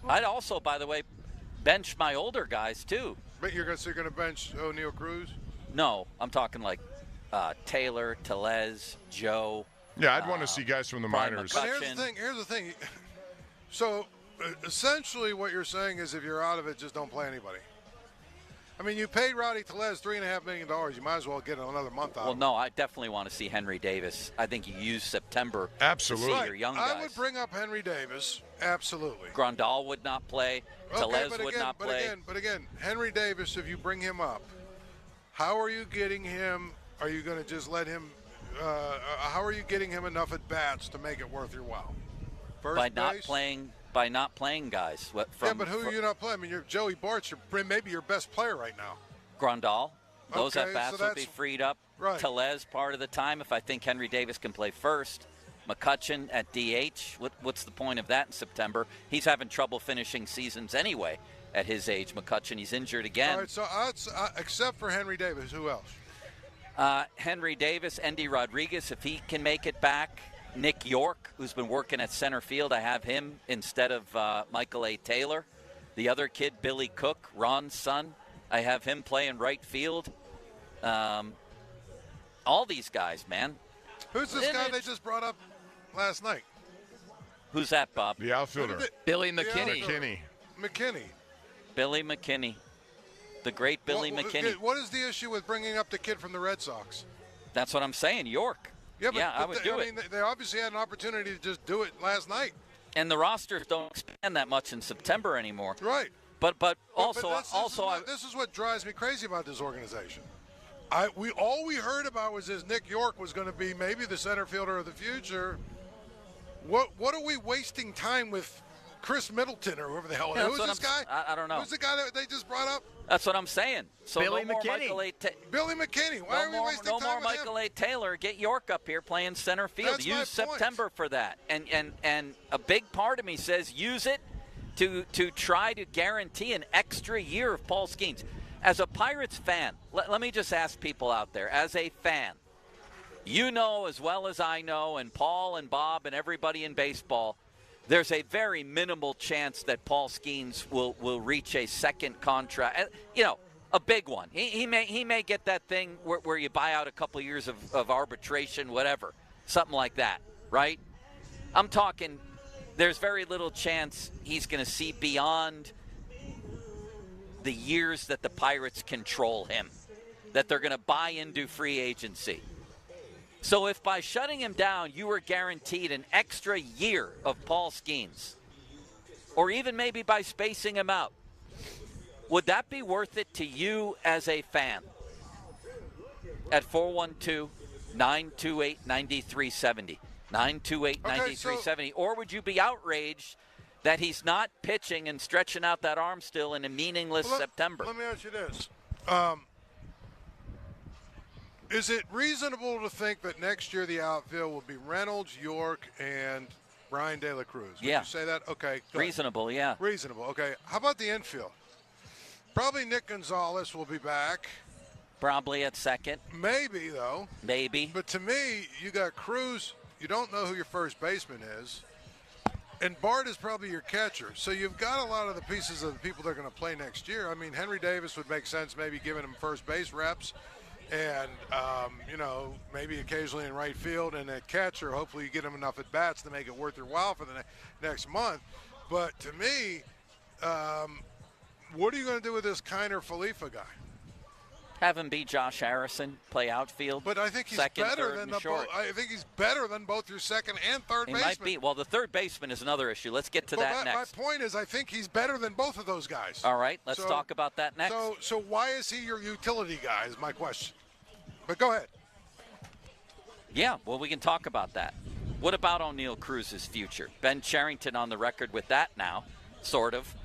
I'd also, by the way, bench my older guys too. But you're going to bench O'Neal Cruz? No, I'm talking like Taylor, Tellez, Joe. Yeah, I'd want to see guys from the minors. But here's the thing. So, essentially what you're saying is if you're out of it, just don't play anybody. I mean, you paid Rowdy Tellez $3.5 million. You might as well get another month out. Well, no, I definitely want to see Henry Davis. I think you use September absolutely to see your young guys. I would bring up Henry Davis, absolutely. Grandal would not play. Tellez would not play. But again, Henry Davis, if you bring him up, how are you getting him? Are you going to just let him? How are you getting him enough at bats to make it worth your while? By not playing guys. But who are you not playing? I mean, Joey Bart's maybe your best player right now. Grandal. Those at-bats would be freed up. Right. Tellez part of the time if I think Henry Davis can play first. McCutchen at DH. What's the point of that in September? He's having trouble finishing seasons anyway at his age. McCutchen, he's injured again. All right, so except for Henry Davis, who else? Henry Davis, Endy Rodriguez, if he can make it back. Nick York, who's been working at center field. I have him instead of Michael A. Taylor. The other kid, Billy Cook, Ron's son. I have him playing right field. All these guys, man. Who's this guy they just brought up last night? Who's that, Bob? The outfielder. Billy McKinney. McKinney. Billy McKinney. The great Billy McKinney. What is the issue with bringing up the kid from the Red Sox? That's what I'm saying, York. Yeah, I would do it. I mean, they obviously had an opportunity to just do it last night. And the rosters don't expand that much in September anymore. Right. But this is what drives me crazy about this organization. All we heard about was Nick York was going to be maybe the center fielder of the future. What are we wasting time with Chris Middleton or whoever the hell? Yeah, who's this guy? I don't know. Who's the guy that they just brought up? That's what I'm saying. So Billy no McKinney. Billy McKinney. Why are we wasting time with him? No more Michael A. Taylor. Get York up here playing center field. That's use September for that. And a big part of me says use it to try to guarantee an extra year of Paul Skeens. As a Pirates fan, let me just ask people out there, as a fan, you know as well as I know, and Paul and Bob and everybody in baseball, there's a very minimal chance that Paul Skeens will reach a second contract. A big one. He may get that thing where you buy out a couple years of arbitration, whatever, something like that, right? I'm talking. There's very little chance he's going to see beyond the years that the Pirates control him, that they're going to buy into free agency. So if by shutting him down, you were guaranteed an extra year of Paul Skeens, or even maybe by spacing him out, would that be worth it to you as a fan? At 412-928-9370. 928-9370. Or would you be outraged that he's not pitching and stretching out that arm still in a meaningless September? Let me ask you this. Is it reasonable to think that next year the outfield will be Reynolds, York, and Brian De La Cruz? Would you say that? Okay. Good. Reasonable, yeah. Reasonable. Okay. How about the infield? Probably Nick Gonzalez will be back. Probably at second. Maybe, though. Maybe. But to me, you got Cruz. You don't know who your first baseman is. And Bart is probably your catcher. So you've got a lot of the pieces of the people that are going to play next year. I mean, Henry Davis would make sense maybe giving him first base reps. And, maybe occasionally in right field. And at catcher, hopefully you get him enough at-bats to make it worth your while for the next month. But to me, what are you going to do with this Kiner Falefa guy? Have him be Josh Harrison, play outfield. But I think he's better than I think he's better than both your second and third baseman. He might be. Well, the third baseman is another issue. Let's get to that next. My point is, I think he's better than both of those guys. All right, let's talk about that next. So why is he your utility guy? Is my question. But go ahead. Yeah, well, we can talk about that. What about O'Neal Cruz's future? Ben Cherington on the record with that now, sort of.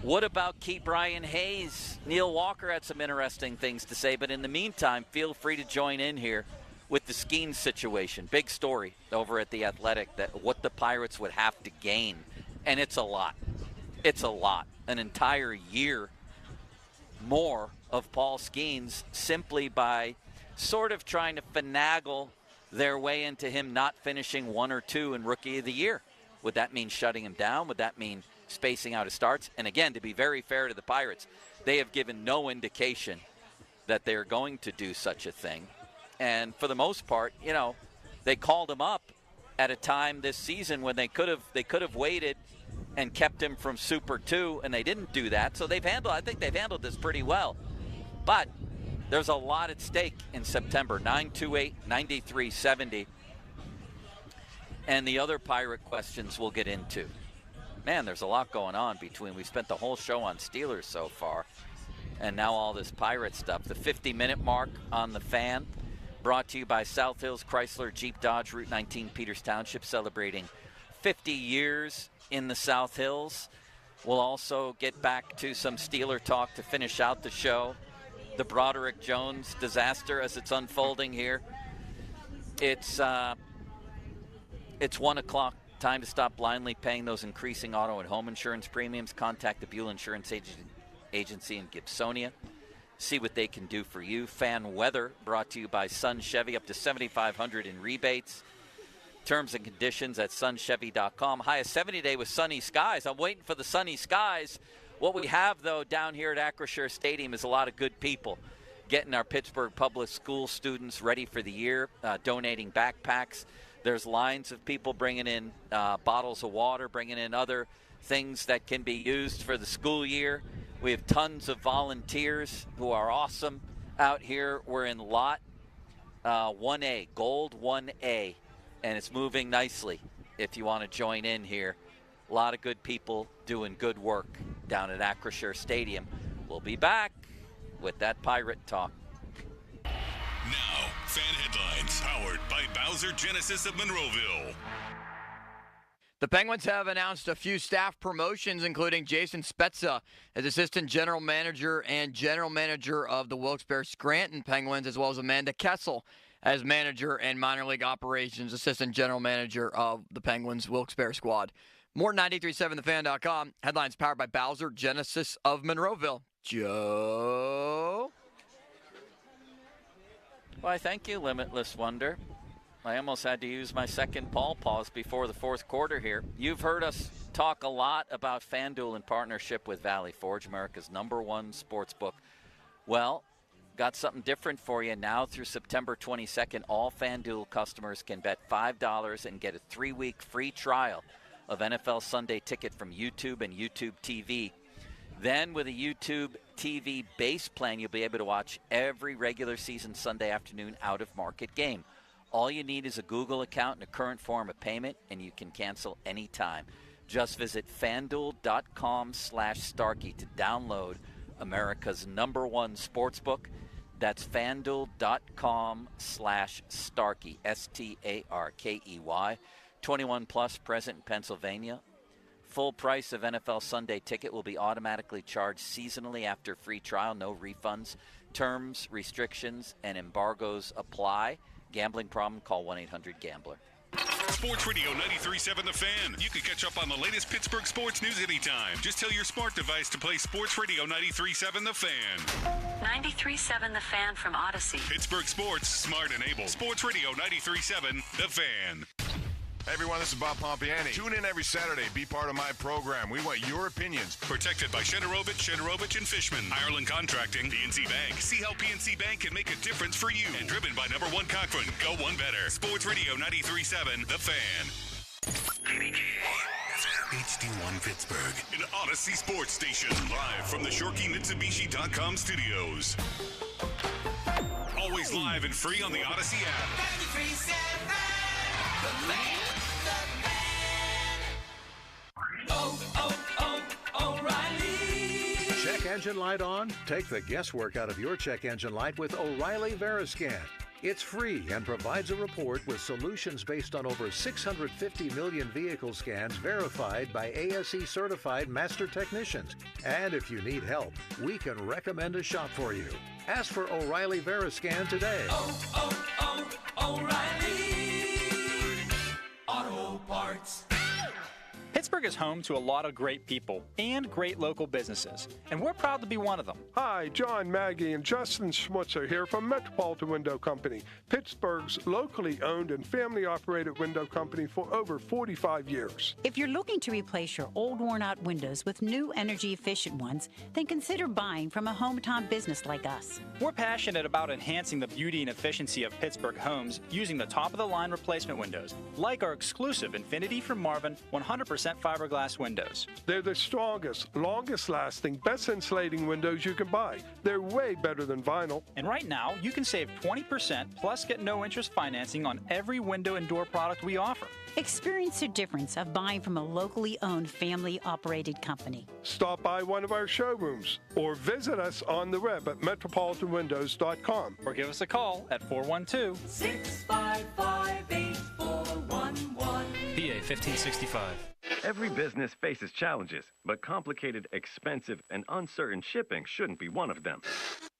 What about Key Brian Hayes? Neil Walker had some interesting things to say, but in the meantime, feel free to join in here with the Skeens situation. Big story over at The Athletic, that what the Pirates would have to gain, and it's a lot. It's a lot. An entire year more of Paul Skeens simply by sort of trying to finagle their way into him not finishing 1 or 2 in Rookie of the Year. Would that mean shutting him down? Would that mean spacing out his starts? And again, to be very fair to the Pirates, they have given no indication that they're going to do such a thing. And for the most part, you know, they called him up at a time this season when they could have waited and kept him from Super 2, and they didn't do that. So I think they've handled this pretty well. But there's a lot at stake in September. 928, 9370. And the other Pirate questions we'll get into. Man, there's a lot going on we spent the whole show on Steelers so far, and now all this Pirate stuff. The 50-minute mark on the Fan, brought to you by South Hills Chrysler Jeep Dodge Route 19 Peters Township, celebrating 50 years in the South Hills. We'll also get back to some Steeler talk to finish out the show. The Broderick Jones disaster as it's unfolding here. It's 1 o'clock. Time to stop blindly paying those increasing auto and home insurance premiums. Contact the Buell Insurance Agency in Gibsonia. See what they can do for you. Fan weather brought to you by Sun Chevy, up to $7,500 in rebates. Terms and conditions at sunchevy.com. High of 70 today with sunny skies. I'm waiting for the sunny skies. What we have, though, down here at Acrisure Stadium is a lot of good people getting our Pittsburgh public school students ready for the year, donating backpacks. There's lines of people bringing in bottles of water, bringing in other things that can be used for the school year. We have tons of volunteers who are awesome out here. We're in lot 1A, Gold 1A, and it's moving nicely if you want to join in here. A lot of good people doing good work down at Acrisure Stadium. We'll be back with that Pirate talk. Now, Fan Headlines, powered by Bowser Genesis of Monroeville. The Penguins have announced a few staff promotions, including Jason Spezza as Assistant General Manager and General Manager of the Wilkes-Barre Scranton Penguins, as well as Amanda Kessel as Manager and Minor League Operations Assistant General Manager of the Penguins Wilkes-Barre squad. More 937thefan.com. Headlines powered by Bowser Genesis of Monroeville. Joe? Why, thank you, Limitless Wonder. I almost had to use my second Paul pause before the fourth quarter here. You've heard us talk a lot about FanDuel in partnership with Valley Forge, America's #1 sports book. Well, got something different for you now through September 22nd. All FanDuel customers can bet $5 and get a 3-week free trial of NFL Sunday Ticket from YouTube and YouTube TV. Then with a YouTube TV base plan, you'll be able to watch every regular season Sunday afternoon out-of-market game. All you need is a Google account and a current form of payment, and you can cancel anytime. Just visit FanDuel.com/Starkey to download America's #1 sportsbook. That's FanDuel.com/Starkey, STARKEY. 21 plus, present in Pennsylvania. Full price of NFL Sunday Ticket will be automatically charged seasonally after free trial. No refunds. Terms, restrictions, and embargoes apply. Gambling problem? Call 1-800-GAMBLER. Sports Radio 93.7 The Fan. You can catch up on the latest Pittsburgh sports news anytime. Just tell your smart device to play Sports Radio 93.7 The Fan. 93.7 The Fan from Odyssey. Pittsburgh sports, smart enabled. Sports Radio 93.7 The Fan. Hey everyone, this is Bob Pompiani. Tune in every Saturday. Be part of my program. We want your opinions. Protected by Shederovich and Fishman. Ireland Contracting. PNC Bank. See how PNC Bank can make a difference for you. And driven by #1 Cochran. Go one better. Sports Radio 93.7 The Fan. HD1 Pittsburgh. An Odyssey Sports Station. Live from the ShorkeyMitsubishi.com studios. Always live and free on the Odyssey app. 93.7 The Fan. O'Reilly. Check engine light on? Take the guesswork out of your check engine light with O'Reilly Veriscan. It's free and provides a report with solutions based on over 650 million vehicle scans verified by ASE certified master technicians. And if you need help, we can recommend a shop for you. Ask for O'Reilly Veriscan today. O'Reilly Auto Parts. Pittsburgh is home to a lot of great people and great local businesses, and we're proud to be one of them. Hi, John, Maggie, and Justin Schmutzer here from Metropolitan Window Company, Pittsburgh's locally owned and family-operated window company for over 45 years. If you're looking to replace your old worn-out windows with new energy-efficient ones, then consider buying from a hometown business like us. We're passionate about enhancing the beauty and efficiency of Pittsburgh homes using the top-of-the-line replacement windows, like our exclusive Infinity from Marvin 100% fiberglass windows. They're the strongest, longest-lasting, best insulating windows you can buy. They're way better than vinyl. And right now, you can save 20% plus get no-interest financing on every window and door product we offer. Experience the difference of buying from a locally owned, family-operated company. Stop by one of our showrooms or visit us on the web at metropolitanwindows.com. Or give us a call at 412-655-8411. PA 1565. Every business faces challenges, but complicated, expensive, and uncertain shipping shouldn't be one of them.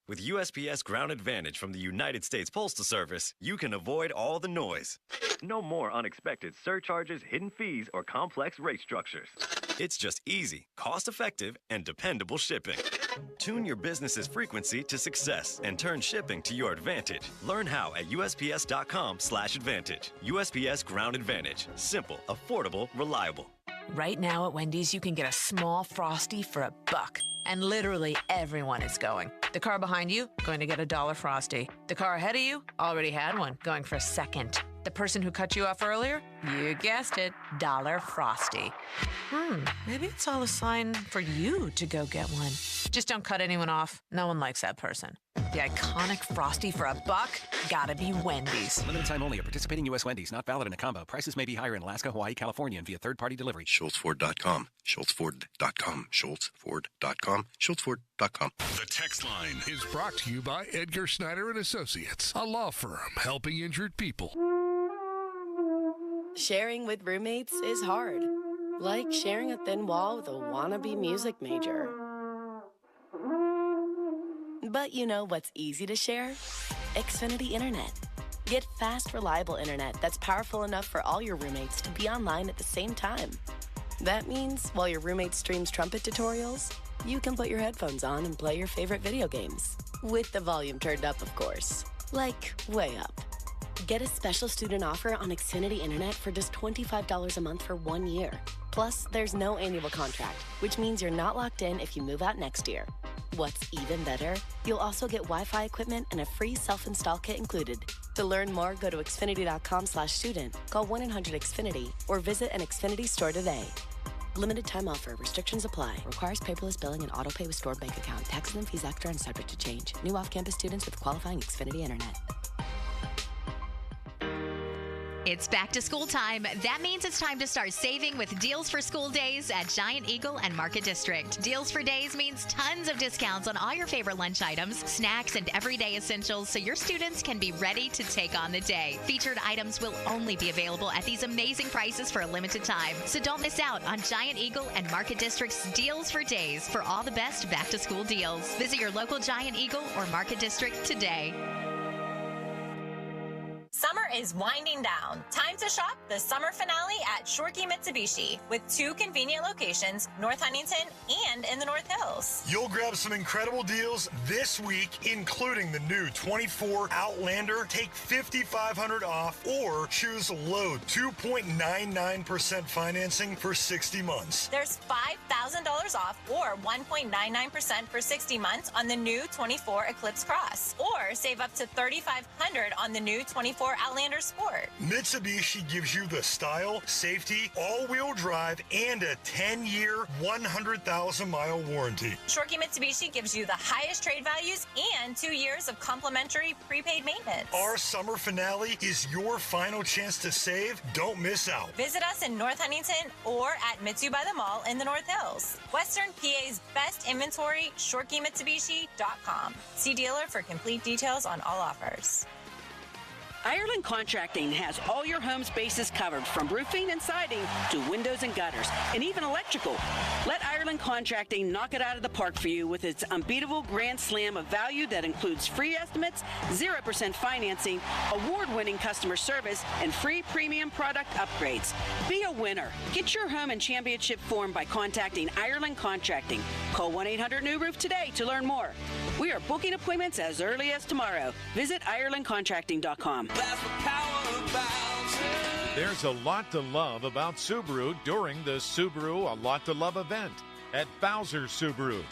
With USPS Ground Advantage from the United States Postal Service, you can avoid all the noise. No more unexpected surcharges, hidden fees, or complex rate structures. It's just easy, cost-effective, and dependable shipping. Tune your business's frequency to success and turn shipping to your advantage. Learn how at USPS.com/advantage. USPS Ground Advantage. Simple, affordable, reliable. Right now at Wendy's, you can get a small Frosty for $1. And literally everyone is going. The car behind you, going to get $1 Frosty. The car ahead of you, already had one, going for a second. The person who cut you off earlier, you guessed it, $1 Frosty. Maybe it's all a sign for you to go get one. Just don't cut anyone off. No one likes that person. The iconic Frosty for $1, gotta be Wendy's. Limited time only at participating U.S. Wendy's. Not valid in a combo. Prices may be higher in Alaska, Hawaii, California, and via third-party delivery. SchultzFord.com. SchultzFord.com. SchultzFord.com. SchultzFord.com. The text line is brought to you by Edgar Snyder and Associates, a law firm helping injured people. Sharing with roommates is hard. Like sharing a thin wall with a wannabe music major. But you know what's easy to share? Xfinity Internet. Get fast, reliable internet that's powerful enough for all your roommates to be online at the same time. That means while your roommate streams trumpet tutorials, you can put your headphones on and play your favorite video games. With the volume turned up, of course. Like, way up. Get a special student offer on Xfinity Internet for just $25 a month for 1 year. Plus, there's no annual contract, which means you're not locked in if you move out next year. What's even better, you'll also get Wi-Fi equipment and a free self-install kit included. To learn more, go to Xfinity.com/student, call 1-800-XFINITY, or visit an Xfinity store today. Limited time offer. Restrictions apply. Requires paperless billing and auto pay with stored bank account. Taxes and fees extra and subject to change. New off-campus students with qualifying Xfinity Internet. It's back to school time. That means it's time to start saving with Deals for School Days at Giant Eagle and Market District. Deals for Days means tons of discounts on all your favorite lunch items, snacks, and everyday essentials so your students can be ready to take on the day. Featured items will only be available at these amazing prices for a limited time. So don't miss out on Giant Eagle and Market District's Deals for Days for all the best back to school deals. Visit your local Giant Eagle or Market District today. Summer is winding down. Time to shop the summer finale at Shorkey Mitsubishi with 2 convenient locations, North Huntington and in the North Hills. You'll grab some incredible deals this week, including the new 24 Outlander. Take $5,500 off or choose low 2.99% financing for 60 months. There's $5,000 off or 1.99% for 60 months on the new 24 Eclipse Cross, or save up to $3,500 on the new 24 Outlander Sport. Mitsubishi gives you the style, safety, all-wheel drive, and a 10-year, 100,000-mile warranty. Shorkey Mitsubishi gives you the highest trade values and 2 years of complimentary prepaid maintenance. Our summer finale is your final chance to save. Don't miss out. Visit us in North Huntington or at Mitsu by the Mall in the North Hills. Western PA's best inventory, ShorkeyMitsubishi.com. See dealer for complete details on all offers. Ireland Contracting has all your home's bases covered, from roofing and siding to windows and gutters, and even electrical. Let Ireland Ireland Contracting knock it out of the park for you with its unbeatable grand slam of value that includes free estimates, 0% financing, award-winning customer service, and free premium product upgrades. Be a winner. Get your home in championship form by contacting Ireland Contracting. Call 1-800-NEW-ROOF today to learn more. We are booking appointments as early as tomorrow. Visit IrelandContracting.com. There's a lot to love about Subaru during the Subaru A Lot to Love event at Bowser Subaru.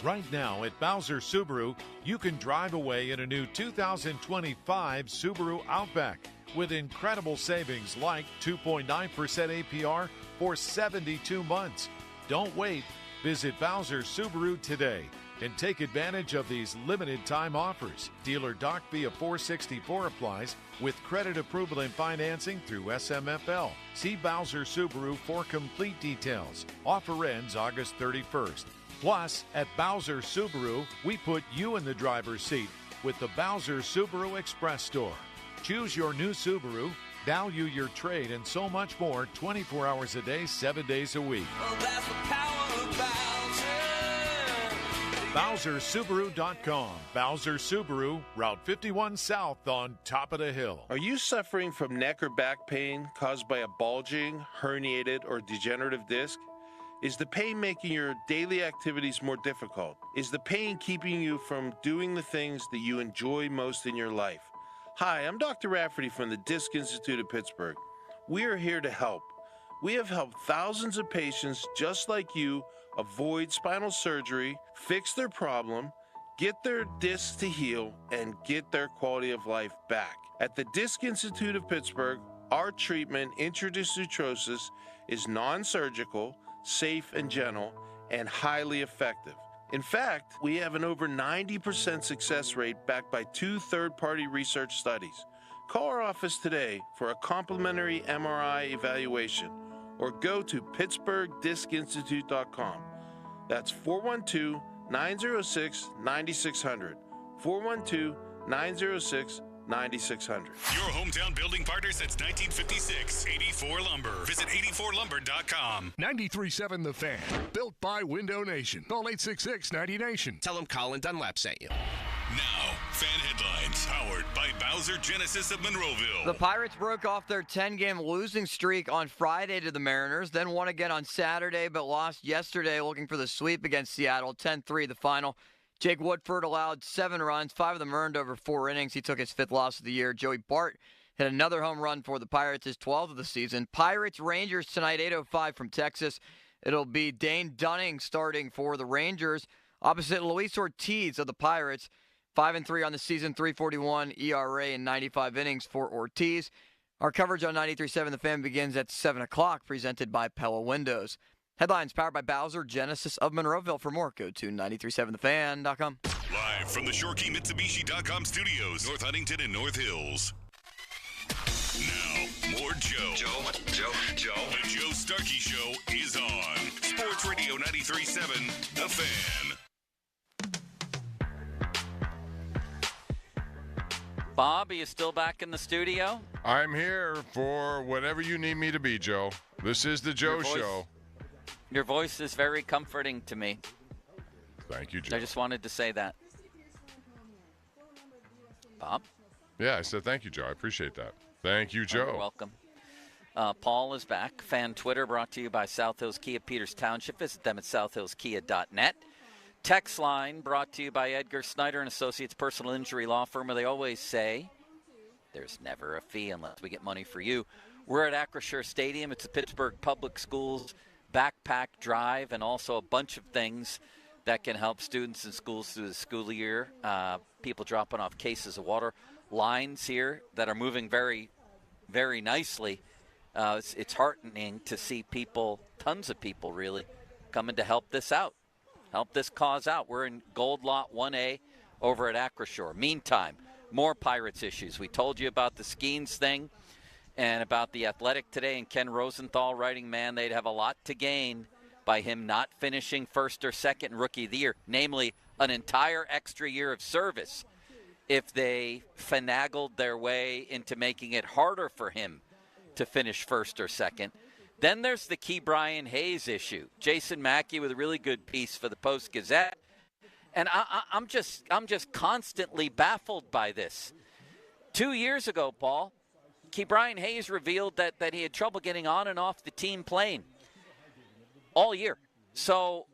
Right now at Bowser Subaru, you can drive away in a new 2025 Subaru Outback with incredible savings like 2.9% APR for 72 months. Don't wait. Visit Bowser Subaru today and take advantage of these limited time offers. Dealer doc via 464 applies with credit approval and financing through SMFL. See Bowser Subaru for complete details. Offer ends August 31st. Plus, at Bowser Subaru, we put you in the driver's seat with the Bowser Subaru Express Store. Choose your new Subaru, value your trade, and so much more 24 hours a day, 7 days a week. Well, that's the power of BowserSubaru.com. Bowser Subaru, Route 51 South on top of the hill. Are you suffering from neck or back pain caused by a bulging, herniated, or degenerative disc? Is the pain making your daily activities more difficult? Is the pain keeping you from doing the things that you enjoy most in your life? Hi, I'm Dr. Rafferty from the Disc Institute of Pittsburgh. We are here to help. We have helped thousands of patients just like you avoid spinal surgery, fix their problem, get their discs to heal, and get their quality of life back. At the Disc Institute of Pittsburgh, our treatment, Intradisc Arthrosis, is non-surgical, safe and gentle, and highly effective. In fact, we have an over 90% success rate backed by 2 third-party research studies. Call our office today for a complimentary MRI evaluation or go to PittsburghDiscInstitute.com. That's 412-906-9600. 412-906-9600. Your hometown building partner since 1956. 84 Lumber. Visit 84lumber.com. 93.7 The Fan. Built by Window Nation. Call 866-90Nation. Tell them Colin Dunlap sent you. Now, fan headlines powered by Bowser Genesis of Monroeville. The Pirates broke off their 10-game losing streak on Friday to the Mariners, then won again on Saturday, but lost yesterday looking for the sweep against Seattle. 10-3 the final. Jake Woodford allowed 7 runs, 5 of them earned over 4 innings. He took his 5th loss of the year. Joey Bart hit another home run for the Pirates, his 12th of the season. Pirates-Rangers tonight, 8:05 from Texas. It'll be Dane Dunning starting for the Rangers, opposite Luis Ortiz of the Pirates. 5-3 on the season, 3.41 ERA in 95 innings for Ortiz. Our coverage on 93.7 The Fan begins at 7 o'clock, presented by Pella Windows. Headlines powered by Bowser Genesis of Monroeville. For more, go to 937thefan.com. Live from the ShoreKeyMitsubishi.com studios, North Huntington and North Hills. Now, more Joe. Joe. The Joe Starkey Show is on. Sports Radio 93.7 The Fan. Bob, are you still back in the studio? I'm here for whatever you need me to be, Joe. This is the Joe Show. Your voice is very comforting to me. Thank you, Joe. I just wanted to say that. Bob? Yeah, I said thank you, Joe. I appreciate that. Thank you, Joe. You're welcome. Paul is back. Fan Twitter brought to you by South Hills Kia Peters Township. Visit them at southhillskia.net. Text line brought to you by Edgar Snyder and Associates Personal Injury Law Firm, where they always say there's never a fee unless we get money for you. We're at Acrisure Stadium. It's the Pittsburgh Public Schools backpack drive and also a bunch of things that can help students in schools through the school year. People dropping off cases of water. Lines here that are moving very, very nicely. It's heartening to see people, tons of people really, coming to help this out. Help this cause out. We're in Gold Lot 1A over at Acrisure. Meantime, more Pirates issues. We told you about the Skeens thing and about the Athletic today, and Ken Rosenthal writing, man, they'd have a lot to gain by him not finishing first or second Rookie of the Year, namely an entire extra year of service, if they finagled their way into making it harder for him to finish first or second. Then there's the Ke'Bryan Hayes issue. Jason Mackey with a really good piece for the Post-Gazette. And I'm just constantly baffled by this. 2 years ago, Paul, Ke'Bryan Hayes revealed that he had trouble getting on and off the team plane all year. So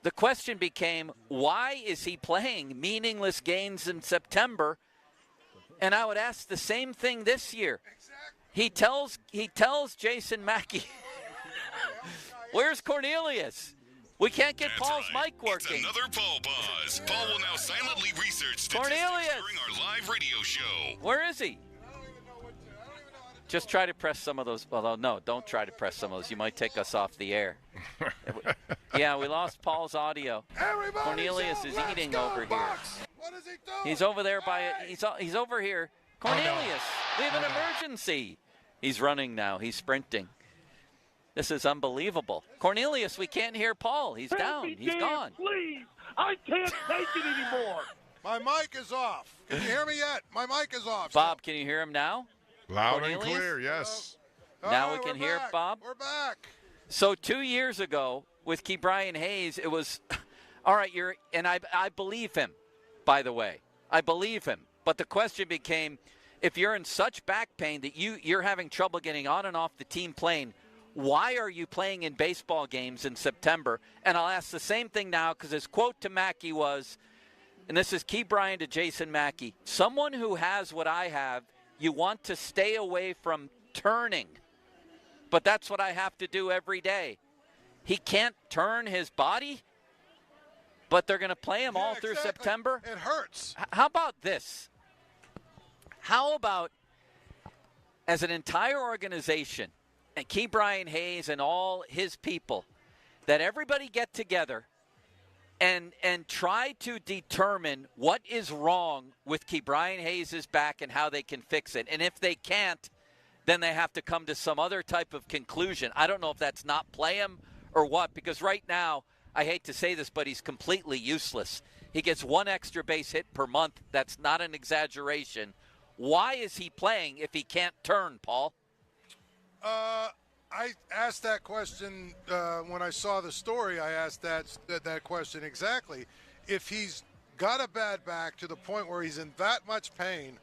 the question became, why is he playing meaningless games in September? And I would ask the same thing this year. He tells Jason Mackey, where's Cornelius? We can't get Paul's mic working. It's another Paul pause. Paul will now silently research statistics Cornelius! during our live radio show. Where is he? Just try to press some of those. Although, no, don't try to press some of those. You might take us off the air. Yeah, we lost Paul's audio. Cornelius is eating over here. What is he doing? He's over there by. He's over here. Cornelius, we have an emergency. He's running now. He's sprinting. This is unbelievable. Cornelius, we can't hear Paul. He's down. He's gone. Please, I can't take it anymore. My mic is off. Can you hear me yet? My mic is off. Bob, can you hear him now? Loud Cornelius? and clear, yes. Now we can hear Bob? We're back. So 2 years ago with Ke'Bryan Hayes, it was, all right, and I believe him, by the way. I believe him. But the question became, if you're in such back pain that you're having trouble getting on and off the team plane, why are you playing in baseball games in September? And I'll ask the same thing now because his quote to Mackey was, and this is Ke'Bryan to Jason Mackey, someone who has what I have, you want to stay away from turning. But that's what I have to do every day. He can't turn his body, but they're going to play him all through September? It hurts. How about this? How about, as an entire organization, and Ke'Bryan Hayes and all his people, that everybody get together and try to determine what is wrong with Ke'Bryan Hayes' back and how they can fix it. And if they can't, then they have to come to some other type of conclusion. I don't know if that's not play him or what, because right now, I hate to say this, but he's completely useless. He gets one extra base hit per month. That's not an exaggeration. Why is he playing if he can't turn, Paul? I asked that question when I saw the story. I asked that question exactly. If he's got a bad back to the point where he's in that much pain,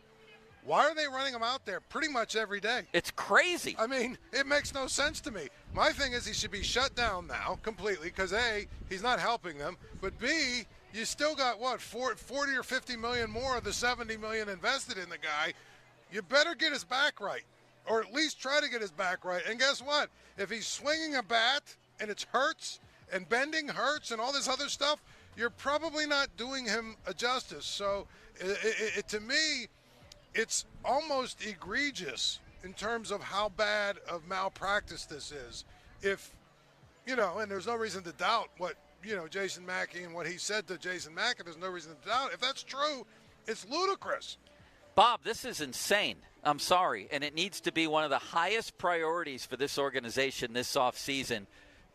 why are they running him out there pretty much every day? It's crazy. I mean, it makes no sense to me. My thing is he should be shut down now completely because, A, he's not helping them, but, B, you still got, 40 or 50 million more of the 70 million invested in the guy. You better get his back right, or at least try to get his back right. And guess what? If he's swinging a bat and it hurts and bending hurts and all this other stuff, you're probably not doing him a justice. So to me, it's almost egregious in terms of how bad of malpractice this is. If, and there's no reason to doubt what, Jason Mackey and what he said to Jason Mackey, there's no reason to doubt. If that's true, it's ludicrous. Bob, this is insane. I'm sorry. And it needs to be one of the highest priorities for this organization this offseason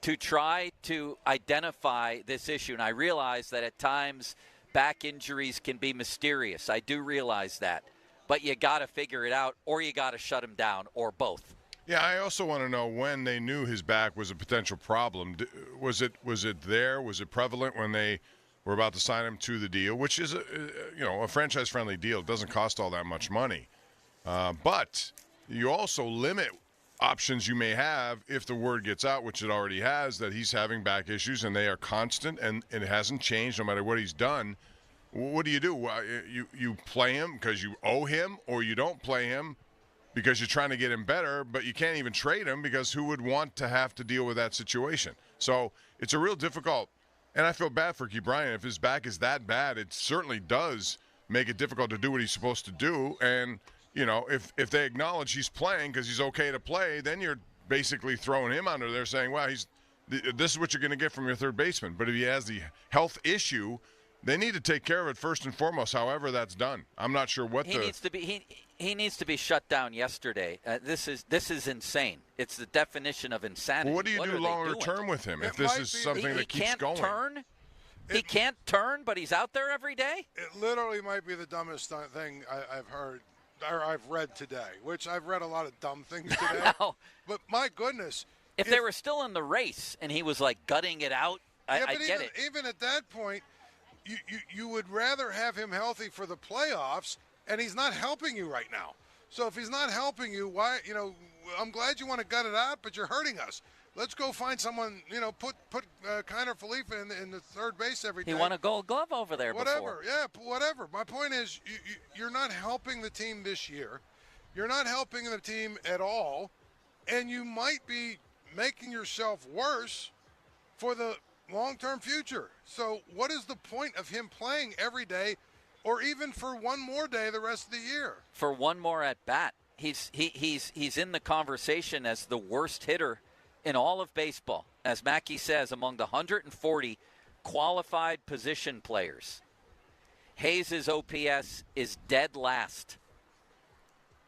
to try to identify this issue. And I realize that at times back injuries can be mysterious. I do realize that. But you got to figure it out, or you got to shut him down, or both. Yeah, I also want to know when they knew his back was a potential problem. Was it there? Was it prevalent when they were about to sign him to the deal, which is a franchise-friendly deal? It doesn't cost all that much money. But you also limit options you may have if the word gets out, which it already has, that he's having back issues, and they are constant, and it hasn't changed no matter what he's done. What do? You play him because you owe him, or you don't play him because you're trying to get him better, but you can't even trade him because who would want to have to deal with that situation? So it's a real difficult, and I feel bad for Ke'Bryan. If his back is that bad, it certainly does make it difficult to do what he's supposed to do. And, if they acknowledge he's playing because he's okay to play, then you're basically throwing him under there saying, well, this is what you're going to get from your third baseman. But if he has the health issue, they need to take care of it first and foremost, however that's done. I'm not sure what he needs to be shut down yesterday. This is insane. It's the definition of insanity. Well, what do you do longer term with him if this is something that keeps going? He can't turn, but he's out there every day? It literally might be the dumbest thing I've heard. I've read today, which I've read a lot of dumb things today. But my goodness. If they were still in the race and he was like gutting it out, I get it. Even at that point, you would rather have him healthy for the playoffs, and he's not helping you right now. So if he's not helping you, why? I'm glad you want to gut it out, but you're hurting us. Let's go find someone. Put Kiner Falefa in the third base every day. He won a Gold Glove over there whatever. before. Yeah, whatever. My point is, you're not helping the team this year. You're not helping the team at all, and you might be making yourself worse for the long-term future. So what is the point of him playing every day, or even for one more day the rest of the year? For one more at bat, he's in the conversation as the worst hitter in all of baseball, as Mackey says, among the 140 qualified position players. Hayes' OPS is dead last.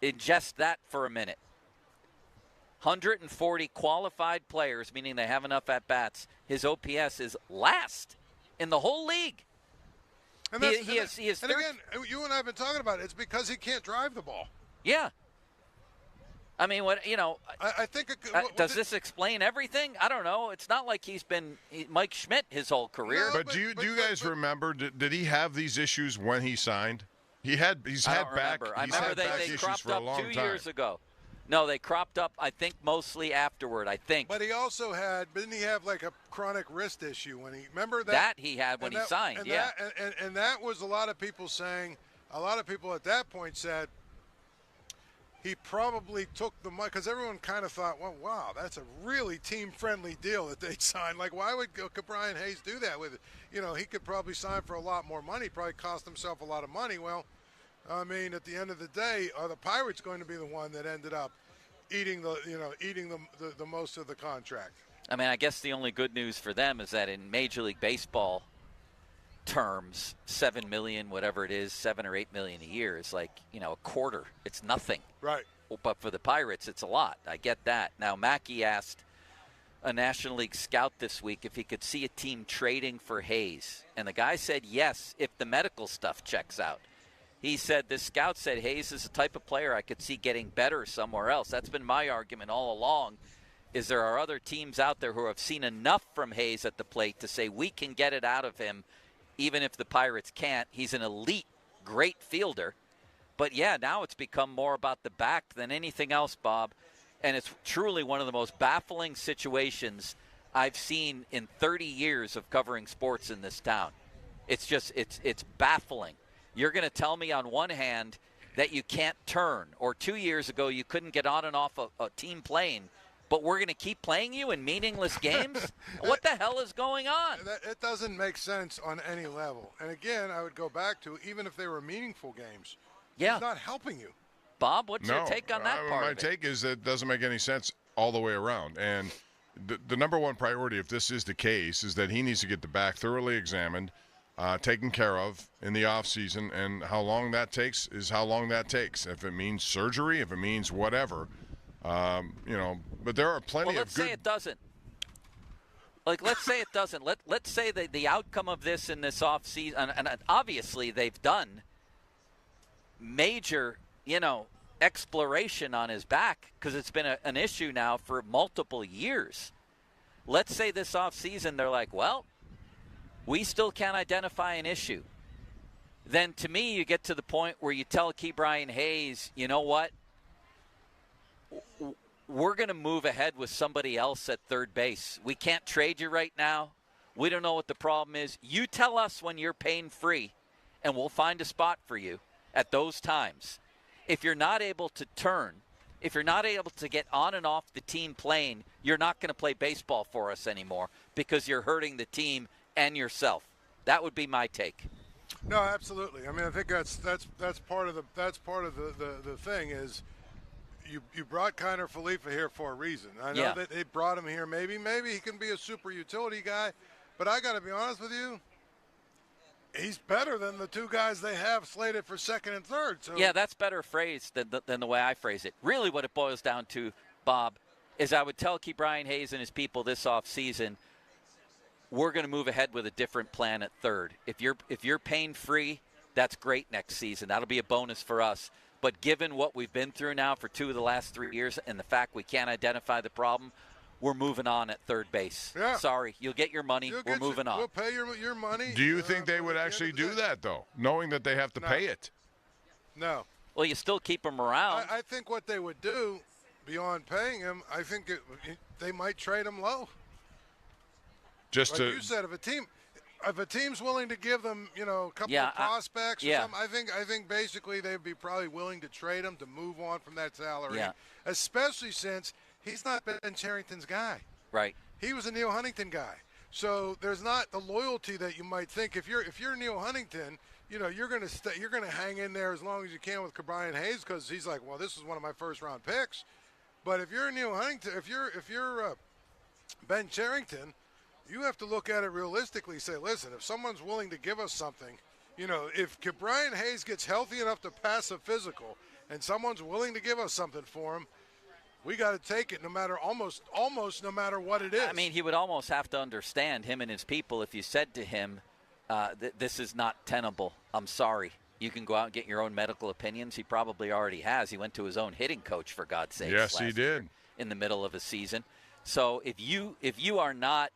Ingest that for a minute. 140 qualified players, meaning they have enough at-bats. His OPS is last in the whole league. And again, you and I have been talking about it. It's because he can't drive the ball. Yeah. I mean, I think does this explain everything? I don't know. It's not like he's been Mike Schmidt his whole career. No, but do you guys remember? Did he have these issues when he signed? He's had back they issues cropped for a up long 2 time. years ago. No, they cropped up, I think, mostly afterward, But he also didn't he have like a chronic wrist issue when he, remember that? That he had when he signed, yeah. And that was a lot of people saying, a lot of people at that point said he probably took the money, because everyone kind of thought, well, wow, that's a really team-friendly deal that they signed. Like, why would Brian Hayes do that with it? He could probably sign for a lot more money, probably cost himself a lot of money. Well, I mean, at the end of the day, are the Pirates going to be the one that ended up eating the most of the contract? I mean, I guess the only good news for them is that in Major League Baseball terms, $7 million, whatever it is, $7 or $8 million a year is like, a quarter. It's nothing. Right. But for the Pirates, it's a lot. I get that. Now, Mackey asked a National League scout this week if he could see a team trading for Hayes. And the guy said yes, if the medical stuff checks out. He said, this scout said Hayes is the type of player I could see getting better somewhere else. That's been my argument all along, is there are other teams out there who have seen enough from Hayes at the plate to say we can get it out of him even if the Pirates can't. He's an elite, great fielder. But, yeah, now it's become more about the back than anything else, Bob. And it's truly one of the most baffling situations I've seen in 30 years of covering sports in this town. It's just it's baffling. You're going to tell me on one hand that you can't turn, or 2 years ago you couldn't get on and off a team plane, but we're going to keep playing you in meaningless games? What the hell is going on? It doesn't make sense on any level. And again, I would go back to, even if they were meaningful games, yeah, it's not helping you. Bob, what's your take on that part my of it? take is that it doesn't make any sense all the way around. And the number one priority, if this is the case, is that he needs to get the back thoroughly examined, taken care of in the offseason, and how long that takes is how long that takes. If it means surgery, if it means whatever, but there are plenty of good. Let's say it doesn't. Let's say it doesn't. Let's say that the outcome of this in this offseason, and obviously they've done major, exploration on his back because it's been an issue now for multiple years. Let's say this offseason they're like, well, we still can't identify an issue. Then to me, you get to the point where you tell Ke'Bryan Hayes, you know what? We're going to move ahead with somebody else at third base. We can't trade you right now. We don't know what the problem is. You tell us when you're pain-free, and we'll find a spot for you at those times. If you're not able to turn, if you're not able to get on and off the team plane, you're not going to play baseball for us anymore because you're hurting the team and yourself. That would be my take. No, absolutely. I mean, I think that's part of the thing is you brought Kiner Falefa here for a reason. I know that they brought him here. Maybe he can be a super utility guy, but I got to be honest with you. He's better than the two guys they have slated for second and third. So. Yeah, that's better phrased than the way I phrase it. Really what it boils down to, Bob, is I would tell Ke'Bryan Hayes and his people this offseason, we're going to move ahead with a different plan at third. If you're pain-free, that's great next season. That'll be a bonus for us. But given what we've been through now for 2 of the last 3 years and the fact we can't identify the problem, we're moving on at third base. Yeah. Sorry, you'll get your money. We're moving on. We'll pay your money. Do you think they would actually do that, though, knowing that they have to pay it? No. Well, you still keep him around. I think what they would do, beyond paying him, I think they might trade him low. Just like you said, if a team's willing to give them, a couple of prospects or something, I think basically they'd be probably willing to trade him to move on from that salary. Yeah. Especially since he's not Ben Cherington's guy. Right. He was a Neil Huntington guy. So there's not the loyalty that you might think. If you're Neil Huntington, you're going to hang in there as long as you can with Brian Hayes because he's like, well, this is one of my first round picks. But if you're Neil Huntington, if you're Ben Cherington, you have to look at it realistically. Say, listen, if someone's willing to give us something, if Brian Hayes gets healthy enough to pass a physical, and someone's willing to give us something for him, we got to take it, no matter almost no matter what it is. I mean, he would almost have to understand, him and his people, if you said to him, this is not tenable. I'm sorry. You can go out and get your own medical opinions. He probably already has. He went to his own hitting coach, for God's sake. Yes, he did. In the middle of a season. So if you are not,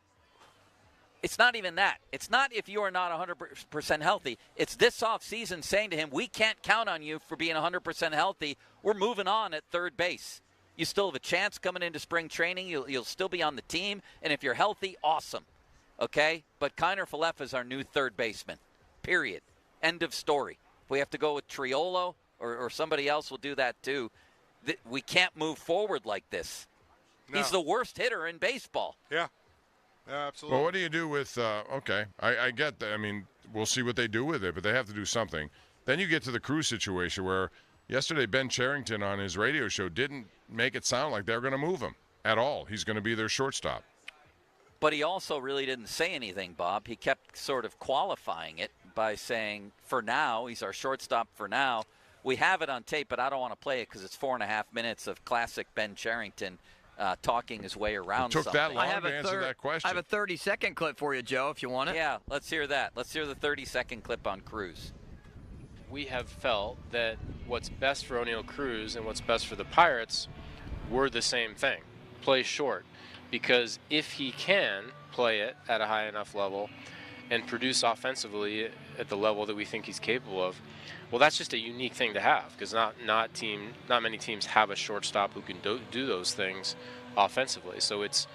it's not even that. It's not if you are not 100% healthy. It's this offseason saying to him, we can't count on you for being 100% healthy. We're moving on at third base. You still have a chance coming into spring training. You'll still be on the team. And if you're healthy, awesome. Okay? But Kiner Falefa is our new third baseman. Period. End of story. If we have to go with Triolo or somebody else will do that too. We can't move forward like this. No. He's the worst hitter in baseball. Yeah. Yeah, absolutely. Well, what do you do with I get that. I mean, we'll see what they do with it, but they have to do something. Then you get to the Cruz situation where yesterday Ben Cherington on his radio show didn't make it sound like they were going to move him at all. He's going to be their shortstop. But he also really didn't say anything, Bob. He kept sort of qualifying it by saying, for now, he's our shortstop for now. We have it on tape, but I don't want to play it because it's 4.5 minutes of classic Ben Cherington talking his way around something. It took that long to answer that question. I have a 30-second clip for you, Joe, if you want it. Yeah, let's hear that. Let's hear the 30-second clip on Cruz. We have felt that what's best for O'Neill Cruz and what's best for the Pirates were the same thing, play short. Because if he can play it at a high enough level and produce offensively at the level that we think he's capable of, well, that's just a unique thing to have because not many teams have a shortstop who can do those things offensively. So it's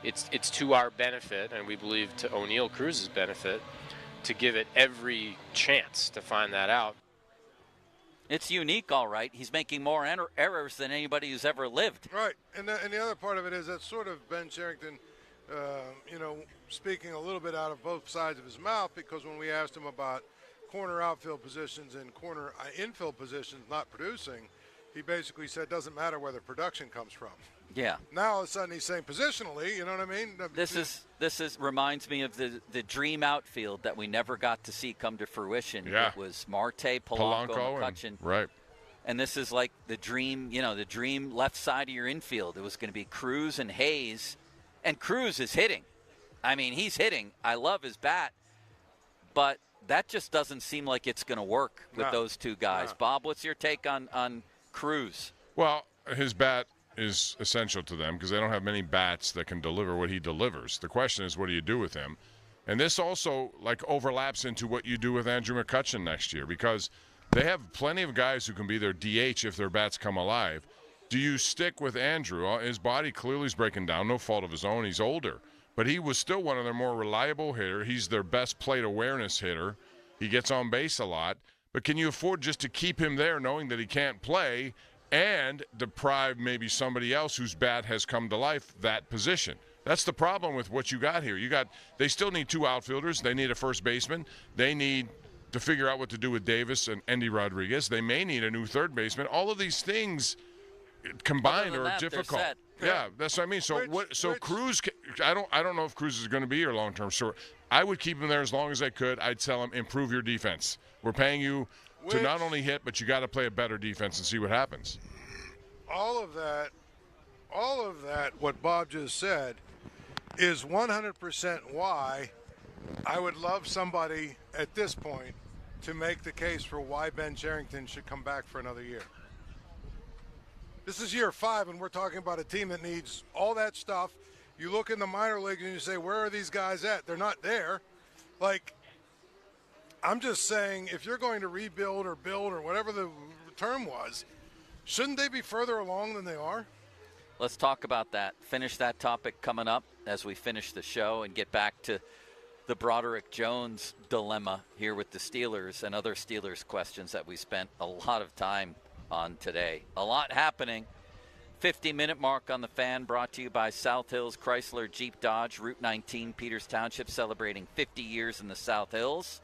to our benefit, and we believe to O'Neill Cruz's benefit, to give it every chance to find that out. It's unique, all right. He's making more errors than anybody who's ever lived. Right, and the other part of it is that sort of Ben Cherington, speaking a little bit out of both sides of his mouth, because when we asked him about corner outfield positions and corner infield positions not producing, he basically said it doesn't matter where the production comes from. Yeah. Now all of a sudden he's saying positionally, you know what I mean? This reminds me of the dream outfield that we never got to see come to fruition. Yeah. It was Marte, Polanco, McCutchen. Right. And this is like the dream left side of your infield. It was going to be Cruz and Hayes. And Cruz is hitting. I mean, he's hitting. I love his bat. But that just doesn't seem like it's going to work with those two guys. No. Bob, what's your take on Cruz? Well, his bat is essential to them because they don't have many bats that can deliver what he delivers. The question is, what do you do with him? And this also overlaps into what you do with Andrew McCutchen next year because they have plenty of guys who can be their DH if their bats come alive. Do you stick with Andrew? His body clearly is breaking down, no fault of his own. He's older. But he was still one of their more reliable hitters. He's their best plate awareness hitter. He gets on base a lot. But can you afford just to keep him there knowing that he can't play and deprive maybe somebody else whose bat has come to life that position? That's the problem with what you got here. They still need two outfielders. They need a first baseman. They need to figure out what to do with Davis and Endy Rodriguez. They may need a new third baseman. All of these things combined are difficult. Yeah, that's what I mean. So Cruz, I don't know if Cruz is going to be your long-term short. I would keep him there as long as I could. I'd tell him, improve your defense. We're paying you to not only hit, but you got to play a better defense and see what happens. All of that, what Bob just said, is 100% why I would love somebody at this point to make the case for why Ben Cherington should come back for another year. This is year 5, and we're talking about a team that needs all that stuff. You look in the minor leagues and you say, where are these guys at? They're not there. Like, I'm just saying, if you're going to rebuild or build or whatever the term was, shouldn't they be further along than they are? Let's talk about that. Finish that topic coming up as we finish the show and get back to the Broderick Jones dilemma here with the Steelers and other Steelers questions that we spent a lot of time on today. A lot happening. 50-minute mark on the Fan, brought to you by South Hills Chrysler Jeep Dodge, Route 19, Peters Township, celebrating 50 years in the South Hills.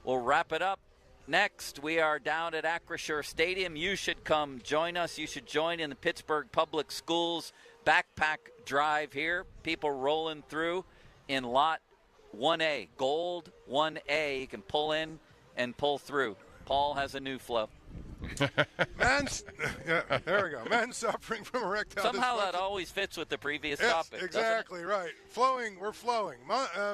We'll wrap it up. Next, we are down at Acrisure Stadium. You should come join us. You should join in the Pittsburgh Public Schools backpack drive here. People rolling through in lot 1A, gold 1A. You can pull in and pull through. Paul has a new flow. There we go. Men suffering from erectile Somehow dysfunction. that always fits with the previous Yes, topic. exactly right. We're flowing.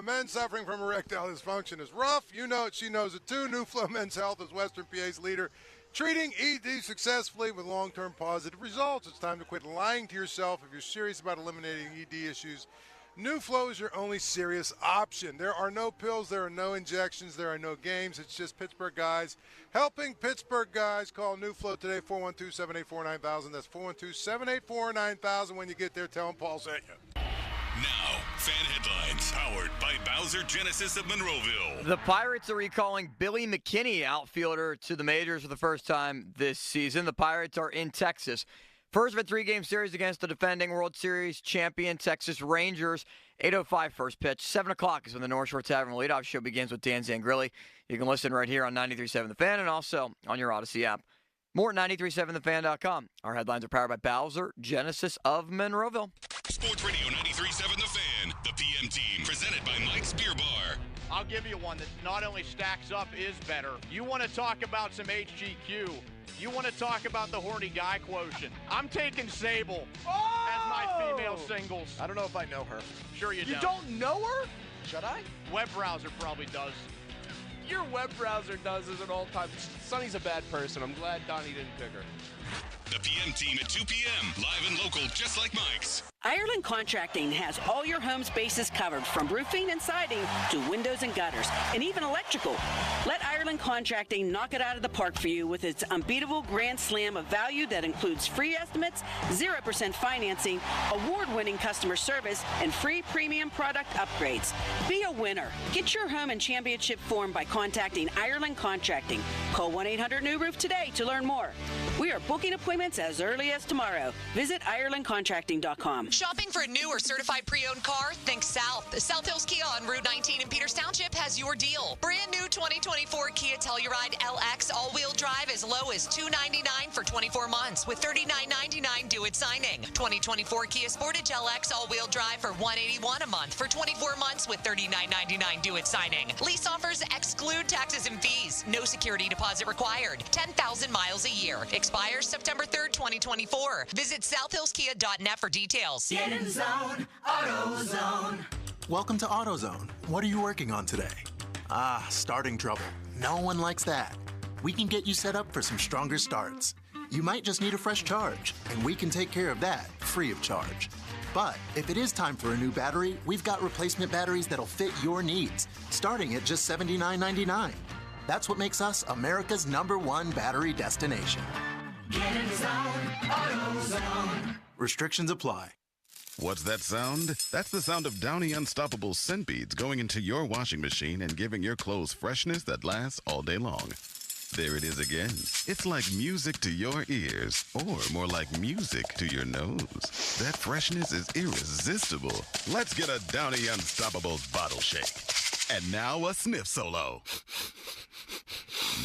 Men suffering from erectile dysfunction is rough. You know it. She knows it too. New Flow Men's Health is Western PA's leader, treating ED successfully with long-term positive results. It's time to quit lying to yourself if you're serious about eliminating ED issues. New Flow is your only serious option. There are no pills, there are no injections, there are no games. It's just Pittsburgh guys helping Pittsburgh guys. Call New Flow today, 412-784-9000. That's 412-784-9000. When you get there, tell them Paul sent you. Now, Fan Headlines, powered by Bowser Genesis of Monroeville. The Pirates are recalling Billy McKinney, outfielder, to the majors for the first time this season. The Pirates are in Texas. First of a 3-game series against the defending World Series champion Texas Rangers. 8:05 first pitch. 7 o'clock is when the North Shore Tavern leadoff show begins with Dan Zangrilli. You can listen right here on 93.7 The Fan and also on your Odyssey app. More at 937thefan.com. Our headlines are powered by Bowser Genesis of Monroeville. Sports Radio 93.7 The Fan, the PM team, presented by Mike's Beer Bar. I'll give you one that not only stacks up, is better. You want to talk about some HGQ. You want to talk about the horny guy quotient. I'm taking Sable as my female singles. I don't know if I know her. Sure you don't. You don't know her? Should I? Web browser probably does. Your web browser does as an all-time. Sonny's a bad person. I'm glad Donnie didn't pick her. The PM team at 2 p.m., live and local, just like Mike's. Ireland Contracting has all your home's bases covered, from roofing and siding to windows and gutters, and even electrical. Let Ireland Contracting knock it out of the park for you with its unbeatable grand slam of value that includes free estimates, 0% financing, award-winning customer service, and free premium product upgrades. Be a winner. Get your home in championship form by contacting Ireland Contracting. Call 1-800-NEW-ROOF today to learn more. We are booking appointments as early as tomorrow. Visit IrelandContracting.com. Shopping for a new or certified pre-owned car? Think South. South Hills Kia on Route 19 in Peters Township has your deal. Brand new 2024 Kia Telluride LX all-wheel drive as low as $299 for 24 months with $39.99 due at signing. 2024 Kia Sportage LX all-wheel drive for $181 a month for 24 months with $39.99 due at signing. Lease offers exclude taxes and fees. No security deposit required. 10,000 miles a year. Expires September 3rd, 2024. Visit southhillskia.net for details. Get in the zone, AutoZone. Welcome to AutoZone. What are you working on today? Starting trouble. No one likes that. We can get you set up for some stronger starts. You might just need a fresh charge, and we can take care of that free of charge. But if it is time for a new battery, we've got replacement batteries that'll fit your needs, starting at just $79.99. That's what makes us America's #1 battery destination. Get in the zone, AutoZone. Restrictions apply. What's that sound? That's the sound of Downy Unstoppable scent beads going into your washing machine and giving your clothes freshness that lasts all day long. There it is again. It's like music to your ears, or more like music to your nose. That freshness is irresistible. Let's get a Downy Unstoppable bottle shake. And now a sniff solo.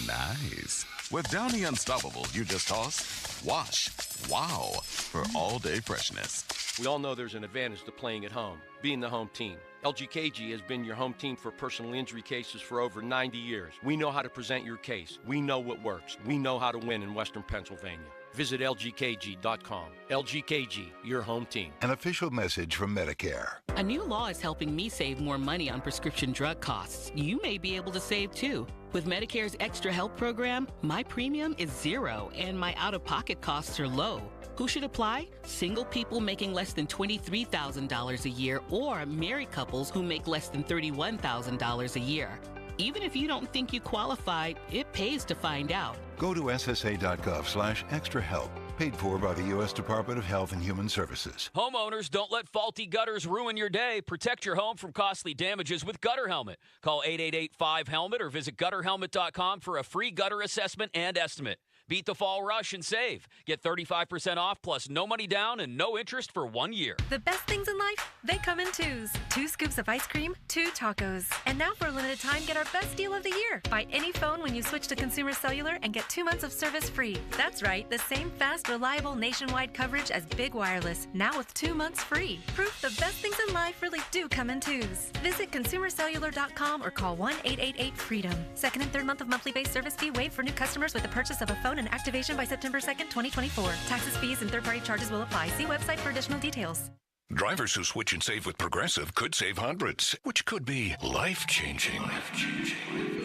Nice. With Downy Unstoppable, you just toss, wash, wow, for all-day freshness. We all know there's an advantage to playing at home, being the home team. LGKG has been your home team for personal injury cases for over 90 years. We know how to present your case. We know what works. We know how to win in Western Pennsylvania. Visit LGKG.com. LGKG, your home team. An official message from Medicare. A new law is helping me save more money on prescription drug costs. You may be able to save too. With Medicare's Extra Help program, my premium is $0 and my out-of-pocket costs are low. Who should apply? Single people making less than $23,000 a year or married couples who make less than $31,000 a year. Even if you don't think you qualify, it pays to find out. Go to ssa.gov/extrahelp. Paid for by the U.S. Department of Health and Human Services. Homeowners, don't let faulty gutters ruin your day. Protect your home from costly damages with Gutter Helmet. Call 888-5HELMET or visit gutterhelmet.com for a free gutter assessment and estimate. Beat the fall rush and save. Get 35% off plus no money down and no interest for 1 year. The best things in life, they come in twos. 2 scoops of ice cream, 2 tacos. And now for a limited time, get our best deal of the year. Buy any phone when you switch to Consumer Cellular and get 2 months of service free. That's right, the same fast, reliable nationwide coverage as Big Wireless, now with 2 months free. Proof the best things in life really do come in twos. Visit consumercellular.com or call 1-888-FREEDOM. Second and third month of monthly base service fee waived for new customers with the purchase of a phone and activation by September 2nd, 2024. Taxes, fees, and third-party charges will apply. See website for additional details. Drivers who switch and save with Progressive could save hundreds, which could be life-changing.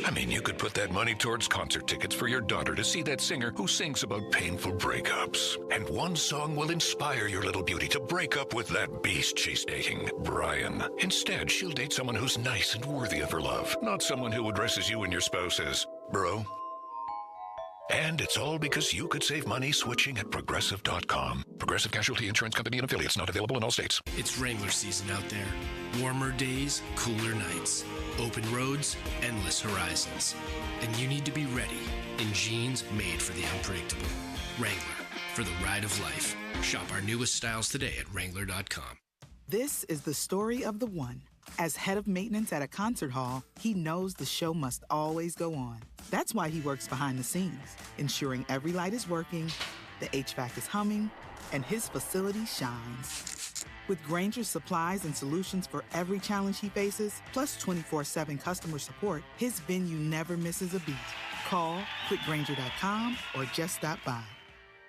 I mean, you could put that money towards concert tickets for your daughter to see that singer who sings about painful breakups. And one song will inspire your little beauty to break up with that beast she's dating, Brian. Instead, she'll date someone who's nice and worthy of her love, not someone who addresses you and your spouse as bro. And it's all because you could save money switching at Progressive.com. Progressive Casualty Insurance Company and affiliates, not available in all states. It's Wrangler season out there. Warmer days, cooler nights. Open roads, endless horizons. And you need to be ready in jeans made for the unpredictable. Wrangler, for the ride of life. Shop our newest styles today at Wrangler.com. This is the story of the one. As head of maintenance at a concert hall, he knows the show must always go on. That's why he works behind the scenes, ensuring every light is working, the HVAC is humming, and his facility shines. With Grainger's supplies and solutions for every challenge he faces, plus 24/7 customer support, his venue never misses a beat. Call quickgrainger.com or just stop by.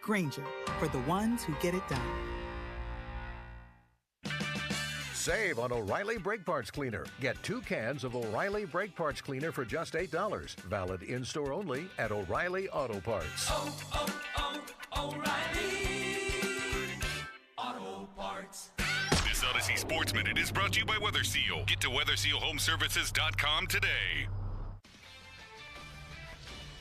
Grainger, for the ones who get it done. Save on O'Reilly Brake Parts Cleaner. Get 2 cans of O'Reilly Brake Parts Cleaner for just $8. Valid in-store only at O'Reilly Auto Parts. O'Reilly Auto Parts. This Odyssey Sports Minute is brought to you by Weather Seal. Get to WeatherSealHomeservices.com today.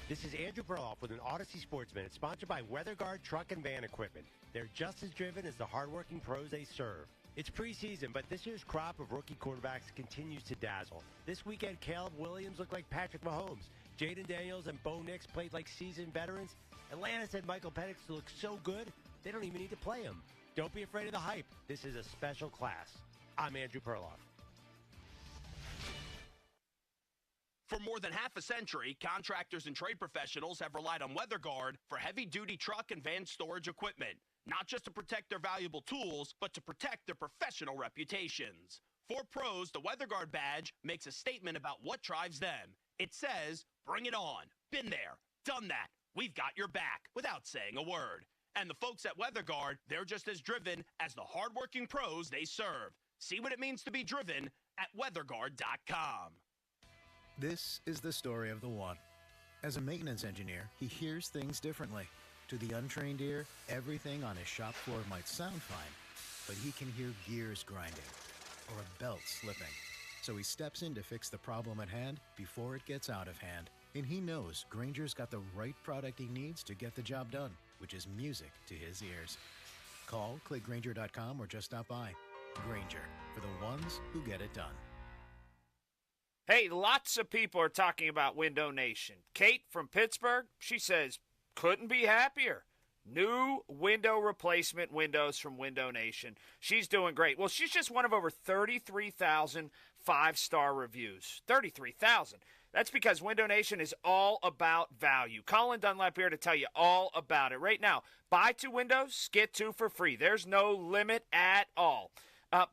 This is Andrew Perloff with an Odyssey Sports Minute, sponsored by WeatherGuard Truck and Van Equipment. They're just as driven as the hardworking pros they serve. It's preseason, but this year's crop of rookie quarterbacks continues to dazzle. This weekend, Caleb Williams looked like Patrick Mahomes. Jaden Daniels and Bo Nix played like seasoned veterans. Atlanta said Michael Penix looks so good, they don't even need to play him. Don't be afraid of the hype. This is a special class. I'm Andrew Perloff. For more than half a century, contractors and trade professionals have relied on WeatherGuard for heavy-duty truck and van storage equipment. Not just to protect their valuable tools, but to protect their professional reputations. For pros, the WeatherGuard badge makes a statement about what drives them. It says, bring it on. Been there. Done that. We've got your back, without saying a word. And the folks at WeatherGuard, they're just as driven as the hardworking pros they serve. See what it means to be driven at WeatherGuard.com. This is the story of the one. As a maintenance engineer, he hears things differently. To the untrained ear, everything on his shop floor might sound fine, but he can hear gears grinding or a belt slipping. So he steps in to fix the problem at hand before it gets out of hand. And he knows Grainger's got the right product he needs to get the job done, which is music to his ears. Call, click Grainger.com, or just stop by. Grainger, for the ones who get it done. Hey, lots of people are talking about Window Nation. Kate from Pittsburgh, she says, couldn't be happier. New window replacement windows from Window Nation. She's doing great. Well, she's just one of over 33,000 5-star reviews. 33,000. That's because Window Nation is all about value. Colin Dunlap here to tell you all about it. Right now, buy 2 windows, get 2 for free. There's no limit at all.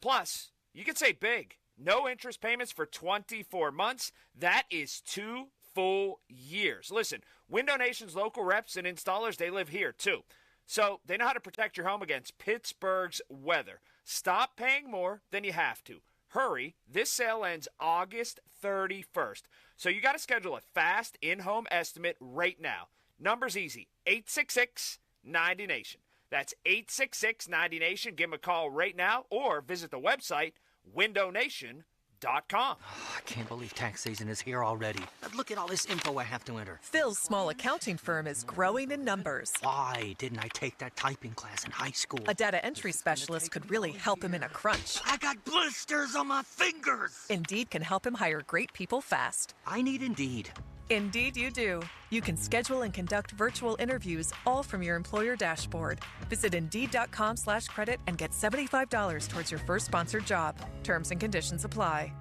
Plus, you can save big. No interest payments for 24 months. That is 2 full years. Listen, Window Nation's local reps and installers, they live here too. So they know how to protect your home against Pittsburgh's weather. Stop paying more than you have to. Hurry, this sale ends August 31st. So you got to schedule a fast in-home estimate right now. Number's easy, 866-90NATION. That's 866-90NATION. Give them a call right now or visit the website, windownation.com. I can't believe tax season is here already. Look at all this info I have to enter. Phil's small accounting firm is growing in numbers. Why didn't I take that typing class in high school? A data entry specialist could really help him in a crunch. I got blisters on my fingers. Indeed can help him hire great people fast. I need Indeed. Indeed you do. You can schedule and conduct virtual interviews all from your employer dashboard. Visit Indeed.com/credit and get $75 towards your first sponsored job. Terms and conditions apply.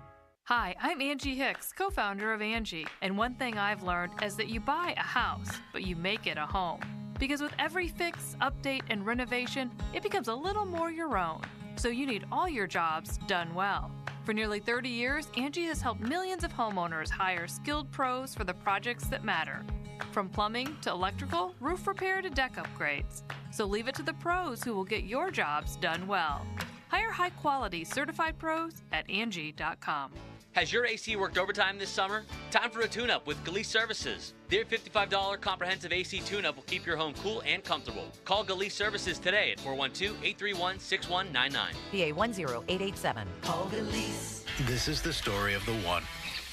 Hi, I'm Angie Hicks, co-founder of Angie. And one thing I've learned is that you buy a house, but you make it a home. Because with every fix, update, and renovation, it becomes a little more your own. So you need all your jobs done well. For nearly 30 years, Angie has helped millions of homeowners hire skilled pros for the projects that matter. From plumbing to electrical, roof repair to deck upgrades. So leave it to the pros who will get your jobs done well. Hire high-quality certified pros at Angie.com. Has your AC worked overtime this summer? Time for a tune-up with Galease Services. Their $55 comprehensive AC tune-up will keep your home cool and comfortable. Call Galease Services today at 412-831-6199. PA 10887. Call Galease. This is the story of the one.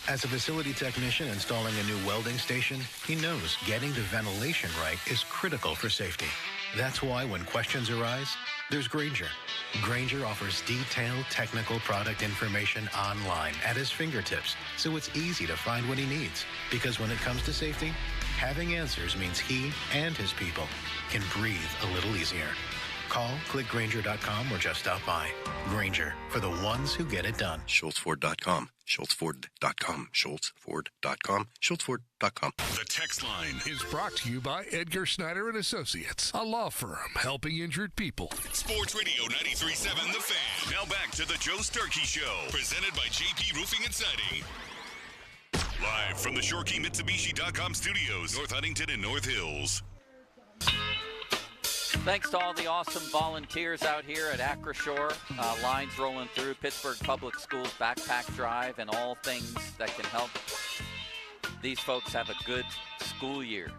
As a facility technician installing a new welding station, he knows getting the ventilation right is critical for safety. That's why when questions arise, there's Grainger. Grainger offers detailed technical product information online at his fingertips, so it's easy to find what he needs. Because when it comes to safety, having answers means he and his people can breathe a little easier. Call, click Grainger.com, or just stop by. Grainger, for the ones who get it done. SchultzFord.com. SchultzFord.com. SchultzFord.com. SchultzFord.com. The text line is brought to you by Edgar Snyder and Associates, a law firm helping injured people. Sports Radio 93.7 The Fan. Now back to the Joe Sturkey Show, presented by JP Roofing and Siding. Live from the ShoreKeyMitsubishi.com studios, North Huntington and North Hills. Thanks to all the awesome volunteers out here at Acroshore. Lines rolling through Pittsburgh Public Schools backpack drive and all things that can help these folks have a good school year.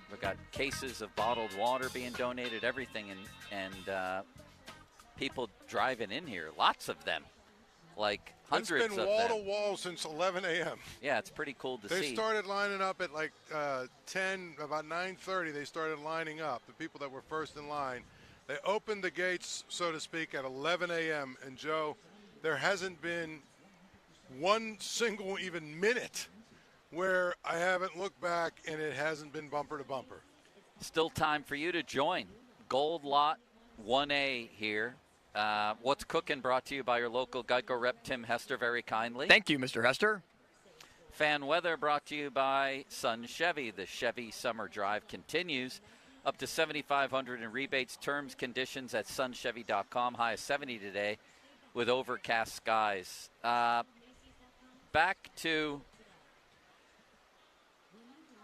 We've got cases of bottled water being donated, everything, and people driving in here, lots of them, like hundreds of them. It's been wall-to-wall since 11 a.m. Yeah, it's pretty cool to see. They started lining up at like 10, about 9:30, they started lining up, the people that were first in line. They opened the gates, so to speak, at 11 a.m. And, Joe, there hasn't been one single even minute where I haven't looked back and it hasn't been bumper to bumper. Still time for you to join. Gold Lot 1A here. What's Cooking brought to you by your local Geico rep, Tim Hester, very kindly. Thank you, Mr. Hester. Fan Weather brought to you by Sun Chevy. The Chevy Summer Drive continues. Up to $7,500 in rebates, terms, conditions at sunchevy.com. High of 70 today with overcast skies. Back to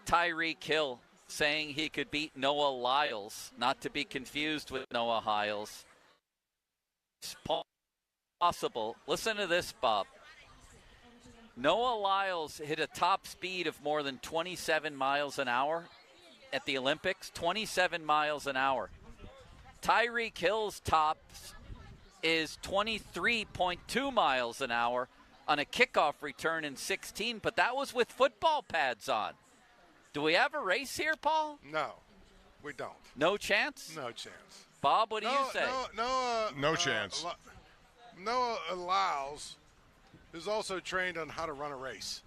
Tyreek Hill saying he could beat Noah Lyles, not to be confused with Noah Hiles. It's possible. Listen to this, Bob. Noah Lyles hit a top speed of more than 27 miles an hour at the Olympics. 27 miles an hour. Tyreek Hill's top is 23.2 miles an hour on a kickoff return in 16, but that was with football pads on. Do we have a race here, Paul? No, we don't. No chance? No chance. Bob, what do you say? No chance. Noah Lyles is also trained on how to run a race.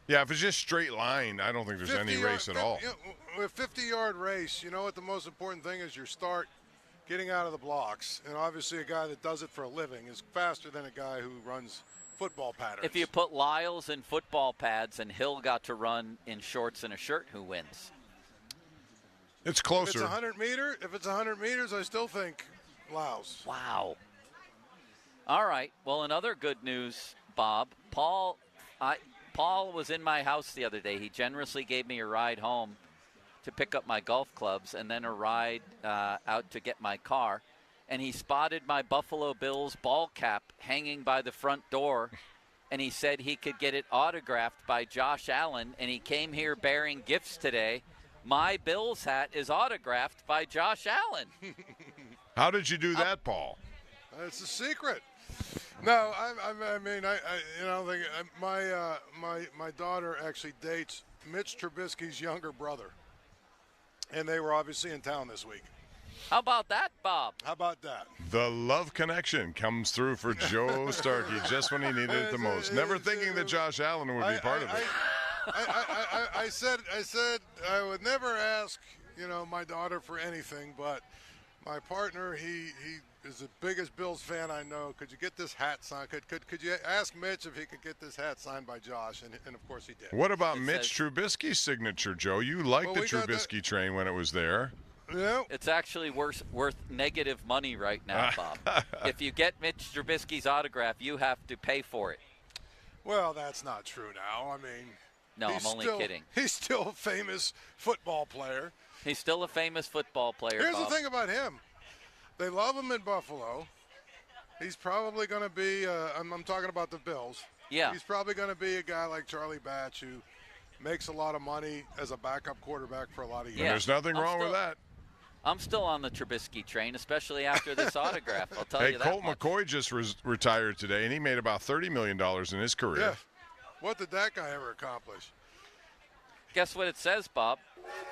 Yeah, if it's just straight line, I don't think there's any race at all. With a 50-yard race, you know what the most important thing is? Your start, getting out of the blocks. And obviously a guy that does it for a living is faster than a guy who runs football patterns. If you put Lyles in football pads and Hill got to run in shorts and a shirt, who wins? It's closer. If it's 100 meters, I still think Lyles. Wow. All right. Well, another good news, Bob. Paul was in my house the other day. He generously gave me a ride home. to pick up my golf clubs and then a ride out to get my car. And he spotted my Buffalo Bills ball cap hanging by the front door. And he said he could get it autographed by Josh Allen. And he came here bearing gifts today. My Bills hat is autographed by Josh Allen. How did you do that, Paul? It's a secret. No, I mean, my daughter actually dates Mitch Trubisky's younger brother, and they were obviously in town this week. How about that, Bob? How about that? The love connection comes through for Joe Starkey just when he needed it the most. Never thinking that Josh Allen would be part of it. I said I would never ask, my daughter for anything, but my partner, he is the biggest Bills fan I know. Could you get this hat signed? Could you ask Mitch if he could get this hat signed by Josh? And of course he did. What about Mitch Trubisky's signature, Joe? You liked the Trubisky train when it was there. Yeah. It's actually worth negative money right now, Bob. If you get Mitch Trubisky's autograph, you have to pay for it. Well, that's not true now. I mean, no, I'm only kidding. He's still a famous football player. He's still a famous football player, Here's Bob. the thing about him. They love him in Buffalo. He's probably going to be, I'm talking about the Bills. Yeah. He's probably going to be a guy like Charlie Batch who makes a lot of money as a backup quarterback for a lot of years. Yeah. And there's nothing wrong with that. I'm still on the Trubisky train, especially after this autograph. I'll tell you that Colt much. McCoy just retired today, and he made about $30 million in his career. Yeah. What did that guy ever accomplish? Guess what it says, Bob?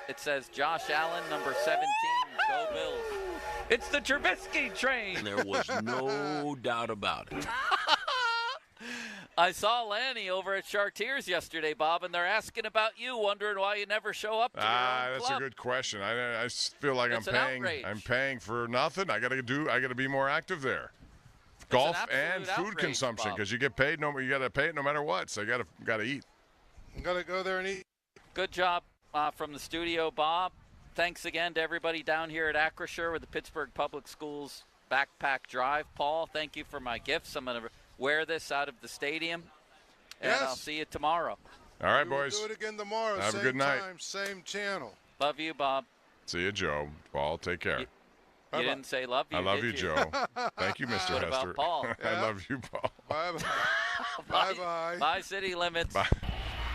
It says Josh Allen, number 17, go Bills. It's the Trubisky train. There was no doubt about it. I saw Lanny over at Chartiers yesterday, Bob, and they're asking about you, wondering why you never show up to your own That's club. a good question. I feel like It's an outrage. I'm paying for nothing. I got to be more active there. It's Golf an and absolute food outrage, consumption, Bob. because you get paid. You got to pay it no matter what. So you got to eat. You got to go there and eat. Good job from the studio, Bob. Thanks again to everybody down here at Acrisure with the Pittsburgh Public Schools Backpack Drive. Paul, thank you for my gifts. I'm going to wear this out of the stadium, and I'll see you tomorrow. All right, boys. We'll do it again tomorrow. Have same a good night. Time, same channel. Love you, Bob. See you, Joe. Paul, take care. You didn't say love you, I love did you, Joe. Thank you, Mr. What Hester. about Paul? I love you, Paul. Bye-bye. Bye-bye. Bye, City Limits. Bye.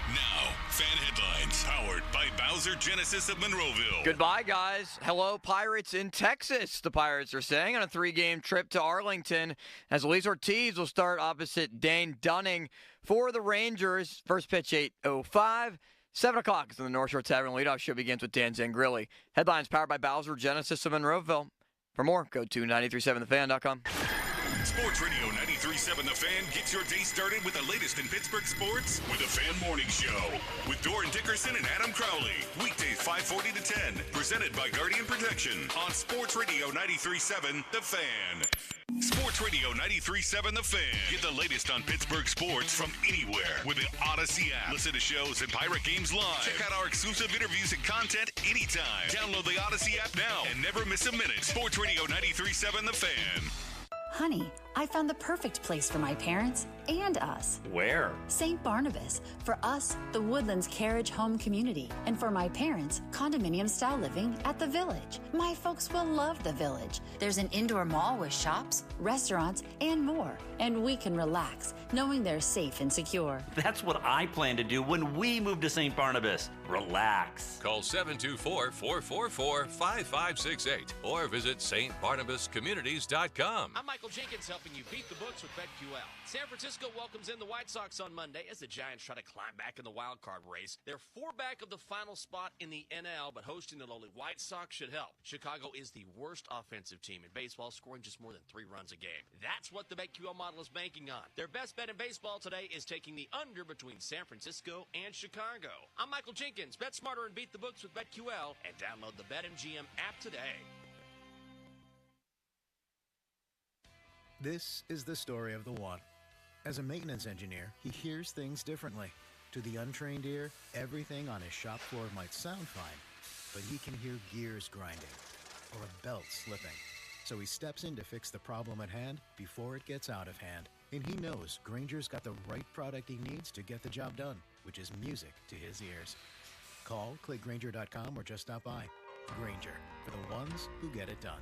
Now, fan headlines powered by Bowser Genesis of Monroeville. Goodbye, guys. Hello, Pirates in Texas, the Pirates are saying, on a 3-game trip to Arlington, as Luis Ortiz will start opposite Dane Dunning for the Rangers. First pitch, 8:05. 7 o'clock is in the North Shore Tavern. Leadoff show begins with Dan Zangrilli. Headlines powered by Bowser Genesis of Monroeville. For more, go to 937thefan.com. Sports Radio 93.7 The Fan gets your day started with the latest in Pittsburgh sports with the Fan Morning Show with Doran Dickerson and Adam Crowley. Weekdays 5:40 to 10. Presented by Guardian Protection on Sports Radio 93.7 The Fan. Sports Radio 93.7 The Fan. Get the latest on Pittsburgh sports from anywhere with the Odyssey app. Listen to shows and Pirate Games live. Check out our exclusive interviews and content anytime. Download the Odyssey app now and never miss a minute. Sports Radio 93.7 The Fan. Honey, I found the perfect place for my parents and us. Where? St. Barnabas. For us, the Woodlands Carriage Home Community. And for my parents, condominium-style living at the Village. My folks will love the Village. There's an indoor mall with shops, restaurants, and more. And we can relax, knowing they're safe and secure. That's what I plan to do when we move to St. Barnabas. Relax. Call 724-444-5568 or visit stbarnabascommunities.com. I'm Michael Jenkins, helping you beat the books with BetQL. San Francisco welcomes in the White Sox on Monday as the Giants try to climb back in the wild card race. They're 4 back of the final spot in the NL, but hosting the lowly White Sox should help. Chicago is the worst offensive team in baseball, scoring just more than 3 runs a game. That's what the BetQL model is banking on. Their best bet in baseball today is taking the under between San Francisco and Chicago. I'm Michael Jenkins. Bet smarter and beat the books with BetQL, and download the BetMGM app today. This is the story of the one. As a maintenance engineer, he hears things differently. To the untrained ear, everything on his shop floor might sound fine, but he can hear gears grinding or a belt slipping. So he steps in to fix the problem at hand before it gets out of hand. And he knows Grainger's got the right product he needs to get the job done, which is music to his ears. Call, click Grainger.com, or just stop by. Grainger, for the ones who get it done.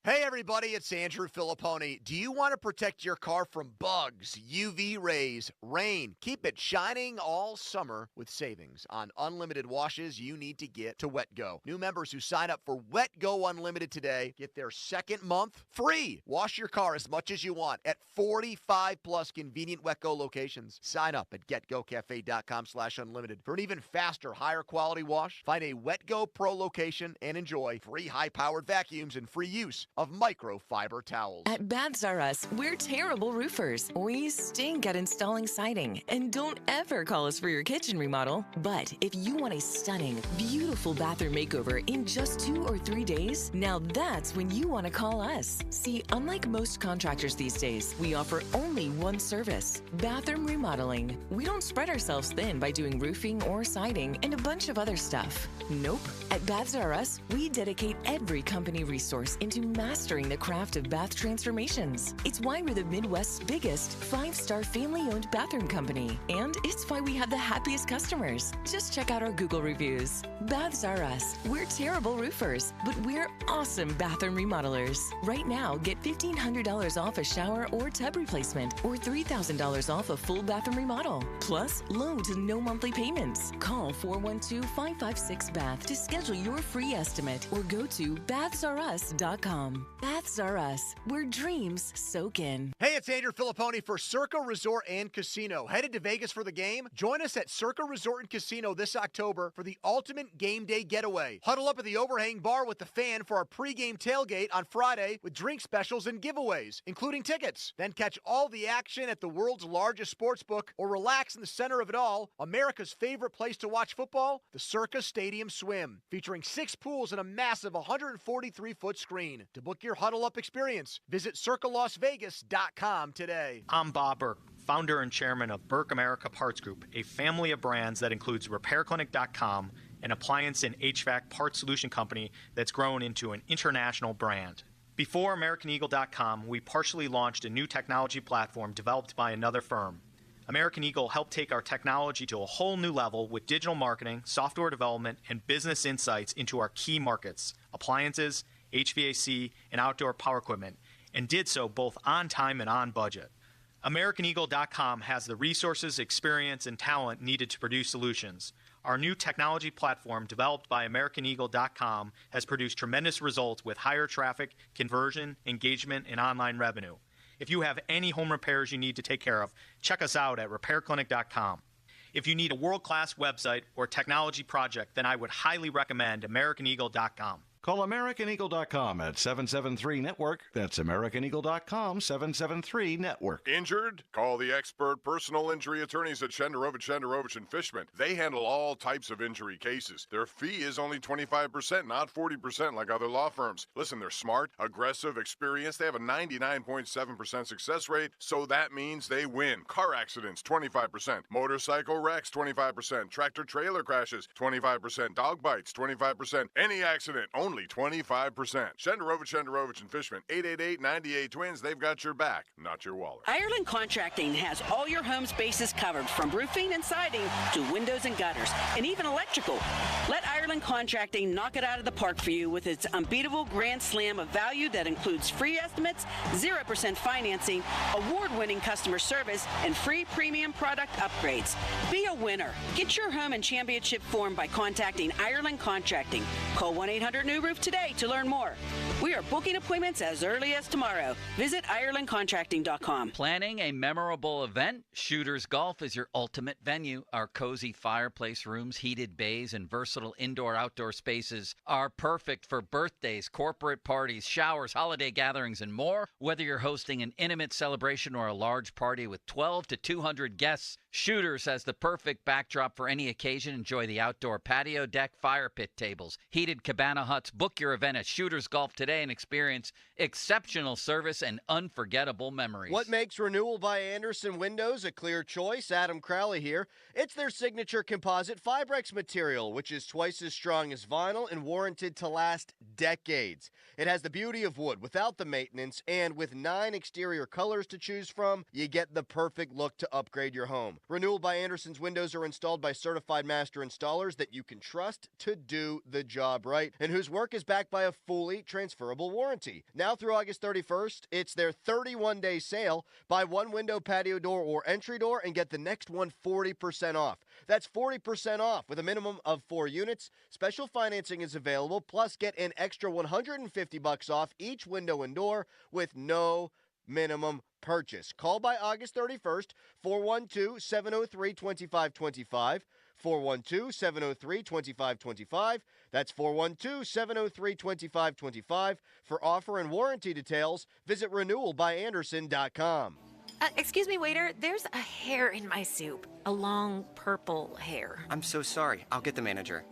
Hey everybody, it's Andrew Filipponi. Do you want to protect your car from bugs, UV rays, rain? Keep it shining all summer with savings on unlimited washes you need to get to WetGo. New members who sign up for WetGo Unlimited today get their second month free. Wash your car as much as you want at 45 plus convenient WetGo locations. Sign up at getgocafe.com/unlimited for an even faster, higher quality wash. Find a WetGo Pro location and enjoy free high-powered vacuums and free use of microfiber towels. At Baths R Us, we're terrible roofers. We stink at installing siding. And don't ever call us for your kitchen remodel. But if you want a stunning, beautiful bathroom makeover in just 2 or 3 days, now that's when you want to call us. See, unlike most contractors these days, we offer only one service, bathroom remodeling. We don't spread ourselves thin by doing roofing or siding and a bunch of other stuff. Nope. At Baths R Us, we dedicate every company resource into mastering the craft of bath transformations. It's why we're the Midwest's biggest 5-star family-owned bathroom company. And it's why we have the happiest customers. Just check out our Google reviews. Baths R Us. We're terrible roofers, but we're awesome bathroom remodelers. Right now, get $1,500 off a shower or tub replacement or $3,000 off a full bathroom remodel. Plus, low to no monthly payments. Call 412-556-BATH to schedule your free estimate or go to bathsrus.com. Baths R Us, where dreams soak in. Hey, it's Andrew Filipponi for Circa Resort and Casino. Headed to Vegas for the game? Join us at Circa Resort and Casino this October for the ultimate game day getaway. Huddle up at the overhang bar with the fan for our pregame tailgate on Friday with drink specials and giveaways, including tickets. Then catch all the action at the world's largest sports book or relax in the center of it all, America's favorite place to watch football, the Circa Stadium Swim, featuring 6 pools and a massive 143-foot screen. To book your Huddle Up experience, visit CircaLasVegas.com today. I'm Bob Burke, founder and chairman of Burke America Parts Group, a family of brands that includes RepairClinic.com, an appliance and HVAC parts solution company that's grown into an international brand. Before AmericanEagle.com, we partially launched a new technology platform developed by another firm. American Eagle helped take our technology to a whole new level with digital marketing, software development, and business insights into our key markets, appliances, HVAC, and outdoor power equipment, and did so both on time and on budget. AmericanEagle.com has the resources, experience, and talent needed to produce solutions. Our new technology platform, developed by AmericanEagle.com, has produced tremendous results with higher traffic, conversion, engagement, and online revenue. If you have any home repairs you need to take care of, check us out at RepairClinic.com. If you need a world-class website or technology project, then I would highly recommend AmericanEagle.com. Call AmericanEagle.com at 773-NETWORK. That's AmericanEagle.com, 773-NETWORK. Injured? Call the expert personal injury attorneys at Shenderovich, Fishman. They handle all types of injury cases. Their fee is only 25%, not 40% like other law firms. Listen, they're smart, aggressive, experienced. They have a 99.7% success rate, so that means they win. Car accidents, 25%. Motorcycle wrecks, 25%. Tractor-trailer crashes, 25%. Dog bites, 25%. Any accident, only 25%. Shenderovich and Fishman, 888-98-TWINS. They've got your back, not your wallet. Ireland Contracting has all your home's bases covered, from roofing and siding to windows and gutters, and even electrical. Let Ireland Contracting knock it out of the park for you with its unbeatable grand slam of value that includes free estimates, 0% financing, award-winning customer service, and free premium product upgrades. Be a winner. Get your home in championship form by contacting Ireland Contracting. Call 1-800-NEW-ROOF today to learn more. We are booking appointments as early as tomorrow. Visit IrelandContracting.com. Planning a memorable event? Shooters Golf is your ultimate venue. Our cozy fireplace rooms, heated bays, and versatile indoor-outdoor spaces are perfect for birthdays, corporate parties, showers, holiday gatherings, and more. Whether you're hosting an intimate celebration or a large party with 12 to 200 guests, Shooters has the perfect backdrop for any occasion. Enjoy the outdoor patio deck, fire pit tables, heated cabana huts. Book your event at Shooters Golf today today and experience exceptional service and unforgettable memories. What makes Renewal by Andersen Windows a clear choice? Adam Crowley here. It's their signature composite Fibrex material, which is twice as strong as vinyl and warranted to last decades. It has the beauty of wood without the maintenance, and with 9 exterior colors to choose from, you get the perfect look to upgrade your home. Renewal by Andersen's windows are installed by certified master installers that you can trust to do the job right, and whose work is backed by a fully transferable warranty. Now through August 31st, it's their 31-day sale. Buy one window, patio door, or entry door and get the next one 40% off. That's 40% off with a minimum of 4 units. Special financing is available, plus get an extra $150 off each window and door with no minimum purchase. Call by August 31st, 412-703-2525, 412-703-2525. That's 412-703-2525. For offer and warranty details, visit renewalbyandersen.com. Excuse me, waiter. There's a hair in my soup. A long purple hair. I'm so sorry. I'll get the manager.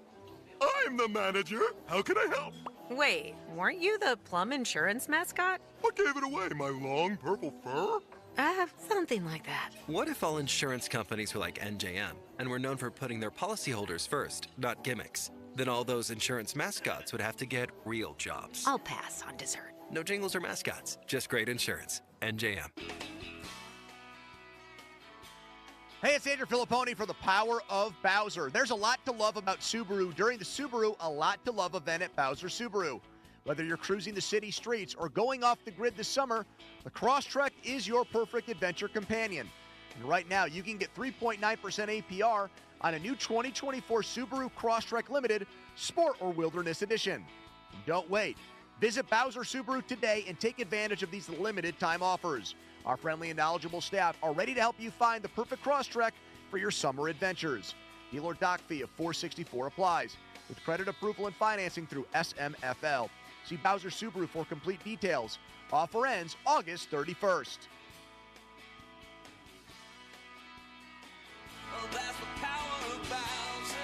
I'm the manager. How can I help? Wait, weren't you the Plum Insurance mascot? What gave it away? My long purple fur? Something like that. What if all insurance companies were like NJM and were known for putting their policyholders first, not gimmicks? Then all those insurance mascots would have to get real jobs. I'll pass on dessert. No jingles or mascots, just great insurance. NJM. Hey, it's Andrew Filipponi for the Power of Bowser. There's a lot to love about Subaru during the Subaru A Lot to Love event at Bowser Subaru. Whether you're cruising the city streets or going off the grid this summer, the Crosstrek is your perfect adventure companion. And right now, you can get 3.9% APR on a new 2024 Subaru Crosstrek Limited Sport or Wilderness Edition. And don't wait. Visit Bowser Subaru today and take advantage of these limited time offers. Our friendly and knowledgeable staff are ready to help you find the perfect Crosstrek for your summer adventures. Dealer dock fee of $464 applies, with credit approval and financing through SMFL. See Bowser Subaru for complete details. Offer ends August 31st. Oh, that's the power of Bowser.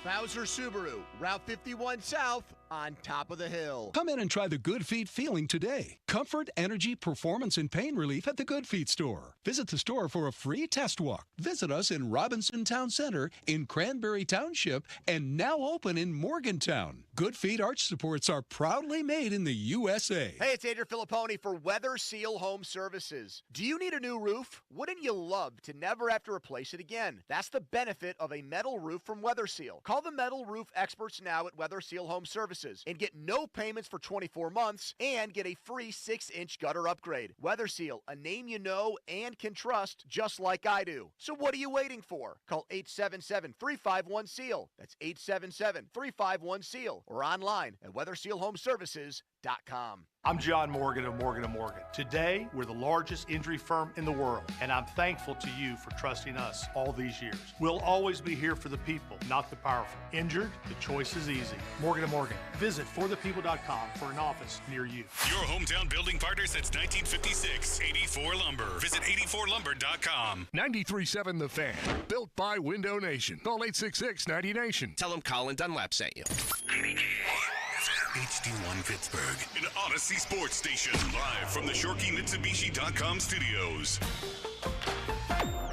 Bowser Subaru, Route 51 South, on top of the hill. Come in and try the Good Feet feeling today. Comfort, energy, performance, and pain relief at the Good Feet store. Visit the store for a free test walk. Visit us in Robinson Town Center, in Cranberry Township, and now open in Morgantown. Good Feet arch supports are proudly made in the USA. Hey, it's Andrew Filipponi for Weather Seal Home Services. Do you need a new roof? Wouldn't you love to never have to replace it again? That's the benefit of a metal roof from Weather Seal. Call the metal roof experts now at Weather Seal Home Services and get no payments for 24 months and get a free 6-inch gutter upgrade. Weather Seal, a name you know and can trust, just like I do. So what are you waiting for? Call 877-351-SEAL. That's 877-351-SEAL or online at WeatherSealHomeServices.com. I'm John Morgan of Morgan & Morgan. Today, we're the largest injury firm in the world, and I'm thankful to you for trusting us all these years. We'll always be here for the people, not the powerful. Injured? The choice is easy. Morgan & Morgan. Visit forthepeople.com for an office near you. Your hometown building partner since 1956, 84 Lumber. Visit 84lumber.com. 93.7 The Fan. Built by Window Nation. Call 866-90Nation. Tell them Colin Dunlap sent you. HD1 Pittsburgh, an Odyssey Sports Station, live from the ShorkeyMitsubishi.com studios.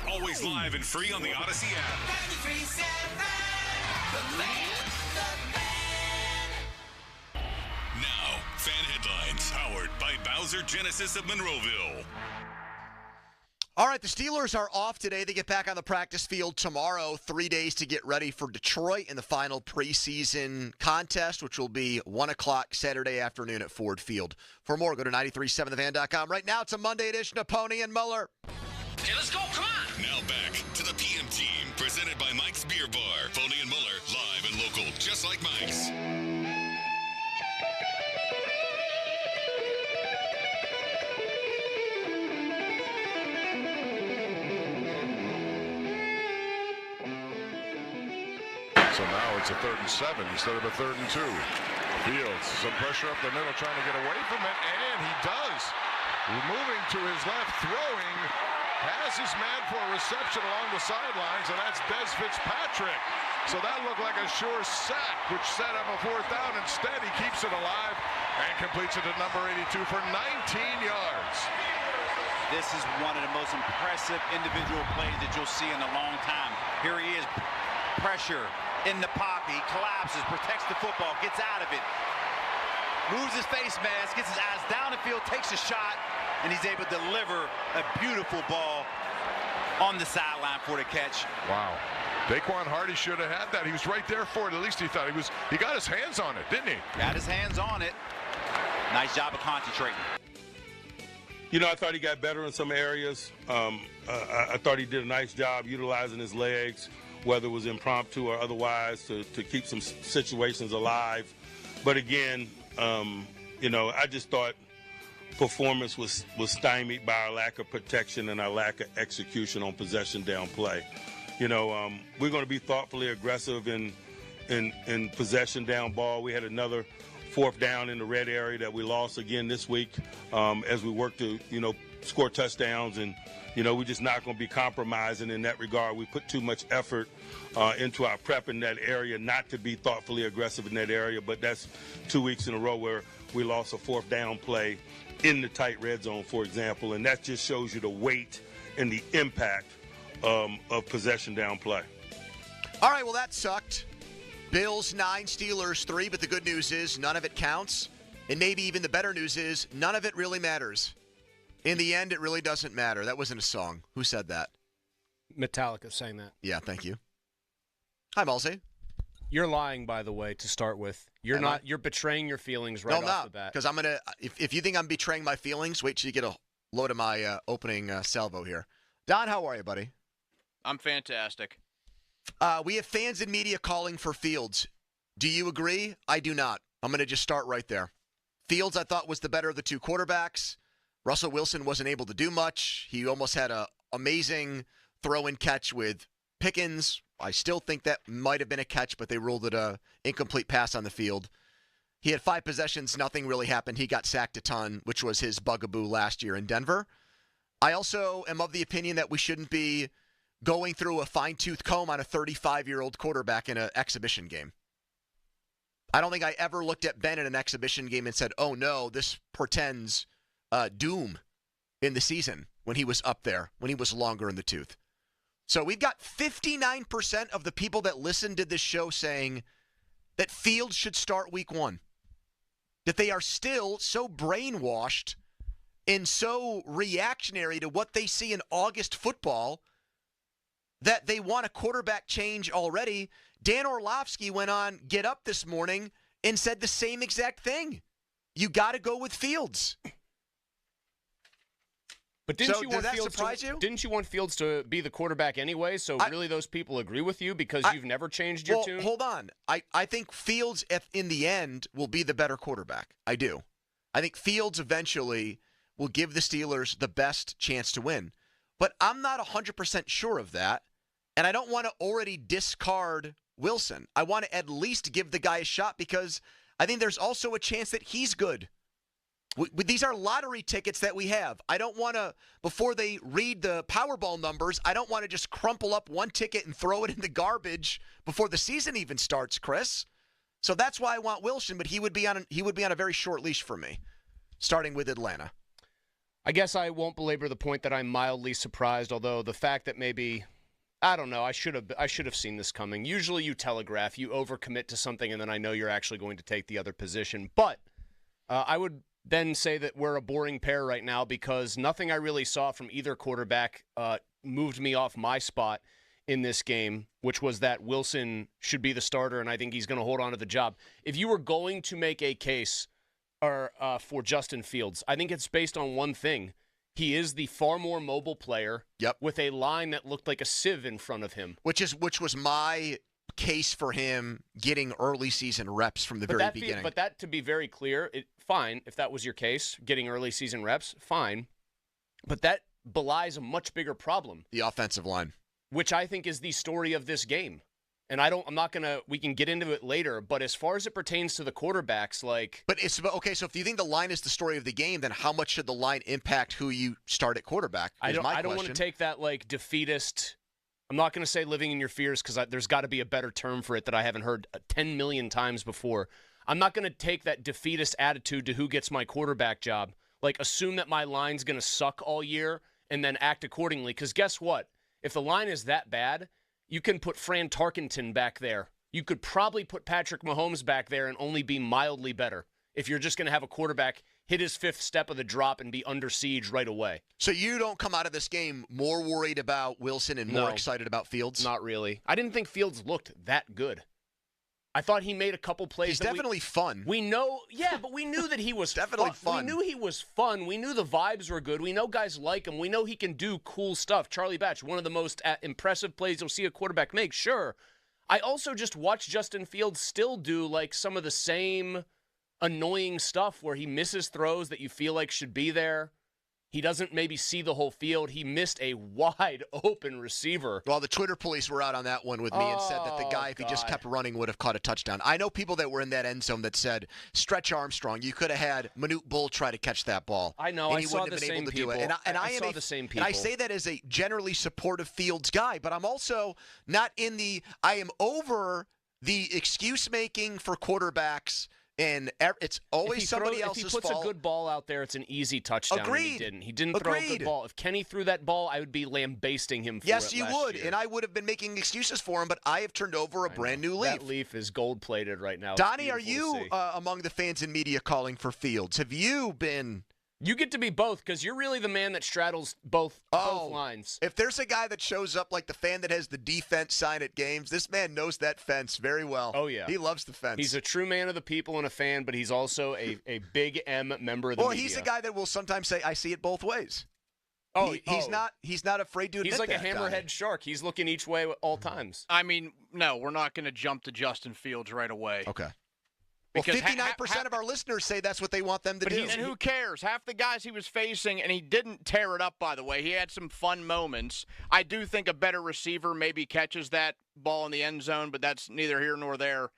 Always live and free on the Odyssey app. 93.7 The Fan. Now, fan headlines, powered by Bowser Genesis of Monroeville. All right, the Steelers are off today. They get back on the practice field tomorrow. 3 days to get ready for Detroit in the final preseason contest, which will be 1 o'clock Saturday afternoon at Ford Field. For more, go to 937thevan.com. Right now, it's a Monday edition of Pony and Muller. Okay, let's go. Come on. Now back to the PM Team, presented by Mike's Beer Bar. Pony and Muller, live and local, just like Mike's. So now it's a 3rd and 7 instead of a 3rd and 2. Fields, some pressure up the middle, trying to get away from it, and he does. Moving to his left, throwing has his man for a reception along the sidelines, and that's Des Fitzpatrick. So that looked like a sure sack, which set up a 4th down. Instead, he keeps it alive and completes it to number 82 for 19 yards. This is one of the most impressive individual plays that you'll see in a long time. Here he is, pressure in the pocket. He collapses, protects the football, gets out of it, moves his face mask, gets his eyes down the field, takes a shot, and he's able to deliver a beautiful ball on the sideline for the catch. Wow. Daquan Hardy should have had that. He was right there for it. At least he thought he got his hands on it, didn't he? Got his hands on it. Nice job of concentrating. You know, I thought he got better in some areas. I thought he did a nice job utilizing his legs, whether it was impromptu or otherwise, to keep some situations alive. But again, you know, I just thought performance was stymied by our lack of protection and our lack of execution on possession down play. You know, we're going to be thoughtfully aggressive in possession down ball. We had another 4th down in the red area that we lost again this week as we work to, you know, score touchdowns. And, you know, we're just not going to be compromising in that regard. We put too much effort into our prep in that area not to be thoughtfully aggressive in that area. But that's 2 weeks in a row where we lost a 4th down play in the tight red zone, for example. And that just shows you the weight and the impact of possession down play. All right, well, that sucked. Bills 9, Steelers 3, but the good news is none of it counts. And maybe even the better news is none of it really matters. In the end, it really doesn't matter. That wasn't a song. Who said that? Metallica sang that. Yeah, thank you. Hi, Malsey. You're lying, by the way, to start with. You're betraying your feelings right off the bat. Because I'm going to, if you think I'm betraying my feelings, wait till you get a load of my opening salvo here. Don, how are you, buddy? I'm fantastic. We have fans and media calling for Fields. Do you agree? I do not. I'm going to just start right there. Fields, I thought, was the better of the 2 quarterbacks. Russell Wilson wasn't able to do much. He almost had an amazing throw-and catch with Pickens. I still think that might have been a catch, but they ruled it a incomplete pass on the field. He had 5 possessions. Nothing really happened. He got sacked a ton, which was his bugaboo last year in Denver. I also am of the opinion that we shouldn't be going through a fine-tooth comb on a 35-year-old quarterback in an exhibition game. I don't think I ever looked at Ben in an exhibition game and said, oh, no, this portends doom in the season when he was up there, when he was longer in the tooth. So we've got 59% of the people that listened to this show saying that Fields should start week 1, that they are still so brainwashed and so reactionary to what they see in August football that they want a quarterback change already. Dan Orlovsky went on Get Up this morning and said the same exact thing. You got to go with Fields. But didn't you want Fields to be the quarterback anyway? So really those people agree with you because you've never changed your tune? Hold on. I think Fields, in the end, will be the better quarterback. I do. I think Fields eventually will give the Steelers the best chance to win. But I'm not 100% sure of that. And I don't want to already discard Wilson. I want to at least give the guy a shot because I think there's also a chance that he's good. These are lottery tickets that we have. I don't want to, before they read the Powerball numbers, I don't want to just crumple up one ticket and throw it in the garbage before the season even starts, Chris. So that's why I want Wilson, but he would be on a very short leash for me, starting with Atlanta. I guess I won't belabor the point that I'm mildly surprised, although the fact that maybe, I don't know, I should have seen this coming. Usually you telegraph, you overcommit to something, and then I know you're actually going to take the other position. But I would then say that we're a boring pair right now because nothing I really saw from either quarterback moved me off my spot in this game, which was that Wilson should be the starter, and I think he's going to hold on to the job. If you were going to make a case for Justin Fields, I think it's based on one thing. He is the far more mobile player with a line that looked like a sieve in front of him. Which was my case for him getting early season reps from the very beginning. But that, to be very clear, fine, if that was your case, getting early season reps, fine. But that belies a much bigger problem. The offensive line. Which I think is the story of this game. And we can get into it later, but as far as it pertains to the quarterbacks, But okay, so if you think the line is the story of the game, then how much should the line impact who you start at quarterback? I don't want to take that defeatist. I'm not going to say living in your fears because there's got to be a better term for it that I haven't heard 10 million times before. I'm not going to take that defeatist attitude to who gets my quarterback job. Assume that my line's going to suck all year and then act accordingly. Because guess what? If the line is that bad, you can put Fran Tarkenton back there. You could probably put Patrick Mahomes back there and only be mildly better if you're just going to have a quarterback hit his fifth step of the drop and be under siege right away. So you don't come out of this game more worried about Wilson and more excited about Fields? Not really. I didn't think Fields looked that good. I thought he made a couple plays. He's definitely fun. We know, but we knew that he was definitely fun. We knew he was fun. We knew the vibes were good. We know guys like him. We know he can do cool stuff. Charlie Batch, one of the most impressive plays you'll see a quarterback make, sure. I also just watched Justin Fields still do some of the same annoying stuff where he misses throws that you feel like should be there. He doesn't maybe see the whole field. He missed a wide open receiver. Well, the Twitter police were out on that one with me and said that the guy, if he just kept running, would have caught a touchdown. I know people that were in that end zone that said, Stretch Armstrong, you could have had Manute Bull try to catch that ball. I know. And he wouldn't have been able to do it. And I saw the same people. And I say that as a generally supportive Fields guy, but I'm also not I am over the excuse making for quarterbacks. And it's always somebody else's fault. If he puts a good ball out there, it's an easy touchdown. Agreed. And he didn't throw a good ball. If Kenny threw that ball, I would be lambasting him for it Yes, you last would. year. And I would have been making excuses for him, but I have turned over a brand new leaf. That leaf is gold-plated right now. Donnie, are you among the fans and media calling for Fields? Have you been... You get to be both because you're really the man that straddles both lines. If there's a guy that shows up like the fan that has the defense sign at games, this man knows that fence very well. Oh, yeah. He loves the fence. He's a true man of the people and a fan, but he's also a big M member of the media. Well, he's a guy that will sometimes say, I see it both ways. He's not afraid to admit He's like that a hammerhead shark. He's looking each way at all times. I mean, no, we're not going to jump to Justin Fields right away. Okay. Well, 59% of our listeners say that's what they want them to do. And who cares? Half the guys he was facing, and he didn't tear it up, by the way. He had some fun moments. I do think a better receiver maybe catches that ball in the end zone, but that's neither here nor there.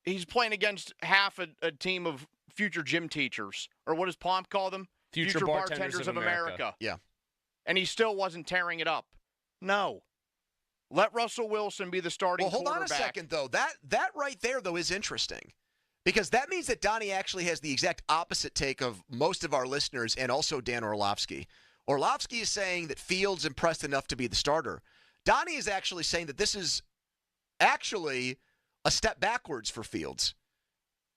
He's playing against half a team of future gym teachers, or what does Pomp call them? Future bartenders of America. Yeah. And he still wasn't tearing it up. No. Let Russell Wilson be the starting quarterback. Well, hold on a second, though. That right there, though, is interesting. Because that means that Donnie actually has the exact opposite take of most of our listeners and also Dan Orlovsky. Orlovsky is saying that Fields impressed enough to be the starter. Donnie is actually saying that this is actually a step backwards for Fields.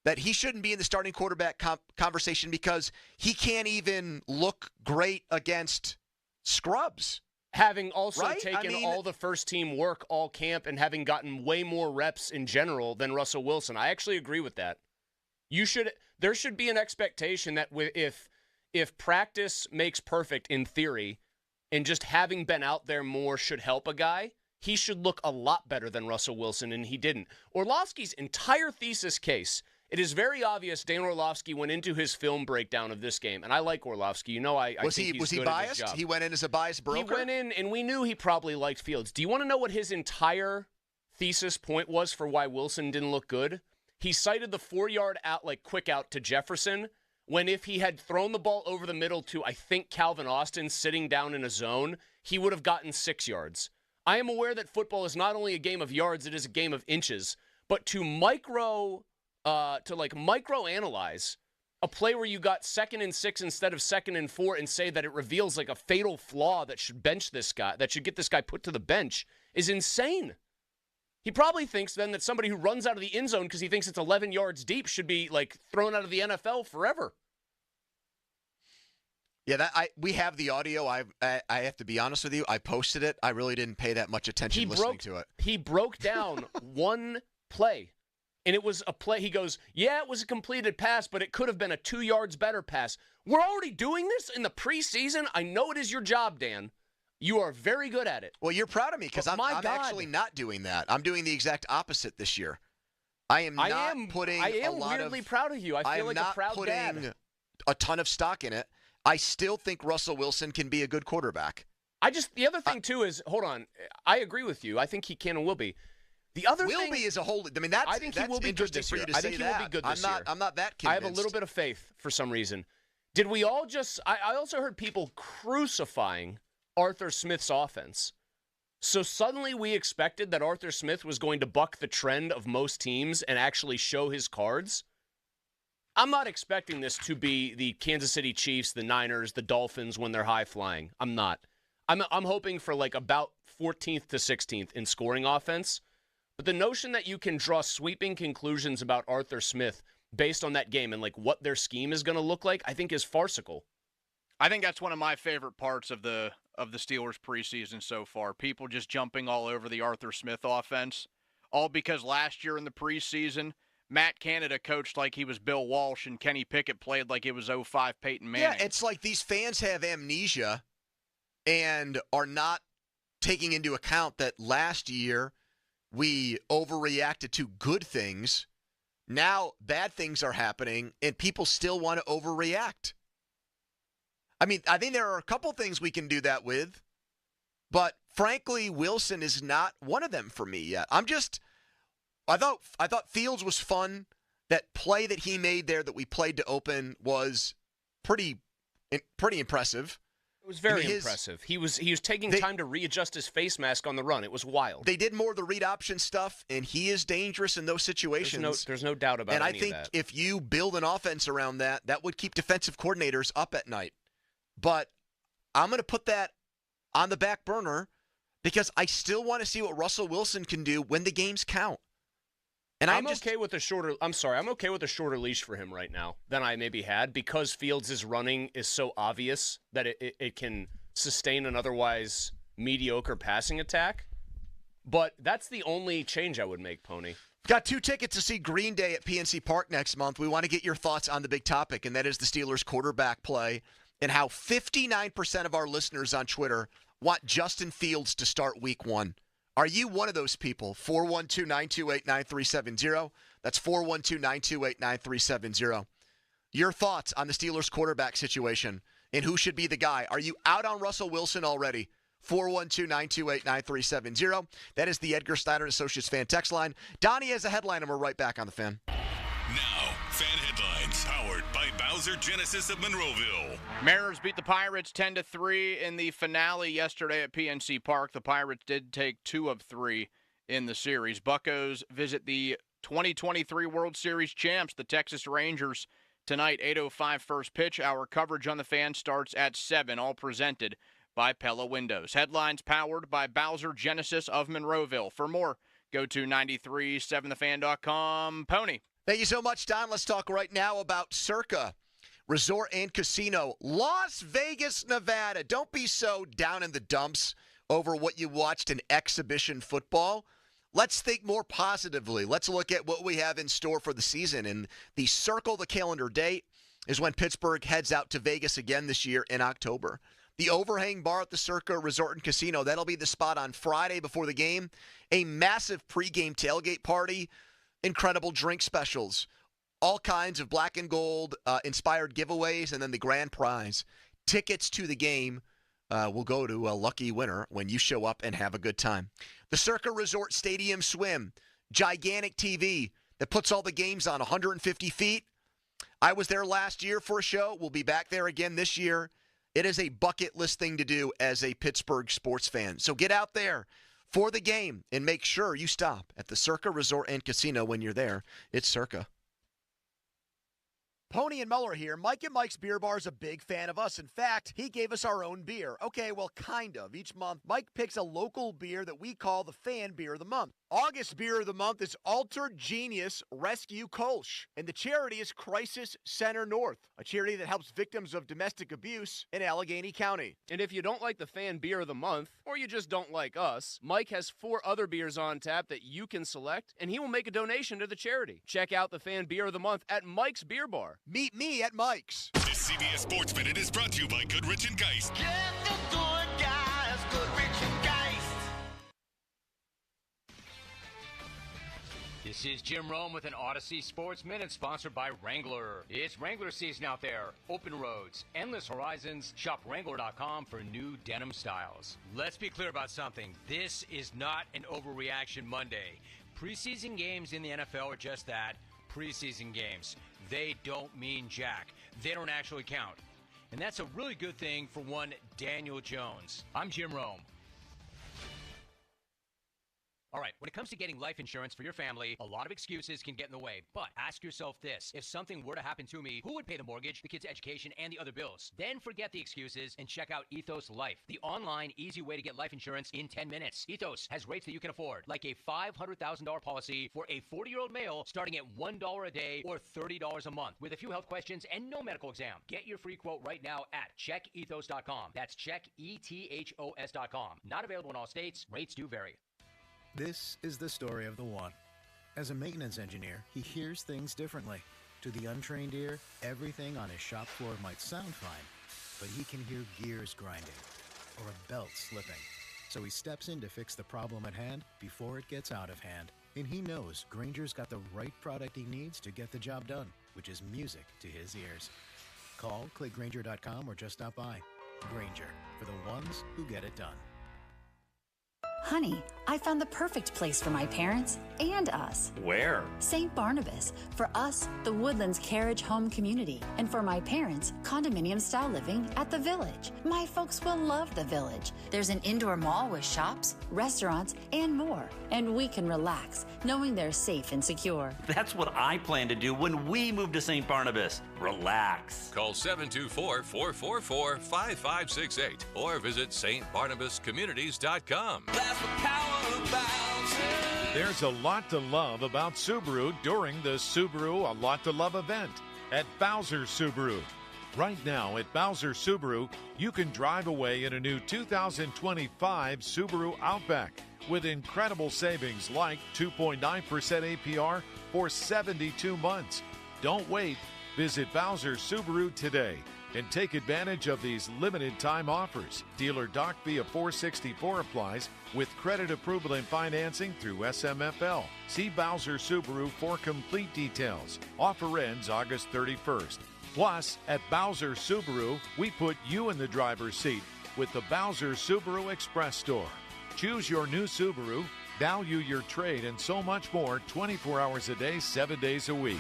That he shouldn't be in the starting quarterback conversation because he can't even look great against scrubs. Having also taken all the first-team work all camp and having gotten way more reps in general than Russell Wilson. I actually agree with that. There should be an expectation that if practice makes perfect in theory and just having been out there more should help a guy, he should look a lot better than Russell Wilson, and he didn't. Orlovsky's entire thesis case, it is very obvious Dan Orlovsky went into his film breakdown of this game, and I like Orlovsky. I think he's was he good biased? At his job. He went in as a biased broker? He went in, and we knew he probably liked Fields. Do you want to know what his entire thesis point was for why Wilson didn't look good? He cited the 4-yard quick out to Jefferson, when if he had thrown the ball over the middle to, I think, Calvin Austin sitting down in a zone, he would have gotten 6 yards. I am aware that football is not only a game of yards, it is a game of inches, but to microanalyze a play where you got 2nd and 6 instead of 2nd and 4 and say that it reveals a fatal flaw that should bench this guy, that should get this guy put to the bench is insane. He probably thinks then that somebody who runs out of the end zone because he thinks it's 11 yards deep should be thrown out of the NFL forever. Yeah, we have the audio. I have to be honest with you. I posted it. I really didn't pay that much attention listening to it. He broke down one play. And it was a play. He goes, yeah, it was a completed pass, but it could have been a 2 yards better pass. We're already doing this in the preseason? I know it is your job, Dan. You are very good at it. Well, you're proud of me because I'm actually not doing that. I'm doing the exact opposite this year. I am weirdly proud of you. I feel like a proud dad. I'm not putting a ton of stock in it. I still think Russell Wilson can be a good quarterback. The other thing, too, is, hold on. I agree with you. I think he can and will be. The other will thing be is a whole. I mean, I think he will be good this year. I think he will be good this year. I'm not that convinced. I have a little bit of faith for some reason. Did we all just? I also heard people crucifying Arthur Smith's offense. So suddenly we expected that Arthur Smith was going to buck the trend of most teams and actually show his cards. I'm not expecting this to be the Kansas City Chiefs, the Niners, the Dolphins when they're high flying. I'm not. I'm hoping for like about 14th to 16th in scoring offense. But the notion that you can draw sweeping conclusions about Arthur Smith based on that game and like what their scheme is going to look like, I think is farcical. I think that's one of my favorite parts of the Steelers preseason so far. People just jumping all over the Arthur Smith offense, all because last year in the preseason, Matt Canada coached like he was Bill Walsh and Kenny Pickett played like it was 05 Peyton Manning. Yeah, it's like these fans have amnesia and are not taking into account that last year we overreacted to good things. Now bad things are happening, and people still want to overreact. I mean, I think there are a couple things we can do that with, but frankly, Wilson is not one of them for me yet. I thought Fields was fun. That play that he made there that we played to open was pretty impressive. It was very impressive. He was taking time to readjust his face mask on the run. It was wild. They did more of the read option stuff, and he is dangerous in those situations. There's no doubt about it. And I think if you build an offense around that, that would keep defensive coordinators up at night. But I'm going to put that on the back burner because I still want to see what Russell Wilson can do when the games count. And I'm okay with a shorter leash for him right now than I maybe had because Fields' running is so obvious that it can sustain an otherwise mediocre passing attack. But that's the only change I would make, Pony. Got 2 tickets to see Green Day at PNC Park next month. We want to get your thoughts on the big topic, and that is the Steelers quarterback play and how 59% of our listeners on Twitter want Justin Fields to start week 1. Are you one of those people? 412-928-9370. That's 412-928-9370. Your thoughts on the Steelers quarterback situation and who should be the guy. Are you out on Russell Wilson already? 412-928-9370. That is the Edgar Snyder Associates fan text line. Donnie has a headline, and we're right back on the Fan. Now, Fan Headlines, powered by Bowser Genesis of Monroeville. Mariners beat the Pirates 10-3 in the finale yesterday at PNC Park. The Pirates did take 2 of 3 in the series. Buccos visit the 2023 World Series champs, the Texas Rangers, tonight, 8:05 first pitch. Our coverage on the Fan starts at 7, all presented by Pella Windows. Headlines powered by Bowser Genesis of Monroeville. For more, go to 937thefan.com. Pony. Thank you so much, Don. Let's talk right now about Circa Resort and Casino, Las Vegas, Nevada. Don't be so down in the dumps over what you watched in exhibition football. Let's think more positively. Let's look at what we have in store for the season. And the circle the calendar date is when Pittsburgh heads out to Vegas again this year in October. The Overhang Bar at the Circa Resort and Casino, that'll be the spot on Friday before the game. A massive pregame tailgate party. Incredible drink specials, all kinds of black and gold inspired giveaways, and then the grand prize. Tickets to the game will go to a lucky winner when you show up and have a good time. The Circa Resort Stadium Swim, gigantic TV that puts all the games on 150 feet. I was there last year for a show. We'll be back there again this year. It is a bucket list thing to do as a Pittsburgh sports fan. So get out there for the game, and make sure you stop at the Circa Resort and Casino when you're there. It's Circa. Pony and Muller here. Mike and Mike's Beer Bar is a big fan of us. In fact, he gave us our own beer. Okay, well, kind of. Each month, Mike picks a local beer that we call the Fan Beer of the Month. August Beer of the Month is Altered Genius Rescue Kolsch, and the charity is Crisis Center North, a charity that helps victims of domestic abuse in Allegheny County. And if you don't like the Fan Beer of the Month, or you just don't like us, Mike has 4 other beers on tap that you can select, and he will make a donation to the charity. Check out the Fan Beer of the Month at Mike's Beer Bar. Meet me at Mike's. This CBS Sports Minute is brought to you by Goodrich & Geist. Get the good guys, Goodrich & Geist. This is Jim Rome with an Odyssey Sports Minute sponsored by Wrangler. It's Wrangler season out there. Open roads, endless horizons. Shop Wrangler.com for new denim styles. Let's be clear about something. This is not an overreaction Monday. Preseason games in the NFL are just that, preseason games. They don't mean jack. They don't actually count. And that's a really good thing for one Daniel Jones. I'm Jim Rome. All right, when it comes to getting life insurance for your family, a lot of excuses can get in the way. But ask yourself this. If something were to happen to me, who would pay the mortgage, the kids' education, and the other bills? Then forget the excuses and check out Ethos Life, the online, easy way to get life insurance in 10 minutes. Ethos has rates that you can afford, like a $500,000 policy for a 40-year-old male starting at $1 a day or $30 a month with a few health questions and no medical exam. Get your free quote right now at checkethos.com. That's checkethos.com. Not available in all states. Rates do vary. This is the story of the one. As a maintenance engineer, he hears things differently. To the untrained ear, everything on his shop floor might sound fine, but he can hear gears grinding or a belt slipping. So he steps in to fix the problem at hand before it gets out of hand. And he knows Grainger's got the right product he needs to get the job done, which is music to his ears. Call, click Grainger.com, or just stop by. Grainger, for the ones who get it done. Honey, I found the perfect place for my parents and us. Where? St. Barnabas. For us, the Woodlands Carriage Home Community. And for my parents, condominium-style living at the Village. My folks will love the Village. There's an indoor mall with shops, restaurants, and more. And we can relax, knowing they're safe and secure. That's what I plan to do when we move to St. Barnabas. Relax. Call 724-444-5568 or visit stbarnabascommunities.com. There's a lot to love about Subaru during the Subaru A Lot to Love event at Bowser Subaru. Right now at Bowser Subaru, you can drive away in a new 2025 Subaru Outback with incredible savings like 2.9% APR for 72 months. Don't wait. Visit Bowser Subaru today and take advantage of these limited time offers. Dealer doc via 464 applies with credit approval and financing through SMFL. See Bowser Subaru for complete details. Offer ends August 31st. Plus, at Bowser Subaru, we put you in the driver's seat with the Bowser Subaru Express Store. Choose your new Subaru, value your trade, and so much more 24 hours a day, 7 days a week.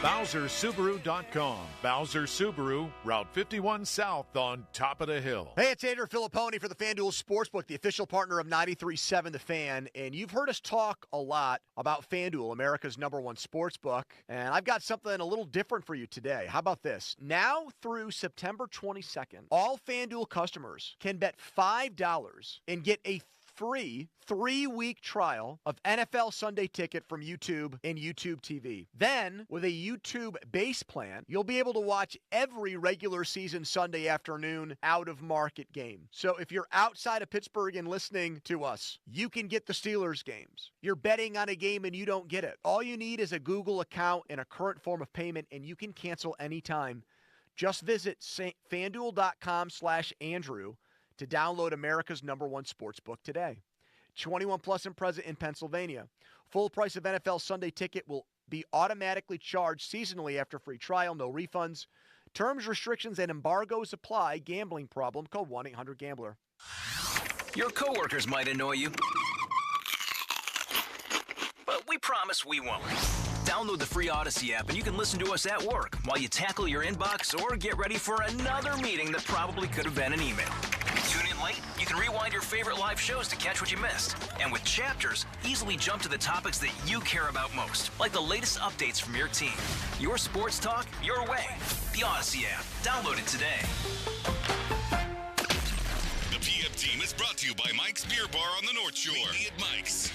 BowserSubaru.com. Bowser Subaru, Route 51 South on top of the hill. Hey, it's Andrew Filipponi for the FanDuel Sportsbook, the official partner of 93.7 The Fan. And you've heard us talk a lot about FanDuel, America's #1 sportsbook. And I've got something a little different for you today. How about this? Now through September 22nd, all FanDuel customers can bet $5 and get a free 3-week trial of NFL Sunday Ticket from YouTube and YouTube TV. Then, with a YouTube base plan, you'll be able to watch every regular season Sunday afternoon out-of-market game. So if you're outside of Pittsburgh and listening to us, you can get the Steelers games. You're betting on a game and you don't get it. All you need is a Google account and a current form of payment, and you can cancel anytime. Just visit FanDuel.com/Andrew to download America's #1 sportsbook today. 21 plus and present in Pennsylvania. Full price of NFL Sunday Ticket will be automatically charged seasonally after free trial, no refunds. Terms, restrictions, and embargoes apply. Gambling problem, call 1-800-GAMBLER. Your coworkers might annoy you, but we promise we won't. Download the free Odyssey app and you can listen to us at work while you tackle your inbox or get ready for another meeting that probably could have been an email. Tune in late? You can rewind your favorite live shows to catch what you missed. And with Chapters, easily jump to the topics that you care about most, like the latest updates from your team. Your sports talk, your way. The Odyssey app. Download it today. The PM team is brought to you by Mike's Beer Bar on the North Shore. Meet me at Mike's.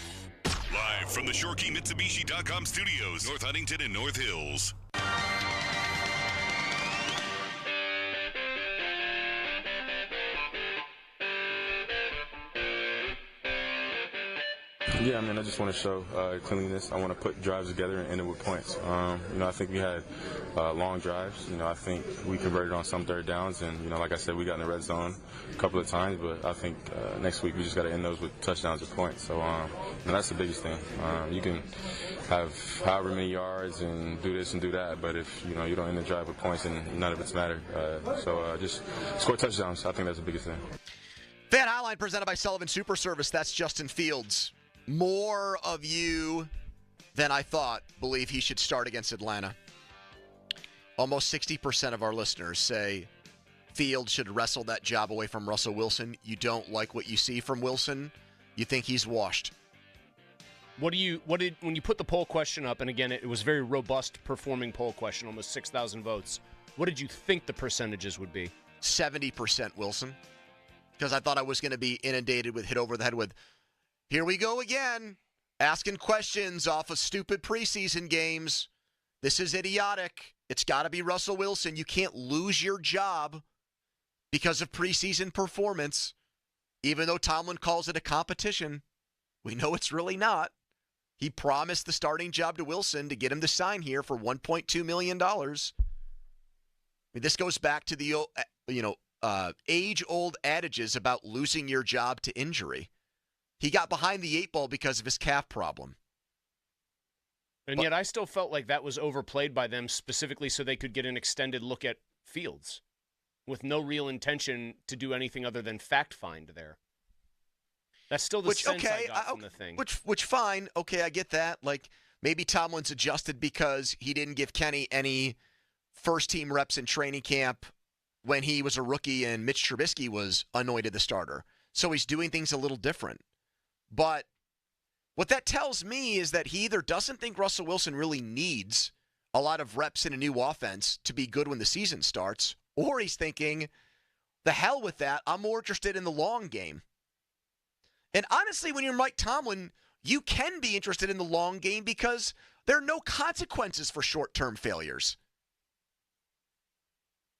Live from the ShoreKeyMitsubishi.com studios, North Huntington and North Hills. Yeah, I mean, I just want to show cleanliness. I want to put drives together and end it with points. I think we had long drives. I think we converted on some third downs, and like I said, we got in the red zone a couple of times. But I think next week we just got to end those with touchdowns or points. So that's the biggest thing. You can have however many yards and do this and do that, but if you don't end the drive with points, then none of it's matter. So just score touchdowns. I think that's the biggest thing. Fan Hotline presented by Sullivan Super Service. That's Justin Fields. More of you than I thought believe he should start against Atlanta. Almost 60% of our listeners say Fields should wrestle that job away from Russell Wilson. You don't like what you see from Wilson. You think he's washed. When you put the poll question up, and again, it was a very robust performing poll question, almost 6,000 votes. What did you think the percentages would be? 70% Wilson. Because I thought I was going to be inundated with hit over the head with, here we go again, asking questions off of stupid preseason games. This is idiotic. It's got to be Russell Wilson. You can't lose your job because of preseason performance. Even though Tomlin calls it a competition, we know it's really not. He promised the starting job to Wilson to get him to sign here for $1.2 million. I mean, this goes back to the age-old adages about losing your job to injury. He got behind the 8 ball because of his calf problem. And yet I still felt like that was overplayed by them specifically so they could get an extended look at Fields with no real intention to do anything other than fact find there. That's still the sense I got from the thing. Which fine. Okay, I get that. Like, maybe Tomlin's adjusted because he didn't give Kenny any first-team reps in training camp when he was a rookie and Mitch Trubisky was anointed the starter. So he's doing things a little different. But what that tells me is that he either doesn't think Russell Wilson really needs a lot of reps in a new offense to be good when the season starts, or he's thinking, the hell with that, I'm more interested in the long game. And honestly, when you're Mike Tomlin, you can be interested in the long game because there are no consequences for short-term failures.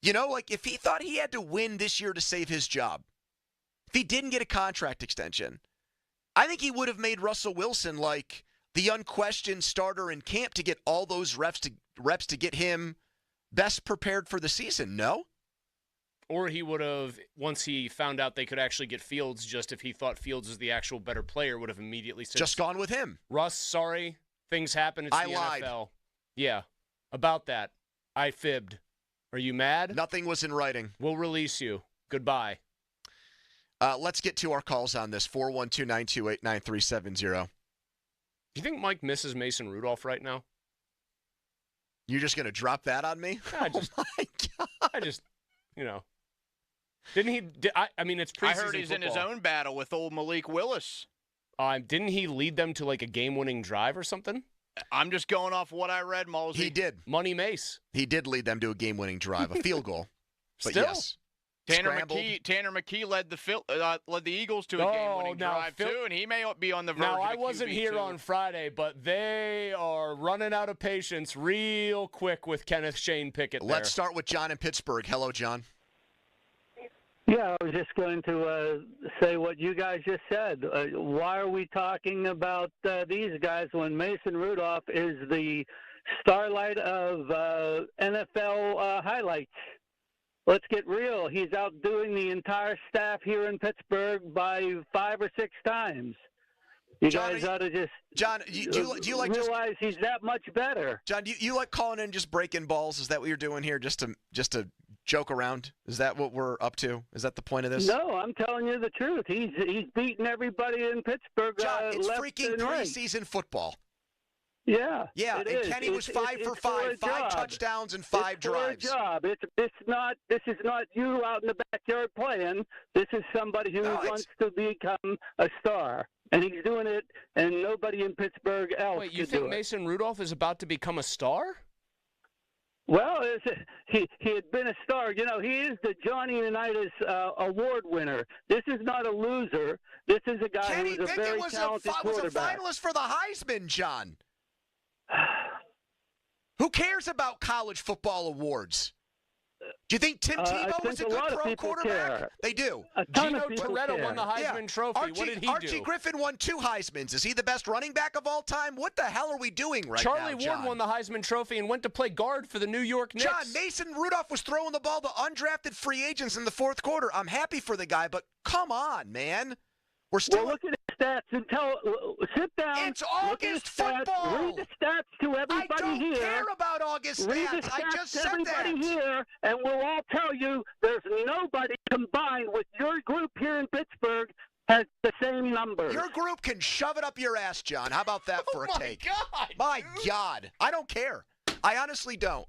You know, like if he thought he had to win this year to save his job, if he didn't get a contract extension, I think he would have made Russell Wilson like the unquestioned starter in camp to get all those reps to get him best prepared for the season, no? Or he would have, once he found out they could actually get Fields, just if he thought Fields was the actual better player, would have immediately said, just gone with him. Russ, sorry, things happen. It's the lied. NFL. Yeah, about that. I fibbed. Are you mad? Nothing was in writing. We'll release you. Goodbye. Let's get to our calls on this. 412-928-9370. Do you think Mike misses Mason Rudolph right now? You're just going to drop that on me? Oh my God. Didn't he? I mean, it's preseason I heard he's football. in his own battle with old Malik Willis. Didn't he lead them to like a game-winning drive or something? I'm just going off what I read, Mosey. He did. Money Mace. He did lead them to a game-winning drive, a field goal. But Still? yes. Tanner McKee led the Eagles to a game-winning drive too, and he may be on the verge. Now of I wasn't QB here too. on Friday, but they are running out of patience real quick with Kenneth Shane Pickett. Let's start with John in Pittsburgh. Hello, John. Yeah, I was just going to say what you guys just said. Why are we talking about these guys when Mason Rudolph is the starlight of NFL highlights? Let's get real. He's outdoing the entire staff here in Pittsburgh by 5 or 6 times. You guys ought to just do you like realize he's that much better. John, do you like calling in just breaking balls? Is that what you're doing here, just to joke around? Is that what we're up to? Is that the point of this? No, I'm telling you the truth. He's beating everybody in Pittsburgh. John, it's left freaking and right. preseason football. Yeah. Yeah, it and is. Kenny was 5 for 5, 5 touchdowns and 5 drives. It's for a job. This is not you out in the backyard playing. This is somebody who wants to become a star. And he's doing it, and nobody in Pittsburgh else Wait, you could think do it. Mason Rudolph is about to become a star? Well, he had been a star. You know, he is the Johnny Unitas award winner. This is not a loser. This is a guy Kenny who's a Pickett very was talented a quarterback. finalist for the Heisman, John. Who cares about college football awards? Do you think Tim Tebow was a good pro quarterback? Care. They do. Gino Toretta won the Heisman Trophy. What did he do? Archie Griffin won 2 Heismans. Is he the best running back of all time? What the hell are we doing right now, Charlie John? Ward won the Heisman Trophy and went to play guard for the New York Knicks. John, Mason Rudolph was throwing the ball to undrafted free agents in the 4th quarter. I'm happy for the guy, but come on, man. We're still. Well, look at his stats and sit down. It's August football. Read the stats to everybody I don't here. care about August his Read stats. the stats I just said everybody that. here, and we'll all tell you there's nobody combined with your group here in Pittsburgh has the same number. Your group can shove it up your ass, John. How about that for a take? My God. I don't care. I honestly don't.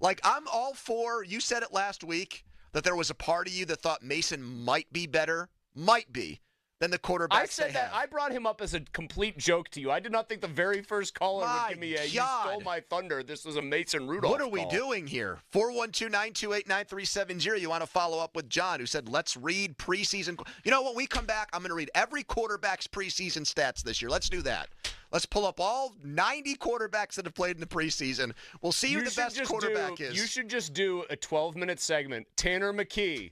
Like, I'm all for, you said it last week, that there was a part of you that thought Mason might be better, than the quarterbacks I said they that. have. I brought him up as a complete joke to you. I did not think the very first caller would give me a, you stole my thunder. This was a Mason Rudolph What are we call. doing here? 412-928-9370. You want to follow up with John, who said, let's read preseason. You know what? When we come back, I'm going to read every quarterback's preseason stats this year. Let's do that. Let's pull up all 90 quarterbacks that have played in the preseason. We'll see who the best quarterback is. You should just do a 12-minute segment. Tanner McKee.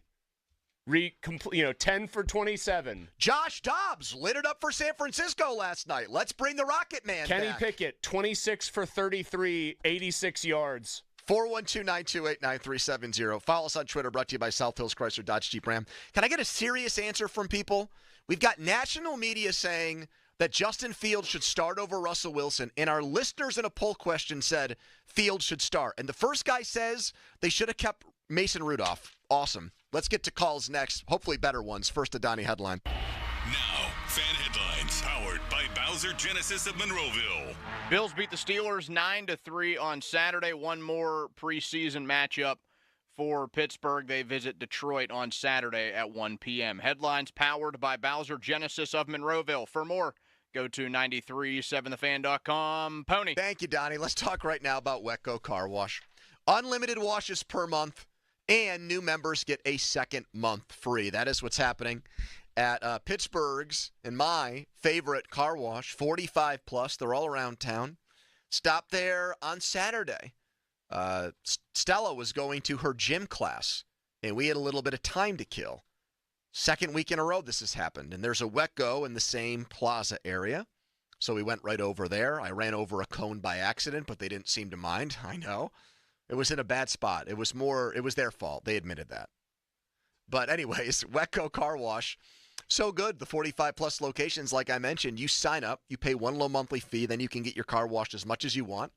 10 for 27. Josh Dobbs lit it up for San Francisco last night. Let's bring the Rocket Man Kenny back. Pickett, 26 for 33, 86 yards. 412-928-9370. Follow us on Twitter, brought to you by South Hills Chrysler Dodge Jeep Ram. Can I get a serious answer from people? We've got national media saying that Justin Fields should start over Russell Wilson, and our listeners in a poll question said Fields should start. And the first guy says they should have kept Mason Rudolph. Awesome. Let's get to calls next. Hopefully better ones. First, a Donnie headline. Now, fan headlines powered by Bowser Genesis of Monroeville. Bills beat the Steelers 9-3 on Saturday. One more preseason matchup for Pittsburgh. They visit Detroit on Saturday at 1 p.m. Headlines powered by Bowser Genesis of Monroeville. For more, go to 937thefan.com. Pony. Thank you, Donnie. Let's talk right now about Wetco Car Wash. Unlimited washes per month, and new members get a second month free. That is what's happening at Pittsburgh's and my favorite car wash, 45 plus. They're all around town. Stop there on Saturday. Stella was going to her gym class, and we had a little bit of time to kill. Second week in a row this has happened, and there's a Wetco in the same plaza area. So we went right over there. I ran over a cone by accident, but they didn't seem to mind. I know. It was in a bad spot. It was their fault. They admitted that. But anyways, Wetco Car Wash, so good. The 45-plus locations, like I mentioned, you sign up, you pay one low monthly fee, then you can get your car washed as much as you want.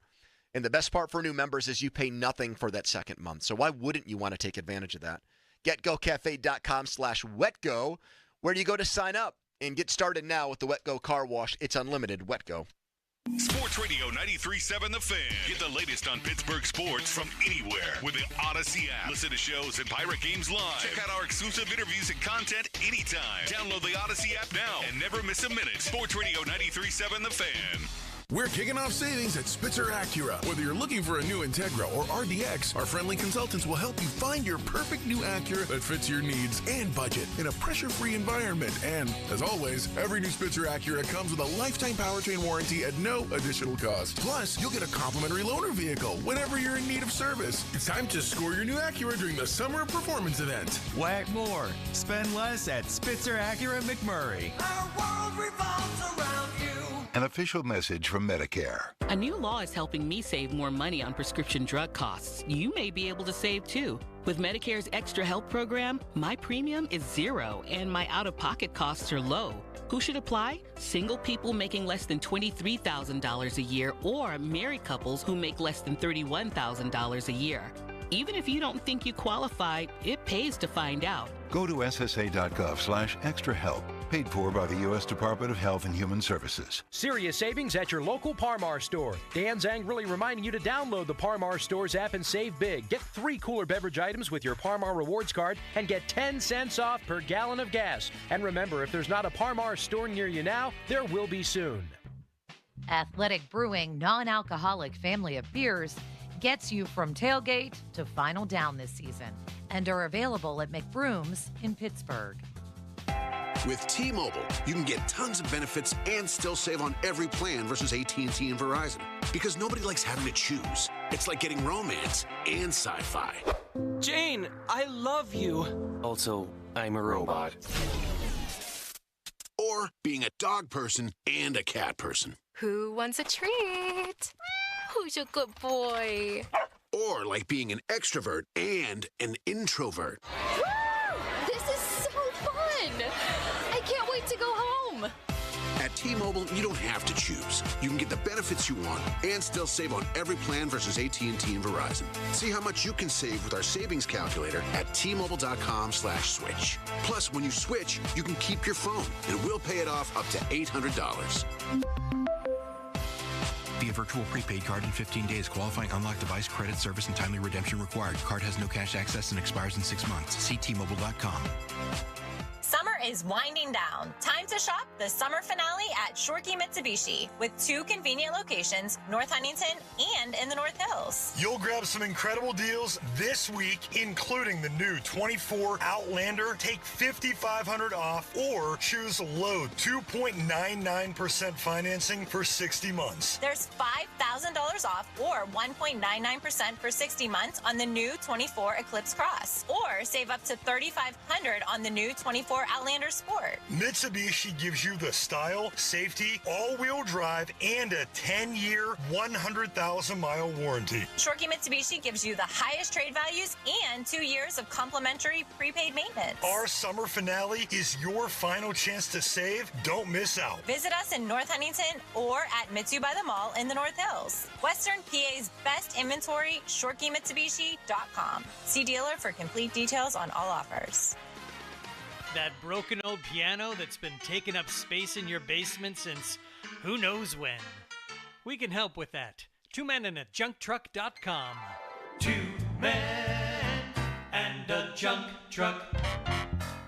And the best part for new members is you pay nothing for that second month. So why wouldn't you want to take advantage of that? GetGoCafe.com/Wetgo, where you go to sign up and get started now with the Wetco Car Wash. It's unlimited. Wetgo. Sports Radio 93.7 The Fan. Get the latest on Pittsburgh sports from anywhere with the Odyssey app. Listen to shows and Pirate Games live. Check out our exclusive interviews and content anytime. Download the Odyssey app now and never miss a minute. Sports Radio 93.7 The Fan. We're kicking off savings at Spitzer Acura. Whether you're looking for a new Integra or RDX, our friendly consultants will help you find your perfect new Acura that fits your needs and budget in a pressure-free environment. And, as always, every new Spitzer Acura comes with a lifetime powertrain warranty at no additional cost. Plus, you'll get a complimentary loaner vehicle whenever you're in need of service. It's time to score your new Acura during the Summer Performance Event. Whack more. Spend less at Spitzer Acura McMurray. Our world revolves around you. An official message from Medicare. A new law is helping me save more money on prescription drug costs. You may be able to save too. With Medicare's Extra Help program, my premium is $0 and my out-of-pocket costs are low. Who should apply? Single people making less than $23,000 a year or married couples who make less than $31,000 a year. Even if you don't think you qualify, it pays to find out. Go to ssa.gov/extrahelp. Paid for by the U.S. Department of Health and Human Services. Serious savings at your local Par-Mar store. Dan Zangrili reminding you to download the Par-Mar Stores app and save big. Get 3 cooler beverage items with your Par-Mar Rewards card and get 10 cents off per gallon of gas. And remember, if there's not a Par-Mar store near you now, there will be soon. Athletic Brewing non-alcoholic family of beers gets you from tailgate to final down this season and are available at McBroom's in Pittsburgh. With T-Mobile, you can get tons of benefits and still save on every plan versus AT&T and Verizon. Because nobody likes having to choose. It's like getting romance and sci-fi. Jane, I love you. Also, I'm a robot. Or being a dog person and a cat person. Who wants a treat? Who's a good boy? Or like being an extrovert and an introvert. Woo! This is so fun! I can't wait to go home. At At T-Mobile, you don't have to choose. You can get the benefits you want and still save on every plan versus AT&T and Verizon. See how much you can save with our savings calculator at T-Mobile.com/switch. Plus, when you switch, you can keep your phone, and we'll pay it off up to $800. Via virtual prepaid card in 15 days. Qualifying unlocked device, credit, service, and timely redemption required. Card has no cash access and expires in 6 months. See T-Mobile.com. Summer is winding down. Time to shop the summer finale at Shorkey Mitsubishi with 2 convenient locations, North Huntington and in the North Hills. You'll grab some incredible deals this week, including the new 24 Outlander. Take $5,500 off or choose low 2.99% financing for 60 months. There's $5,000 off or 1.99% for 60 months on the new 24 Eclipse Cross, or save up to $3,500 on the new 24 Outlander Sport. Mitsubishi gives you the style, safety, all-wheel drive, and a 10-year, 100,000-mile warranty. Shorkey Mitsubishi gives you the highest trade values and 2 years of complimentary prepaid maintenance. Our summer finale is your final chance to save. Don't miss out. Visit us in North Huntington or at Mitsu by the Mall in the North Hills. Western PA's best inventory, ShorkeyMitsubishi.com. See dealer for complete details on all offers. That broken old piano that's been taking up space in your basement since who knows when. We can help with that. 2 men and a junktruck.com. 2 men and a junk truck.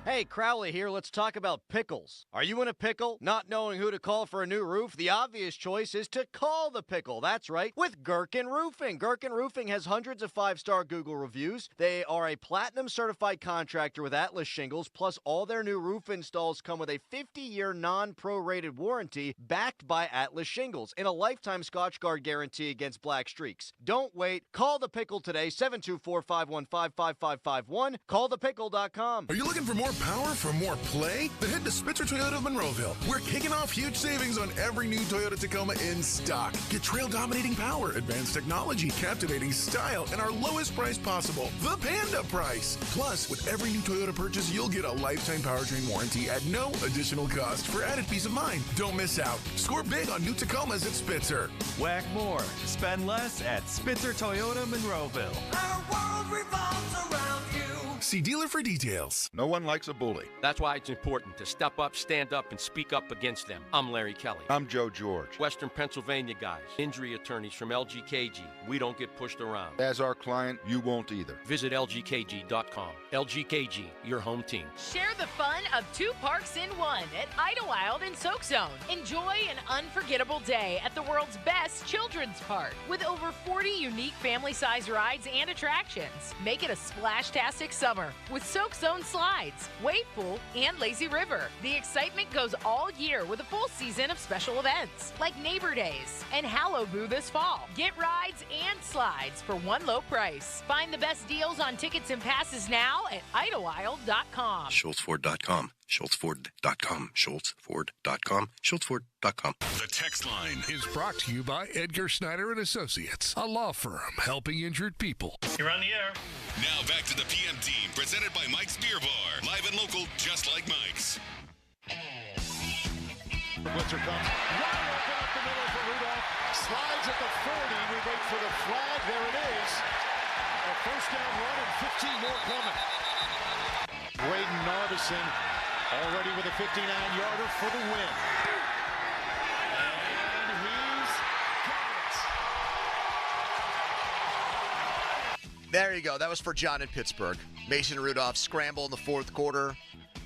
Hey, Crowley here. Let's talk about pickles. Are you in a pickle? Not knowing who to call for a new roof? The obvious choice is to call the pickle. That's right, with Gherkin Roofing. Gherkin Roofing has hundreds of 5-star Google reviews. They are a platinum certified contractor with Atlas shingles, plus all their new roof installs come with a 50-year non-prorated warranty backed by Atlas shingles and a lifetime Scotchguard guarantee against black streaks. Don't wait. Call the pickle today, 724-515-5551. Callthepickle.com. Are you looking for more power for more play? Then head to Spitzer Toyota of Monroeville. We're kicking off huge savings on every new Toyota Tacoma in stock. Get trail-dominating power, advanced technology, captivating style, and our lowest price possible, the Panda price. Plus, with every new Toyota purchase, you'll get a lifetime powertrain warranty at no additional cost for added peace of mind. Don't miss out. Score big on new Tacomas at Spitzer. Whack more. Spend less at Spitzer Toyota Monroeville. Our world revolves around you. See dealer for details. No one likes a bully. That's why it's important to step up, stand up, and speak up against them. I'm Larry Kelly. I'm Joe George. Western Pennsylvania guys, injury attorneys from LGKG. We don't get pushed around. As our client, you won't either. Visit LGKG.com. LGKG, your home team. Share the fun of 2 parks in 1 at Idlewild in Soak Zone. Enjoy an unforgettable day at the world's best children's park with over 40 unique family-size rides and attractions. Make it a splash-tastic summer with Soak Zone slides, wave pool, and lazy river. The excitement goes all year with a full season of special events like Neighbor Days and Hallow this fall. Get rides and slides for one low price. Find the best deals on tickets and passes now at Idlewild.com. SchultzFord.com. SchultzFord.com. SchultzFord.com. SchultzFord.com. The text line is brought to you by Edgar Snyder and Associates, a law firm helping injured people. You're on the air. Now back to the PM team, presented by Mike's Beer Bar. Live and local, just like Mike's. Blitzer comes wide open up the middle for Rudolph. Slides at the 40. We wait for the flag. There it is. A first down run and 15 more coming. Braden Narveson already with a 59-yarder for the win. And he's got it. There you go. That was for John in Pittsburgh. Mason Rudolph scramble in the fourth quarter,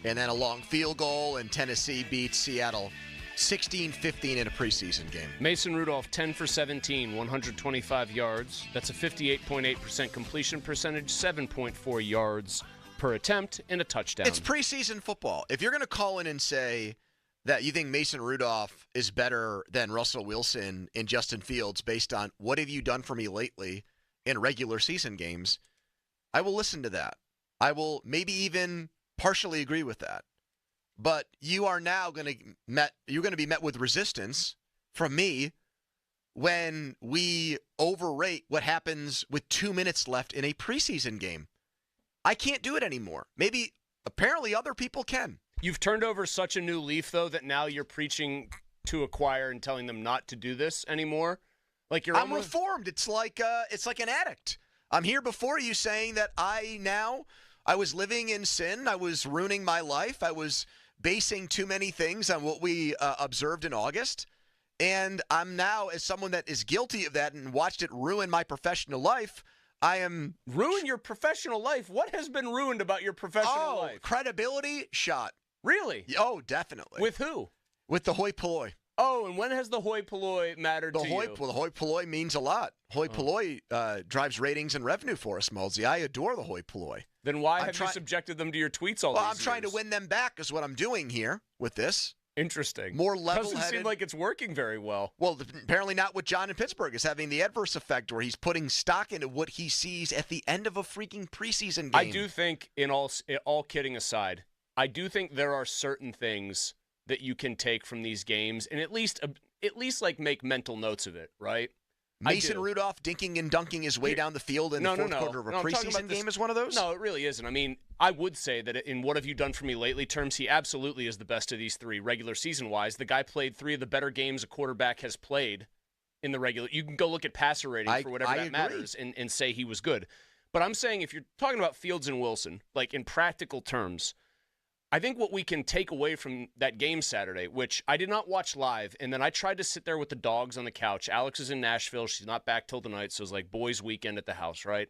and then a long field goal, and Tennessee beats Seattle 16-15 in a preseason game. Mason Rudolph, 10 for 17, 125 yards. That's a 58.8% completion percentage, 7.4 yards per attempt, and a touchdown. It's preseason football. If you're going to call in and say that you think Mason Rudolph is better than Russell Wilson and Justin Fields based on what have you done for me lately in regular season games, I will listen to that. I will maybe even partially agree with that. But you are now going to be met with resistance from me when we overrate what happens with 2 minutes left in a preseason game. I can't do it anymore. Apparently other people can. You've turned over such a new leaf, though, that now you're preaching to acquire and telling them not to do this anymore. Like I'm reformed. It's like an addict. I'm here before you saying that I was living in sin. I was ruining my life. I was basing too many things on what we observed in August. And I'm now, as someone that is guilty of that and watched it ruin my professional life, I am... Ruin your professional life? What has been ruined about your professional life? Credibility shot. Really? Oh, definitely. With who? With the hoi polloi. Oh, and when has the hoi polloi mattered to you? Well, the hoi polloi means a lot. Hoi polloi drives ratings and revenue for us, Mulsey. I adore the hoi polloi. Then why have you subjected them to your tweets all these years? Well, I'm trying to win them back is what I'm doing here with this. Interesting. More level-headed. Doesn't seem like it's working very well. Well, apparently not with John in Pittsburgh. Is having the adverse effect where he's putting stock into what he sees at the end of a freaking preseason game. I do think, in all kidding aside, I do think there are certain things that you can take from these games and at least like make mental notes of it, right? Mason Rudolph dinking and dunking his way down the field in the fourth quarter of a preseason game is one of those? No, it really isn't. I mean, I would say that in what have you done for me lately terms, he absolutely is the best of these three regular season-wise. The guy played 3 of the better games a quarterback has played in the regular. You can go look at passer rating for whatever that matters and say he was good. But I'm saying if you're talking about Fields and Wilson, like in practical terms, I think what we can take away from that game Saturday, which I did not watch live, and then I tried to sit there with the dogs on the couch. Alex is in Nashville. She's not back till tonight, so it was like boys' weekend at the house, right?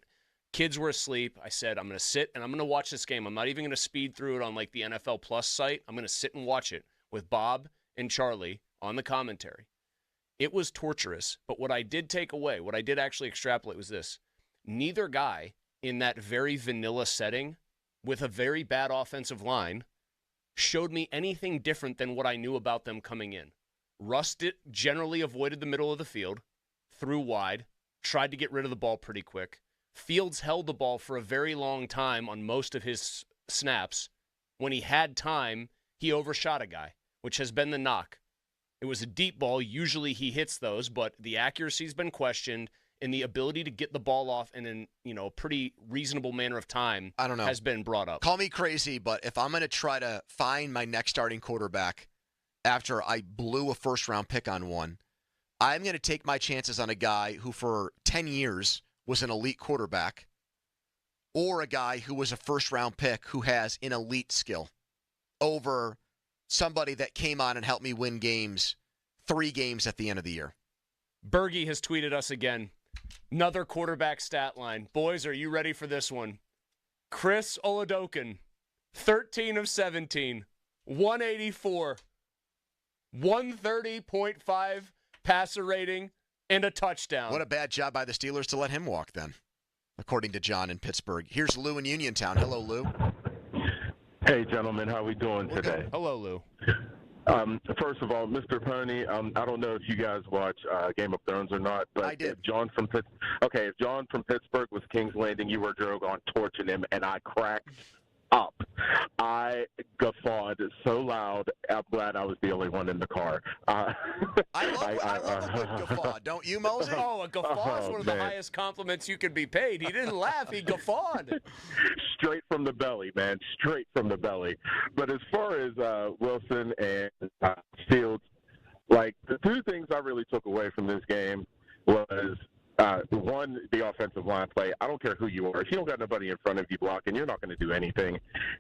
Kids were asleep. I said, I'm going to sit and I'm going to watch this game. I'm not even going to speed through it on like the NFL Plus site. I'm going to sit and watch it with Bob and Charlie on the commentary. It was torturous, but what I did take away, what I did actually extrapolate was this. Neither guy in that very vanilla setting with a very bad offensive line showed me anything different than what I knew about them coming in. Russ generally avoided the middle of the field, threw wide, tried to get rid of the ball pretty quick. Fields held the ball for a very long time on most of his snaps. When he had time, he overshot a guy, which has been the knock. It was a deep ball. Usually he hits those, but the accuracy's been questioned, and the ability to get the ball off in a pretty reasonable manner of time has been brought up. Call me crazy, but if I'm going to try to find my next starting quarterback after I blew a first-round pick on one, I'm going to take my chances on a guy who for 10 years was an elite quarterback or a guy who was a first-round pick who has an elite skill over somebody that came on and helped me win games, 3 games at the end of the year. Bergie has tweeted us again. Another quarterback stat line. Boys, are you ready for this one? Chris Oladokun, 13 of 17, 184, 130.5 passer rating, and a touchdown. What a bad job by the Steelers to let him walk then, according to John in Pittsburgh. Here's Lou in Uniontown. Hello, Lou. Hey, gentlemen. How we doing today? Hello, Lou. First of all, Mr. Perney, I don't know if you guys watch Game of Thrones or not, but if John from Pittsburgh was King's Landing, you were Drogon torching him, and I cracked up. I guffawed so loud. I'm glad I was the only one in the car. I love a good guffaw. Don't you, Mosey? Oh, a guffaw is one of the highest compliments you could be paid. He didn't laugh. He guffawed. Straight from the belly, man. Straight from the belly. But as far as Wilson and Fields, like the 2 things I really took away from this game was one, the offensive line play. I don't care who you are. If you don't got nobody in front of you blocking, you're not going to do anything.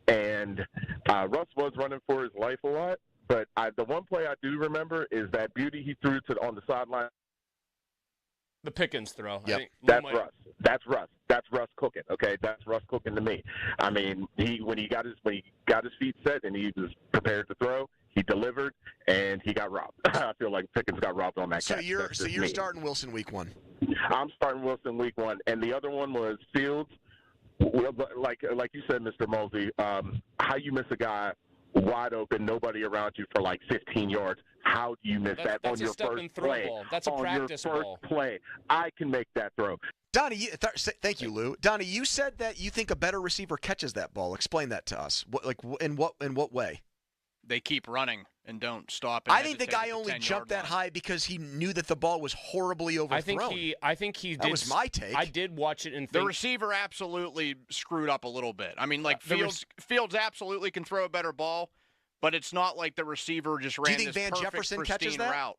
And Russ was running for his life a lot. But the one play I do remember is that beauty he threw on the sideline. The Pickens throw. Yep. That's Russ. That's Russ. That's Russ cooking. Okay, that's Russ cooking to me. I mean, when he got his feet set and he was prepared to throw, he delivered and he got robbed. I feel like Pickens got robbed on that catch. So you're starting Wilson week 1. I'm starting Wilson week 1, and the other one was Fields. Well, like you said, Mr. Mosey, how you miss a guy wide open, nobody around you for like 15 yards. How do you miss that on your first play? Ball. That's a practice ball. On your first play, I can make that throw. Donnie, thank you, Lou. Donnie, you said that you think a better receiver catches that ball. Explain that to us. In what way? They keep running and don't stop. I think the guy only jumped that high because he knew that the ball was horribly overthrown. I think he did. That was my take. I did watch it and the receiver absolutely screwed up a little bit. I mean, like Fields absolutely can throw a better ball, but it's not like the receiver just ran Do you think this Van perfect, Jefferson pristine catches that? route.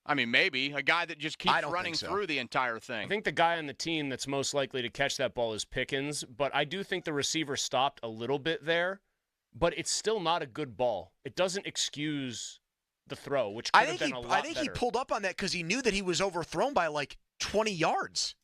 I mean, maybe. A guy that just keeps running so. through the entire thing. I think the guy on the team that's most likely to catch that ball is Pickens, but I do think the receiver stopped a little bit there, but it's still not a good ball. It doesn't excuse the throw, which could have been a lot I think better. he pulled up on that because he knew that he was overthrown by like 20 yards.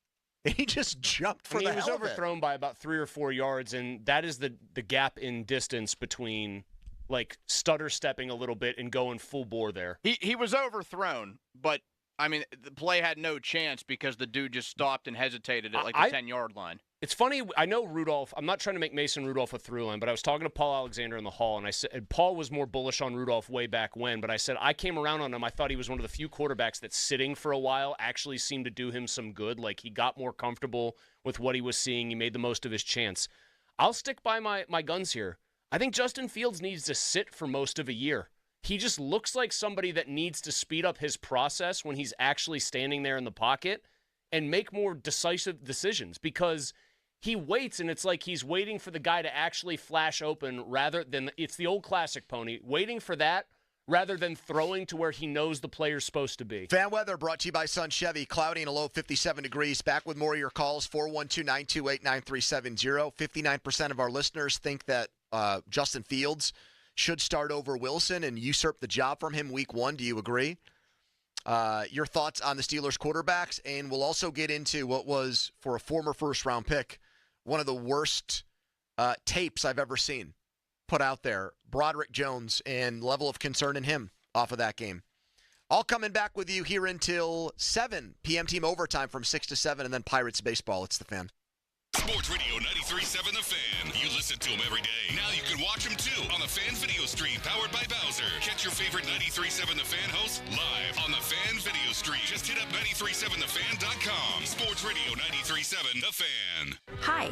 And he just jumped for I mean, the he was hell of it. overthrown by about 3 or 4 yards, and that is the gap in distance between like stutter stepping a little bit and going full bore there. He was overthrown, but I mean the play had no chance because the dude just stopped and hesitated at like the 10-yard line. It's funny. I know Rudolph. I'm not trying to make Mason Rudolph a through line, but I was talking to Paul Alexander in the hall, and I said Paul was more bullish on Rudolph way back when. But I said I came around on him. I thought he was one of the few quarterbacks that sitting for a while actually seemed to do him some good. Like he got more comfortable with what he was seeing. He made the most of his chance. I'll stick by my guns here. I think Justin Fields needs to sit for most of a year. He just looks like somebody that needs to speed up his process when he's actually standing there in the pocket and make more decisive decisions because he waits and it's like he's waiting for the guy to actually flash open rather than it's the old classic Pony, waiting for that rather than throwing to where he knows the player's supposed to be. Fan weather brought to you by Sun Chevy. Cloudy and a low of 57 degrees. Back with more of your calls, 412-928-9370. 59% of our listeners think that Justin Fields should start over Wilson and usurp the job from him week 1. Do you agree? Your thoughts on the Steelers quarterbacks, and we'll also get into what was, for a former first-round pick, one of the worst tapes I've ever seen put out there. Broderick Jones and level of concern in him off of that game. All coming back with you here until 7 p.m. Team Overtime from 6 to 7, and then Pirates baseball. It's The Fan. Sports Radio 93.7 The Fan. You listen to them every day. Now you can watch them too on the Fan Video Stream powered by Bowser. Catch your favorite 93.7 The Fan hosts live on the Fan Video Stream. Just hit up 937thefan.com. Sports Radio 93.7 The Fan. Hi,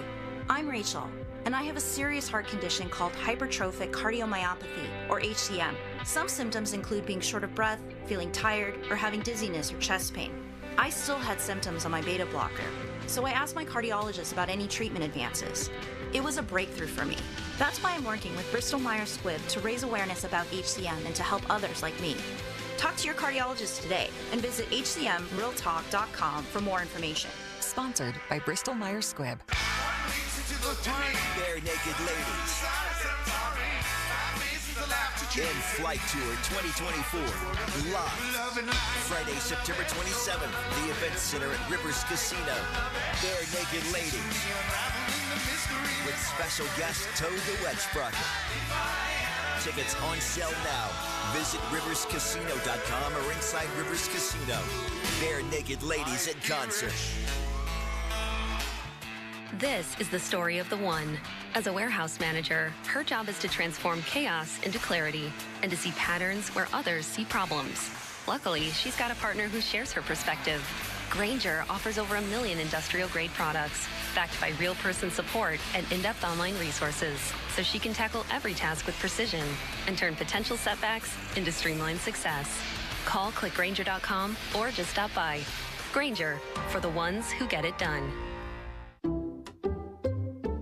I'm Rachel, and I have a serious heart condition called hypertrophic cardiomyopathy, or HCM. Some symptoms include being short of breath, feeling tired, or having dizziness or chest pain. I still had symptoms on my beta blocker, so I asked my cardiologist about any treatment advances. It was a breakthrough for me. That's why I'm working with Bristol Myers Squibb to raise awareness about HCM and to help others like me. Talk to your cardiologist today and visit hcmrealtalk.com for more information. Sponsored by Bristol Myers Squibb. Bare Naked Ladies. In Flight Tour 2024. Live. Friday, September 27th. The Event Center at Rivers Casino. Bare Naked Ladies. With special guest Toad the Wet Sprocket. Tickets on sale now. Visit riverscasino.com or inside Rivers Casino. Bare Naked Ladies in concert. This is the story of the one. As a warehouse manager, her job is to transform chaos into clarity and to see patterns where others see problems. Luckily, she's got a partner who shares her perspective. Grainger offers over 1 million industrial-grade products, backed by real person support and in-depth online resources, so she can tackle every task with precision and turn potential setbacks into streamlined success. Call clickgrainger.com or just stop by. Grainger, for the ones who get it done.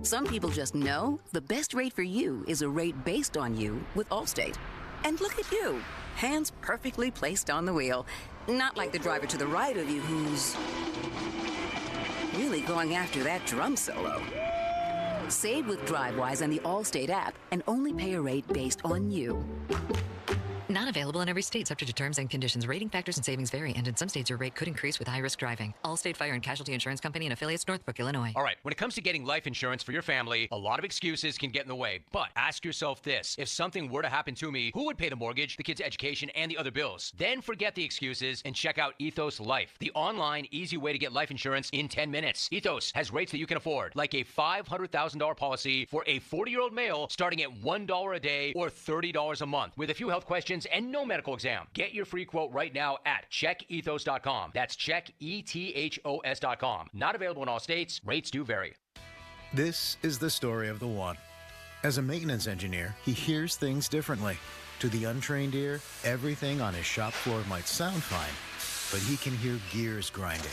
Some people just know the best rate for you is a rate based on you with Allstate. And look at you, hands perfectly placed on the wheel. Not like the driver to the right of you who's really going after that drum solo. Save with DriveWise and the Allstate app and only pay a rate based on you. Not available in every state, subject to terms and conditions. Rating factors and savings vary, and in some states your rate could increase with high-risk driving. Allstate Fire and Casualty Insurance Company and affiliates, Northbrook, Illinois. All right, when it comes to getting life insurance for your family, a lot of excuses can get in the way. But ask yourself this. If something were to happen to me, who would pay the mortgage, the kids' education, and the other bills? Then forget the excuses and check out Ethos Life, the online, easy way to get life insurance in 10 minutes. Ethos has rates that you can afford, like a $500,000 policy for a 40-year-old male starting at $1 a day or $30 a month, with a few health questions and no medical exam. Get your free quote right now at checkethos.com. That's checkethos.com. Not available in all states. Rates do vary. This is the story of the one. As a maintenance engineer, he hears things differently. To the untrained ear, everything on his shop floor might sound fine, but he can hear gears grinding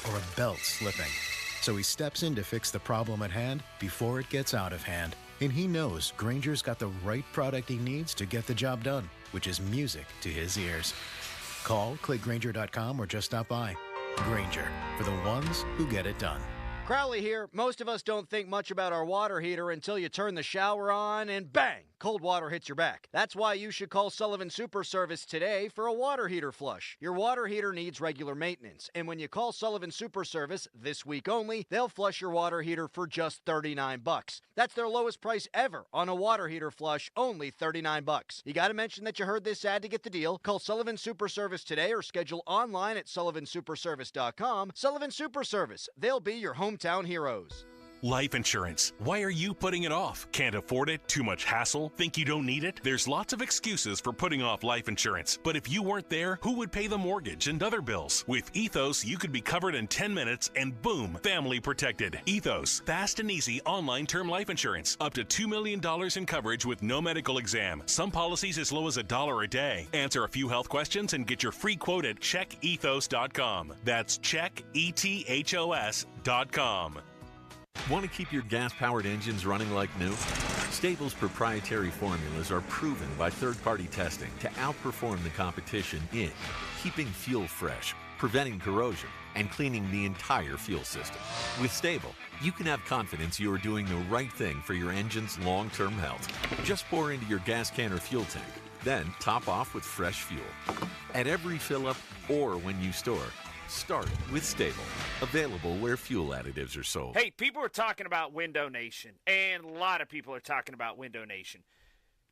or a belt slipping. So he steps in to fix the problem at hand before it gets out of hand. And he knows Grainger's got the right product he needs to get the job done, which is music to his ears. Call, click Grainger.com, or just stop by. Grainger, for the ones who get it done. Crowley here. Most of us don't think much about our water heater until you turn the shower on and bang, cold water hits your back. That's why you should call Sullivan Super Service today for a water heater flush. Your water heater needs regular maintenance, and when you call Sullivan Super Service this week only, they'll flush your water heater for just $39. That's their lowest price ever on a water heater flush, only $39. You got to mention that you heard this ad to get the deal. Call Sullivan Super Service today or schedule online at sullivansuperservice.com. Sullivan Super Service. They'll be your hometown heroes. Life insurance. Why are you putting it off? Can't afford it? Too much hassle? Think you don't need it? There's lots of excuses for putting off life insurance. But if you weren't there, who would pay the mortgage and other bills? With Ethos, you could be covered in 10 minutes and boom, family protected. Ethos, fast and easy online term life insurance. Up to $2 million in coverage with no medical exam. Some policies as low as $1 a day. Answer a few health questions and get your free quote at checkethos.com. That's checkethos.com. Want to keep your gas-powered engines running like new? Stable's proprietary formulas are proven by third-party testing to outperform the competition in keeping fuel fresh, preventing corrosion, and cleaning the entire fuel system. With Stable, you can have confidence you are doing the right thing for your engine's long-term health. Just pour into your gas can or fuel tank, then top off with fresh fuel. At every fill-up or when you store, start with Stable. Available where fuel additives are sold. Hey, people are talking about Window Nation, and a lot of people are talking about Window Nation.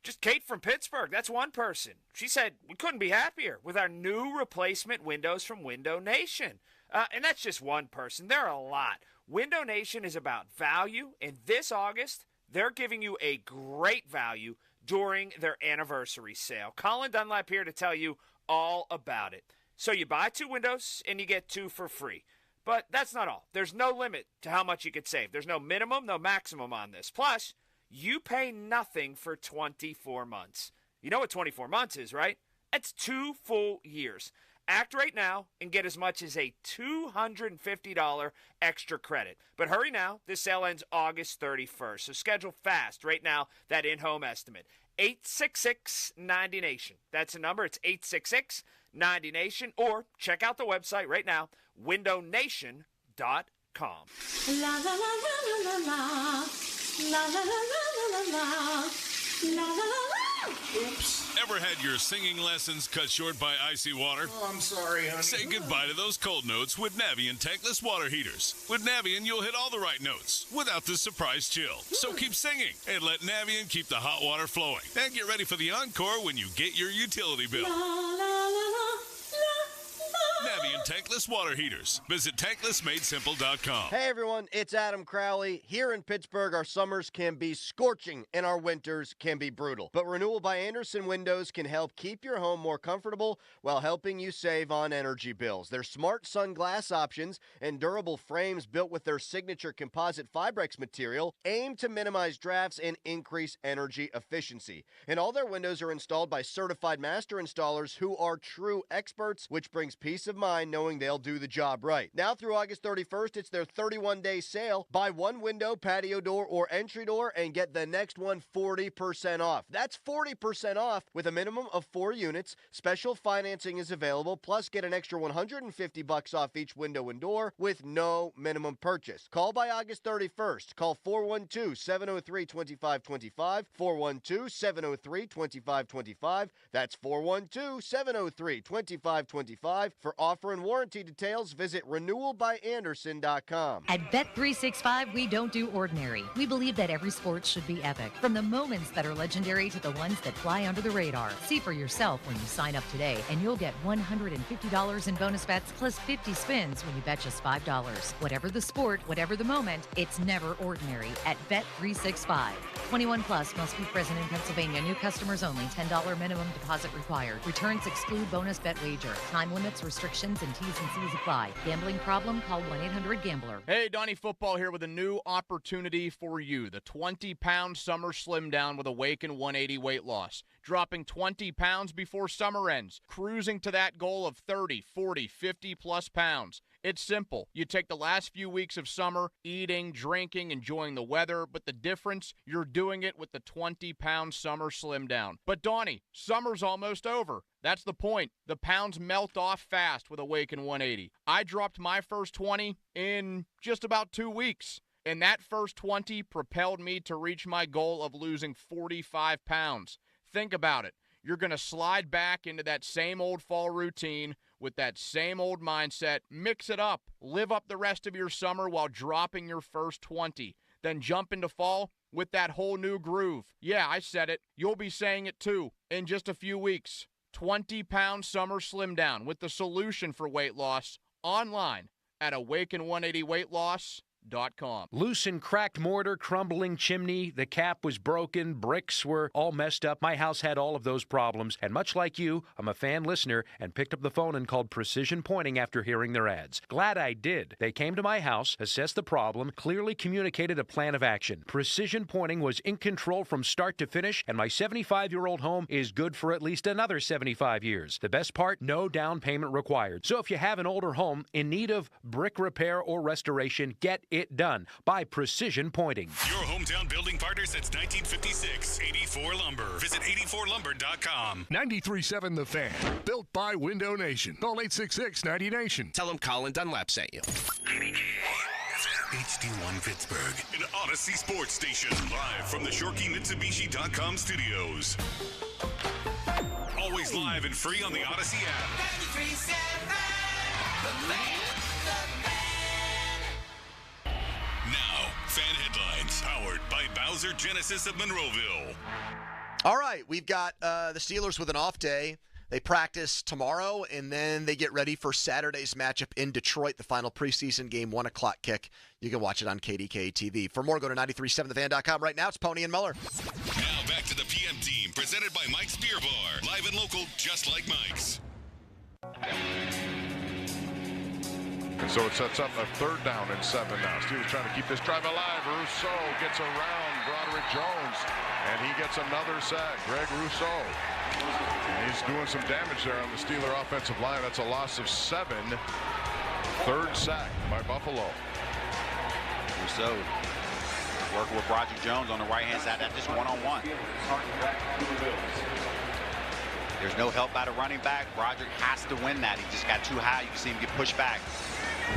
Just Kate from Pittsburgh, that's one person. She said, we couldn't be happier with our new replacement windows from Window Nation. And that's just one person. There are a lot. Window Nation is about value, and this August, they're giving you a great value during their anniversary sale. Colin Dunlap here to tell you all about it. So you buy 2 windows and you get 2 for free. But that's not all. There's no limit to how much you could save. There's no minimum, no maximum on this. Plus, you pay nothing for 24 months. You know what 24 months is, right? That's 2 full years. Act right now and get as much as a $250 extra credit. But hurry now. This sale ends August 31st. So schedule fast right now that in-home estimate. 866-90-NATION. That's the number. It's 866-90-NATION. Or check out the website right now, windownation.com. La la la la la la la la la la la la la la. Oops. Ever had your singing lessons cut short by icy water? Oh, I'm sorry, honey. Say goodbye to those cold notes with Navien tankless water heaters. With Navien, you'll hit all the right notes without the surprise chill. So keep singing and let Navien keep the hot water flowing. And get ready for the encore when you get your utility bill. La, la, la, la. Navien tankless water heaters. Visit tanklessmadesimple.com. Hey everyone, it's Adam Crowley. Here in Pittsburgh, our summers can be scorching and our winters can be brutal. But Renewal by Andersen Windows can help keep your home more comfortable while helping you save on energy bills. Their smart sunglass options and durable frames built with their signature composite Fibrex material aim to minimize drafts and increase energy efficiency. And all their windows are installed by certified master installers who are true experts, which brings peace of mind knowing they'll do the job right. Now through August 31st, it's their 31-day sale. Buy one window, patio door, or entry door and get the next one 40% off. That's 40% off with a minimum of 4 units. Special financing is available, plus get an extra $150 off each window and door with no minimum purchase. Call by August 31st. Call 412-703-2525, 412-703-2525. That's 412-703-2525. For offer and warranty details, visit renewalbyandersen.com. At Bet365, we don't do ordinary. We believe that every sport should be epic. From the moments that are legendary to the ones that fly under the radar. See for yourself when you sign up today, and you'll get $150 in bonus bets plus 50 spins when you bet just $5. Whatever the sport, whatever the moment, it's never ordinary at Bet365. 21 plus must be present in Pennsylvania. New customers only. $10 minimum deposit required. Returns exclude bonus bet wager. Time limits, restrictions, and and T's and C's apply. Gambling problem? Call 1-800-GAMBLER. Hey, Donnie Football here with a new opportunity for you. The 20-pound summer slim down with Awaken 180 weight loss. Dropping 20 pounds before summer ends. Cruising to that goal of 30, 40, 50-plus pounds. It's simple. You take the last few weeks of summer, eating, drinking, enjoying the weather, but the difference, you're doing it with the 20-pound summer slim down. But Donnie, summer's almost over. That's the point. The pounds melt off fast with Awaken 180. I dropped my first 20 in just about 2 weeks. And that first 20 propelled me to reach my goal of losing 45 pounds. Think about it. You're going to slide back into that same old fall routine with that same old mindset. Mix it up. Live up the rest of your summer while dropping your first 20. Then jump into fall with that whole new groove. Yeah, I said it. You'll be saying it too in just a few weeks. 20-pound summer slim down with the solution for weight loss online at Awaken180weightloss.com. Loose and cracked mortar, crumbling chimney, the cap was broken, bricks were all messed up. My house had all of those problems, and much like you, I'm a fan listener and picked up the phone and called Precision Pointing after hearing their ads. Glad I did. They came to my house, assessed the problem, clearly communicated a plan of action. Precision Pointing was in control from start to finish, and my 75-year-old home is good for at least another 75 years. The best part, no down payment required. So if you have an older home in need of brick repair or restoration, get it done by Precision Pointing. Your hometown building partner since 1956. 84 Lumber. Visit 84lumber.com. 93.7 The Fan. Built by Window Nation. Call 866-90Nation. Tell them Colin Dunlap sent you. HD1 Pittsburgh. An Odyssey Sports Station. Live from the ShorkeyMitsubishi.com studios. Always live and free on the Odyssey app. 93.7 The Fan. Now, fan headlines powered by Bowser Genesis of Monroeville. All right, we've got the Steelers with an off day. They practice tomorrow, and then they get ready for Saturday's matchup in Detroit, the final preseason game, 1 o'clock kick. You can watch it on KDK TV. For more, go to 937thefan.com. Right now, it's Pony and Muller. Now back to the PM team, presented by Mike's Beer Bar. Live and local, just like Mike's. And so it sets up a 3rd down and 7 now. Steelers trying to keep this drive alive. Rousseau gets around Broderick Jones, and he gets another sack. Greg Rousseau. And he's doing some damage there on the Steeler offensive line. That's a loss of 7. 3rd sack by Buffalo. Rousseau working with Broderick Jones on the right-hand side. That's just one-on-one. There's no help by the running back. Broderick has to win that. He just got too high. You can see him get pushed back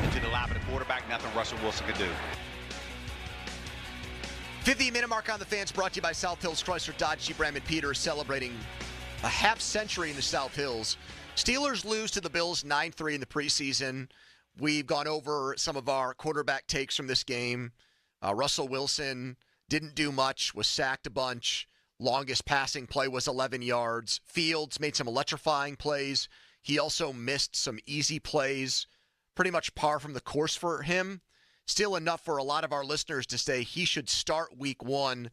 into the lap of the quarterback. Nothing Russell Wilson could do. 50-minute mark on the Fans, brought to you by South Hills Chrysler Dodge Jeep Ram and Peter, celebrating a half century in the South Hills. Steelers lose to the Bills 9-3 in the preseason. We've gone over some of our quarterback takes from this game. Russell Wilson didn't do much, was sacked a bunch. Longest passing play was 11 yards. Fields made some electrifying plays. He also missed some easy plays, pretty much par from the course for him. Still enough for a lot of our listeners to say he should start week 1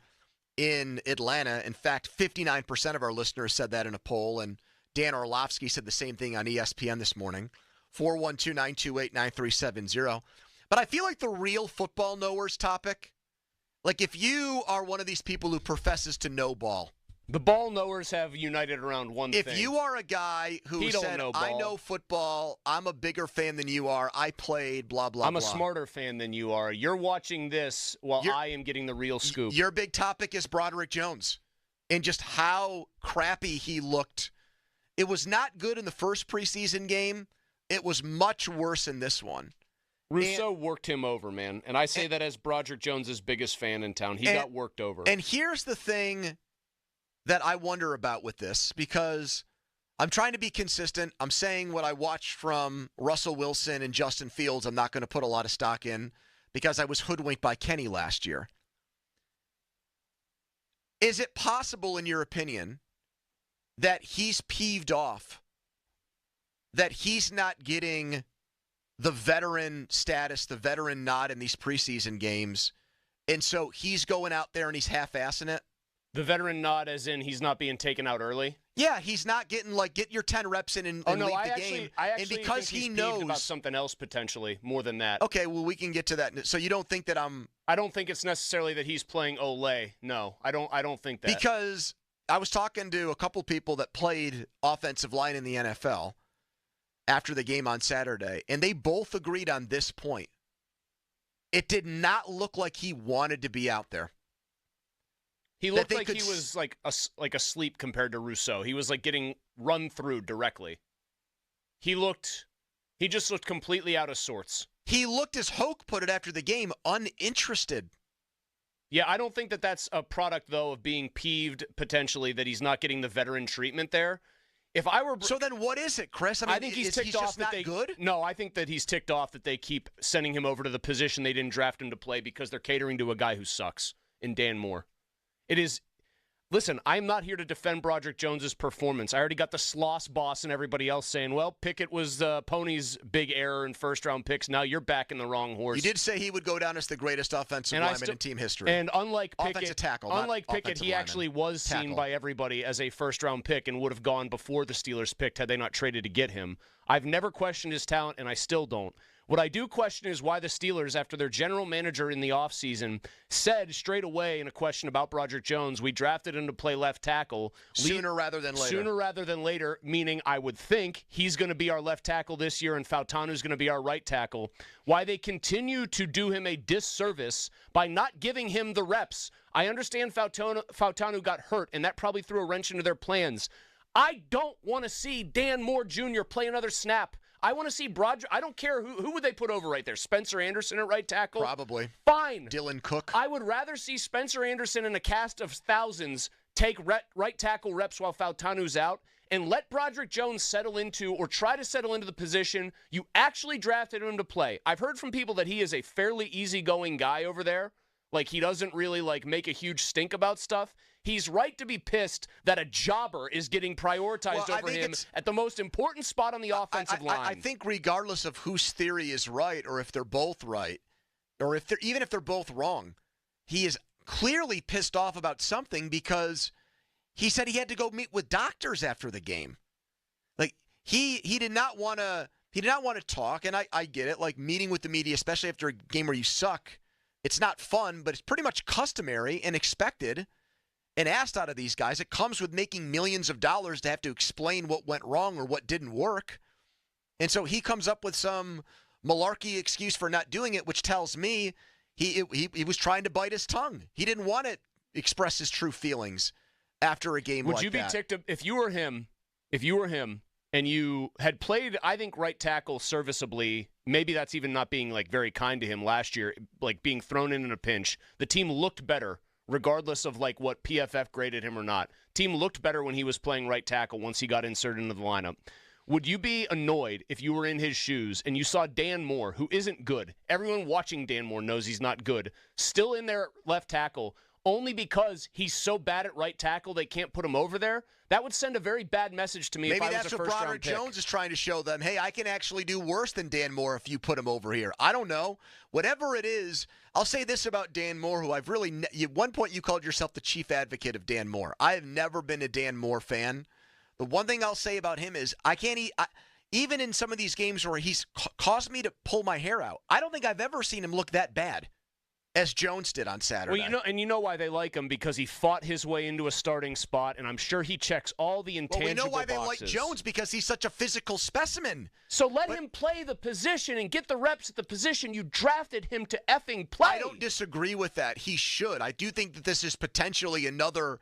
in Atlanta. In fact, 59% of our listeners said that in a poll, and Dan Orlovsky said the same thing on ESPN this morning. 412-928-9370. But I feel like the real football knowers topic, like if you are one of these people who professes to know ball. The ball knowers have united around one thing. If you are a guy who said, I know football, I'm a bigger fan than you are, I played, blah, blah, blah. I'm a smarter fan than you are. You're watching this while I am getting the real scoop. Your big topic is Broderick Jones and just how crappy he looked. It was not good in the first preseason game. It was much worse in this one. Rousseau worked him over, man. And I say that as Broderick Jones' biggest fan in town. He got worked over. And here's the thing that I wonder about with this, because I'm trying to be consistent. I'm saying what I watched from Russell Wilson and Justin Fields, I'm not going to put a lot of stock in because I was hoodwinked by Kenny last year. Is it possible, in your opinion, that he's peeved off, that he's not getting the veteran status, the veteran nod in these preseason games, and so he's going out there and he's half-assing it? The veteran nod as in he's not being taken out early? Yeah, he's not getting get your 10 reps in and leave the game. I and because think he's he peeved knows about something else potentially more than that. Okay, well we can get to that. So you don't think that I don't think it's necessarily that he's playing Olay. No, I don't think that. Because I was talking to a couple people that played offensive line in the NFL after the game on Saturday, and they both agreed on this point. It did not look like he wanted to be out there. He looked like he was like asleep compared to Rousseau. He was like getting run through directly. He just looked completely out of sorts. He looked, as Hoke put it after the game, uninterested. Yeah, I don't think that that's a product, though, of being peeved potentially that he's not getting the veteran treatment there. If I were So then what is it, Chris? I think he's ticked off that good? No, I think that he's ticked off that they keep sending him over to the position they didn't draft him to play because they're catering to a guy who sucks in Dan Moore. It is. Listen, I'm not here to defend Broderick Jones's performance. I already got the Sloss boss and everybody else saying, well, Pickett was Pony's big error in first-round picks. Now you're backing the wrong horse. You did say he would go down as the greatest offensive lineman in team history. And unlike Pickett, offensive tackle, he actually was seen by everybody as a first-round pick and would have gone before the Steelers picked had they not traded to get him. I've never questioned his talent, and I still don't. What I do question is why the Steelers, after their general manager in the offseason, said straight away in a question about Broderick Jones, we drafted him to play left tackle. Sooner rather than later. Sooner rather than later, meaning I would think he's going to be our left tackle this year and Fautanu's going to be our right tackle. Why they continue to do him a disservice by not giving him the reps. I understand Fautanu got hurt, and that probably threw a wrench into their plans. I don't want to see Dan Moore Jr. play another snap. I want to see Broderick. I don't care who would they put over right there. Spencer Anderson at right tackle? Probably. Fine. Dylan Cook. I would rather see Spencer Anderson in a cast of thousands take right tackle reps while Fautanu's out and let Broderick Jones settle into or try to settle into the position you actually drafted him to play. I've heard from people that he is a fairly easygoing guy over there. Like he doesn't really make a huge stink about stuff. He's right to be pissed that a jobber is getting prioritized over him at the most important spot on the offensive line. I think regardless of whose theory is right or if they're both right, or even if they're both wrong, he is clearly pissed off about something because he said he had to go meet with doctors after the game. Like he did not want to talk, and I get it. Like meeting with the media, especially after a game where you suck, it's not fun, but it's pretty much customary and expected. And asked out of these guys. It comes with making millions of dollars to have to explain what went wrong or what didn't work. And so he comes up with some malarkey excuse for not doing it, which tells me he was trying to bite his tongue. He didn't want to express his true feelings after a game like that. Would you be ticked if you were him and you had played, I think, right tackle serviceably, maybe that's even not being very kind to him last year, being thrown in a pinch. The team looked better. Regardless of what PFF graded him or not. Team looked better when he was playing right tackle once he got inserted into the lineup. Would you be annoyed if you were in his shoes and you saw Dan Moore, who isn't good? Everyone watching Dan Moore knows he's not good. Still in there at left tackle, only because he's so bad at right tackle they can't put him over there? That would send a very bad message to me if I was a first-round pick. Maybe that's what Broderick Jones is trying to show them. Hey, I can actually do worse than Dan Moore if you put him over here. I don't know. Whatever it is, I'll say this about Dan Moore, who I've really at one point you called yourself the chief advocate of Dan Moore. I have never been a Dan Moore fan. The one thing I'll say about him is even in some of these games where he's caused me to pull my hair out, I don't think I've ever seen him look that bad. As Jones did on Saturday. Well, you know why they like him, because he fought his way into a starting spot, and I'm sure he checks all the intangible boxes. Well, we know why they like Jones, because he's such a physical specimen. So let him play the position and get the reps at the position you drafted him to effing play. I don't disagree with that. He should. I do think that this is potentially another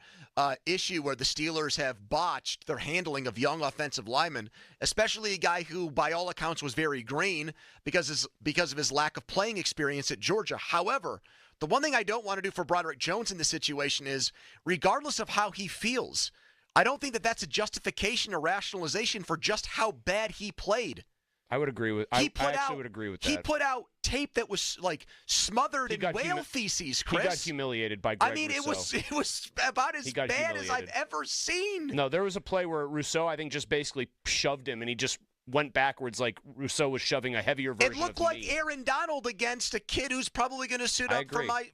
issue where the Steelers have botched their handling of young offensive linemen, especially a guy who, by all accounts, was very green because of his lack of playing experience at Georgia. However, the one thing I don't want to do for Broderick Jones in this situation is, regardless of how he feels, I don't think that that's a justification or rationalization for just how bad he played. I would agree with. I actually would agree with that. He put out tape that was smothered in whale feces. Chris, he got humiliated by Greg Rousseau. it was about as bad as I've ever seen. No, there was a play where Rousseau, I think, just basically shoved him, and he just went backwards like Rousseau was shoving a heavier version of me. It looked like Aaron Donald against a kid who's probably going to suit up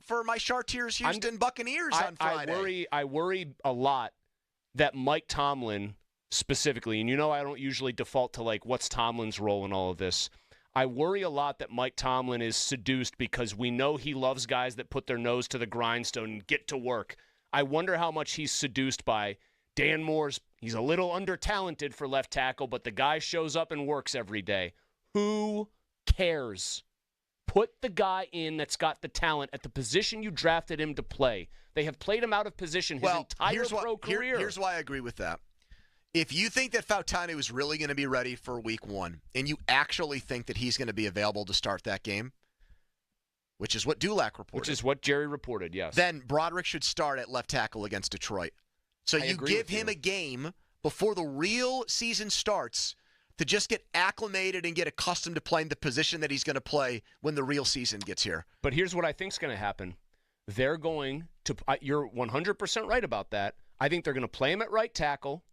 for my Chartiers Houston Buccaneers on Friday. I worry a lot that Mike Tomlin specifically, and I don't usually default to like what's Tomlin's role in all of this. I worry a lot that Mike Tomlin is seduced because we know he loves guys that put their nose to the grindstone and get to work. I wonder how much he's seduced by Dan Moore's. He's a little under-talented for left tackle, but the guy shows up and works every day. Who cares? Put the guy in that's got the talent at the position you drafted him to play. They have played him out of position his entire pro career. Here's why I agree with that. If you think that Fautanu is really going to be ready for week 1, and you actually think that he's going to be available to start that game, which is what Dulac reported. Which is what Jerry reported, yes. Then Broderick should start at left tackle against Detroit. So you give him a game before the real season starts to just get acclimated and get accustomed to playing the position that he's going to play when the real season gets here. But here's what I think is going to happen. They're going to – you're 100% right about that. I think they're going to play him at right tackle.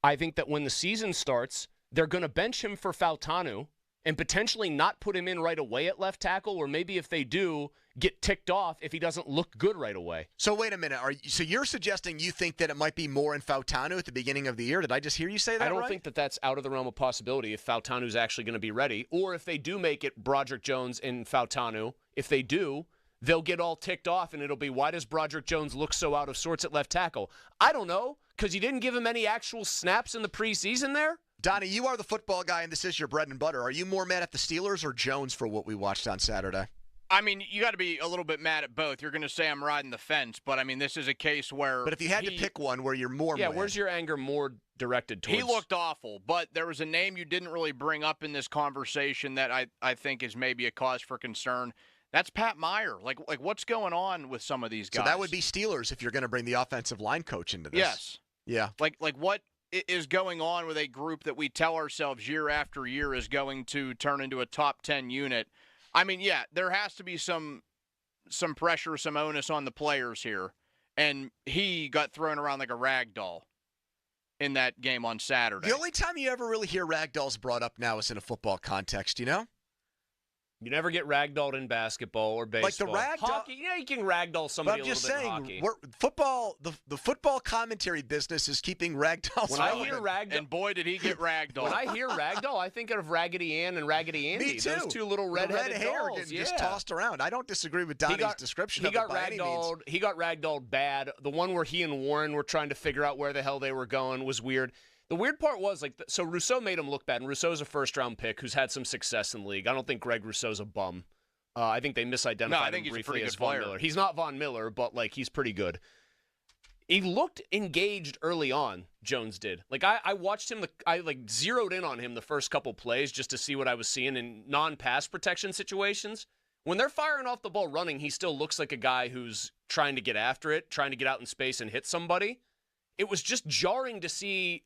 I think that when the season starts, they're going to bench him for Fautanu and potentially not put him in right away at left tackle, or maybe if they do, get ticked off if he doesn't look good right away. So wait a minute. So you're suggesting you think that it might be more in Fautanu at the beginning of the year? Did I just hear you say that I don't right? think that that's out of the realm of possibility if Fautanu's actually going to be ready, or if they do make it Broderick Jones and Fautanu. If they do, they'll get all ticked off, and it'll be, why does Broderick Jones look so out of sorts at left tackle? I don't know, because you didn't give him any actual snaps in the preseason there? Donnie, you are the football guy, and this is your bread and butter. Are you more mad at the Steelers or Jones for what we watched on Saturday? I mean, you got to be a little bit mad at both. You're going to say I'm riding the fence, but I mean, this is a case where. But if you had to pick one where you're more mad. Where's your anger more directed towards? He looked awful, but there was a name you didn't really bring up in this conversation that I think is maybe a cause for concern. That's Pat Meyer. Like what's going on with some of these guys? So that would be Steelers if you're going to bring the offensive line coach into this. Yes. Yeah. Like what is going on with a group that we tell ourselves year after year is going to turn into a top 10 unit? I mean, yeah, there has to be some pressure, some onus on the players here. And he got thrown around like a rag doll in that game on Saturday. The only time you ever really hear rag dolls brought up now is in a football context, you know? You never get ragdolled in basketball or baseball. Like the ragdoll. Hockey, yeah, you can ragdoll somebody but I'm just a little saying, bit in hockey. Football, the football commentary business is keeping ragdolls. When I hear ragdoll, and boy, did he get ragdoll. When I hear ragdoll, I think of Raggedy Ann and Raggedy Andy. Me too. Those two little red-headed hair dolls. getting just tossed around. I don't disagree with Donnie's description of it by any means. He got ragdolled bad. The one where he and Warren were trying to figure out where the hell they were going was weird. The weird part was, so Rousseau made him look bad, and Rousseau's a first-round pick who's had some success in the league. I don't think Greg Rousseau's a bum. I think they misidentified him briefly as Von Miller. He's not Von Miller, but, he's pretty good. He looked engaged early on, Jones did. I watched him, I zeroed in on him the first couple plays just to see what I was seeing in non-pass protection situations. When they're firing off the ball running, he still looks like a guy who's trying to get after it, trying to get out in space and hit somebody. It was just jarring to see,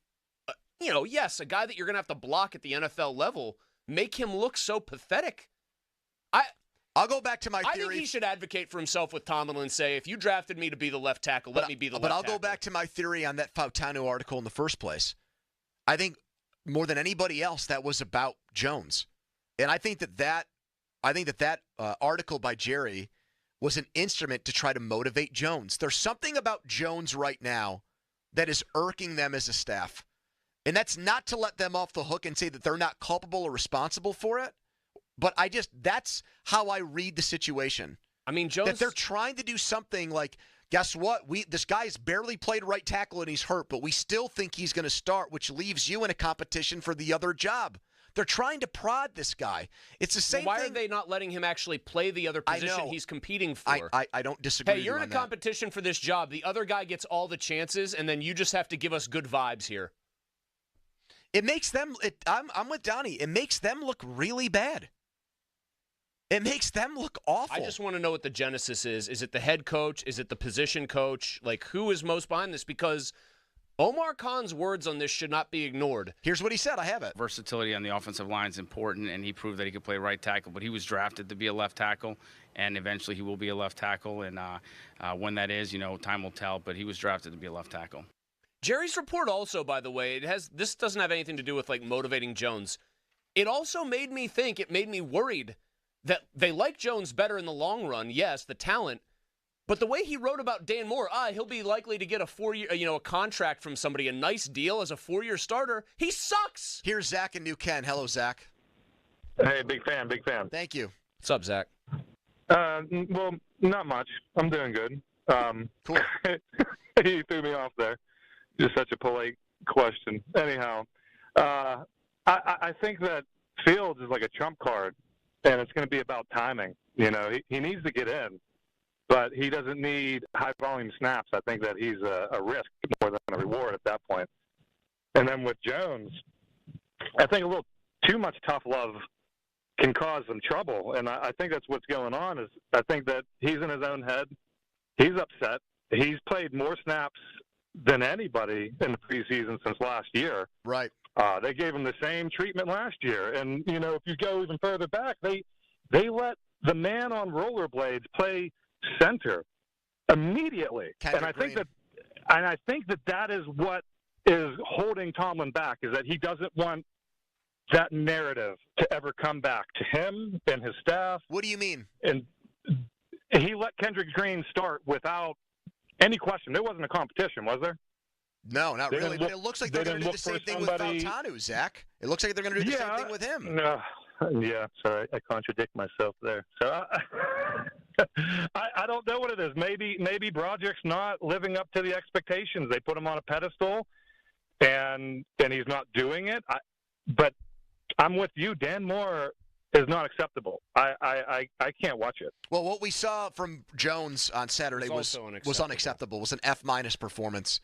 yes, a guy that you're going to have to block at the NFL level, make him look so pathetic. I'll go back to my theory. I think he should advocate for himself with Tomlin and say, if you drafted me to be the left tackle, let me be the left tackle. But I'll go back to my theory on that Fautanu article in the first place. I think more than anybody else, that was about Jones. And I think that article by Jerry was an instrument to try to motivate Jones. There's something about Jones right now that is irking them as a staff. And that's not to let them off the hook and say that they're not culpable or responsible for it. But that's how I read the situation. I mean, Jones. That they're trying to do something like, guess what? This guy's barely played right tackle and he's hurt, but we still think he's going to start, which leaves you in a competition for the other job. They're trying to prod this guy. It's the same thing. Why are they not letting him actually play the other position he's competing for? I don't disagree with you you're on in a that. competition for this job. The other guy gets all the chances, and then you just have to give us good vibes here. It makes them I'm with Donnie. It makes them look really bad. It makes them look awful. I just want to know what the genesis is. Is it the head coach? Is it the position coach? Who is most behind this? Because Omar Khan's words on this should not be ignored. Here's what he said. I have it. Versatility on the offensive line is important, and he proved that he could play right tackle. But he was drafted to be a left tackle, and eventually he will be a left tackle. And when that is, time will tell. But he was drafted to be a left tackle. Jerry's report also, by the way, this doesn't have anything to do with motivating Jones. It also made me worried that they like Jones better in the long run, yes, the talent, But the way he wrote about Dan Moore, he'll be likely to get a 4-year, a contract from somebody, a nice deal as a 4-year starter. He sucks. Here's Zach in New Kent. Hello, Zach. Hey, big fan. Thank you. What's up, Zach? Well, not much. I'm doing good. Cool. He threw me off there. Just such a polite question. Anyhow, I think that Fields is like a trump card, and it's going to be about timing. He needs to get in, but he doesn't need high-volume snaps. I think that he's a risk more than a reward at that point. And then with Jones, I think a little too much tough love can cause some trouble, and I think that's what's going on. Is I think that he's in his own head. He's upset. He's played more snaps than anybody in the preseason since last year. Right. They gave him the same treatment last year, and if you go even further back, they let the man on rollerblades play center immediately, and I think that is what is holding Tomlin back, is that he doesn't want that narrative to ever come back to him and his staff. What do you mean? And he let Kendrick Green start without any question. There wasn't a competition, was there? No, not really. But it looks like they're going to do the same thing with Fautanu, Zach. It looks like they're going to do the same thing with him. Yeah, sorry, I contradict myself there. So I don't know what it is. Maybe Broderick's not living up to the expectations. They put him on a pedestal, and he's not doing it. But I'm with you. Dan Moore is not acceptable. I can't watch it. Well, what we saw from Jones on Saturday was unacceptable. It was an F- performance.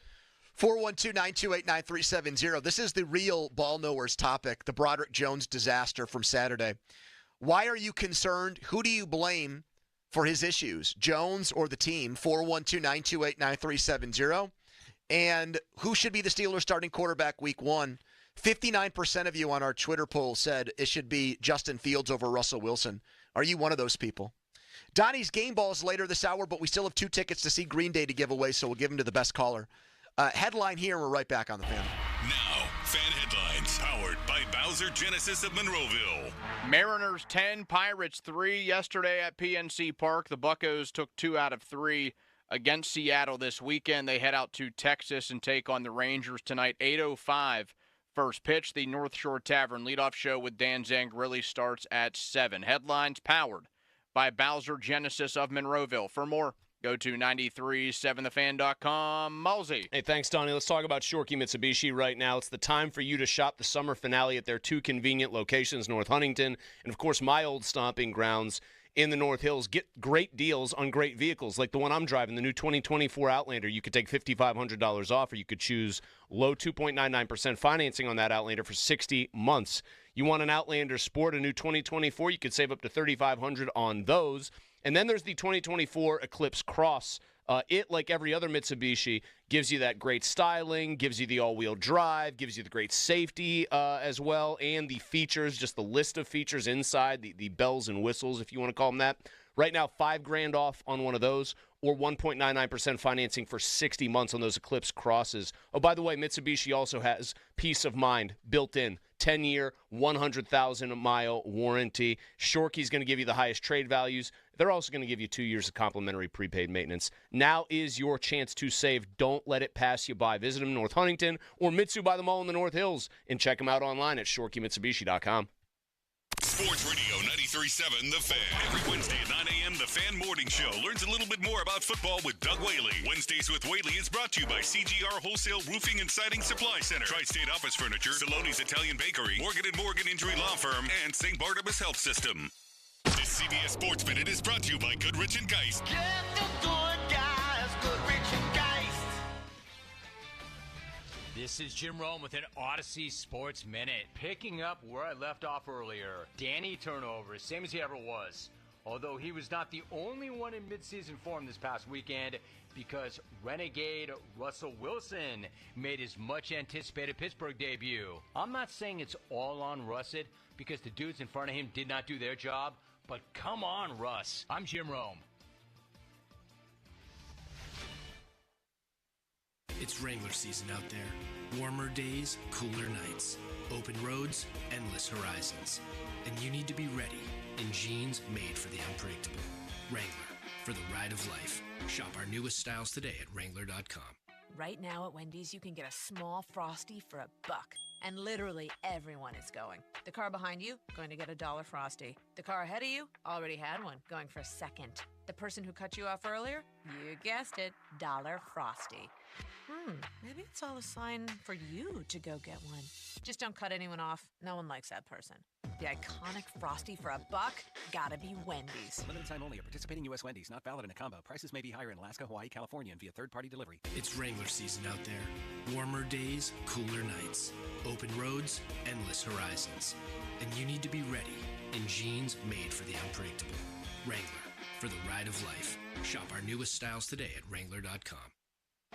412-928-9370. This is the real ball knowers topic, the Broderick Jones disaster from Saturday. Why are you concerned? Who do you blame for his issues, Jones or the team? 412-928-9370. And who should be the Steelers starting quarterback week 1? 59% of you on our Twitter poll said it should be Justin Fields over Russell Wilson. Are you one of those people? Donnie's game ball is later this hour, but we still have 2 tickets to see Green Day to give away, so we'll give them to the best caller. Headline here, and we're right back on the Fan. Now, Fan Headlines, powered by Bowser Genesis of Monroeville. Mariners 10, Pirates 3 yesterday at PNC Park. The Buccos took 2 out of 3 against Seattle this weekend. They head out to Texas and take on the Rangers tonight, 8:05. First pitch. The North Shore Tavern leadoff show with Dan Zangrilli starts at 7. Headlines powered by Bowser Genesis of Monroeville. For more, go to 937thefan.com. Mulsey. Hey, thanks, Donnie. Let's talk about Shorkey Mitsubishi right now. It's the time for you to shop the summer finale at their 2 convenient locations, North Huntington and, of course, my old stomping grounds in the North Hills. Get great deals on great vehicles like the one I'm driving, the new 2024 Outlander. You could take $5,500 off, or you could choose low 2.99% financing on that Outlander for 60 months. You want an Outlander Sport, a new 2024, you could save up to $3,500 on those. And then there's the 2024 Eclipse Cross. It, like every other Mitsubishi, gives you that great styling, gives you the all-wheel drive, gives you the great safety as well, and the features, just the list of features inside, the bells and whistles, if you want to call them that. Right now, $5,000 off on one of those, or 1.99% financing for 60 months on those Eclipse Crosses. Oh, by the way, Mitsubishi also has peace of mind built in. 10-year, 100,000-mile warranty. Shorkey's going to give you the highest trade values. They're also going to give you 2 years of complimentary prepaid maintenance. Now is your chance to save. Don't let it pass you by. Visit them in North Huntington or Mitsu by the Mall in the North Hills, and check them out online at ShorkeyMitsubishi.com. Sports Radio 93.7 The Fan. Every Wednesday at 9 a.m., The Fan Morning Show learns a little bit more about football with Doug Whaley. Wednesdays with Whaley is brought to you by CGR Wholesale Roofing and Siding Supply Center, Tri-State Office Furniture, Saloni's Italian Bakery, Morgan & Morgan Injury Law Firm, and St. Barnabas Health System. This CBS Sports Minute is brought to you by Goodrich & Geist. Get the good guys, Goodrich & Geist. This is Jim Rome with an Odyssey Sports Minute. Picking up where I left off earlier, Danny turnovers, same as he ever was. Although he was not the only one in midseason form this past weekend, because renegade Russell Wilson made his much-anticipated Pittsburgh debut. I'm not saying it's all on Russet, because the dudes in front of him did not do their job, but come on, Russ. I'm Jim Rome. It's Wrangler season out there. Warmer days, cooler nights. Open roads, endless horizons. And you need to be ready in jeans made for the unpredictable. Wrangler, for the ride of life. Shop our newest styles today at Wrangler.com. Right now at Wendy's, you can get a small Frosty for $1. And literally everyone is going. The car behind you, going to get a $1 Frosty. The car ahead of you, already had one, going for a second. The person who cut you off earlier, you guessed it, $1 Frosty. Maybe it's all a sign for you to go get one. Just don't cut anyone off. No one likes that person. The iconic Frosty for $1, gotta be Wendy's. Limited time only at participating U.S. Wendy's. Not valid in a combo. Prices may be higher in Alaska, Hawaii, California, and via third-party delivery. It's Wrangler season out there. Warmer days, cooler nights. Open roads, endless horizons. And you need to be ready in jeans made for the unpredictable. Wrangler, for the ride of life. Shop our newest styles today at Wrangler.com.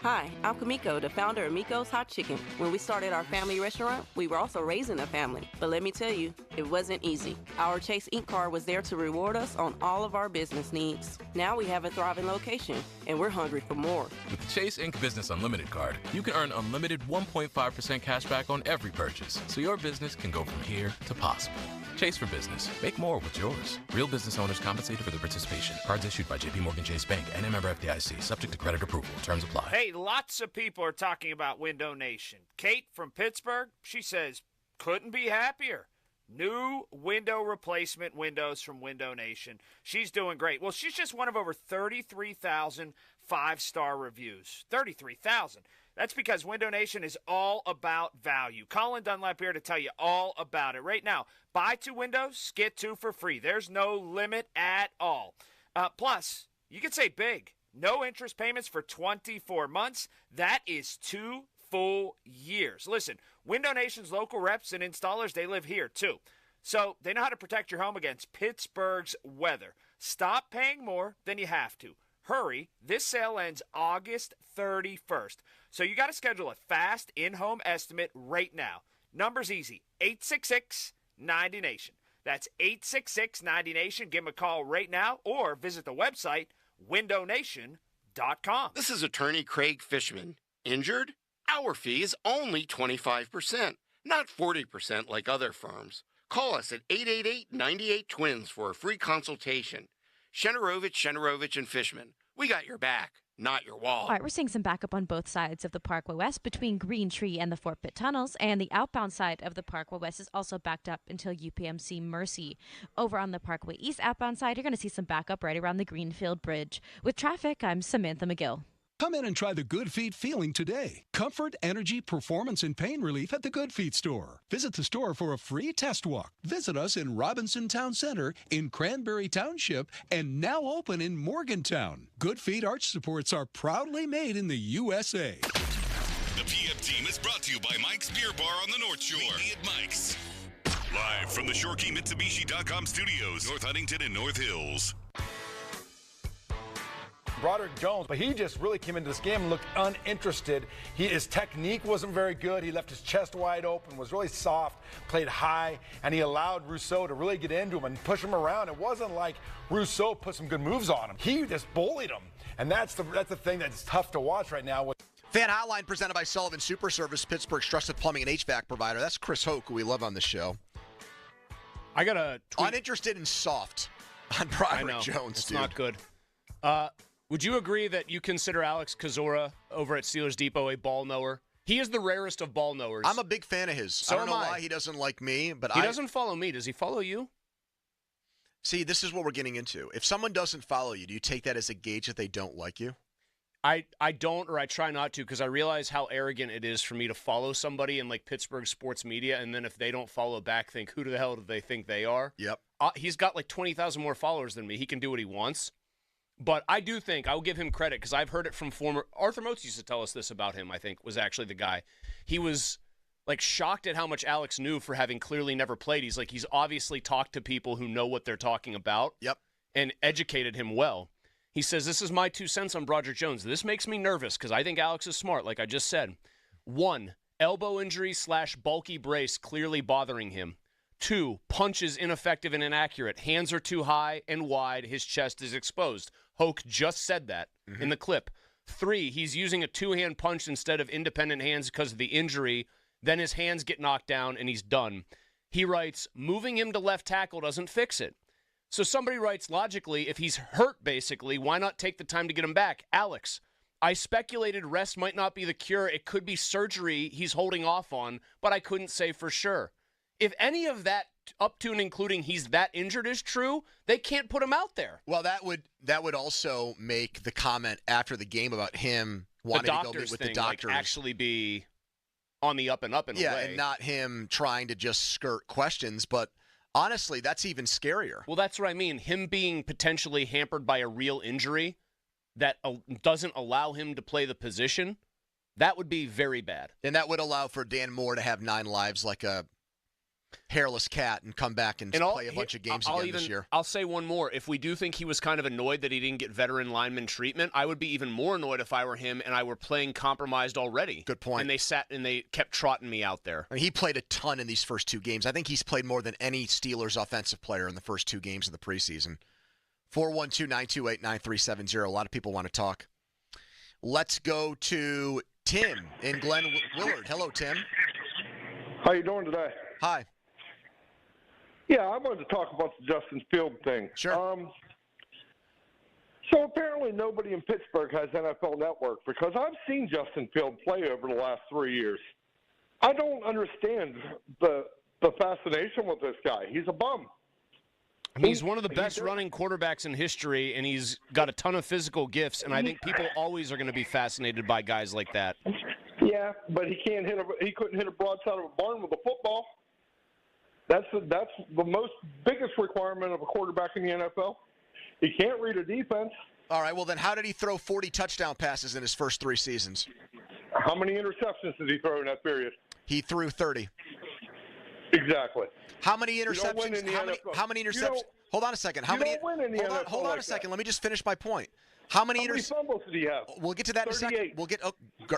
Hi, I'm Kamiko, the founder of Miko's Hot Chicken. When we started our family restaurant, we were also raising a family. But let me tell you, it wasn't easy. Our Chase Ink card was there to reward us on all of our business needs. Now we have a thriving location, and we're hungry for more. With the Chase Ink Business Unlimited card, you can earn unlimited 1.5% cash back on every purchase, so your business can go from here to possible. Chase for Business. Make more with yours. Real business owners compensated for their participation. Cards issued by JPMorgan Chase Bank and a member FDIC. Subject to credit approval. Terms apply. Hey, lots of people are talking about Window Nation. Kate from Pittsburgh, she says, couldn't be happier. New window replacement windows from Window Nation. She's doing great. Well, she's just one of over 33,000 five-star reviews. 33,000. That's because Window Nation is all about value. Colin Dunlap here to tell you all about it. Right now, buy 2 windows, get 2 for free. There's no limit at all. Plus, you can save big. No interest payments for 24 months. That is 2 full years. Listen, Window Nation's local reps and installers, they live here too. So they know how to protect your home against Pittsburgh's weather. Stop paying more than you have to. Hurry, this sale ends August 31st. So you got to schedule a fast in-home estimate right now. Number's easy, 866-90NATION. That's 866-90NATION. Give them a call right now or visit the website, windownation.com. This is attorney Craig Fishman. Injured? Our fee is only 25%, not 40% like other firms. Call us at 888-98-TWINS for a free consultation. Shenarovich, and Fishman. We got your back, not your wall. All right, we're seeing some backup on both sides of the Parkway West between Green Tree and the Fort Pitt tunnels, and the outbound side of the Parkway West is also backed up until UPMC Mercy. Over on the Parkway East outbound side, you're going to see some backup right around the Greenfield Bridge. With traffic, I'm Samantha McGill. Come in and try the Good Feet feeling today. Comfort, energy, performance, and pain relief at the Good Feet store. Visit the store for a free test walk. Visit us in Robinson Town Center, in Cranberry Township, and now open in Morgantown. Good Feet arch supports are proudly made in the USA. The PM team is brought to you by Mike's Beer Bar on the North Shore. Meet me at Mike's. Live from the ShoreKeyMitsubishi.com studios, North Huntington and North Hills. Broderick Jones, but he just really came into this game and looked uninterested. His technique wasn't very good. He left his chest wide open, was really soft, played high, and he allowed Rousseau to really get into him and push him around. It wasn't like Rousseau put some good moves on him. He just bullied him, and that's the thing that's tough to watch right now. Fan Hotline presented by Sullivan Super Service, Pittsburgh's trusted plumbing and HVAC provider. That's Chris Hoke, who we love on the show. I got a tweet. Uninterested and soft on Broderick Jones, it's dude. not good. Would you agree that you consider Alex Kozora over at Steelers Depot a ball knower? He is the rarest of ball knowers. I'm a big fan of his. So I don't know am I. why he doesn't like me, but He doesn't follow me. Does he follow you? See, this is what we're getting into. If someone doesn't follow you, do you take that as a gauge that they don't like you? I don't, or I try not to, because I realize how arrogant it is for me to follow somebody in like Pittsburgh sports media, and then if they don't follow back, think, who the hell do they think they are? Yep. He's got like 20,000 more followers than me. He can do what he wants. But I do think, I'll give him credit, because I've heard it from Arthur Moats used to tell us this about him, I think, was actually the guy. He was, like, shocked at how much Alex knew for having clearly never played. He's like, he's obviously talked to people who know what they're talking about. Yep. And educated him well. He says, this is my 2 cents on Broderick Jones. This makes me nervous, because I think Alex is smart, like I just said. 1, elbow injury / bulky brace clearly bothering him. 2, punches ineffective and inaccurate. Hands are too high and wide. His chest is exposed. Hoke just said that in the clip. 3, he's using a 2-hand punch instead of independent hands because of the injury. Then his hands get knocked down and he's done. He writes, moving him to left tackle doesn't fix it. So somebody writes, logically, if he's hurt, basically, why not take the time to get him back? Alex, I speculated rest might not be the cure. It could be surgery he's holding off on, but I couldn't say for sure. If any of that, up to and including he's that injured, is true, they can't put him out there. Well, that would also make the comment after the game about him wanting to go meet with the doctors like, actually be on the up and up in a way. And not him trying to just skirt questions. But honestly, that's even scarier. Well, that's what I mean. Him being potentially hampered by a real injury that doesn't allow him to play the position, that would be very bad. And that would allow for Dan Moore to have 9 lives like a hairless cat and come back and play a bunch of games again this year. I'll say one more. If we do think he was kind of annoyed that he didn't get veteran lineman treatment, I would be even more annoyed if I were him and I were playing compromised already. Good point. And they kept trotting me out there. I mean, he played a ton in these first 2 games. I think he's played more than any Steelers offensive player in the first 2 games of the preseason. 412-928-9370. A lot of people want to talk. Let's go to Tim in Glen Willard. Hello, Tim. How you doing today? Hi. Yeah, I wanted to talk about the Justin Field thing. Sure. So apparently nobody in Pittsburgh has NFL Network because I've seen Justin Field play over the last 3 years. I don't understand the fascination with this guy. He's a bum. I mean, he's one of the best running quarterbacks in history, and he's got a ton of physical gifts, and I think people always are going to be fascinated by guys like that. Yeah, but he couldn't hit a broadside of a barn with a football. That's the biggest requirement of a quarterback in the NFL. He can't read a defense. All right, well then how did he throw 40 touchdown passes in his first 3 seasons? How many interceptions did he throw in that period? He threw 30. Exactly. How many interceptions? How many interceptions? Hold on a second. Hold on a second. Let me just finish my point. How many fumbles did he have? We'll get to that in a second. We'll get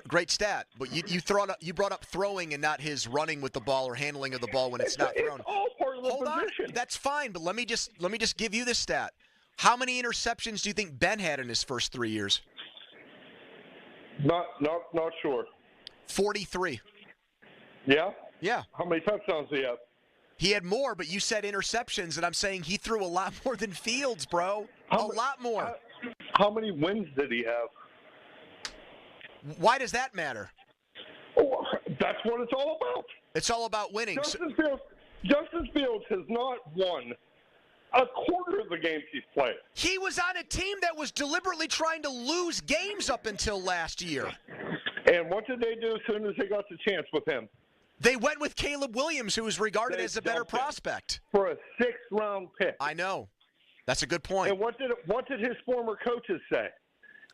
great stat. But you brought up throwing and not his running with the ball or handling of the ball when it's not thrown. It's all part of the position. On. That's fine, but let me just give you this stat. How many interceptions do you think Ben had in his first 3 years? Not sure. 43. Yeah? Yeah. How many touchdowns did he have? He had more, but you said interceptions, and I'm saying he threw a lot more than Fields, bro. A lot more. How many wins did he have? Why does that matter? Oh, that's what it's all about. It's all about winning. Justin Fields has not won a quarter of the games he's played. He was on a team that was deliberately trying to lose games up until last year. And what did they do as soon as they got the chance with him? They went with Caleb Williams, who was regarded as a better prospect. For a 6th-round pick. I know. That's a good point. And what did his former coaches say?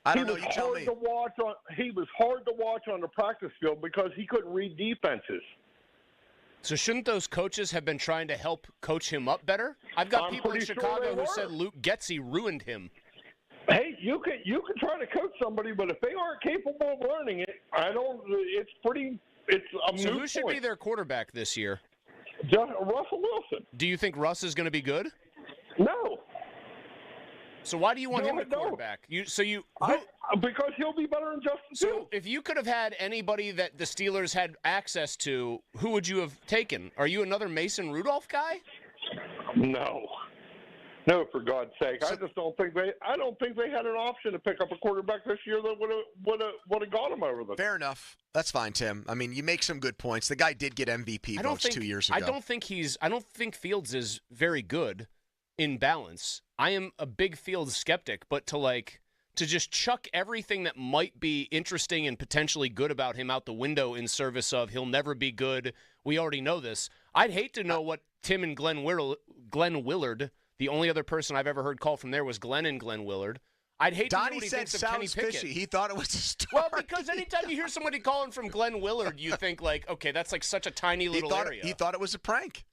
I don't know. You tell me. He was hard to watch on the practice field because he couldn't read defenses. So shouldn't those coaches have been trying to help coach him up better? I've got people in Chicago who said Luke Getsy ruined him. Hey, you can try to coach somebody, but if they aren't capable of learning it, it's a moot So who should point. be their quarterback this year? Russell Wilson. Do you think Russ is going to be good? No. So why do you want him at quarterback? Because he'll be better than Justin Fields. So if you could have had anybody that the Steelers had access to, who would you have taken? Are you another Mason Rudolph guy? No, for God's sake. I don't think they had an option to pick up a quarterback this year that would have got him over them. Fair enough. That's fine, Tim. I mean, you make some good points. The guy did get MVP votes 2 years ago. I don't think Fields is very good in balance. I am a big Fields skeptic, but to just chuck everything that might be interesting and potentially good about him out the window in service of he'll never be good. We already know this. I'd hate to know what Tim and Glenn Willard, the only other person I've ever heard call from there was Glenn and Glenn Willard. I'd hate to know what he thinks of Kenny Pickett. Fishy. He thought it was a story. Well, because anytime you hear somebody calling from Glenn Willard, you think okay, that's such a tiny little area. He thought it was a prank.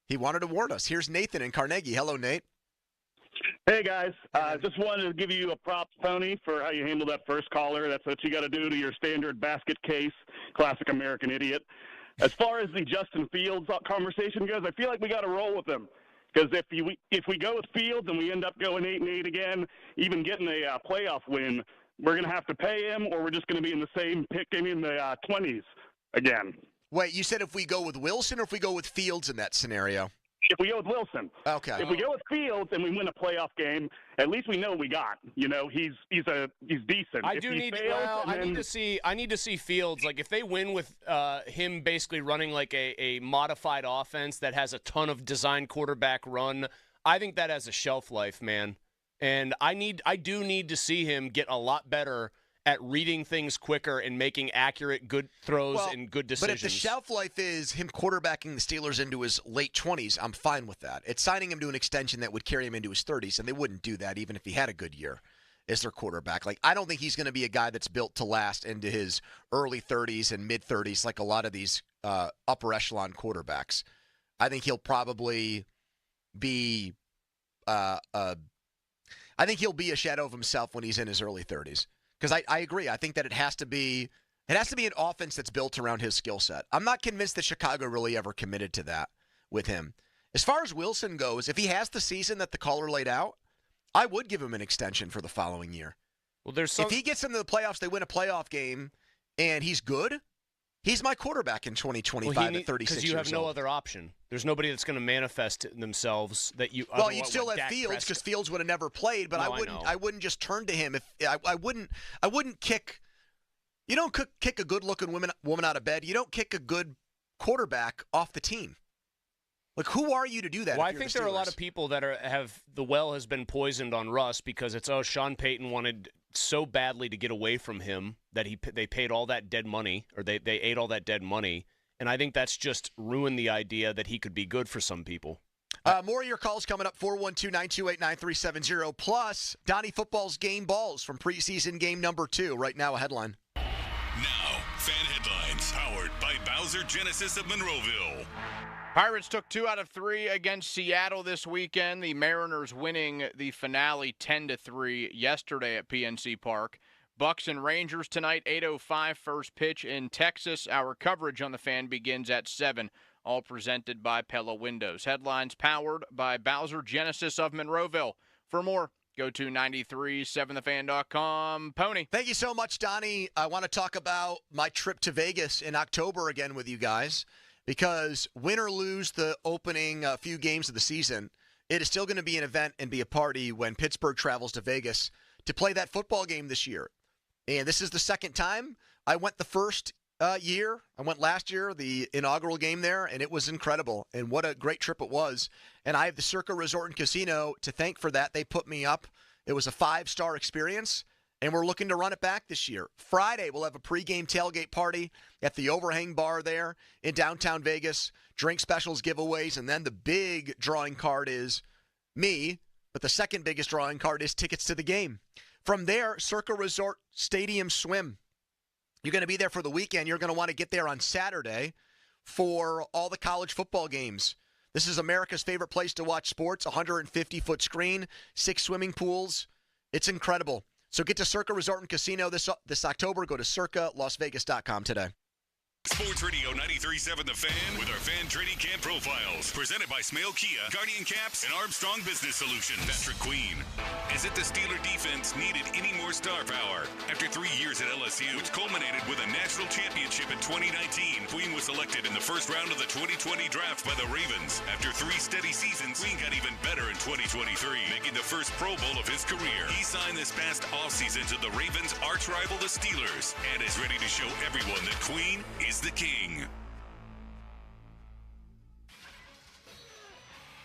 He wanted to warn us. Here's Nathan in Carnegie. Hello, Nate. Hey, guys. Just wanted to give you a props, Tony, for how you handled that first caller. That's what you got to do to your standard basket case. Classic American idiot. As far as the Justin Fields conversation goes, I feel like we got to roll with him. Because if we go with Fields and we end up going 8-8 again, even getting a playoff win, we're going to have to pay him, or we're just going to be in the same picking in the 20s again. Wait, you said if we go with Wilson or if we go with Fields in that scenario? If we go with Wilson. Okay. If we go with Fields and we win a playoff game, at least we know we got. You know, he's decent. I If do he need. fails, Well, and I need then- to see Fields. Like if they win with him basically running like a modified offense that has a ton of design quarterback run, I think that has a shelf life, man. And I do need to see him get a lot better at reading things quicker and making accurate, good throws and good decisions. But if the shelf life is him quarterbacking the Steelers into his late 20s, I'm fine with that. It's signing him to an extension that would carry him into his 30s, and they wouldn't do that even if he had a good year as their quarterback. Like, I don't think he's going to be a guy that's built to last into his early 30s and mid-30s like a lot of these upper echelon quarterbacks. I think he'll probably be I think he'll be a shadow of himself when he's in his early 30s. Because I agree. I think that it has to be an offense that's built around his skill set. I'm not convinced that Chicago really ever committed to that with him. As far as Wilson goes, if he has the season that the caller laid out, I would give him an extension for the following year. Well, if he gets into the playoffs, they win a playoff game, and he's good, he's my quarterback in 2025 at 36 years old. Because you have no other option. There's nobody that's going to manifest themselves that you. Well, you'd still have Fields because Fields would have never played, but No, I wouldn't just turn to him if I wouldn't kick. You don't kick a good-looking woman out of bed. You don't kick a good quarterback off the team. Like, who are you to do that? Well, I think there are a lot of people that have the well has been poisoned on Russ because it's Sean Payton wanted so badly to get away from him that they paid all that dead money, or they ate all that dead money, and I think that's just ruined the idea that he could be good for some people. More of your calls coming up, 412-928-9370, plus Donnie Football's game balls from preseason game number 2. Right now, a headline. Now, fan headlines powered by Bowser Genesis of Monroeville. Pirates took 2 out of 3 against Seattle this weekend. The Mariners winning the finale 10-3 yesterday at PNC Park. Bucks and Rangers tonight, 8:05 first pitch in Texas. Our coverage on the Fan begins at 7, all presented by Pella Windows. Headlines powered by Bowser Genesis of Monroeville. For more, go to 937thefan.com. Pony. Thank you so much, Donnie. I want to talk about my trip to Vegas in October again with you guys, because win or lose the opening few games of the season, it is still going to be an event and be a party when Pittsburgh travels to Vegas to play that football game this year. And this is the second time. I went the first year. I went last year, the inaugural game there, and it was incredible. And what a great trip it was. And I have the Circa Resort and Casino to thank for that. They put me up. It was a 5-star experience, and we're looking to run it back this year. Friday, we'll have a pregame tailgate party at the Overhang Bar there in downtown Vegas. Drink specials, giveaways, and then the big drawing card is me, but the second biggest drawing card is tickets to the game. From there, Circa Resort Stadium Swim. You're going to be there for the weekend. You're going to want to get there on Saturday for all the college football games. This is America's favorite place to watch sports, 150-foot screen, 6 swimming pools. It's incredible. So get to Circa Resort and Casino this October. Go to circalasvegas.com today. Sports Radio 93.7 The Fan with our fan training camp profiles. Presented by Smale Kia, Guardian Caps, and Armstrong Business Solutions. Patrick Queen. Is it the Steeler defense needed any more star power? After 3 years at LSU, which culminated with a national championship in 2019, Queen was selected in the first round of the 2020 draft by the Ravens. After 3 steady seasons, Queen got even better in 2023, making the first Pro Bowl of his career. He signed this past offseason to the Ravens' arch rival, the Steelers, and is ready to show everyone that Queen is the king.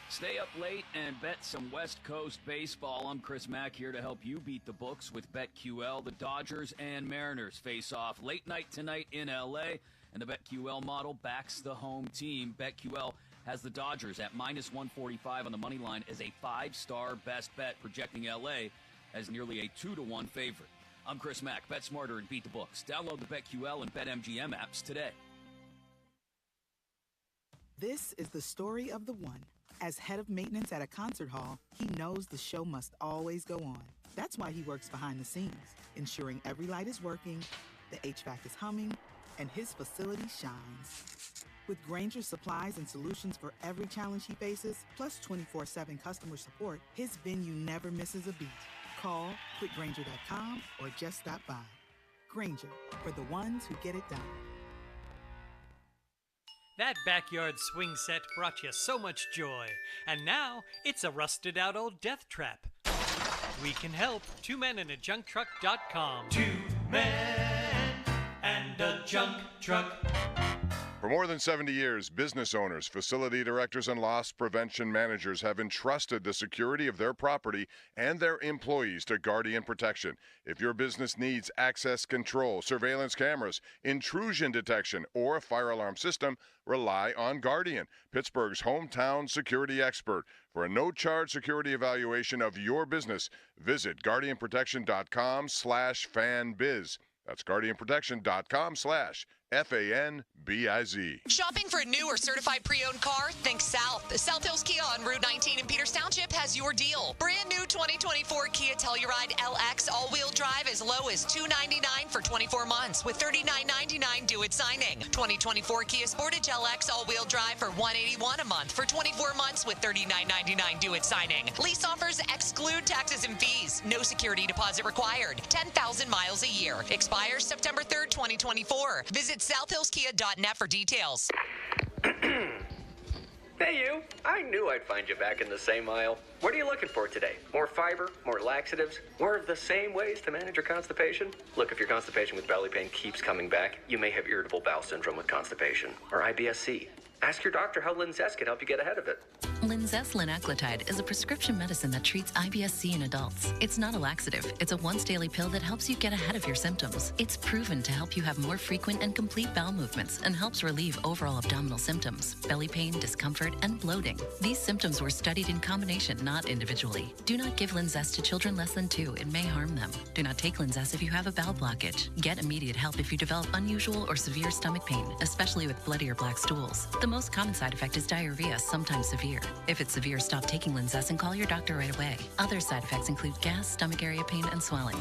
Stay up late and bet some West Coast baseball. I'm Chris Mack here to help you beat the books with BetQL. The Dodgers and Mariners face off late night tonight in LA, and the BetQL model backs the home team. BetQL has the Dodgers at -145 on the money line as a 5-star best bet, projecting LA as nearly a 2-1 favorite. I'm Chris Mack. Bet smarter and beat the books. Download the BetQL and BetMGM apps today. This is the story of the one. As head of maintenance at a concert hall, he knows the show must always go on. That's why he works behind the scenes, ensuring every light is working, the HVAC is humming, and his facility shines. With Grainger's supplies and solutions for every challenge he faces, plus 24/7 customer support, his venue never misses a beat. Call quickgrainger.com or just stop by. Grainger, for the ones who get it done. That backyard swing set brought you so much joy, and now it's a rusted-out old death trap. We can help. 2menandajuncktruck.com. 2 men and a junk truck. For more than 70 years, business owners, facility directors, and loss prevention managers have entrusted the security of their property and their employees to Guardian Protection. If your business needs access control, surveillance cameras, intrusion detection, or a fire alarm system, rely on Guardian, Pittsburgh's hometown security expert. For a no-charge security evaluation of your business, visit guardianprotection.com/fanbiz. That's guardianprotection.com/FANBIZ. Shopping for a new or certified pre-owned car? Think South. The South Hills Kia on Route 19 in Peters Township has your deal. Brand new 2024 Kia Telluride LX all-wheel drive as low as $299 for 24 months with $39.99 due at signing. 2024 Kia Sportage LX all-wheel drive for $181 a month for 24 months with $39.99 due at signing. Lease offers exclude taxes and fees. No security deposit required. 10,000 miles a year. Expires September 3rd, 2024. Visit southhillskia.net for details. Hey you, I knew I'd find you back in the same aisle. What are you looking for today? More fiber, more laxatives, more of the same ways to manage your constipation? Look, if your constipation with belly pain keeps coming back, you may have irritable bowel syndrome with constipation, or IBS-C. Ask your doctor how Linzess can help you get ahead of it. Linzess linaclotide is a prescription medicine that treats IBS-C in adults. It's not a laxative. It's a once-daily pill that helps you get ahead of your symptoms. It's proven to help you have more frequent and complete bowel movements and helps relieve overall abdominal symptoms, belly pain, discomfort, and bloating. These symptoms were studied in combination, not individually. Do not give Linzess to children less than 2. It may harm them. Do not take Linzess if you have a bowel blockage. Get immediate help if you develop unusual or severe stomach pain, especially with bloody or black stools. The most common side effect is diarrhea, sometimes severe. If it's severe, stop taking Linzess and call your doctor right away. Other side effects include gas, stomach area pain, and swelling.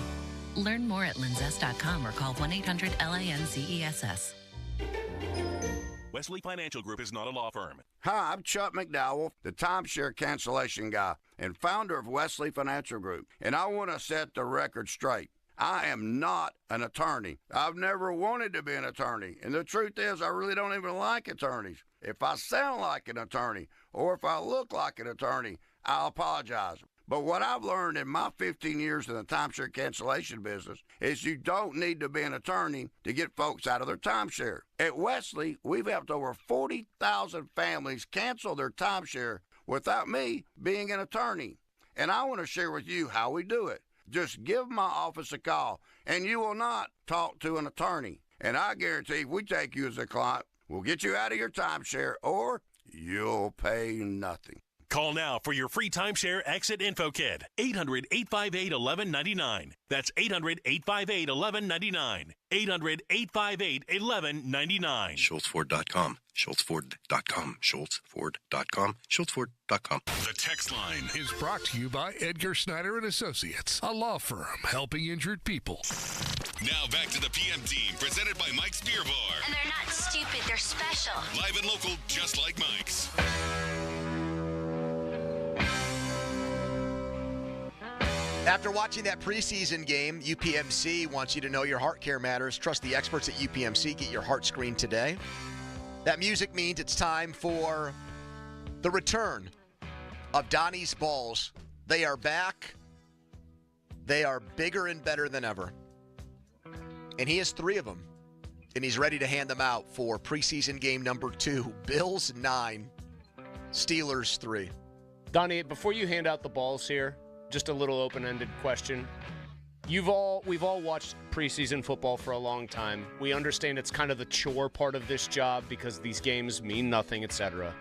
Learn more at linzess.com or call 1-800-LANZESS. Wesley Financial Group is not a law firm. Hi, I'm Chuck McDowell, the timeshare cancellation guy and founder of Wesley Financial Group, and I want to set the record straight. I am not an attorney. I've never wanted to be an attorney, and the truth is I really don't even like attorneys. If I sound like an attorney or if I look like an attorney, I'll apologize. But what I've learned in my 15 years in the timeshare cancellation business is you don't need to be an attorney to get folks out of their timeshare. At Wesley, we've helped over 40,000 families cancel their timeshare without me being an attorney. And I want to share with you how we do it. Just give my office a call, and you will not talk to an attorney. And I guarantee if we take you as a client, we'll get you out of your timeshare, or you'll pay nothing. Call now for your free timeshare exit info kit. 800-858-1199. That's 800-858-1199. 800-858-1199. SchultzFord.com. SchultzFord.com. SchultzFord.com. SchultzFord.com. The text line is brought to you by Edgar Snyder and Associates, a law firm helping injured people. Now back to the PM team, presented by Mike's Beer Bar. And they're not stupid, they're special. Live and local, just like Mike's. After watching that preseason game, UPMC wants you to know your heart care matters. Trust the experts at UPMC. Get your heart screened today. That music means it's time for the return of Donnie's Balls. They are back. They are bigger and better than ever. And he has 3 of them. And he's ready to hand them out for preseason game number 2. Bills 9, Steelers 3. Donnie, before you hand out the balls here, just a little open-ended question. We've all watched preseason football for a long time. We understand it's kind of the chore part of this job because these games mean nothing, etc.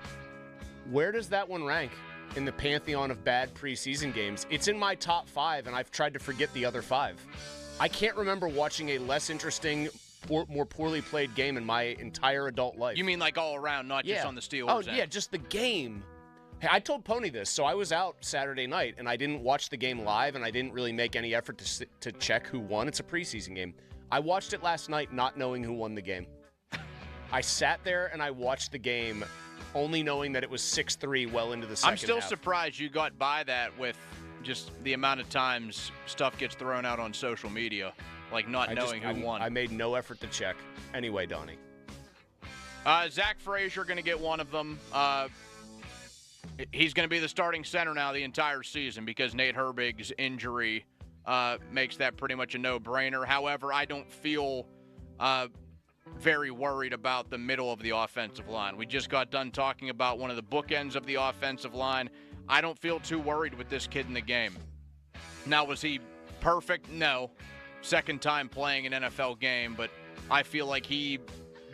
Where does that one rank in the pantheon of bad preseason games? It's in my top 5, and I've tried to forget the other 5. I can't remember watching a less interesting or more poorly played game in my entire adult life. You mean like all around, not just on the Steelers Oh, end? yeah, just the game. Hey, I told Pony this, so I was out Saturday night, and I didn't watch the game live, and I didn't really make any effort to check who won. It's a preseason game. I watched it last night not knowing who won the game. I sat there, and I watched the game only knowing that it was 6-3 well into the second I'm still half. surprised you got by that with just the amount of times stuff gets thrown out on social media, like not knowing who won. I made no effort to check. Anyway, Donnie. Zach Frazier going to get one of them. He's going to be the starting center now the entire season because Nate Herbig's injury makes that pretty much a no-brainer. However, I don't feel very worried about the middle of the offensive line. We just got done talking about one of the bookends of the offensive line. I don't feel too worried with this kid in the game. Now, was he perfect? No. Second time playing an NFL game, but I feel like he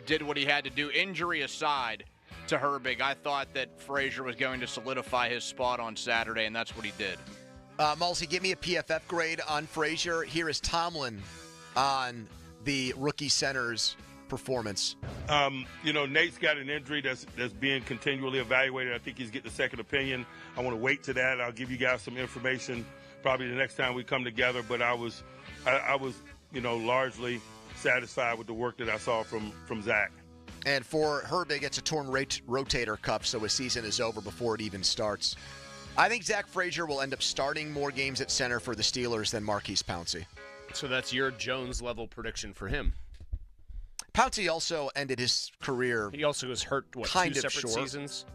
did what he had to do. Injury aside to Herbig, I thought that Frazier was going to solidify his spot on Saturday, and that's what he did. Mulsey, give me a PFF grade on Frazier. Here is Tomlin on the rookie center's performance. Nate's got an injury that's being continually evaluated. I think he's getting a second opinion. I want to wait to that. I'll give you guys some information probably the next time we come together. But I was largely satisfied with the work that I saw from Zach. And for Herbig, it's a torn rotator cuff, so his season is over before it even starts. I think Zach Frazier will end up starting more games at center for the Steelers than Marquise Pouncey. So that's your Jones-level prediction for him. Pouncey also ended his career. He also was hurt, two separate seasons?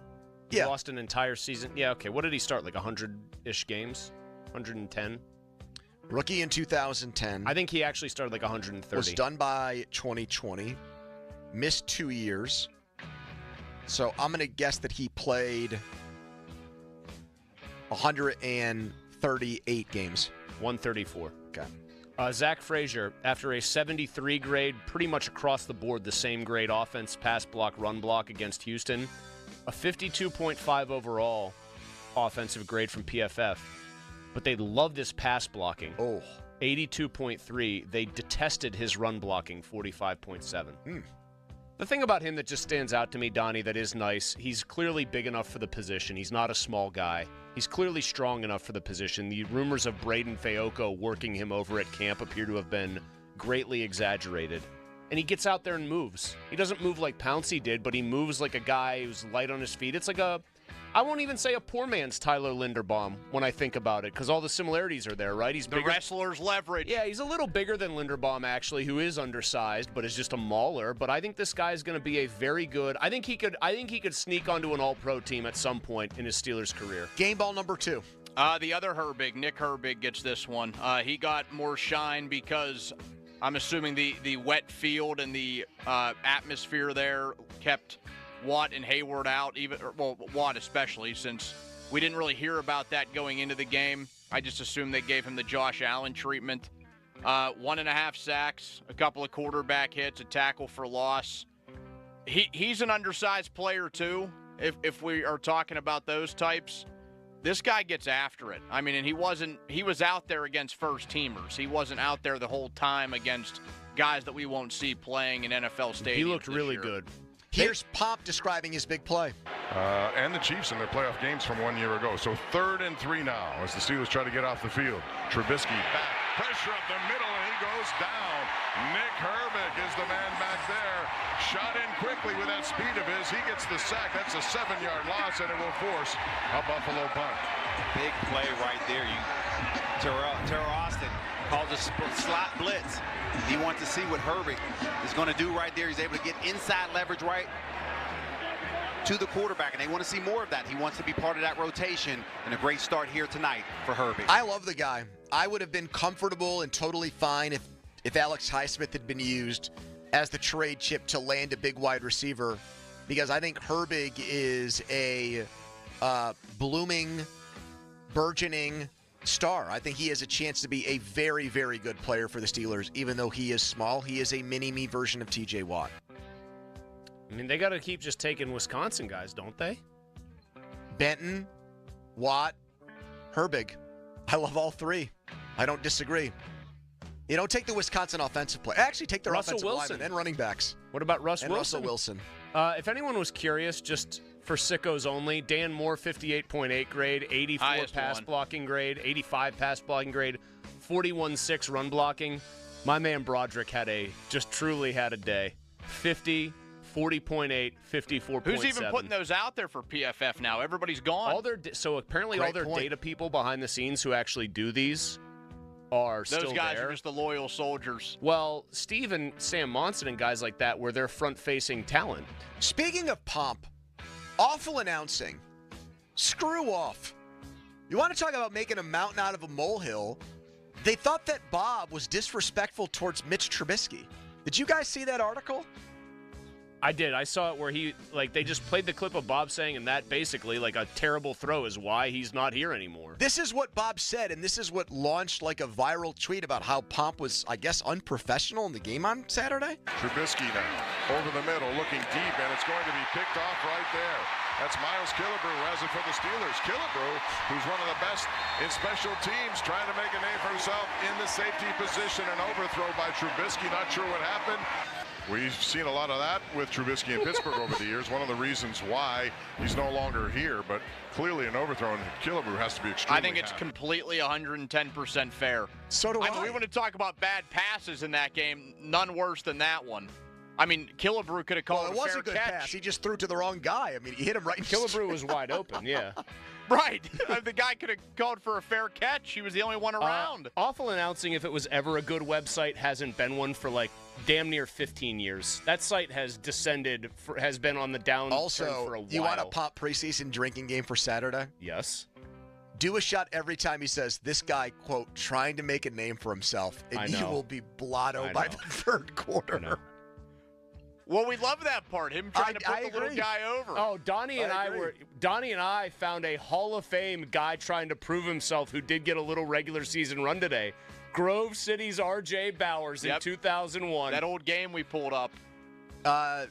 He lost an entire season. Yeah, okay. What did he start, like 100-ish games? 110? Rookie in 2010. I think he actually started like 130. Was done by 2020. Missed 2 years. So I'm going to guess that he played 138 games. 134. Okay. Zach Frazier, after a 73 grade, pretty much across the board, the same grade offense, pass block, run block against Houston, a 52.5 overall offensive grade from PFF. But they love this pass blocking. 82.3. They detested his run blocking, 45.7. The thing about him that just stands out to me, Donnie, that is nice, he's clearly big enough for the position. He's not a small guy. He's clearly strong enough for the position. The rumors of Braden Fayoko working him over at camp appear to have been greatly exaggerated. And he gets out there and moves. He doesn't move like Pouncey did, but he moves like a guy who's light on his feet. It's like I won't even say a poor man's Tyler Linderbaum when I think about it, because all the similarities are there, right? He's the wrestler's leverage. Yeah, he's a little bigger than Linderbaum, actually, who is undersized, but is just a mauler. But I think this guy is going to be a very good. I think he could sneak onto an All-Pro team at some point in his Steelers career. Game ball number 2. The other Herbig, Nick Herbig, gets this one. He got more shine because I'm assuming the wet field and the atmosphere there kept Watt and Hayward out, Watt especially, since we didn't really hear about that going into the game. I just assumed they gave him the Josh Allen treatment. 1.5 sacks, a couple of quarterback hits, a tackle for loss. He's an undersized player too, if we are talking about those types. This guy gets after it. I mean, and he was out there against first teamers. He wasn't out there the whole time against guys that we won't see playing in NFL stadiums. He looked really good. Here's Pop describing his big play. And the Chiefs in their playoff games from 1 year ago. So 3rd and 3 now as the Steelers try to get off the field. Trubisky back, pressure up the middle, and he goes down. Nick Herbig is the man back there. Shot in quickly with that speed of his. He gets the sack. That's a 7-yard loss, and it will force a Buffalo punt. Big play right there. Terrell Austin calls a slot blitz. He wants to see what Herbig is going to do right there. He's able to get inside leverage right to the quarterback, and they want to see more of that. He wants to be part of that rotation, and a great start here tonight for Herbig. I love the guy. I would have been comfortable and totally fine if Alex Highsmith had been used as the trade chip to land a big wide receiver, because I think Herbig is a blooming, burgeoning star. I think he has a chance to be a very, very good player for the Steelers. Even though he is small, he is a mini-me version of TJ Watt. I mean, they got to keep just taking Wisconsin guys, don't they? Benton, Watt, Herbig. I love all three. I don't disagree. You don't take the Wisconsin offensive play. Actually, take the Russell offensive Wilson linemen and running backs. What about Russell Wilson? If anyone was curious, just for sickos only, Dan Moore, 58.8 grade, 84 pass blocking grade, 85 pass blocking grade, 41.6 run blocking. My man Broderick truly had a day. 50, 40.8, 54.7. Who's even putting those out there for PFF now? Everybody's gone. So apparently all their data people behind the scenes who actually do these are still there. Those guys are just the loyal soldiers. Well, Steve and Sam Monson and guys like that were their front-facing talent. Speaking of pomp, awful announcing. Screw off. You want to talk about making a mountain out of a molehill? They thought that Bob was disrespectful towards Mitch Trubisky. Did you guys see that article? I did. I saw it where they just played the clip of Bob saying, and that basically, a terrible throw is why he's not here anymore. This is what Bob said, and this is what launched a viral tweet about how Pomp was, I guess, unprofessional in the game on Saturday. Trubisky now over the middle, looking deep, and it's going to be picked off right there. That's Miles Killebrew who has it for the Steelers. Killebrew, who's one of the best in special teams, trying to make a name for himself in the safety position. An overthrow by Trubisky. Not sure what happened. We've seen a lot of that with Trubisky in Pittsburgh over the years. One of the reasons why he's no longer here, but clearly an overthrow, and Killebrew has to be extremely I think it's completely 110% fair. So do I. We want to talk about bad passes in that game. None worse than that one. I mean, Killebrew could have called it a was fair a good catch. pass. He just threw it to the wrong guy. I mean, he hit him right in Killebrew was wide open, yeah. Right. The guy could have called for a fair catch. He was the only one around. Awful announcing, if it was ever a good website, hasn't been one for damn near 15 years. That site has descended, has been on the downturn for a while. You want a Pop preseason drinking game for Saturday? Yes. Do a shot every time he says, this guy, quote, trying to make a name for himself, and you will be blottoed by the third quarter. Well, we love that part, him trying to put the little guy over. Oh, Donnie and I found a Hall of Fame guy trying to prove himself who did get a little regular season run today. Grove City's R.J. Bowers in 2001. That old game we pulled up.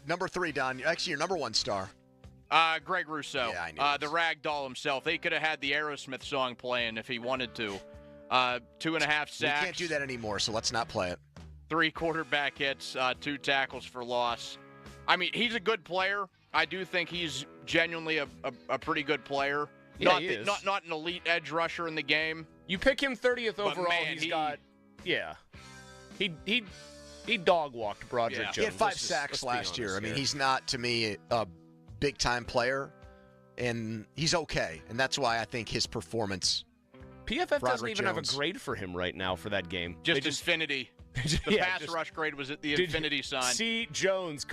Number 3, Don. Actually, your number 1 star. Greg Rousseau. Yeah, I knew the ragdoll himself. They could have had the Aerosmith song playing if he wanted to. 2.5 sacks. We can't do that anymore, so let's not play it. 3 quarterback hits, 2 tackles for loss. I mean, he's a good player. I do think he's genuinely a pretty good player. Yeah, he is. Not an elite edge rusher in the game. You pick him 30th overall. Man, he dog walked Broderick Jones. He had 5 sacks last year. I mean, he's not, to me, a big time player, and he's okay. And that's why I think his performance. PFF doesn't even have a grade for him right now for that game. Just infinity. The pass rush grade was at the infinity sign. C. Jones,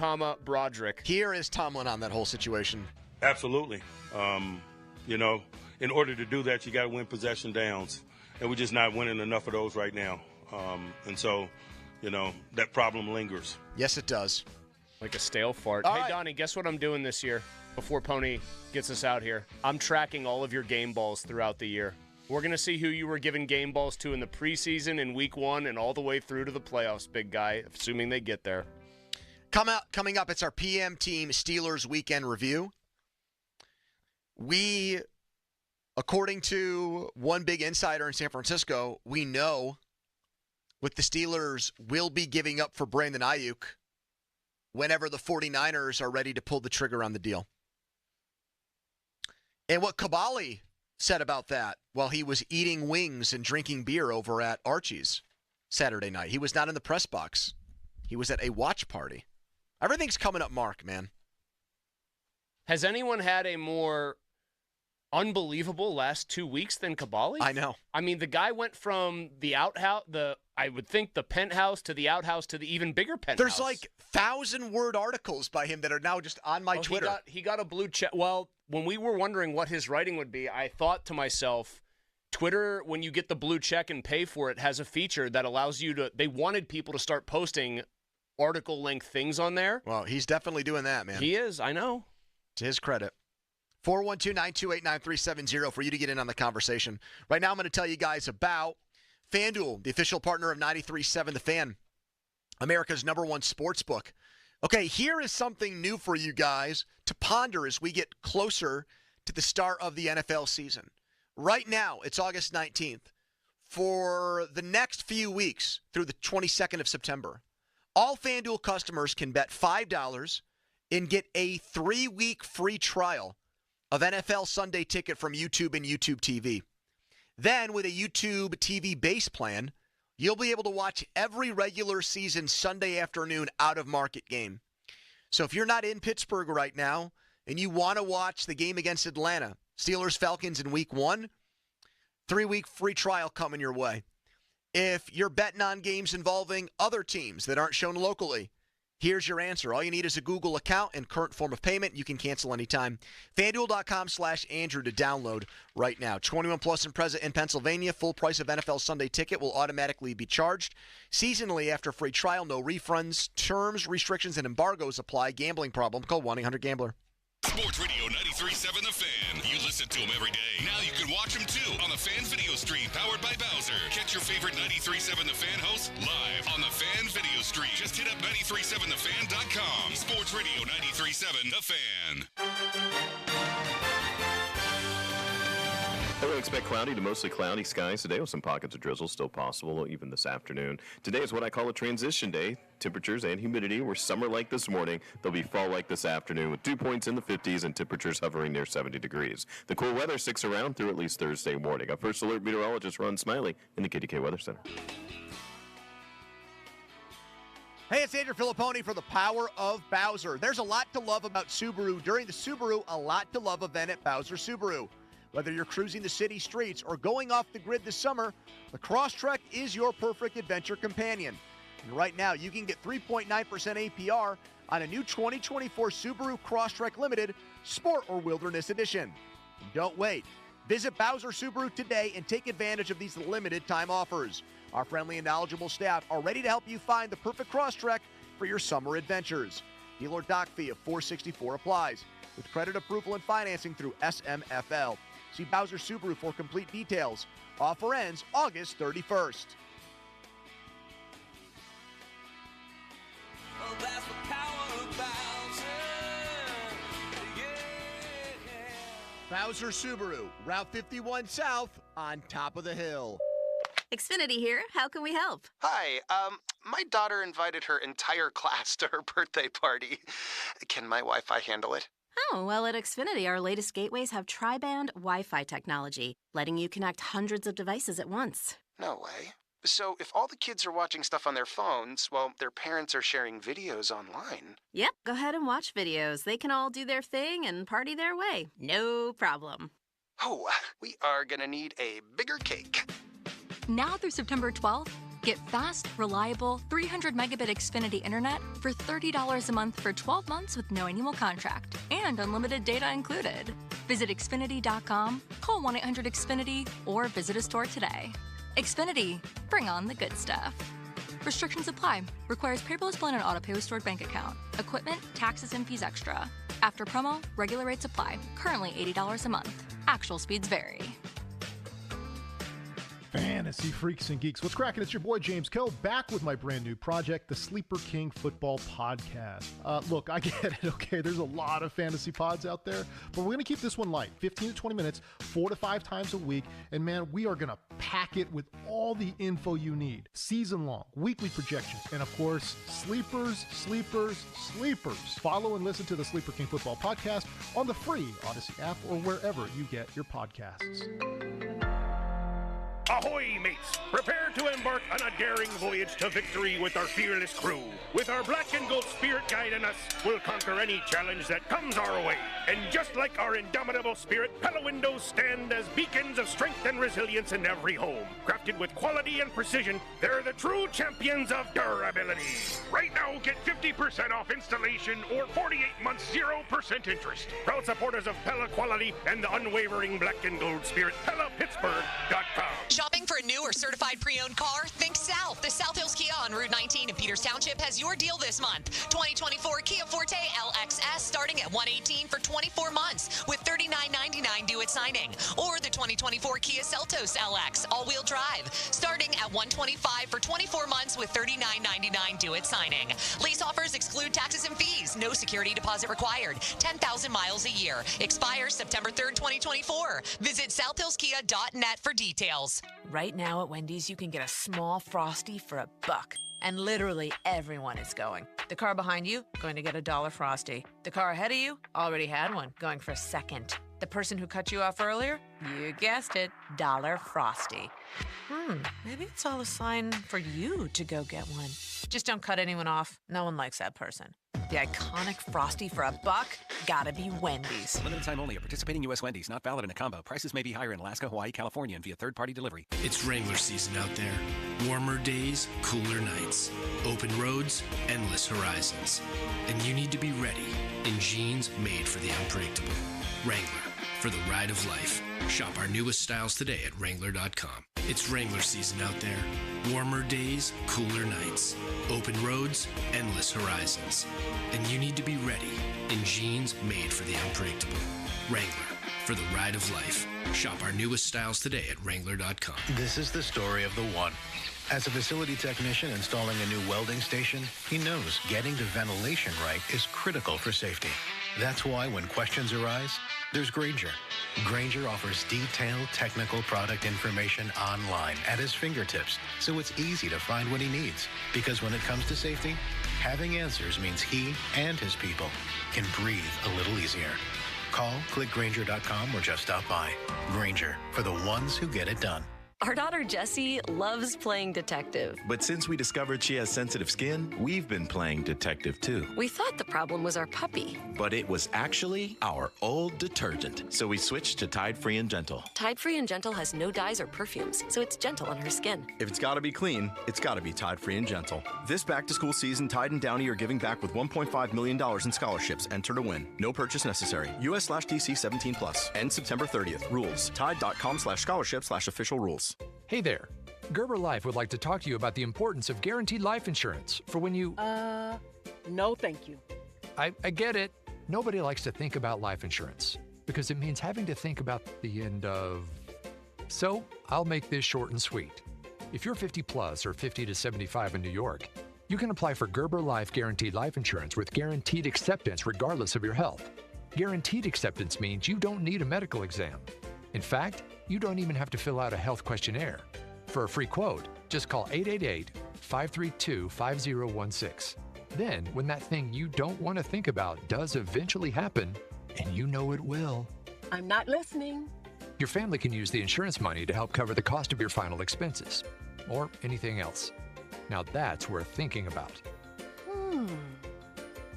Broderick. Here is Tomlin on that whole situation. Absolutely. In order to do that, you got to win possession downs. And we're just not winning enough of those right now. And so, that problem lingers. Yes, it does. Like a stale fart. All hey, right. Donnie, guess what I'm doing this year before Pony gets us out here? I'm tracking all of your game balls throughout the year. We're going to see who you were giving game balls to in the preseason, in week 1, and all the way through to the playoffs, big guy, assuming they get there. Coming up, it's our PM Team Steelers Weekend Review. We, according to one big insider in San Francisco, we know what the Steelers will be giving up for Brandon Ayuk whenever the 49ers are ready to pull the trigger on the deal. And what Kabali said about that while he was eating wings and drinking beer over at Archie's Saturday night. He was not in the press box. He was at a watch party. Everything's coming up, Mark, man. Has anyone had a more unbelievable last 2 weeks than Kabali? I know. I mean, the guy went from the outhouse, I would think the penthouse to the outhouse to the even bigger penthouse. There's 1,000-word articles by him that are now just on my Twitter. He got a blue check. Well, when we were wondering what his writing would be, I thought to myself, Twitter, when you get the blue check and pay for it, has a feature that allows you to – they wanted people to start posting article-length things on there. Well, he's definitely doing that, man. He is, I know. To his credit. 412-928-9370 for you to get in on the conversation. Right now I'm going to tell you guys about FanDuel, the official partner of 93.7 The Fan, America's #1 sports book. Okay, here is something new for you guys to ponder as we get closer to the start of the NFL season. Right now, it's August 19th. For the next few weeks through the 22nd of September, all FanDuel customers can bet $5 and get a 3-week free trial of NFL Sunday Ticket from YouTube and YouTube TV. Then, with a YouTube TV base plan, you'll be able to watch every regular season Sunday afternoon out-of-market game. So if you're not in Pittsburgh right now and you want to watch the game against Atlanta, Steelers-Falcons in Week 1, 3-week free trial coming your way. if you're betting on games involving other teams that aren't shown locally. Here's your answer. All you need is a Google account and current form of payment. You can cancel anytime. FanDuel.com/Andrew to download right now. 21 plus and present in Pennsylvania. Full price of NFL Sunday ticket will automatically be charged. Seasonally after free trial, no refunds. Terms, restrictions, and embargoes apply. Gambling problem? Call 1-800-GAMBLER. Sports Radio 93.7 The Fan. You listen to them every day. Now you can watch them too on the Fan Video Stream powered by Bowser. Catch your favorite 93.7 The Fan hosts live on the Fan Video Stream. Just hit up 937thefan.com. Sports Radio 93.7 The Fan. I would expect cloudy to mostly cloudy skies today with some pockets of drizzle still possible even this afternoon. Today is what I call a transition day. Temperatures and humidity were summer-like this morning. They'll be fall-like this afternoon with dew points in the 50s and temperatures hovering near 70 degrees. The cool weather sticks around through at least Thursday morning. Our first alert meteorologist Ron Smiley in the KDK Weather Center. Hey, it's Andrew Filipponi for the Power of Bowser. There's a lot to love about Subaru during the Subaru A Lot to Love event at Bowser Subaru. Whether you're cruising the city streets or going off the grid this summer, the Crosstrek is your perfect adventure companion. And right now, you can get 3.9% APR on a new 2024 Subaru Crosstrek Limited Sport or Wilderness Edition. And don't wait. Visit Bowser Subaru today and take advantage of these limited time offers. Our friendly and knowledgeable staff are ready to help you find the perfect Crosstrek for your summer adventures. Dealer dock fee of $464 applies, with credit approval and financing through SMFL. See Bowser Subaru for complete details. Offer ends August 31st. Oh, that's the power of Bowser Bowser. Subaru, Route 51 South, on top of the hill. Xfinity here. How can we help? Hi, my daughter invited her entire class to her birthday party. Can my Wi-Fi handle it? Oh, well, at Xfinity, our latest gateways have tri-band Wi-Fi technology, letting you connect hundreds of devices at once. No way. So if all the kids are watching stuff on their phones, well, their parents are sharing videos online. Yep, go ahead and watch videos. They can all do their thing and party their way. No problem. Oh, we are gonna need a bigger cake. Now through September 12th, get fast, reliable, 300 megabit Xfinity internet for $30 a month for 12 months with no annual contract and unlimited data included. Visit Xfinity.com, call 1-800-XFINITY, or visit a store today. Xfinity, bring on the good stuff. Restrictions apply. Requires paperless plan and autopay with stored bank account. Equipment, taxes, and fees extra. After promo, regular rates apply. Currently $80 a month. Actual speeds vary. Fantasy freaks and geeks, what's cracking? It's your boy James Koh back with my brand new project, the Sleeper King Football Podcast. Look, I get it, okay? There's a lot of fantasy pods out there, but we're going to keep this one light, 15 to 20 minutes, 4 to 5 times a week, and man, we are going to pack it with all the info you need. Season long, weekly projections, and of course, sleepers. Follow and listen to the Sleeper King Football Podcast on the free Odyssey app or wherever you get your podcasts. Ahoy, mates! Prepare to embark on a daring voyage to victory with our fearless crew. With our black and gold spirit guiding us, we'll conquer any challenge that comes our way. And just like our indomitable spirit, Pella windows stand as beacons of strength and resilience in every home. Crafted with quality and precision, they're the true champions of durability. Right now, get 50% off installation or 48 months 0% interest. Proud supporters of Pella quality and the unwavering black and gold spirit, PellaPittsburgh.com. Shopping for a new or certified pre-owned car? Think South. The South Hills Kia on Route 19 in Peters Township has your deal this month. 2024 Kia Forte LXS starting at $118 for 24 months with $39.99 due at signing. Or the 2024 Kia Seltos LX all-wheel drive starting at $125 for 24 months with $39.99 due at signing. Lease offers exclude taxes and fees. No security deposit required. 10,000 miles a year. Expires September 3rd, 2024. Visit southhillskia.net for details. Right now at Wendy's, you can get a small Frosty for $1. And literally everyone is going. The car behind you, going to get a $1 Frosty. The car ahead of you, already had one, going for a second. The person who cut you off earlier, you guessed it, $1 Frosty. Maybe it's all a sign for you to go get one. Just don't cut anyone off. No one likes that person. The iconic Frosty for a buck? Gotta be Wendy's. Limited time only at participating U.S. Wendy's. Not valid in a combo. Prices may be higher in Alaska, Hawaii, California, and via third-party delivery. It's Wrangler season out there. Warmer days, cooler nights. Open roads, endless horizons. And you need to be ready in jeans made for the unpredictable. Wrangler, for the ride of life. Shop our newest styles today at Wrangler.com. It's Wrangler season out there. Warmer days, cooler nights. Open roads, endless horizons. And you need to be ready in jeans made for the unpredictable. Wrangler, for the ride of life. Shop our newest styles today at Wrangler.com. This is the story of the one. As a facility technician installing a new welding station, he knows getting the ventilation right is critical for safety. That's why when questions arise, there's Grainger. Grainger offers detailed technical product information online at his fingertips, so it's easy to find what he needs. Because when it comes to safety, having answers means he and his people can breathe a little easier. Call, click Grainger.com, or just stop by. Grainger, for the ones who get it done. Our daughter Jessie loves playing detective. But since we discovered she has sensitive skin, we've been playing detective too. We thought the problem was our puppy. But it was actually our old detergent. So we switched to Tide Free and Gentle. Tide Free and Gentle has no dyes or perfumes, so it's gentle on her skin. If it's gotta be clean, it's gotta be Tide Free and Gentle. This back-to-school season, Tide and Downy are giving back with $1.5 million in scholarships. Enter to win. No purchase necessary. US/DC 17+. End September 30th. Rules. Tide.com/scholarship/official rules. Hey there. Gerber Life would like to talk to you about the importance of guaranteed life insurance for when you... No, thank you. I get it. Nobody likes to think about life insurance because it means having to think about the end of... So, I'll make this short and sweet. If you're 50 plus or 50 to 75 in New York, you can apply for Gerber Life Guaranteed Life Insurance with guaranteed acceptance regardless of your health. Guaranteed acceptance means you don't need a medical exam. In fact, you don't even have to fill out a health questionnaire. For a free quote, just call 888-532-5016. Then, when that thing you don't want to think about does eventually happen, and you know it will, I'm not listening. your family can use the insurance money to help cover the cost of your final expenses, or anything else. Now that's worth thinking about.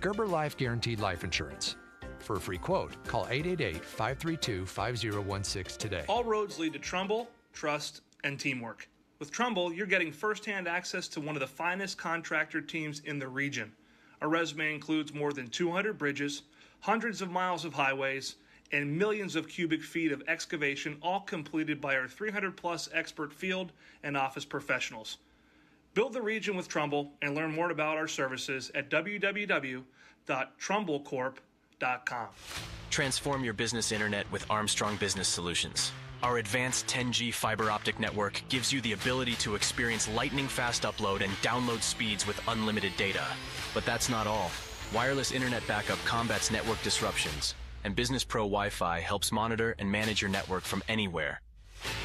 Gerber Life Guaranteed Life Insurance. For a free quote, call 888-532-5016 today. All roads lead to Trumbull, trust, and teamwork. With Trumbull, you're getting first-hand access to one of the finest contractor teams in the region. Our resume includes more than 200 bridges, hundreds of miles of highways, and millions of cubic feet of excavation, all completed by our 300-plus expert field and office professionals. Build the region with Trumbull and learn more about our services at www.trumblecorp.com. Transform your business internet with Armstrong Business Solutions. Our advanced 10G fiber optic network gives you the ability to experience lightning-fast upload and download speeds with unlimited data. But that's not all. Wireless internet backup combats network disruptions, and Business Pro Wi-Fi helps monitor and manage your network from anywhere.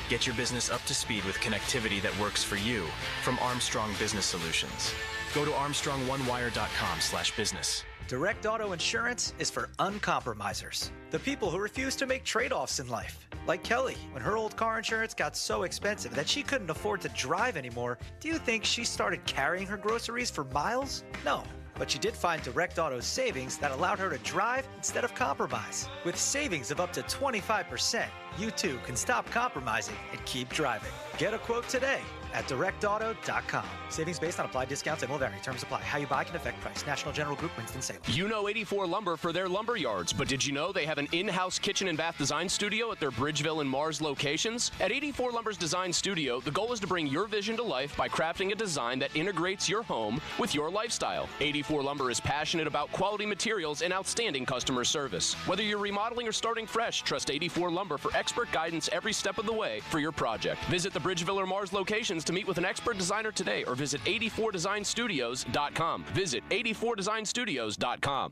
Get your business up to speed with connectivity that works for you from Armstrong Business Solutions. Go to armstrongonewire.com/business. Direct Auto Insurance is for uncompromisers, the people who refuse to make trade-offs in life. Like Kelly, when her old car insurance got so expensive that she couldn't afford to drive anymore, do you think she started carrying her groceries for miles? No. But she did find Direct Auto's savings that allowed her to drive instead of compromise. With savings of up to 25%, you too can stop compromising and keep driving. Get a quote today at directauto.com. Savings based on applied discounts and will vary. Terms apply. How you buy can affect price. National General Group, Winston-Salem. You know 84 Lumber for their lumber yards, but did you know they have an in-house kitchen and bath design studio at their Bridgeville and Mars locations? At 84 Lumber's design studio, the goal is to bring your vision to life by crafting a design that integrates your home with your lifestyle. 84 Lumber is passionate about quality materials and outstanding customer service. Whether you're remodeling or starting fresh, trust 84 Lumber for expert guidance every step of the way for your project. Visit the Bridgeville or Mars locations to meet with an expert designer today or visit 84designstudios.com. Visit 84designstudios.com.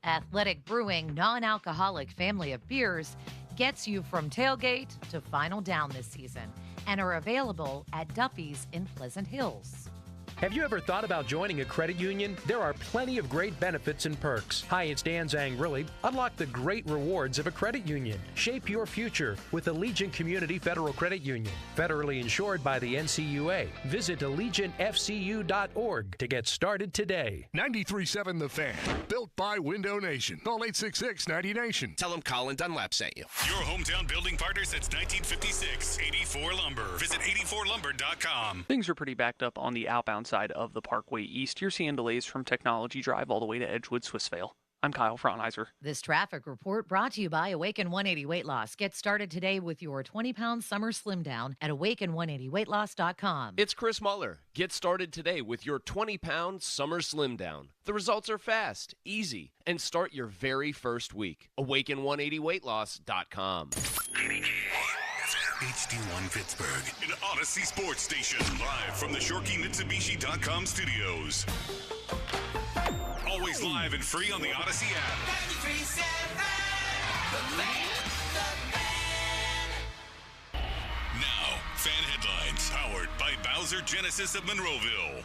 Athletic Brewing non-alcoholic family of beers gets you from tailgate to final down this season and are available at Duffy's in Pleasant Hills. Have you ever thought about joining a credit union? There are plenty of great benefits and perks. Hi, it's Dan Zangrilli. Unlock the great rewards of a credit union. Shape your future with Allegiant Community Federal Credit Union. Federally insured by the NCUA. Visit AllegiantFCU.org to get started today. 93.7 The Fan. Built by Window Nation. Call 866-90Nation. Tell them Colin Dunlap sent you. Your hometown building partner since 1956. 84 Lumber. Visit 84lumber.com. Things are pretty backed up on the outbound side of the Parkway East. You're seeing delays from Technology Drive all the way to Edgewood, Swissvale. I'm Kyle Fraunheiser. This traffic report brought to you by Awaken 180 Weight Loss. Get started today with your 20-pound summer slim down at awaken180weightloss.com. It's Chris Muller. Get started today with your 20-pound summer slim down. The results are fast, easy, and start your very first week. Awaken180weightloss.com. HD1 Pittsburgh, an Odyssey Sports Station, live from the ShorkeyMitsubishi.com studios. Always live and free on the Odyssey app. 93.7 The Fan. Now, fan headlines powered by Bowser Genesis of Monroeville.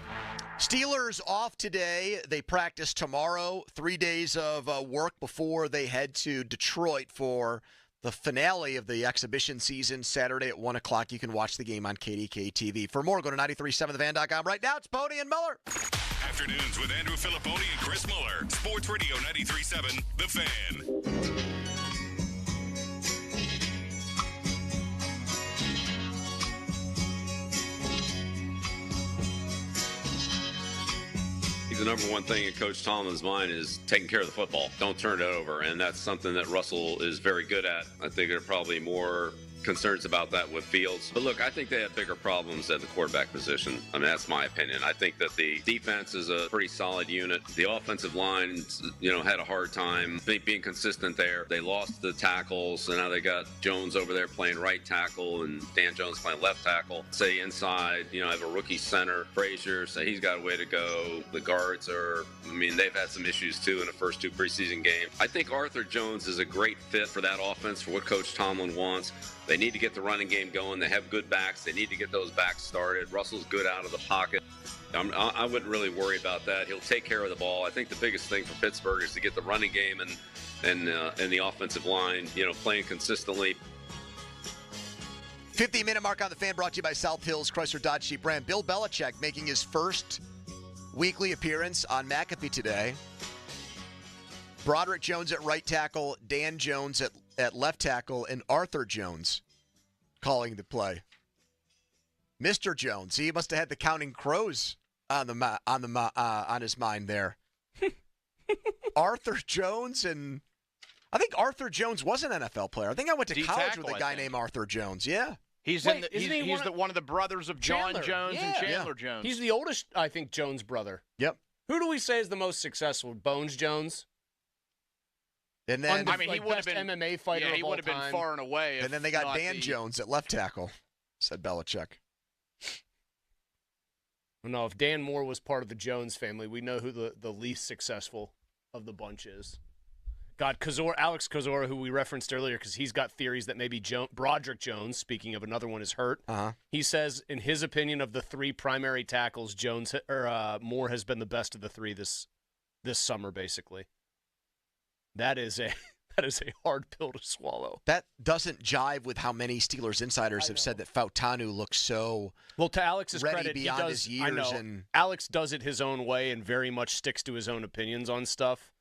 Steelers off today. They practice tomorrow. 3 days of work before they head to Detroit for the finale of the exhibition season, Saturday at 1 o'clock. You can watch the game on KDK TV. For more, go to 937thefan.com. Right now, it's Bodie and Muller. Afternoons with Andrew Filipponi and Chris Muller. Sports Radio 93.7 The Fan. The number one thing in Coach Tomlin's mind is taking care of the football. Don't turn it over, and that's something that Russell is very good at. I think there are probably more concerns about that with Fields. But look, I think they have bigger problems at the quarterback position. I mean, that's my opinion. I think that the defense is a pretty solid unit. The offensive line, had a hard time being consistent there. They lost the tackles, and now they got Jones over there playing right tackle and Dan Jones playing left tackle. Say inside, I have a rookie center, Frazier, so he's got a way to go. The guards they've had some issues too in the first two preseason games. I think Arthur Jones is a great fit for that offense, for what Coach Tomlin wants. They need to get the running game going. They have good backs. They need to get those backs started. Russell's good out of the pocket. I wouldn't really worry about that. He'll take care of the ball. I think the biggest thing for Pittsburgh is to get the running game and the offensive line, playing consistently. 50-minute mark on the Fan, brought to you by South Hills Chrysler Dodge Jeep Ram. Bill Belichick making his first weekly appearance on McAfee today. Broderick Jones at right tackle, Dan Jones at left tackle, and Arthur Jones calling the play. Mr. Jones, he must have had the Counting Crows on his mind there. Arthur Jones, and I think Arthur Jones was an NFL player. I think I went to college with a guy named Arthur Jones. Yeah. He's one of the brothers of John Jones and Chandler Jones. He's the oldest, I think, Jones brother. Yep. Who do we say is the most successful? Bones Jones? And then, he would have been MMA fighter. Yeah, he would have been far and away. And then they got Dan Jones at left tackle, said Belichick. No, if Dan Moore was part of the Jones family, we know who the least successful of the bunch is. God, Alex Kozora, who we referenced earlier, because he's got theories that maybe Broderick Jones, speaking of another one, is hurt. He says, in his opinion, of the three primary tackles, Moore has been the best of the three this summer, basically. That is a hard pill to swallow. That doesn't jive with how many Steelers insiders have said that Fautanu looks so to Alex's ready credit, beyond his years. And Alex does it his own way and very much sticks to his own opinions on stuff.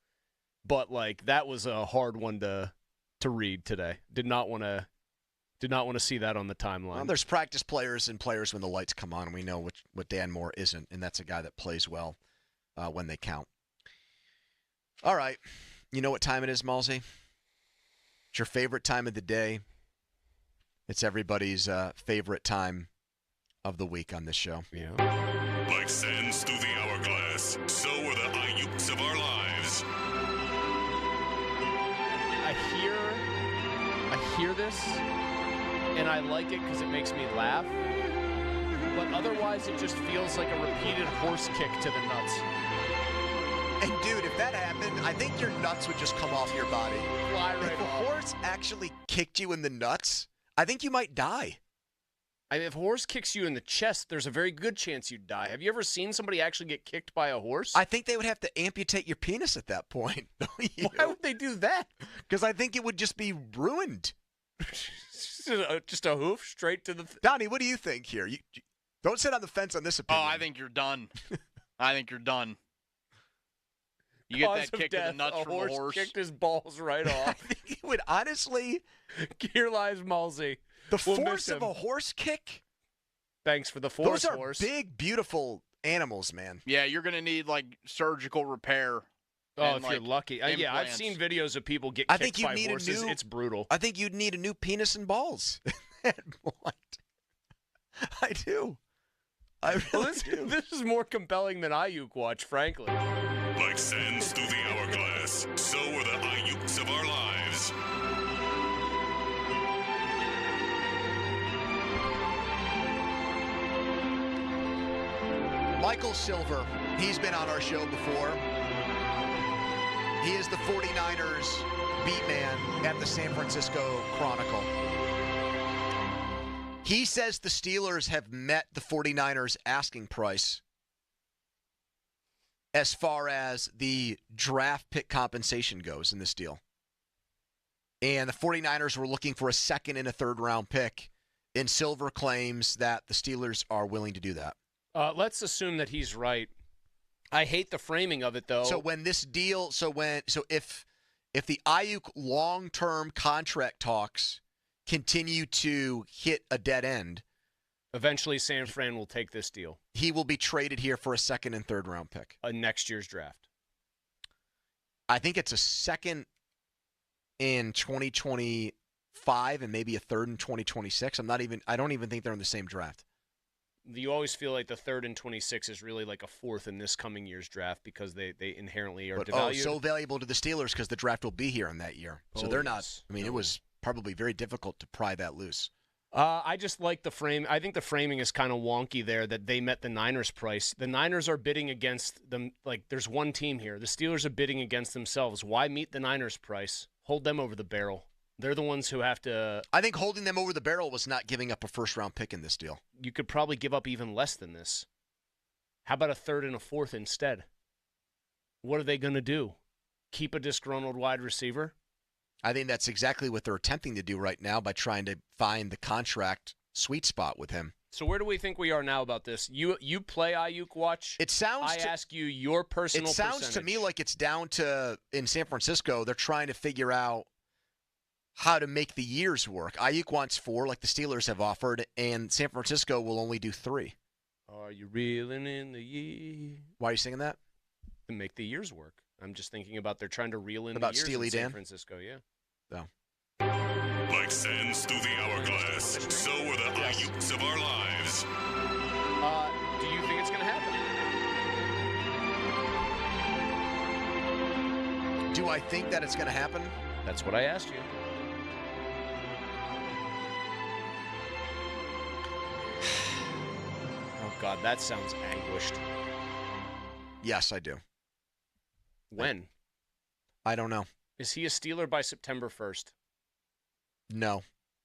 But that was a hard one to read today. Did not want to see that on the timeline. Well, there's practice players and players when the lights come on. We know what Dan Moore isn't, and that's a guy that plays well when they count. All right. You know what time it is, Malsey? It's your favorite time of the day. It's everybody's favorite time of the week on this show. Yeah. Like sands through the hourglass, so are the Ayuks of our lives. I hear this, and I like it because it makes me laugh. But otherwise, it just feels like a repeated horse kick to the nuts. And, dude, if that happened, I think your nuts would just come off your body. Fly right off. If a horse actually kicked you in the nuts, I think you might die. I mean, if a horse kicks you in the chest, there's a very good chance you'd die. Have you ever seen somebody actually get kicked by a horse? I think they would have to amputate your penis at that point. Why would they do that? Because I think it would just be ruined. Just a hoof straight to the... Donnie, what do you think here? You don't sit on the fence on this opinion. Oh, I think you're done. I think you're done. You get that kick to the nuts from a horse. Kicked his balls right off. I think it would honestly... Here lies Malsey. The force of a horse kick? Thanks for the force, Those are horse. big, beautiful animals, man. Yeah, you're going to need, surgical repair. Oh, if you're lucky. Yeah, I've seen videos of people get kicked by horses. It's brutal. I think you'd need a new penis and balls at that point. I do. I really do. This is more compelling than Ayuk watch, frankly. Like sands through the hourglass, so are the Ayuks of our lives. Michael Silver, he's been on our show before. He is the 49ers beat man at the San Francisco Chronicle. He says the Steelers have met the 49ers asking price as far as the draft pick compensation goes in this deal. And the 49ers were looking for a second and a third round pick. And Silver claims that the Steelers are willing to do that. Let's assume that he's right. I hate the framing of it, though. So when this deal, if the Ayuk long-term contract talks continue to hit a dead end, eventually San Fran will take this deal. He will be traded here for a second and third round pick. Next year's draft. I think it's a second in 2025 and maybe a third in 2026. I don't even think they're in the same draft. You always feel like the third and 26 is really like a fourth in this coming year's draft because they inherently are devalued. So valuable to the Steelers because the draft will be here in that year. So they're not. I mean, it was probably very difficult to pry that loose. I just like the frame. I think the framing is kind of wonky there that they met the Niners price. The Niners are bidding against them. Like, there's one team here. The Steelers are bidding against themselves. Why meet the Niners price? Hold them over the barrel. They're the ones who have to... I think holding them over the barrel was not giving up a first-round pick in this deal. You could probably give up even less than this. How about a third and a fourth instead? What are they going to do? Keep a disgruntled wide receiver? I think that's exactly what they're attempting to do right now by trying to find the contract sweet spot with him. So where do we think we are now about this? You play Ayuk watch? I ask you your personal percentage. It sounds to me like it's down to, in San Francisco, they're trying to figure out how to make the years work. Ayuk wants 4, like the Steelers have offered, and San Francisco will only do 3. Are you reeling in the year? Why are you singing that? To make the years work. I'm just thinking about they're trying to reel in about the years Steely in San Dan? Francisco, yeah. No. Like sands through the hourglass, so are the Ayuks of our lives. Do you think it's going to happen? Do I think that it's going to happen? That's what I asked you. Oh, God, that sounds anguished. Yes, I do. When? I don't know. Is he a Steeler by September 1st? No.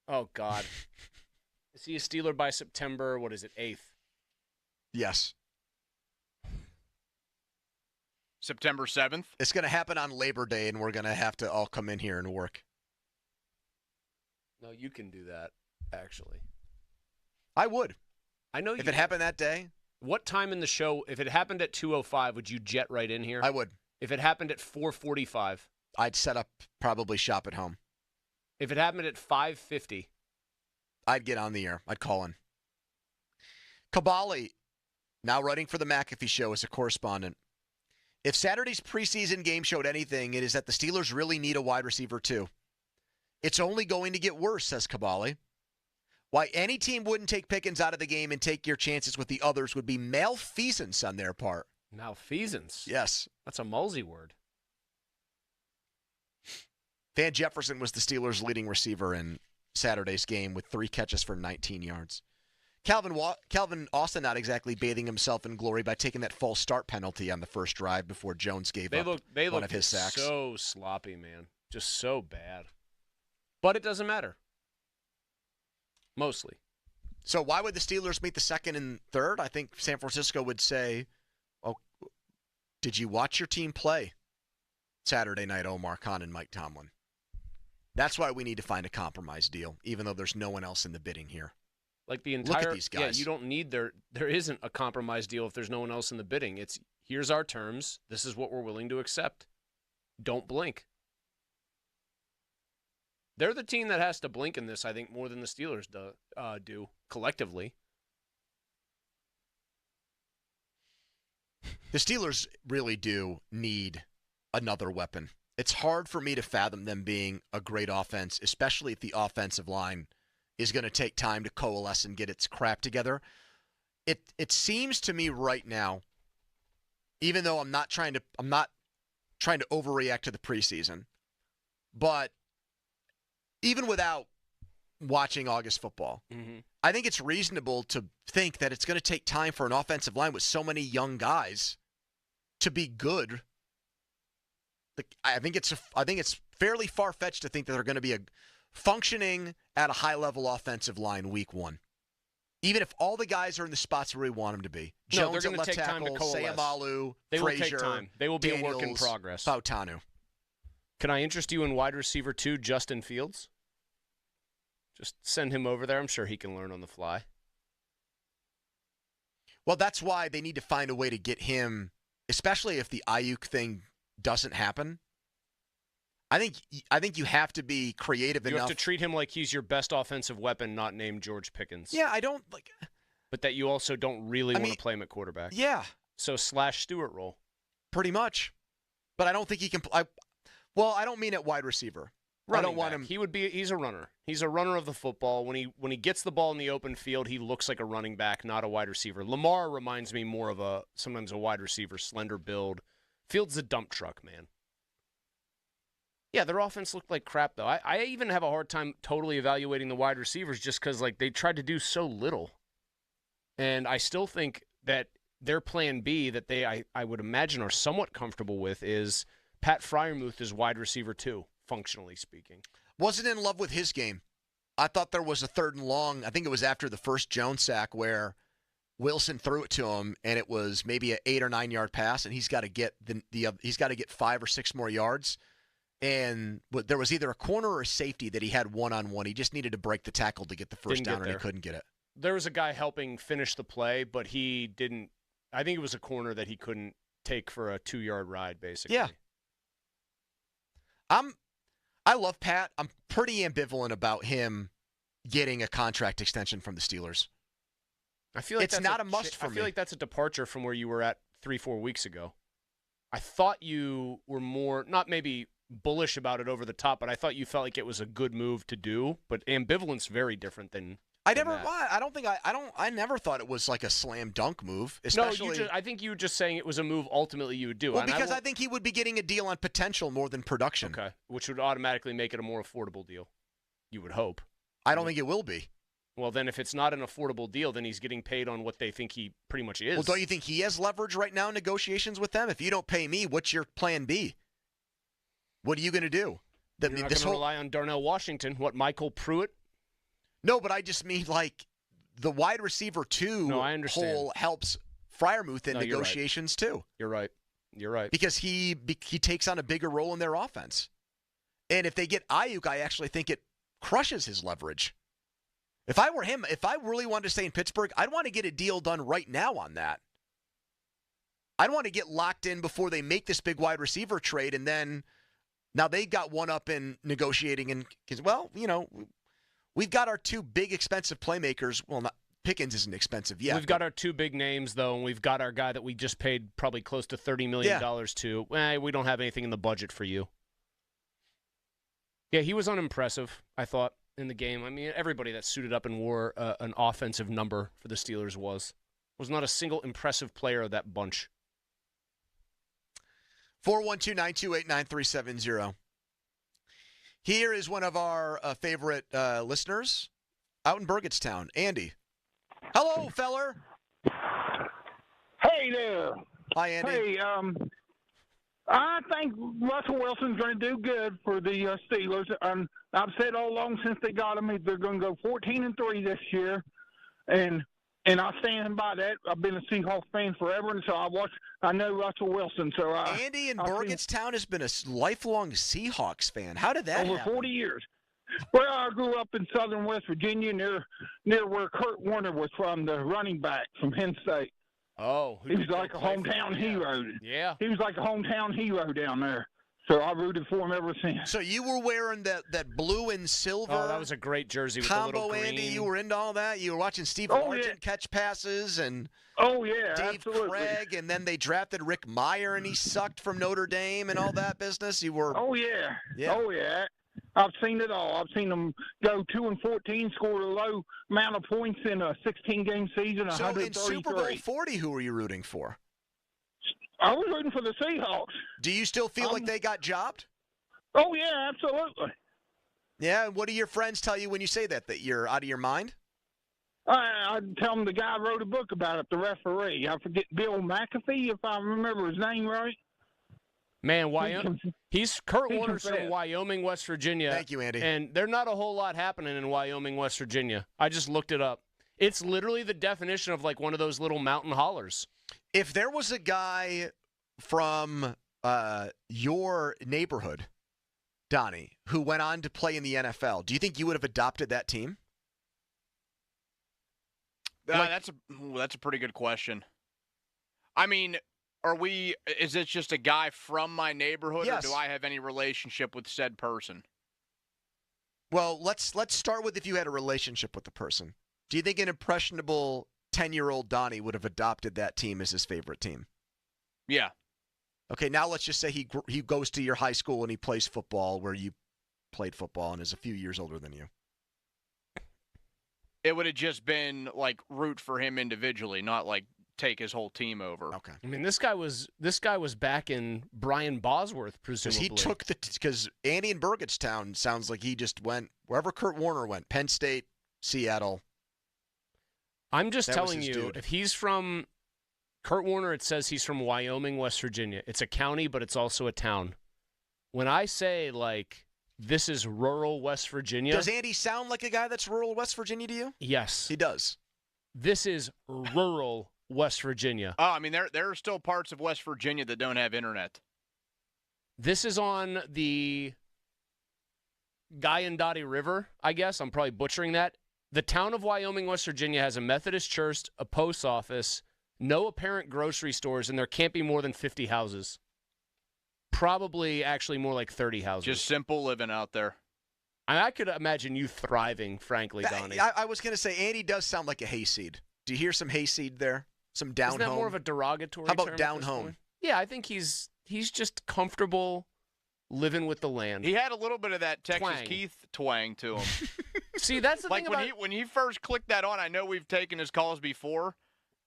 Oh, God. Is he a Steeler by September, 8th? Yes. September 7th? It's going to happen on Labor Day, and we're going to have to all come in here and work. No, you can do that, actually. I would. I know you if it happened that day. What time in the show, if it happened at 2:05, would you jet right in here? I would. If it happened at 4:45. I'd set up probably shop at home. If it happened at 5:50. I'd get on the air. I'd call in. Kabali, now writing for the McAfee Show as a correspondent. If Saturday's preseason game showed anything, it is that the Steelers really need a wide receiver too. It's only going to get worse, says Kabali. Why any team wouldn't take Pickens out of the game and take your chances with the others would be malfeasance on their part. Malfeasance? Yes. That's a Mulsey word. Van Jefferson was the Steelers' leading receiver in Saturday's game with 3 catches for 19 yards. Calvin Austin not exactly bathing himself in glory by taking that false start penalty on the first drive before Jones gave up one of his sacks. So sloppy, man. Just so bad. But it doesn't matter. Mostly. So why would the Steelers meet the second and third? I think San Francisco would say, "Oh, did you watch your team play Saturday night, Omar Khan and Mike Tomlin?" That's why we need to find a compromise deal, even though there's no one else in the bidding here. Like the entire, look at these guys. Yeah, you don't need there isn't a compromise deal if there's no one else in the bidding. It's here's our terms. This is what we're willing to accept. Don't blink. They're the team that has to blink in this, I think, more than the Steelers do collectively. The Steelers really do need another weapon. It's hard for me to fathom them being a great offense, especially if the offensive line is going to take time to coalesce and get its crap together. It seems to me right now, even though I'm not trying to overreact to the preseason, but even without watching August football, I think it's reasonable to think that it's going to take time for an offensive line with so many young guys to be good. I think it's fairly far-fetched to think that they're going to be a functioning at a high-level offensive line week one. Even if all the guys are in the spots where we want them to be. Jones at left tackle, Sayamalu, They will Frazier, take time. They will be a work in Daniels, progress. Fautanu. Can I interest you in wide receiver 2, Justin Fields? Just send him over there. I'm sure he can learn on the fly. Well, that's why they need to find a way to get him, especially if the Ayuk thing doesn't happen. I think you have to be creative enough. You have to treat him like he's your best offensive weapon, not named George Pickens. Yeah, I don't like. But that you also don't really want to play him at quarterback. Yeah. So Stewart role. Pretty much. But I don't think he can. I don't mean at wide receiver. I don't want him. He's a runner. He's a runner of the football. When he gets the ball in the open field, he looks like a running back, not a wide receiver. Lamar reminds me more of sometimes a wide receiver, slender build. Fields a dump truck, man. Yeah, their offense looked like crap, though. I even have a hard time totally evaluating the wide receivers just because they tried to do so little. And I still think that their plan B that I would imagine are somewhat comfortable with is Pat Freiermuth is wide receiver 2, functionally speaking. Wasn't in love with his game. I thought there was a 3rd and long. I think it was after the first Jones sack where Wilson threw it to him, and it was maybe an 8 or 9 yard pass, and he's got to get he's got to get 5 or 6 more yards. And there was either a corner or a safety that he had one-on-one. He just needed to break the tackle to get the first down, and he couldn't get it. There was a guy helping finish the play, but he didn't. I think it was a corner that he couldn't take for a 2-yard ride, basically. Yeah. I love Pat. I'm pretty ambivalent about him getting a contract extension from the Steelers. I feel like it's not a must for me. I feel like that's a departure from where you were at 3-4 weeks ago. I thought you were more, not maybe bullish about it over the top, but I thought you felt like it was a good move to do. But ambivalence very different than. I never thought it was like a slam dunk move. Especially, I think you were just saying it was a move ultimately you would do. Well, because I think he would be getting a deal on potential more than production. Okay, which would automatically make it a more affordable deal. You would hope. I don't think it will be. Well, then if it's not an affordable deal, then he's getting paid on what they think he pretty much is. Well, don't you think he has leverage right now in negotiations with them? If you don't pay me, what's your plan B? What are you going to do? You're not going to rely on Darnell Washington. What, Michael Pruitt? No, but I just mean like the wide receiver 2 hole helps Freiermuth in negotiations too. You're right. Because he takes on a bigger role in their offense. And if they get Ayuk, I actually think it crushes his leverage. If I were him, if I really wanted to stay in Pittsburgh, I'd want to get a deal done right now on that. I'd want to get locked in before they make this big wide receiver trade, and then now they got one up in negotiating, and because we've got our 2 big expensive playmakers. Well, Pickens isn't expensive yet. We've got our 2 big names though, and we've got our guy that we just paid probably close to $30 million to. We don't have anything in the budget for you. Yeah, he was unimpressive, I thought, in the game. I mean, everybody that suited up and wore an offensive number for the Steelers was not a single impressive player of that bunch. 412-928-9370. Here is one of our favorite listeners out in Burgettstown, Andy. Hello, feller. Hey there. Hi, Andy. Hey, I think Russell Wilson's going to do good for the Steelers. I've said all along since they got him, they're going to go 14-3 this year. and I stand by that. I've been a Seahawks fan forever, and so I know Russell Wilson. So Andy in Burgettstown has been a lifelong Seahawks fan. How did that over happen? 40 years. Well, I grew up in southern West Virginia, near where Kurt Warner was from, the running back from Penn State. Oh, he was like a hometown hero. Yeah, he was like a hometown hero down there. So I rooted for him ever since. So you were wearing that blue and silver. Oh, that was a great jersey with combo, the little green. Andy. You were into all that. You were watching Steve Oh, Largent yeah. catch passes and Dave absolutely. Craig, and then they drafted Rick Meyer and he sucked from Notre Dame and all that business. You were. Oh yeah. I've seen it all. I've seen them go 2-14, score a low amount of points in a 16-game season. So in Super Bowl 40, who were you rooting for? I was rooting for the Seahawks. Do you still feel like they got jobbed? Oh yeah, absolutely. Yeah. What do your friends tell you when you say that you're out of your mind? I tell them the guy wrote a book about it, the referee. I forget Bill McAfee, if I remember his name right. Man, Kurt he Warner's from confessed. Wyoming, West Virginia. Thank you, Andy. And there's not a whole lot happening in Wyoming, West Virginia. I just looked it up. It's literally the definition of like one of those little mountain hollers. If there was a guy from your neighborhood, Donnie, who went on to play in the NFL, do you think you would have adopted that team? That's a pretty good question. I mean, is it just a guy from my neighborhood, Yes. or do I have any relationship with said person? Well, let's start with if you had a relationship with the person. Do you think an impressionable 10-year-old Donnie would have adopted that team as his favorite team? Yeah. Okay, now let's just say he goes to your high school and he plays football where you played football and is a few years older than you. It would have just been like root for him individually, not like take his whole team over. Okay. I mean, this guy was back in Brian Bosworth, presumably. Because Andy in Burgettstown sounds like he just went wherever Kurt Warner went, Penn State, Seattle. I'm just That was telling his you, dude. if he's from Kurt Warner, it says he's from Wyoming, West Virginia. It's a county, but it's also a town. When I say, like, this is rural West Virginia. Does Andy sound like a guy that's rural West Virginia to you? Yes. He does. This is rural West Virginia. Oh, I mean, there are still parts of West Virginia that don't have internet. This is on the Guyandotte River, I guess. I'm probably butchering that. The town of Wyoming, West Virginia has a Methodist church, a post office, no apparent grocery stores, and there can't be more than 50 houses. Probably actually more like 30 houses. Just simple living out there. I could imagine you thriving, frankly, Donnie. I was going to say, Andy does sound like a hayseed. Do you hear some hayseed there? Some down Isn't that home? more of a derogatory How term about at down this home? point? Yeah, I think he's just comfortable living with the land. He had a little bit of that Texas Twang. Keith twang to him. See, that's the like thing when about when he first clicked that on. I know we've taken his calls before.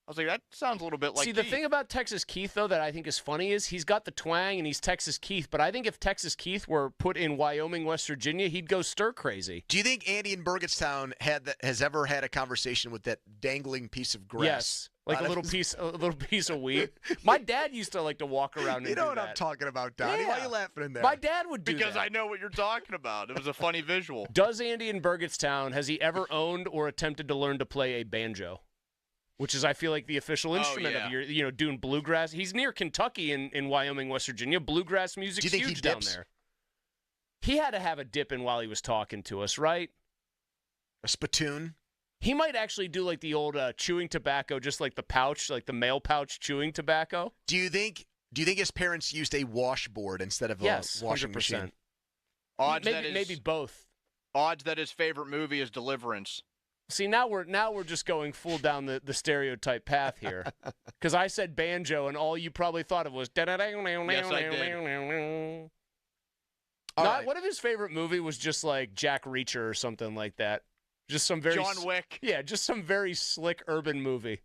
I was like, that sounds a little bit like See, the Keith. thing about Texas Keith, though, that I think is funny is he's got the twang and he's Texas Keith, but I think if Texas Keith were put in Wyoming, West Virginia, he'd go stir crazy. Do you think Andy in Burgettstown has ever had a conversation with that dangling piece of grass? Yes, like a little piece of weed. My dad used to like to walk around and You know do what that. I'm talking about, Donnie. Why are you laughing in there? My dad would do because that. I know what you're talking about. It was a funny visual. Does Andy in Burgettstown, has he ever owned or attempted to learn to play a banjo? Which is, I feel like, the official instrument of your, doing bluegrass. He's near Kentucky in Wyoming, West Virginia. Bluegrass music's Do you think huge he down dips? there. He had to have a dip in while he was talking to us, right? A spittoon? He might actually do like the old chewing tobacco, just like the pouch, like the mail pouch chewing tobacco. Do you think his parents used a washboard instead of Yes, a washing 100%. machine? Maybe both. Odds that his favorite movie is Deliverance. See, now we're just going full down the stereotype path here. Because I said banjo, and all you probably thought of was... Yes, I did. What if his favorite movie was just like Jack Reacher or something like that? Just some very... John Wick. Yeah, just some very slick urban movie.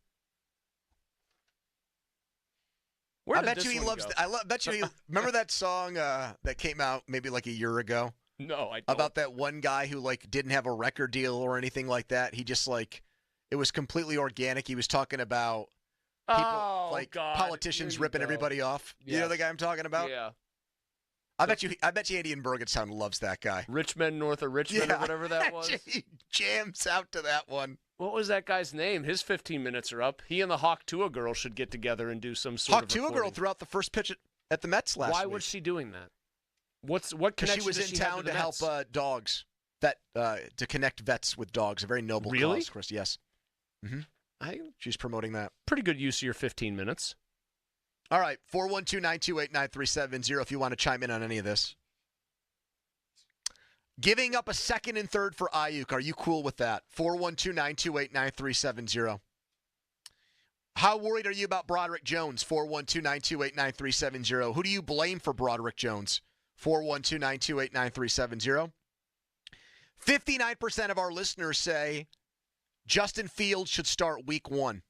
I bet you he loves... bet you he... Remember that song that came out maybe like a year ago? No, I don't. About that one guy who like didn't have a record deal or anything like that. He just like it was completely organic. He was talking about people politicians ripping everybody off. Yes. You know the guy I'm talking about? Yeah. I bet you Andy in Burgettstown loves that guy. Richmond, north of Richmond, or whatever that was. He jams out to that one. What was that guy's name? His 15 minutes are up. He and the Hawk Tua girl should get together and do some sort Hawk of Tua recording. girl threw out the first pitch at the Mets last week. Why was she doing that? What Because connection she was does in have town to the to help Mets? dogs, to connect vets with dogs. A very noble cause, Chris. Yes. Mm-hmm. She's promoting that. Pretty good use of your 15 minutes. All right, 412-928-9370 if you want to chime in on any of this. Giving up a second and third for Ayuk. Are you cool with that? 412-928-9370. How worried are you about Broderick Jones? 412-928-9370. Who do you blame for Broderick Jones? 412-928-9370. 59% of our listeners say Justin Fields should start week 1.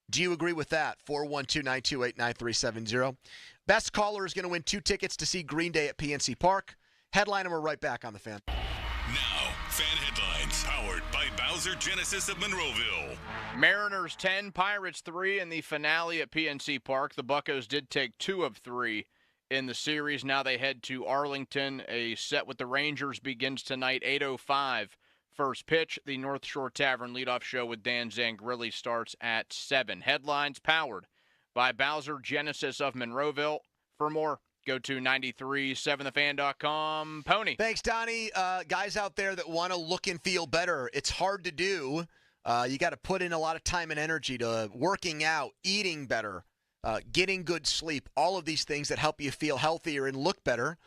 Do you agree with that? 412-928-9370. Best caller is going to win 2 tickets to see Green Day at PNC Park. Headline, and we're right back on the Fan. Now, Fan Headlines, powered by Bowser Genesis of Monroeville. Mariners 10, Pirates 3 in the finale at PNC Park. The Buccos did take 2 of 3 in the series. Now they head to Arlington. A set with the Rangers begins tonight, 8:05. First pitch. The North Shore Tavern leadoff show with Dan Zangrilli starts at 7. Headlines powered by Bowser Genesis of Monroeville. For more, go to 937thefan.com. Pony. Thanks, Donnie. Guys out there that want to look and feel better, it's hard to do. You got to put in a lot of time and energy to working out, eating better, getting good sleep, all of these things that help you feel healthier and look better.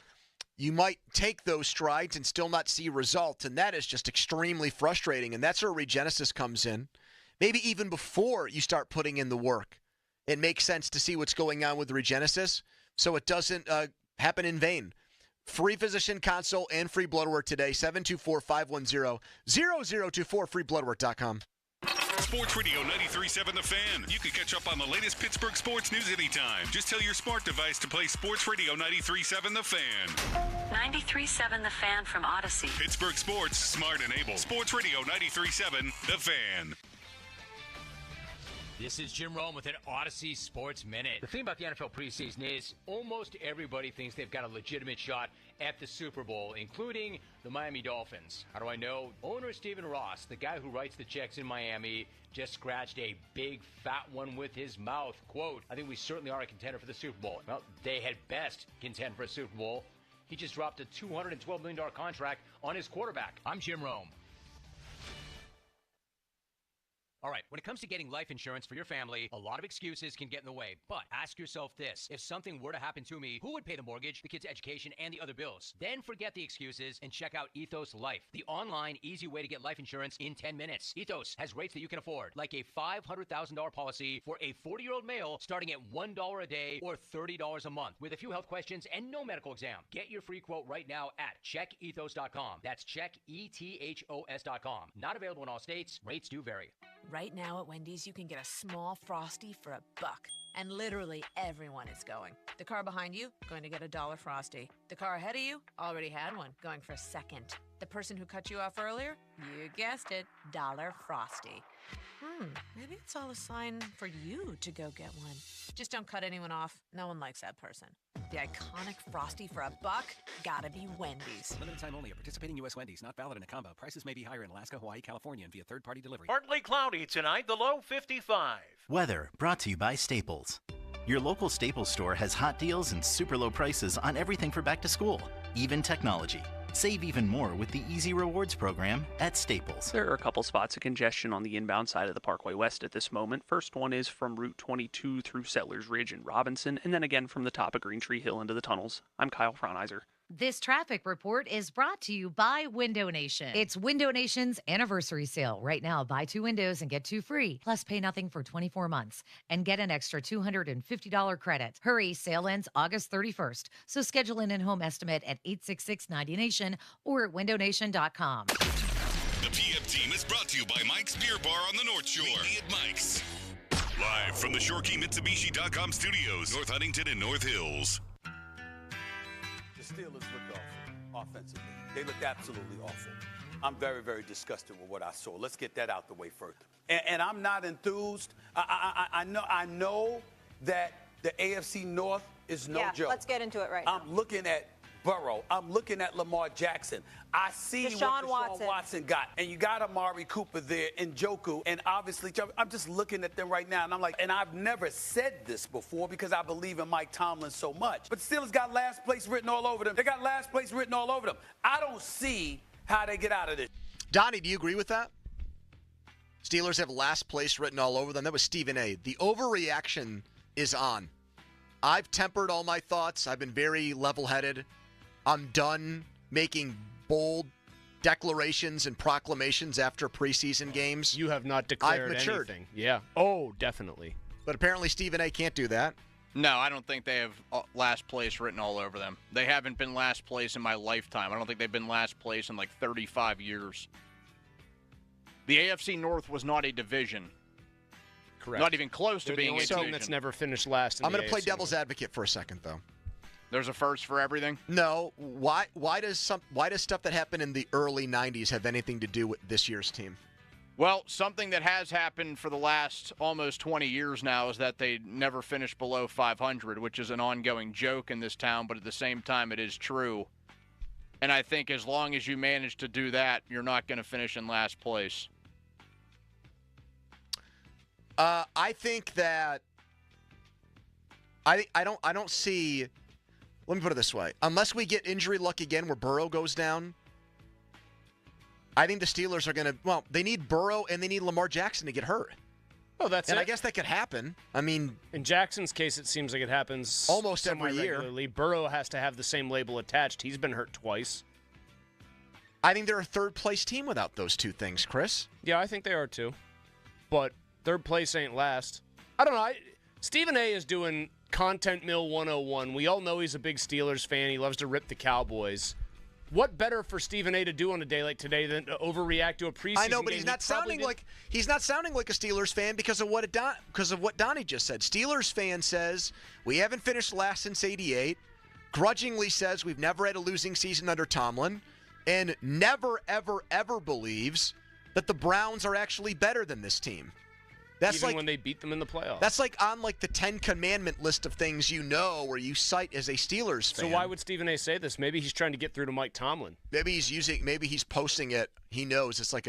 You might take those strides and still not see results, and that is just extremely frustrating, and that's where Regenesis comes in. Maybe even before you start putting in the work, it makes sense to see what's going on with Regenesis so it doesn't happen in vain. Free physician consult and free blood work today, 724-510-0024, freebloodwork.com. Sports Radio 93.7 The Fan. You can catch up on the latest Pittsburgh sports news anytime. Just tell your smart device to play Sports Radio 93.7 The Fan. 93.7 The Fan from Odyssey. Pittsburgh sports, smart and able. Sports Radio 93.7 The Fan. This is Jim Rome with an Odyssey Sports Minute. The thing about the NFL preseason is almost everybody thinks they've got a legitimate shot at the Super Bowl, including the Miami Dolphins. How do I know? Owner Stephen Ross, the guy who writes the checks in Miami, just scratched a big fat one with his mouth. Quote, I think we certainly are a contender for the Super Bowl. Well, they had best contend for a Super Bowl. He just dropped a $212 million contract on his quarterback. I'm Jim Rome. All right, when it comes to getting life insurance for your family, a lot of excuses can get in the way. But ask yourself this. If something were to happen to me, who would pay the mortgage, the kids' education, and the other bills? Then forget the excuses and check out Ethos Life, the online, easy way to get life insurance in 10 minutes. Ethos has rates that you can afford, like a $500,000 policy for a 40-year-old male starting at $1 a day or $30 a month with a few health questions and no medical exam. Get your free quote right now at checkethos.com. That's checkethos.com. Not available in all states. Rates do vary. Right now at Wendy's, you can get a small Frosty for $1. And literally everyone is going. The car behind you, going to get $1 Frosty. The car ahead of you, already had one, going for a second. The person who cut you off earlier, you guessed it, $1 Frosty. Maybe it's all a sign for you to go get one. Just don't cut anyone off. No one likes that person. The iconic Frosty for $1, gotta be Wendy's. Limited time only at participating U.S. Wendy's. Not valid in a combo. Prices may be higher in Alaska, Hawaii, California, and via third-party delivery. Partly cloudy tonight, the low 55. Weather brought to you by Staples. Your local Staples store has hot deals and super low prices on everything for back to school, even technology. Save even more with the Easy Rewards program at Staples. There are a couple spots of congestion on the inbound side of the Parkway West at this moment. First one is from Route 22 through Settlers Ridge and Robinson, and then again from the top of Green Tree Hill into the tunnels. I'm Kyle Fraunheiser. This traffic report is brought to you by Window Nation. It's Window Nation's anniversary sale. Right now, buy 2 windows and get 2 free, plus pay nothing for 24 months and get an extra $250 credit. Hurry, sale ends August 31st. So schedule an in-home estimate at 866-90Nation or at windownation.com. The PM team is brought to you by Mike's Beer Bar on the North Shore. Meet me at Mike's. Live from the ShoreKeyMitsubishi.com studios, North Huntington and North Hills. The Steelers looked awful offensively. They looked absolutely awful. I'm very, very disgusted with what I saw. Let's get that out the way first. And I'm not enthused. I know that the AFC North is no joke. Let's get into it right now. I'm looking at Burrow. I'm looking at Lamar Jackson. I see Deshaun what Deshaun Watson got. And you got Amari Cooper there, and Njoku, and obviously, I'm just looking at them right now, and I'm like, and I've never said this before because I believe in Mike Tomlin so much. But Steelers got last place written all over them. They got last place written all over them. I don't see how they get out of this. Donnie, do you agree with that? Steelers have last place written all over them. That was Stephen A. The overreaction is on. I've tempered all my thoughts. I've been very level-headed. I'm done making bold declarations and proclamations after preseason games. You have not declared I've matured. anything. Yeah. Oh, definitely. But apparently Stephen A. can't do that. No, I don't think they have last place written all over them. They haven't been last place in my lifetime. I don't think they've been last place in like 35 years. The AFC North was not a division. Correct. Not even close to being a division. team that's never finished last in I'm the going to play AFC devil's advocate for a second, though. There's a first for everything? No. Why does stuff that happened in the early 90s have anything to do with this year's team? Well, something that has happened for the last almost 20 years now is that they never finished below 500, which is an ongoing joke in this town, but at the same time it is true. And I think as long as you manage to do that, you're not going to finish in last place. I think that I don't see. Let me put it this way: unless we get injury luck again, where Burrow goes down, I think the Steelers are going to. Well, they need Burrow and they need Lamar Jackson to get hurt. Oh, that's and it. I guess that could happen. I mean, in Jackson's case, it seems like it happens almost every year. Semi-regularly. Burrow has to have the same label attached. He's been hurt twice. I think they're a third-place team without those two things, Chris. Yeah, I think they are too. But third place ain't last. I don't know. Stephen A. is doing Content Mill 101. We all know he's a big Steelers fan. He loves to rip the Cowboys. What better for Stephen A. to do on a day like today than to overreact to a preseason game? I know, but he's not sounding like a Steelers fan because of what Donnie just said. Steelers fan says we haven't finished last since '88. Grudgingly says we've never had a losing season under Tomlin, and never, ever, ever believes that the Browns are actually better than this team. That's even like when they beat them in the playoffs. That's like on like the 10 Commandment list of things where you cite as a Steelers fan. So why would Stephen A. say this? Maybe he's trying to get through to Mike Tomlin. Maybe he's posting it. He knows it's like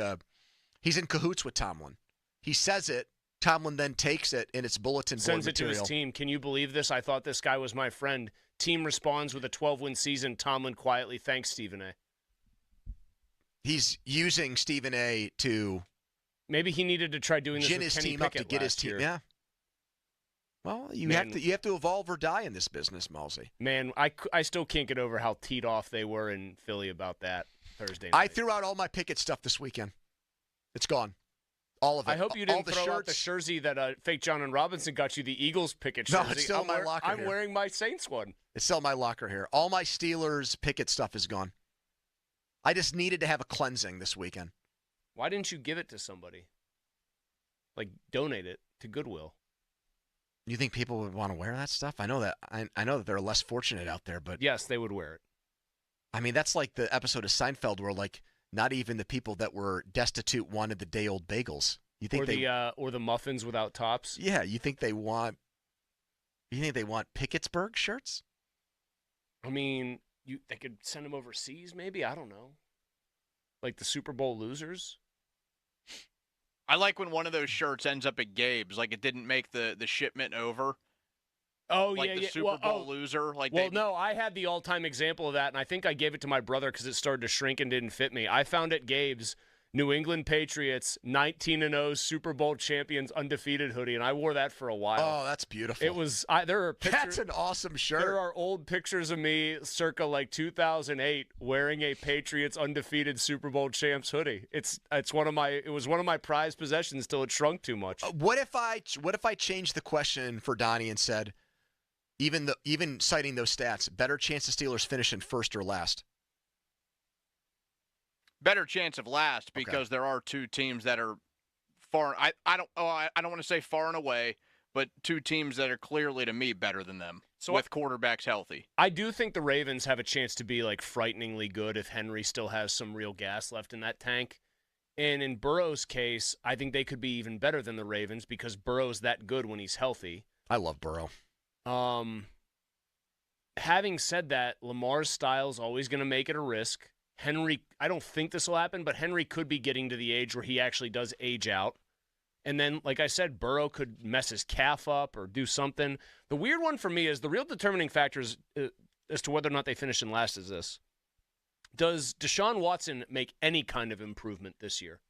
he's in cahoots with Tomlin. He says it. Tomlin then takes it and it's bulletin board Sends it material. to his team. Can you believe this? I thought this guy was my friend. Team responds with a 12-win season. Tomlin quietly thanks Stephen A. He's using Stephen A. to maybe he needed to try doing this gin with his Kenny team up Pickett to get his team. year. Yeah. Well, you have to evolve or die in this business, Malsey. Man, I still can't get over how teed off they were in Philly about that Thursday night. I threw out all my Pickett stuff this weekend. It's gone. All of it. I hope you didn't the throw shirts. out the jersey that Fake John and Robinson got you, the Eagles Pickett jersey. No, it's still in my locker I'm here. wearing my Saints one. It's still in my locker here. All my Steelers Pickett stuff is gone. I just needed to have a cleansing this weekend. Why didn't you give it to somebody? Like, donate it to Goodwill. You think people would want to wear that stuff? I know that. I know that they're less fortunate out there, but yes, they would wear it. I mean, that's like the episode of Seinfeld where like not even the people that were destitute wanted the day-old bagels. You think or the muffins without tops? Yeah, you think they want Pickettsburg shirts? I mean, they could send them overseas, maybe. I don't know. Like the Super Bowl losers. I like when one of those shirts ends up at Gabe's, like it didn't make the shipment over. Oh, like yeah, the yeah. Super Bowl loser. Like no, I had the all-time example of that, and I think I gave it to my brother because it started to shrink and didn't fit me. I found at Gabe's New England Patriots 19-0 Super Bowl champions undefeated hoodie, and I wore that for a while. Oh, that's beautiful. It was. There are pictures. That's an awesome shirt. There are old pictures of me, circa like 2008, wearing a Patriots undefeated Super Bowl champs hoodie. It was one of my prized possessions till it shrunk too much. What if I changed the question for Donnie and said, even citing those stats, better chance the Steelers finish in first or last? Better chance of last because there are two teams that are far. I don't want to say far and away, but two teams that are clearly to me better than them with quarterbacks healthy. I do think the Ravens have a chance to be like frighteningly good if Henry still has some real gas left in that tank. And in Burrow's case, I think they could be even better than the Ravens because Burrow's that good when he's healthy. I love Burrow. having said that, Lamar's style is always going to make it a risk. Henry, I don't think this will happen, but Henry could be getting to the age where he actually does age out. And then, like I said, Burrow could mess his calf up or do something. The weird one for me is the real determining factors as to whether or not they finish in last is this. Does Deshaun Watson make any kind of improvement this year?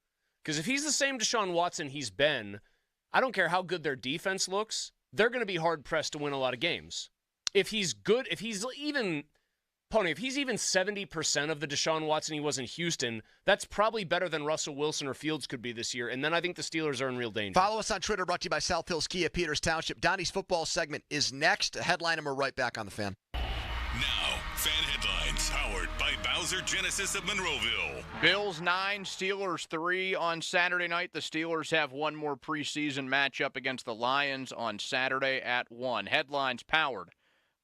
Because if he's the same Deshaun Watson he's been, I don't care how good their defense looks, they're going to be hard-pressed to win a lot of games. If he's good, if he's even 70% of the Deshaun Watson he was in Houston, that's probably better than Russell Wilson or Fields could be this year. And then I think the Steelers are in real danger. Follow us on Twitter, brought to you by South Hills Kia, Peters Township. Donnie's football segment is next. A headline, and we're right back on the Fan. Now, Fan Headlines, powered by Bowser Genesis of Monroeville. Bills 9, Steelers 3 on Saturday night. The Steelers have one more preseason matchup against the Lions on Saturday at 1. Headlines powered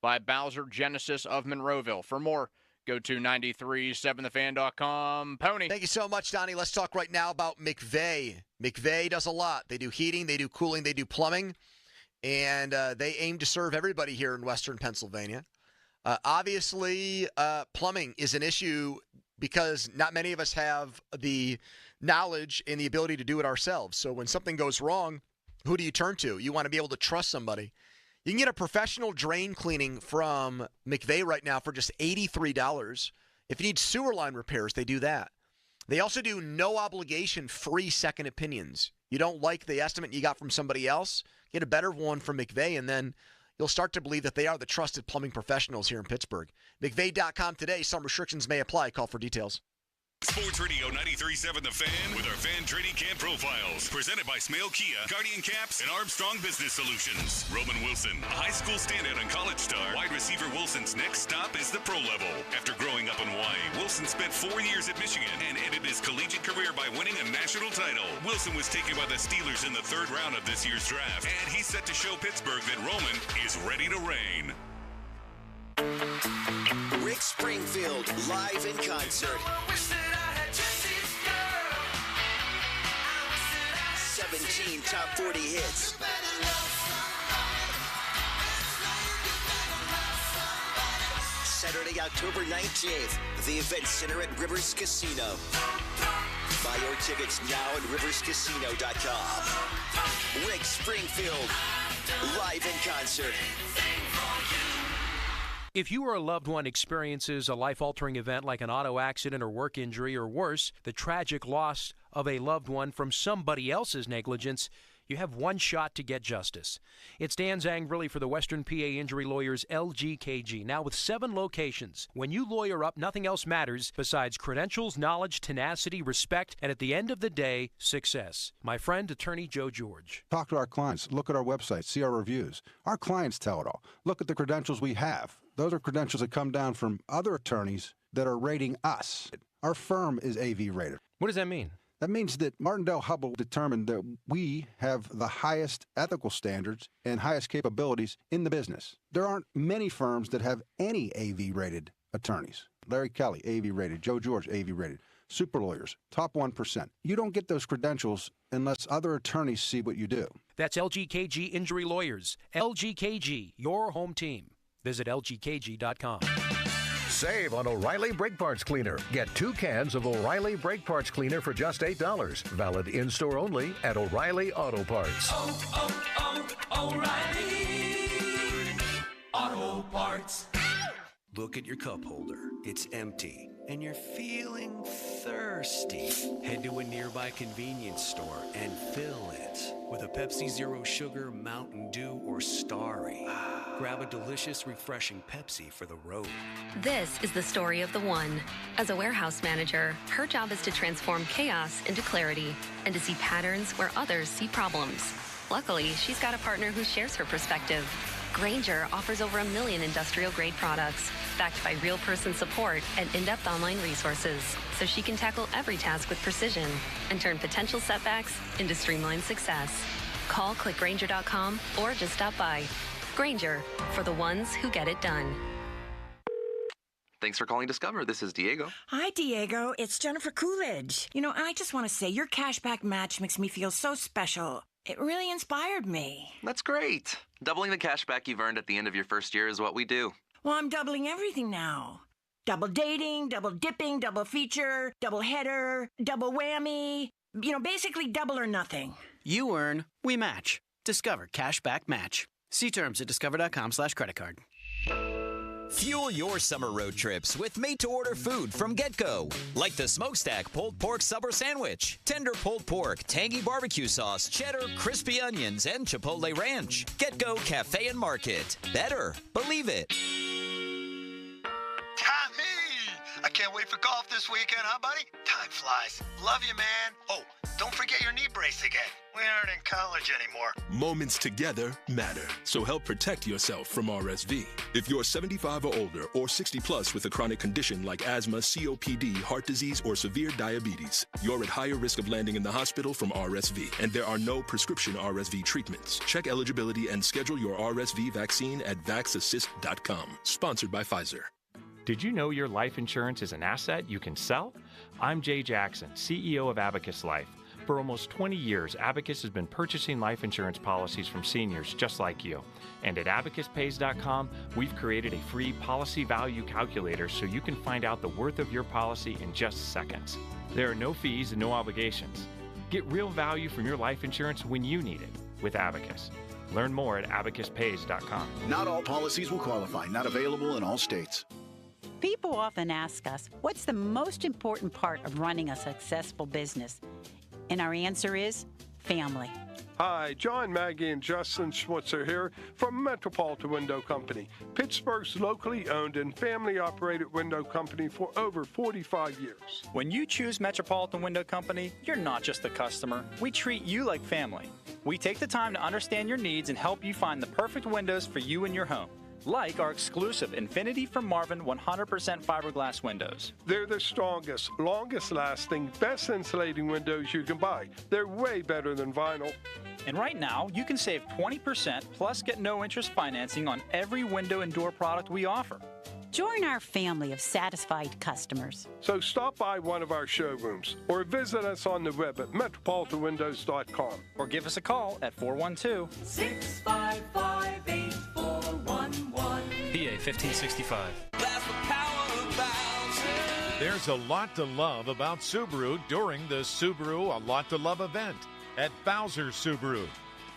by Bowser Genesis of Monroeville. For more, go to 937thefan.com. Pony. Thank you so much, Donnie. Let's talk right now about McVay. McVay does a lot. They do heating, they do cooling, they do plumbing, and they aim to serve everybody here in Western Pennsylvania. Obviously, plumbing is an issue because not many of us have the knowledge and the ability to do it ourselves. So when something goes wrong, who do you turn to? You want to be able to trust somebody. You can get a professional drain cleaning from McVay right now for just $83. If you need sewer line repairs, they do that. They also do no-obligation free second opinions. You don't like the estimate you got from somebody else, get a better one from McVay, and then you'll start to believe that they are the trusted plumbing professionals here in Pittsburgh. McVay.com today. Some restrictions may apply. Call for details. Sports Radio 93.7 The Fan with our fan training camp profiles. Presented by Smale Kia, Guardian Caps, and Armstrong Business Solutions. Roman Wilson, a high school standout and college star. Wide receiver Wilson's next stop is the pro level. After growing up in Hawaii, Wilson spent 4 years at Michigan and ended his collegiate career by winning a national title. Wilson was taken by the Steelers in the 3rd round of this year's draft, and he's set to show Pittsburgh that Roman is ready to reign. Rick Springfield, live in concert. 17 top 40 hits. Saturday, October 19th, the Event Center at Rivers Casino. Buy your tickets now at riverscasino.com. Rick Springfield, live in concert. If you or a loved one experiences a life-altering event like an auto accident or work injury, or worse, the tragic loss of a loved one from somebody else's negligence, you have one shot to get justice. It's Dan Zangrilli for the Western PA Injury Lawyers, LGKG, now with 7 locations. When you lawyer up, nothing else matters besides credentials, knowledge, tenacity, respect, and at the end of the day, success. My friend, Attorney Joe George. Talk to our clients. Look at our website. See our reviews. Our clients tell it all. Look at the credentials we have. Those are credentials that come down from other attorneys that are rating us. Our firm is AV rated. What does that mean? That means that Martindale Hubbell determined that we have the highest ethical standards and highest capabilities in the business. There aren't many firms that have any AV-rated attorneys. Larry Kelly, AV-rated. Joe George, AV-rated. Super lawyers, top 1%. You don't get those credentials unless other attorneys see what you do. That's LGKG Injury Lawyers. LGKG, your home team. Visit LGKG.com. Save on O'Reilly Brake Parts Cleaner. Get 2 cans of O'Reilly Brake Parts Cleaner for just $8. Valid in-store only at O'Reilly Auto Parts. O'Reilly Auto Parts. Look at your cup holder. It's empty. And you're feeling thirsty. Head to a nearby convenience store and fill it with a Pepsi Zero Sugar, Mountain Dew, or Starry. Grab a delicious, refreshing Pepsi for the road. This is the story of the one. As a warehouse manager, her job is to transform chaos into clarity and to see patterns where others see problems. Luckily, she's got a partner who shares her perspective. Grainger offers over 1 million industrial-grade products, backed by real person support and in-depth online resources, so she can tackle every task with precision and turn potential setbacks into streamlined success. Call clickgrainger.com or just stop by. Grainger, for the ones who get it done. Thanks for calling Discover. This is Diego. Hi, Diego. It's Jennifer Coolidge. You know, I just want to say your cashback match makes me feel so special. It really inspired me. That's great. Doubling the cash back you've earned at the end of your first year is what we do. Well, I'm doubling everything now. Double dating, double dipping, double feature, double header, double whammy. Basically double or nothing. You earn, we match. Discover Cashback Match. See terms at discover.com/creditcard. Fuel your summer road trips with made-to-order food from GetGo. Like the Smokestack pulled pork summer sandwich, tender pulled pork, tangy barbecue sauce, cheddar, crispy onions, and Chipotle ranch. GetGo Cafe and Market. Better. Believe it. Tommy! I can't wait for golf this weekend, huh, buddy? Time flies. Love you, man. Oh, don't forget your knee brace again. We aren't in college anymore. Moments together matter, so help protect yourself from RSV. If you're 75 or older or 60 plus with a chronic condition like asthma, COPD, heart disease, or severe diabetes, you're at higher risk of landing in the hospital from RSV, and there are no prescription RSV treatments. Check eligibility and schedule your RSV vaccine at vaxassist.com. Sponsored by Pfizer. Did you know your life insurance is an asset you can sell? I'm Jay Jackson, CEO of Abacus Life. For almost 20 years, Abacus has been purchasing life insurance policies from seniors just like you. And at abacuspays.com, we've created a free policy value calculator so you can find out the worth of your policy in just seconds. There are no fees and no obligations. Get real value from your life insurance when you need it with Abacus. Learn more at abacuspays.com. Not all policies will qualify. Not available in all states. People often ask us, what's the most important part of running a successful business? And our answer is family. Hi, John, Maggie, and Justin Schmutzer here from Metropolitan Window Company, Pittsburgh's locally owned and family-operated window company for over 45 years. When you choose Metropolitan Window Company, you're not just a customer. We treat you like family. We take the time to understand your needs and help you find the perfect windows for you and your home. Like our exclusive Infinity from Marvin 100% fiberglass windows. They're the strongest, longest lasting, best insulating windows you can buy. They're way better than vinyl. And right now, you can save 20% plus get no interest financing on every window and door product we offer. Join our family of satisfied customers. So stop by one of our showrooms or visit us on the web at metropolitanwindows.com. Or give us a call at 412-655-8411. PA 1565. There's a lot to love about Subaru during the Subaru A Lot to Love event at Bowser Subaru.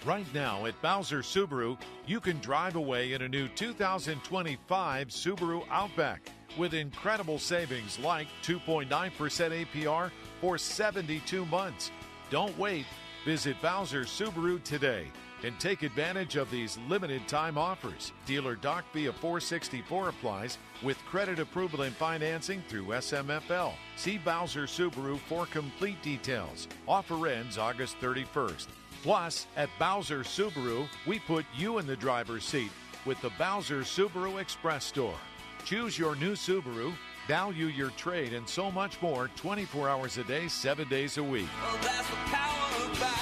Right now at Bowser Subaru, you can drive away in a new 2025 Subaru Outback with incredible savings like 2.9% APR for 72 months. Don't wait. Visit Bowser Subaru today and take advantage of these limited time offers. Dealer Doc via 464 applies with credit approval and financing through SMFL. See Bowser Subaru for complete details. Offer ends August 31st. Plus, at Bowser Subaru, we put you in the driver's seat with the Bowser Subaru Express Store. Choose your new Subaru, value your trade, and so much more 24 hours a day, 7 days a week. Well, that's the power of Bowser.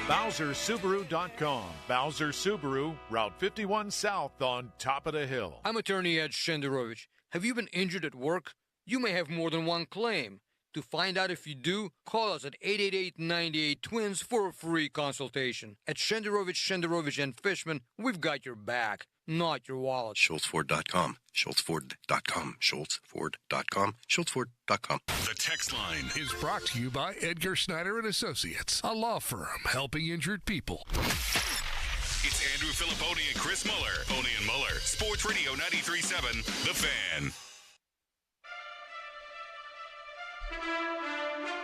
BowserSubaru.com. Bowser Subaru, Route 51 South on top of the hill. I'm attorney Ed Shenderovich. Have you been injured at work? You may have more than one claim. To find out if you do, call us at 888-98-TWINS for a free consultation. At Shenderovich and Fishman, we've got your back, not your wallet. SchultzFord.com. SchultzFord.com. SchultzFord.com. SchultzFord.com. The text line is brought to you by Edgar Snyder and Associates, a law firm helping injured people. It's Andrew Filipponi and Chris Muller. Pony and Muller. Sports Radio 93.7, The Fan.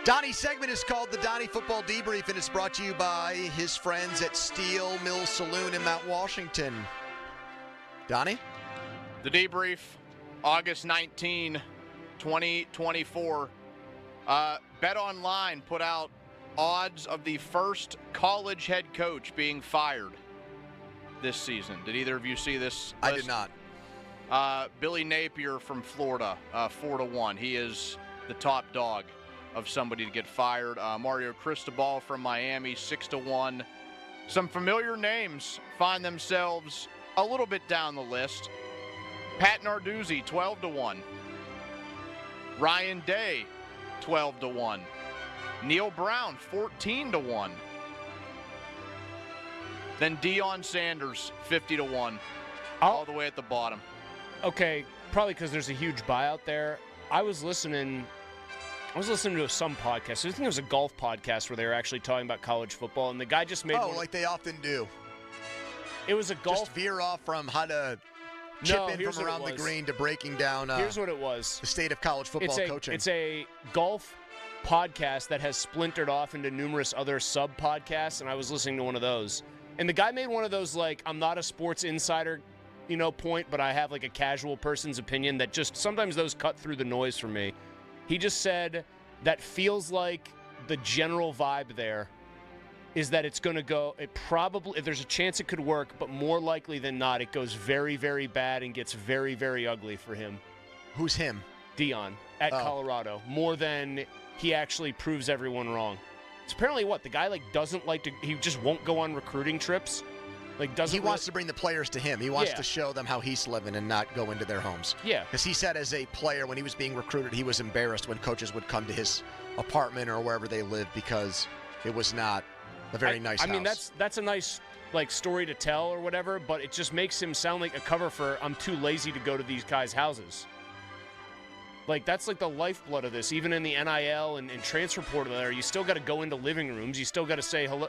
Donnie's segment is called the Donnie Football Debrief, and it's brought to you by his friends at Steel Mill Saloon in Mount Washington. Donnie? The debrief, August 19, 2024. BetOnline put out odds of the first college head coach being fired this season. Did either of you see this list? I did not. Billy Napier from Florida, 4-1. He is the top dog of somebody to get fired. Mario Cristobal from Miami, 6-1. Some familiar names find themselves a little bit down the list. Pat Narduzzi, 12-1. Ryan Day, 12-1. Neil Brown, 14-1. Then Deion Sanders, 50-1. all the way at the bottom. Okay, probably because there's a huge buyout there. I was listening to some podcast. I think it was a golf podcast where they were actually talking about college football, and the guy just made like they often do. It was a golf. Just veer off from how to chip in from around the green to breaking down. Here's what it was: the state of college football coaching. It's a golf podcast that has splintered off into numerous other sub podcasts, and I was listening to one of those. And the guy made one of those I'm not a sports insider, point, but I have a casual person's opinion that just sometimes those cut through the noise for me. He just said that feels like the general vibe there is that it's going to go, if there's a chance it could work, but more likely than not, it goes very, very bad and gets very, very ugly for him. Who's him? Dion at Colorado, more than he actually proves everyone wrong. It's apparently the guy doesn't like to, he just won't go on recruiting trips. He wants to bring the players to him. He wants to show them how he's living and not go into their homes. Yeah. Because he said as a player, when he was being recruited, he was embarrassed when coaches would come to his apartment or wherever they lived because it was not a very nice house. I mean, that's a nice story to tell or whatever, but it just makes him sound like a cover for I'm too lazy to go to these guys' houses. That's the lifeblood of this. Even in the NIL and transfer portal there, you still got to go into living rooms. You still got to say hello.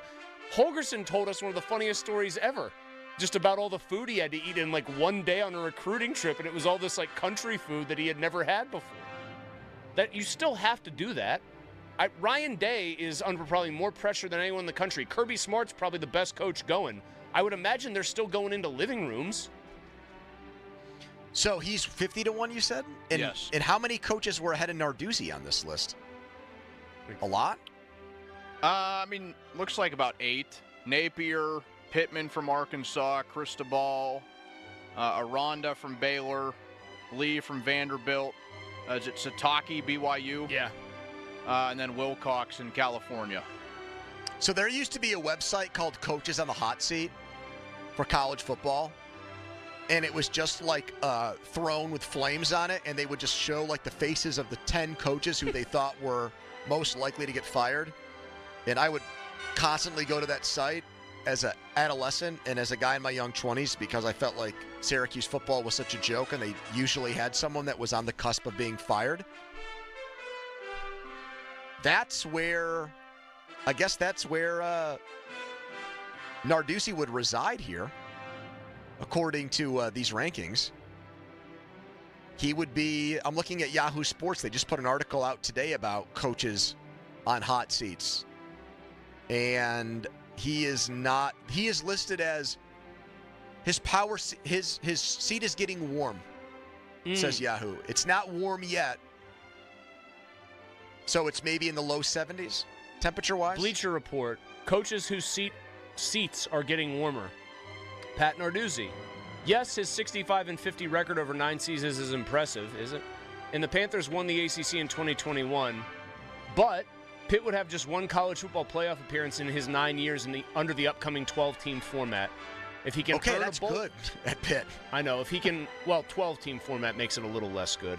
Holgerson told us one of the funniest stories ever, just about all the food he had to eat in one day on a recruiting trip, and it was all this country food that he had never had before. That you still have to do that. Ryan Day is under probably more pressure than anyone in the country. Kirby Smart's probably the best coach going. I would imagine they're still going into living rooms. So he's 50-1, you said? Yes. And how many coaches were ahead of Narduzzi on this list? A lot? Looks like about 8. Napier, Pittman from Arkansas, Cristobal, Aranda from Baylor, Lee from Vanderbilt. Is it Sataki, BYU? Yeah. And then Wilcox in California. So there used to be a website called Coaches on the Hot Seat for college football. And it was just throne with flames on it. And they would just show the faces of the 10 coaches who they thought were most likely to get fired. And I would constantly go to that site as an adolescent and as a guy in my young 20s because I felt like Syracuse football was such a joke and they usually had someone that was on the cusp of being fired. That's where Narduzzi would reside here, according to these rankings. He would be, I'm looking at Yahoo Sports. They just put an article out today about coaches on hot seats. And he is listed as his seat is getting warm, says Yahoo. It's not warm yet. So it's maybe in the low 70s, temperature-wise? Bleacher Report, coaches whose seats are getting warmer. Pat Narduzzi. Yes, his 65-50 record over 9 seasons is impressive, is it? And the Panthers won the ACC in 2021, but Pitt would have just one college football playoff appearance in his 9 years under the upcoming 12-team format. If he can earn that's a bowl, good at Pitt. I know. If he can, 12-team format makes it a little less good.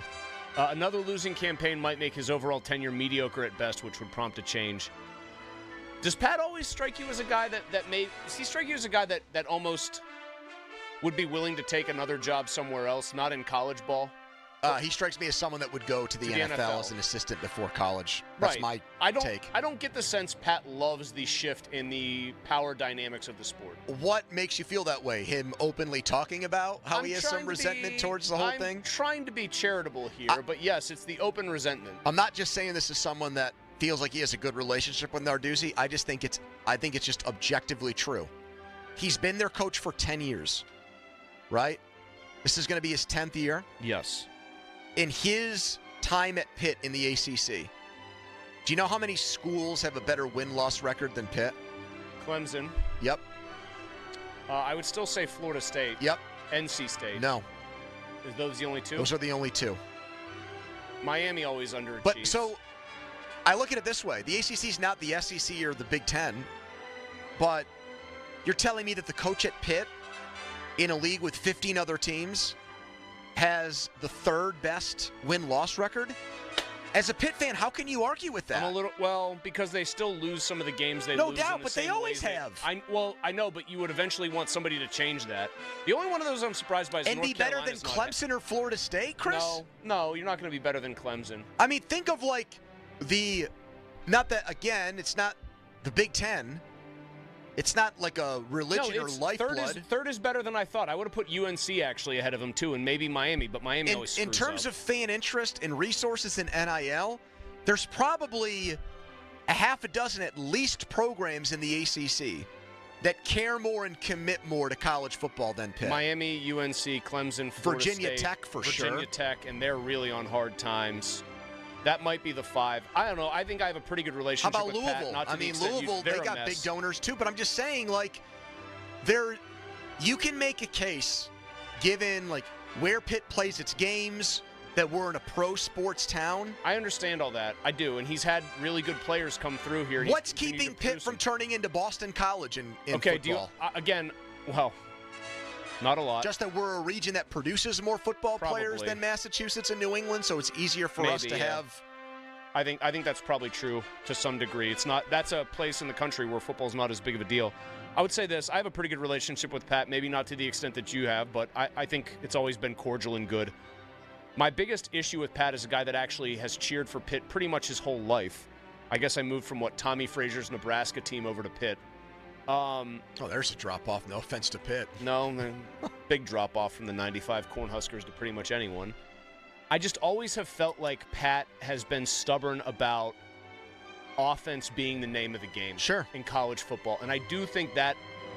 Another losing campaign might make his overall tenure mediocre at best, which would prompt a change. Does Pat always strike you as a guy does he strike you as a guy that almost would be willing to take another job somewhere else, not in college ball? He strikes me as someone that would go to the NFL as an assistant before college. That's right. my take. I don't get the sense Pat loves the shift in the power dynamics of the sport. What makes you feel that way? Him openly talking about how he has some resentment towards the whole thing? I'm trying to be charitable here, but yes, it's the open resentment. I'm not just saying this as someone that feels like he has a good relationship with Narduzzi. I think it's just objectively true. He's been their coach for 10 years, right? This is going to be his 10th year. Yes. In his time at Pitt in the ACC, do you know how many schools have a better win-loss record than Pitt? Clemson. Yep. I would still say Florida State. Yep. NC State. No. Are those the only two? Those are the only two. Miami always underachieves. But so I look at it this way. The ACC is not the SEC or the Big Ten, but you're telling me that the coach at Pitt in a league with 15 other teams has the third best win-loss record? As a Pitt fan, how can you argue with that? I'm a little because they still lose some of the games they no lose. doubt, in the but they same always ways have. I know, but you would eventually want somebody to change that. The only one of those I'm surprised by is and North be better than Carolina's not Clemson or Florida State, Chris? No, you're not going to be better than Clemson. I mean, think of not that, again, it's not the Big Ten. It's not like a religion or lifeblood. Third is better than I thought. I would have put UNC actually ahead of them too, and maybe Miami, but Miami always screws in terms up. of fan interest and resources in NIL, there's probably a half a dozen at least programs in the ACC that care more and commit more to college football than Pitt. Miami, UNC, Clemson, Florida Virginia State, Tech for sure. Virginia Tech, and they're really on hard times. That might be the 5. I don't know. I think I have a pretty good relationship How about with Louisville? Pat. Not to the extent Louisville, they're they a got mess. big donors too, but I'm just saying, you can make a case, given where Pitt plays its games, that we're in a pro sports town. I understand all that. I do, and he's had really good players come through here. What's keeping Pitt from turning into Boston College in okay, football? Not a lot. Just that we're a region that produces more football players than Massachusetts and New England, so it's easier for us to have. I think that's probably true to some degree. It's not. That's a place in the country where football's not as big of a deal. I would say this. I have a pretty good relationship with Pat, maybe not to the extent that you have, but I think it's always been cordial and good. My biggest issue with Pat is a guy that actually has cheered for Pitt pretty much his whole life. I guess I moved from Tommy Frazier's Nebraska team over to Pitt. There's a drop-off. No offense to Pitt. No, big drop-off from the 95 Cornhuskers to pretty much anyone. I just always have felt like Pat has been stubborn about offense being the name of the game in college football. And I do think that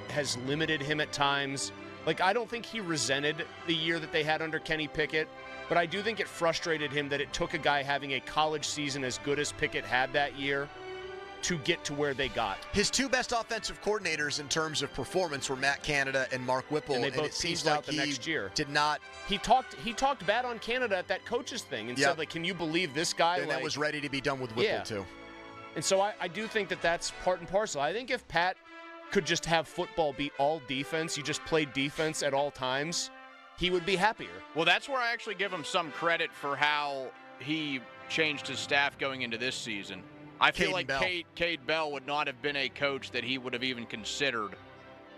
has limited him at times. I don't think he resented the year that they had under Kenny Pickett, but I do think it frustrated him that it took a guy having a college season as good as Pickett had that year to get to where they got. His two best offensive coordinators in terms of performance were Matt Canada and Mark Whipple, and they both it seems peaced out like the next year. Did not. He talked bad on Canada at that coaches thing and said, can you believe this guy? And that was ready to be done with Whipple too. And so I do think that that's part and parcel. I think if Pat could just have football be all defense, you just play defense at all times, he would be happier. Well, that's where I actually give him some credit for how he changed his staff going into this season. I feel like Cade Bell would not have been a coach that he would have even considered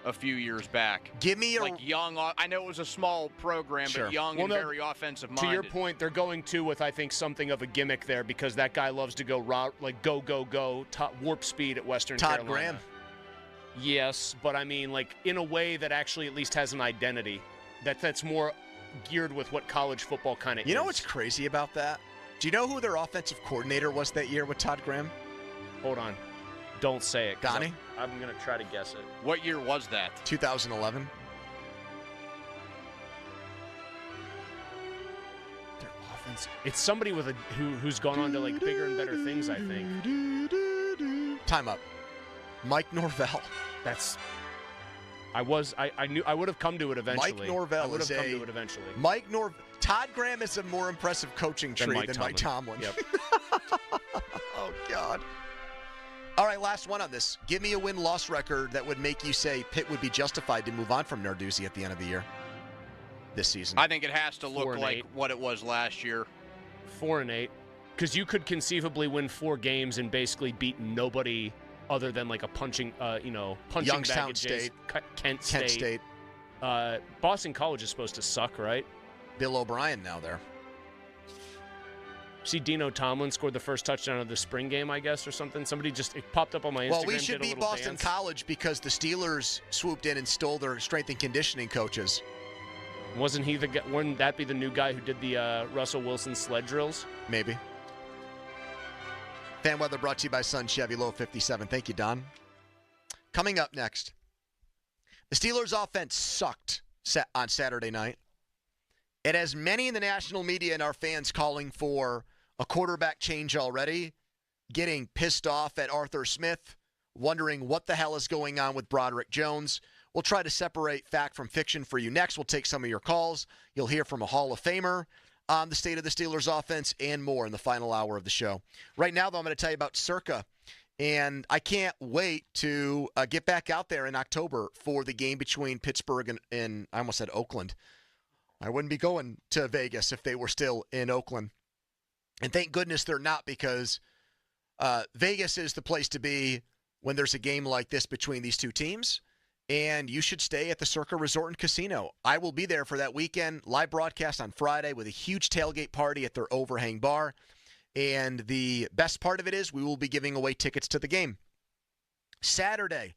a few years back. Give me young. I know it was a small program, but young and very offensive-minded. To your point, they're going with I think something of a gimmick there because that guy loves to go go warp speed at Western Carolina. Todd Graham. Yes, but I mean in a way that actually at least has an identity that's more geared with what college football kind of is. You know what's crazy about that? Do you know who their offensive coordinator was that year with Todd Graham? Hold on. Don't say it. Donnie? I'm going to try to guess it. What year was that? 2011. Their offense. It's somebody with who's gone on to bigger and better things, I think. Time up. Mike Norvell. I knew I would have come to it eventually. Mike Norvell I would have come to it eventually. Todd Graham is a more impressive coaching tree than Mike Tomlin. Yep. Oh, God. All right, last one on this. Give me a win-loss record that would make you say Pitt would be justified to move on from Narduzzi at the end of the year this season. I think it has to look like what it was last year. 4-8. Because you could conceivably win 4 games and basically beat nobody other than a punching Youngstown bag State. Kent State. Boston College is supposed to suck, right? Bill O'Brien now there. See, Dino Tomlin scored the first touchdown of the spring game, I guess, or something. It popped up on my Instagram. Well, we should beat Boston College because the Steelers swooped in and stole their strength and conditioning coaches. Wouldn't that be the new guy who did the Russell Wilson sled drills? Maybe. Fan weather brought to you by Sun Chevy, low 57. Thank you, Don. Coming up next, the Steelers' offense sucked on Saturday night. It has many in the national media and our fans calling for a quarterback change already, getting pissed off at Arthur Smith, wondering what the hell is going on with Broderick Jones. We'll try to separate fact from fiction for you next. We'll take some of your calls. You'll hear from a Hall of Famer on the state of the Steelers offense and more in the final hour of the show. Right now, though, I'm going to tell you about Circa. And I can't wait to get back out there in October for the game between Pittsburgh and I almost said Oakland. I wouldn't be going to Vegas if they were still in Oakland. And thank goodness they're not, because Vegas is the place to be when there's a game like this between these two teams. And you should stay at the Circa Resort and Casino. I will be there for that weekend. Live broadcast on Friday with a huge tailgate party at their Overhang Bar. And the best part of it is we will be giving away tickets to the game. Saturday,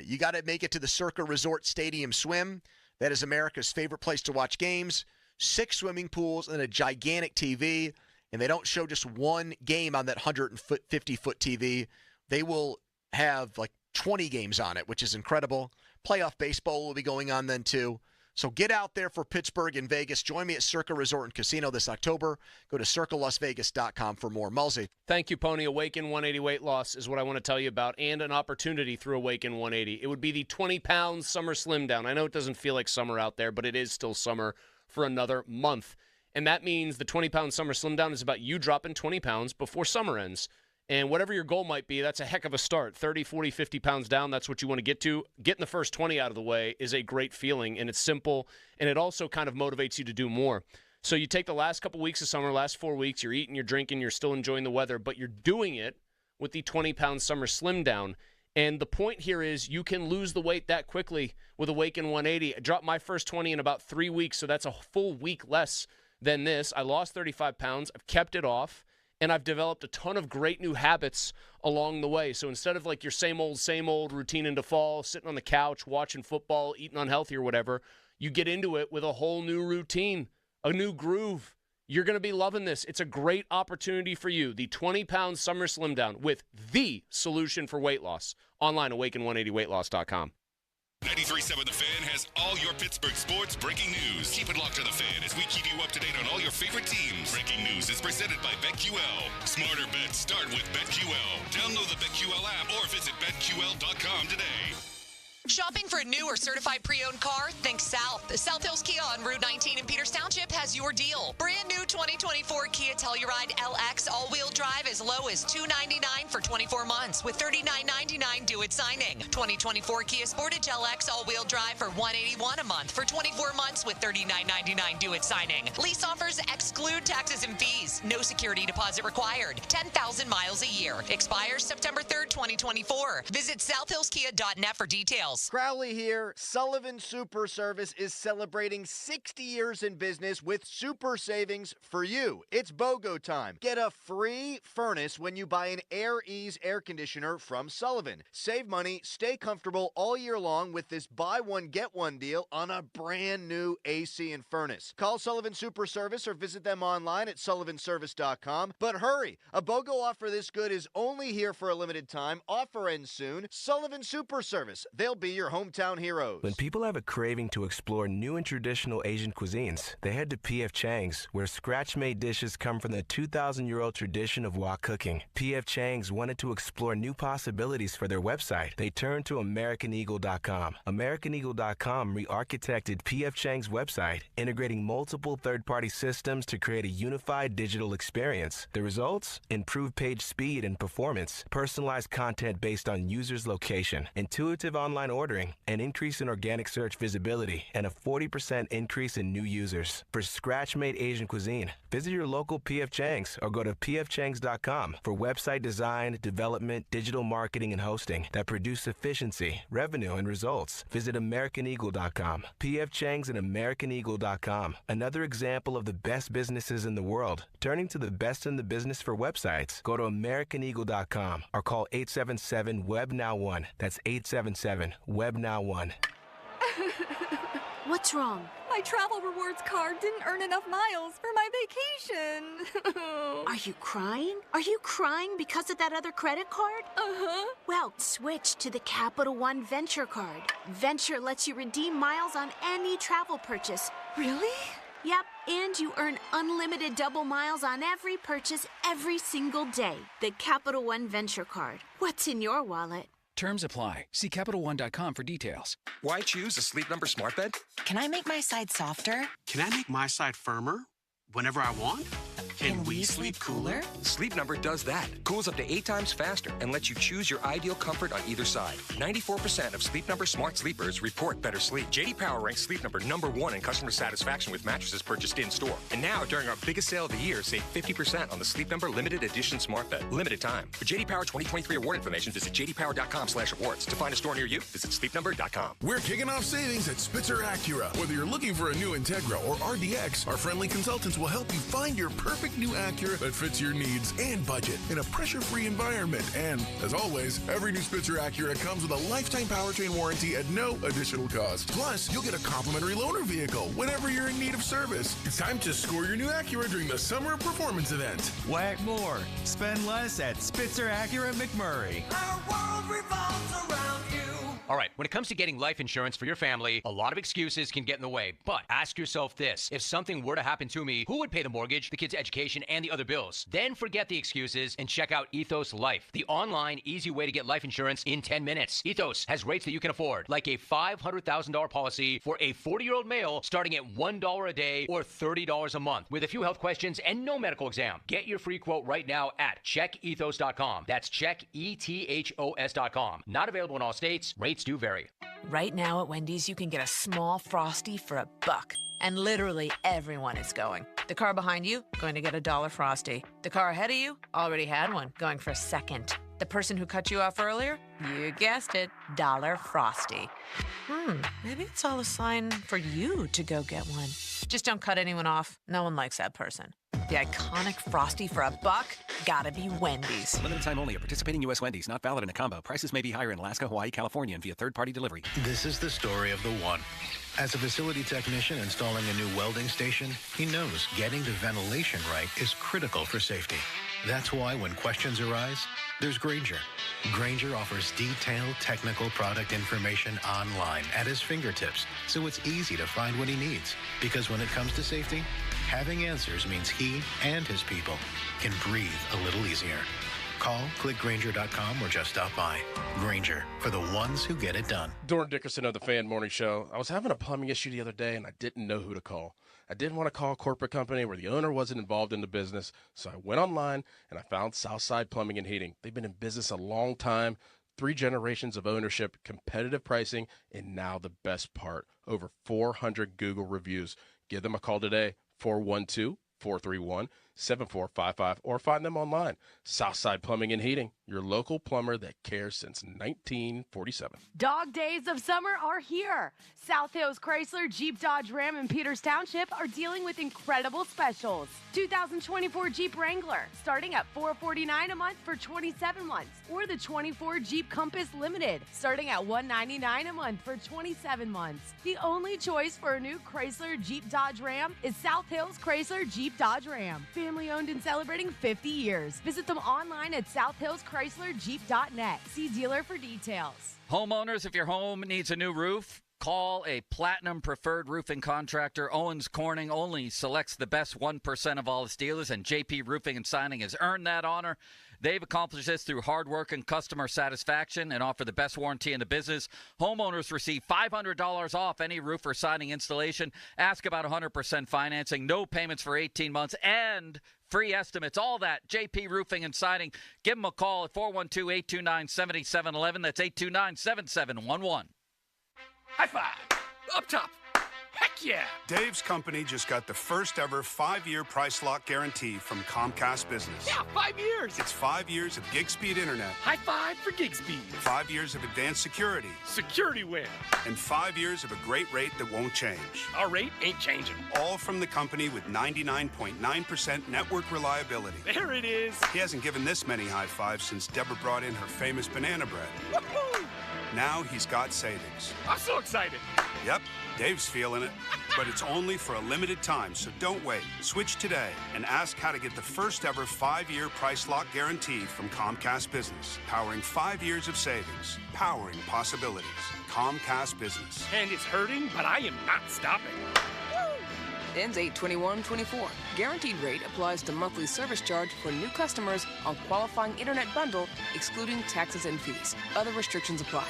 you got to make it to the Circa Resort Stadium Swim. That is America's favorite place to watch games. 6 swimming pools and a gigantic TV. And they don't show just one game on that 150-foot TV. They will have like 20 games on it, which is incredible. Playoff baseball will be going on then too. So get out there for Pittsburgh and Vegas. Join me at Circa Resort and Casino this October. Go to circalasvegas.com for more. Mulsey. Thank you, Pony. Awaken 180 weight loss is what I want to tell you about, and an opportunity through Awaken 180. It would be the 20-pound summer slim down. I know it doesn't feel like summer out there, but it is still summer for another month. And that means the 20-pound summer slim down is about you dropping 20 pounds before summer ends. And whatever your goal might be, that's a heck of a start. 30, 40, 50 pounds down, that's what you want to get to. Getting the first 20 out of the way is a great feeling, and it's simple, and it also kind of motivates you to do more. So you take the last couple weeks of summer, last 4 weeks, you're eating, you're drinking, you're still enjoying the weather, but you're doing it with the 20-pound summer slim down. And the point here is you can lose the weight that quickly with Awaken 180. I dropped my first 20 in about 3 weeks, so that's a full week less than this. I lost 35 pounds. I've kept it off. And I've developed a ton of great new habits along the way. So instead of like your same old routine into fall, sitting on the couch, watching football, eating unhealthy or whatever, you get into it with a whole new routine, a new groove. You're going to be loving this. It's a great opportunity for you. The 20-pound summer slim down with the solution for weight loss. Online, awaken180weightloss.com. 93.7 The Fan has all your Pittsburgh sports breaking news. Keep it locked to The Fan as we keep you up to date on all your favorite teams. Breaking news is presented by BetQL. Smarter bets start with BetQL. Download the BetQL app or visit BetQL.com today. Shopping for a new or certified pre-owned car? Think South. The South Hills Kia on Route 19 in Peters Township has your deal. Brand new 2024 Kia Telluride LX all-wheel drive as low as $299 for 24 months with $39.99 due at signing. 2024 Kia Sportage LX all-wheel drive for $181 a month for 24 months with $39.99 due at signing. Lease offers exclude taxes and fees. No security deposit required. 10,000 miles a year. Expires September 3rd, 2024. Visit southhillskia.net for details. Crowley here. Sullivan Super Service is celebrating 60 years in business with super savings for you. It's BOGO time. Get a free furnace when you buy an Air Ease air conditioner from Sullivan. Save money, stay comfortable all year long with this buy one, get one deal on a brand new AC and furnace. Call Sullivan Super Service or visit them online at sullivanservice.com. But hurry, a BOGO offer this good is only here for a limited time. Offer ends soon. Sullivan Super Service. They'll be your hometown heroes. When people have a craving to explore new and traditional Asian cuisines, they head to P.F. Chang's, where scratch-made dishes come from the 2,000-year-old tradition of wok cooking. P.F. Chang's wanted to explore new possibilities for their website. They turned to AmericanEagle.com. AmericanEagle.com re-architected P.F. Chang's website, integrating multiple third-party systems to create a unified digital experience. The results? Improved page speed and performance, personalized content based on users' location, intuitive online ordering, an increase in organic search visibility, and a 40% increase in new users. For scratch-made Asian cuisine, visit your local P.F. Chang's or go to pfchangs.com for website design, development, digital marketing, and hosting that produce efficiency, revenue, and results. Visit AmericanEagle.com. P.F. Chang's and AmericanEagle.com. Another example of the best businesses in the world. Turning to the best in the business for websites, go to AmericanEagle.com or call 877-WEB-NOW1. That's 877-WEB-NOW1. What's wrong? My travel rewards card didn't earn enough miles for my vacation. Are you crying? Are you crying because of that other credit card? Uh-huh. Well, switch to the Capital One Venture card. Venture lets you redeem miles on any travel purchase. Really? Yep, and you earn unlimited double miles on every purchase every single day. The Capital One Venture card. What's in your wallet? Terms apply. See CapitalOne.com for details. Why choose a Sleep Number smart bed? Can I make my side softer? Can I make my side firmer whenever I want? Can we sleep cooler? Sleep Number does that. Cools up to 8 times faster and lets you choose your ideal comfort on either side. 94% of Sleep Number smart sleepers report better sleep. J.D. Power ranks Sleep Number #1 in customer satisfaction with mattresses purchased in-store. And now, during our biggest sale of the year, save 50% on the Sleep Number Limited Edition Smart Bed. Limited time. For J.D. Power 2023 award information, visit jdpower.com/awards. To find a store near you, visit sleepnumber.com. We're kicking off savings at Spitzer Acura. Whether you're looking for a new Integra or RDX, our friendly consultants will help you find your perfect new Acura that fits your needs and budget in a pressure-free environment. And, as always, every new Spitzer Acura comes with a lifetime powertrain warranty at no additional cost. Plus, you'll get a complimentary loaner vehicle whenever you're in need of service. It's time to score your new Acura during the Summer Performance Event. Whack more. Spend less at Spitzer Acura McMurray. Our world revolves around you. All right, when it comes to getting life insurance for your family, a lot of excuses can get in the way. But ask yourself this: if something were to happen to me, who would pay the mortgage, the kids' education, and the other bills? Then forget the excuses and check out Ethos Life, the online, easy way to get life insurance in 10 minutes. Ethos has rates that you can afford, like a $500,000 policy for a 40-year-old male starting at $1 a day or $30 a month, with a few health questions and no medical exam. Get your free quote right now at checkethos.com. That's checkethos.com. Not available in all states. Rates do vary. Right now at Wendy's, you can get a small Frosty for $1. And literally everyone is going. The car behind you, going to get a $1 Frosty. The car ahead of you, already had one, going for a second. The person who cut you off earlier, you guessed it, $1 Frosty. Maybe it's all a sign for you to go get one. Just don't cut anyone off. No one likes that person. The iconic Frosty for $1, gotta be Wendy's. Limited time only at participating U.S. Wendy's. Not valid in a combo. Prices may be higher in Alaska, Hawaii, California, and via third-party delivery. This is the story of the one. As a facility technician installing a new welding station, he knows getting the ventilation right is critical for safety. That's why when questions arise, there's Grainger. Grainger offers detailed technical product information online at his fingertips, so it's easy to find what he needs. Because when it comes to safety, having answers means he and his people can breathe a little easier. Call, click Grainger.com, or just stop by. Grainger, for the ones who get it done. Doran Dickerson of the Fan Morning Show. I was having a plumbing issue the other day, and I didn't know who to call. I didn't want to call a corporate company where the owner wasn't involved in the business, so I went online, and I found Southside Plumbing and Heating. They've been in business a long time, 3 generations of ownership, competitive pricing, and now the best part, over 400 Google reviews. Give them a call today, 412-431-7455, or find them online. Southside Plumbing and Heating, your local plumber that cares since 1947. Dog days of summer are here. South Hills Chrysler, Jeep, Dodge, Ram, and Peters Township are dealing with incredible specials. 2024 Jeep Wrangler, starting at $449 a month for 27 months. Or the 24 Jeep Compass Limited, starting at $199 a month for 27 months. The only choice for a new Chrysler, Jeep, Dodge, Ram is South Hills Chrysler, Jeep, Dodge, Ram. Family owned and celebrating 50 years. Visit them online at southhillschryslerjeep.net. See dealer for details. Homeowners, if your home needs a new roof, call a Platinum Preferred Roofing Contractor. Owens Corning only selects the best 1% of all its dealers, and JP Roofing and Signing has earned that honor. They've accomplished this through hard work and customer satisfaction and offer the best warranty in the business. Homeowners receive $500 off any roof or siding installation. Ask about 100% financing, no payments for 18 months, and free estimates. All that, JP Roofing and Siding. Give them a call at 412-829-7711. That's 829-7711. High five. Up top. Heck yeah. Dave's company just got the first ever 5-year price lock guarantee from Comcast Business. Yeah, 5 years. It's 5 years of gig speed internet. High five for gig speed. 5 years of advanced security. Security win. And 5 years of a great rate that won't change. Our rate ain't changing. All from the company with 99.9% network reliability. There it is. He hasn't given this many high fives since Deborah brought in her famous banana bread. Woohoo! Now he's got savings. I'm so excited. Yep, Dave's feeling it. But it's only for a limited time, so don't wait. Switch today and ask how to get the first ever 5-year price lock guarantee from Comcast Business. Powering 5 years of savings. Powering possibilities. Comcast Business. And it's hurting, but I am not stopping. Ends 8/21/24. Guaranteed rate applies to monthly service charge for new customers on qualifying internet bundle, excluding taxes and fees. Other restrictions apply.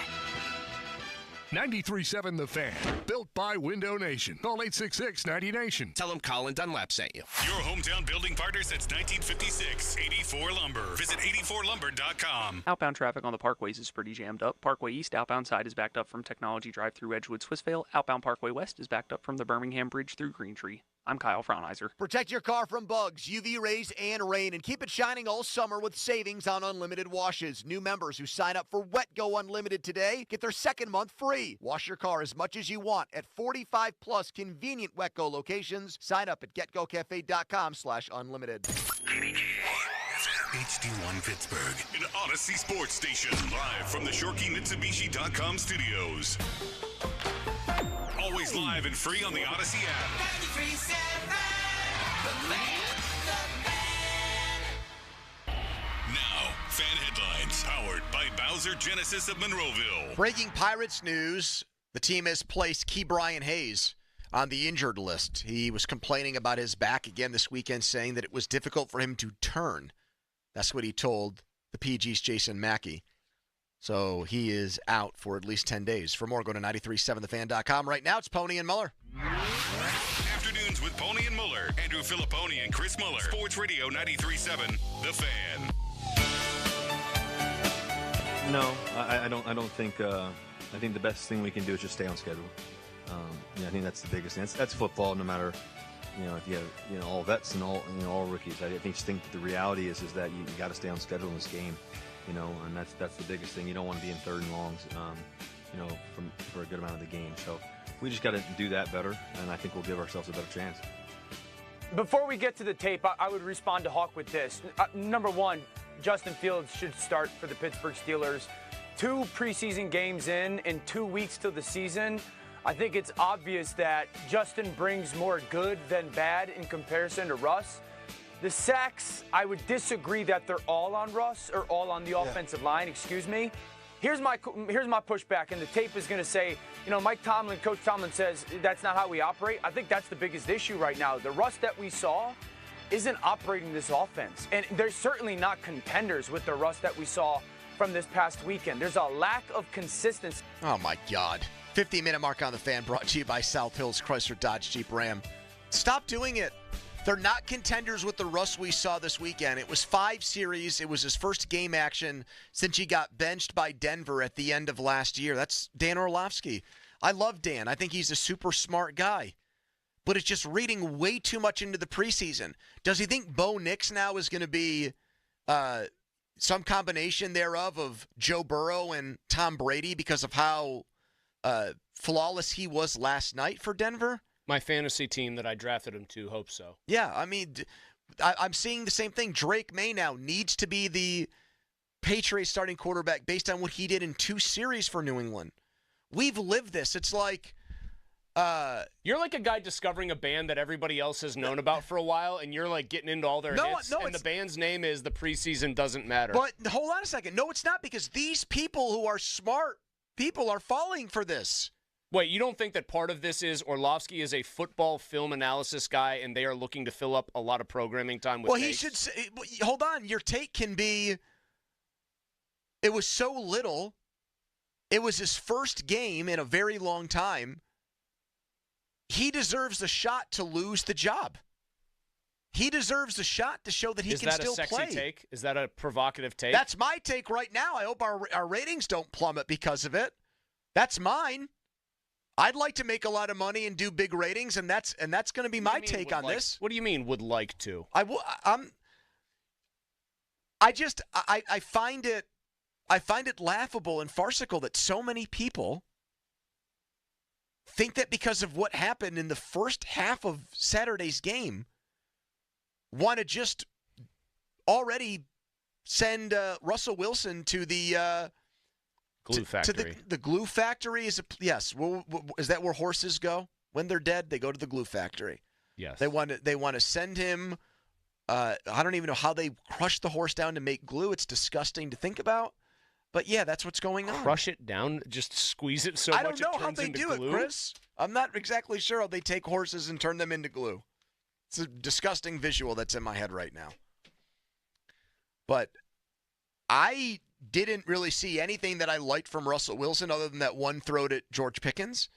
93.7 The Fan. Built by Window Nation. Call 866-90Nation. Tell them Colin Dunlap sent you. Your hometown building partner since 1956. 84 Lumber. Visit 84lumber.com. Outbound traffic on the parkways is pretty jammed up. Parkway East outbound side is backed up from Technology Drive through Edgewood, Swissvale. Outbound Parkway West is backed up from the Birmingham Bridge through Greentree. I'm Kyle Fraunheiser. Protect your car from bugs, UV rays, and rain, and keep it shining all summer with savings on unlimited washes. New members who sign up for WetGo Unlimited today get their second month free. Wash your car as much as you want at 45-plus convenient WetGo locations. Sign up at getgocafe.com/unlimited. HD1 Pittsburgh, an Odyssey sports station, live from the ShorkeyMitsubishi.com studios. Always live and free on the Odyssey app. 93.7 The Fan. Now, fan headlines, powered by Bowser Genesis of Monroeville. Breaking Pirates news. The team has placed Ke'Bryan Hayes on the injured list. He was complaining about his back again this weekend, saying that it was difficult for him to turn. That's what he told the PG's Jason Mackey. So he is out for at least 10 days. For more, go to 937thefan.com. Right now, it's Pony and Muller. Afternoons with Pony and Muller. Andrew Filipponi and Chris Muller. Sports Radio 93.7 The Fan. No, I don't think. I think the best thing we can do is just stay on schedule. I think that's the biggest thing. That's football. No matter, if you have all vets and all rookies. I think the reality is that you got to stay on schedule in this game. And that's the biggest thing. You don't want to be in third and longs, for a good amount of the game. So we just got to do that better, and I think we'll give ourselves a better chance. Before we get to the tape, I would respond to Hawk with this. Number one, Justin Fields should start for the Pittsburgh Steelers. 2 preseason games in 2 weeks till the season. I think it's obvious that Justin brings more good than bad in comparison to Russ. The sacks, I would disagree that they're all on Russ or all on the offensive line, excuse me. Here's my pushback, and the tape is going to say, Coach Tomlin says that's not how we operate. I think that's the biggest issue right now. The Russ that we saw isn't operating this offense, and they're certainly not contenders with the Russ that we saw from this past weekend. There's a lack of consistency. Oh, my God. 50-minute mark on the Fan, brought to you by South Hills Chrysler Dodge Jeep Ram. Stop doing it. They're not contenders with the Russ we saw this weekend. It was 5 series. It was his first game action since he got benched by Denver at the end of last year. That's Dan Orlovsky. I love Dan. I think he's a super smart guy. But it's just reading way too much into the preseason. Does he think Bo Nix now is going to be some combination thereof of Joe Burrow and Tom Brady because of how flawless he was last night for Denver? My fantasy team that I drafted him to hopes so. Yeah, I mean, I'm seeing the same thing. Drake May now needs to be the Patriots starting quarterback based on what he did in 2 series for New England. We've lived this. It's like... you're like a guy discovering a band that everybody else has known about for a while, and you're like getting into all their hits, and the band's name is The Preseason Doesn't Matter. But hold on a second. No, it's not, because these people who are smart people are falling for this. Wait, you don't think that part of this is Orlovsky is a football film analysis guy and they are looking to fill up a lot of programming time with takes? He should say, hold on, your take can be, it was so little, it was his first game in a very long time, he deserves a shot to lose the job. He deserves a shot to show that he can still play. Is that a sexy take? Is that a provocative take? That's my take right now. I hope our ratings don't plummet because of it. That's mine. I'd like to make a lot of money and do big ratings, and that's going to be my take on this. What do you mean would like to? I find it laughable and farcical that so many people think that because of what happened in the first half of Saturday's game, want to just already send Russell Wilson to the glue factory. The glue factory is yes. Is that where horses go when they're dead? They go to the glue factory. Yes. They want to send him. I don't even know how they crush the horse down to make glue. It's disgusting to think about. But yeah, that's what's going on. Crush it down, just squeeze it so much it turns into glue? I don't know how they do it, Chris. I'm not exactly sure how they take horses and turn them into glue. It's a disgusting visual that's in my head right now. But I didn't really see anything that I liked from Russell Wilson other than that one throw to George Pickens.